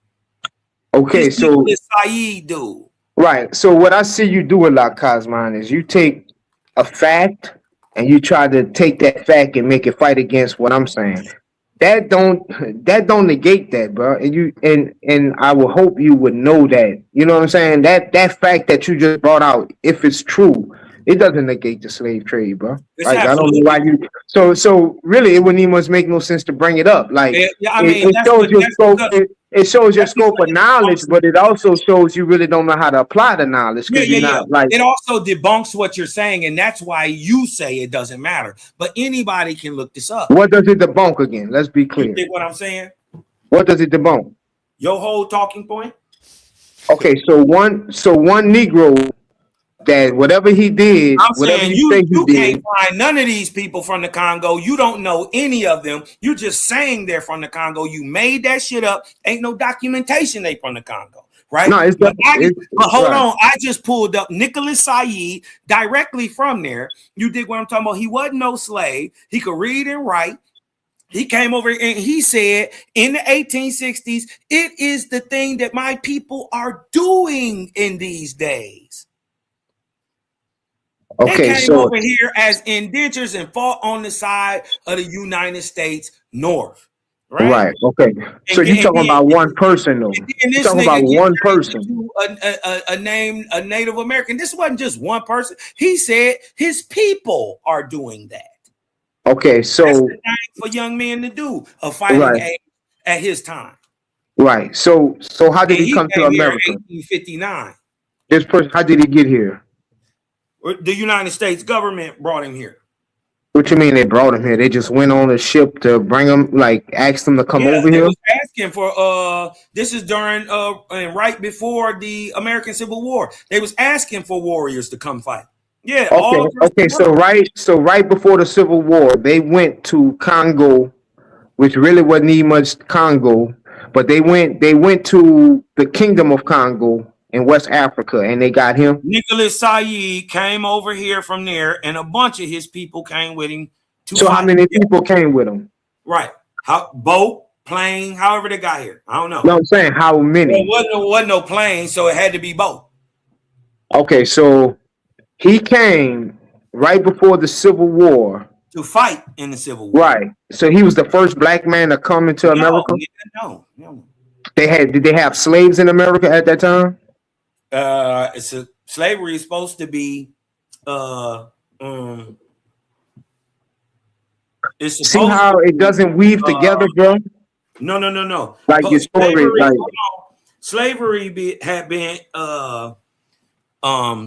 Okay, so Nicholas Said dude. Right. So what I see you do a lot, Cosmon, is you take a fact and you try to take that fact and make it fight against what I'm saying. That don't negate that, bro. And I would hope you would know that. You know what I'm saying? That fact that you just brought out, if it's true, it doesn't negate the slave trade, bro. Like, I don't know why you. So really, it wouldn't even make no sense to bring it up. Like, yeah, I mean, it shows your scope of knowledge, but it also shows you really don't know how to apply the knowledge because you're not like. It also debunks what you're saying, and that's why you say it doesn't matter. But anybody can look this up. What does it debunk again? Let's be clear. You get what I'm saying? What does it debunk? Your whole talking point. Okay, so one Negro that whatever he did, I'm whatever saying you say you he can't did, find none of these people from the Congo. You don't know any of them. You just saying they're from the Congo. You made that shit up. Ain't no documentation they from the Congo, right? No, it's but hold right. on. I just pulled up Nicholas Said directly from there. You dig what I'm talking about? He wasn't no slave. He could read and write. He came over and he said in the 1860s, it is the thing that my people are doing in these days. Okay, they came so over here as indentures and fought on the side of the United States North. Right. Okay. So you're talking about one person, though. You're talking about one person. A Native American. This wasn't just one person. He said his people are doing that. Okay, so that's the thing for young men to do a fighting age at his time. Right. So how did he come to America? 1859. This person, how did he get here? The United States government brought him here. What you mean they brought him here? They just went on a ship to bring him, like asked him to come over they here? was asking for this is during and right before the American Civil War. They was asking for warriors to come fight. Yeah. Okay. So right before the Civil War, they went to Congo, which really wasn't even much Congo, but they went to the Kingdom of Congo in West Africa, and they got him. Nicholas Said came over here from there, and a bunch of his people came with him. So how many people came with him? Right. Boat, plane, however they got here. I don't know. No, I'm saying how many? Well, wasn't no plane, so it had to be boat. Okay, so he came right before the Civil War to fight in the Civil War. Right. So he was the first black man to come into America. No. Did they have slaves in America at that time? Slavery is supposed to be it's supposed see how it doesn't weave together, bro? No. Like your story, slavery had been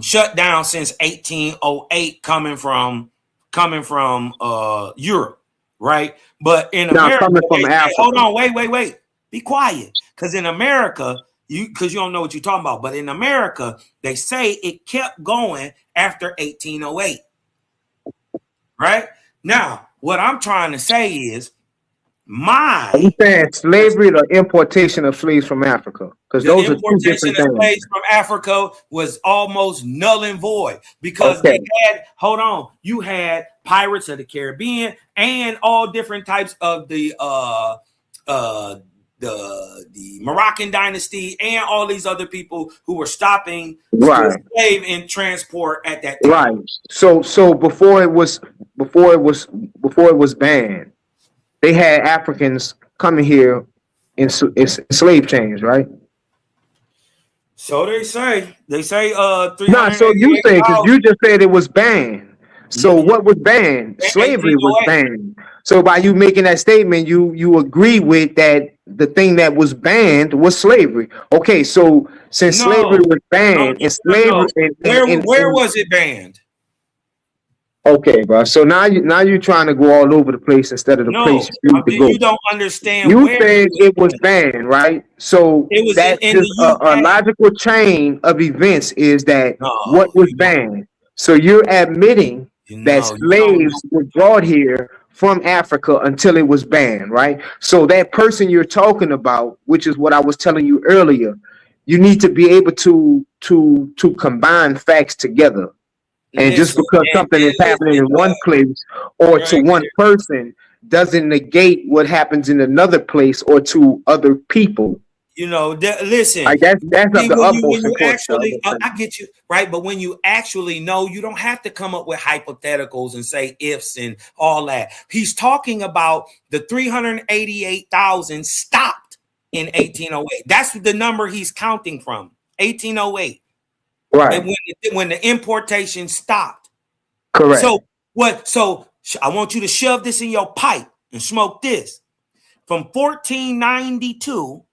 shut down since 1808, coming from Europe, right? But in America, coming from Africa. Hold on, wait, be quiet, because in America. Because you don't know what you're talking about, but in America, they say it kept going after 1808. Right now, what I'm trying to say is, are you saying slavery or importation of slaves from Africa? Because those are two different things. Slaves from Africa was almost null and void because they had. Hold on, you had Pirates of the Caribbean and all different types of the Moroccan dynasty and all these other people who were stopping slave and transport at that time. Right. So before it was banned, they had Africans coming here in slave chains, right? So they say. No, so you say, because you just said it was banned. So what was banned? Slavery was banned. So by you making that statement, you agree with that the thing that was banned was slavery. Okay, so since slavery was banned and slavery, where was it banned? Okay, bro. So now you're trying to go all over the place instead of the place you need to go. You don't understand. You said it was banned, right? So that's just a logical chain of events. Is that what was banned? So you're admitting that slaves were brought here from Africa until it was banned, right? So that person you're talking about, which is what I was telling you earlier, you need to be able to combine facts together. And just because something is happening in one place or to one person doesn't negate what happens in another place or to other people. You know, listen. Like that's of the utmost importance. I get you, right? But when you actually know, you don't have to come up with hypotheticals and say ifs and all that. He's talking about the 388,000 stopped in 1808. That's the number he's counting from, 1808. Right. And when the importation stopped. Correct. So I want you to shove this in your pipe and smoke this. From 1492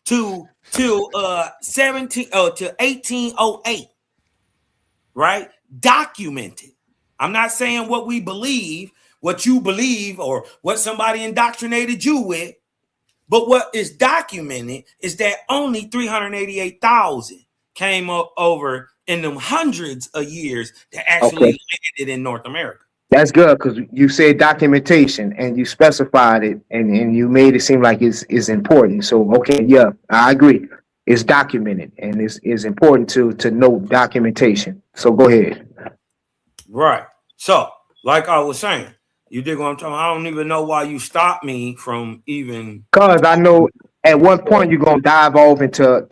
to 1808, right? Documented. I'm not saying what we believe, what you believe, or what somebody indoctrinated you with, but what is documented is that only 388,000 came up over in them hundreds of years that actually landed in North America. That's good because you said documentation and you specified it and you made it seem like it's important. So yeah, I agree. It's documented and it's important to note documentation. So go ahead. Right. So, like I was saying, you dig what I'm talking about? I don't even know why you stopped me from even. Because I know at one point you're gonna dive off into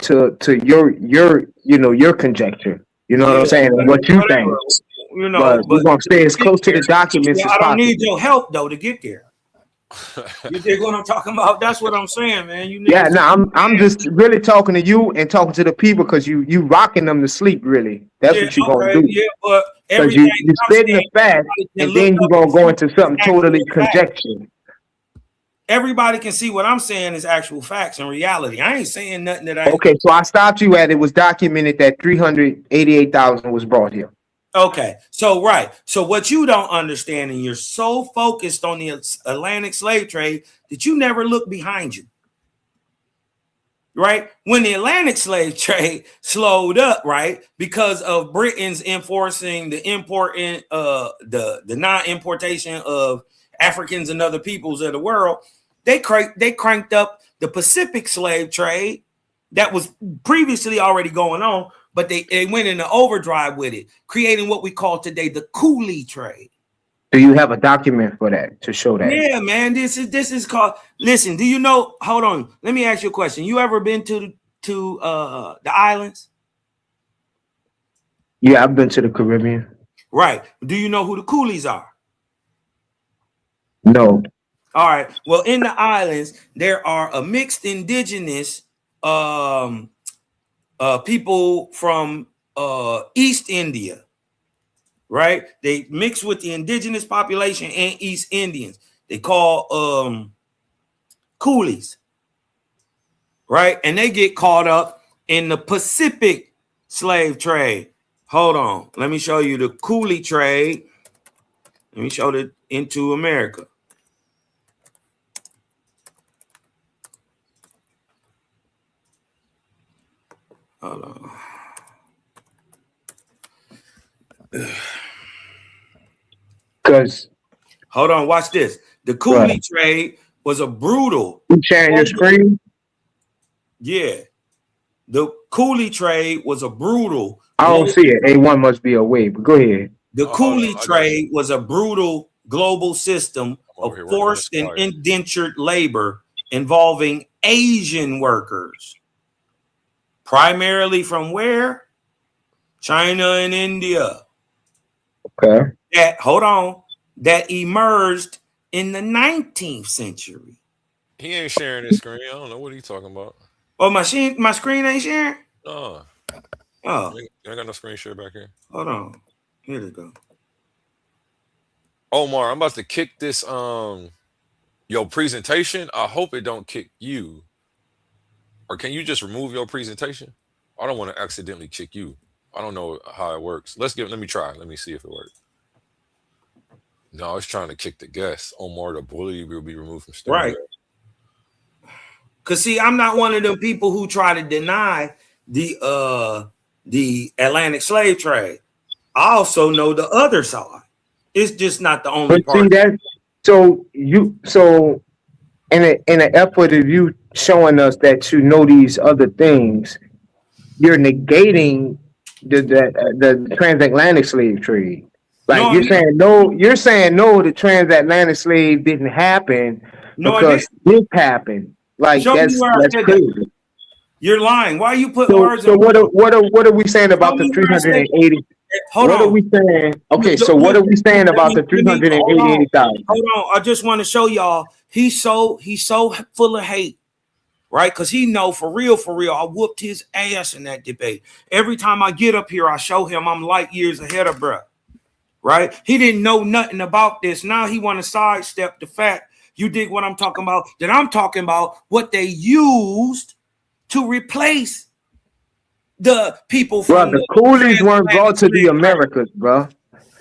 your conjecture. You know what I'm saying? What you think. You know, but we're gonna stay as close to the documents as I possible. don't need your help though to get there. You dig what I'm talking about? That's what I'm saying, man. I'm just really talking to you and talking to the people because you rocking them to sleep. Really, that's what you're gonna do. Yeah, but because you spitting the fact, and then you're gonna go into something totally conjecture. Everybody can see what I'm saying is actual facts and reality. I ain't saying nothing that I. Okay, so I stopped you at it was documented that 388,000 was brought here. Okay, so right. So what you don't understand, and you're so focused on the Atlantic slave trade that you never look behind you. Right? When the Atlantic slave trade slowed up, right, because of Britain's enforcing the the non-importation of Africans and other peoples of the world, they cranked up the Pacific slave trade that was previously already going on. But they went into overdrive with it, creating what we call today the coolie trade. Do you have a document for that to show that? Yeah, man. This is called. Listen, do you know? Hold on. Let me ask you a question. You ever been to the islands? Yeah, I've been to the Caribbean. Right. Do you know who the coolies are? No. All right. Well, in the islands, there are a mixed indigenous people from East India, right? They mix with the indigenous population and East Indians. They call coolies, right? And they get caught up in the Pacific slave trade. Hold on. Let me show you the coolie trade. Let me show it into America. Hold on. Because hold on, watch this. The coolie trade was a brutal. You sharing your screen? Yeah. The coolie trade was a brutal. I don't see it. A1 must be away, but go ahead. The coolie trade was a brutal global system of forced and indentured labor involving Asian workers. Primarily from where? China and India. Okay. That emerged in the 19th century. He ain't sharing his screen. I don't know what he's talking about. Oh, my screen ain't sharing? Oh. Oh. I got no screen share back here. Hold on. Here we go. Omar, I'm about to kick this your presentation. I hope it don't kick you. Or can you just remove your presentation? I don't want to accidentally kick you. I don't know how it works. Let me try. Let me see if it works. No, it's trying to kick the guest. Omar, the bully will be removed from studio. Right. Because see, I'm not one of them people who try to deny the Atlantic slave trade. I also know the other side. It's just not the only but see part. that so in an effort of you showing us that you know these other things, you're negating the transatlantic slave trade. Like you're saying no, the transatlantic slave didn't happen because this happened. Like that's crazy. You're lying. Why are you putting words? So what are we saying about the 380? What are we saying? Okay, so what are we saying about the 388,000? Hold on, I just want to show y'all. He's so full of hate, right? Because he know for real, I whooped his ass in that debate. Every time I get up here, I show him I'm light years ahead of bruh, right? He didn't know nothing about this. Now he want to sidestep the fact, you dig what I'm talking about, that I'm talking about what they used to replace the people Bro, from the coolies weren't brought to the Americas, bro.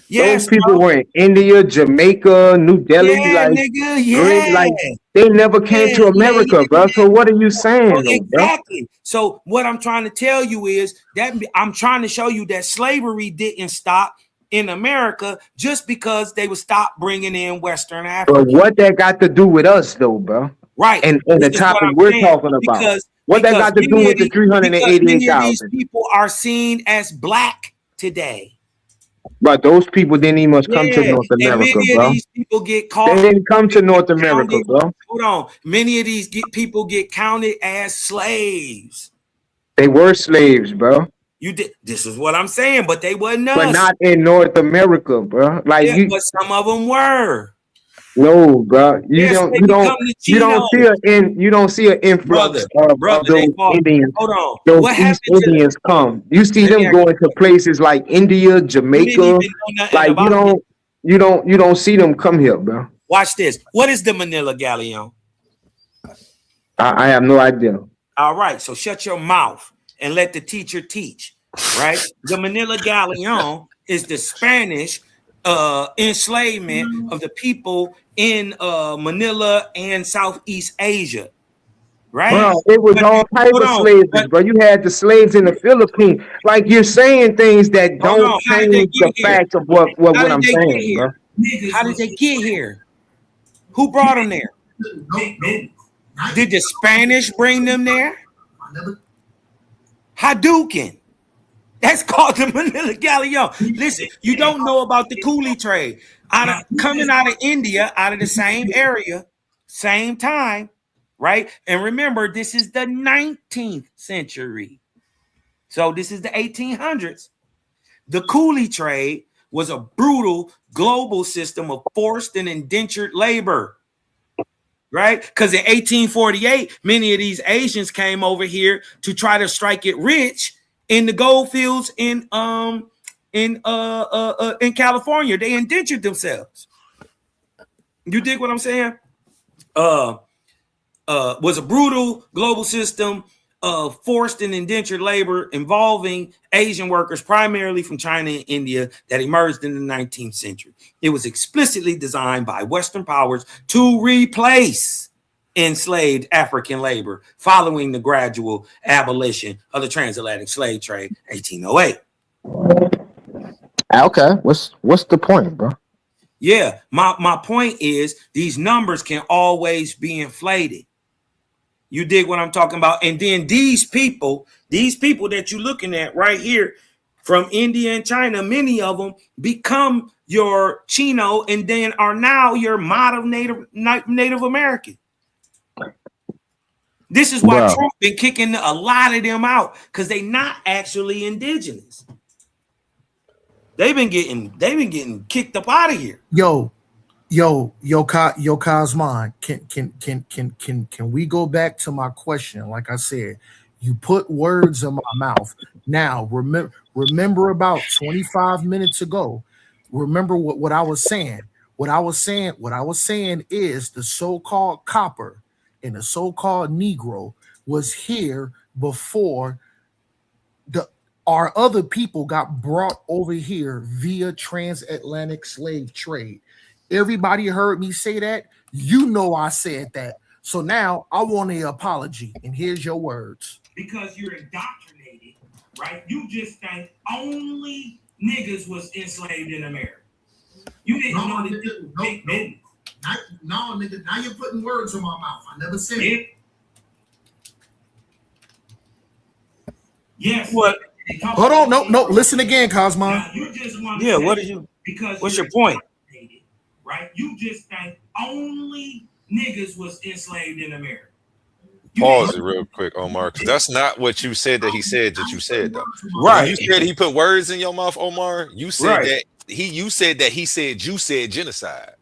Yes, Those people bro. were in India, Jamaica, New Delhi, Yeah, like, nigga, yeah. like they never came to America, bro. So what are you saying, So though, bro? exactly. So what I'm trying to tell you is that I'm trying to show you that slavery didn't stop in America just because they would stop bringing in Western Africa. But what that got to do with us, though, bro? Right. And This the is what topic I'm we're saying. talking about. What that got to do many with the of these- because many of these 388,000? people are seen as black today. But those people didn't even must come to North and America, many bro. of these people get caught. They didn't come to North America, counted, bro. Hold on. Many of these people get counted as slaves. They were slaves, bro. You did. This is what I'm saying, but they wasn't us. But not in North America, bro. Like Yeah, but some of them were. no, bro. You Yes, don't. they You don't. become the You don't Chinos. see You don't see an influx of they those fought. Indians. Hold on. Those What East happened to Indians come. You see Let me them ask going to places like India, Jamaica. Like you don't see them come here, bro. Watch this. What is the Manila Galleon? I have no idea. All right, so shut your mouth and let the teacher teach. Right? The Manila Galleon is the Spanish enslavement of the people in Manila and Southeast Asia. Right? Bro, it was all type of slaves, bro. You had the slaves in the Philippines. Like you're saying things that don't change the fact of what I'm saying, bro. How did they get here? Who brought them there? Did the Spanish bring them there? Hadouken. That's called the Manila Galleon. Listen, you don't know about the coolie trade. Coming out of India, out of the same area, same time, right? And remember, this is the 19th century. So this is the 1800s. The coolie trade was a brutal global system of forced and indentured labor. Right? Because in 1848, many of these Asians came over here to try to strike it rich in the gold fields in California. They indentured themselves. You dig what I'm saying? Was a brutal global system of forced and indentured labor involving Asian workers, primarily from China and India, that emerged in the 19th century. It was explicitly designed by Western powers to replace enslaved African labor following the gradual abolition of the transatlantic slave trade, 1808. Okay, what's the point, bro? Yeah, my point is these numbers can always be inflated. You dig what I'm talking about? And then these people that you're looking at right here from India and China, many of them become your Chino and then are now your model Native American. This is why Trump been kicking a lot of them out, because they not actually indigenous. They've been getting kicked up out of here. Yo, Cosman, can we go back to my question? Like I said, you put words in my mouth. Now, remember about 25 minutes ago, remember what I was saying. What I was saying is the so-called copper and the so-called Negro was here before our other people got brought over here via transatlantic slave trade. Everybody heard me say that. You know I said that. So now I want an apology. And here's your words. Because you're indoctrinated, right? You just think only niggas was enslaved in America. You didn't know that. No, nigga. Now you're putting words in my mouth. I never said it. Yes. What? Hold on. No. Listen again, Cosmo. You just want Yeah, to what say are you- because what's you're your point? indoctrinated, right? You just think only niggas was enslaved in America. Pause it real quick, Omar, because that's not what you said that he said that you said though. Right. When you said he put words in your mouth, Omar. You said Right. that you said you said genocide.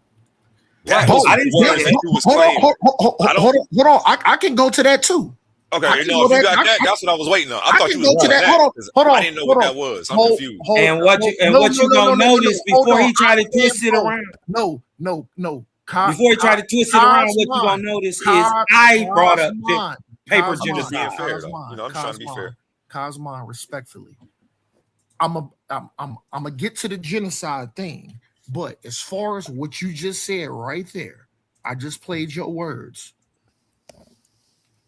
Hold That was on. the words that you was claiming. Hold on. I can go to that too. Okay, I you can know, go if you that- got that, I- that's what I was waiting on. I I thought can you was go to doing that. Hold on, 'cause hold on, I didn't know hold what on. that was. I'm Hold- confused. hold- And what you no, gonna no, notice hold before on. he try to I twist it said around? No. Before he try to twist it around, what you gonna notice is I brought up. paper Cosmo, genocide. Being fair, though. Cosmo, You know, I'm just trying to be fair. Cosmo, respectfully, I'm gonna get to the genocide thing, but as far as what you just said right there, I just played your words.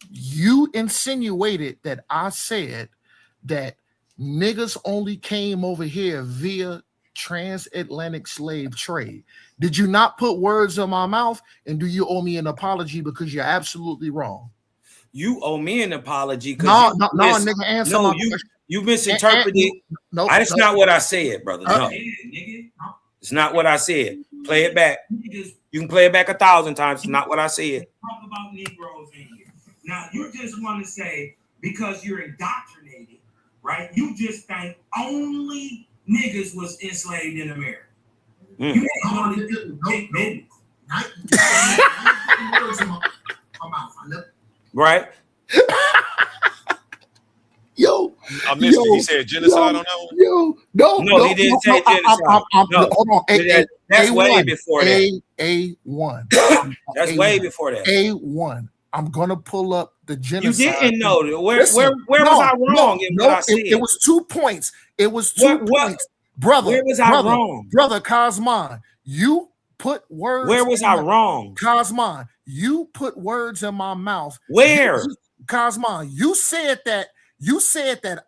You insinuated that I said that niggas only came over here via transatlantic slave trade. Did you not put words in my mouth? And do you owe me an apology because you're absolutely wrong? You owe me an apology. No, nigga, answer my question. You misinterpreted. No, that's not what I said, brother. No, it's not what I said. Play it back. You can play it back 1,000 times. It's not what I said. Talk about Negroes in here. Now, you just want to say because you're indoctrinated, right? You just think only niggas was enslaved in America. You ain't going to do business. Right? Yo, I missed it. He said genocide on that one? No, he didn't say genocide. No. Hold on. That's way before that. A1. That's way before that. A1. I'm gonna pull up the genocide. You didn't know that. Where was I wrong in what I said? It was 2 points. It was 2 points. Brother, where was I wrong? Brother Cosman, you put words. Where was I wrong? Cosman, you put words in my mouth. Where? Cosman, you said that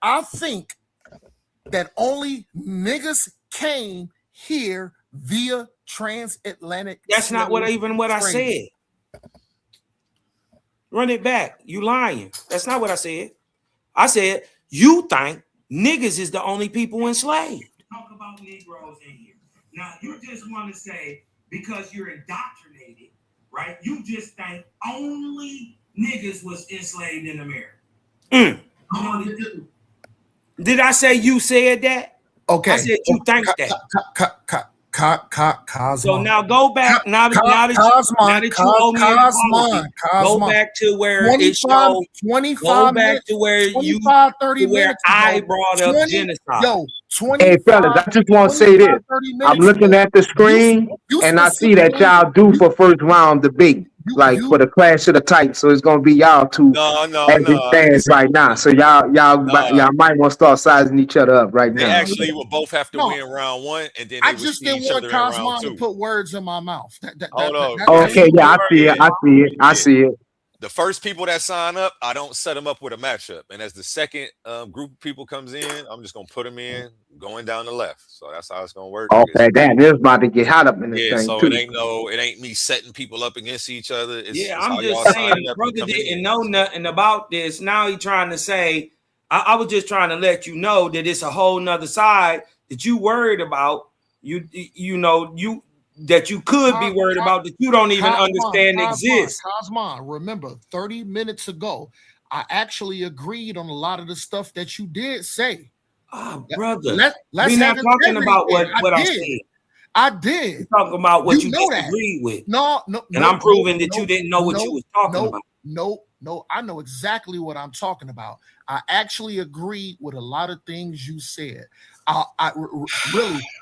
I think that only niggas came here via transatlantic. That's not what I said. Run it back. You lying. That's not what I said. I said you think niggas is the only people enslaved. Talk about Negroes in here. Now, you just want to say because you're indoctrinated, right? You just think only niggas was enslaved in America. Did I say you said that? Okay. I said you think that. So Cosman. now go back. Now that you owe me an apology, go back to where it showed. 25 go back minutes, to where 25, 30 where minutes I ago, brought up 20 genocide. Yo, 20. Hey fellas, I just want to say this. I'm looking at the screen and I see that y'all do for first round debate, like for the Clash of the Titans. So it's gonna be y'all two as it stands right now. So y'all might want to start sizing each other up right They now. actually will both have to win round one, and then they I will just see didn't each want other in round Cosman to two. put words in my mouth. Okay, yeah, I see it. The first people that sign up, I don't set them up with a matchup. And as the second group of people comes in, I'm just going to put them in going down the left. So that's how it's going to work. Okay, damn, this is about to get hot up in this Yeah, thing so too. it ain't me setting people up against each other. It's I'm how y'all just sign saying, up brother and come in. didn't know nothing about this. Now he trying to say, I was just trying to let you know that it's a whole nother side that you worried about. That you could be worried about that you don't even understand exists. Cosman, remember 30 minutes ago, I actually agreed on a lot of the stuff that you did say. Brother, let's we're not have talking integrity about then. what I did. said. I did. We're talking about what you know that. disagreed with. No, and I'm proving that you didn't know what you was talking about. No, I know exactly what I'm talking about. I actually agree with a lot of things you said. I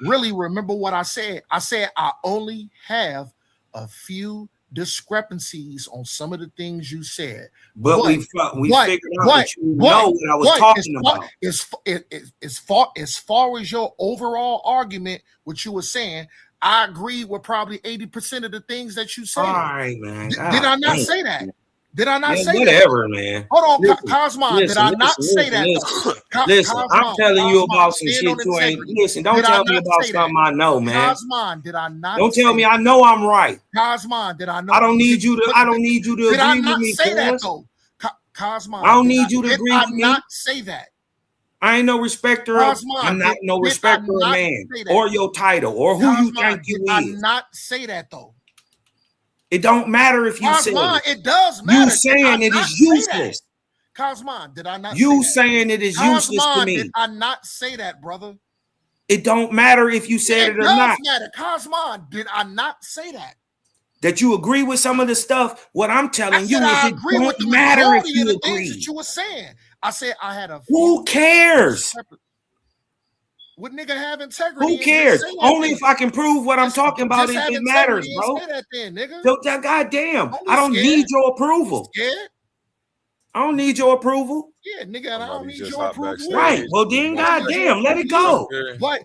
really remember what I said. I said I only have a few discrepancies on some of the things you said. But we figured out that you know what I was talking about. As far as your overall argument, what you were saying, I agree with probably 80% of the things that you said. All right, man. Did I not say that? Did I not say whatever, that? man. Hold on, Listen, Cosman. Did I not say that? Listen, I'm telling you about some shit you ain't. Listen, don't tell me about something I know, man. Cosman, did I not? Don't tell me I know I'm right. Cosman, did I know? I don't need you to. I don't need you to Did I agree with not me. say that though? Cosman, I don't need you to did agree I with me. not say that? I ain't no respecter of. Cosman, I'm not no did I respecter of not man say that? or your title or who you Cosman, think you did I is. not say that though? It don't matter if you say Cosman, it. it does matter. You saying it is useless. Cosman, did I not? You say that? saying it is useless to Cosman, me. did I not say that, brother? It don't matter if you said it or does not. matter. Cosman, did I not say that? That you agree with some of the stuff. What I'm telling you I is it agree with the don't matter if majority you of the things agree. that you were saying. I said I had a. Who cares? Would nigga have integrity? Who cares? Only if I can prove what I'm talking about if it matters, bro. Say that then, nigga. So, goddamn, Don't be I don't scared. need your approval. Scared? I don't need your approval. Yeah, nigga, I don't need just your hop approval. backstage. Right. Well, then, goddamn, let it go. But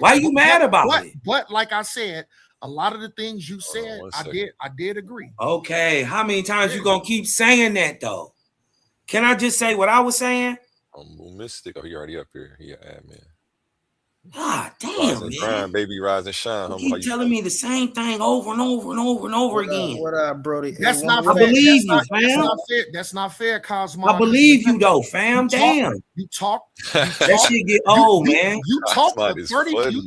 Why you mad about it? But like I said, a lot of the things you said, I did agree. Okay, how many times you gonna keep saying that though? Can I just say what I was saying? Mystic. Oh, he already up here. He an admin. God damn, Rise and man. grind, baby, rise and shine. You keep telling me the same thing over and over and over and over again. What up, Brody? That's not I fair. believe you, That's fam. not fair. That's not fair, Cosmo. I believe you though, fam. Damn. You talk. That shit get old, man. You talk for Cosmo is 30. funny,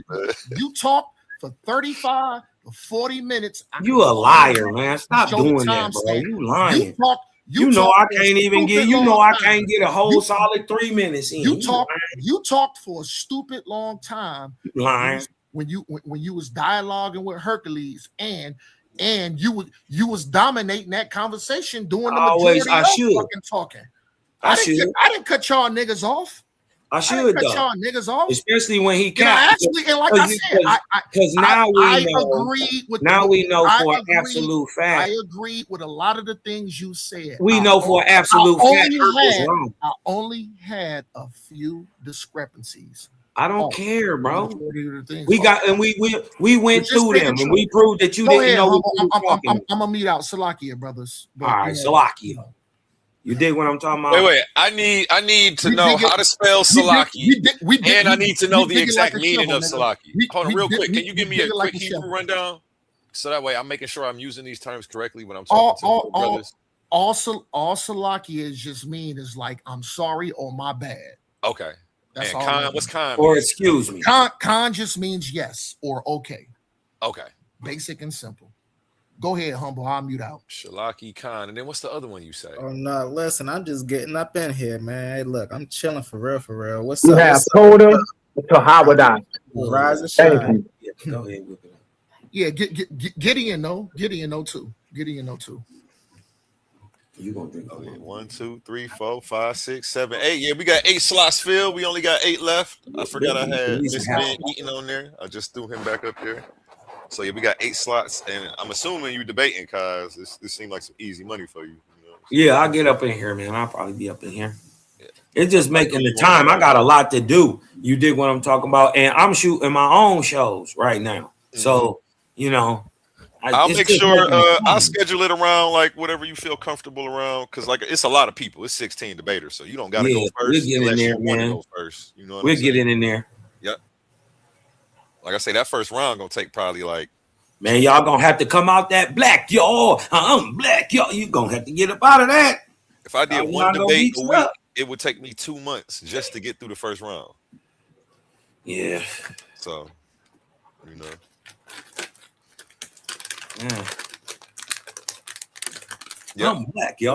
You talk for 35 to 40 minutes. You a liar, man. Stop Show the doing that, bro. timestamp. You lying. You talk. You know talk I for a can't even get. stupid You know long I time. can't get a whole solid 3 minutes in. You talk. You talked for a stupid long time. Lying. When you was dialoguing with Hercules and you was dominating that conversation, doing the Always, majority I of should. fucking talking. I should. I didn't cut y'all niggas off. I should cut though. y'all niggas off. Especially when he And I capped. actually, and like I said, Because now we I know. agreed with Now we know I for an agreed- absolute fact. I agreed with a lot of the things you said. We know for an absolute fact Herc was wrong. I only had a few discrepancies. I don't care, bro. Majority of the things. We got and we went Just through making them sure. and we proved that you Go didn't ahead, know what Humble. you were talking about. I'm gonna meet out Salakia, brothers. All right, Salakia. You dig what I'm talking about? Wait. I need to We know dig it- how to spell we dig- Salaki, we dig- and I we- need to know we the dig it exact like a meaning shovel, of nigga. Salaki. Hold on, real quick. Can you give me a dig it like quick a Hebrew shovel. rundown, so that way I'm making sure I'm using these terms correctly when I'm talking to the brothers? All Salakia just mean is like I'm sorry or my bad. Okay. That's And all. Khan, that what's means. Khan? Or mean? excuse me. Khan just means yes or okay. Okay. Basic and simple. Go ahead, Humble. I'll mute out. Shalaki Khan. And then what's the other one you say? Oh no, listen, I'm just getting up in here, man. Hey, look, I'm chilling for real. What's You up? have What's up? told him to Hawadah. Rise and Thank shine. you. Go ahead with it. Yeah, Gideon know too. You gonna drink? Okay, 1, 2, 3, 4, 5, 6, 7, 8. Yeah, we got 8 slots filled. We only got 8 left. I forgot I had Miss Ben Eaton on there. I just threw him back up here. So yeah, we got 8 slots, and I'm assuming you debating, cause this seemed like some easy money for you. Yeah, I'll get up in here, man. I'll probably be up in here. It's just making the time. I got a lot to do. You dig what I'm talking about? And I'm shooting my own shows right now. So, you know, I'll it's make just sure making the I'll time. schedule it around like whatever you feel comfortable around, because like it's a lot of people. It's 16 debaters, so you don't gotta Yeah, go we'll first get in unless there, you want to man. go first. You know what We'll I'm saying? get in there. Yep. Like I say, that first round gonna take probably like, Man, y'all gonna have to come out that black, y'all. I'm black, y'all. You gonna have to get up out of that. if I did I'm one not gonna debate beat a you week, up. it would take me 2 months just to get through the first round. Yeah. So, you know. Yeah. Yep. I'm black, y'all.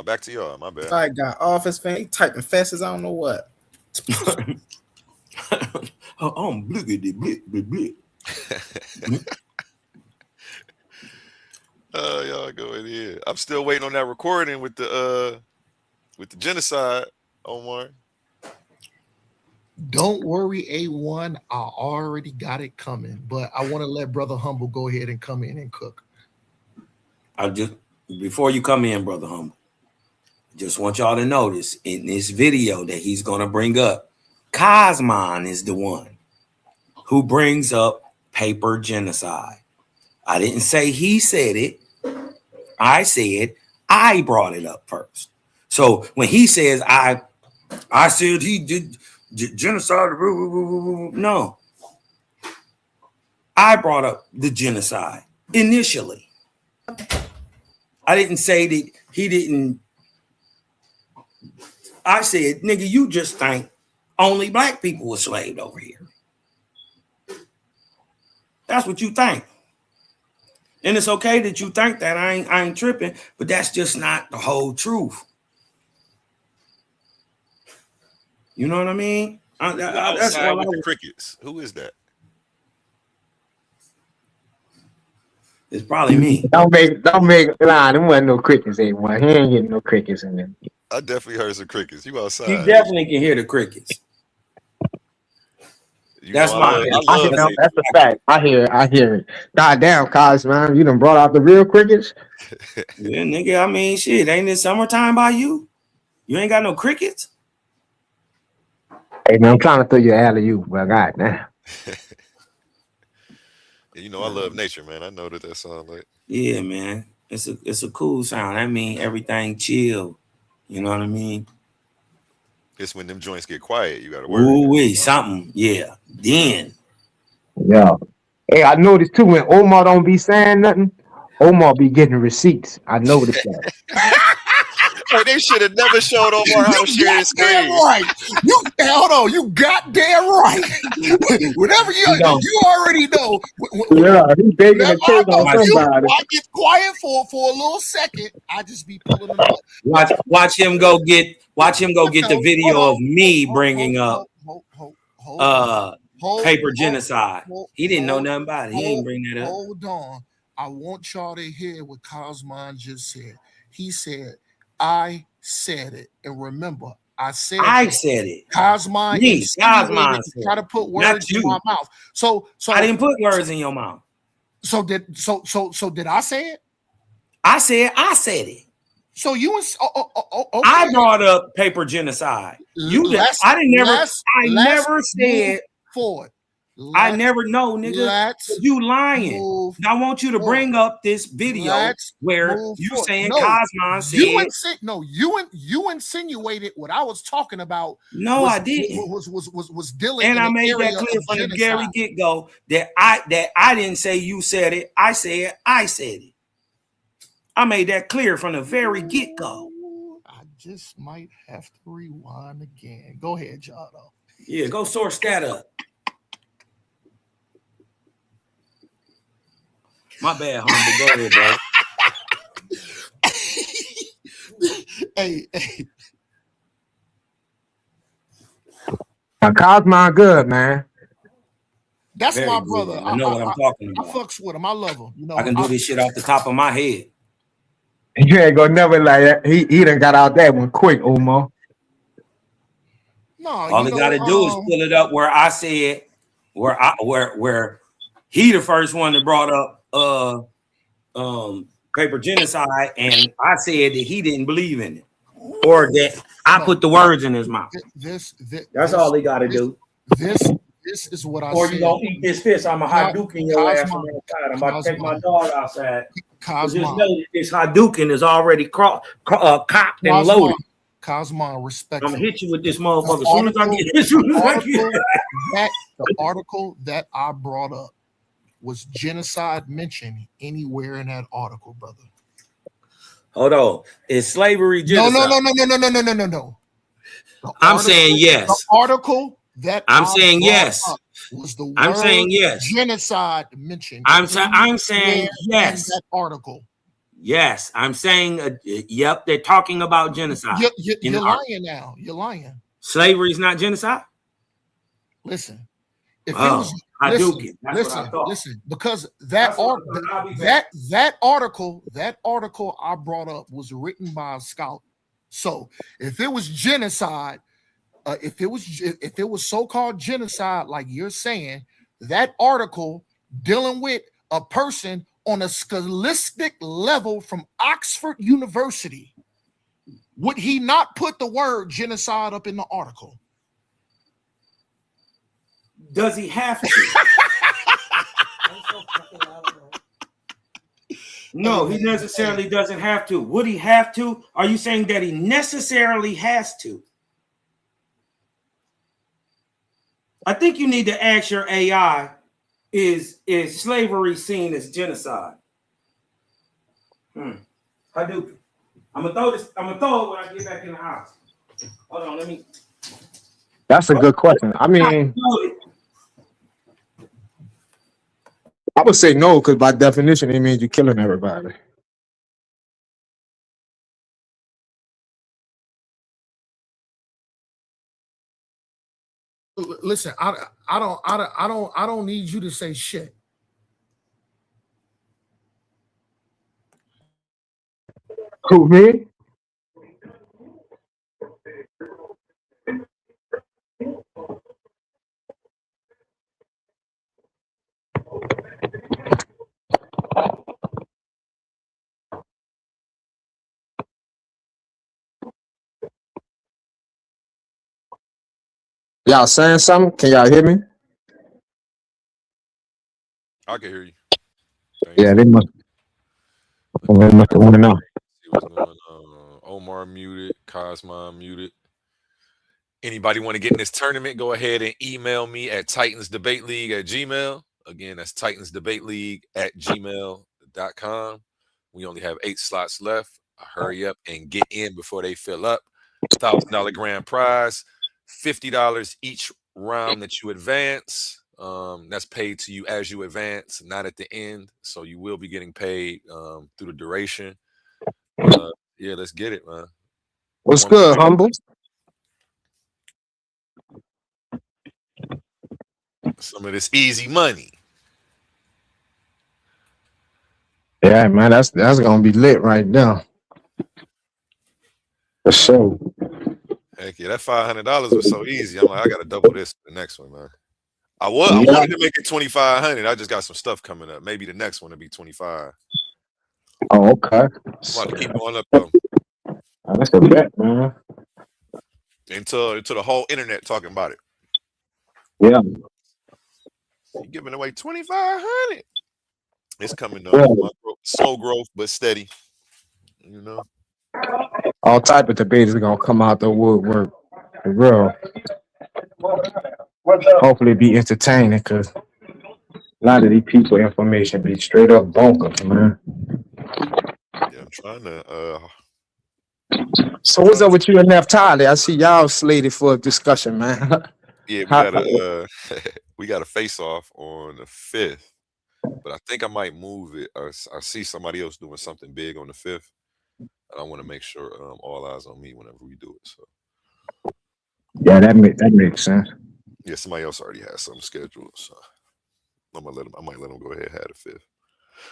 Back to y'all. My bad. I got office fan. He typing fast as I don't know what. I'm bliggity blick, blick, blick. Y'all go in here. I'm still waiting on that recording with the genocide, Omar. Don't worry, A1. I already got it coming, but I want to let Brother Humble go ahead and come in and cook. I just before you come in, Brother Humble, just want y'all to notice in this video that he's gonna bring up, Cosmon is the one who brings up paper genocide. I didn't say he said it. I said I brought it up first. So when he says I said he did genocide, no. I brought up the genocide initially. I didn't say that he didn't. I said, nigga, you just think only black people were slaved over here. That's what you think. And it's okay that you think that. I ain't tripping, but that's just not the whole truth. You know what I mean? That's Outside what with the crickets. Who is that? It's probably me. Don't make line. There wasn't no crickets anymore. He ain't getting no crickets in there. I definitely heard some crickets. You outside? You definitely can hear the crickets. That's mine. That's a fact. I hear it. God damn, Cos, man. You done brought out the real crickets? Yeah, nigga. I mean, shit. Ain't it summertime by you? You ain't got no crickets? Hey man, I'm trying to throw you alley oop, but God damn. You know, I love nature, man. I know that sounds like. Yeah, man. It's a cool sound. I mean, everything chill. You know what I mean? It's when them joints get quiet, you gotta worry. Ooh wee, something. Yeah. Then. Yeah. Hey, I noticed too when Omar don't be saying nothing, Omar be getting receipts. I noticed that. Hey, they should have never showed Omar how to share his screen. Right. You hold on. You goddamn right. Whenever you already know. Yeah, he's begging the cake on somebody. I get quiet for a little second. I just be pulling them up. Watch him go get the video of me bringing up paper genocide. He didn't know nothing about it. He didn't bring that up. Hold on. I want y'all to hear what Cosman just said. He said, I said it. And remember, I said it. Cosman try to put words in my mouth. So I didn't put words in your mouth. So did I say it? I said it. So you and okay. I brought up paper genocide. You did. I never said forward. I never know, nigga. You lying. I want you to bring up this video where you saying Cosman said. You insinuated what I was talking about. No, I didn't. Was dealing. And I made that clear from the very get-go that I didn't say you said it. I said it. I made that clear from the very get-go. I just might have to rewind again. Go ahead, Jado. Yeah, go source that up. My bad, homie. Go ahead, bro. Hey. Now, Cosman good, man. That's Very my good. brother. I know what I'm talking about. I fucks with him. I love him. You know, I can do this shit off the top of my head. You ain't gonna never like that. He done got out that one quick, Omar. No, all he got to do is pull it up where I said where he the first one that brought up paper genocide, and I said that he didn't believe in it, or that I put the words in his mouth. That's all he got to do. This is what I. Or said. you gonna eat this fish? I'm a Hadouken your ass from outside. I'm about to take my dog outside. Just know that this Hadouken is already cocked and loaded. Cosman, respect. I'm gonna hit you with this motherfucker as soon as I get. The article that I brought up was genocide mentioned anywhere in that article, brother? Hold on. Is slavery genocide? No. I'm saying yes. The article that I'm saying yes. Was the word I'm saying yes. Genocide mentioned? I'm saying yes. That article. Yes, I'm saying yep. They're talking about genocide. You're lying now. You're lying. Slavery is not genocide. Listen, if it was listen, because that article I brought up was written by a scout. So if it was genocide, if it was so-called genocide, like you're saying, that article dealing with a person on a scholastic level from Oxford University, would he not put the word genocide up in the article? Does he have to? No, he necessarily doesn't have to. Would he have to? Are you saying that he necessarily has to? I think you need to ask your AI, is slavery seen as genocide? Hadouken. I'm gonna throw it when I get back in the house. Hold on, let me. That's a good question. I mean, I would say no, because by definition, it means you're killing everybody. Listen, I don't need you to say shit. Who, me? Y'all saying something? Can y'all hear me? I can hear you. Yeah, they must want to know. See what's going on. Omar muted, Cosmo muted. Anybody want to get in this tournament, go ahead and email me at TitansDebateLeague@gmail. Again, that's TitansDebateLeague@gmail.com. We only have 8 slots left. Hurry up and get in before they fill up. $1,000 grand prize, $50 each round that you advance. That's paid to you as you advance, not at the end. So you will be getting paid through the duration. Yeah, let's get it, man. What's good, Humble? Some of this easy money. Yeah, man, that's gonna be lit right now. For sure. Heck yeah, that $500 was so easy. I'm like, I gotta double this for the next one, man. I wanted to make it 2,500. I just got some stuff coming up. Maybe the next one will be 25. Oh, okay. I'm about to keep going up though. That's a bet, man. Until the whole internet talking about it. Yeah. You're giving away 2,500. It's coming up. Yeah. Slow growth, but steady. You know. All type of debaters are gonna come out the woodwork. For real. Hopefully be entertaining, because a lot of these people information be straight up bonkers, man. Yeah, I'm trying to So what's up with you and Naftali? I see y'all slated for a discussion, man. Yeah, we got a face off on the 5th, but I think I might move it. I see somebody else doing something big on the 5th, and I want to make sure all eyes on me whenever we do it. So Yeah, that makes sense. yeah, somebody else already has something scheduled, so I might let them go ahead and have the 5th.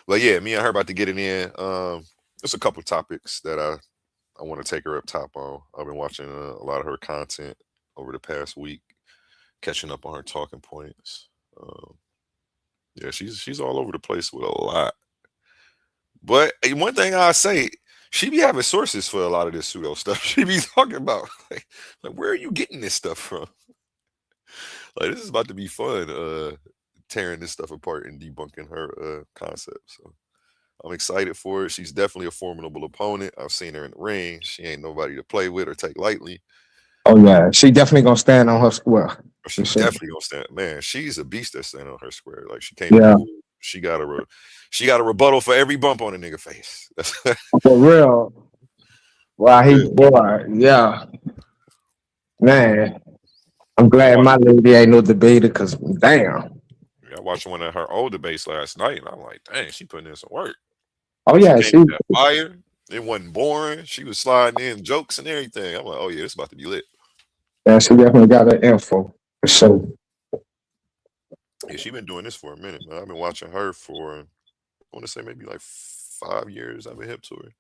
But yeah, me and her about to get it in. There's a couple topics that I want to take her up top on. I've been watching a lot of her content over the past week, catching up on her talking points. Yeah, she's all over the place with a lot. But one thing I say, she be having sources for a lot of this pseudo stuff. She be talking about like where are you getting this stuff from? Like this is about to be fun, tearing this stuff apart and debunking her concept. So I'm excited for it. She's definitely a formidable opponent. I've seen her in the ring. She ain't nobody to play with or take lightly. Oh yeah, she definitely gonna stand on her square. She's definitely gonna stand. Man, she's a beast that's standing on her square. Like she came. Yeah. She got a rebuttal for every bump on a nigga face. For real. Boy, yeah. Man, I'm glad my lady ain't no debater, because damn. Yeah, I watched one of her old debates last night, and I'm like, dang, she putting in some work. Oh yeah, she came with that fire. It wasn't boring. She was sliding in jokes and everything. I'm like, oh yeah, it's about to be lit. Yeah, she definitely got the info for sure. Yeah, she been doing this for a minute, man. I've been watching her for, I want to say maybe like 5 years. I've been hip to her.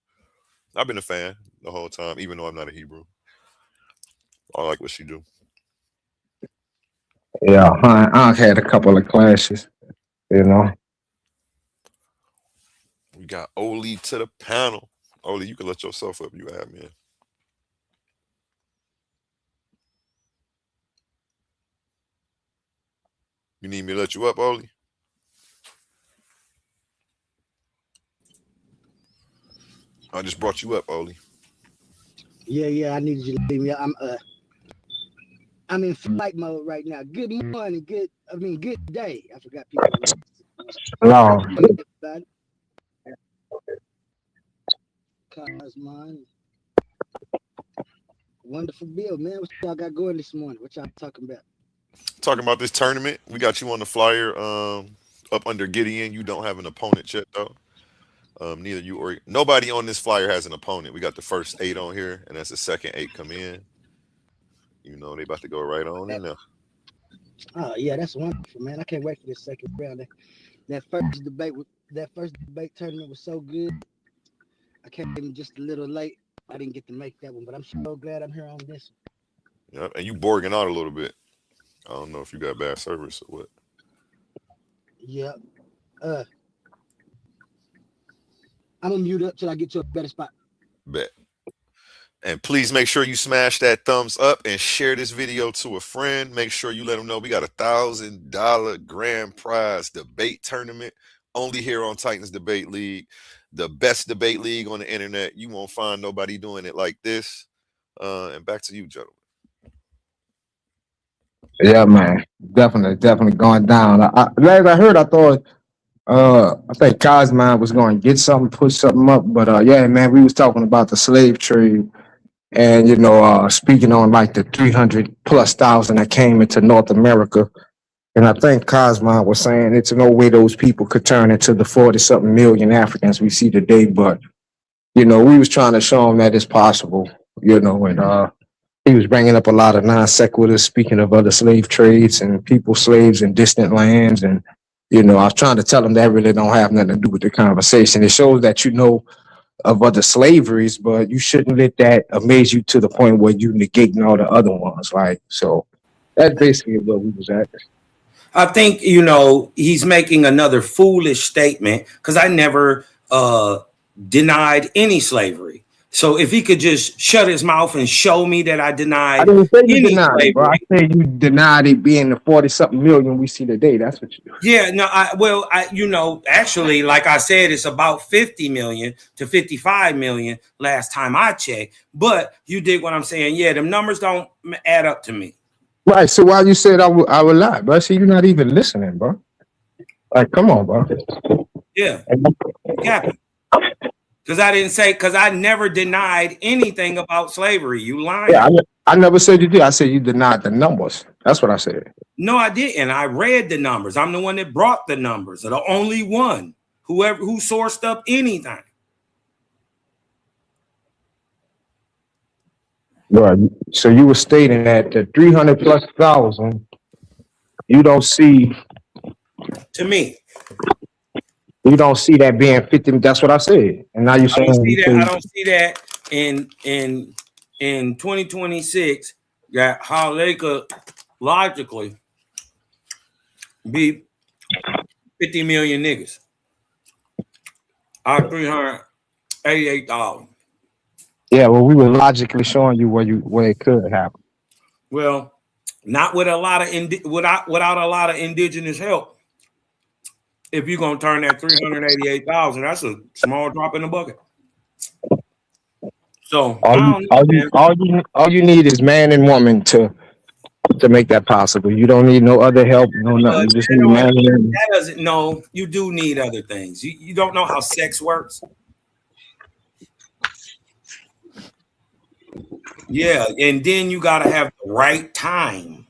I've been a fan the whole time, even though I'm not a Hebrew. I like what she do. Yeah, I had a couple of clashes, you know. We got Oli to the panel. Oli, you can let yourself up. You admin. You need me to let you up, Oli? I just brought you up, Oli. Yeah, I needed you to leave me. I'm in flight mode right now. Good morning, good day. I forgot people. Hello. Cosmon. Wonderful Bill, man. What y'all got going this morning? What y'all talking about? Talking about this tournament. We got you on the flyer up under Gideon. You don't have an opponent yet, though. Neither you or nobody on this flyer has an opponent. We got the first 8 on here, and that's the second 8 come in. You know, they about to go right on in now. Oh yeah, that's wonderful, man. I can't wait for this second round. That first debate tournament was so good. I came in just a little late. I didn't get to make that one, but I'm so glad I'm here on this one. Yeah, and you borging out a little bit. I don't know if you got bad service or what. Yeah. I'm gonna mute up till I get to a better spot. Bet. And please make sure you smash that thumbs up and share this video to a friend. Make sure you let them know we got $1,000 grand prize debate tournament only here on Titans Debate League, the best debate league on the internet. You won't find nobody doing it like this. And back to you, gentlemen. Yeah, man, definitely going down. As I heard, I thought I think Cosman was going to get something, put something up, but yeah, man, we was talking about the slave trade. And, you know, speaking on like the 300,000+ that came into North America. And I think Cosman was saying it's no way those people could turn into the 40-something million Africans we see today. But, you know, we was trying to show him that it's possible, you know, and he was bringing up a lot of non sequiturs, speaking of other slave trades and people slaves in distant lands. And, you know, I was trying to tell him that really don't have nothing to do with the conversation. It shows that, you know, of other slaveries, but you shouldn't let that amaze you to the point where you negating all the other ones. Like, so that's basically where we was at. I think, you know, he's making another foolish statement because I never denied any slavery. So if he could just shut his mouth and show me that I denied I didn't say you any denied it, bro. I said you denied it being the 40-something million we see today. That's what you do. Yeah, no, you know, actually, like I said, it's about 50 million to 55 million last time I checked. But you dig what I'm saying? Yeah, them numbers don't add up to me. Right. So why you said I would lie, bro? See, you're not even listening, bro. Like, come on, bro. Yeah. Captain. Because I never denied anything about slavery. You lying. Yeah, I never said you did. I said you denied the numbers. That's what I said. No, I didn't. I read the numbers. I'm the one that brought the numbers. The only one who sourced up anything. Right. So you were stating that the 300,000+, you don't see. To me. You don't see that being 50. That's what I said. And now you're saying I don't see that in 2026 that how they could logically be 50 million niggas. Out of 388,000. Yeah, well, we were logically showing you where it could happen. Well, not with a lot of without a lot of indigenous help. If you're gonna turn that 388,000, that's a small drop in the bucket. So all you need is man and woman to make that possible. You don't need no other help, no nothing. You just need man and woman. That doesn't. No, you do need other things. You don't know how sex works. Yeah, and then you gotta have the right time.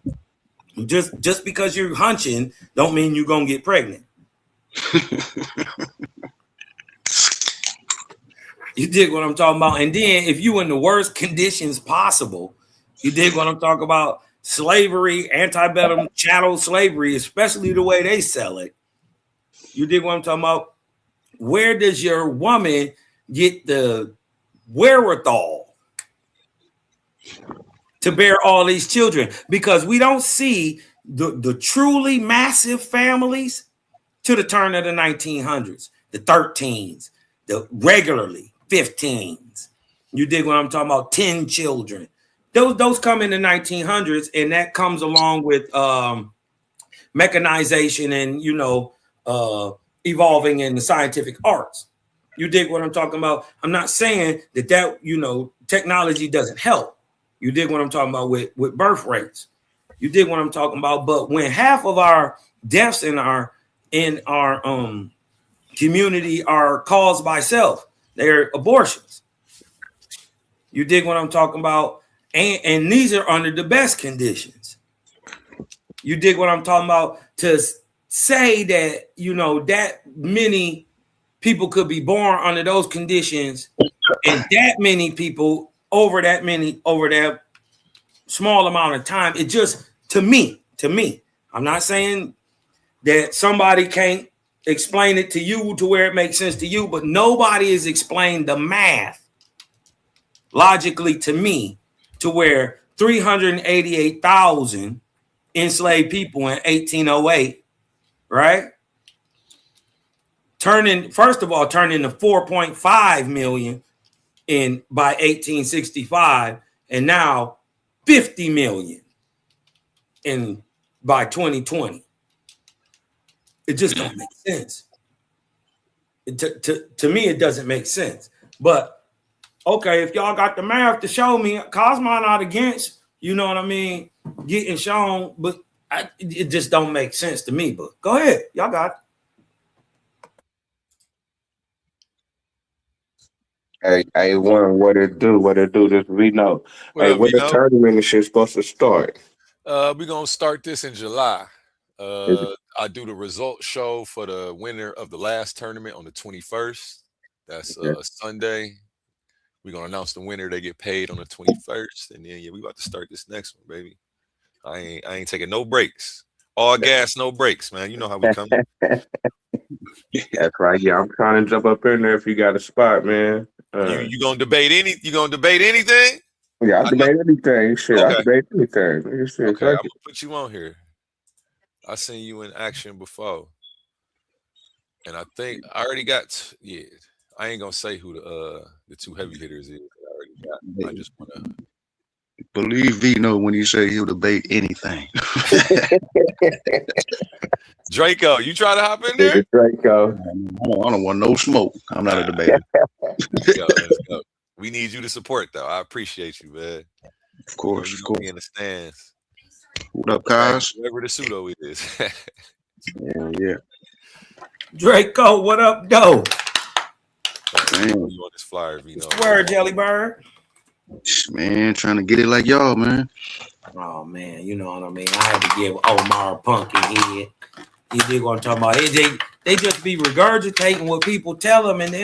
Just because you're hunching, don't mean you're gonna get pregnant. You dig what I'm talking about? And then if you in the worst conditions possible, you dig what I'm talking about? Slavery, antebellum, chattel slavery, especially the way they sell it. You dig what I'm talking about? Where does your woman get the wherewithal to bear all these children? Because we don't see the truly massive families to the turn of the 1900s, the 13s, the regularly 15s. You dig what I'm talking about? 10 children. Those come in the 1900s, and that comes along with mechanization and, you know, evolving in the scientific arts. You dig what I'm talking about? I'm not saying that you know, technology doesn't help. You dig what I'm talking about with birth rates. You dig what I'm talking about? But when half of our deaths in our community are caused by self, they're abortions. You dig what I'm talking about? And these are under the best conditions. You dig what I'm talking about? To say that, you know, that many people could be born under those conditions, and that many people over that small amount of time, it just, to me, I'm not saying that somebody can't explain it to you to where it makes sense to you, but nobody has explained the math logically to me to where 388,000 enslaved people in 1808, right? Turning to 4.5 million by 1865, and now 50 million by 2020. It just don't make sense. To me, it doesn't make sense. But okay, if y'all got the math to show me, Cosmo not against, you know what I mean, getting shown, but it just don't make sense to me. But go ahead, y'all got it. Hey, what it do, this Vino. Hey, when the tournament and shit supposed to start? We're gonna start this in July. I do the results show for the winner of the last tournament on the 21st. That's Sunday. We're gonna announce the winner. They get paid on the 21st, and then we about to start this next one, baby. I ain't taking no breaks. All gas, no breaks, man. You know how we come. That's right. Yeah, I'm trying to jump up in there if you got a spot, man. You gonna debate anything? Yeah, I debate anything. Shit, okay. I debate anything. Okay, I'm gonna put you on here. I seen you in action before, and I think I already got. I ain't gonna say who the two heavy hitters is. I already got. I just wanna believe Vino when he say he'll debate anything. Draco, you try to hop in there? Draco, I don't want no smoke. I'm not a debater. Let's go. We need you to support, though. I appreciate you, man. Of course, you be in the stands. What up, guys? Whoever the pseudo is. Yeah. Draco, what up, though? Man. You on this flyer, Vino? Word, Jelly Bird. Man, trying to get it like y'all, man. Oh man, you know what I mean. I had to give Omar a punky head. You dig what I'm talking about? They just be regurgitating what people tell them, and they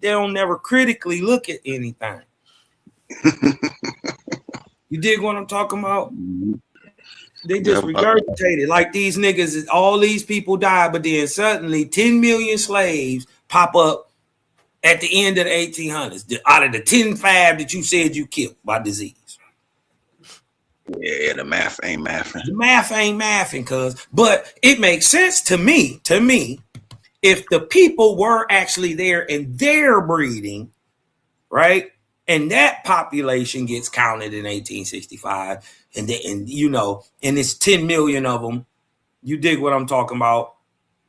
don't never critically look at anything. You dig what I'm talking about? They just regurgitate it like these niggas. All these people died, but then suddenly 10 million slaves pop up at the end of the 1800s out of the 10.5 that you said you killed by disease. Yeah, the math ain't mathing. The math ain't mathing, but it makes sense to me, if the people were actually there and they're breeding, right? And that population gets counted in 1865, and it's 10 million of them. You dig what I'm talking about?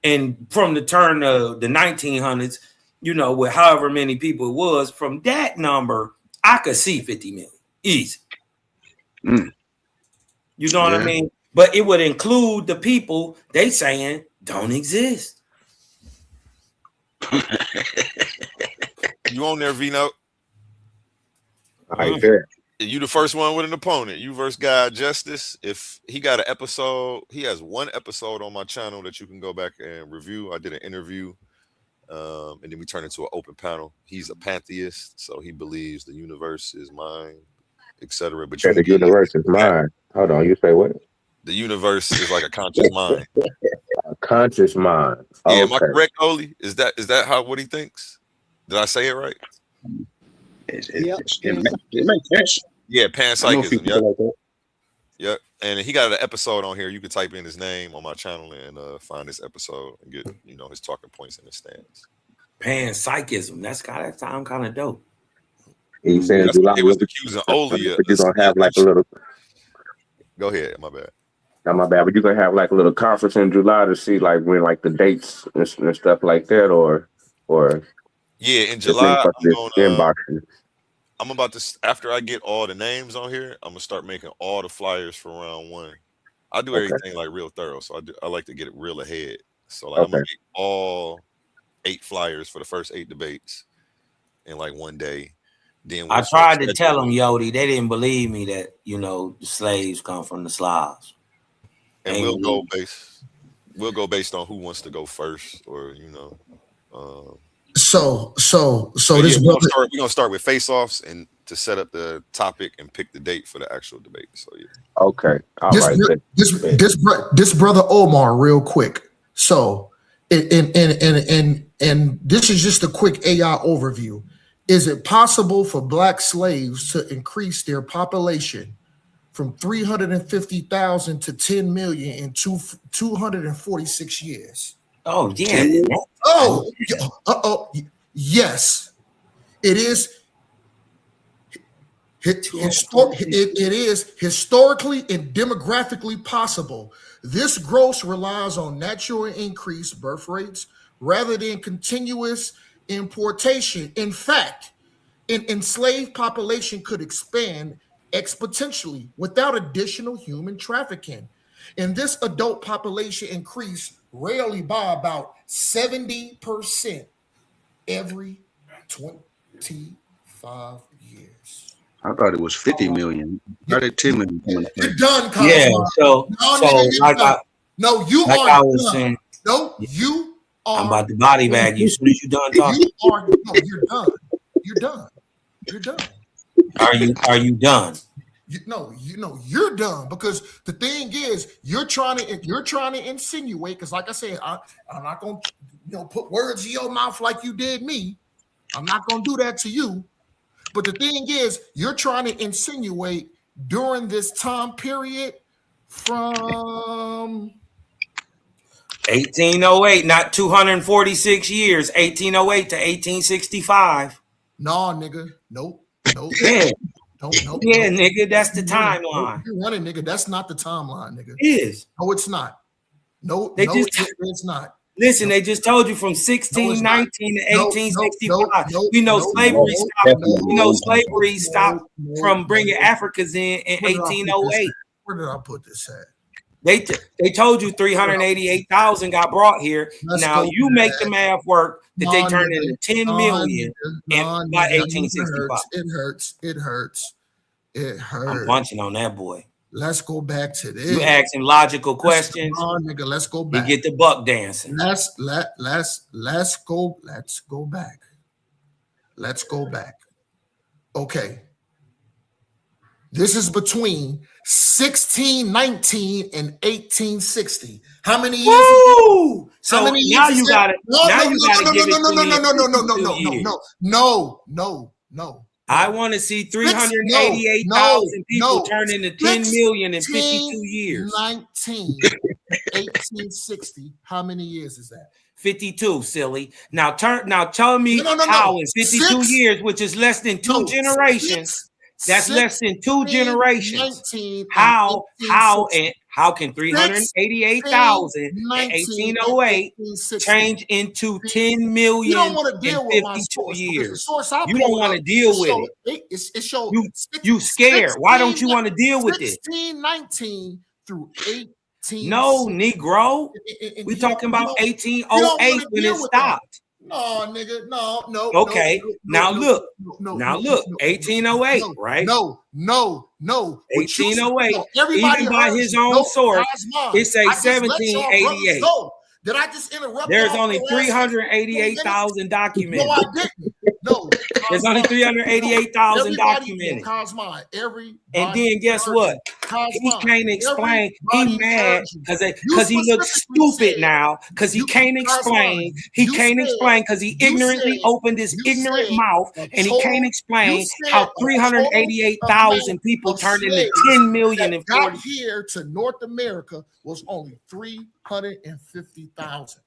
And from the turn of the 1900s, with however many people it was, from that number, I could see 50 million. Easy. You know what I mean? But it would include the people they saying don't exist. You on there, Vino? Right there. You the first one with an opponent. You versus Guy Justice. If he got an episode, he has one episode on my channel that you can go back and review. I did an interview. And then we turn into an open panel. He's a pantheist, so he believes the universe is mine, etc. But the universe is mine. Hold on, you say what? The universe is like a conscious mind. A conscious mind. Yeah, am I correct, Oli? Is that what he thinks? Did I say it right? It makes sense. Yeah, panpsychism. Yep. Like that. Yep. And he got an episode on here. You can type in his name on my channel and find this episode and get his talking points in his stance. Panpsychism. That sound kind of dope. He said he was accusing Oli. You're gonna have like a little. Go ahead. My bad. Not my bad. But you're gonna have like a little conference in July to see like when like the dates and stuff like that, or. Yeah, in July, I'm about to, after I get all the names on here, I'm gonna start making all the flyers for round one. I do everything like real thorough, so I like to get it real ahead. So like I'm gonna make all 8 flyers for the first 8 debates in like one day. Then I tried to tell them, Yodi, they didn't believe me that the slaves come from the Slavs. And we'll go based on who wants to go first, or So we're this gonna start with face-offs and to set up the topic and pick the date for the actual debate. So yeah. Okay. All right. This brother Omar, real quick. So and this is just a quick AI overview. Is it possible for black slaves to increase their population from 350,000 to 10 million in 246 years? Oh, yeah. Yes. It is historically and demographically possible. This growth relies on natural increased birth rates rather than continuous importation. In fact, an enslaved population could expand exponentially without additional human trafficking. And this adult population increased rarely by about 70% every 25 years. I thought it was 50 million. How did 10 million coming up? You're done, Cosmo. Yeah, so like done. No, you like are I was done. saying, No, you are. I'm about to body bag you as soon as you're done talking. You're done. You're done. You're done. Are you done? You're done, because the thing is, you're trying to insinuate, because like I said, I'm not gonna put words in your mouth like you did me. I'm not gonna do that to you. But the thing is, you're trying to insinuate during this time period from 1808, not 246 years, 1808 to 1865. No, nigga. Nope. Yeah. Nope. Yeah, nigga, that's the timeline. You're running, nigga. That's not the timeline, nigga. It is. No, it's not. It's not. Listen, they just told you from 1619 to 1865. We know slavery stopped. We know slavery stopped from bringing Africans in 1808. Where did I put this at? They told you 388,000 got brought here. Now you make the math work that they turned into 10 million by 1865. It hurts. I'm punching on that boy. Let's go back to this. You asking logical questions. Nigga, let's go back. You get the buck dancing. Let's go back. Let's go back. Okay. This is between 1619 and 1860. How many years? Woo! So now you got it. Now you got to give it No. I want to see 388,000 people turn into 10 million in 52 years. 1860. How many years is that? 52, silly. Now tell me how in 52 years, which is less than two generations. That's less than two generations. How can 388,000 in 1808 change into 10 million in 52 years? You don't want to deal with it. You scared. Why don't you want to deal with it? 1619 through 18. No, Negro. We talking about 1808 when it stopped. Oh, nigga, no. Okay, now look, 1808, right? No. 1808. Even by his own source, it say 1788. Did I just interrupt? There's only 388,000 documented. No, I didn't. No. There's only 388,000 documented. And then guess what? He can't explain. He mad because he looks stupid now. Because he can't explain. He can't explain because he ignorantly opened his ignorant mouth, and he can't explain how 388,000 people turned into 10 million in 40 got here to North America was only 350,000.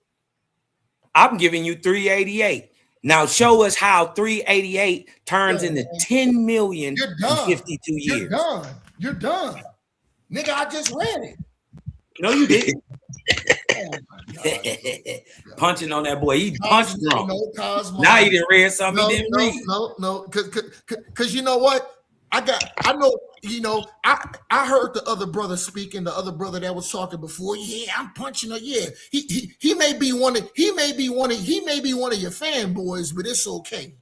I'm giving you 388. Now show us how 388 turns into 10 million in 52 years. You're done. Nigga, I just read it. No, you didn't. Punching on that boy. He punched drunk. Now he didn't read something he didn't read. No. Because you know what? I heard the other brother speaking, the other brother that was talking before. Yeah, I'm punching her. Yeah, he may be one of your fanboys, but it's okay.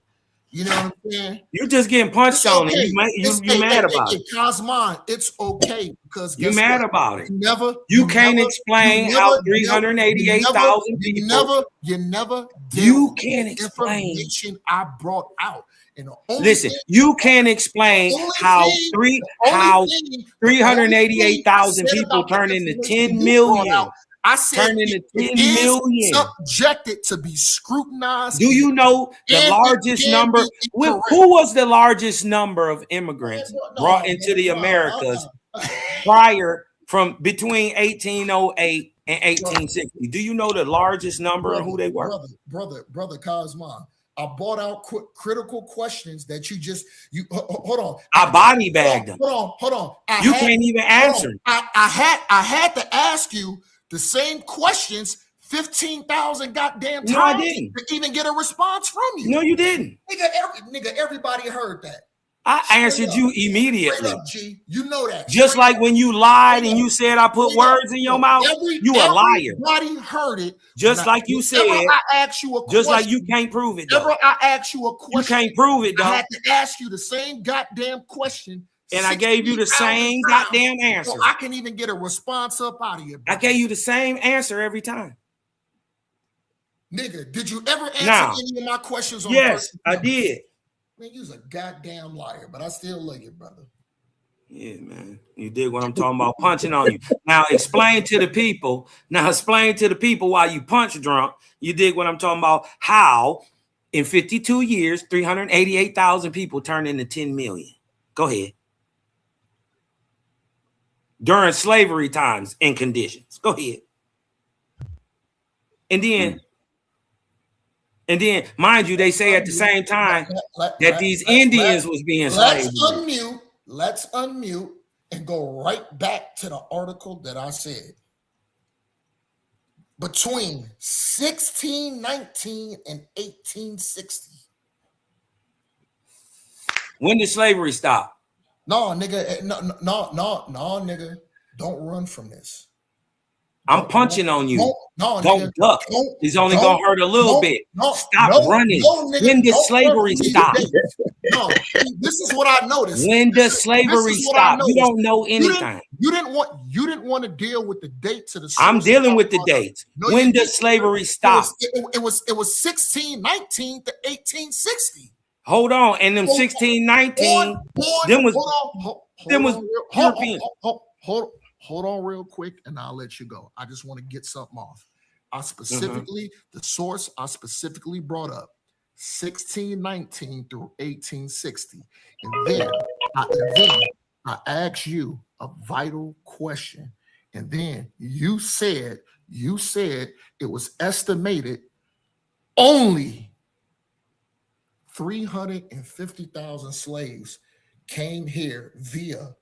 You know what I'm saying? You just getting punched on, and you mad about it. Cosmon, it's okay because you mad about it. You can't explain how 388,000 people. You never. You can't explain information I brought out. Listen, you can't explain how 388,000 people turn into 10 million. I said turn into 10 million. Subjected to be scrutinized. Do you know the largest number? Who was the largest number of immigrants brought into the Americas prior from between 1808 and 1860? Do you know the largest number and who they were? Brother Cosmo. I brought out critical questions that you hold on. I body bagged them. Hold on. You can't even answer. I had to ask you the same questions 15,000 goddamn times No, I didn't. to even get a response from you. No, you didn't. Nigga, everybody heard that. I answered you immediately. Straight up, G. You know that. Just like when you lied and you said I put words in your mouth, you a liar. Everybody heard it. Just like you said. I asked you a question. Just like you can't prove it. Though. I asked you a question. You can't prove it, though. I had to ask you the same goddamn question. And I gave you the same goddamn answer. So I can even get a response up out of you. Bro. I gave you the same answer every time. Nigga, did you ever answer any of my questions on Yes, I did. Man, you's a goddamn liar, but I still love you, brother. Yeah, man. You did what I'm talking about, punching on you. Now explain to the people. Why you punch drunk. You did what I'm talking about. How in 52 years, 388,000 people turned into 10 million. Go ahead. During slavery times and conditions. Go ahead. And then, mind you, they say at the same time that these Indians was being slaves. Let's unmute and go right back to the article that I said. Between 1619 and 1860. When did slavery stop? No, nigga. No, nigga. Don't run from this. I'm punching on you. Don't duck. It's only gonna hurt a little bit. Stop running. When did slavery stop? No, this is what I noticed. When does slavery stop? You don't know anything. You didn't want to deal with the dates of the. I'm dealing with the dates. When does slavery stop? It was 1619 to 1860. Hold on, and them 1619. Them was European. Hold on real quick and I'll let you go. I just want to get something off. The source I specifically brought up 1619 through 1860. And then I asked you a vital question. And then you said it was estimated only 350,000 slaves came here via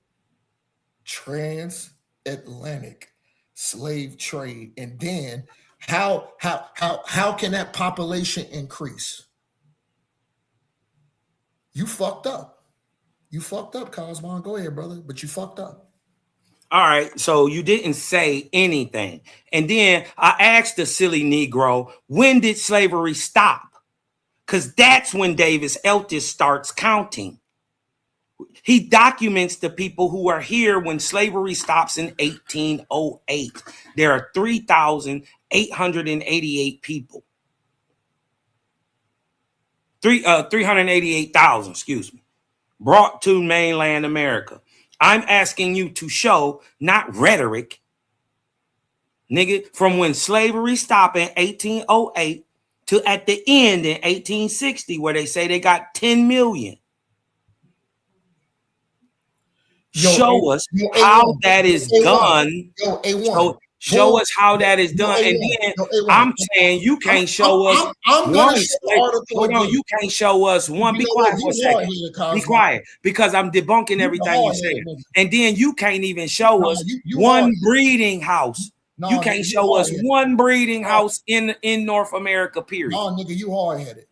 transatlantic slave trade. And then how can that population increase? You fucked up. Cosmon. Go ahead, brother. But you fucked up. All right, so you didn't say anything. And then I asked the silly Negro, when did slavery stop? Because that's when Davis Eltis starts counting. He documents the people who are here when slavery stops in 1808. There are 3,888 people. 388,000, excuse me, brought to mainland America. I'm asking you to show, not rhetoric, nigga, from when slavery stopped in 1808 to at the end in 1860, where they say they got 10 million. Show us how that is done. Show us how that is done. And then I'm saying you can't show us one. Hold on, you can't show us one. Be quiet for a second. Be quiet, because I'm debunking everything you say. And then you can't even show us one breeding house. You can't show us one breeding house in North America, period. No, nigga, you hard-headed.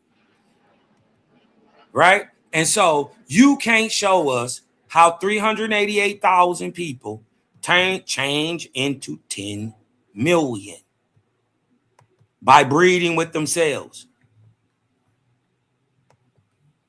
Right? And so you can't show us how 388,000 people change into 10 million by breeding with themselves.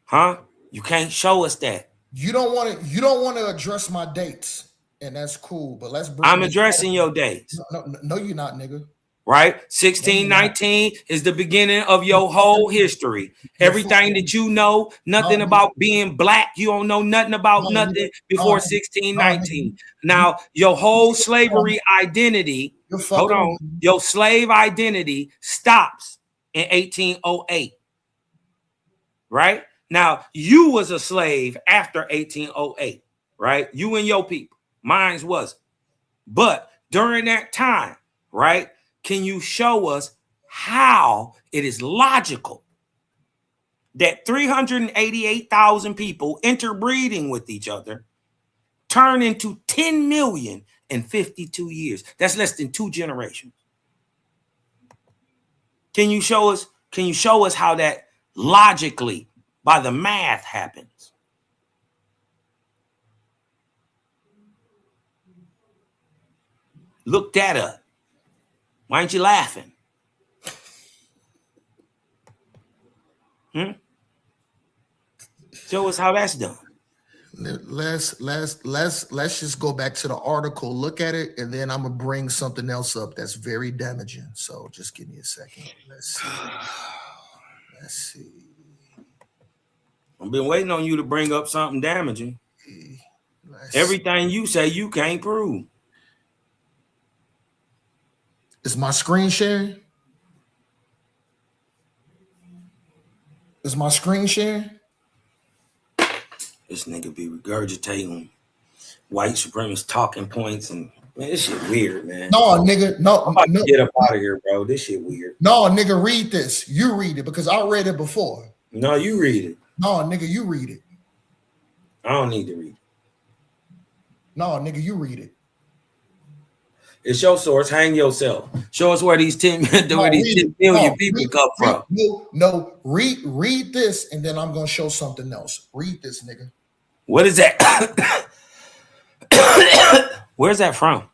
Huh? You can't show us that. You don't want to address my dates, and that's cool. But let's bring. I'm addressing your dates. No, you're not, nigga. Right? 1619 is the beginning of your whole history. Everything that you know, nothing about being black, you don't know nothing about nothing before 1619. Now, your whole slavery identity, hold on, your slave identity stops in 1808. Right? Now, you was a slave after 1808, right? You and your people. Mine wasn't. But during that time, right? Can you show us how it is logical that 388,000 people interbreeding with each other turn into 10 million in 52 years. That's less than 2 generations. Can you show us how that logically by the math happens? Look that up. Why ain't you laughing? Show us how that's done. Let's just go back to the article, look at it, and then I'm gonna bring something else up that's very damaging. So just give me a second. Let's see. I've been waiting on you to bring up something damaging. Everything you say you can't prove. Is my screen sharing? Is my screen sharing? This nigga be regurgitating white supremacist talking points, and man, this shit weird, man. No, nigga, no. I'm about to get up out of here, bro. This shit weird. No, nigga, read this. You read it because I read it before. No, you read it. No, nigga, you read it. I don't need to read it. No, nigga, you read it. It's your source. Hang yourself. Show us where these 10 million people come from. No, read this, and then I'm gonna show something else. Read this, nigga. What is that? Where's that from?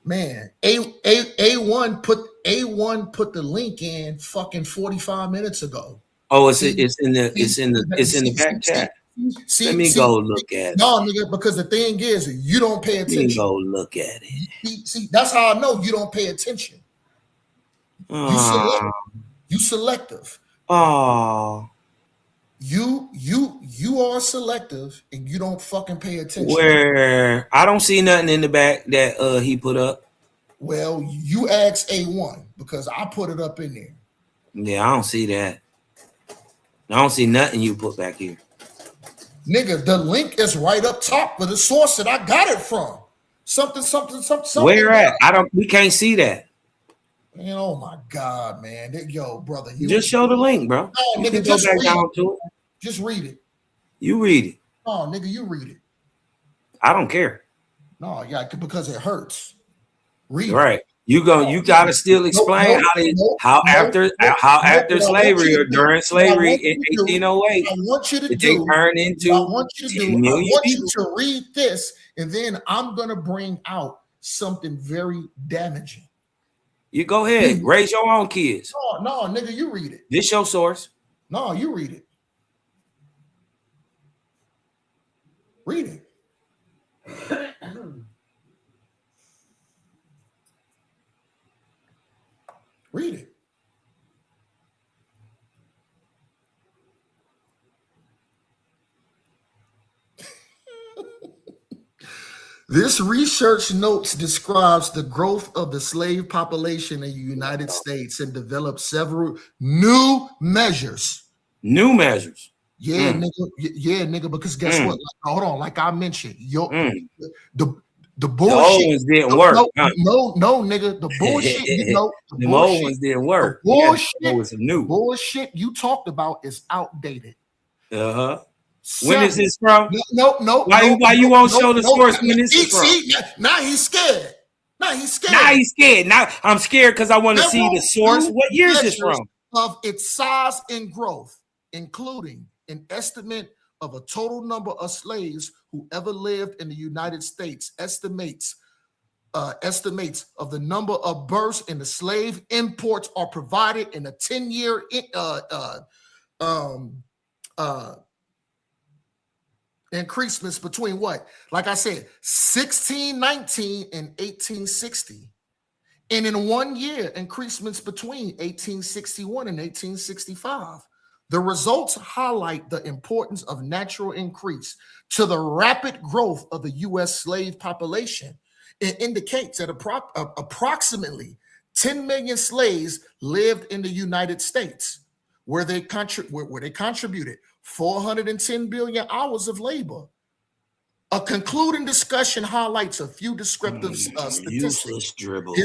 Man, A1 put the link in fucking 45 minutes ago. Oh, it's in the back chat. Let me go look at it. No, nigga, because the thing is, you don't pay attention. Let me go look at it. See, that's how I know you don't pay attention. You selective. Oh. You are selective and you don't fucking pay attention. Where I don't see nothing in the back that he put up. Well, you asked A1 because I put it up in there. Yeah, I don't see that. I don't see nothing you put back here. Nigga, the link is right up top for the source that I got it from. Something. Where at? We can't see that. Man, oh my God, man. Yo, brother. You just show the link, bro. No, you nigga, can go back down to it. Just read it. You read it. Oh, nigga, you read it. I don't care. No, yeah, because it hurts. Read right. it. You gotta still explain how after slavery or during slavery in 1808 I want you to read this, and then I'm gonna bring out something very damaging. You go ahead, raise your own kids. No, nigga, you read it. This your source. No, you read it. Read it. Read it. This research notes describes the growth of the slave population in the United States and developed several new measures. New measures. Yeah, nigga. Yeah, nigga. Because guess what? Like, hold on. Like I mentioned, the bullshit. The old ones didn't work. No, nigga. The bullshit. The old ones didn't work. Bullshit you talked about is outdated. When is this from? No. Why you won't show the source when this is from? Now he's scared. Now I'm scared because I want to see the source. What year is this from? Of its size and growth, including an estimate of a total number of slaves who ever lived in the United States, estimates of the number of births and the slave imports are provided in a 10-year increasements between what? Like I said, 1619 and 1860. And in 1 year, increasements between 1861 and 1865. The results highlight the importance of natural increase to the rapid growth of the U.S. slave population. It indicates that approximately 10 million slaves lived in the United States, where they contributed 410 billion hours of labor. A concluding discussion highlights a few descriptive statistics. Useless dribble.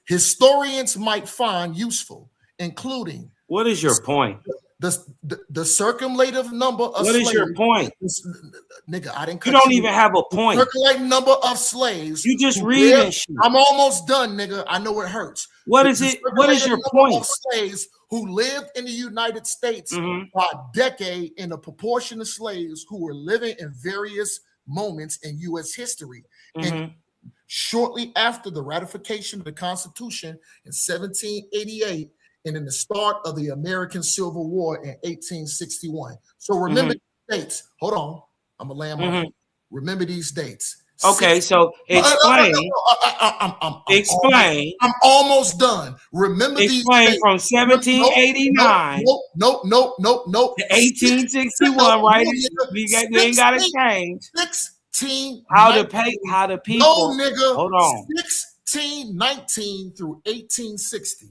historians might find useful, including. What is your point? The circumlative number of What slaves. is your point? Nigga, I didn't cut You don't even have a point. The circulating number of slaves. You just who reading lived- shit. I'm almost done, nigga. I know it hurts. What The is it? What is circulating your number point? of slaves who lived in the United States Mhm. by decade in a proportion of slaves who were living in various moments in U.S. history. And Mhm. shortly after the ratification of the Constitution in 1788, and in the start of the American Civil War in 1861. So remember these dates. Hold on. I'm going to land my point. Remember these dates. Okay, so explain. Explain. I'm almost done. Remember these Explain dates. from 1789 Nope. to 1861, right? We ain't got to change. 16. How the people. No, nigga. Hold on. 1619 through 1860.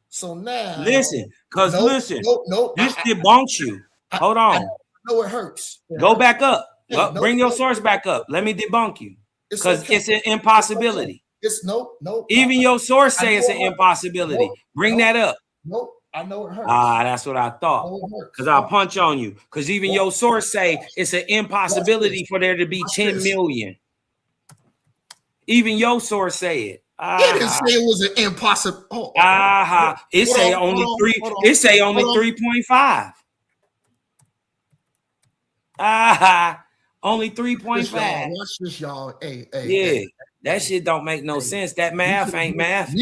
So now, Listen, because listen, no, this debunks you. Hold on. I know it hurts. Go back up. Hey, Well, no, bring your no. source back up. Let me debunk you. It's Because okay. it's an impossibility. It's no. Even your source I say it's know an it hurts. impossibility. Bring that up. Nope. I know it hurts. Ah, that's what I thought. know it hurts. Because I'll punch on you. Because even your source say it's an impossibility for there to be 10 million. Even your source say it. It didn't say it was an impossible. It say only three. It say only 3.5. Only 3.5. Watch this, y'all. Hey, Yeah, that shit don't make no sense. That math ain't math.